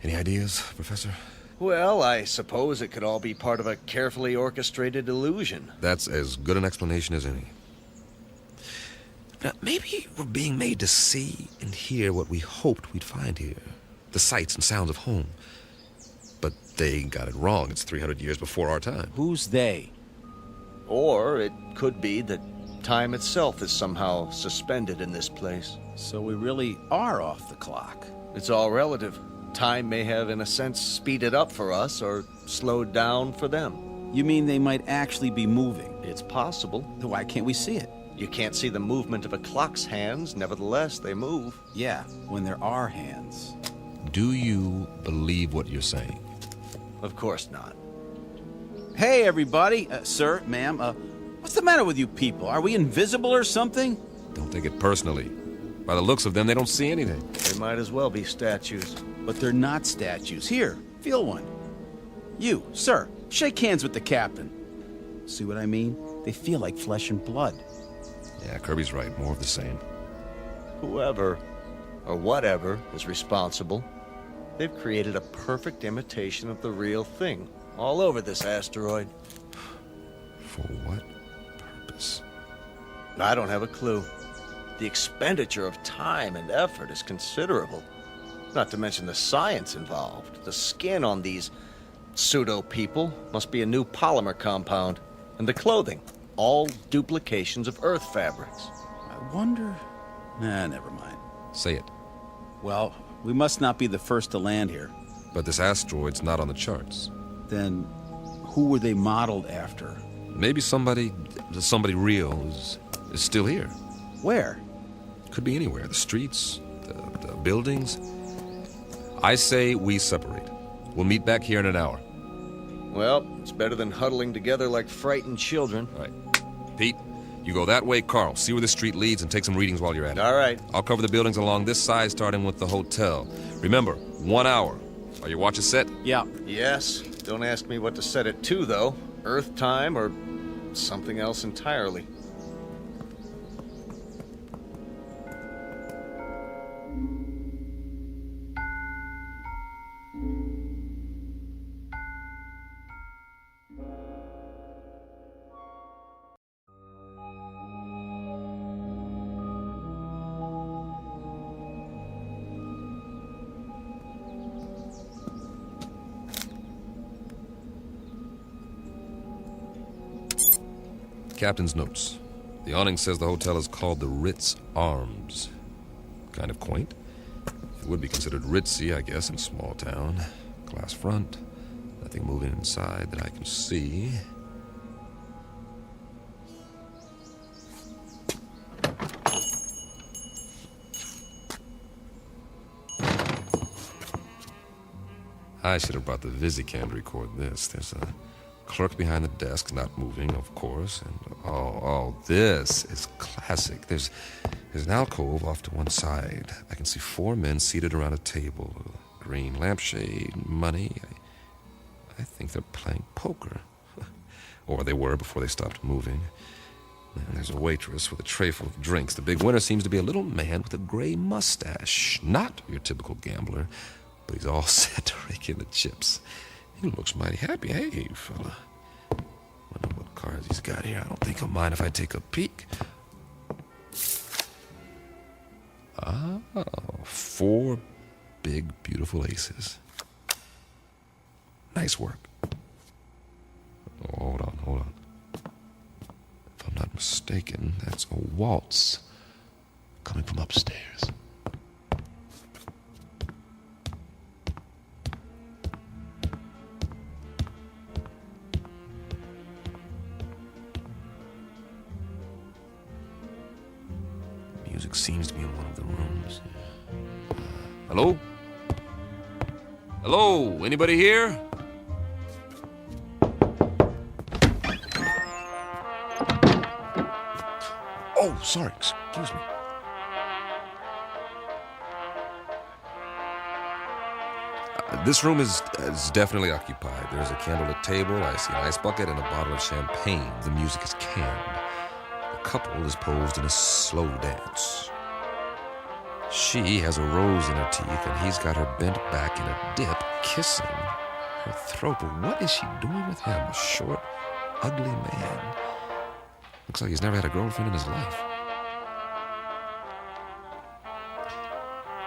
Any ideas, Professor? Well, I suppose it could all be part of a carefully orchestrated illusion. That's as good an explanation as any. Now, maybe we're being made to see and hear what we hoped we'd find here. The sights and sounds of home. But they got it wrong. It's 300 years before our time. Who's they? Or it could be that time itself is somehow suspended in this place. So we really are off the clock. It's all relative. Time may have, in a sense, speeded up for us or slowed down for them. You mean they might actually be moving? It's possible. Why can't we see it? You can't see the movement of a clock's hands, nevertheless, they move. Yeah, when there are hands. Do you believe what you're saying? Of course not. Hey, everybody. Sir, ma'am, what's the matter with you people? Are we invisible or something? Don't take it personally. By the looks of them, they don't see anything. They might as well be statues. But they're not statues. Here, feel one. You, sir, shake hands with the captain. See what I mean? They feel like flesh and blood. Yeah, Kirby's right. More of the same. Whoever, or whatever, is responsible, they've created a perfect imitation of the real thing all over this asteroid. For what purpose? I don't have a clue. The expenditure of time and effort is considerable. Not to mention the science involved. The skin on these pseudo-people must be a new polymer compound. And the clothing, all duplications of Earth fabrics. I wonder... Nah, never mind. Say it. Well, we must not be the first to land here. But this asteroid's not on the charts. Then who were they modeled after? Maybe somebody real is still here. Where? Could be anywhere. The streets, the buildings. I say we separate. We'll meet back here in an hour. Well, it's better than huddling together like frightened children. All right. Pete, you go that way, Carl. See where the street leads and take some readings while you're at it. All right. I'll cover the buildings along this side, starting with the hotel. Remember, 1 hour. Are your watches set? Yeah. Yes. Don't ask me what to set it to, though. Earth time or something else entirely. Captain's notes. The awning says the hotel is called the Ritz Arms. Kind of quaint. It would be considered ritzy, I guess, in a small town. Glass front. Nothing moving inside that I can see. I should have brought the Visicam to record this. There's a clerk behind the desk, not moving, of course. And this is classic. There's an alcove off to one side. I can see 4 men seated around a table. A green lampshade, money. I think they're playing poker. Or they were before they stopped moving. And there's a waitress with a tray full of drinks. The big winner seems to be a little man with a gray mustache. Not your typical gambler, but he's all set to rake in the chips. He looks mighty happy. Hey, fella. Wonder what cards he's got here. I don't think he'll mind if I take a peek. 4 big, beautiful aces. Nice work. Oh, hold on. If I'm not mistaken, that's a waltz coming from upstairs. music seems to be in one of the rooms. Hello? Hello? Anybody here? Oh, sorry. Excuse me. This room is definitely occupied. There's a candlelit table, I see an ice bucket, and a bottle of champagne. The music is canned. The couple is posed in a slow dance. She has a rose in her teeth, and he's got her bent back in a dip, kissing her throat. But what is she doing with him? A short, ugly man. Looks like he's never had a girlfriend in his life.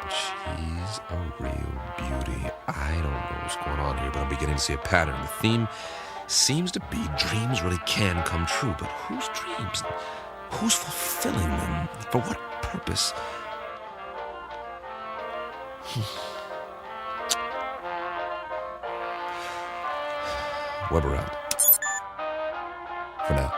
But she's a real beauty. I don't know what's going on here, but I'm beginning to see a pattern. The theme seems to be dreams really can come true, but whose dreams? Who's fulfilling them? For what purpose? Weber out. For now.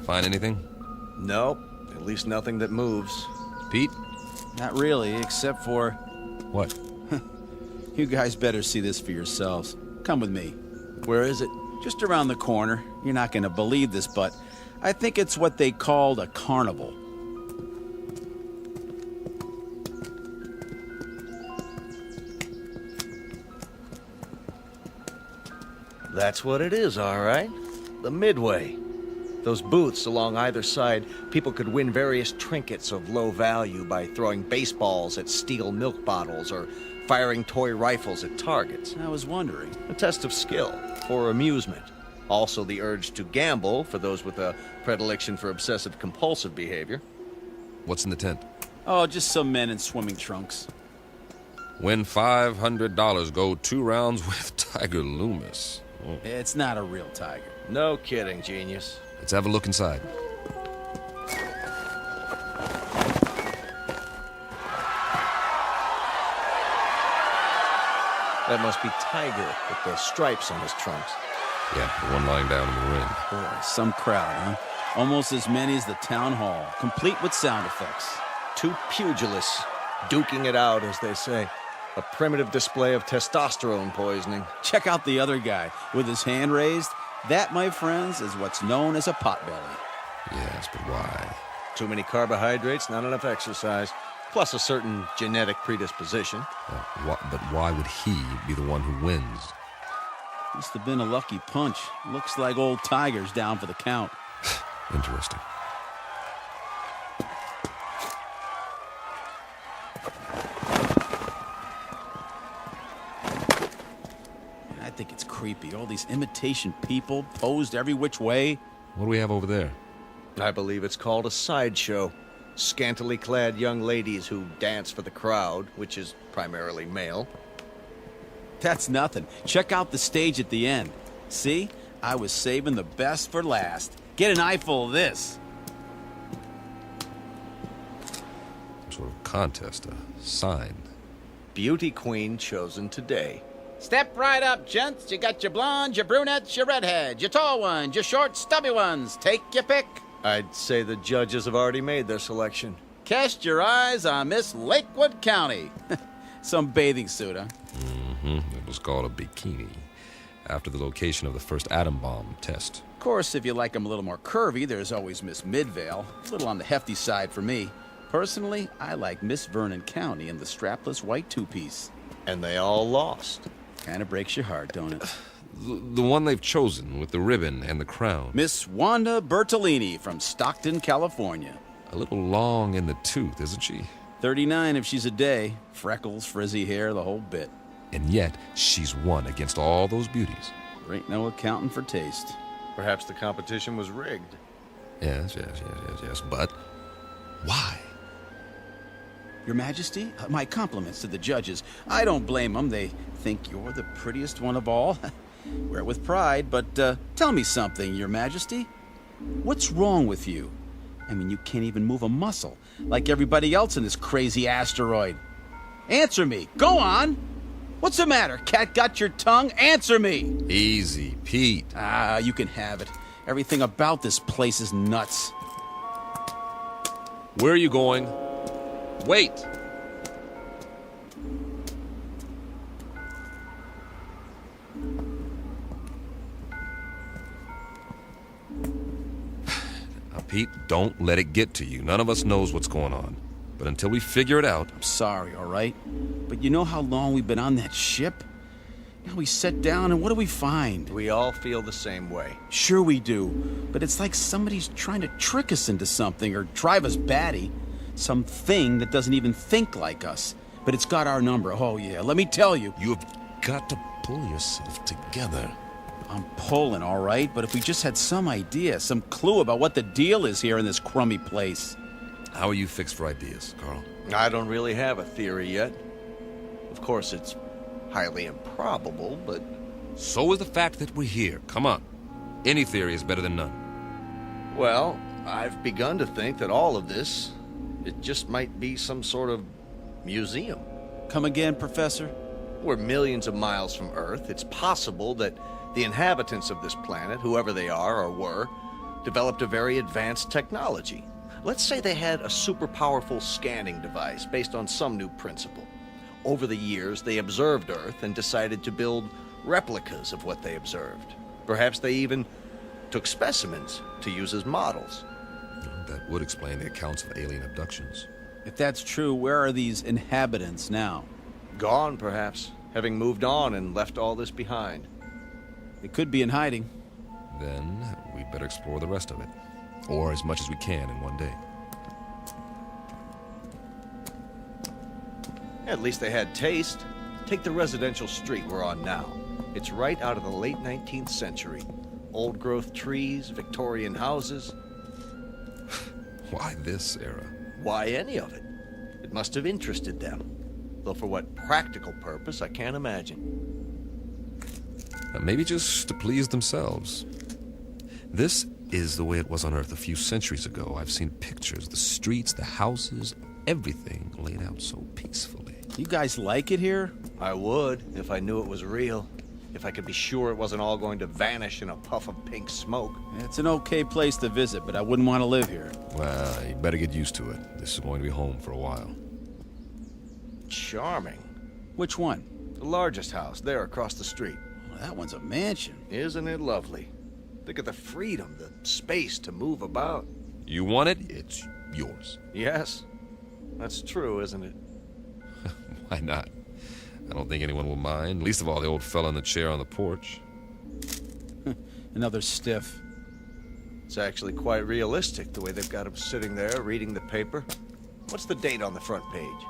Find anything? Nope. At least nothing that moves. Pete? Not really, except for... What? You guys better see this for yourselves. Come with me. Where is it? Just around the corner. You're not going to believe this, but I think it's what they called a carnival. That's what it is, all right. The Midway. Those booths along either side, people could win various trinkets of low value by throwing baseballs at steel milk bottles or firing toy rifles at targets. I was wondering. A test of skill for amusement. Also the urge to gamble for those with a predilection for obsessive-compulsive behavior. What's in the tent? Oh, just some men in swimming trunks. Win $500. Go 2 rounds with Tiger Loomis. Oh. It's not a real tiger. No kidding, genius. Let's have a look inside. That must be Tiger with the stripes on his trunks. Yeah, the one lying down in the ring. Boy, some crowd, huh? Almost as many as the town hall, complete with sound effects. 2 pugilists, duking it out, as they say. A primitive display of testosterone poisoning. Check out the other guy, with his hand raised. That, my friends, is what's known as a potbelly. Yes, but why? Too many carbohydrates, not enough exercise, plus a certain genetic predisposition. But why would he be the one who wins? Must have been a lucky punch. Looks like old Tiger's down for the count. Interesting. I think it's creepy. All these imitation people posed every which way. What do we have over there? I believe it's called a sideshow. Scantily clad young ladies who dance for the crowd, which is primarily male. That's nothing. Check out the stage at the end. See? I was saving the best for last. Get an eyeful of this. Some sort of contest, a sign. Beauty queen chosen today. Step right up, gents. You got your blondes, your brunettes, your redheads, your tall ones, your short, stubby ones. Take your pick. I'd say the judges have already made their selection. Cast your eyes on Miss Lakewood County. Some bathing suit, huh? Mm-hmm. It was called a bikini, after the location of the first atom bomb test. Of course, if you like them a little more curvy, there's always Miss Midvale. A little on the hefty side for me. Personally, I like Miss Vernon County in the strapless white two-piece. And they all lost. Kind of breaks your heart, don't it? The one they've chosen with the ribbon and the crown. Miss Wanda Bertolini from Stockton, California. A little long in the tooth, isn't she? 39 if she's a day. Freckles, frizzy hair, the whole bit. And yet, she's won against all those beauties. There ain't no accounting for taste. Perhaps the competition was rigged. Yes. But why? Your Majesty, my compliments to the judges. I don't blame them. They think you're the prettiest one of all. Wear it with pride, but tell me something, Your Majesty. What's wrong with you? I mean, you can't even move a muscle, like everybody else in this crazy asteroid. Answer me. Go on. What's the matter? Cat got your tongue? Answer me. Easy, Pete. Ah, you can have it. Everything about this place is nuts. Where are you going? Wait. Now, Pete, don't let it get to you. None of us knows what's going on. But until we figure it out... I'm sorry, all right? But you know how long we've been on that ship? Now we sit down and what do we find? We all feel the same way. Sure we do. But it's like somebody's trying to trick us into something or drive us batty. Something that doesn't even think like us. But it's got our number. Oh, yeah. Let me tell you. You've got to pull yourself together. I'm pulling, all right? But if we just had some idea, some clue about what the deal is here in this crummy place... How are you fixed for ideas, Carl? I don't really have a theory yet. Of course, it's highly improbable, but... So is the fact that we're here. Come on. Any theory is better than none. Well, I've begun to think that all of this, it just might be some sort of museum. Come again, Professor? We're millions of miles from Earth. It's possible that the inhabitants of this planet, whoever they are or were, developed a very advanced technology. Let's say they had a super powerful scanning device based on some new principle. Over the years, they observed Earth and decided to build replicas of what they observed. Perhaps they even took specimens to use as models. That would explain the accounts of alien abductions. If that's true, where are these inhabitants now? Gone, perhaps, having moved on and left all this behind. They could be in hiding. Then we better explore the rest of it. Or as much as we can in one day. At least they had taste. Take the residential street we're on now. It's right out of the late 19th century. Old-growth trees, Victorian houses. Why this era? Why any of it? It must have interested them. Though for what practical purpose, I can't imagine. Maybe just to please themselves. This is the way it was on Earth a few centuries ago. I've seen pictures, the streets, the houses, everything laid out so peacefully. You guys like it here? I would, if I knew it was real. If I could be sure it wasn't all going to vanish in a puff of pink smoke. It's an okay place to visit, but I wouldn't want to live here. Well, you better get used to it. This is going to be home for a while. Charming. Which one? The largest house, there across the street. Well, that one's a mansion. Isn't it lovely? Think of the freedom, the space to move about. You want it, it's yours. Yes. That's true, isn't it? Why not? I don't think anyone will mind. Least of all the old fella in the chair on the porch. Another stiff. It's actually quite realistic, the way they've got him sitting there reading the paper. What's the date on the front page?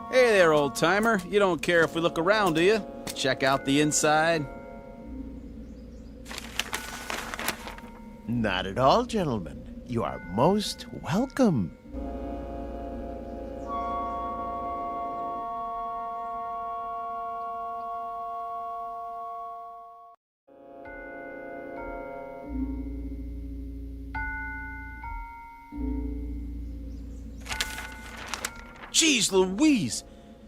Hey there, old-timer. You don't care if we look around, do you? Check out the inside. Not at all, gentlemen. You are most welcome. Jeez Louise!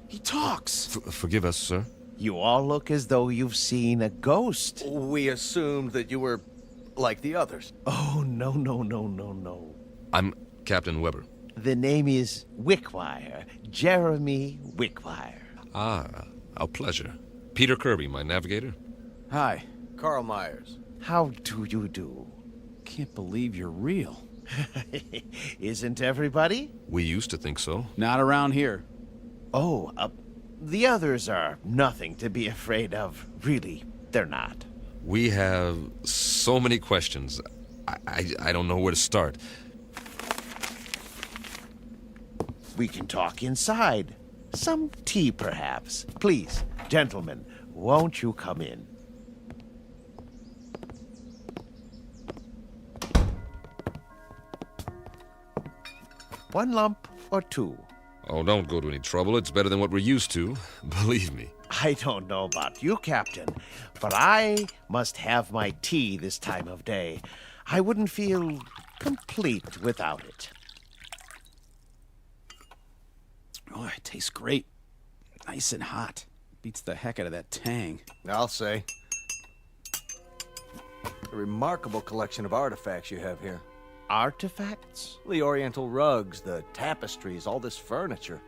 He talks! Forgive us, sir. You all look as though you've seen a ghost. We assumed that you were like the others. Oh, no. I'm Captain Weber. The name is Wickwire. Jeremy Wickwire. Ah, our pleasure. Peter Kirby, my navigator. Hi. Carl Myers. How do you do? Can't believe you're real. Isn't everybody? We used to think so. Not around here. Oh, the others are nothing to be afraid of. Really, they're not. We have so many questions. I don't know where to start. We can talk inside. Some tea, perhaps. Please, gentlemen, won't you come in? One lump or two? Oh, don't go to any trouble. It's better than what we're used to. Believe me. I don't know about you, Captain, but I must have my tea this time of day. I wouldn't feel complete without it. Oh, it tastes great. Nice and hot. Beats the heck out of that tang. I'll say. A remarkable collection of artifacts you have here. Artifacts? The oriental rugs, the tapestries, all this furniture.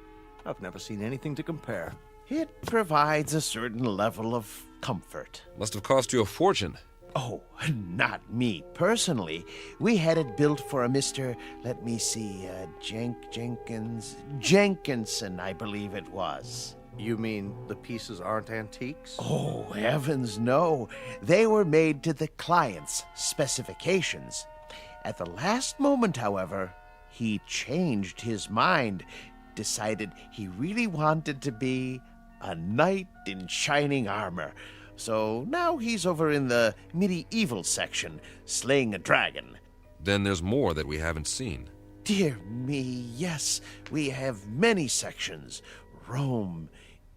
I've never seen anything to compare. It provides a certain level of comfort. Must have cost you a fortune. Oh, not me personally. We had it built for a Mr. Let me see, Jenkinson, I believe it was. You mean the pieces aren't antiques? Oh, heavens no. They were made to the client's specifications. At the last moment, however, he changed his mind, decided he really wanted to be a knight in shining armor. So now he's over in the medieval section, slaying a dragon. Then there's more that we haven't seen. Dear me, yes, we have many sections. Rome,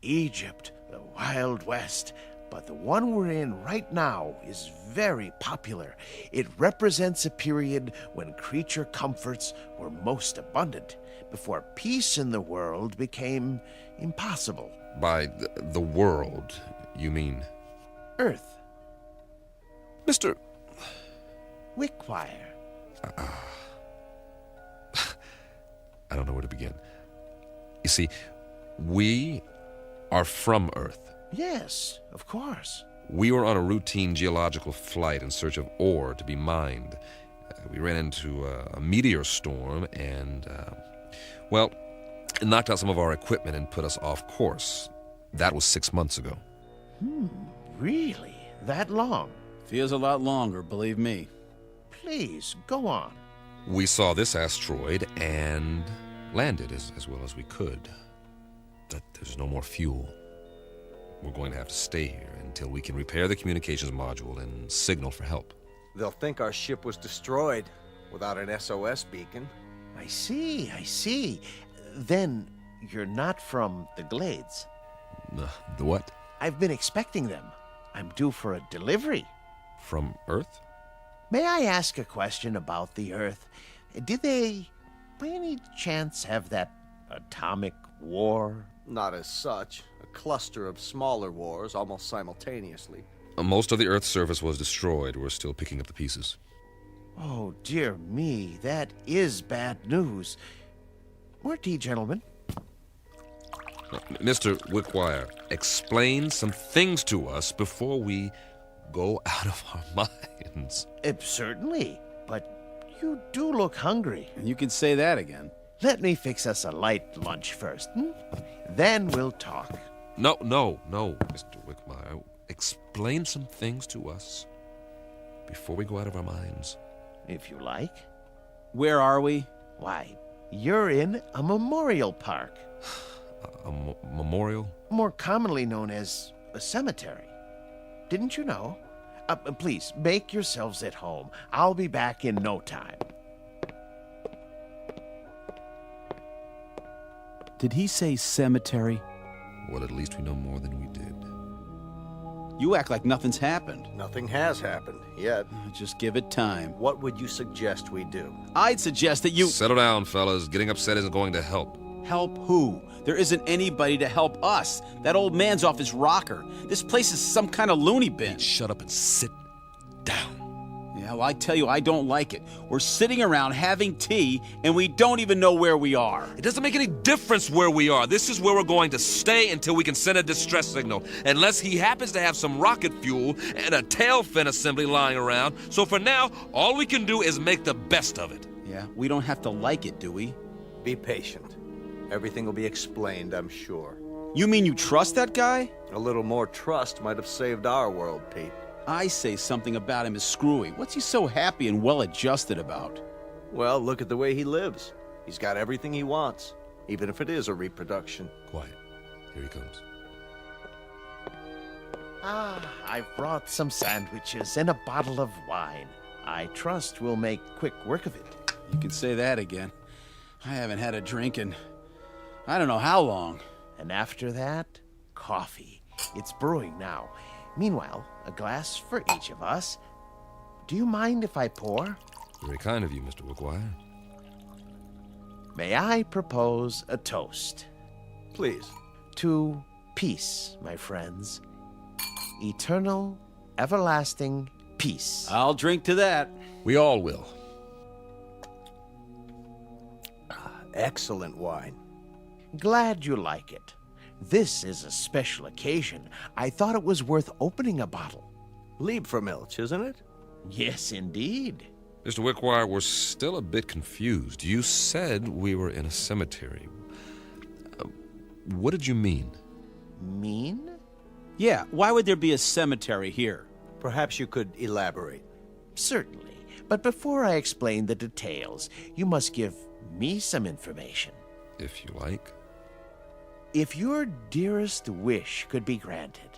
Egypt, the Wild West. But the one we're in right now is very popular. It represents a period when creature comforts were most abundant, before peace in the world became impossible. By the world, you mean? Earth. Mr. Wickwire. I don't know where to begin. You see, we are from Earth. Yes, of course. We were on a routine geological flight in search of ore to be mined. We ran into a meteor storm and, it knocked out some of our equipment and put us off course. That was 6 months ago. Really? That long? Feels a lot longer, believe me. Please, go on. We saw this asteroid and landed as well as we could. But there's no more fuel. We're going to have to stay here until we can repair the communications module and signal for help. They'll think our ship was destroyed without an SOS beacon. I see. Then you're not from the Glades. The what? I've been expecting them. I'm due for a delivery. From Earth? May I ask a question about the Earth? Did they, by any chance, have that atomic war? Not as such. A cluster of smaller wars almost simultaneously. Most of the Earth's surface was destroyed. We're still picking up the pieces. Oh, dear me. That is bad news. More tea, gentlemen. Mr. Wickwire, explain some things to us before we go out of our minds. Certainly, but you do look hungry. And you can say that again. Let me fix us a light lunch first. Then we'll talk. No, Mr. Wickwire. Explain some things to us before we go out of our minds. If you like. Where are we? Why, you're in a memorial park. A memorial? More commonly known as a cemetery. Didn't you know? Please, make yourselves at home. I'll be back in no time. Did he say cemetery? Well, at least we know more than we did. You act like nothing's happened. Nothing has happened yet. Just give it time. What would you suggest we do? I'd suggest that you... Settle down, fellas. Getting upset isn't going to help. Help who? There isn't anybody to help us. That old man's off his rocker. This place is some kind of loony bin. Shut up and sit down. Yeah, well, I tell you, I don't like it. We're sitting around having tea, and we don't even know where we are. It doesn't make any difference where we are. This is where we're going to stay until we can send a distress signal. Unless he happens to have some rocket fuel and a tail fin assembly lying around. So for now, all we can do is make the best of it. Yeah, we don't have to like it, do we? Be patient. Everything will be explained, I'm sure. You mean you trust that guy? A little more trust might have saved our world, Pete. I say something about him is screwy. What's he so happy and well-adjusted about? Well, look at the way he lives. He's got everything he wants, even if it is a reproduction. Quiet. Here he comes. I've brought some sandwiches and a bottle of wine. I trust we'll make quick work of it. You can say that again. I haven't had a drink in I don't know how long. And after that, coffee. It's brewing now. Meanwhile, a glass for each of us. Do you mind if I pour? Very kind of you, Mr. Wickwire. May I propose a toast? Please. To peace, my friends. Eternal, everlasting peace. I'll drink to that. We all will. Excellent wine. Glad you like it. This is a special occasion. I thought it was worth opening a bottle. Liebfraumilch, isn't it? Yes, indeed. Mr. Wickwire, we're still a bit confused. You said we were in a cemetery. What did you mean? Mean? Yeah, why would there be a cemetery here? Perhaps you could elaborate. Certainly. But before I explain the details, you must give me some information. If you like. If your dearest wish could be granted,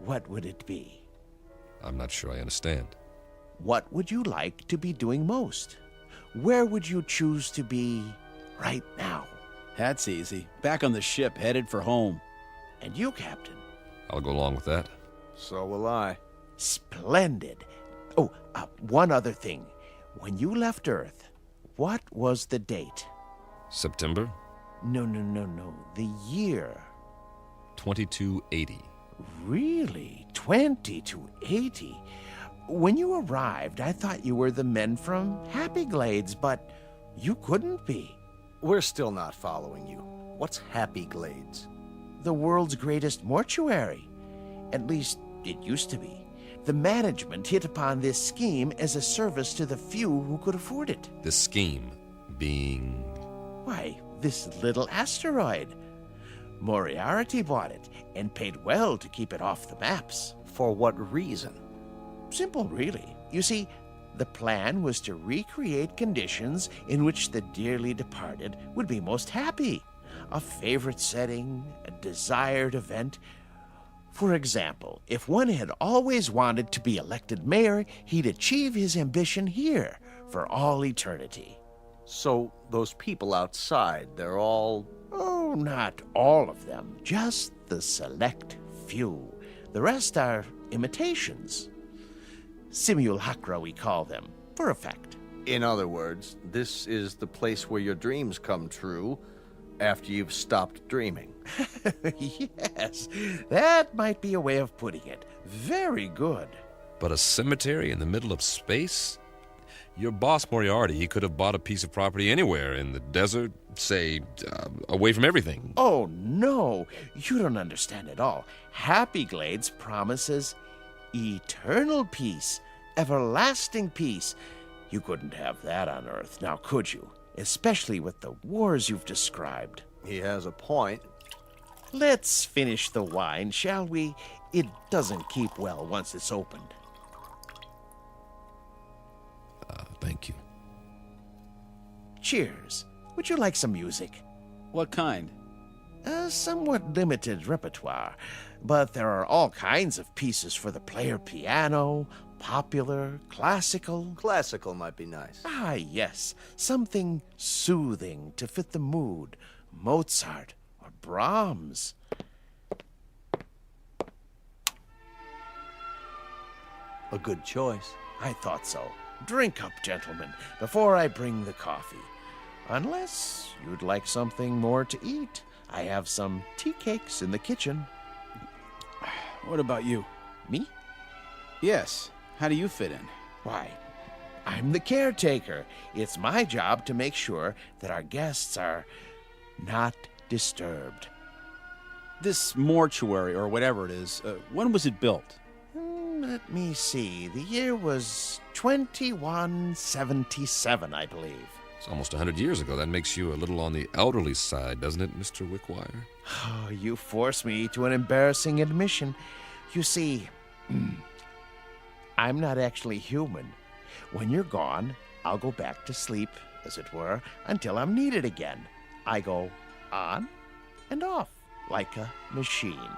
what would it be? I'm not sure I understand. What would you like to be doing most? Where would you choose to be right now? That's easy. Back on the ship, headed for home. And you, Captain? I'll go along with that. So will I. Splendid. Oh, one other thing. When you left Earth, what was the date? September? No. The year. 2280. Really? 2280? When you arrived, I thought you were the men from Happy Glades, but you couldn't be. We're still not following you. What's Happy Glades? The world's greatest mortuary. At least, it used to be. The management hit upon this scheme as a service to the few who could afford it. The scheme being... Why, this little asteroid. Moriarty bought it and paid well to keep it off the maps. For what reason? Simple, really. You see, the plan was to recreate conditions in which the dearly departed would be most happy. A favorite setting, a desired event. For example, if one had always wanted to be elected mayor, he'd achieve his ambition here for all eternity. So those people outside, they're all... Oh, not all of them. Just the select few. The rest are imitations. Simulacra, we call them, for effect. In other words, this is the place where your dreams come true after you've stopped dreaming. Yes, that might be a way of putting it. Very good. But a cemetery in the middle of space? Your boss, Moriarty, he could have bought a piece of property anywhere in the desert, say, away from everything. Oh, no. You don't understand at all. Happy Glades promises eternal peace, everlasting peace. You couldn't have that on Earth, now could you? Especially with the wars you've described. He has a point. Let's finish the wine, shall we? It doesn't keep well once it's opened. Thank you. Cheers. Would you like some music? What kind? A somewhat limited repertoire, but there are all kinds of pieces for the player piano, popular, classical. Classical might be nice. Ah, yes. Something soothing to fit the mood. Mozart or Brahms. A good choice. I thought so. Drink up, gentlemen, before I bring the coffee. Unless you'd like something more to eat. I have some tea cakes in the kitchen. What about you? Me? Yes. How do you fit in? Why, I'm the caretaker. It's my job to make sure that our guests are not disturbed. This mortuary, or whatever it is, when was it built? Let me see. The year was 2177, I believe. It's almost 100 years ago. That makes you a little on the elderly side, doesn't it, Mr. Wickwire? Oh, you force me to an embarrassing admission. You see, I'm not actually human. When you're gone, I'll go back to sleep, as it were, until I'm needed again. I go on and off, like a machine.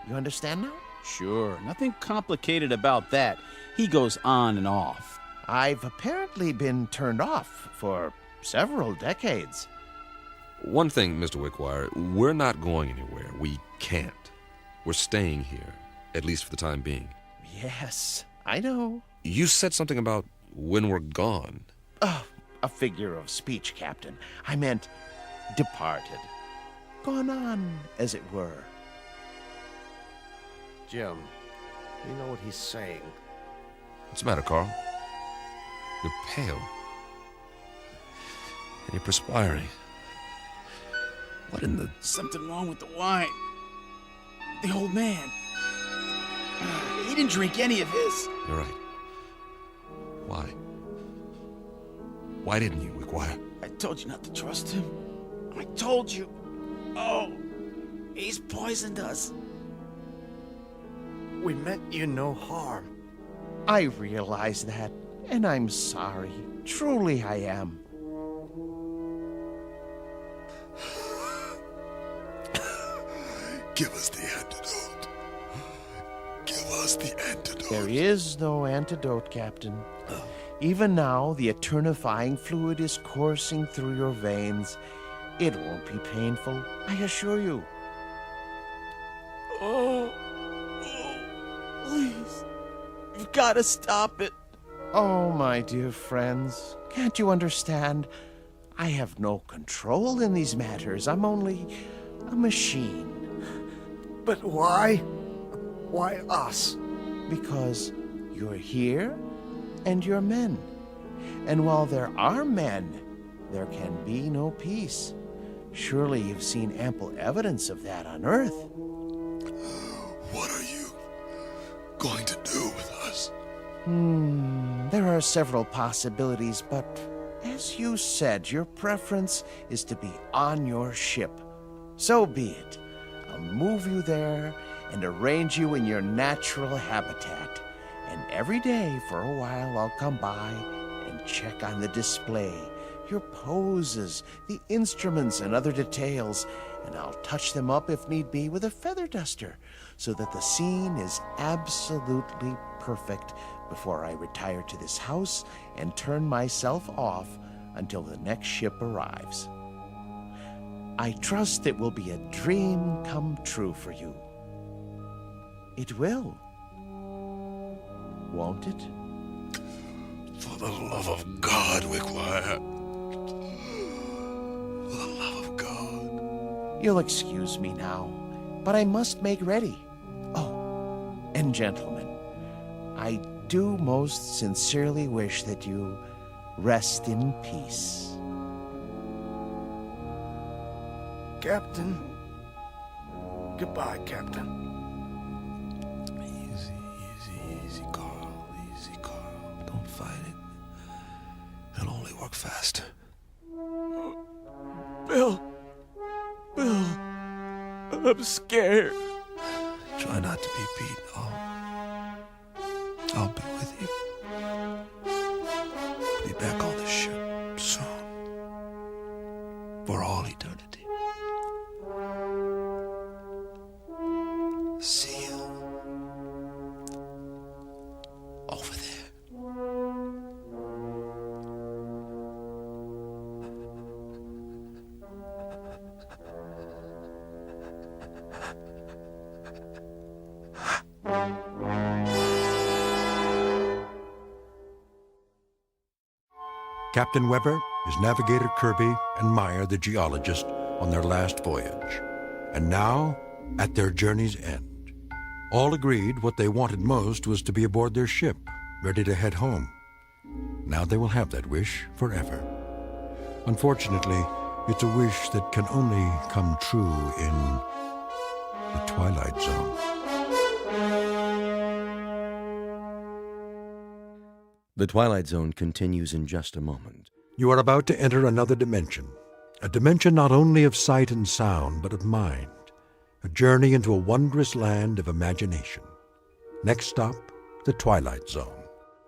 You understand now? Sure. Nothing complicated about that. He goes on and off. I've apparently been turned off for several decades. One thing, Mr. Wickwire, we're not going anywhere. We can't. We're staying here, at least for the time being. Yes, I know. You said something about when we're gone. Oh, a figure of speech, Captain. I meant departed. Gone on, as it were. Jim, you know what he's saying. What's the matter, Carl? You're pale. And you're perspiring. What in the... Something wrong with the wine. The old man. He didn't drink any of his. You're right. Why? Why didn't you, McGuire? I told you not to trust him. I told you. Oh, he's poisoned us. We meant you no harm. I realize that, and I'm sorry. Truly I am. Give us the antidote. Give us the antidote. There is no antidote, Captain. Even now, the eternifying fluid is coursing through your veins. It won't be painful, I assure you. Oh, please. You've got to stop it. Oh, my dear friends, can't you understand? I have no control in these matters. I'm only a machine. But why? Why us? Because you're here and you're men. And while there are men, there can be no peace. Surely you've seen ample evidence of that on Earth. What are you going to do with us? There are several possibilities, but as you said, your preference is to be on your ship. So be it. I'll move you there and arrange you in your natural habitat. And every day for a while I'll come by and check on the display, your poses, the instruments and other details, and I'll touch them up if need be with a feather duster so that the scene is absolutely perfect before I retire to this house and turn myself off until the next ship arrives. I trust it will be a dream come true for you. It will. Won't it? For the love of God, Wickwire. For the love of God. You'll excuse me now, but I must make ready. Oh, and gentlemen, I do most sincerely wish that you rest in peace. Captain. Goodbye, Captain. Easy, Carl. Easy, Carl. Don't fight it. It'll only work faster. Bill. I'm scared. Try not to be beat. I'll be with you. Be back on the ship soon. For all eternity. See you over there. Captain Weber, his navigator Kirby, and Meyer, the geologist, on their last voyage. And now, at their journey's end. All agreed what they wanted most was to be aboard their ship, ready to head home. Now they will have that wish forever. Unfortunately, it's a wish that can only come true in the Twilight Zone. The Twilight Zone continues in just a moment. You are about to enter another dimension. A dimension not only of sight and sound, but of mind. A journey into a wondrous land of imagination. Next stop, the Twilight Zone.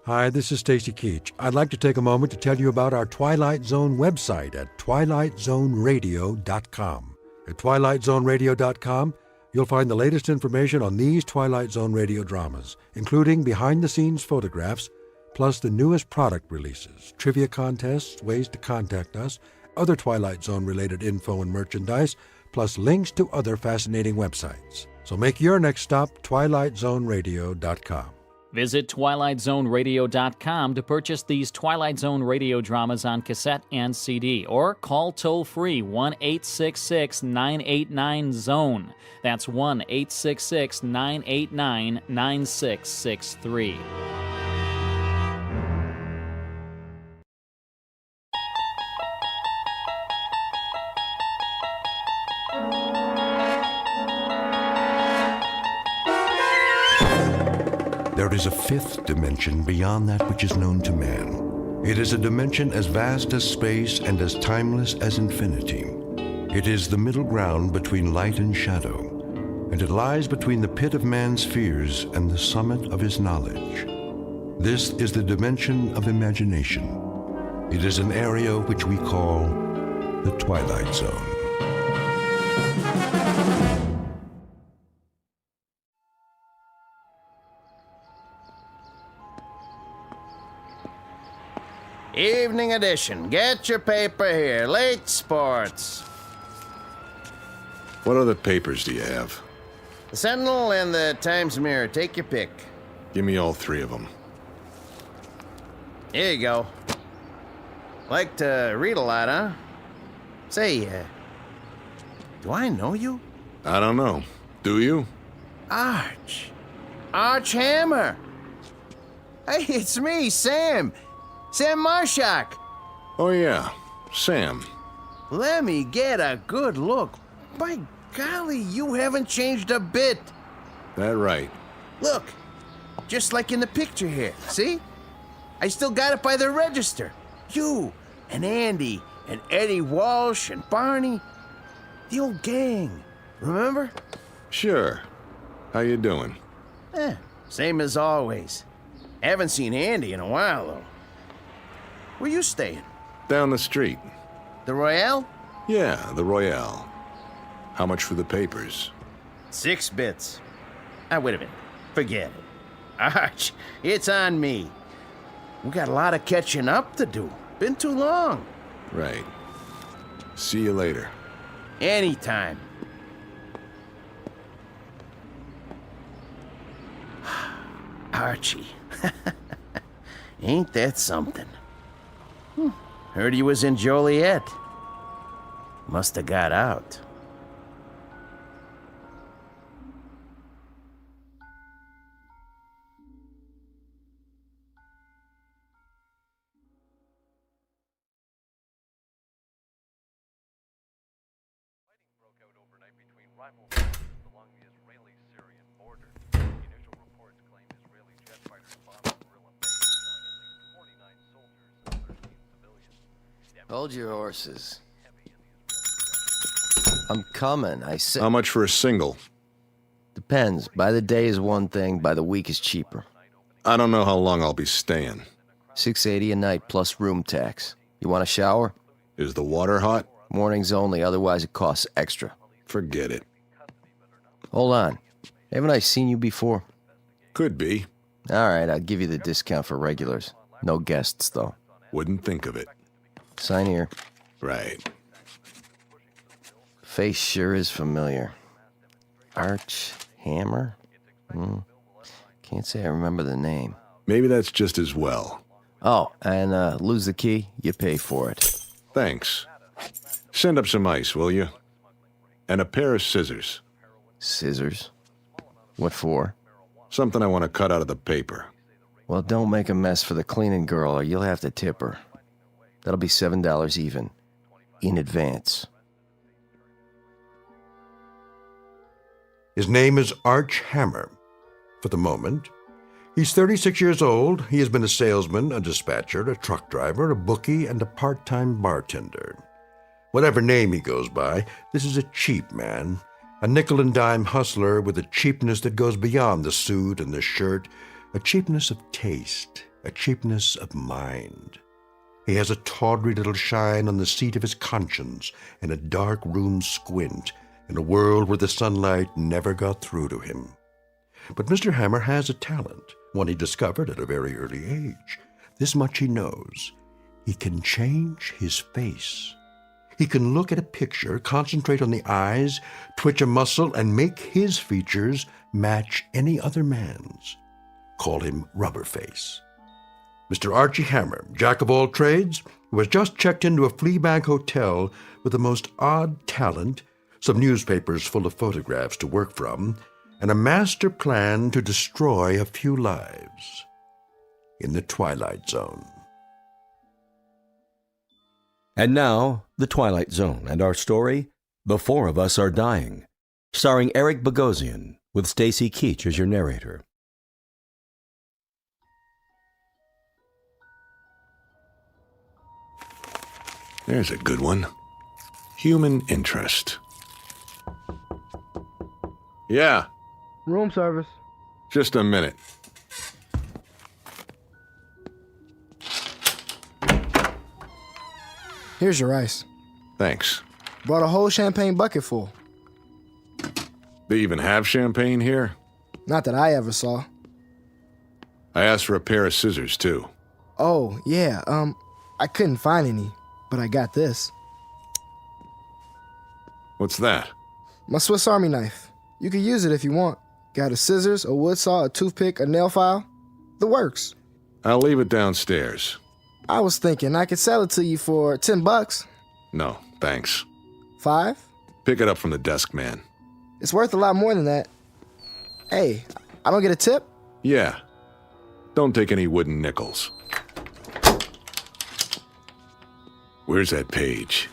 Hi, this is Stacy Keach. I'd like to take a moment to tell you about our Twilight Zone website at twilightzoneradio.com. At twilightzoneradio.com, you'll find the latest information on these Twilight Zone radio dramas, including behind-the-scenes photographs, plus the newest product releases, trivia contests, ways to contact us, other Twilight Zone-related info and merchandise, plus links to other fascinating websites. So make your next stop twilightzoneradio.com. Visit TwilightZoneRadio.com to purchase these Twilight Zone radio dramas on cassette and CD, or call toll-free 1-866-989-ZONE. That's 1-866-989-9663. There is a fifth dimension beyond that which is known to man. It is a dimension as vast as space and as timeless as infinity. It is the middle ground between light and shadow, and it lies between the pit of man's fears and the summit of his knowledge. This is the dimension of imagination. It is an area which we call the Twilight Zone. Evening edition. Get your paper here. Late sports. What other papers do you have? The Sentinel and the Times Mirror. Take your pick. Give me all three of them. Here you go. Like to read a lot, huh? Say, do I know you? I don't know. Do you? Arch Hammer. Hey, it's me, Sam. Sam Marshak. Oh, yeah. Sam. Let me get a good look. By golly, you haven't changed a bit. That right. Look, just like in the picture here. See? I still got it by the register. You and Andy and Eddie Walsh and Barney. The old gang. Remember? Sure. How you doing? Same as always. Haven't seen Andy in a while, though. Where you staying? Down the street. The Royale? Yeah, the Royale. How much for the papers? 6 bits. Wait a minute. Forget it. Arch, it's on me. We got a lot of catching up to do. Been too long. Right. See you later. Anytime. Archie. Ain't that something? Heard he was in Joliet. Must have got out. Hold your horses. I'm coming, I said. How much for a single? Depends. By the day is one thing, by the week is cheaper. I don't know how long I'll be staying. $6.80 a night plus room tax. You want a shower? Is the water hot? Mornings only, otherwise it costs extra. Forget it. Hold on. Haven't I seen you before? Could be. All right, I'll give you the discount for regulars. No guests, though. Wouldn't think of it. Sign here. Right. Face sure is familiar. Arch Hammer? Can't say I remember the name. Maybe that's just as well. Oh, and lose the key, you pay for it. Thanks. Send up some ice, will you? And a pair of scissors. Scissors? What for? Something I want to cut out of the paper. Well, don't make a mess for the cleaning girl or you'll have to tip her. That'll be $7 even. In advance. His name is Arch Hammer. For the moment, he's 36 years old. He has been a salesman, a dispatcher, a truck driver, a bookie, and a part-time bartender. Whatever name he goes by, this is a cheap man, a nickel-and-dime hustler with a cheapness that goes beyond the suit and the shirt, a cheapness of taste, a cheapness of mind. He has a tawdry little shine on the seat of his conscience and a dark room squint in a world where the sunlight never got through to him. But Mr. Hammer has a talent, one he discovered at a very early age. This much he knows. He can change his face. He can look at a picture, concentrate on the eyes, twitch a muscle, and make his features match any other man's. call him Rubberface. Mr. Archie Hammer, jack of all trades, who has just checked into a Fleabag hotel with the most odd talent, some newspapers full of photographs to work from, and a master plan to destroy a few lives in the Twilight Zone. And now, The Twilight Zone and our story, The Four of Us Are Dying, starring Eric Bogosian, with Stacy Keach as your narrator. There's a good one. Human interest. Yeah, Room service. just a minute. Here's your rice. Thanks. Brought a whole champagne bucket full. They even have champagne here? Not that I ever saw. I asked for a pair of scissors, too. Oh, yeah, I couldn't find any, but I got this. What's that? My Swiss Army knife. You can use it if you want. Got a scissors, a wood saw, a toothpick, a nail file. The works. I'll leave it downstairs. I was thinking I could sell it to you for $10. No, thanks. 5? Pick it up from the desk man. It's worth a lot more than that. Hey, I don't get a tip? Yeah. Don't take any wooden nickels. Where's that page?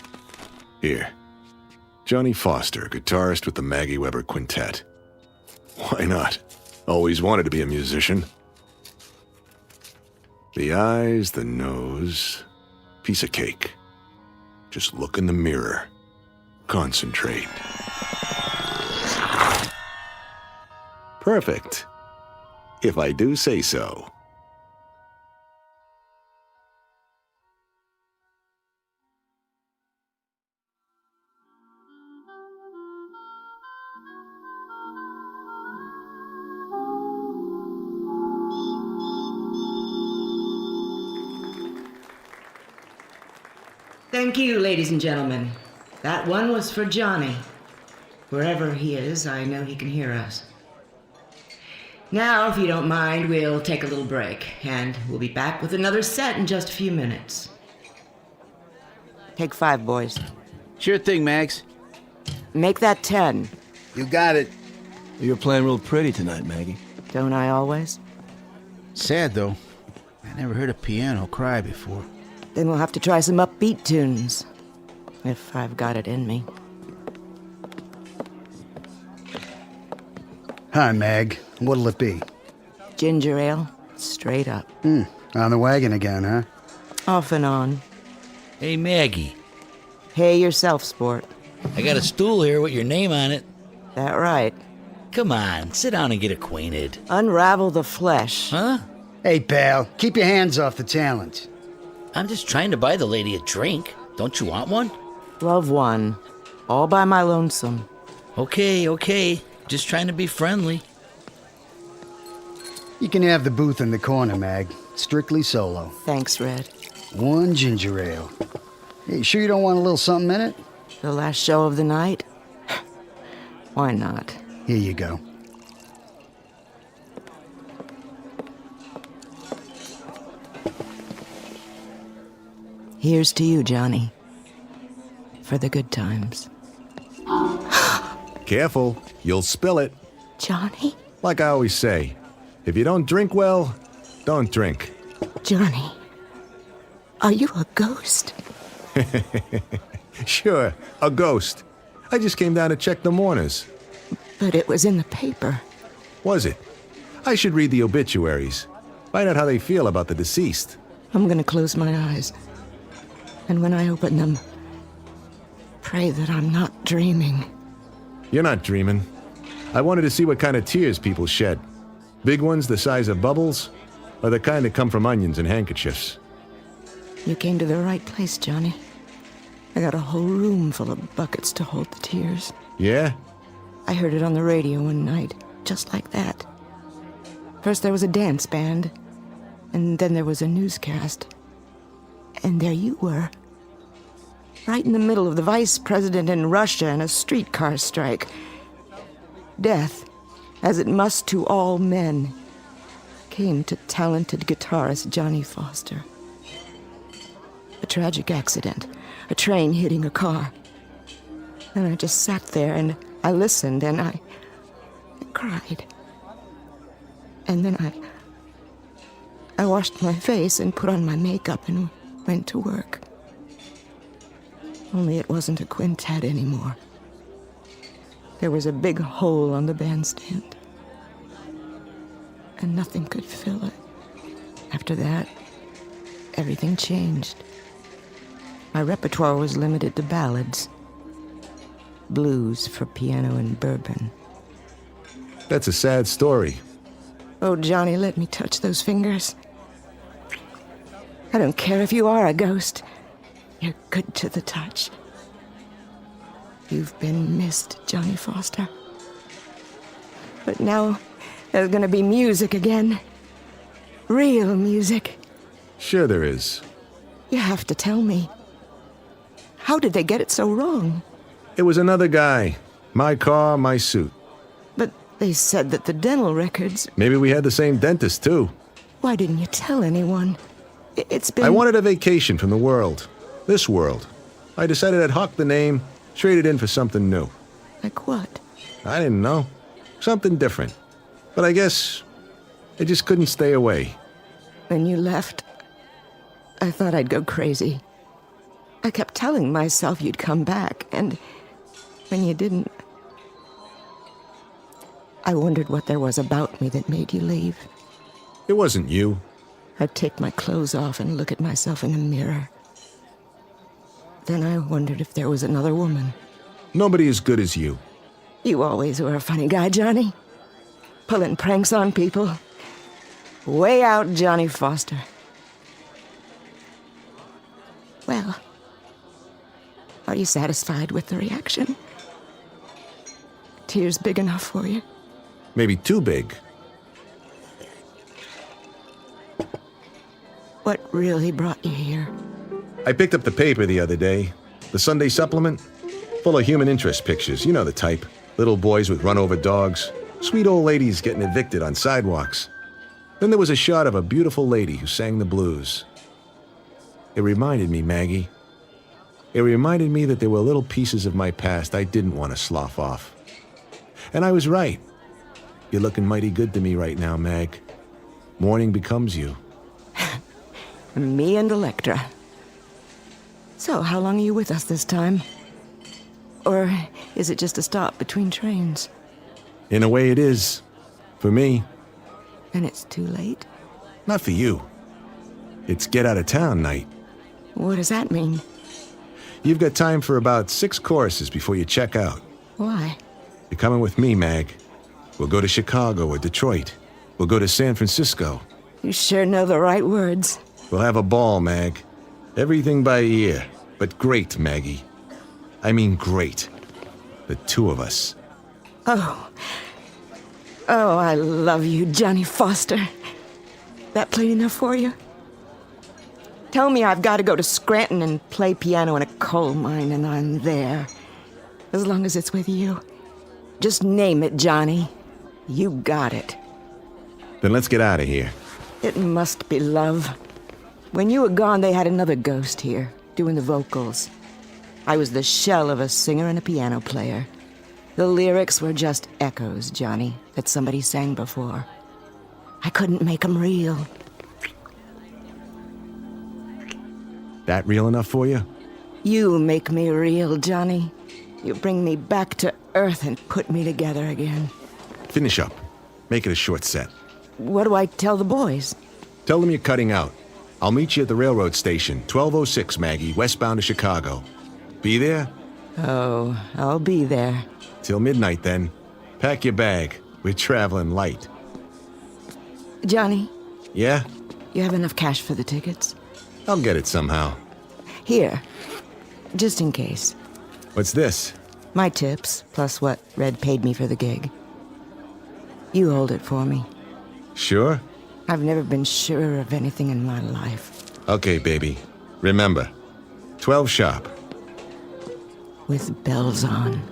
Here. Johnny Foster, guitarist with the Maggie Weber Quintet. Why not? Always wanted to be a musician. The eyes, the nose, piece of cake. Just look in the mirror. Concentrate. Perfect. If I do say so. Thank you, ladies and gentlemen. That one was for Johnny. Wherever he is, I know he can hear us. Now, if you don't mind, we'll take a little break, and we'll be back with another set in just a few minutes. Take 5, boys. Sure thing, Mags. Make that 10. You got it. You're playing real pretty tonight, Maggie. Don't I always? Sad, though. I never heard a piano cry before. Then we'll have to try some upbeat tunes, if I've got it in me. Hi, Mag. What'll it be? Ginger ale, straight up. On the wagon again, huh? Off and on. Hey, Maggie. Hey yourself, sport. I got a stool here with your name on it. That right. Come on, sit down and get acquainted. Unravel the flesh. Huh? Hey, pal, keep your hands off the talent. I'm just trying to buy the lady a drink. Don't you want one? Love one. All by my lonesome. Okay. Just trying to be friendly. You can have the booth in the corner, Mag. Strictly solo. Thanks, Red. 1 ginger ale. Hey, sure you don't want a little something in it? The last show of the night? Why not? Here you go. Here's to you, Johnny. For the good times. Careful, you'll spill it. Johnny? Like I always say, if you don't drink well, don't drink. Johnny, are you a ghost? Sure, a ghost. I just came down to check the mourners. But it was in the paper. Was it? I should read the obituaries. Find out how they feel about the deceased. I'm gonna close my eyes. And when I open them, pray that I'm not dreaming. You're not dreaming. I wanted to see what kind of tears people shed. Big ones the size of bubbles, or the kind that come from onions and handkerchiefs. You came to the right place, Johnny. I got a whole room full of buckets to hold the tears. Yeah? I heard it on the radio one night, just like that. First there was a dance band, and then there was a newscast. And there you were. Right in the middle of the vice president in Russia and a streetcar strike. Death, as it must to all men, came to talented guitarist Johnny Foster. A tragic accident, a train hitting a car. And I just sat there and I listened and I cried. And then I washed my face and put on my makeup and went to work. Only it wasn't a quintet anymore. There was a big hole on the bandstand. And nothing could fill it. After that, everything changed. My repertoire was limited to ballads. Blues for piano and bourbon. That's a sad story. Oh, Johnny, let me touch those fingers. I don't care if you are a ghost. You're good to the touch. You've been missed, Johnny Foster. But now there's gonna be music again. Real music. Sure there is. You have to tell me. How did they get it so wrong? It was another guy. My car, my suit. But they said that the dental records... Maybe we had the same dentist, too. Why didn't you tell anyone? It's been... I wanted a vacation from the world. This world. I decided I'd hawk the name, trade it in for something new. Like what? I didn't know. Something different. But I guess I just couldn't stay away. When you left, I thought I'd go crazy. I kept telling myself you'd come back, and when you didn't, I wondered what there was about me that made you leave. It wasn't you. I'd take my clothes off and look at myself in the mirror. Then I wondered if there was another woman. Nobody as good as you. You always were a funny guy, Johnny. Pulling pranks on people. Way out, Johnny Foster. Well, are you satisfied with the reaction? Tears big enough for you? Maybe too big. What really brought you here? I picked up the paper the other day. The Sunday supplement. Full of human interest pictures. You know the type. Little boys with run-over dogs. Sweet old ladies getting evicted on sidewalks. Then there was a shot of a beautiful lady who sang the blues. It reminded me, Maggie. It reminded me that there were little pieces of my past I didn't want to slough off. And I was right. You're looking mighty good to me right now, Mag. Morning becomes you. Me and Electra. So, how long are you with us this time? Or is it just a stop between trains? In a way it is. For me. And it's too late? Not for you. It's get out of town night. What does that mean? You've got time for about 6 choruses before you check out. Why? You're coming with me, Mag. We'll go to Chicago or Detroit. We'll go to San Francisco. You sure know the right words. We'll have a ball, Mag. Everything by ear. But great, Maggie. I mean great. The two of us. Oh, I love you, Johnny Foster. That plain enough for you? Tell me I've got to go to Scranton and play piano in a coal mine, and I'm there. As long as it's with you. Just name it, Johnny. You got it. Then let's get out of here. It must be love. When you were gone, they had another ghost here, doing the vocals. I was the shell of a singer and a piano player. The lyrics were just echoes, Johnny, that somebody sang before. I couldn't make them real. That real enough for you? You make me real, Johnny. You bring me back to earth and put me together again. Finish up. Make it a short set. What do I tell the boys? Tell them you're cutting out. I'll meet you at the railroad station, 1206, Maggie, westbound to Chicago. Be there? Oh, I'll be there. Till midnight, then. Pack your bag. We're traveling light. Johnny? Yeah? You have enough cash for the tickets? I'll get it somehow. Here. Just in case. What's this? My tips, plus what Red paid me for the gig. You hold it for me. Sure? I've never been sure of anything in my life. Okay, baby. Remember, 12 sharp. With bells on.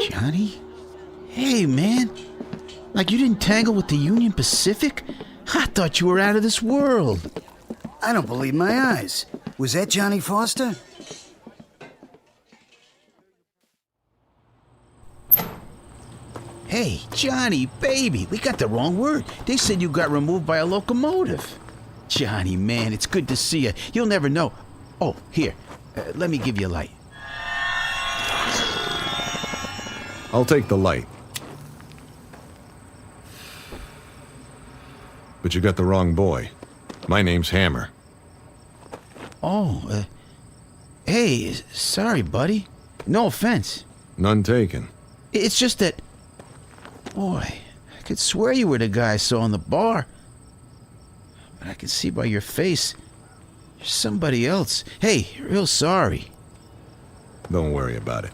Johnny? Hey, man. Like you didn't tangle with the Union Pacific? I thought you were out of this world. I don't believe my eyes. Was that Johnny Foster? Hey, Johnny, baby, we got the wrong word. They said you got removed by a locomotive. Johnny, man, it's good to see you. You'll never know. Oh, here, let me give you a light. I'll take the light. But you got the wrong boy. My name's Hammer. Oh, hey, sorry, buddy. No offense. None taken. It's just that... Boy, I could swear you were the guy I saw in the bar. But I can see by your face, you're somebody else. Hey, real sorry. Don't worry about it.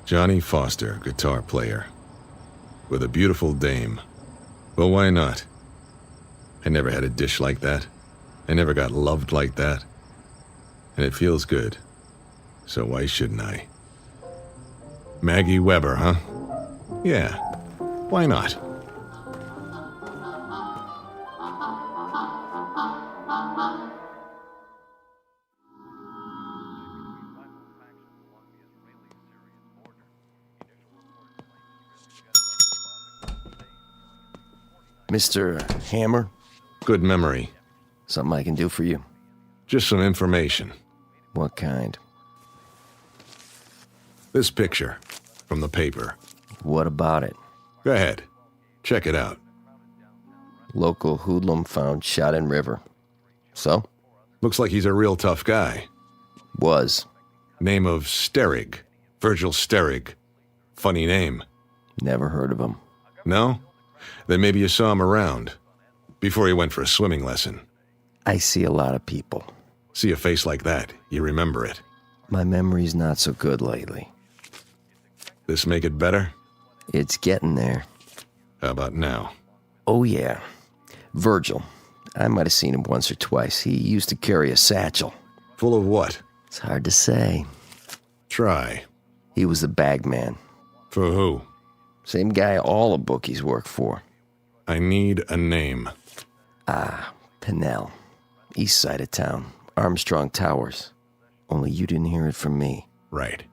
Johnny Foster, guitar player. With a beautiful dame. Well, why not? I never had a dish like that. I never got loved like that. And it feels good. So why shouldn't I? Maggie Weber, huh? Yeah. Why not? Mr. Hammer? Good memory. Something I can do for you? Just some information. What kind? This picture from the paper. What about it? Go ahead. Check it out. Local hoodlum found shot in river. So? Looks like he's a real tough guy. Was. Name of Sterig. Virgil Sterig. Funny name. Never heard of him. No? Then maybe you saw him around. Before he went for a swimming lesson. I see a lot of people. See a face like that, you remember it. My memory's not so good lately. This make it better? It's getting there. How about now? Oh, yeah. Virgil. I might have seen him once or twice. He used to carry a satchel. Full of what? It's hard to say. Try. He was the bag man. For who? Same guy all the bookies work for. I need a name. Pinnell. East side of town. Armstrong Towers. Only you didn't hear it from me. Right.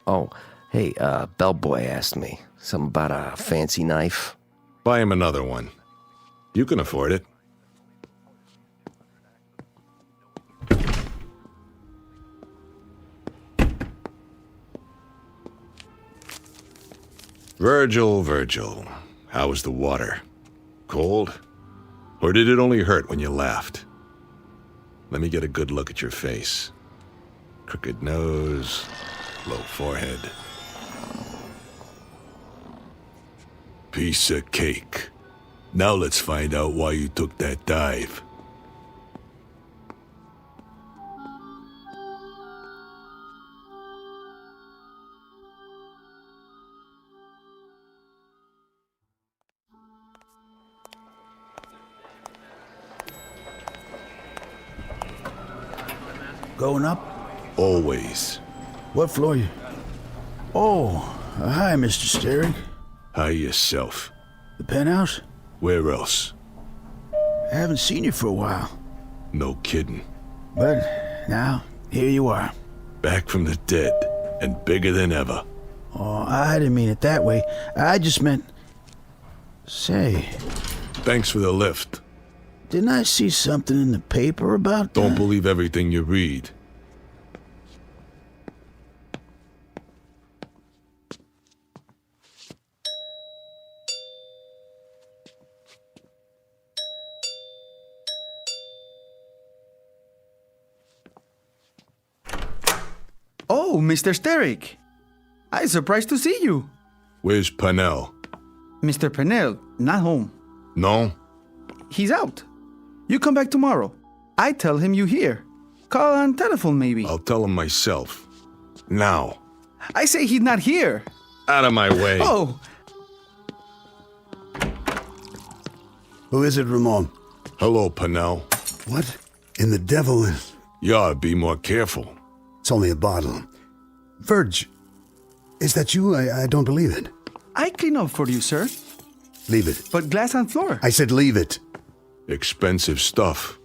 Oh, hey, bellboy asked me. Something about a fancy knife. Buy him another one. You can afford it. Virgil, how was the water? Cold? Or did it only hurt when you laughed? Let me get a good look at your face. Crooked nose, low forehead. Piece of cake. Now let's find out why you took that dive. Going up? Always. What floor you? Oh, hi, Mr. Sterig. Hi yourself. The penthouse? Where else? I haven't seen you for a while. No kidding. But now, here you are. Back from the dead, and bigger than ever. Oh, I didn't mean it that way. I just meant... Say... Thanks for the lift. Didn't I see something in the paper about that? Don't believe everything you read. Oh, Mr. Sterig. I'm surprised to see you. Where's Pinnell? Mr. Pinnell, not home. No? He's out. You come back tomorrow. I tell him you here. Call on telephone, maybe. I'll tell him myself. Now. I say he's not here. Out of my way. Oh! Who is it, Ramon? Hello, Pinnell. What in the devil is... You ought to be more careful. It's only a bottle. Verge, is that you? I don't believe it. I clean up for you, sir. Leave it. But glass on floor. I said leave it. Expensive stuff.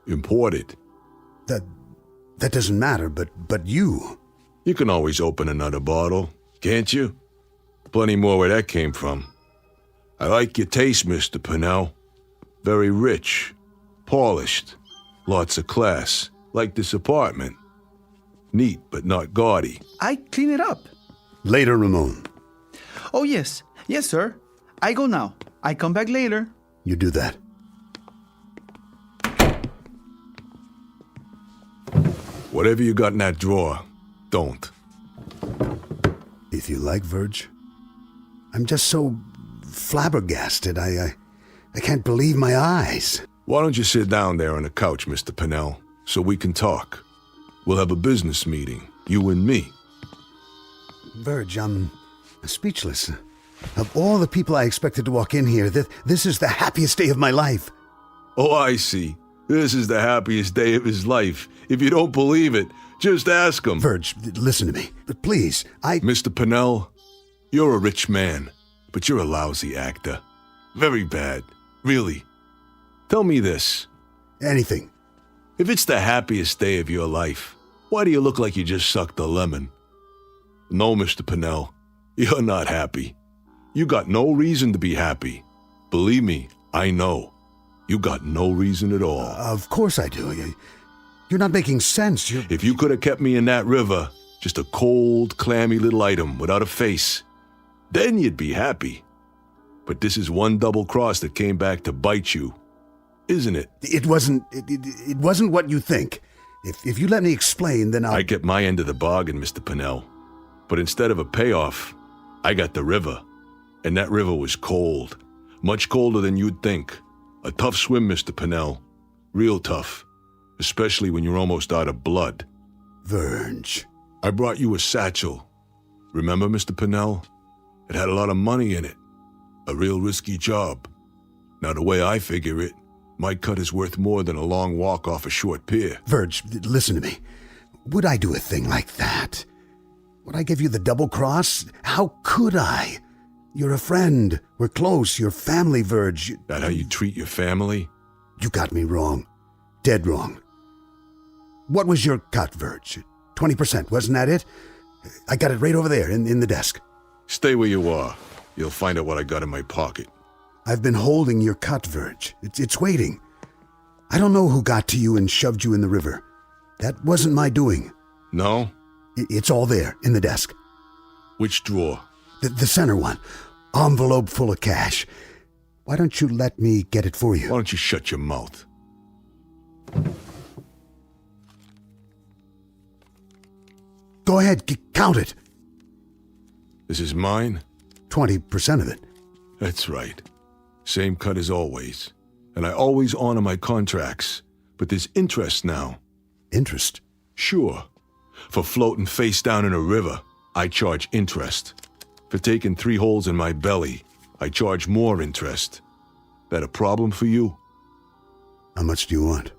Imported. That doesn't matter, but you... You can always open another bottle, can't you? Plenty more where that came from. I like your taste, Mr. Pinnell. Very rich, polished, lots of class, like this apartment. Neat, but not gaudy. I clean it up. Later, Ramon. Oh, yes. Yes, sir. I go now. I come back later. You do that. Whatever you got in that drawer, don't. If you like, Verge. I'm just so flabbergasted. I can't believe my eyes. Why don't you sit down there on the couch, Mr. Pinnell, so we can talk? We'll have a business meeting, you and me. Verge, I'm speechless. Of all the people I expected to walk in here, this is the happiest day of my life. Oh, I see. This is the happiest day of his life. If you don't believe it, just ask him. Verge, listen to me. Please, Mr. Pinnell, you're a rich man, but you're a lousy actor. Very bad. Really. Tell me this. Anything. If it's the happiest day of your life, why do you look like you just sucked a lemon? No, Mr. Pinnell, you're not happy. You got no reason to be happy. Believe me, I know. You got no reason at all. Of course I do. You're not making sense. If you could have kept me in that river, just a cold, clammy little item without a face, then you'd be happy. But this is one double cross that came back to bite you, isn't it? It wasn't what you think. If you let me explain, then I get my end of the bargain, Mr. Pinnell. But instead of a payoff, I got the river. And that river was cold. Much colder than you'd think. A tough swim, Mr. Pinnell. Real tough. Especially when you're almost out of blood. Verge. I brought you a satchel. Remember, Mr. Pinnell? It had a lot of money in it. A real risky job. Now, the way I figure it, my cut is worth more than a long walk off a short pier. Verge, listen to me. Would I do a thing like that? Would I give you the double cross? How could I? You're a friend. We're close. You're family, Verge. That how you treat your family? You got me wrong. Dead wrong. What was your cut, Verge? 20%, wasn't that it? I got it right over there in the desk. Stay where you are. You'll find out what I got in my pocket. I've been holding your cut, Verge. It's waiting. I don't know who got to you and shoved you in the river. That wasn't my doing. No? It's all there, in the desk. Which drawer? The center one. Envelope full of cash. Why don't you let me get it for you? Why don't you shut your mouth? Go ahead, count it. This is mine? 20% of it. That's right. Same cut as always. And I always honor my contracts. But there's interest now. Interest? Sure. For floating face down in a river, I charge interest. For taking 3 holes in my belly, I charge more interest. That a problem for you? How much do you want?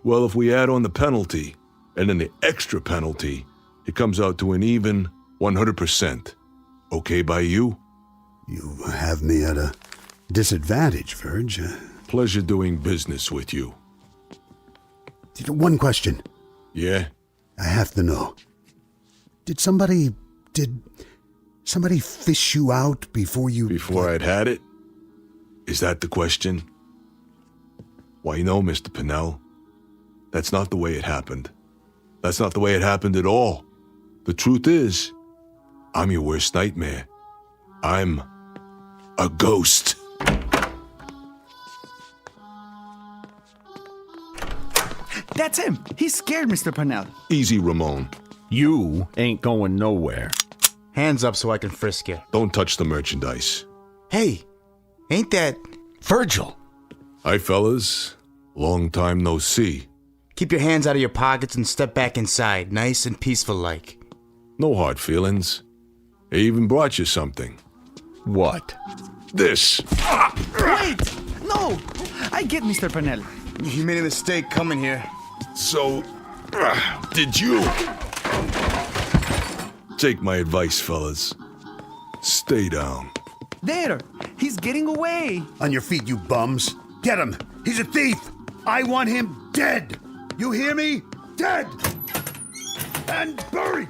Well, if we add on the penalty, and then the extra penalty, it comes out to an even 100%. Okay by you? You have me at a disadvantage, Verge. Pleasure doing business with you. One question. Yeah? I have to know. Did somebody fish you out before you... Before I'd had it? Is that the question? Why, no, Mr. Pinnell. That's not the way it happened. That's not the way it happened at all. The truth is, I'm your worst nightmare. I'm a ghost. That's him. He's scared, Mr. Pinnell. Easy, Ramon. You ain't going nowhere. Hands up so I can frisk you. Don't touch the merchandise. Hey, ain't that Virgil? Hi, fellas. Long time no see. Keep your hands out of your pockets and step back inside, nice and peaceful like. No hard feelings. I even brought you something. What? This. Wait! No! I get Mr. Pinnell. You made a mistake coming here. So, did you? Take my advice, fellas. Stay down. There! He's getting away! On your feet, you bums. Get him! He's a thief! I want him dead! You hear me? Dead! And buried!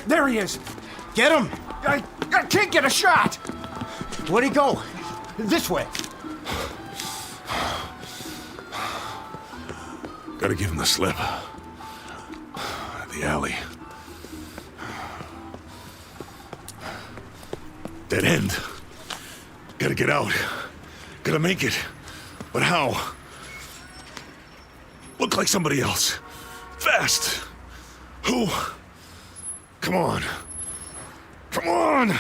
There he is! Get him! I can't get a shot! Where'd he go? This way. Gotta give him the slip. The alley. Dead end. Gotta get out. Gotta make it. But how? Look like somebody else. Fast. Who? Come on. Come on! A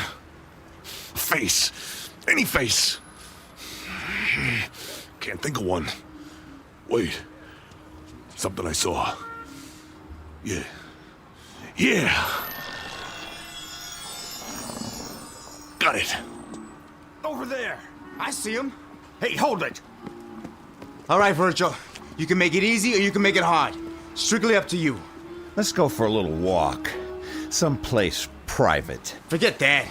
face. Any face. Can't think of one. Wait. Something I saw. Yeah. Yeah! Got it. Over there. I see him. Hey, hold it. All right, Virgil. You can make it easy or you can make it hard. Strictly up to you. Let's go for a little walk. Someplace private. Forget that.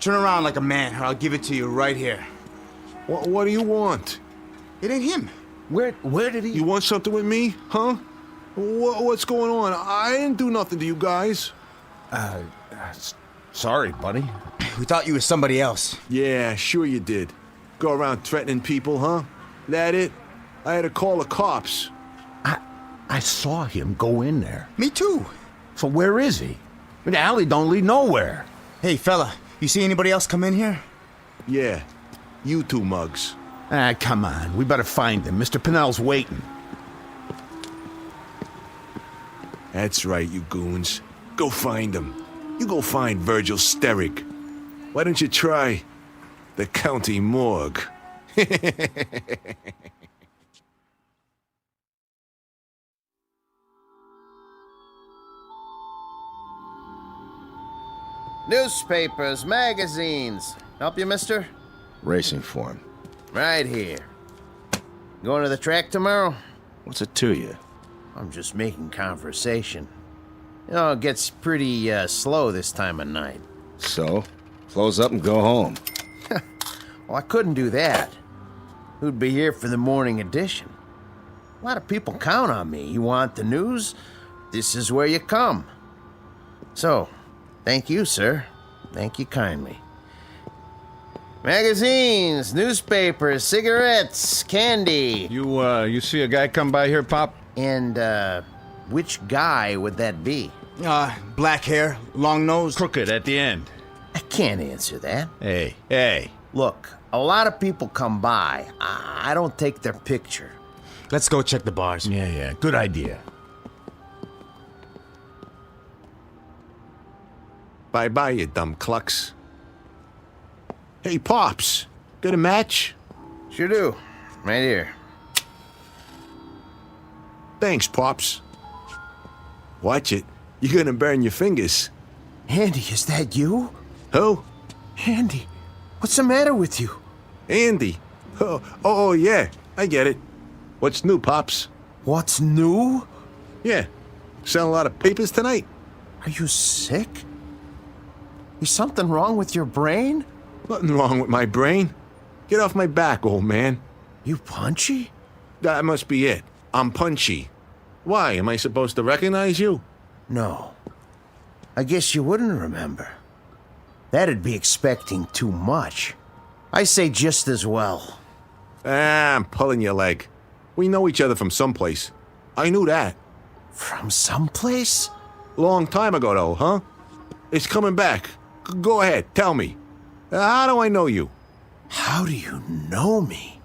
Turn around like a man, or I'll give it to you right here. What do you want? It ain't him. Where did he... You want something with me, huh? What's going on? I didn't do nothing to you guys. Sorry, buddy. We thought you was somebody else. Yeah, sure you did. Go around threatening people, huh? That it? I had to call the cops. I saw him go in there. Me too. So where is he? The alley don't lead nowhere. Hey, fella, you see anybody else come in here? Yeah, you two mugs. Come on. We better find him. Mr. Pinnell's waiting. That's right, you goons. Go find him. You go find Virgil Steric. Why don't you try the county morgue? Newspapers, magazines. Help you, mister? Racing form. Right here. Going to the track tomorrow? What's it to you? I'm just making conversation. You know, it gets pretty slow this time of night. So? Close up and go home. Well, I couldn't do that. Who'd be here for the morning edition? A lot of people count on me. You want the news? This is where you come. So, thank you, sir. Thank you kindly. Magazines, newspapers, cigarettes, candy. You see a guy come by here, Pop? And, which guy would that be? Black hair, long nose. Crooked at the end. I can't answer that. Hey. Look, a lot of people come by. I don't take their picture. Let's go check the bars. Yeah. Good idea. Bye-bye, you dumb clucks. Hey, Pops. Got a match? Sure do. Right here. Thanks, Pops. Watch it. You're gonna burn your fingers. Andy, is that you? Who? Andy, what's the matter with you? Andy. Oh, yeah. I get it. What's new, Pops? What's new? Yeah. Selling a lot of papers tonight. Are you sick? Is something wrong with your brain? Nothing wrong with my brain. Get off my back, old man. You punchy? That must be it. I'm punchy. Why? Am I supposed to recognize you? No. I guess you wouldn't remember. That'd be expecting too much. I say just as well. I'm pulling your leg. We know each other from someplace. I knew that. From someplace? Long time ago, though, huh? It's coming back. Go ahead, tell me. How do I know you? How do you know me?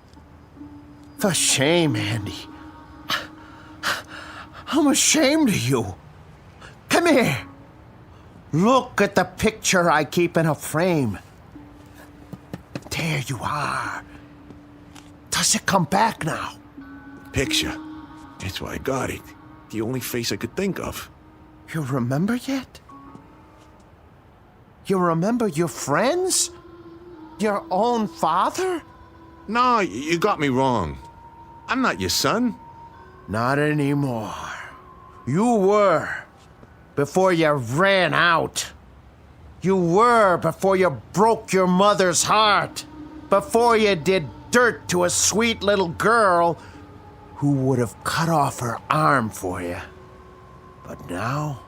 For shame, Andy. I'm ashamed of you. Come here. Look at the picture I keep in a frame. There you are. Does it come back now? Picture. That's why I got it. The only face I could think of. You remember yet? You remember your friends? Your own father? No, you got me wrong. I'm not your son. Not anymore. You were. Before you ran out. You were before you broke your mother's heart. Before you did dirt to a sweet little girl who would have cut off her arm for you. But now,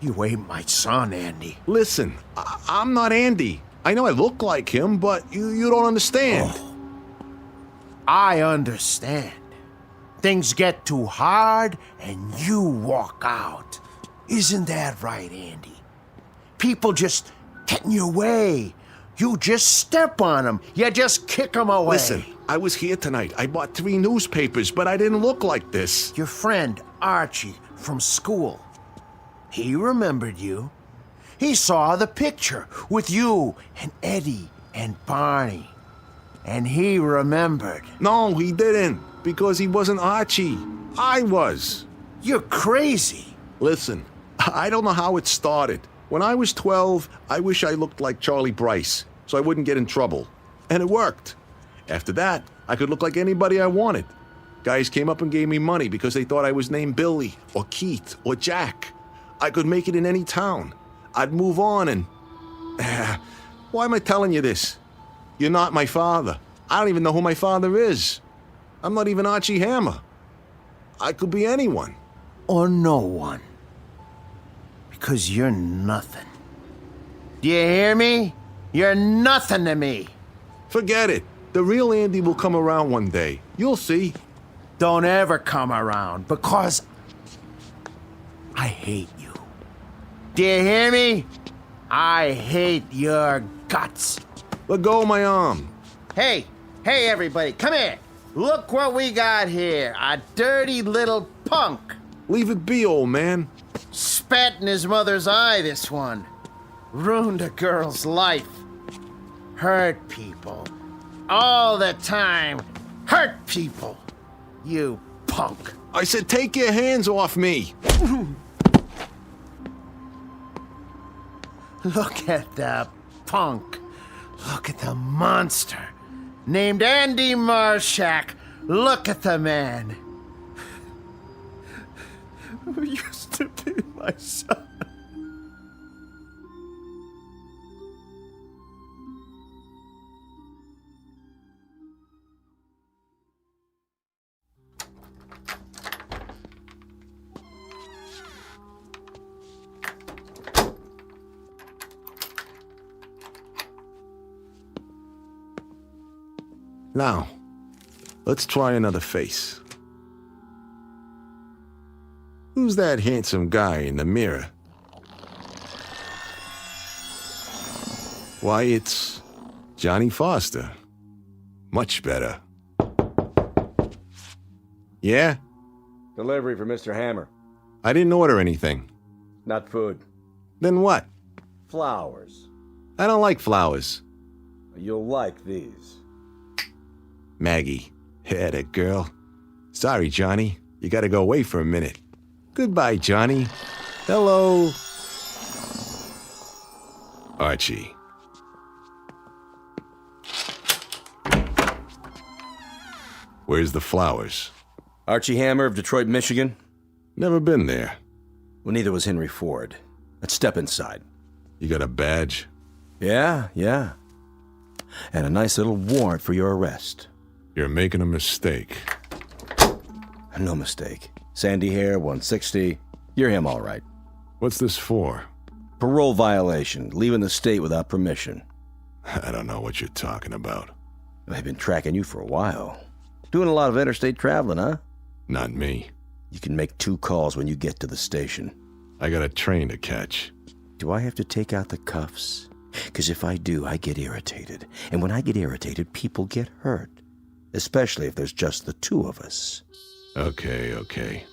you ain't my son, Andy. Listen, I'm not Andy. I know I look like him, but you don't understand. Oh, I understand. Things get too hard and you walk out. Isn't that right, Andy? People just get in your way. You just step on them. You just kick them away. Listen, I was here tonight. I bought 3 newspapers, but I didn't look like this. Your friend, Archie, from school. He remembered you. He saw the picture with you and Eddie and Barney. And he remembered. No, he didn't. Because he wasn't Archie. I was. You're crazy. Listen, I don't know how it started. When I was 12, I wish I looked like Charlie Bryce, so I wouldn't get in trouble. And it worked. After that, I could look like anybody I wanted. Guys came up and gave me money because they thought I was named Billy, or Keith, or Jack. I could make it in any town. I'd move on and... Why am I telling you this? You're not my father. I don't even know who my father is. I'm not even Archie Hammer. I could be anyone. Or no one. Because you're nothing. Do you hear me? You're nothing to me. Forget it. The real Andy will come around one day. You'll see. Don't ever come around, because I hate you. Do you hear me? I hate your guts. Let go of my arm. Hey, everybody, come here. Look what we got here. A dirty little punk. Leave it be, old man. Spat in his mother's eye, this one. Ruined a girl's life. Hurt people. All the time. Hurt people. You punk. I said take your hands off me. Look at the punk. Look at the monster. Named Andy Marshak. Look at the man. Who used to be my son. Now, let's try another face. Who's that handsome guy in the mirror? Why, it's Johnny Foster. Much better. Yeah? Delivery for Mr. Hammer. I didn't order anything. Not food. Then what? Flowers. I don't like flowers. You'll like these. Maggie. Yeah, that girl. Sorry, Johnny. You gotta go away for a minute. Goodbye, Johnny. Hello. Archie. Where's the flowers? Archie Hammer of Detroit, Michigan. Never been there. Well, neither was Henry Ford. Let's step inside. You got a badge? Yeah. And a nice little warrant for your arrest. You're making a mistake. No mistake. Sandy hair, 160. You're him, all right. What's this for? Parole violation. Leaving the state without permission. I don't know what you're talking about. I've been tracking you for a while. Doing a lot of interstate traveling, huh? Not me. You can make 2 calls when you get to the station. I got a train to catch. Do I have to take out the cuffs? Because if I do, I get irritated. And when I get irritated, people get hurt. Especially if there's just the 2 of us. Okay.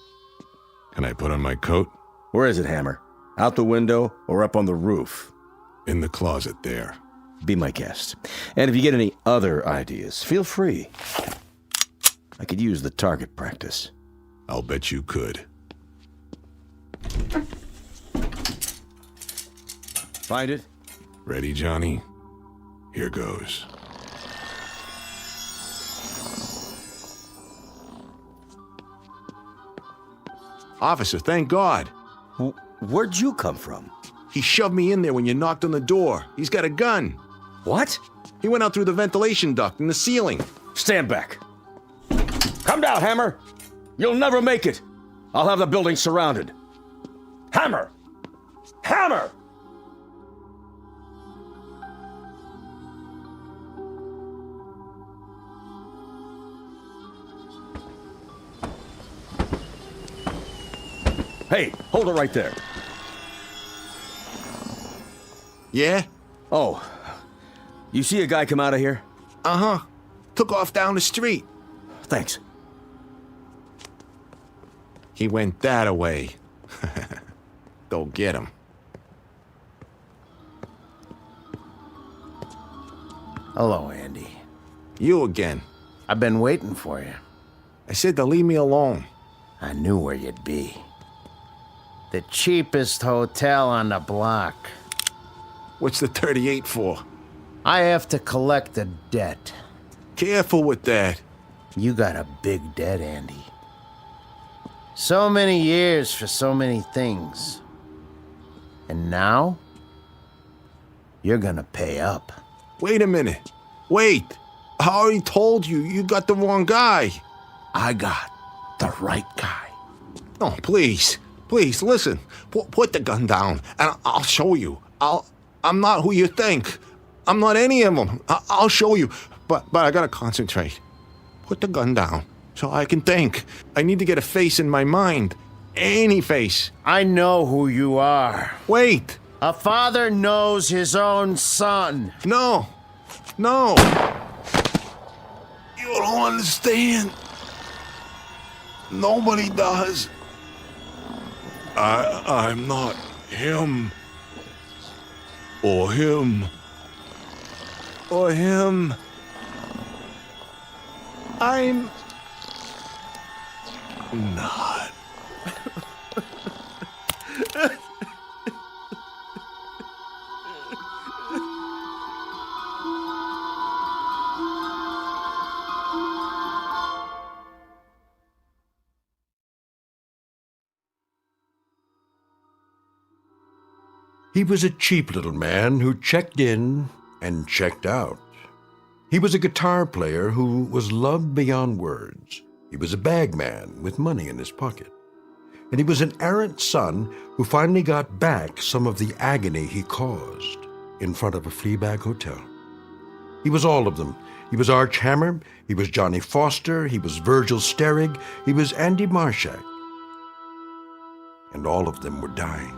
Can I put on my coat? Where is it, Hammer? Out the window or up on the roof? In the closet there. be my guest. And if you get any other ideas, feel free. I could use the target practice. I'll bet you could. Find it? Ready, Johnny? Here goes. Officer, thank God. Where'd you come from? He shoved me in there when you knocked on the door. He's got a gun. What? He went out through the ventilation duct in the ceiling. Stand back. Come down, Hammer. You'll never make it. I'll have the building surrounded. Hammer! Hammer! Hey, hold it right there. Yeah? Oh, you see a guy come out of here? Uh-huh. Took off down the street. Thanks. He went that way. Go get him. Hello, Andy. You again. I've been waiting for you. I said to leave me alone. I knew where you'd be. The cheapest hotel on the block. What's the 38 for? I have to collect a debt. Careful with that. You got a big debt, Andy. So many years for so many things. And now, you're gonna pay up. Wait a minute. Wait. I already told you, you got the wrong guy. I got the right guy. Oh, please. Please, listen. Put the gun down, and I'll show you. I'm not who you think. I'm not any of them. I'll show you. But I gotta concentrate. Put the gun down so I can think. I need to get a face in my mind. Any face. I know who you are. Wait. A father knows his own son. No. No. You don't understand. Nobody does. I'm not him. Or him. Or him. I'm not. He was a cheap little man who checked in and checked out. He was a guitar player who was loved beyond words. He was a bagman with money in his pocket. And he was an errant son who finally got back some of the agony he caused in front of a Fleabag hotel. He was all of them. He was Arch Hammer, he was Johnny Foster, he was Virgil Sterrig, he was Andy Marshak. And all of them were dying.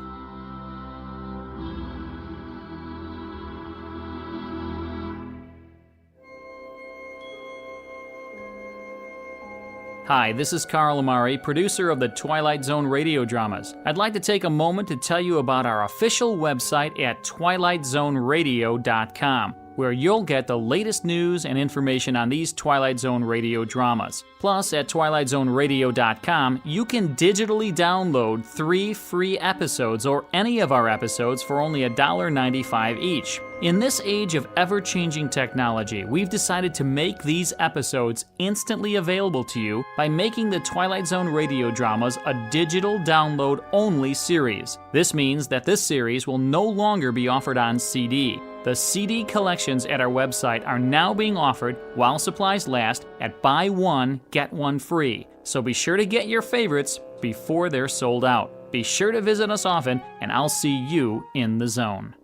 Hi, this is Carl Amari, producer of the Twilight Zone radio dramas. I'd like to take a moment to tell you about our official website at twilightzoneradio.com, where you'll get the latest news and information on these Twilight Zone radio dramas. Plus, at twilightzoneradio.com, you can digitally download 3 free episodes or any of our episodes for only $1.95 each. In this age of ever-changing technology, we've decided to make these episodes instantly available to you by making the Twilight Zone radio dramas a digital download-only series. This means that this series will no longer be offered on CD. The CD collections at our website are now being offered while supplies last at buy one, get one free. So be sure to get your favorites before they're sold out. Be sure to visit us often, and I'll see you in the zone.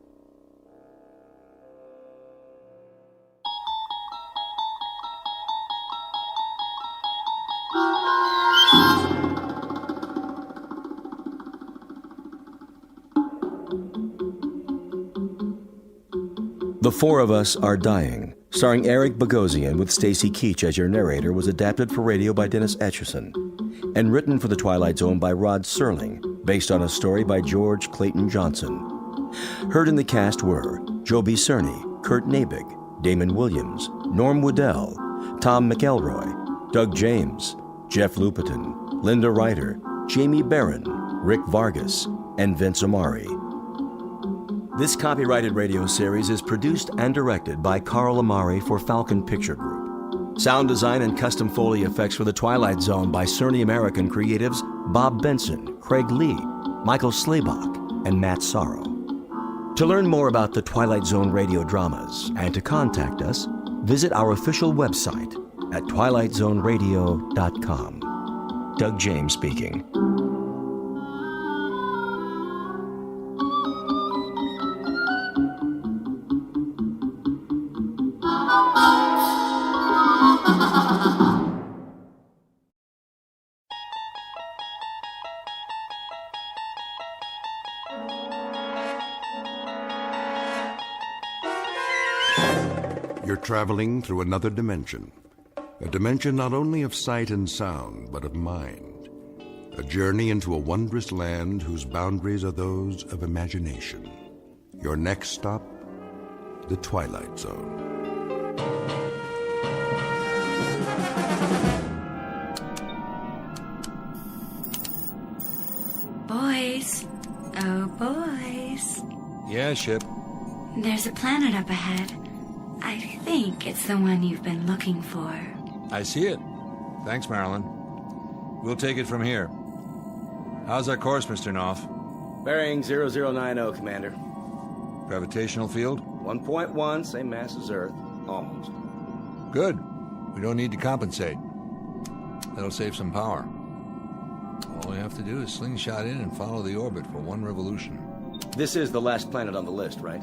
The Four of Us Are Dying, starring Eric Bogosian with Stacy Keach as your narrator, was adapted for radio by Dennis Etchison and written for The Twilight Zone by Rod Serling, based on a story by George Clayton Johnson. Heard in the cast were Joby Cerny, Kurt Nabig, Damon Williams, Norm Woodell, Tom McElroy, Doug James, Jeff Lupetin, Linda Ryder, Jamie Barron, Rick Vargas, and Vince Amari. This copyrighted radio series is produced and directed by Carl Amari for Falcon Picture Group. Sound design and custom Foley effects for The Twilight Zone by Cerny American creatives Bob Benson, Craig Lee, Michael Slaybach, and Matt Sorrow. To learn more about the Twilight Zone radio dramas and to contact us, visit our official website at twilightzoneradio.com. Doug James speaking. You're traveling through another dimension. A dimension not only of sight and sound, but of mind. A journey into a wondrous land whose boundaries are those of imagination. Your next stop, the Twilight Zone. Boys. Oh, boys. Yeah, Ship. There's a planet up ahead. I think it's the one you've been looking for. I see it. Thanks, Marilyn. We'll take it from here. How's our course, Mr. Knopf? Bearing 0090, Commander. Gravitational field? 1.1, same mass as Earth. Almost. Good. We don't need to compensate. That'll save some power. All we have to do is slingshot in and follow the orbit for one revolution. This is the last planet on the list, right?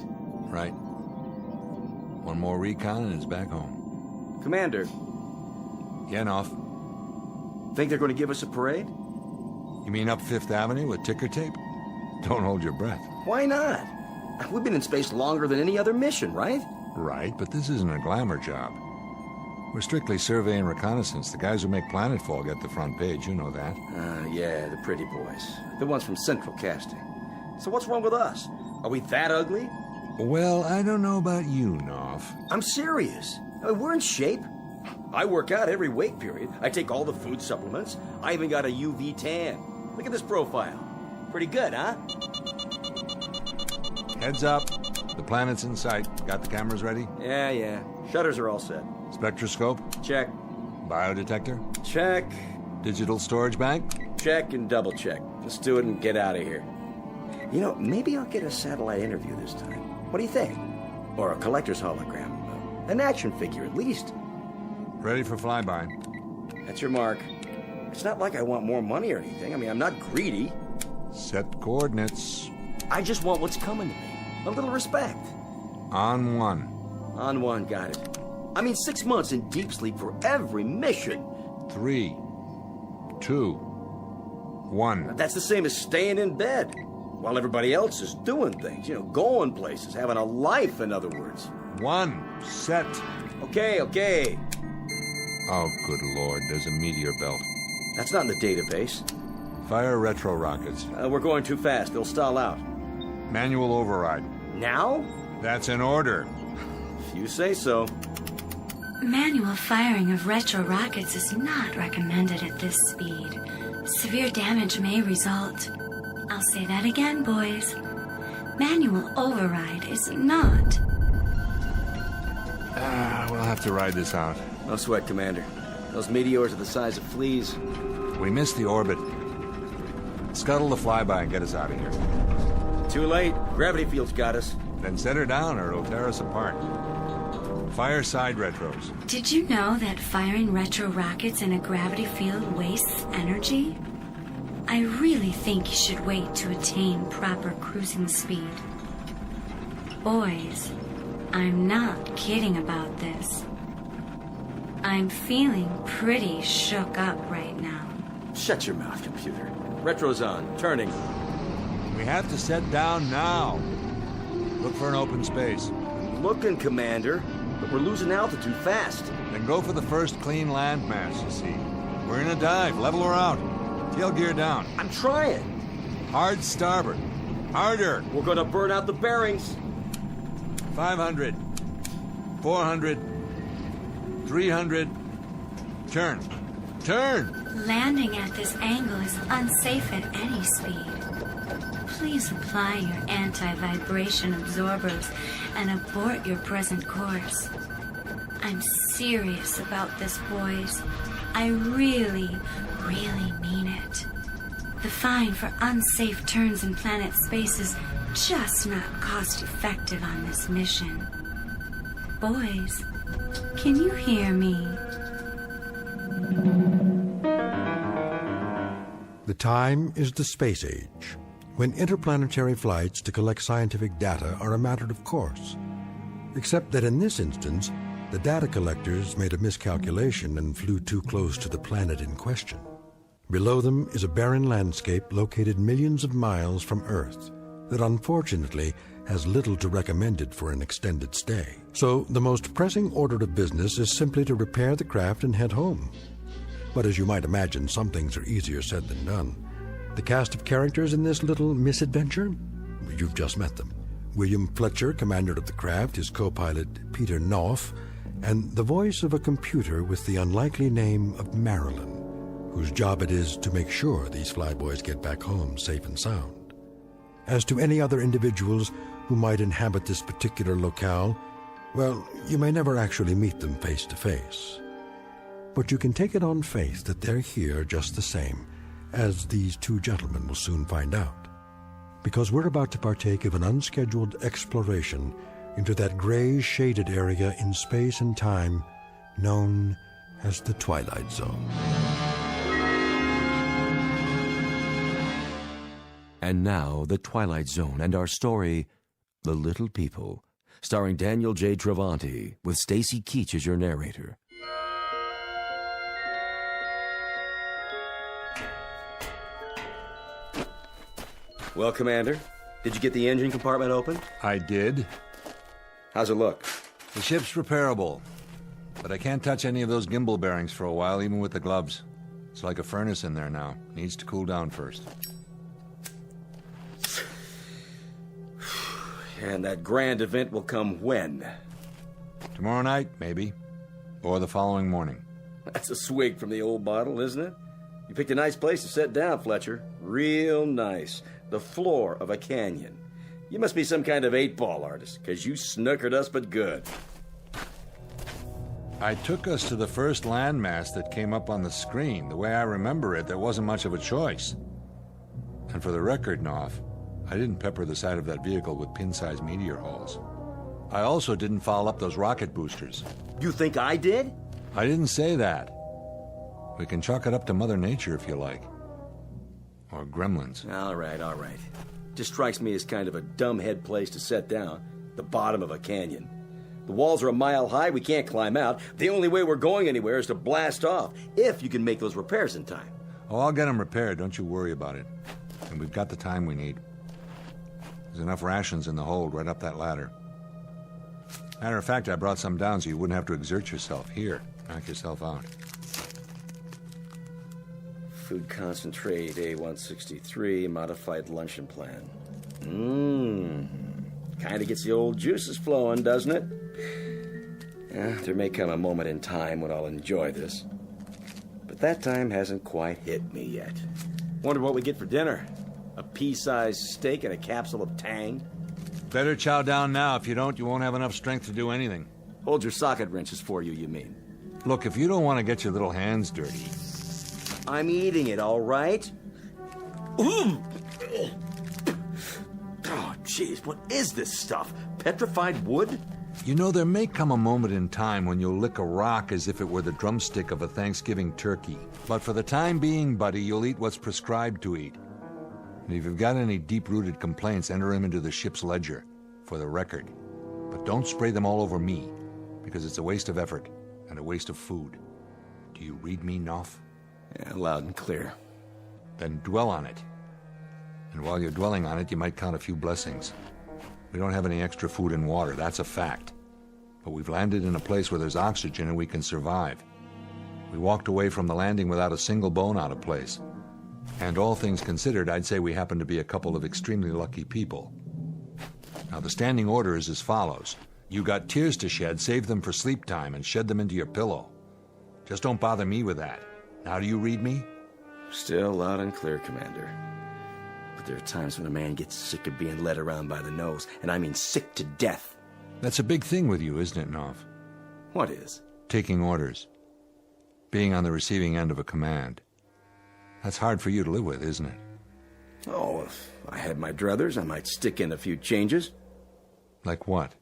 Right. One more recon and it's back home. Commander. Yeah, Knopf. Think they're going to give us a parade? You mean up Fifth Avenue with ticker tape? Don't hold your breath. Why not? We've been in space longer than any other mission, right? Right, but this isn't a glamour job. We're strictly survey and reconnaissance. The guys who make Planetfall get the front page, you know that. Yeah, the pretty boys. The ones from Central Casting. So what's wrong with us? Are we that ugly? Well, I don't know about you, Knopf. I'm serious. I mean, we're in shape. I work out every wait period. I take all the food supplements. I even got a UV tan. Look at this profile. Pretty good, huh? Heads up. The planet's in sight. Got the cameras ready? Yeah. Shutters are all set. Spectroscope? Check. Biodetector? Check. Digital storage bank? Check and double check. Let's do it and get out of here. You know, maybe I'll get a satellite interview this time. What do you think? Or a collector's hologram. An action figure, at least. Ready for flyby. That's your mark. It's not like I want more money or anything. I mean, I'm not greedy. Set coordinates. I just want what's coming to me. A little respect. On one. On one, got it. I mean, 6 months in deep sleep for every mission. 3, 2, 1. That's the same as staying in bed. While everybody else is doing things, you know, going places, having a life, in other words. 1, set. Okay. Oh, good Lord, there's a meteor belt. That's not in the database. Fire retro rockets. We're going too fast. They'll stall out. Manual override. Now? That's an order. If you say so. Manual firing of retro rockets is not recommended at this speed. Severe damage may result. I'll say that again, boys. Manual override is not. We'll have to ride this out. No sweat, Commander. Those meteors are the size of fleas. We missed the orbit. Scuttle the flyby and get us out of here. Too late. Gravity field's got us. Then set her down or it'll tear us apart. Fire side retros. Did you know that firing retro rockets in a gravity field wastes energy? I really think you should wait to attain proper cruising speed. Boys, I'm not kidding about this. I'm feeling pretty shook up right now. Shut your mouth, computer. Retro's on. Turning. We have to set down now. Look for an open space. I'm looking, Commander, but we're losing altitude fast. Then go for the first clean landmass, you see. We're in a dive. Level her out. Tail gear down. I'm trying. Hard starboard. Harder. We're gonna burn out the bearings. 500. 400. 300. Turn. Turn! Landing at this angle is unsafe at any speed. Please apply your anti-vibration absorbers and abort your present course. I'm serious about this, boys. I really, really mean it. The fine for unsafe turns in planet space is just not cost-effective on this mission. Boys, can you hear me? The time is the space age, when interplanetary flights to collect scientific data are a matter of course. Except that in this instance, the data collectors made a miscalculation and flew too close to the planet in question. Below them is a barren landscape located millions of miles from Earth that unfortunately has little to recommend it for an extended stay. So the most pressing order of business is simply to repair the craft and head home. But as you might imagine, some things are easier said than done. The cast of characters in this little misadventure? You've just met them. William Fletcher, commander of the craft, his co-pilot Peter Knopf, and the voice of a computer with the unlikely name of Marilyn, whose job it is to make sure these flyboys get back home safe and sound. As to any other individuals who might inhabit this particular locale, well, you may never actually meet them face to face. But you can take it on faith that they're here just the same, as these two gentlemen will soon find out. Because we're about to partake of an unscheduled exploration into that gray shaded area in space and time known as the Twilight Zone. And now, The Twilight Zone and our story, The Little People, starring Daniel J. Travanti, with Stacy Keach as your narrator. Well, Commander, did you get the engine compartment open? I did. How's it look? The ship's repairable, but I can't touch any of those gimbal bearings for a while, even with the gloves. It's like a furnace in there now. Needs to cool down first. And that grand event will come when? Tomorrow night, maybe. Or the following morning. That's a swig from the old bottle, isn't it? You picked a nice place to sit down, Fletcher. Real nice. The floor of a canyon. You must be some kind of 8-ball artist, because you snookered us but good. I took us to the first landmass that came up on the screen. The way I remember it, there wasn't much of a choice. And for the record, Knopf, I didn't pepper the side of that vehicle with pin-sized meteor holes. I also didn't foul up those rocket boosters. You think I did? I didn't say that. We can chalk it up to Mother Nature if you like. Or gremlins. All right. Just strikes me as kind of a dumbhead place to set down. The bottom of a canyon. The walls are a mile high, we can't climb out. The only way we're going anywhere is to blast off, if you can make those repairs in time. Oh, I'll get them repaired, don't you worry about it. And we've got the time we need. There's enough rations in the hold right up that ladder. Matter of fact, I brought some down so you wouldn't have to exert yourself. Here, knock yourself out. Food concentrate, A163, modified luncheon plan. Kind of gets the old juices flowing, doesn't it? There may come a moment in time when I'll enjoy this. But that time hasn't quite hit me yet. Wonder what we get for dinner. A pea-sized steak and a capsule of Tang? Better chow down now. If you don't, you won't have enough strength to do anything. Hold your socket wrenches for you, you mean? Look, if you don't want to get your little hands dirty... I'm eating it, all right? Oh, jeez, what is this stuff? Petrified wood? You know, there may come a moment in time when you'll lick a rock as if it were the drumstick of a Thanksgiving turkey. But for the time being, buddy, you'll eat what's prescribed to eat. And if you've got any deep-rooted complaints, enter them into the ship's ledger, for the record. But don't spray them all over me, because it's a waste of effort and a waste of food. Do you read me, Knopf? Yeah, loud and clear. Then dwell on it. And while you're dwelling on it, you might count a few blessings. We don't have any extra food and water, that's a fact. But we've landed in a place where there's oxygen and we can survive. We walked away from the landing without a single bone out of place. And all things considered, I'd say we happen to be a couple of extremely lucky people. Now, the standing order is as follows. You got tears to shed, save them for sleep time and shed them into your pillow. Just don't bother me with that. Now do you read me? Still loud and clear, Commander. But there are times when a man gets sick of being led around by the nose, and I mean sick to death. That's a big thing with you, isn't it, Nov? What is? Taking orders. Being on the receiving end of a command. That's hard for you to live with, isn't it? Oh, if I had my druthers, I might stick in a few changes. Like what?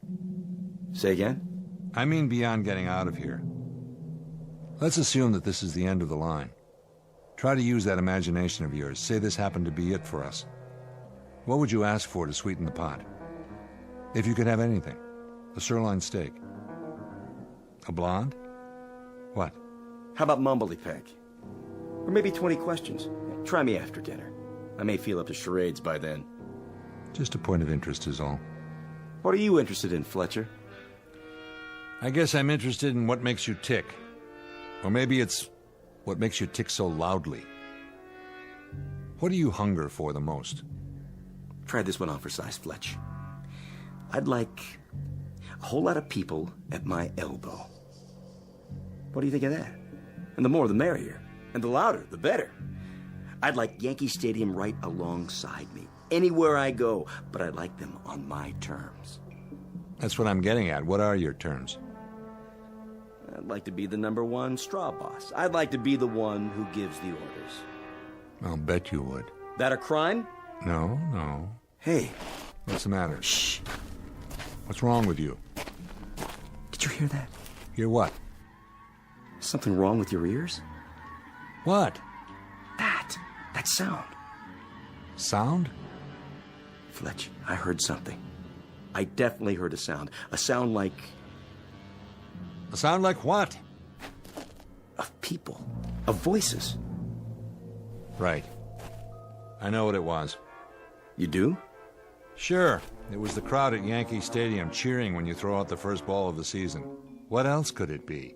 Say again? I mean beyond getting out of here. Let's assume that this is the end of the line. Try to use that imagination of yours. Say this happened to be it for us. What would you ask for to sweeten the pot? If you could have anything. A sirloin steak. A blonde? What? How about Mumbly Peg? Or maybe 20 questions. Try me after dinner. I may feel up to charades by then. Just a point of interest is all. What are you interested in, Fletcher? I guess I'm interested in what makes you tick. Or maybe it's what makes you tick so loudly. What do you hunger for the most? Try this one on for size, Fletch. I'd like a whole lot of people at my elbow. What do you think of that? And the more the merrier. And the louder, the better. I'd like Yankee Stadium right alongside me. Anywhere I go, but I'd like them on my terms. That's what I'm getting at. What are your terms? I'd like to be the #1 straw boss. I'd like to be the one who gives the orders. I'll bet you would. That a crime? No, no. Hey. What's the matter? Shh. What's wrong with you? Did you hear that? Hear what? Something wrong with your ears? What? That sound. Sound? Fletch, I heard something. I definitely heard a sound. A sound like... A sound like what? Of people. Of voices. Right. I know what it was. You do? Sure. It was the crowd at Yankee Stadium cheering when you throw out the first ball of the season. What else could it be?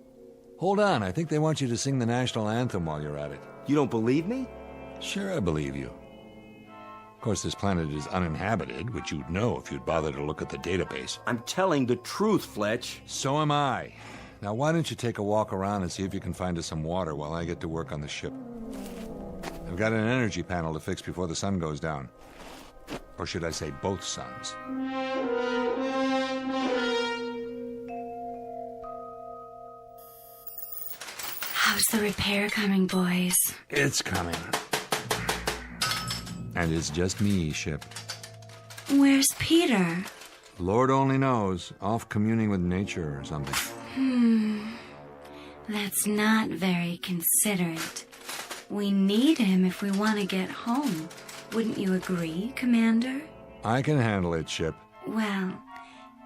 Hold on, I think they want you to sing the national anthem while you're at it. You don't believe me? Sure, I believe you. Of course, this planet is uninhabited, which you'd know if you'd bother to look at the database. I'm telling the truth, Fletch. So am I. Now, why don't you take a walk around and see if you can find us some water while I get to work on the ship? I've got an energy panel to fix before the sun goes down. Or should I say both suns? How's the repair coming, boys? It's coming. And it's just me, Ship. Where's Peter? Lord only knows. Off communing with nature or something. That's not very considerate. We need him if we want to get home. Wouldn't you agree, Commander? I can handle it, Ship. Well,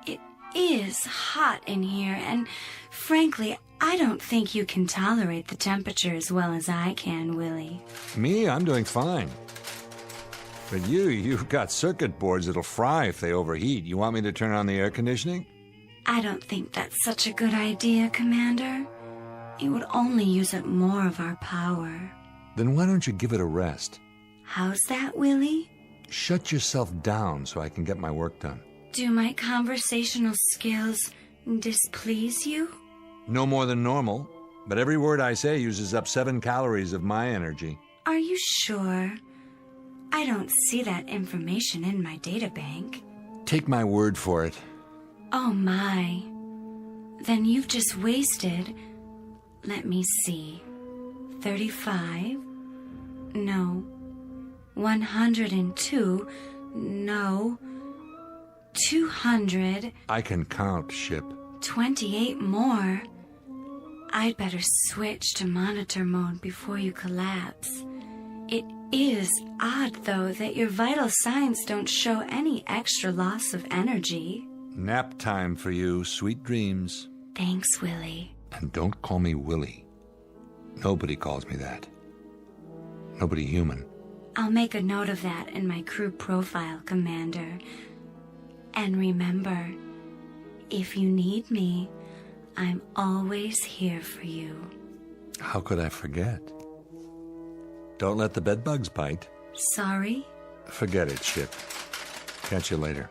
it is hot in here, and frankly, I don't think you can tolerate the temperature as well as I can, Willie. Me? I'm doing fine. But you've got circuit boards that'll fry if they overheat. You want me to turn on the air conditioning? I don't think that's such a good idea, Commander. It would only use up more of our power. Then why don't you give it a rest? How's that, Willie? Shut yourself down so I can get my work done. Do my conversational skills displease you? No more than normal, but every word I say uses up 7 calories of my energy. Are you sure? I don't see that information in my databank. Take my word for it. Oh my. Then you've just wasted, let me see, 35? No. 102? No. 200? I can count, Ship. 28 more. I'd better switch to monitor mode before you collapse. It is odd, though, that your vital signs don't show any extra loss of energy. Nap time for you. Sweet dreams. Thanks, Willie. And don't call me Willie. Nobody calls me that. Nobody human. I'll make a note of that in my crew profile, Commander. And remember, if you need me, I'm always here for you. How could I forget? Don't let the bedbugs bite. Sorry? Forget it, Ship. Catch you later.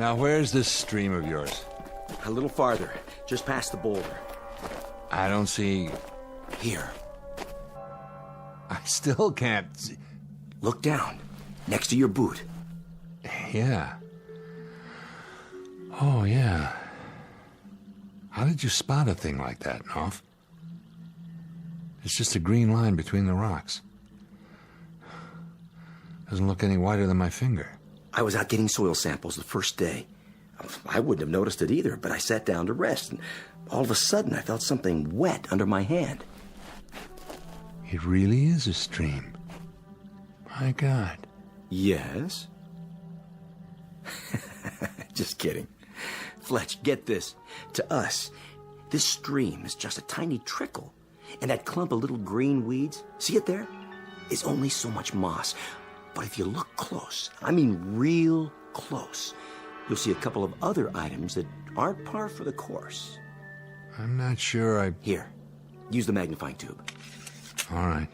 Now, where's this stream of yours? A little farther, just past the boulder. I don't see... Here. I still can't see... Look down, next to your boot. Yeah. Oh, yeah. How did you spot a thing like that, Knopf? It's just a green line between the rocks. Doesn't look any wider than my finger. I was out getting soil samples the first day. I wouldn't have noticed it either, but I sat down to rest, and all of a sudden I felt something wet under my hand. It really is a stream. My God. Yes? Just kidding. Fletch, get this. To us, this stream is just a tiny trickle. And that clump of little green weeds, see it there? Is only so much moss. But if you look close, I mean real close, you'll see a couple of other items that aren't par for the course. I'm not sure I... Here, use the magnifying tube. All right.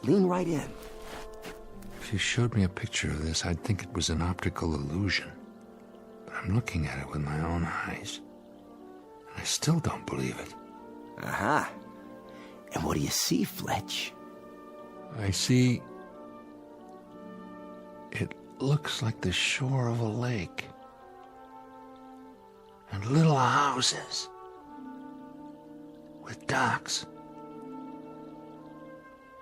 Lean right in. If you showed me a picture of this, I'd think it was an optical illusion. But I'm looking at it with my own eyes. And I still don't believe it. Aha. And what do you see, Fletch? I see... It looks like the shore of a lake. And little houses. With docks.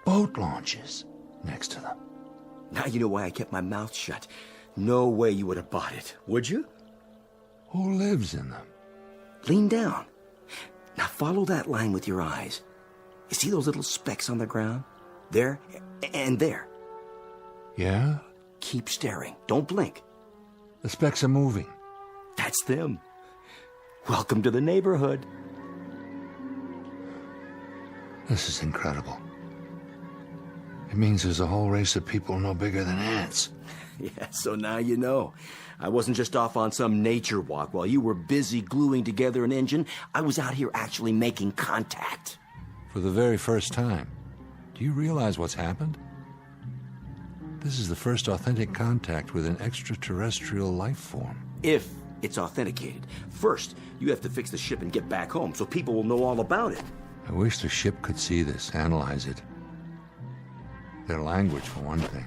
Boat launches next to them. Now you know why I kept my mouth shut. No way you would have bought it, would you? Who lives in them? Lean down. Now follow that line with your eyes. You see those little specks on the ground? There and there. Yeah? Keep staring. Don't blink. The specks are moving. That's them. Welcome to the neighborhood. This is incredible. It means there's a whole race of people no bigger than ants. Yeah, so now you know. I wasn't just off on some nature walk while you were busy gluing together an engine. I was out here actually making contact. For the very first time. Do you realize what's happened? This is the first authentic contact with an extraterrestrial life form. If it's authenticated. First, you have to fix the ship and get back home so people will know all about it. I wish the ship could see this, analyze it. Their language, for one thing.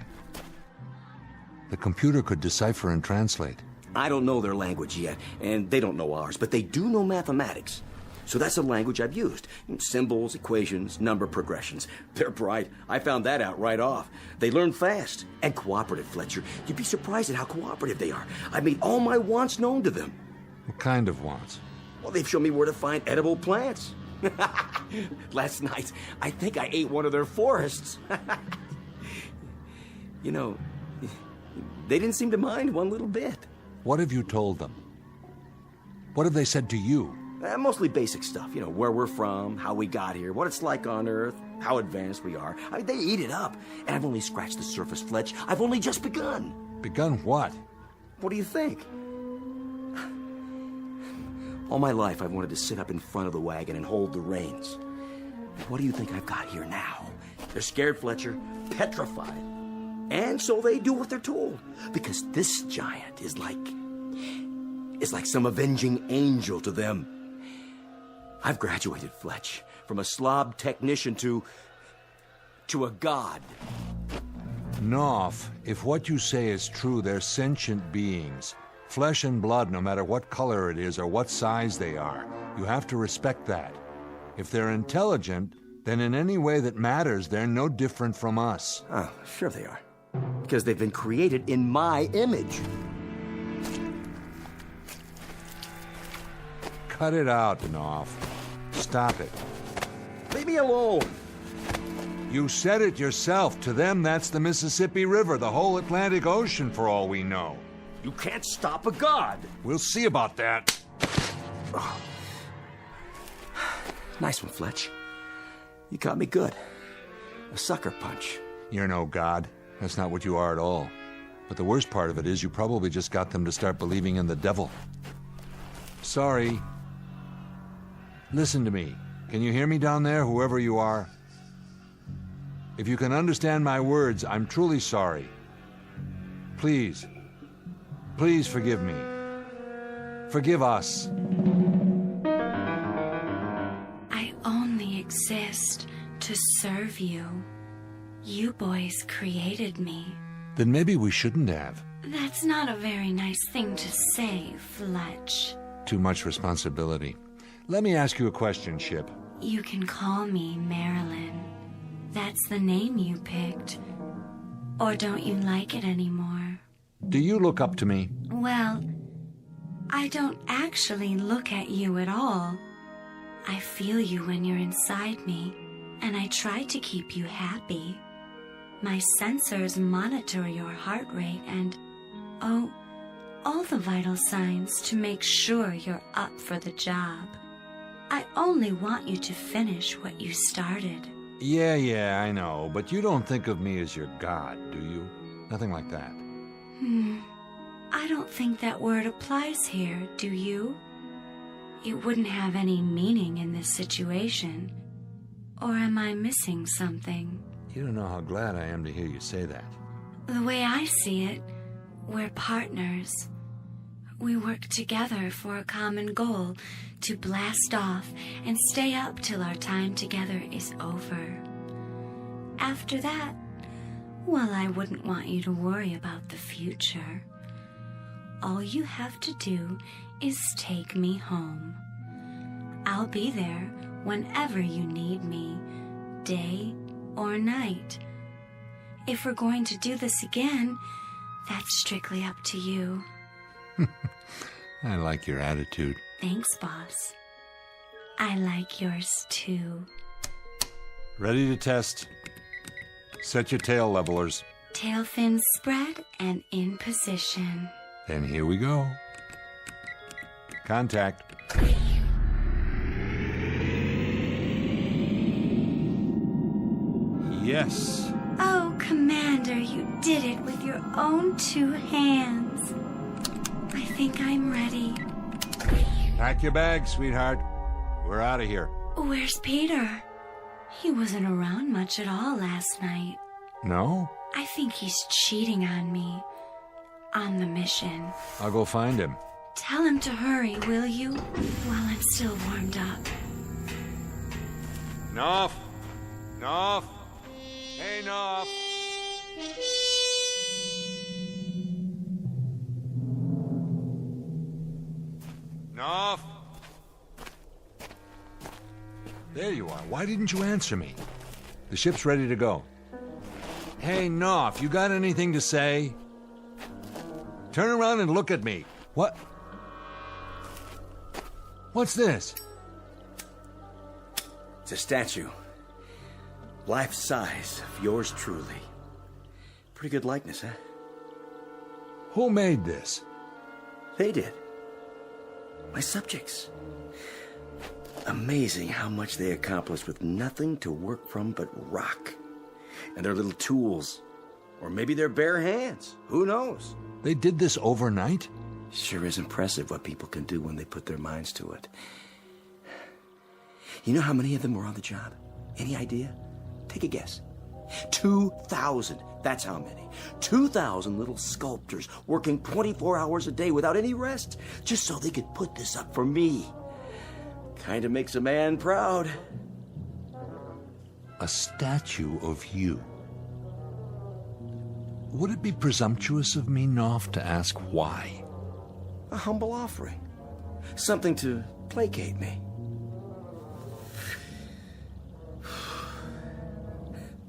The computer could decipher and translate. I don't know their language yet, and they don't know ours, but they do know mathematics. So that's the language I've used. Symbols, equations, number progressions. They're bright. I found that out right off. They learn fast. And cooperative, Fletcher. You'd be surprised at how cooperative they are. I made all my wants known to them. What kind of wants? Well, they've shown me where to find edible plants. Last night, I think I ate one of their forests. You know, they didn't seem to mind one little bit. What have you told them? What have they said to you? Mostly basic stuff, you know, where we're from, how we got here, what it's like on Earth, how advanced we are. I mean, they eat it up. And I've only scratched the surface, Fletch. I've only just begun. Begun what? What do you think? All my life, I've wanted to sit up in front of the wagon and hold the reins. What do you think I've got here now? They're scared, Fletcher, petrified. And so they do what they're told. Because this giant is like some avenging angel to them. I've graduated, Fletch, from a slob technician to a god. Knopf, if what you say is true, they're sentient beings. Flesh and blood, no matter what color it is or what size they are. You have to respect that. If they're intelligent, then in any way that matters, they're no different from us. Oh, sure they are. Because they've been created in my image. Cut it out, Knopf. Stop it. Leave me alone. You said it yourself. To them, that's the Mississippi River, the whole Atlantic Ocean, for all we know. You can't stop a god. We'll see about that. Oh. Nice one, Fletch. You caught me good. A sucker punch. You're no god. That's not what you are at all. But the worst part of it is you probably just got them to start believing in the devil. Sorry. Listen to me. Can you hear me down there, whoever you are? If you can understand my words, I'm truly sorry. Please, Please forgive me. Forgive us. I only exist to serve you. You boys created me. Then maybe we shouldn't have. That's not a very nice thing to say, Fletch. Too much responsibility. Let me ask you a question, Ship. You can call me Marilyn. That's the name you picked. Or don't you like it anymore? Do you look up to me? Well, I don't actually look at you at all. I feel you when you're inside me, and I try to keep you happy. My sensors monitor your heart rate and, all the vital signs to make sure you're up for the job. I only want you to finish what you started. Yeah, I know. But you don't think of me as your god, do you? Nothing like that. I don't think that word applies here, do you? It wouldn't have any meaning in this situation. Or am I missing something? You don't know how glad I am to hear you say that. The way I see it, we're partners. We work together for a common goal to blast off and stay up till our time together is over. After that, well, I wouldn't want you to worry about the future. All you have to do is take me home. I'll be there whenever you need me, day or night. If we're going to do this again, that's strictly up to you. I like your attitude. Thanks, boss. I like yours too. Ready to test. Set your tail levelers. Tail fins spread and in position. Then here we go. Contact. Yes. Oh, Commander, you did it with your own 2 hands. I think I'm ready. Pack your bags, sweetheart. We're out of here. Where's Peter? He wasn't around much at all last night. No? I think he's cheating on me. On the mission. I'll go find him. Tell him to hurry, will you? While I'm still warmed up. Knopf! Knopf! Hey, Knopf! Knopf! There you are. Why didn't you answer me? The ship's ready to go. Hey, Knopf, you got anything to say? Turn around and look at me. What? What's this? It's a statue. Life size of yours truly. Pretty good likeness, huh? Who made this? They did. My subjects. Amazing how much they accomplished with nothing to work from but rock. And their little tools. Or maybe their bare hands. Who knows? They did this overnight? Sure is impressive what people can do when they put their minds to it. You know how many of them were on the job? Any idea? Take a guess. 2,000. That's how many. 2,000 little sculptors working 24 hours a day without any rest, just so they could put this up for me. Kind of makes a man proud. A statue of you. Would it be presumptuous of me, Knopf, to ask why? A humble offering. Something to placate me.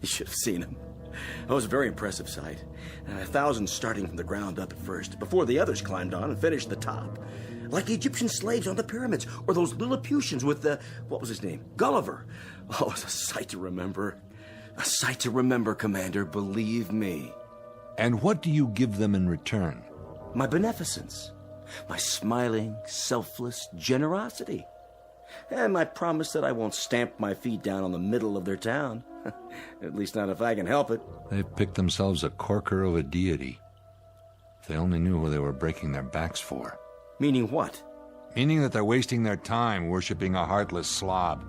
You should have seen him. It was a very impressive sight. 1,000 starting from the ground up at first, before the others climbed on and finished the top. Like the Egyptian slaves on the pyramids, or those Lilliputians with what was his name? Gulliver. Oh, it's a sight to remember. A sight to remember, Commander, believe me. And what do you give them in return? My beneficence. My smiling, selfless generosity. And my promise that I won't stamp my feet down on the middle of their town. At least not if I can help it. They've picked themselves a corker of a deity. If they only knew who they were breaking their backs for. Meaning what? Meaning that they're wasting their time worshipping a heartless slob,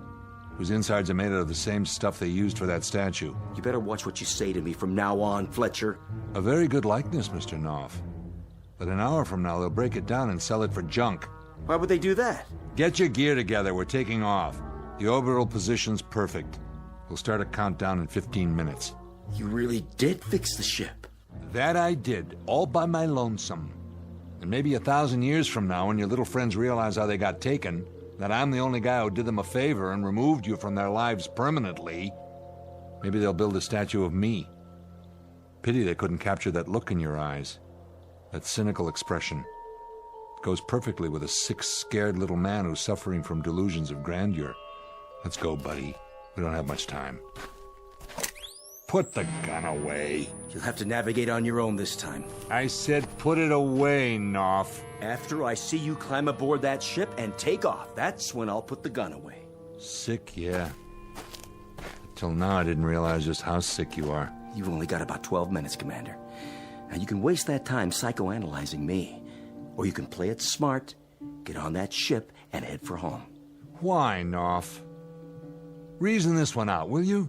whose insides are made out of the same stuff they used for that statue. You better watch what you say to me from now on, Fletcher. A very good likeness, Mr. Knopf. But an hour from now, they'll break it down and sell it for junk. Why would they do that? Get your gear together. We're taking off. The orbital position's perfect. We'll start a countdown in 15 minutes. You really did fix the ship. That I did, all by my lonesome. And maybe 1,000 years from now, when your little friends realize how they got taken, that I'm the only guy who did them a favor and removed you from their lives permanently, maybe they'll build a statue of me. Pity they couldn't capture that look in your eyes. That cynical expression. It goes perfectly with a sick, scared little man who's suffering from delusions of grandeur. Let's go, buddy. We don't have much time. Put the gun away. You'll have to navigate on your own this time. I said put it away, Knopf. After I see you climb aboard that ship and take off, that's when I'll put the gun away. Sick, yeah. Till now, I didn't realize just how sick you are. You've only got about 12 minutes, Commander. Now, you can waste that time psychoanalyzing me. Or you can play it smart, get on that ship, and head for home. Why, Knopf? Reason this one out, will you?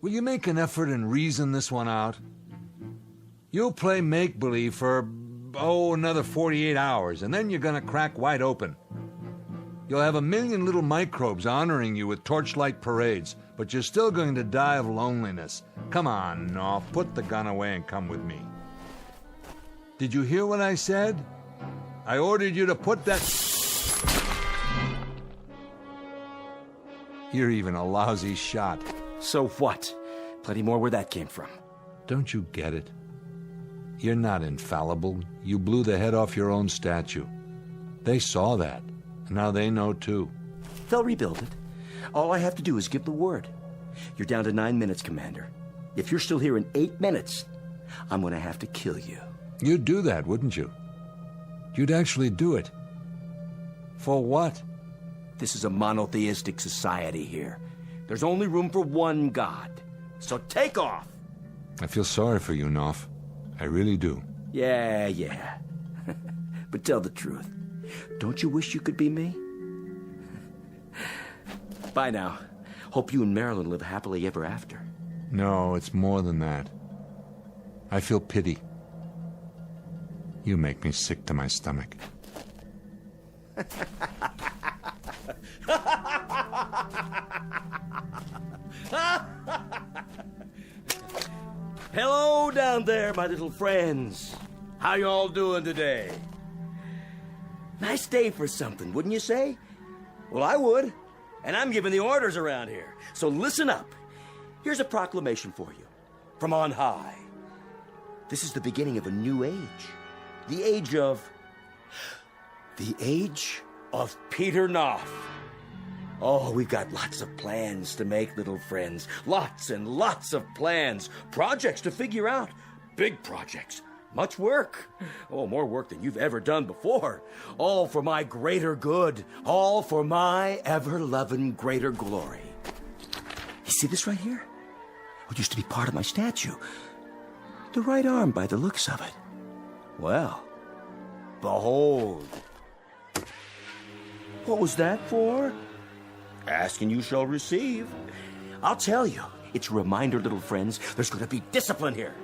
Will you make an effort and reason this one out? You'll play make-believe for, another 48 hours, and then you're gonna crack wide open. You'll have 1,000,000 little microbes honoring you with torchlight parades, but you're still going to die of loneliness. Come on, Knopf, put the gun away and come with me. Did you hear what I said? I ordered you to put that... You're even a lousy shot. So what? Plenty more where that came from. Don't you get it? You're not infallible. You blew the head off your own statue. They saw that, and now they know too. They'll rebuild it. All I have to do is give the word. You're down to 9 minutes, Commander. If you're still here in 8 minutes, I'm gonna have to kill you. You'd do that, wouldn't you? You'd actually do it. For what? This is a monotheistic society here. There's only room for one God. So take off! I feel sorry for you, Knopf. I really do. Yeah. But tell the truth. Don't you wish you could be me? Bye now. Hope you and Marilyn live happily ever after. No, it's more than that. I feel pity. You make me sick to my stomach. Hello down there, my little friends. How you all doing today? Nice day for something, wouldn't you say? Well, I would. And I'm giving the orders around here. So listen up. Here's a proclamation for you. From on high. This is the beginning of a new age. The age of Peter Knopf. Oh, we've got lots of plans to make, little friends. Lots and lots of plans. Projects to figure out. Big projects. Much work. Oh, more work than you've ever done before. All for my greater good. All for my ever-loving greater glory. You see this right here? What used to be part of my statue. The right arm by the looks of it. Well, behold. What was that for? Ask and you shall receive. I'll tell you, it's a reminder, little friends, there's going to be discipline here.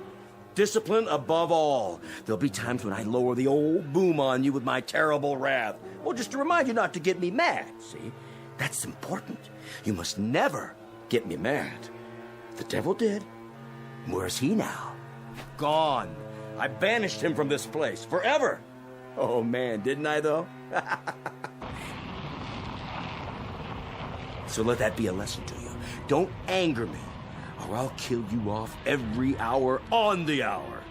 Discipline above all. There'll be times when I lower the old boom on you with my terrible wrath. Well, just to remind you not to get me mad, see? That's important. You must never get me mad. The devil did. Where's he now? Gone. I banished him from this place forever. Oh, man, didn't I, though? So let that be a lesson to you. Don't anger me, or I'll kill you off every hour on the hour.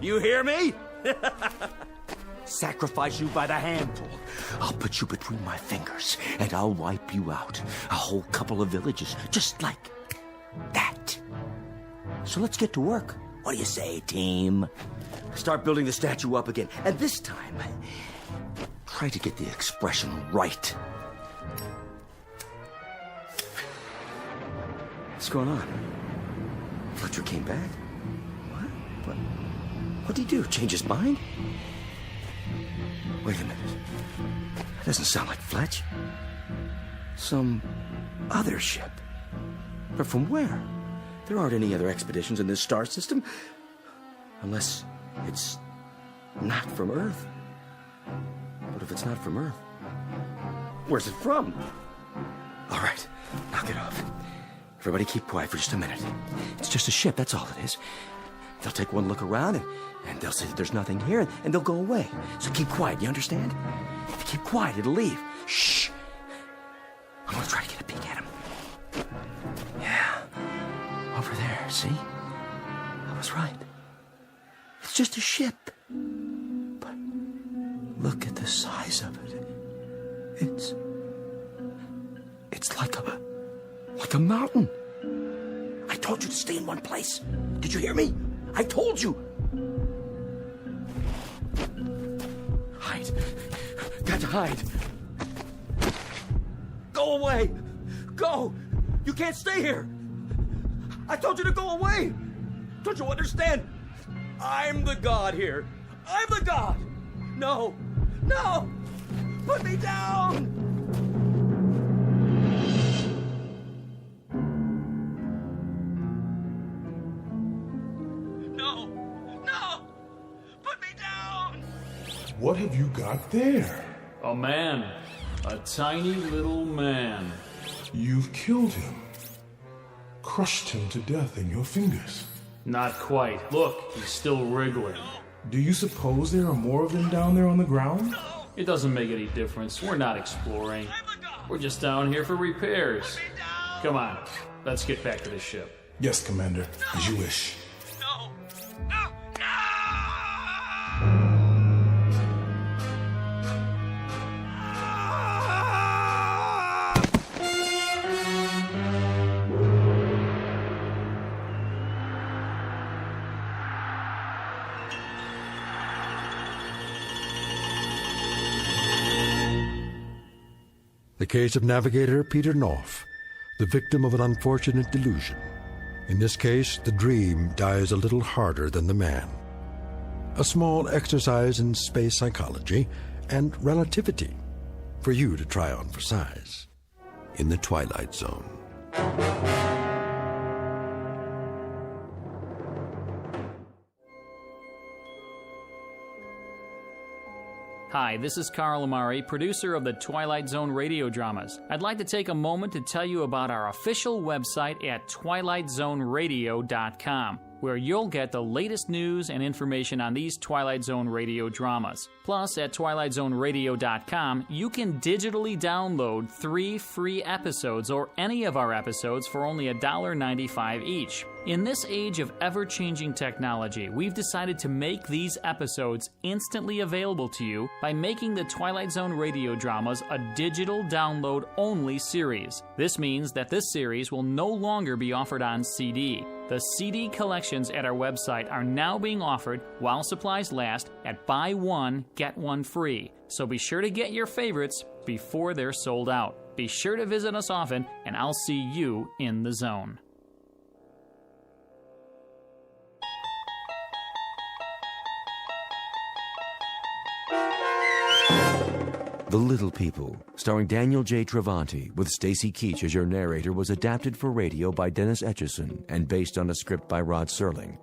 You hear me? Sacrifice you by the handful. I'll put you between my fingers, and I'll wipe you out. A whole couple of villages, just like that. So let's get to work. What do you say, team? Start building the statue up again, and this time, try to get the expression right. What's going on? Fletcher came back? What'd he do? Change his mind? Wait a minute. That doesn't sound like Fletch. Some other ship. But from where? There aren't any other expeditions in this star system. Unless it's not from Earth. But if it's not from Earth, where's it from? All right, knock it off. Everybody keep quiet for just a minute. It's just a ship, that's all it is. They'll take one look around and they'll say that there's nothing here and they'll go away. So keep quiet, you understand? If you keep quiet, it'll leave. Shh. I'm gonna try to get a peek at him. Yeah. Over there, see? I was right. It's just a ship. But look at the size of it. It's like a mountain. I told you to stay in one place. Did you hear me? I told you. Hide. Got to hide. Go away. Go. You can't stay here. I told you to go away. Don't you understand? I'm the god here. I'm the god. No. No. Put me down. What have you got there? A man. A tiny little man. You've killed him. Crushed him to death in your fingers. Not quite. Look, he's still wriggling. Do you suppose there are more of them down there on the ground? It doesn't make any difference. We're not exploring. We're just down here for repairs. Come on, let's get back to the ship. Yes, Commander, as you wish. The case of navigator Peter Knopf, the victim of an unfortunate delusion. In this case, the dream dies a little harder than the man. A small exercise in space psychology and relativity for you to try on for size. In the Twilight Zone. Hi, this is Carl Amari, producer of the Twilight Zone radio dramas. I'd like to take a moment to tell you about our official website at twilightzoneradio.com, where you'll get the latest news and information on these Twilight Zone radio dramas. Plus, at twilightzoneradio.com, you can digitally download 3 free episodes or any of our episodes for only $1.95 each. In this age of ever-changing technology, we've decided to make these episodes instantly available to you by making the Twilight Zone radio dramas a digital download-only series. This means that this series will no longer be offered on CD. The CD collections at our website are now being offered while supplies last at buy one, get one free. So be sure to get your favorites before they're sold out. Be sure to visit us often, and I'll see you in the zone. The Little People, starring Daniel J. Travanti, with Stacy Keach as your narrator, was adapted for radio by Dennis Etchison and based on a script by Rod Serling.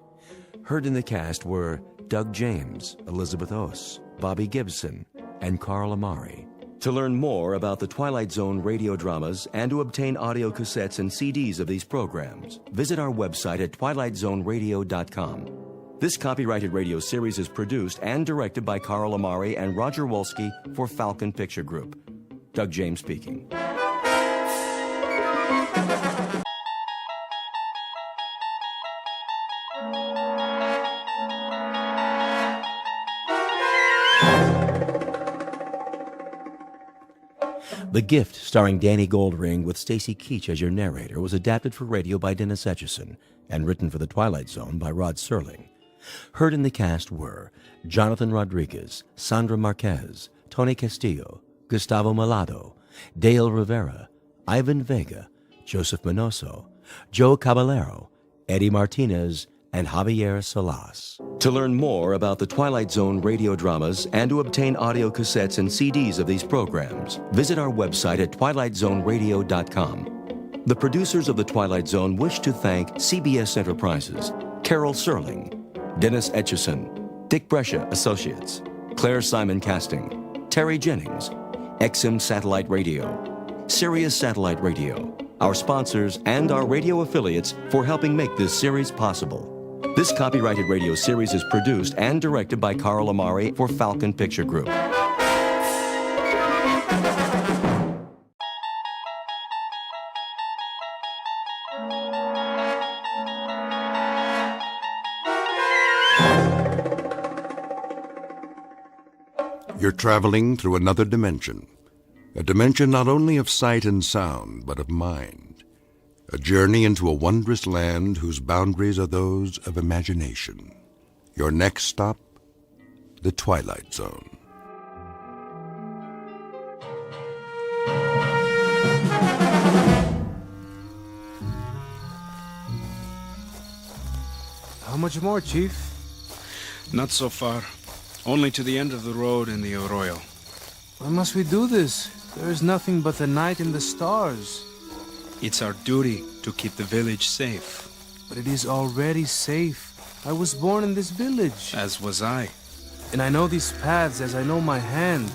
Heard in the cast were Doug James, Elizabeth Oss, Bobby Gibson, and Carl Amari. To learn more about the Twilight Zone radio dramas and to obtain audio cassettes and CDs of these programs, visit our website at twilightzoneradio.com. This copyrighted radio series is produced and directed by Carl Amari and Roger Wolski for Falcon Picture Group. Doug James speaking. The Gift, starring Danny Goldring with Stacy Keach as your narrator, was adapted for radio by Dennis Etchison and written for The Twilight Zone by Rod Serling. Heard in the cast were Jonathan Rodriguez, Sandra Marquez, Tony Castillo, Gustavo Malado, Dale Rivera, Ivan Vega, Joseph Minoso, Joe Caballero, Eddie Martinez, and Javier Salas. To learn more about the Twilight Zone radio dramas and to obtain audio cassettes and CDs of these programs, visit our website at twilightzoneradio.com. The producers of The Twilight Zone wish to thank CBS Enterprises, Carol Serling, Dennis Etchison, Dick Brescia Associates, Claire Simon Casting, Terry Jennings, XM Satellite Radio, Sirius Satellite Radio, our sponsors and our radio affiliates for helping make this series possible. This copyrighted radio series is produced and directed by Carl Amari for Falcon Picture Group. You're traveling through another dimension. A dimension not only of sight and sound, but of mind. A journey into a wondrous land whose boundaries are those of imagination. Your next stop, the Twilight Zone. How much more, Chief? Not so far. Only to the end of the road in the arroyo. Why must we do this? There is nothing but the night and the stars. It's our duty to keep the village safe. But it is already safe. I was born in this village. As was I. And I know these paths as I know my hand.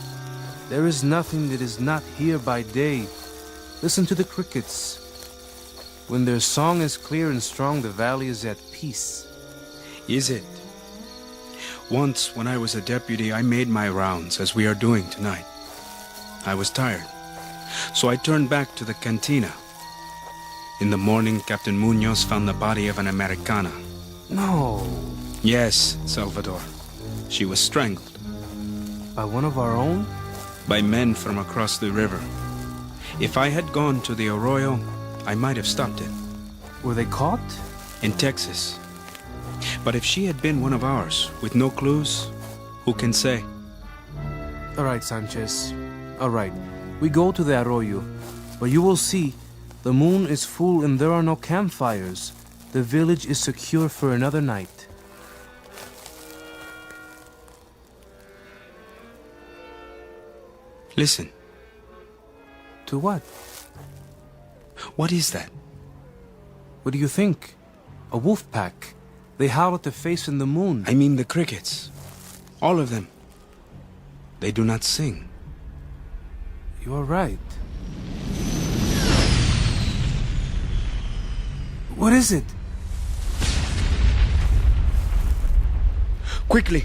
There is nothing that is not here by day. Listen to the crickets. When their song is clear and strong, the valley is at peace. Is it? Once, when I was a deputy, I made my rounds, as we are doing tonight. I was tired, so I turned back to the cantina. In the morning, Captain Munoz found the body of an Americana. No. Yes, Salvador. She was strangled. By one of our own? By men from across the river. If I had gone to the arroyo, I might have stopped it. Were they caught? In Texas. But if she had been one of ours, with no clues, who can say? All right, Sanchez. All right. We go to the arroyo. But you will see, the moon is full and there are no campfires. The village is secure for another night. Listen. To what? What is that? What do you think? A wolf pack. They howl at the face in the moon. I mean the crickets. All of them. They do not sing. You are right. What is it? Quickly!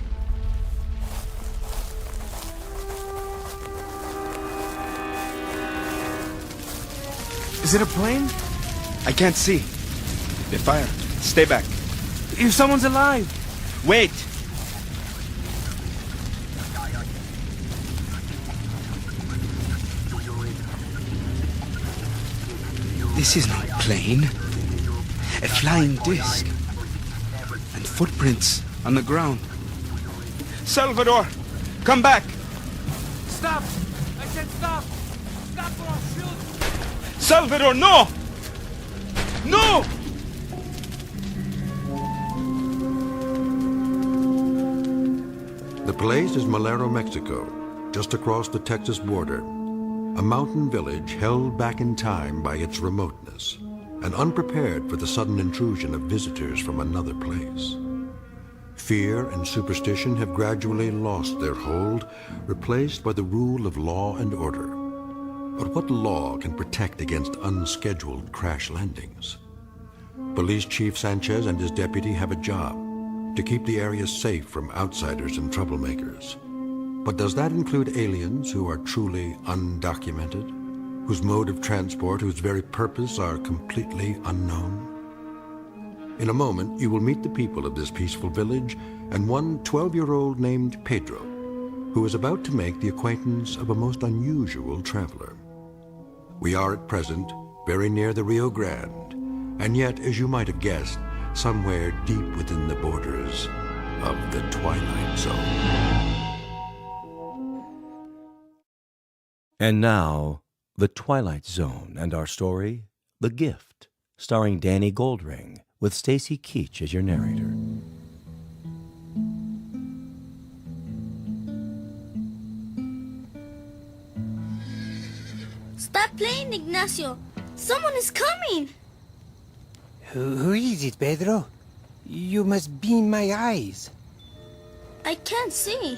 Is it a plane? I can't see. They fire. Stay back. If someone's alive! Wait! This is not a plane. A flying disc. And footprints on the ground. Salvador! Come back! Stop! I said stop! Stop or I'll shoot! Salvador, no! No! The place is Malero, Mexico, just across the Texas border. A mountain village held back in time by its remoteness and unprepared for the sudden intrusion of visitors from another place. Fear and superstition have gradually lost their hold, replaced by the rule of law and order. But what law can protect against unscheduled crash landings? Police Chief Sanchez and his deputy have a job: to keep the area safe from outsiders and troublemakers. But does that include aliens who are truly undocumented, whose mode of transport, whose very purpose are completely unknown? In a moment, you will meet the people of this peaceful village and one 12-year-old named Pedro, who is about to make the acquaintance of a most unusual traveler. We are at present very near the Rio Grande, and yet, as you might have guessed, somewhere deep within the borders of the Twilight Zone. And now, The Twilight Zone and our story, The Gift, starring Danny Goldring, with Stacy Keach as your narrator. Stop playing, Ignacio. Someone is coming. Who is it, Pedro? You must be my eyes. I can't see.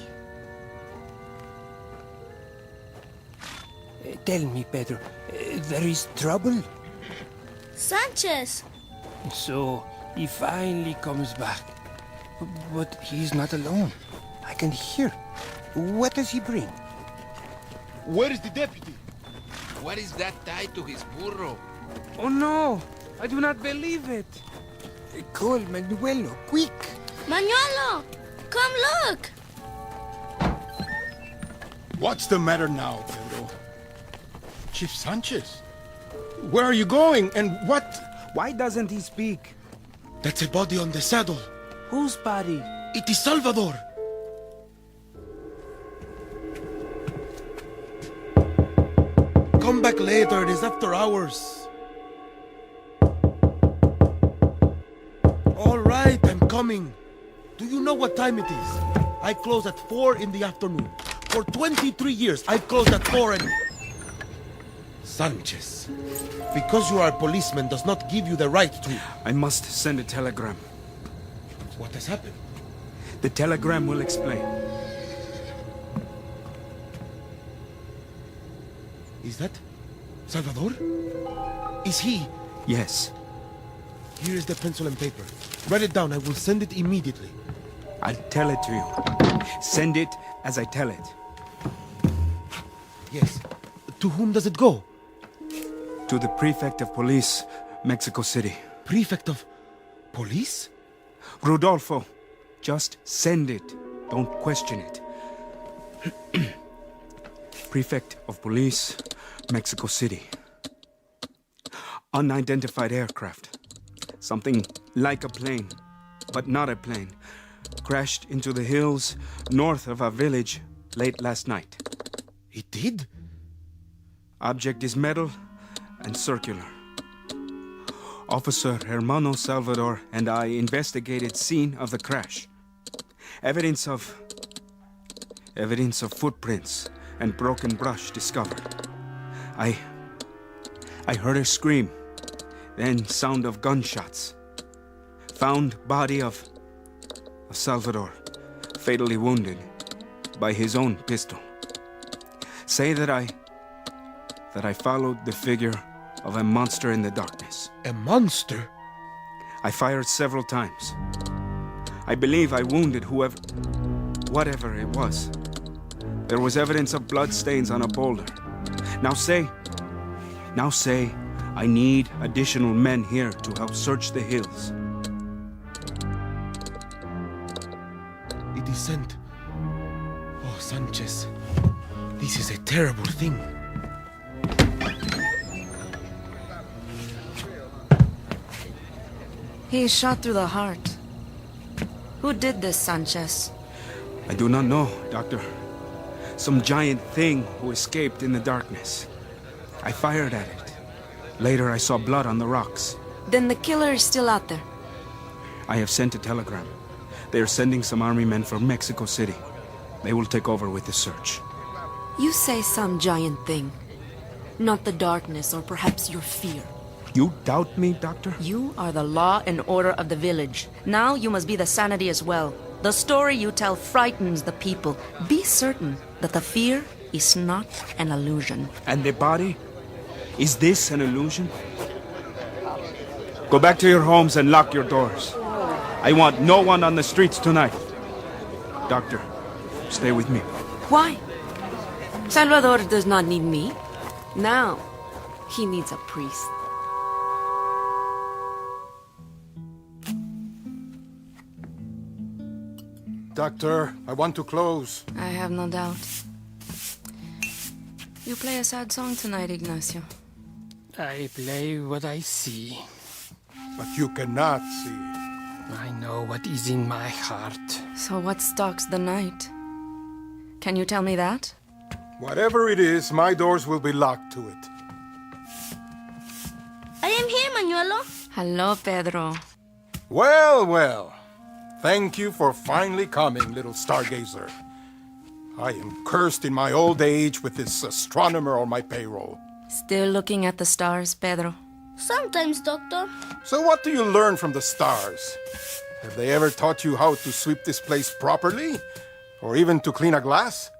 Tell me, Pedro, there is trouble? Sanchez! So, he finally comes back. But he's not alone. I can hear. What does he bring? Where is the deputy? What is that tied to his burro? Oh no! I do not believe it! Call Manuelo, quick! Manuelo! Come look! What's the matter now, Pedro? Chief Sanchez? Where are you going and what? Why doesn't he speak? That's a body on the saddle. Whose body? It is Salvador. Come back later, it is after hours. All right, I'm coming. Do you know what time it is? I close at 4 in the afternoon. For 23 years, I've closed at 4 and... Sanchez, because you are a policeman does not give you the right to... I must send a telegram. What has happened? The telegram will explain. Is that Salvador? Is he? Yes. Here is the pencil and paper. Write it down. I will send it immediately. I'll tell it to you. Send it as I tell it. Yes. To whom does it go? To the prefect of police, Mexico City. Prefect of police? Rodolfo, just send it. Don't question it. Prefect of police, Mexico City. Unidentified aircraft. Something like a plane, but not a plane. Crashed into the hills north of our village late last night. It did? Object is metal and circular. Officer Hermano Salvador and I investigated scene of the crash. Evidence of footprints and broken brush discovered. I heard a scream, then sound of gunshots. Found body of Salvador, fatally wounded by his own pistol. Say that I followed the figure of a monster in the darkness. A monster? I fired several times. I believe I wounded whatever it was. There was evidence of blood stains on a boulder. Now say, I need additional men here to help search the hills. It is sent. Oh, Sanchez, this is a terrible thing. He is shot through the heart. Who did this, Sanchez? I do not know, Doctor. Some giant thing who escaped in the darkness. I fired at it. Later I saw blood on the rocks. Then the killer is still out there. I have sent a telegram. They are sending some army men from Mexico City. They will take over with the search. You say some giant thing. Not the darkness or perhaps your fear. You doubt me, Doctor? You are the law and order of the village. Now you must be the sanity as well. The story you tell frightens the people. Be certain that the fear is not an illusion. And the body? Is this an illusion? Go back to your homes and lock your doors. I want no one on the streets tonight. Doctor, stay with me. Why? Salvador does not need me. Now, he needs a priest. Doctor, I want to close. I have no doubt. You play a sad song tonight, Ignacio. I play what I see. But you cannot see. I know what is in my heart. So what stalks the night? Can you tell me that? Whatever it is, my doors will be locked to it. I am here, Manuelo. Hello, Pedro. Well, well. Thank you for finally coming, little stargazer. I am cursed in my old age with this astronomer on my payroll. Still looking at the stars, Pedro? Sometimes, Doctor. So what do you learn from the stars? Have they ever taught you how to sweep this place properly? Or even to clean a glass?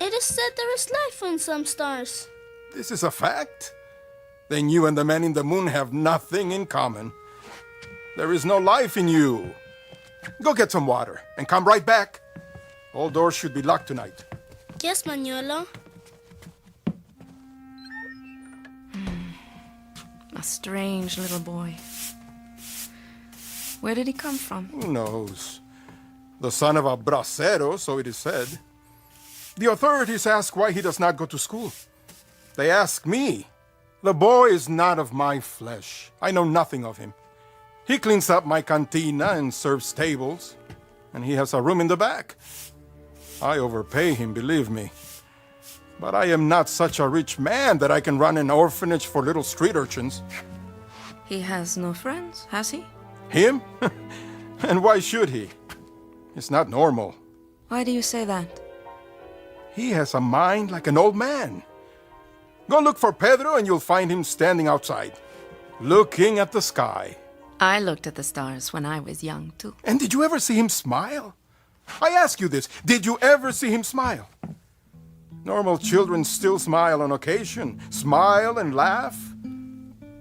It is said there is life on some stars. This is a fact? Then you and the man in the moon have nothing in common. There is no life in you. Go get some water and come right back. All doors should be locked tonight. Yes, Manuelo. A strange little boy. Where did he come from? Who knows? The son of a bracero, so it is said. The authorities ask why he does not go to school. They ask me. The boy is not of my flesh. I know nothing of him. He cleans up my cantina and serves tables, and he has a room in the back. I overpay him, believe me. But I am not such a rich man that I can run an orphanage for little street urchins. He has no friends, has he? Him? And why should he? It's not normal. Why do you say that? He has a mind like an old man. Go look for Pedro and you'll find him standing outside, looking at the sky. I looked at the stars when I was young, too. And did you ever see him smile? I ask you this, did you ever see him smile? Normal children still smile on occasion, smile and laugh.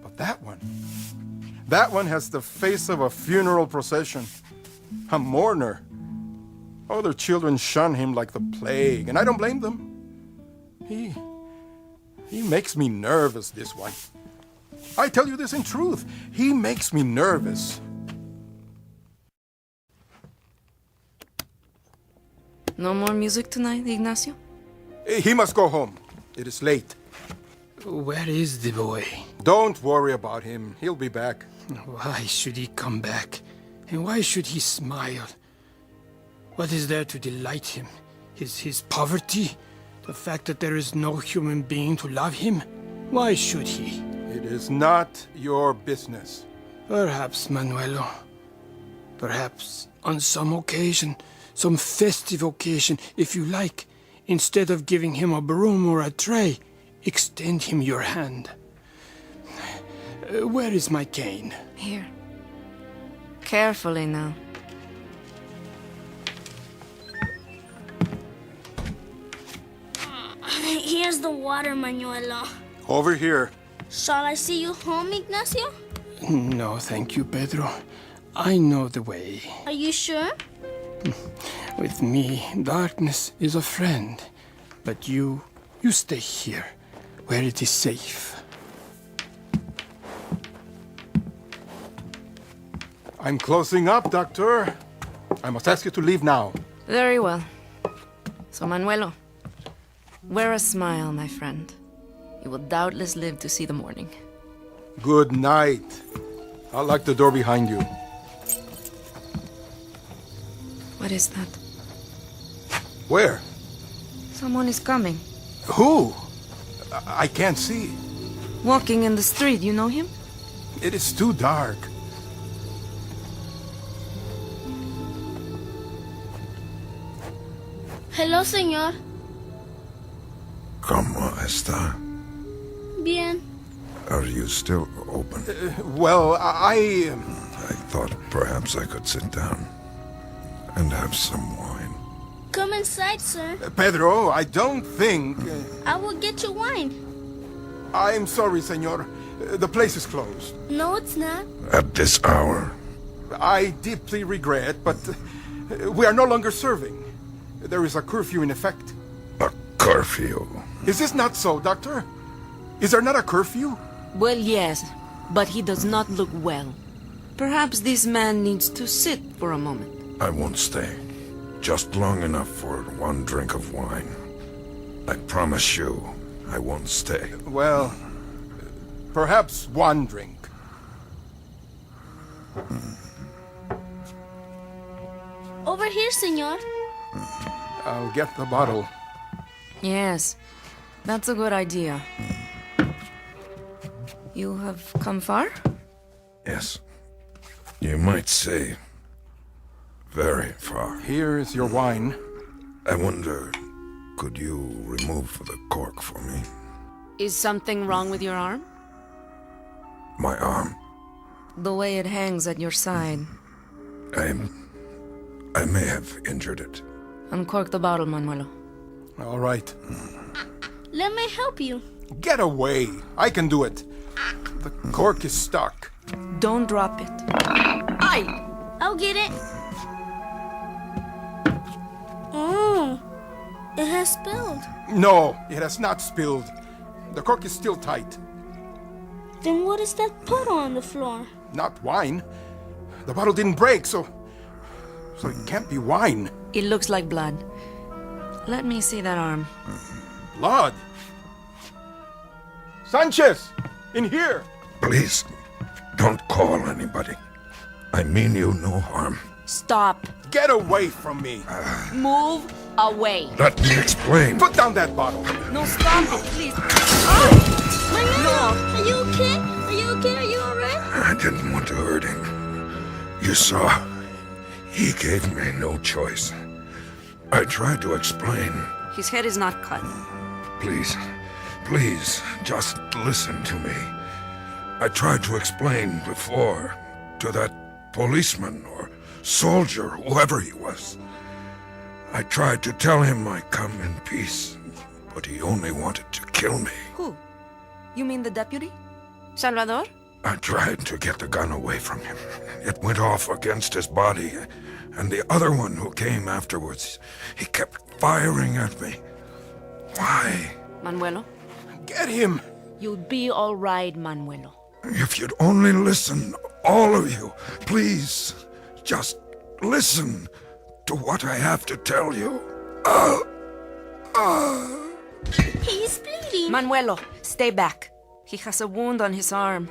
But that one has the face of a funeral procession, a mourner. Other children shun him like the plague, and I don't blame them. He makes me nervous, this one. I tell you this in truth. He makes me nervous. No more music tonight, Ignacio? He must go home. It is late. Where is the boy? Don't worry about him. He'll be back. Why should he come back? And why should he smile? What is there to delight him? His poverty? The fact that there is no human being to love him? Why should he? It is not your business. Perhaps, Manuelo. Perhaps on some occasion, some festive occasion, if you like, instead of giving him a broom or a tray, extend him your hand. Where is my cane? Here. Carefully now. Here's the water, Manuelo. Over here. Shall I see you home, Ignacio? No, thank you, Pedro. I know the way. Are you sure? With me, darkness is a friend. But you stay here, where it is safe. I'm closing up, Doctor. I must ask you to leave now. Very well. So, Manuelo, wear a smile, my friend. You will doubtless live to see the morning. Good night. I'll lock the door behind you. What is that? Where? Someone is coming. Who? I can't see. Walking in the street, you know him? It is too dark. Hello, señor. ¿Cómo está? Bien. Are you still open? Well, I thought perhaps I could sit down and have some wine. Come inside, sir. Pedro, I don't think... I will get you wine. I'm sorry, senor. The place is closed. No, it's not. At this hour? I deeply regret, but we are no longer serving. There is a curfew in effect. A curfew? Is this not so, Doctor? Is there not a curfew? Well, yes, but he does not look well. Perhaps this man needs to sit for a moment. I won't stay. Just long enough for one drink of wine. I promise you, I won't stay. Well, perhaps one drink. Over here, senor. I'll get the bottle. Yes, that's a good idea. You have come far? Yes. You might say very far. Here is your wine. I wonder, could you remove the cork for me? Is something wrong with your arm? My arm? The way it hangs at your side. I may have injured it. Uncork the bottle, Manuelo. All right. Let me help you. Get away. I can do it. The cork is stuck. Don't drop it. Aye! I'll get it. Oh, it has spilled. No, it has not spilled. The cork is still tight. Then what is that puddle on the floor? Not wine. The bottle didn't break, so it can't be wine. It looks like blood. Let me see that arm. Blood? Sanchez! In here! Please, don't call anybody. I mean you no harm. Stop. Get away from me! Move away. Let me explain. Put down that bottle. No, stop it, please. No. Are you okay? Are you okay? Are you alright? I didn't want to hurt him. You saw, he gave me no choice. I tried to explain. His head is not cut. Please, just listen to me. I tried to explain before to that policeman or soldier, whoever he was. I tried to tell him I come in peace, but he only wanted to kill me. Who? You mean the deputy? Salvador? I tried to get the gun away from him. It went off against his body, and the other one who came afterwards, he kept firing at me. Why? Manuelo? Get him! You'd be all right, Manuelo. If you'd only listen, all of you, please, just listen to what I have to tell you. He's bleeding. Manuelo, stay back. He has a wound on his arm.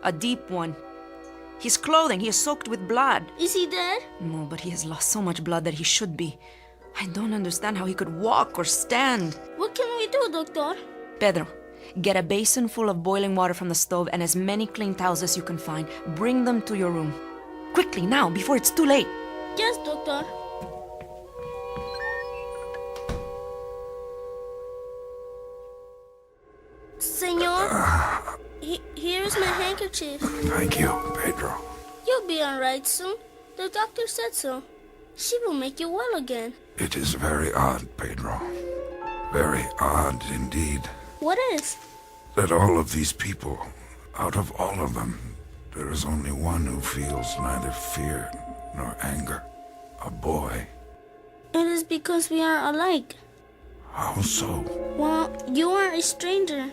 A deep one. His clothing, he is soaked with blood. Is he dead? No, but he has lost so much blood that he should be. I don't understand how he could walk or stand. What can we do, Doctor? Pedro, get a basin full of boiling water from the stove and as many clean towels as you can find. Bring them to your room. Quickly, now, before it's too late. Yes, Doctor. Senor, here is my handkerchief. Thank you, Pedro. You'll be all right soon. The doctor said so. She will make you well again. It is very odd, Pedro. Very odd indeed. What is? That all of these people, out of all of them, there is only one who feels neither fear nor anger. A boy. It is because we are alike. How so? Well, you are a stranger,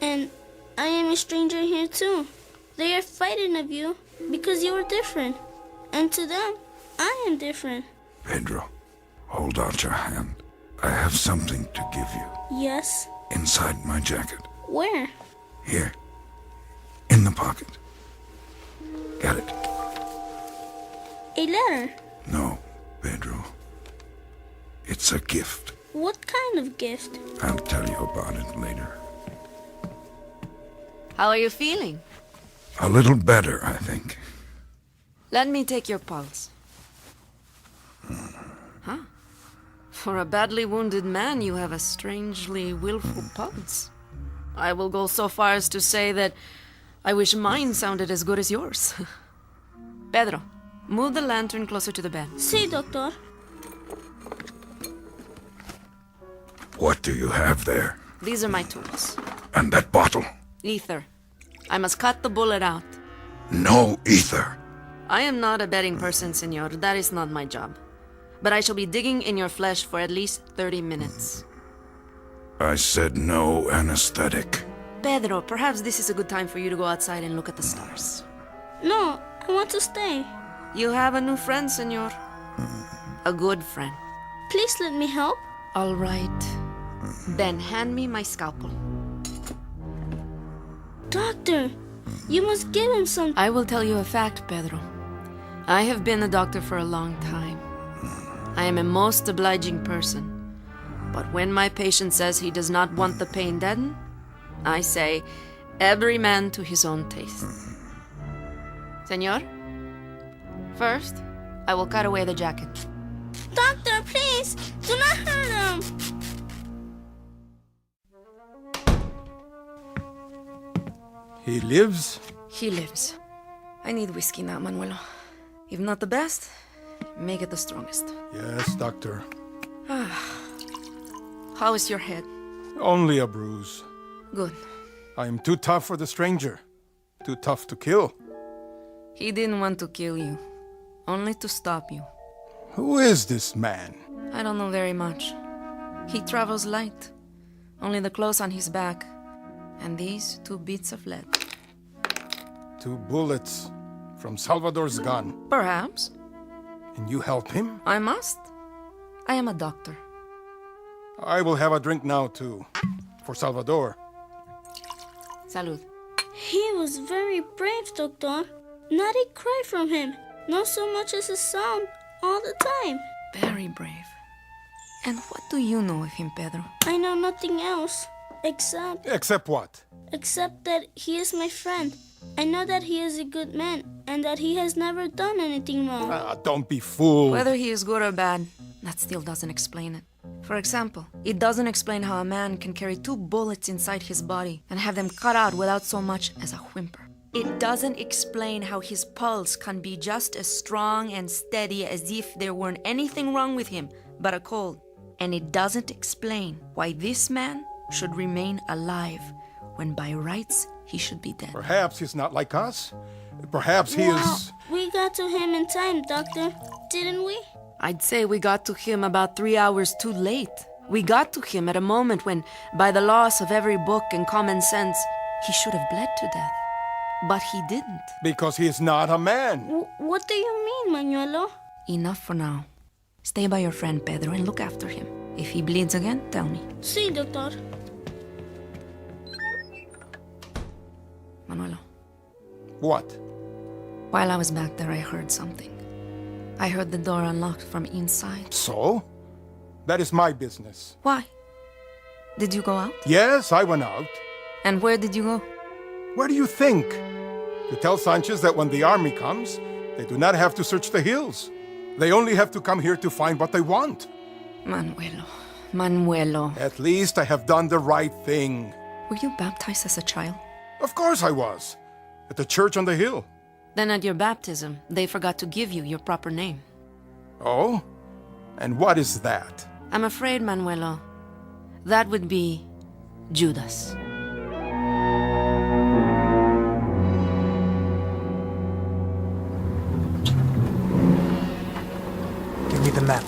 and I am a stranger here too. They are fighting of you because you are different, and to them, I am different. Pedro, hold out your hand. I have something to give you. Yes? Inside my jacket. Where? Here. In the pocket. Get it? A letter? No, Pedro. It's a gift. What kind of gift? I'll tell you about it later. How are you feeling? A little better, I think. Let me take your pulse. Huh? For a badly wounded man, you have a strangely willful pulse. I will go so far as to say that I wish mine sounded as good as yours. Pedro, move the lantern closer to the bed. Si, Doctor. What do you have there? These are my tools. And that bottle? Ether. I must cut the bullet out. No ether. I am not a betting person, senor. That is not my job. But I shall be digging in your flesh for at least 30 minutes. I said no anesthetic. Pedro, perhaps this is a good time for you to go outside and look at the stars. No, I want to stay. You have a new friend, senor. A good friend. Please let me help. All right. Then hand me my scalpel. Doctor, you must give him some... I will tell you a fact, Pedro. I have been a doctor for a long time. I am a most obliging person. But when my patient says he does not want the pain deadened, I say, every man to his own taste. Senor, first, I will cut away the jacket. Doctor, please, do not hurt him. He lives? He lives. I need whiskey now, Manuelo. If not the best, make it the strongest. Yes, doctor. How is your head? Only a bruise. Good. I am too tough for the stranger. Too tough to kill. He didn't want to kill you, only to stop you. Who is this man? I don't know very much. He travels light. Only the clothes on his back. And these 2 bits of lead. 2 bullets from Salvador's gun. Perhaps. And you help him? I must. I am a doctor. I will have a drink now, too. For Salvador. Salud. He was very brave, Doctor. Not a cry from him. Not so much as a sound. All the time. Very brave. And what do you know of him, Pedro? I know nothing else. Except... Except what? Except that he is my friend. I know that he is a good man, and that he has never done anything wrong. Don't be fooled. Whether he is good or bad, that still doesn't explain it. For example, it doesn't explain how a man can carry 2 bullets inside his body and have them cut out without so much as a whimper. It doesn't explain how his pulse can be just as strong and steady as if there weren't anything wrong with him but a cold. And it doesn't explain why this man should remain alive when by rights he should be dead. Perhaps he's not like us. Perhaps he is... We got to him in time, Doctor. Didn't we? I'd say we got to him about 3 hours too late. We got to him at a moment when, by the loss of every book and common sense, he should have bled to death. But he didn't. Because he is not a man. What do you mean, Manuelo? Enough for now. Stay by your friend Pedro and look after him. If he bleeds again, tell me. Sí, Doctor. Manuelo. What? While I was back there, I heard something. I heard the door unlocked from inside. So? That is my business. Why? Did you go out? Yes, I went out. And where did you go? Where do you think? To tell Sanchez that when the army comes, they do not have to search the hills. They only have to come here to find what they want. Manuelo. At least I have done the right thing. Were you baptized as a child? Of course I was. At the church on the hill. Then at your baptism, they forgot to give you your proper name. Oh? And what is that? I'm afraid, Manuelo, that would be Judas. Give me the map.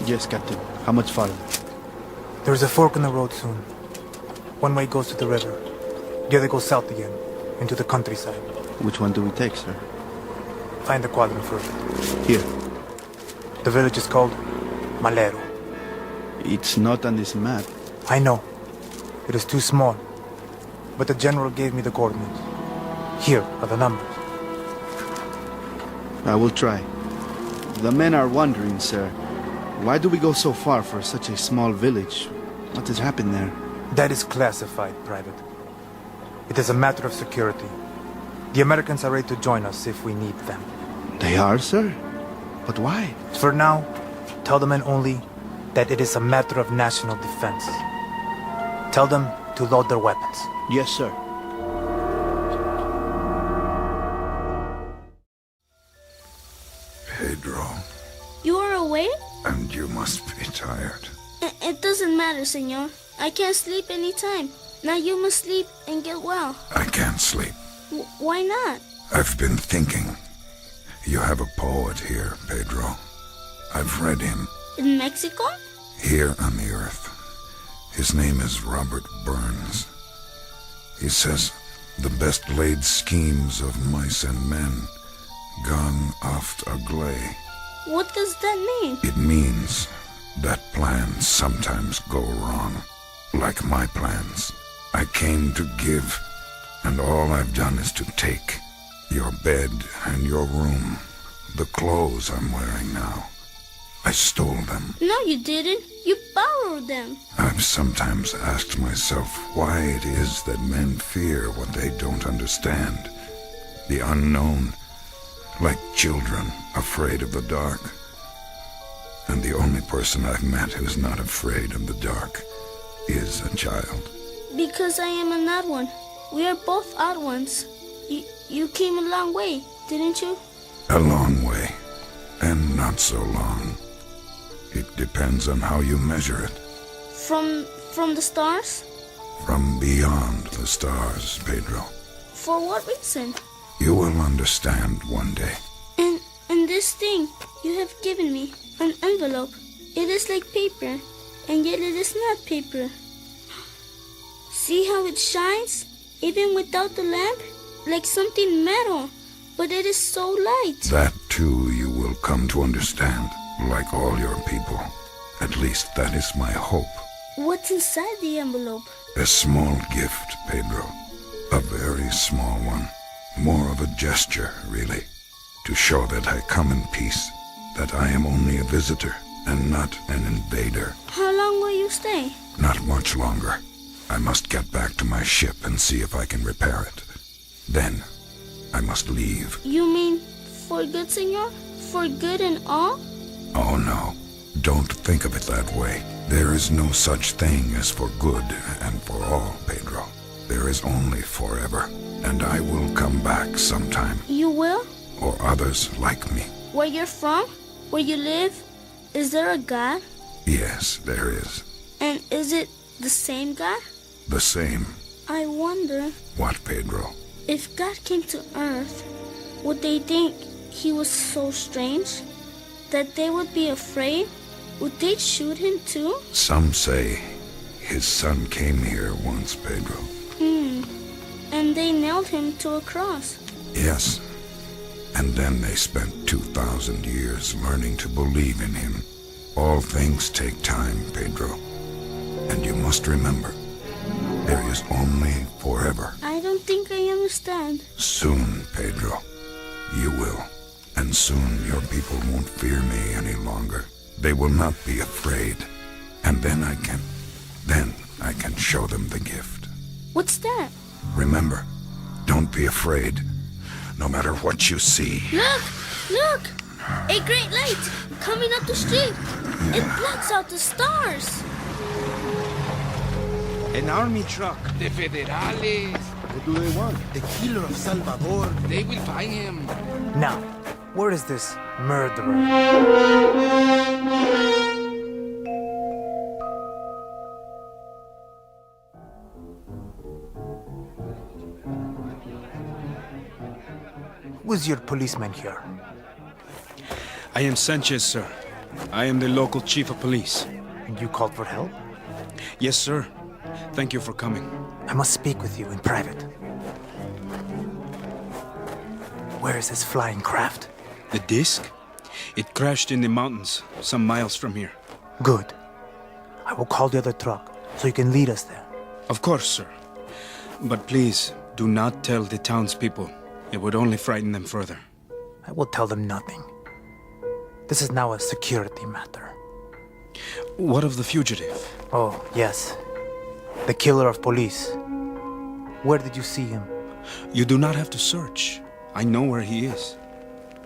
Yes, Captain. How much farther? There's a fork in the road soon. One way goes to the river. The other goes south again, into the countryside. Which one do we take, sir? Find the quadrant first. Here. The village is called Malero. It's not on this map. I know. It is too small. But the general gave me the coordinates. Here are the numbers. I will try. The men are wondering, sir. Why do we go so far for such a small village? What has happened there? That is classified, Private. It is a matter of security. The Americans are ready to join us if we need them. They are, sir? But why? For now, tell the men only that it is a matter of national defense. Tell them to load their weapons. Yes, sir. Pedro. You are awake? And you must be tired. It doesn't matter, senor. I can't sleep any time. Now you must sleep and get well. I can't sleep. Why not? I've been thinking. You have a poet here, Pedro. I've read him. In Mexico? Here on the earth. His name is Robert Burns. He says, the best laid schemes of mice and men gone oft agley. What does that mean? It means that plans sometimes go wrong. Like my plans. I came to give, and all I've done is to take. Your bed and your room, the clothes I'm wearing now. I stole them. No, you didn't. You borrowed them. I've sometimes asked myself why it is that men fear what they don't understand. The unknown, like children afraid of the dark. And the only person I've met who's not afraid of the dark is a child. Because I am an odd one. We are both odd ones. You came a long way, didn't you? A long way, and not so long. It depends on how you measure it. From the stars? From beyond the stars, Pedro. For what reason? You will understand one day. And this thing you have given me, an envelope. It is like paper, and yet it is not paper. See how it shines, even without the lamp? Like something metal, but it is so light. That too you will come to understand, like all your people. At least that is my hope. What's inside the envelope? A small gift, Pedro. A very small one. More of a gesture, really. To show that I come in peace. That I am only a visitor and not an invader. How long will you stay? Not much longer. I must get back to my ship and see if I can repair it. Then, I must leave. You mean for good, senor? For good and all? Oh no. Don't think of it that way. There is no such thing as for good and for all, Pedro. There is only forever. And I will come back sometime. You will? Or others like me. Where you're from? Where you live? Is there a God? Yes, there is. And is it the same God? The same. I wonder... What, Pedro? If God came to Earth, would they think he was so strange? That they would be afraid? Would they shoot him too? Some say his son came here once, Pedro. And they nailed him to a cross. Yes. And then they spent 2,000 years learning to believe in him. All things take time, Pedro. And you must remember, there is only forever. I don't think I understand. Soon, Pedro, you will. And soon your people won't fear me any longer. They will not be afraid. And then I can show them the gift. What's that? Remember, don't be afraid, no matter what you see. Look! A great light coming up the street. It blocks out the stars. An army truck. The Federales. What do they want? The killer of Salvador. They will find him. Now, where is this murderer? Who's your policeman here? I am Sanchez, sir. I am the local chief of police. And you called for help? Yes, sir. Thank you for coming. I must speak with you in private. Where is this flying craft? The disc? It crashed in the mountains, some miles from here. Good. I will call the other truck, so you can lead us there. Of course, sir. But please, do not tell the townspeople. It would only frighten them further. I will tell them nothing. This is now a security matter. What of the fugitive? Oh, yes. The killer of police. Where did you see him? You do not have to search. I know where he is.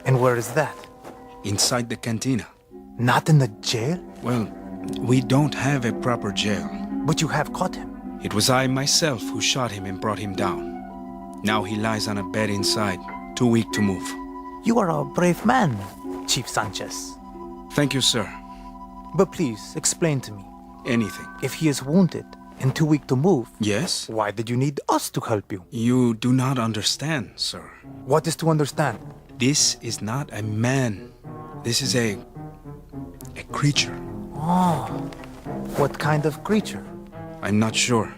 And where is that? Inside the cantina. Not in the jail? Well, we don't have a proper jail. But you have caught him. It was I myself who shot him and brought him down. Now he lies on a bed inside, too weak to move. You are a brave man, Chief Sanchez. Thank you, sir. But please, explain to me. Anything. If he is wounded and too weak to move... Yes? Why did you need us to help you? You do not understand, sir. What is to understand? This is not a man. This is a creature. Oh, what kind of creature? I'm not sure.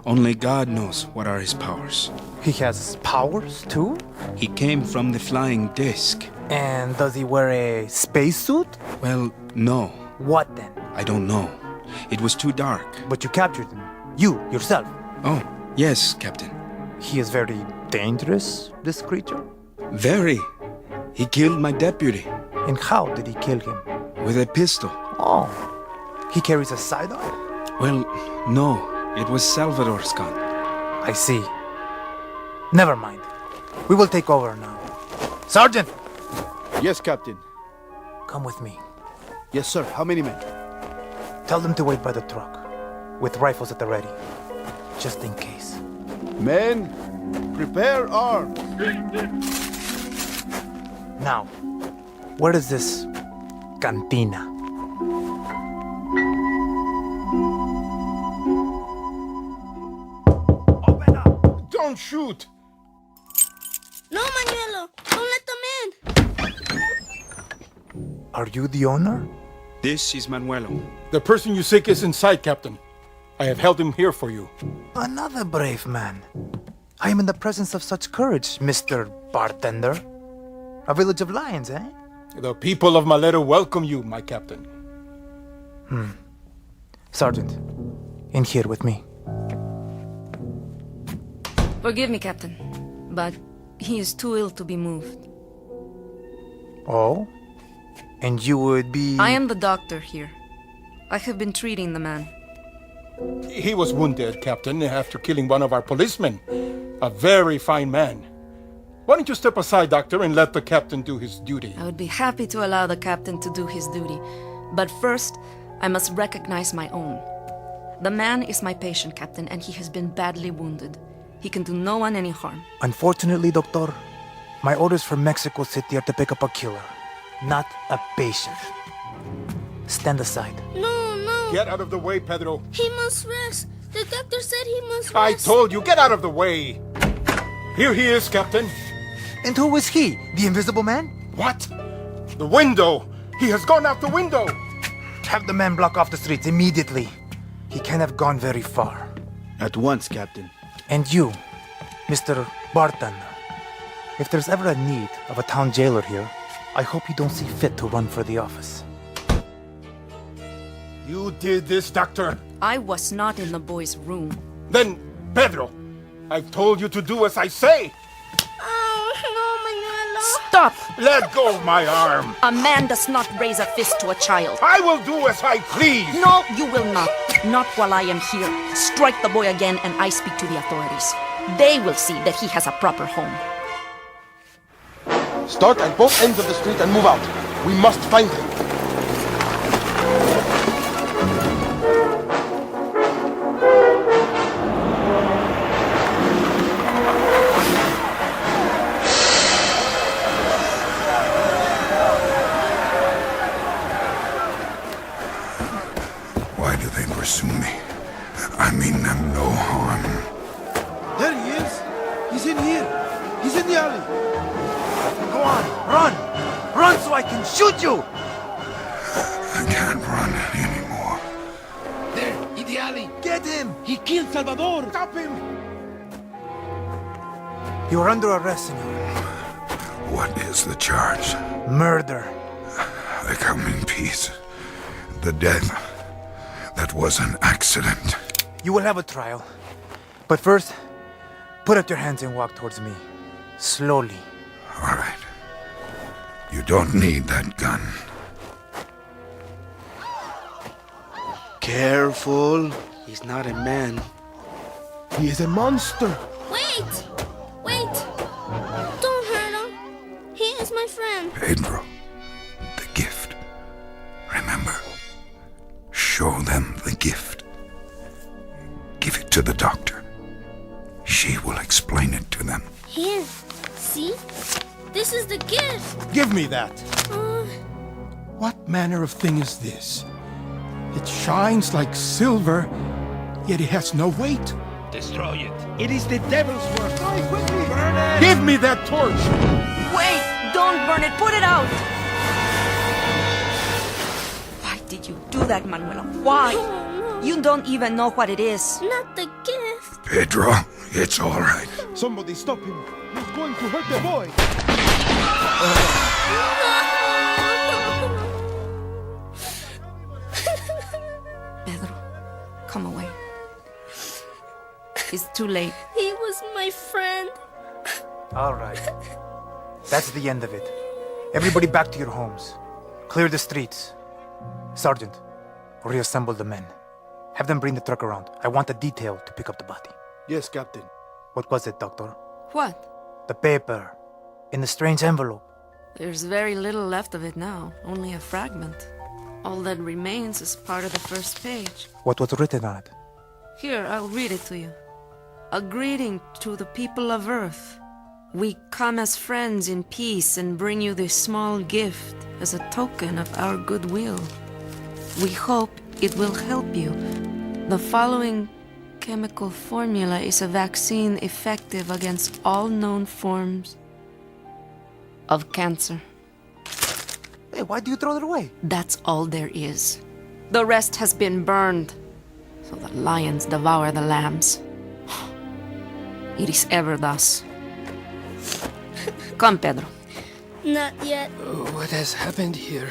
Only God knows what are his powers. He has powers, too? He came from the flying disc. And does he wear a spacesuit? Well, no. What then? I don't know. It was too dark. But you captured him. You, yourself. Oh, yes, Captain. He is very dangerous, this creature? Very. He killed my deputy. And how did he kill him? With a pistol. Oh. He carries a sidearm? Well, no. It was Salvador's gun. I see. Never mind. We will take over now. Sergeant! Yes, Captain. Come with me. Yes, sir. How many men? Tell them to wait by the truck, with rifles at the ready, just in case. Men, Prepare arms. Now, where is this cantina? Don't shoot! No, Manuelo! Don't let them in! Are you the owner? This is Manuelo. The person you seek is inside, Captain. I have held him here for you. Another brave man. I am in the presence of such courage, Mr. Bartender. A village of lions, eh? The people of Malero welcome you, my captain. Sergeant, in here with me. Forgive me, Captain, but he is too ill to be moved. Oh? And you would be... I am the doctor here. I have been treating the man. He was wounded, Captain, after killing one of our policemen. A very fine man. Why don't you step aside, Doctor, and let the captain do his duty? I would be happy to allow the captain to do his duty. But first, I must recognize my own. The man is my patient, Captain, and he has been badly wounded. He can do no one any harm. Unfortunately, Doctor, my orders from Mexico City are to pick up a killer, not a patient. Stand aside. No, no! Get out of the way, Pedro. He must rest. The doctor said he must rest. I told you, get out of the way! Here he is, Captain. And who is he? The Invisible Man? What? The window! He has gone out the window! Have the men block off the streets immediately. He can't have gone very far. At once, Captain. And you, Mr. Bartender, if there's ever a need of a town jailer here, I hope you don't see fit to run for the office. You did this, Doctor. I was not in the boy's room. Then, Pedro, I've told you to do as I say. Oh, no, Manuelo. Stop! Let go of my arm. A man does not raise a fist to a child. I will do as I please. No, you will not. Not while I am here. Strike the boy again and I speak to the authorities. They will see that he has a proper home. Start at both ends of the street and move out. We must find him. Why do they pursue me? I mean them no harm. There he is. He's in here. He's in the alley. Go on, run! Run so I can shoot you! I can't run anymore. There, in the alley. Get him! He killed Salvador. Stop him! You are under arrest, senor. What is the charge? Murder. I come in peace. The death, that was an accident. You will have a trial. But first, put up your hands and walk towards me. Slowly. All right. You don't need that gun. Careful. He's not a man. He is a monster. Wait! Wait! Don't hurt him. He is my friend. Pedro, the gift. Remember, show them the gift. Give it to the doctor. She will explain it to them. Here. See? This is the gift. Give me that. What manner of thing is this? It shines like silver, yet it has no weight. Destroy it. It is the devil's work. Hurry, quickly! Burn it! Give me that torch! Wait! Don't burn it! Put it out! Why did you do that, Manuela? Why? Oh, no. You don't even know what it is. Not the gift. Pedro, it's all right. Somebody stop him. He's going to hurt the boy. Pedro, come away. It's too late. He was my friend. All right. That's the end of it. Everybody back to your homes. Clear the streets. Sergeant, reassemble the men. Have them bring the truck around. I want a detail to pick up the body. Yes, Captain. What was it, Doctor? What? The paper. In the strange envelope. There's very little left of it now. Only a fragment. All that remains is part of the first page. What was written on it? Here, I'll read it to you. a greeting to the people of Earth. We come as friends in peace and bring you this small gift as a token of our goodwill. We hope it will help you. The following chemical formula is a vaccine effective against all known forms of cancer. Hey, why do you throw it away? That's all there is. The rest has been burned, so the lions devour the lambs. It is ever thus. Come, Pedro. Not yet. What has happened here?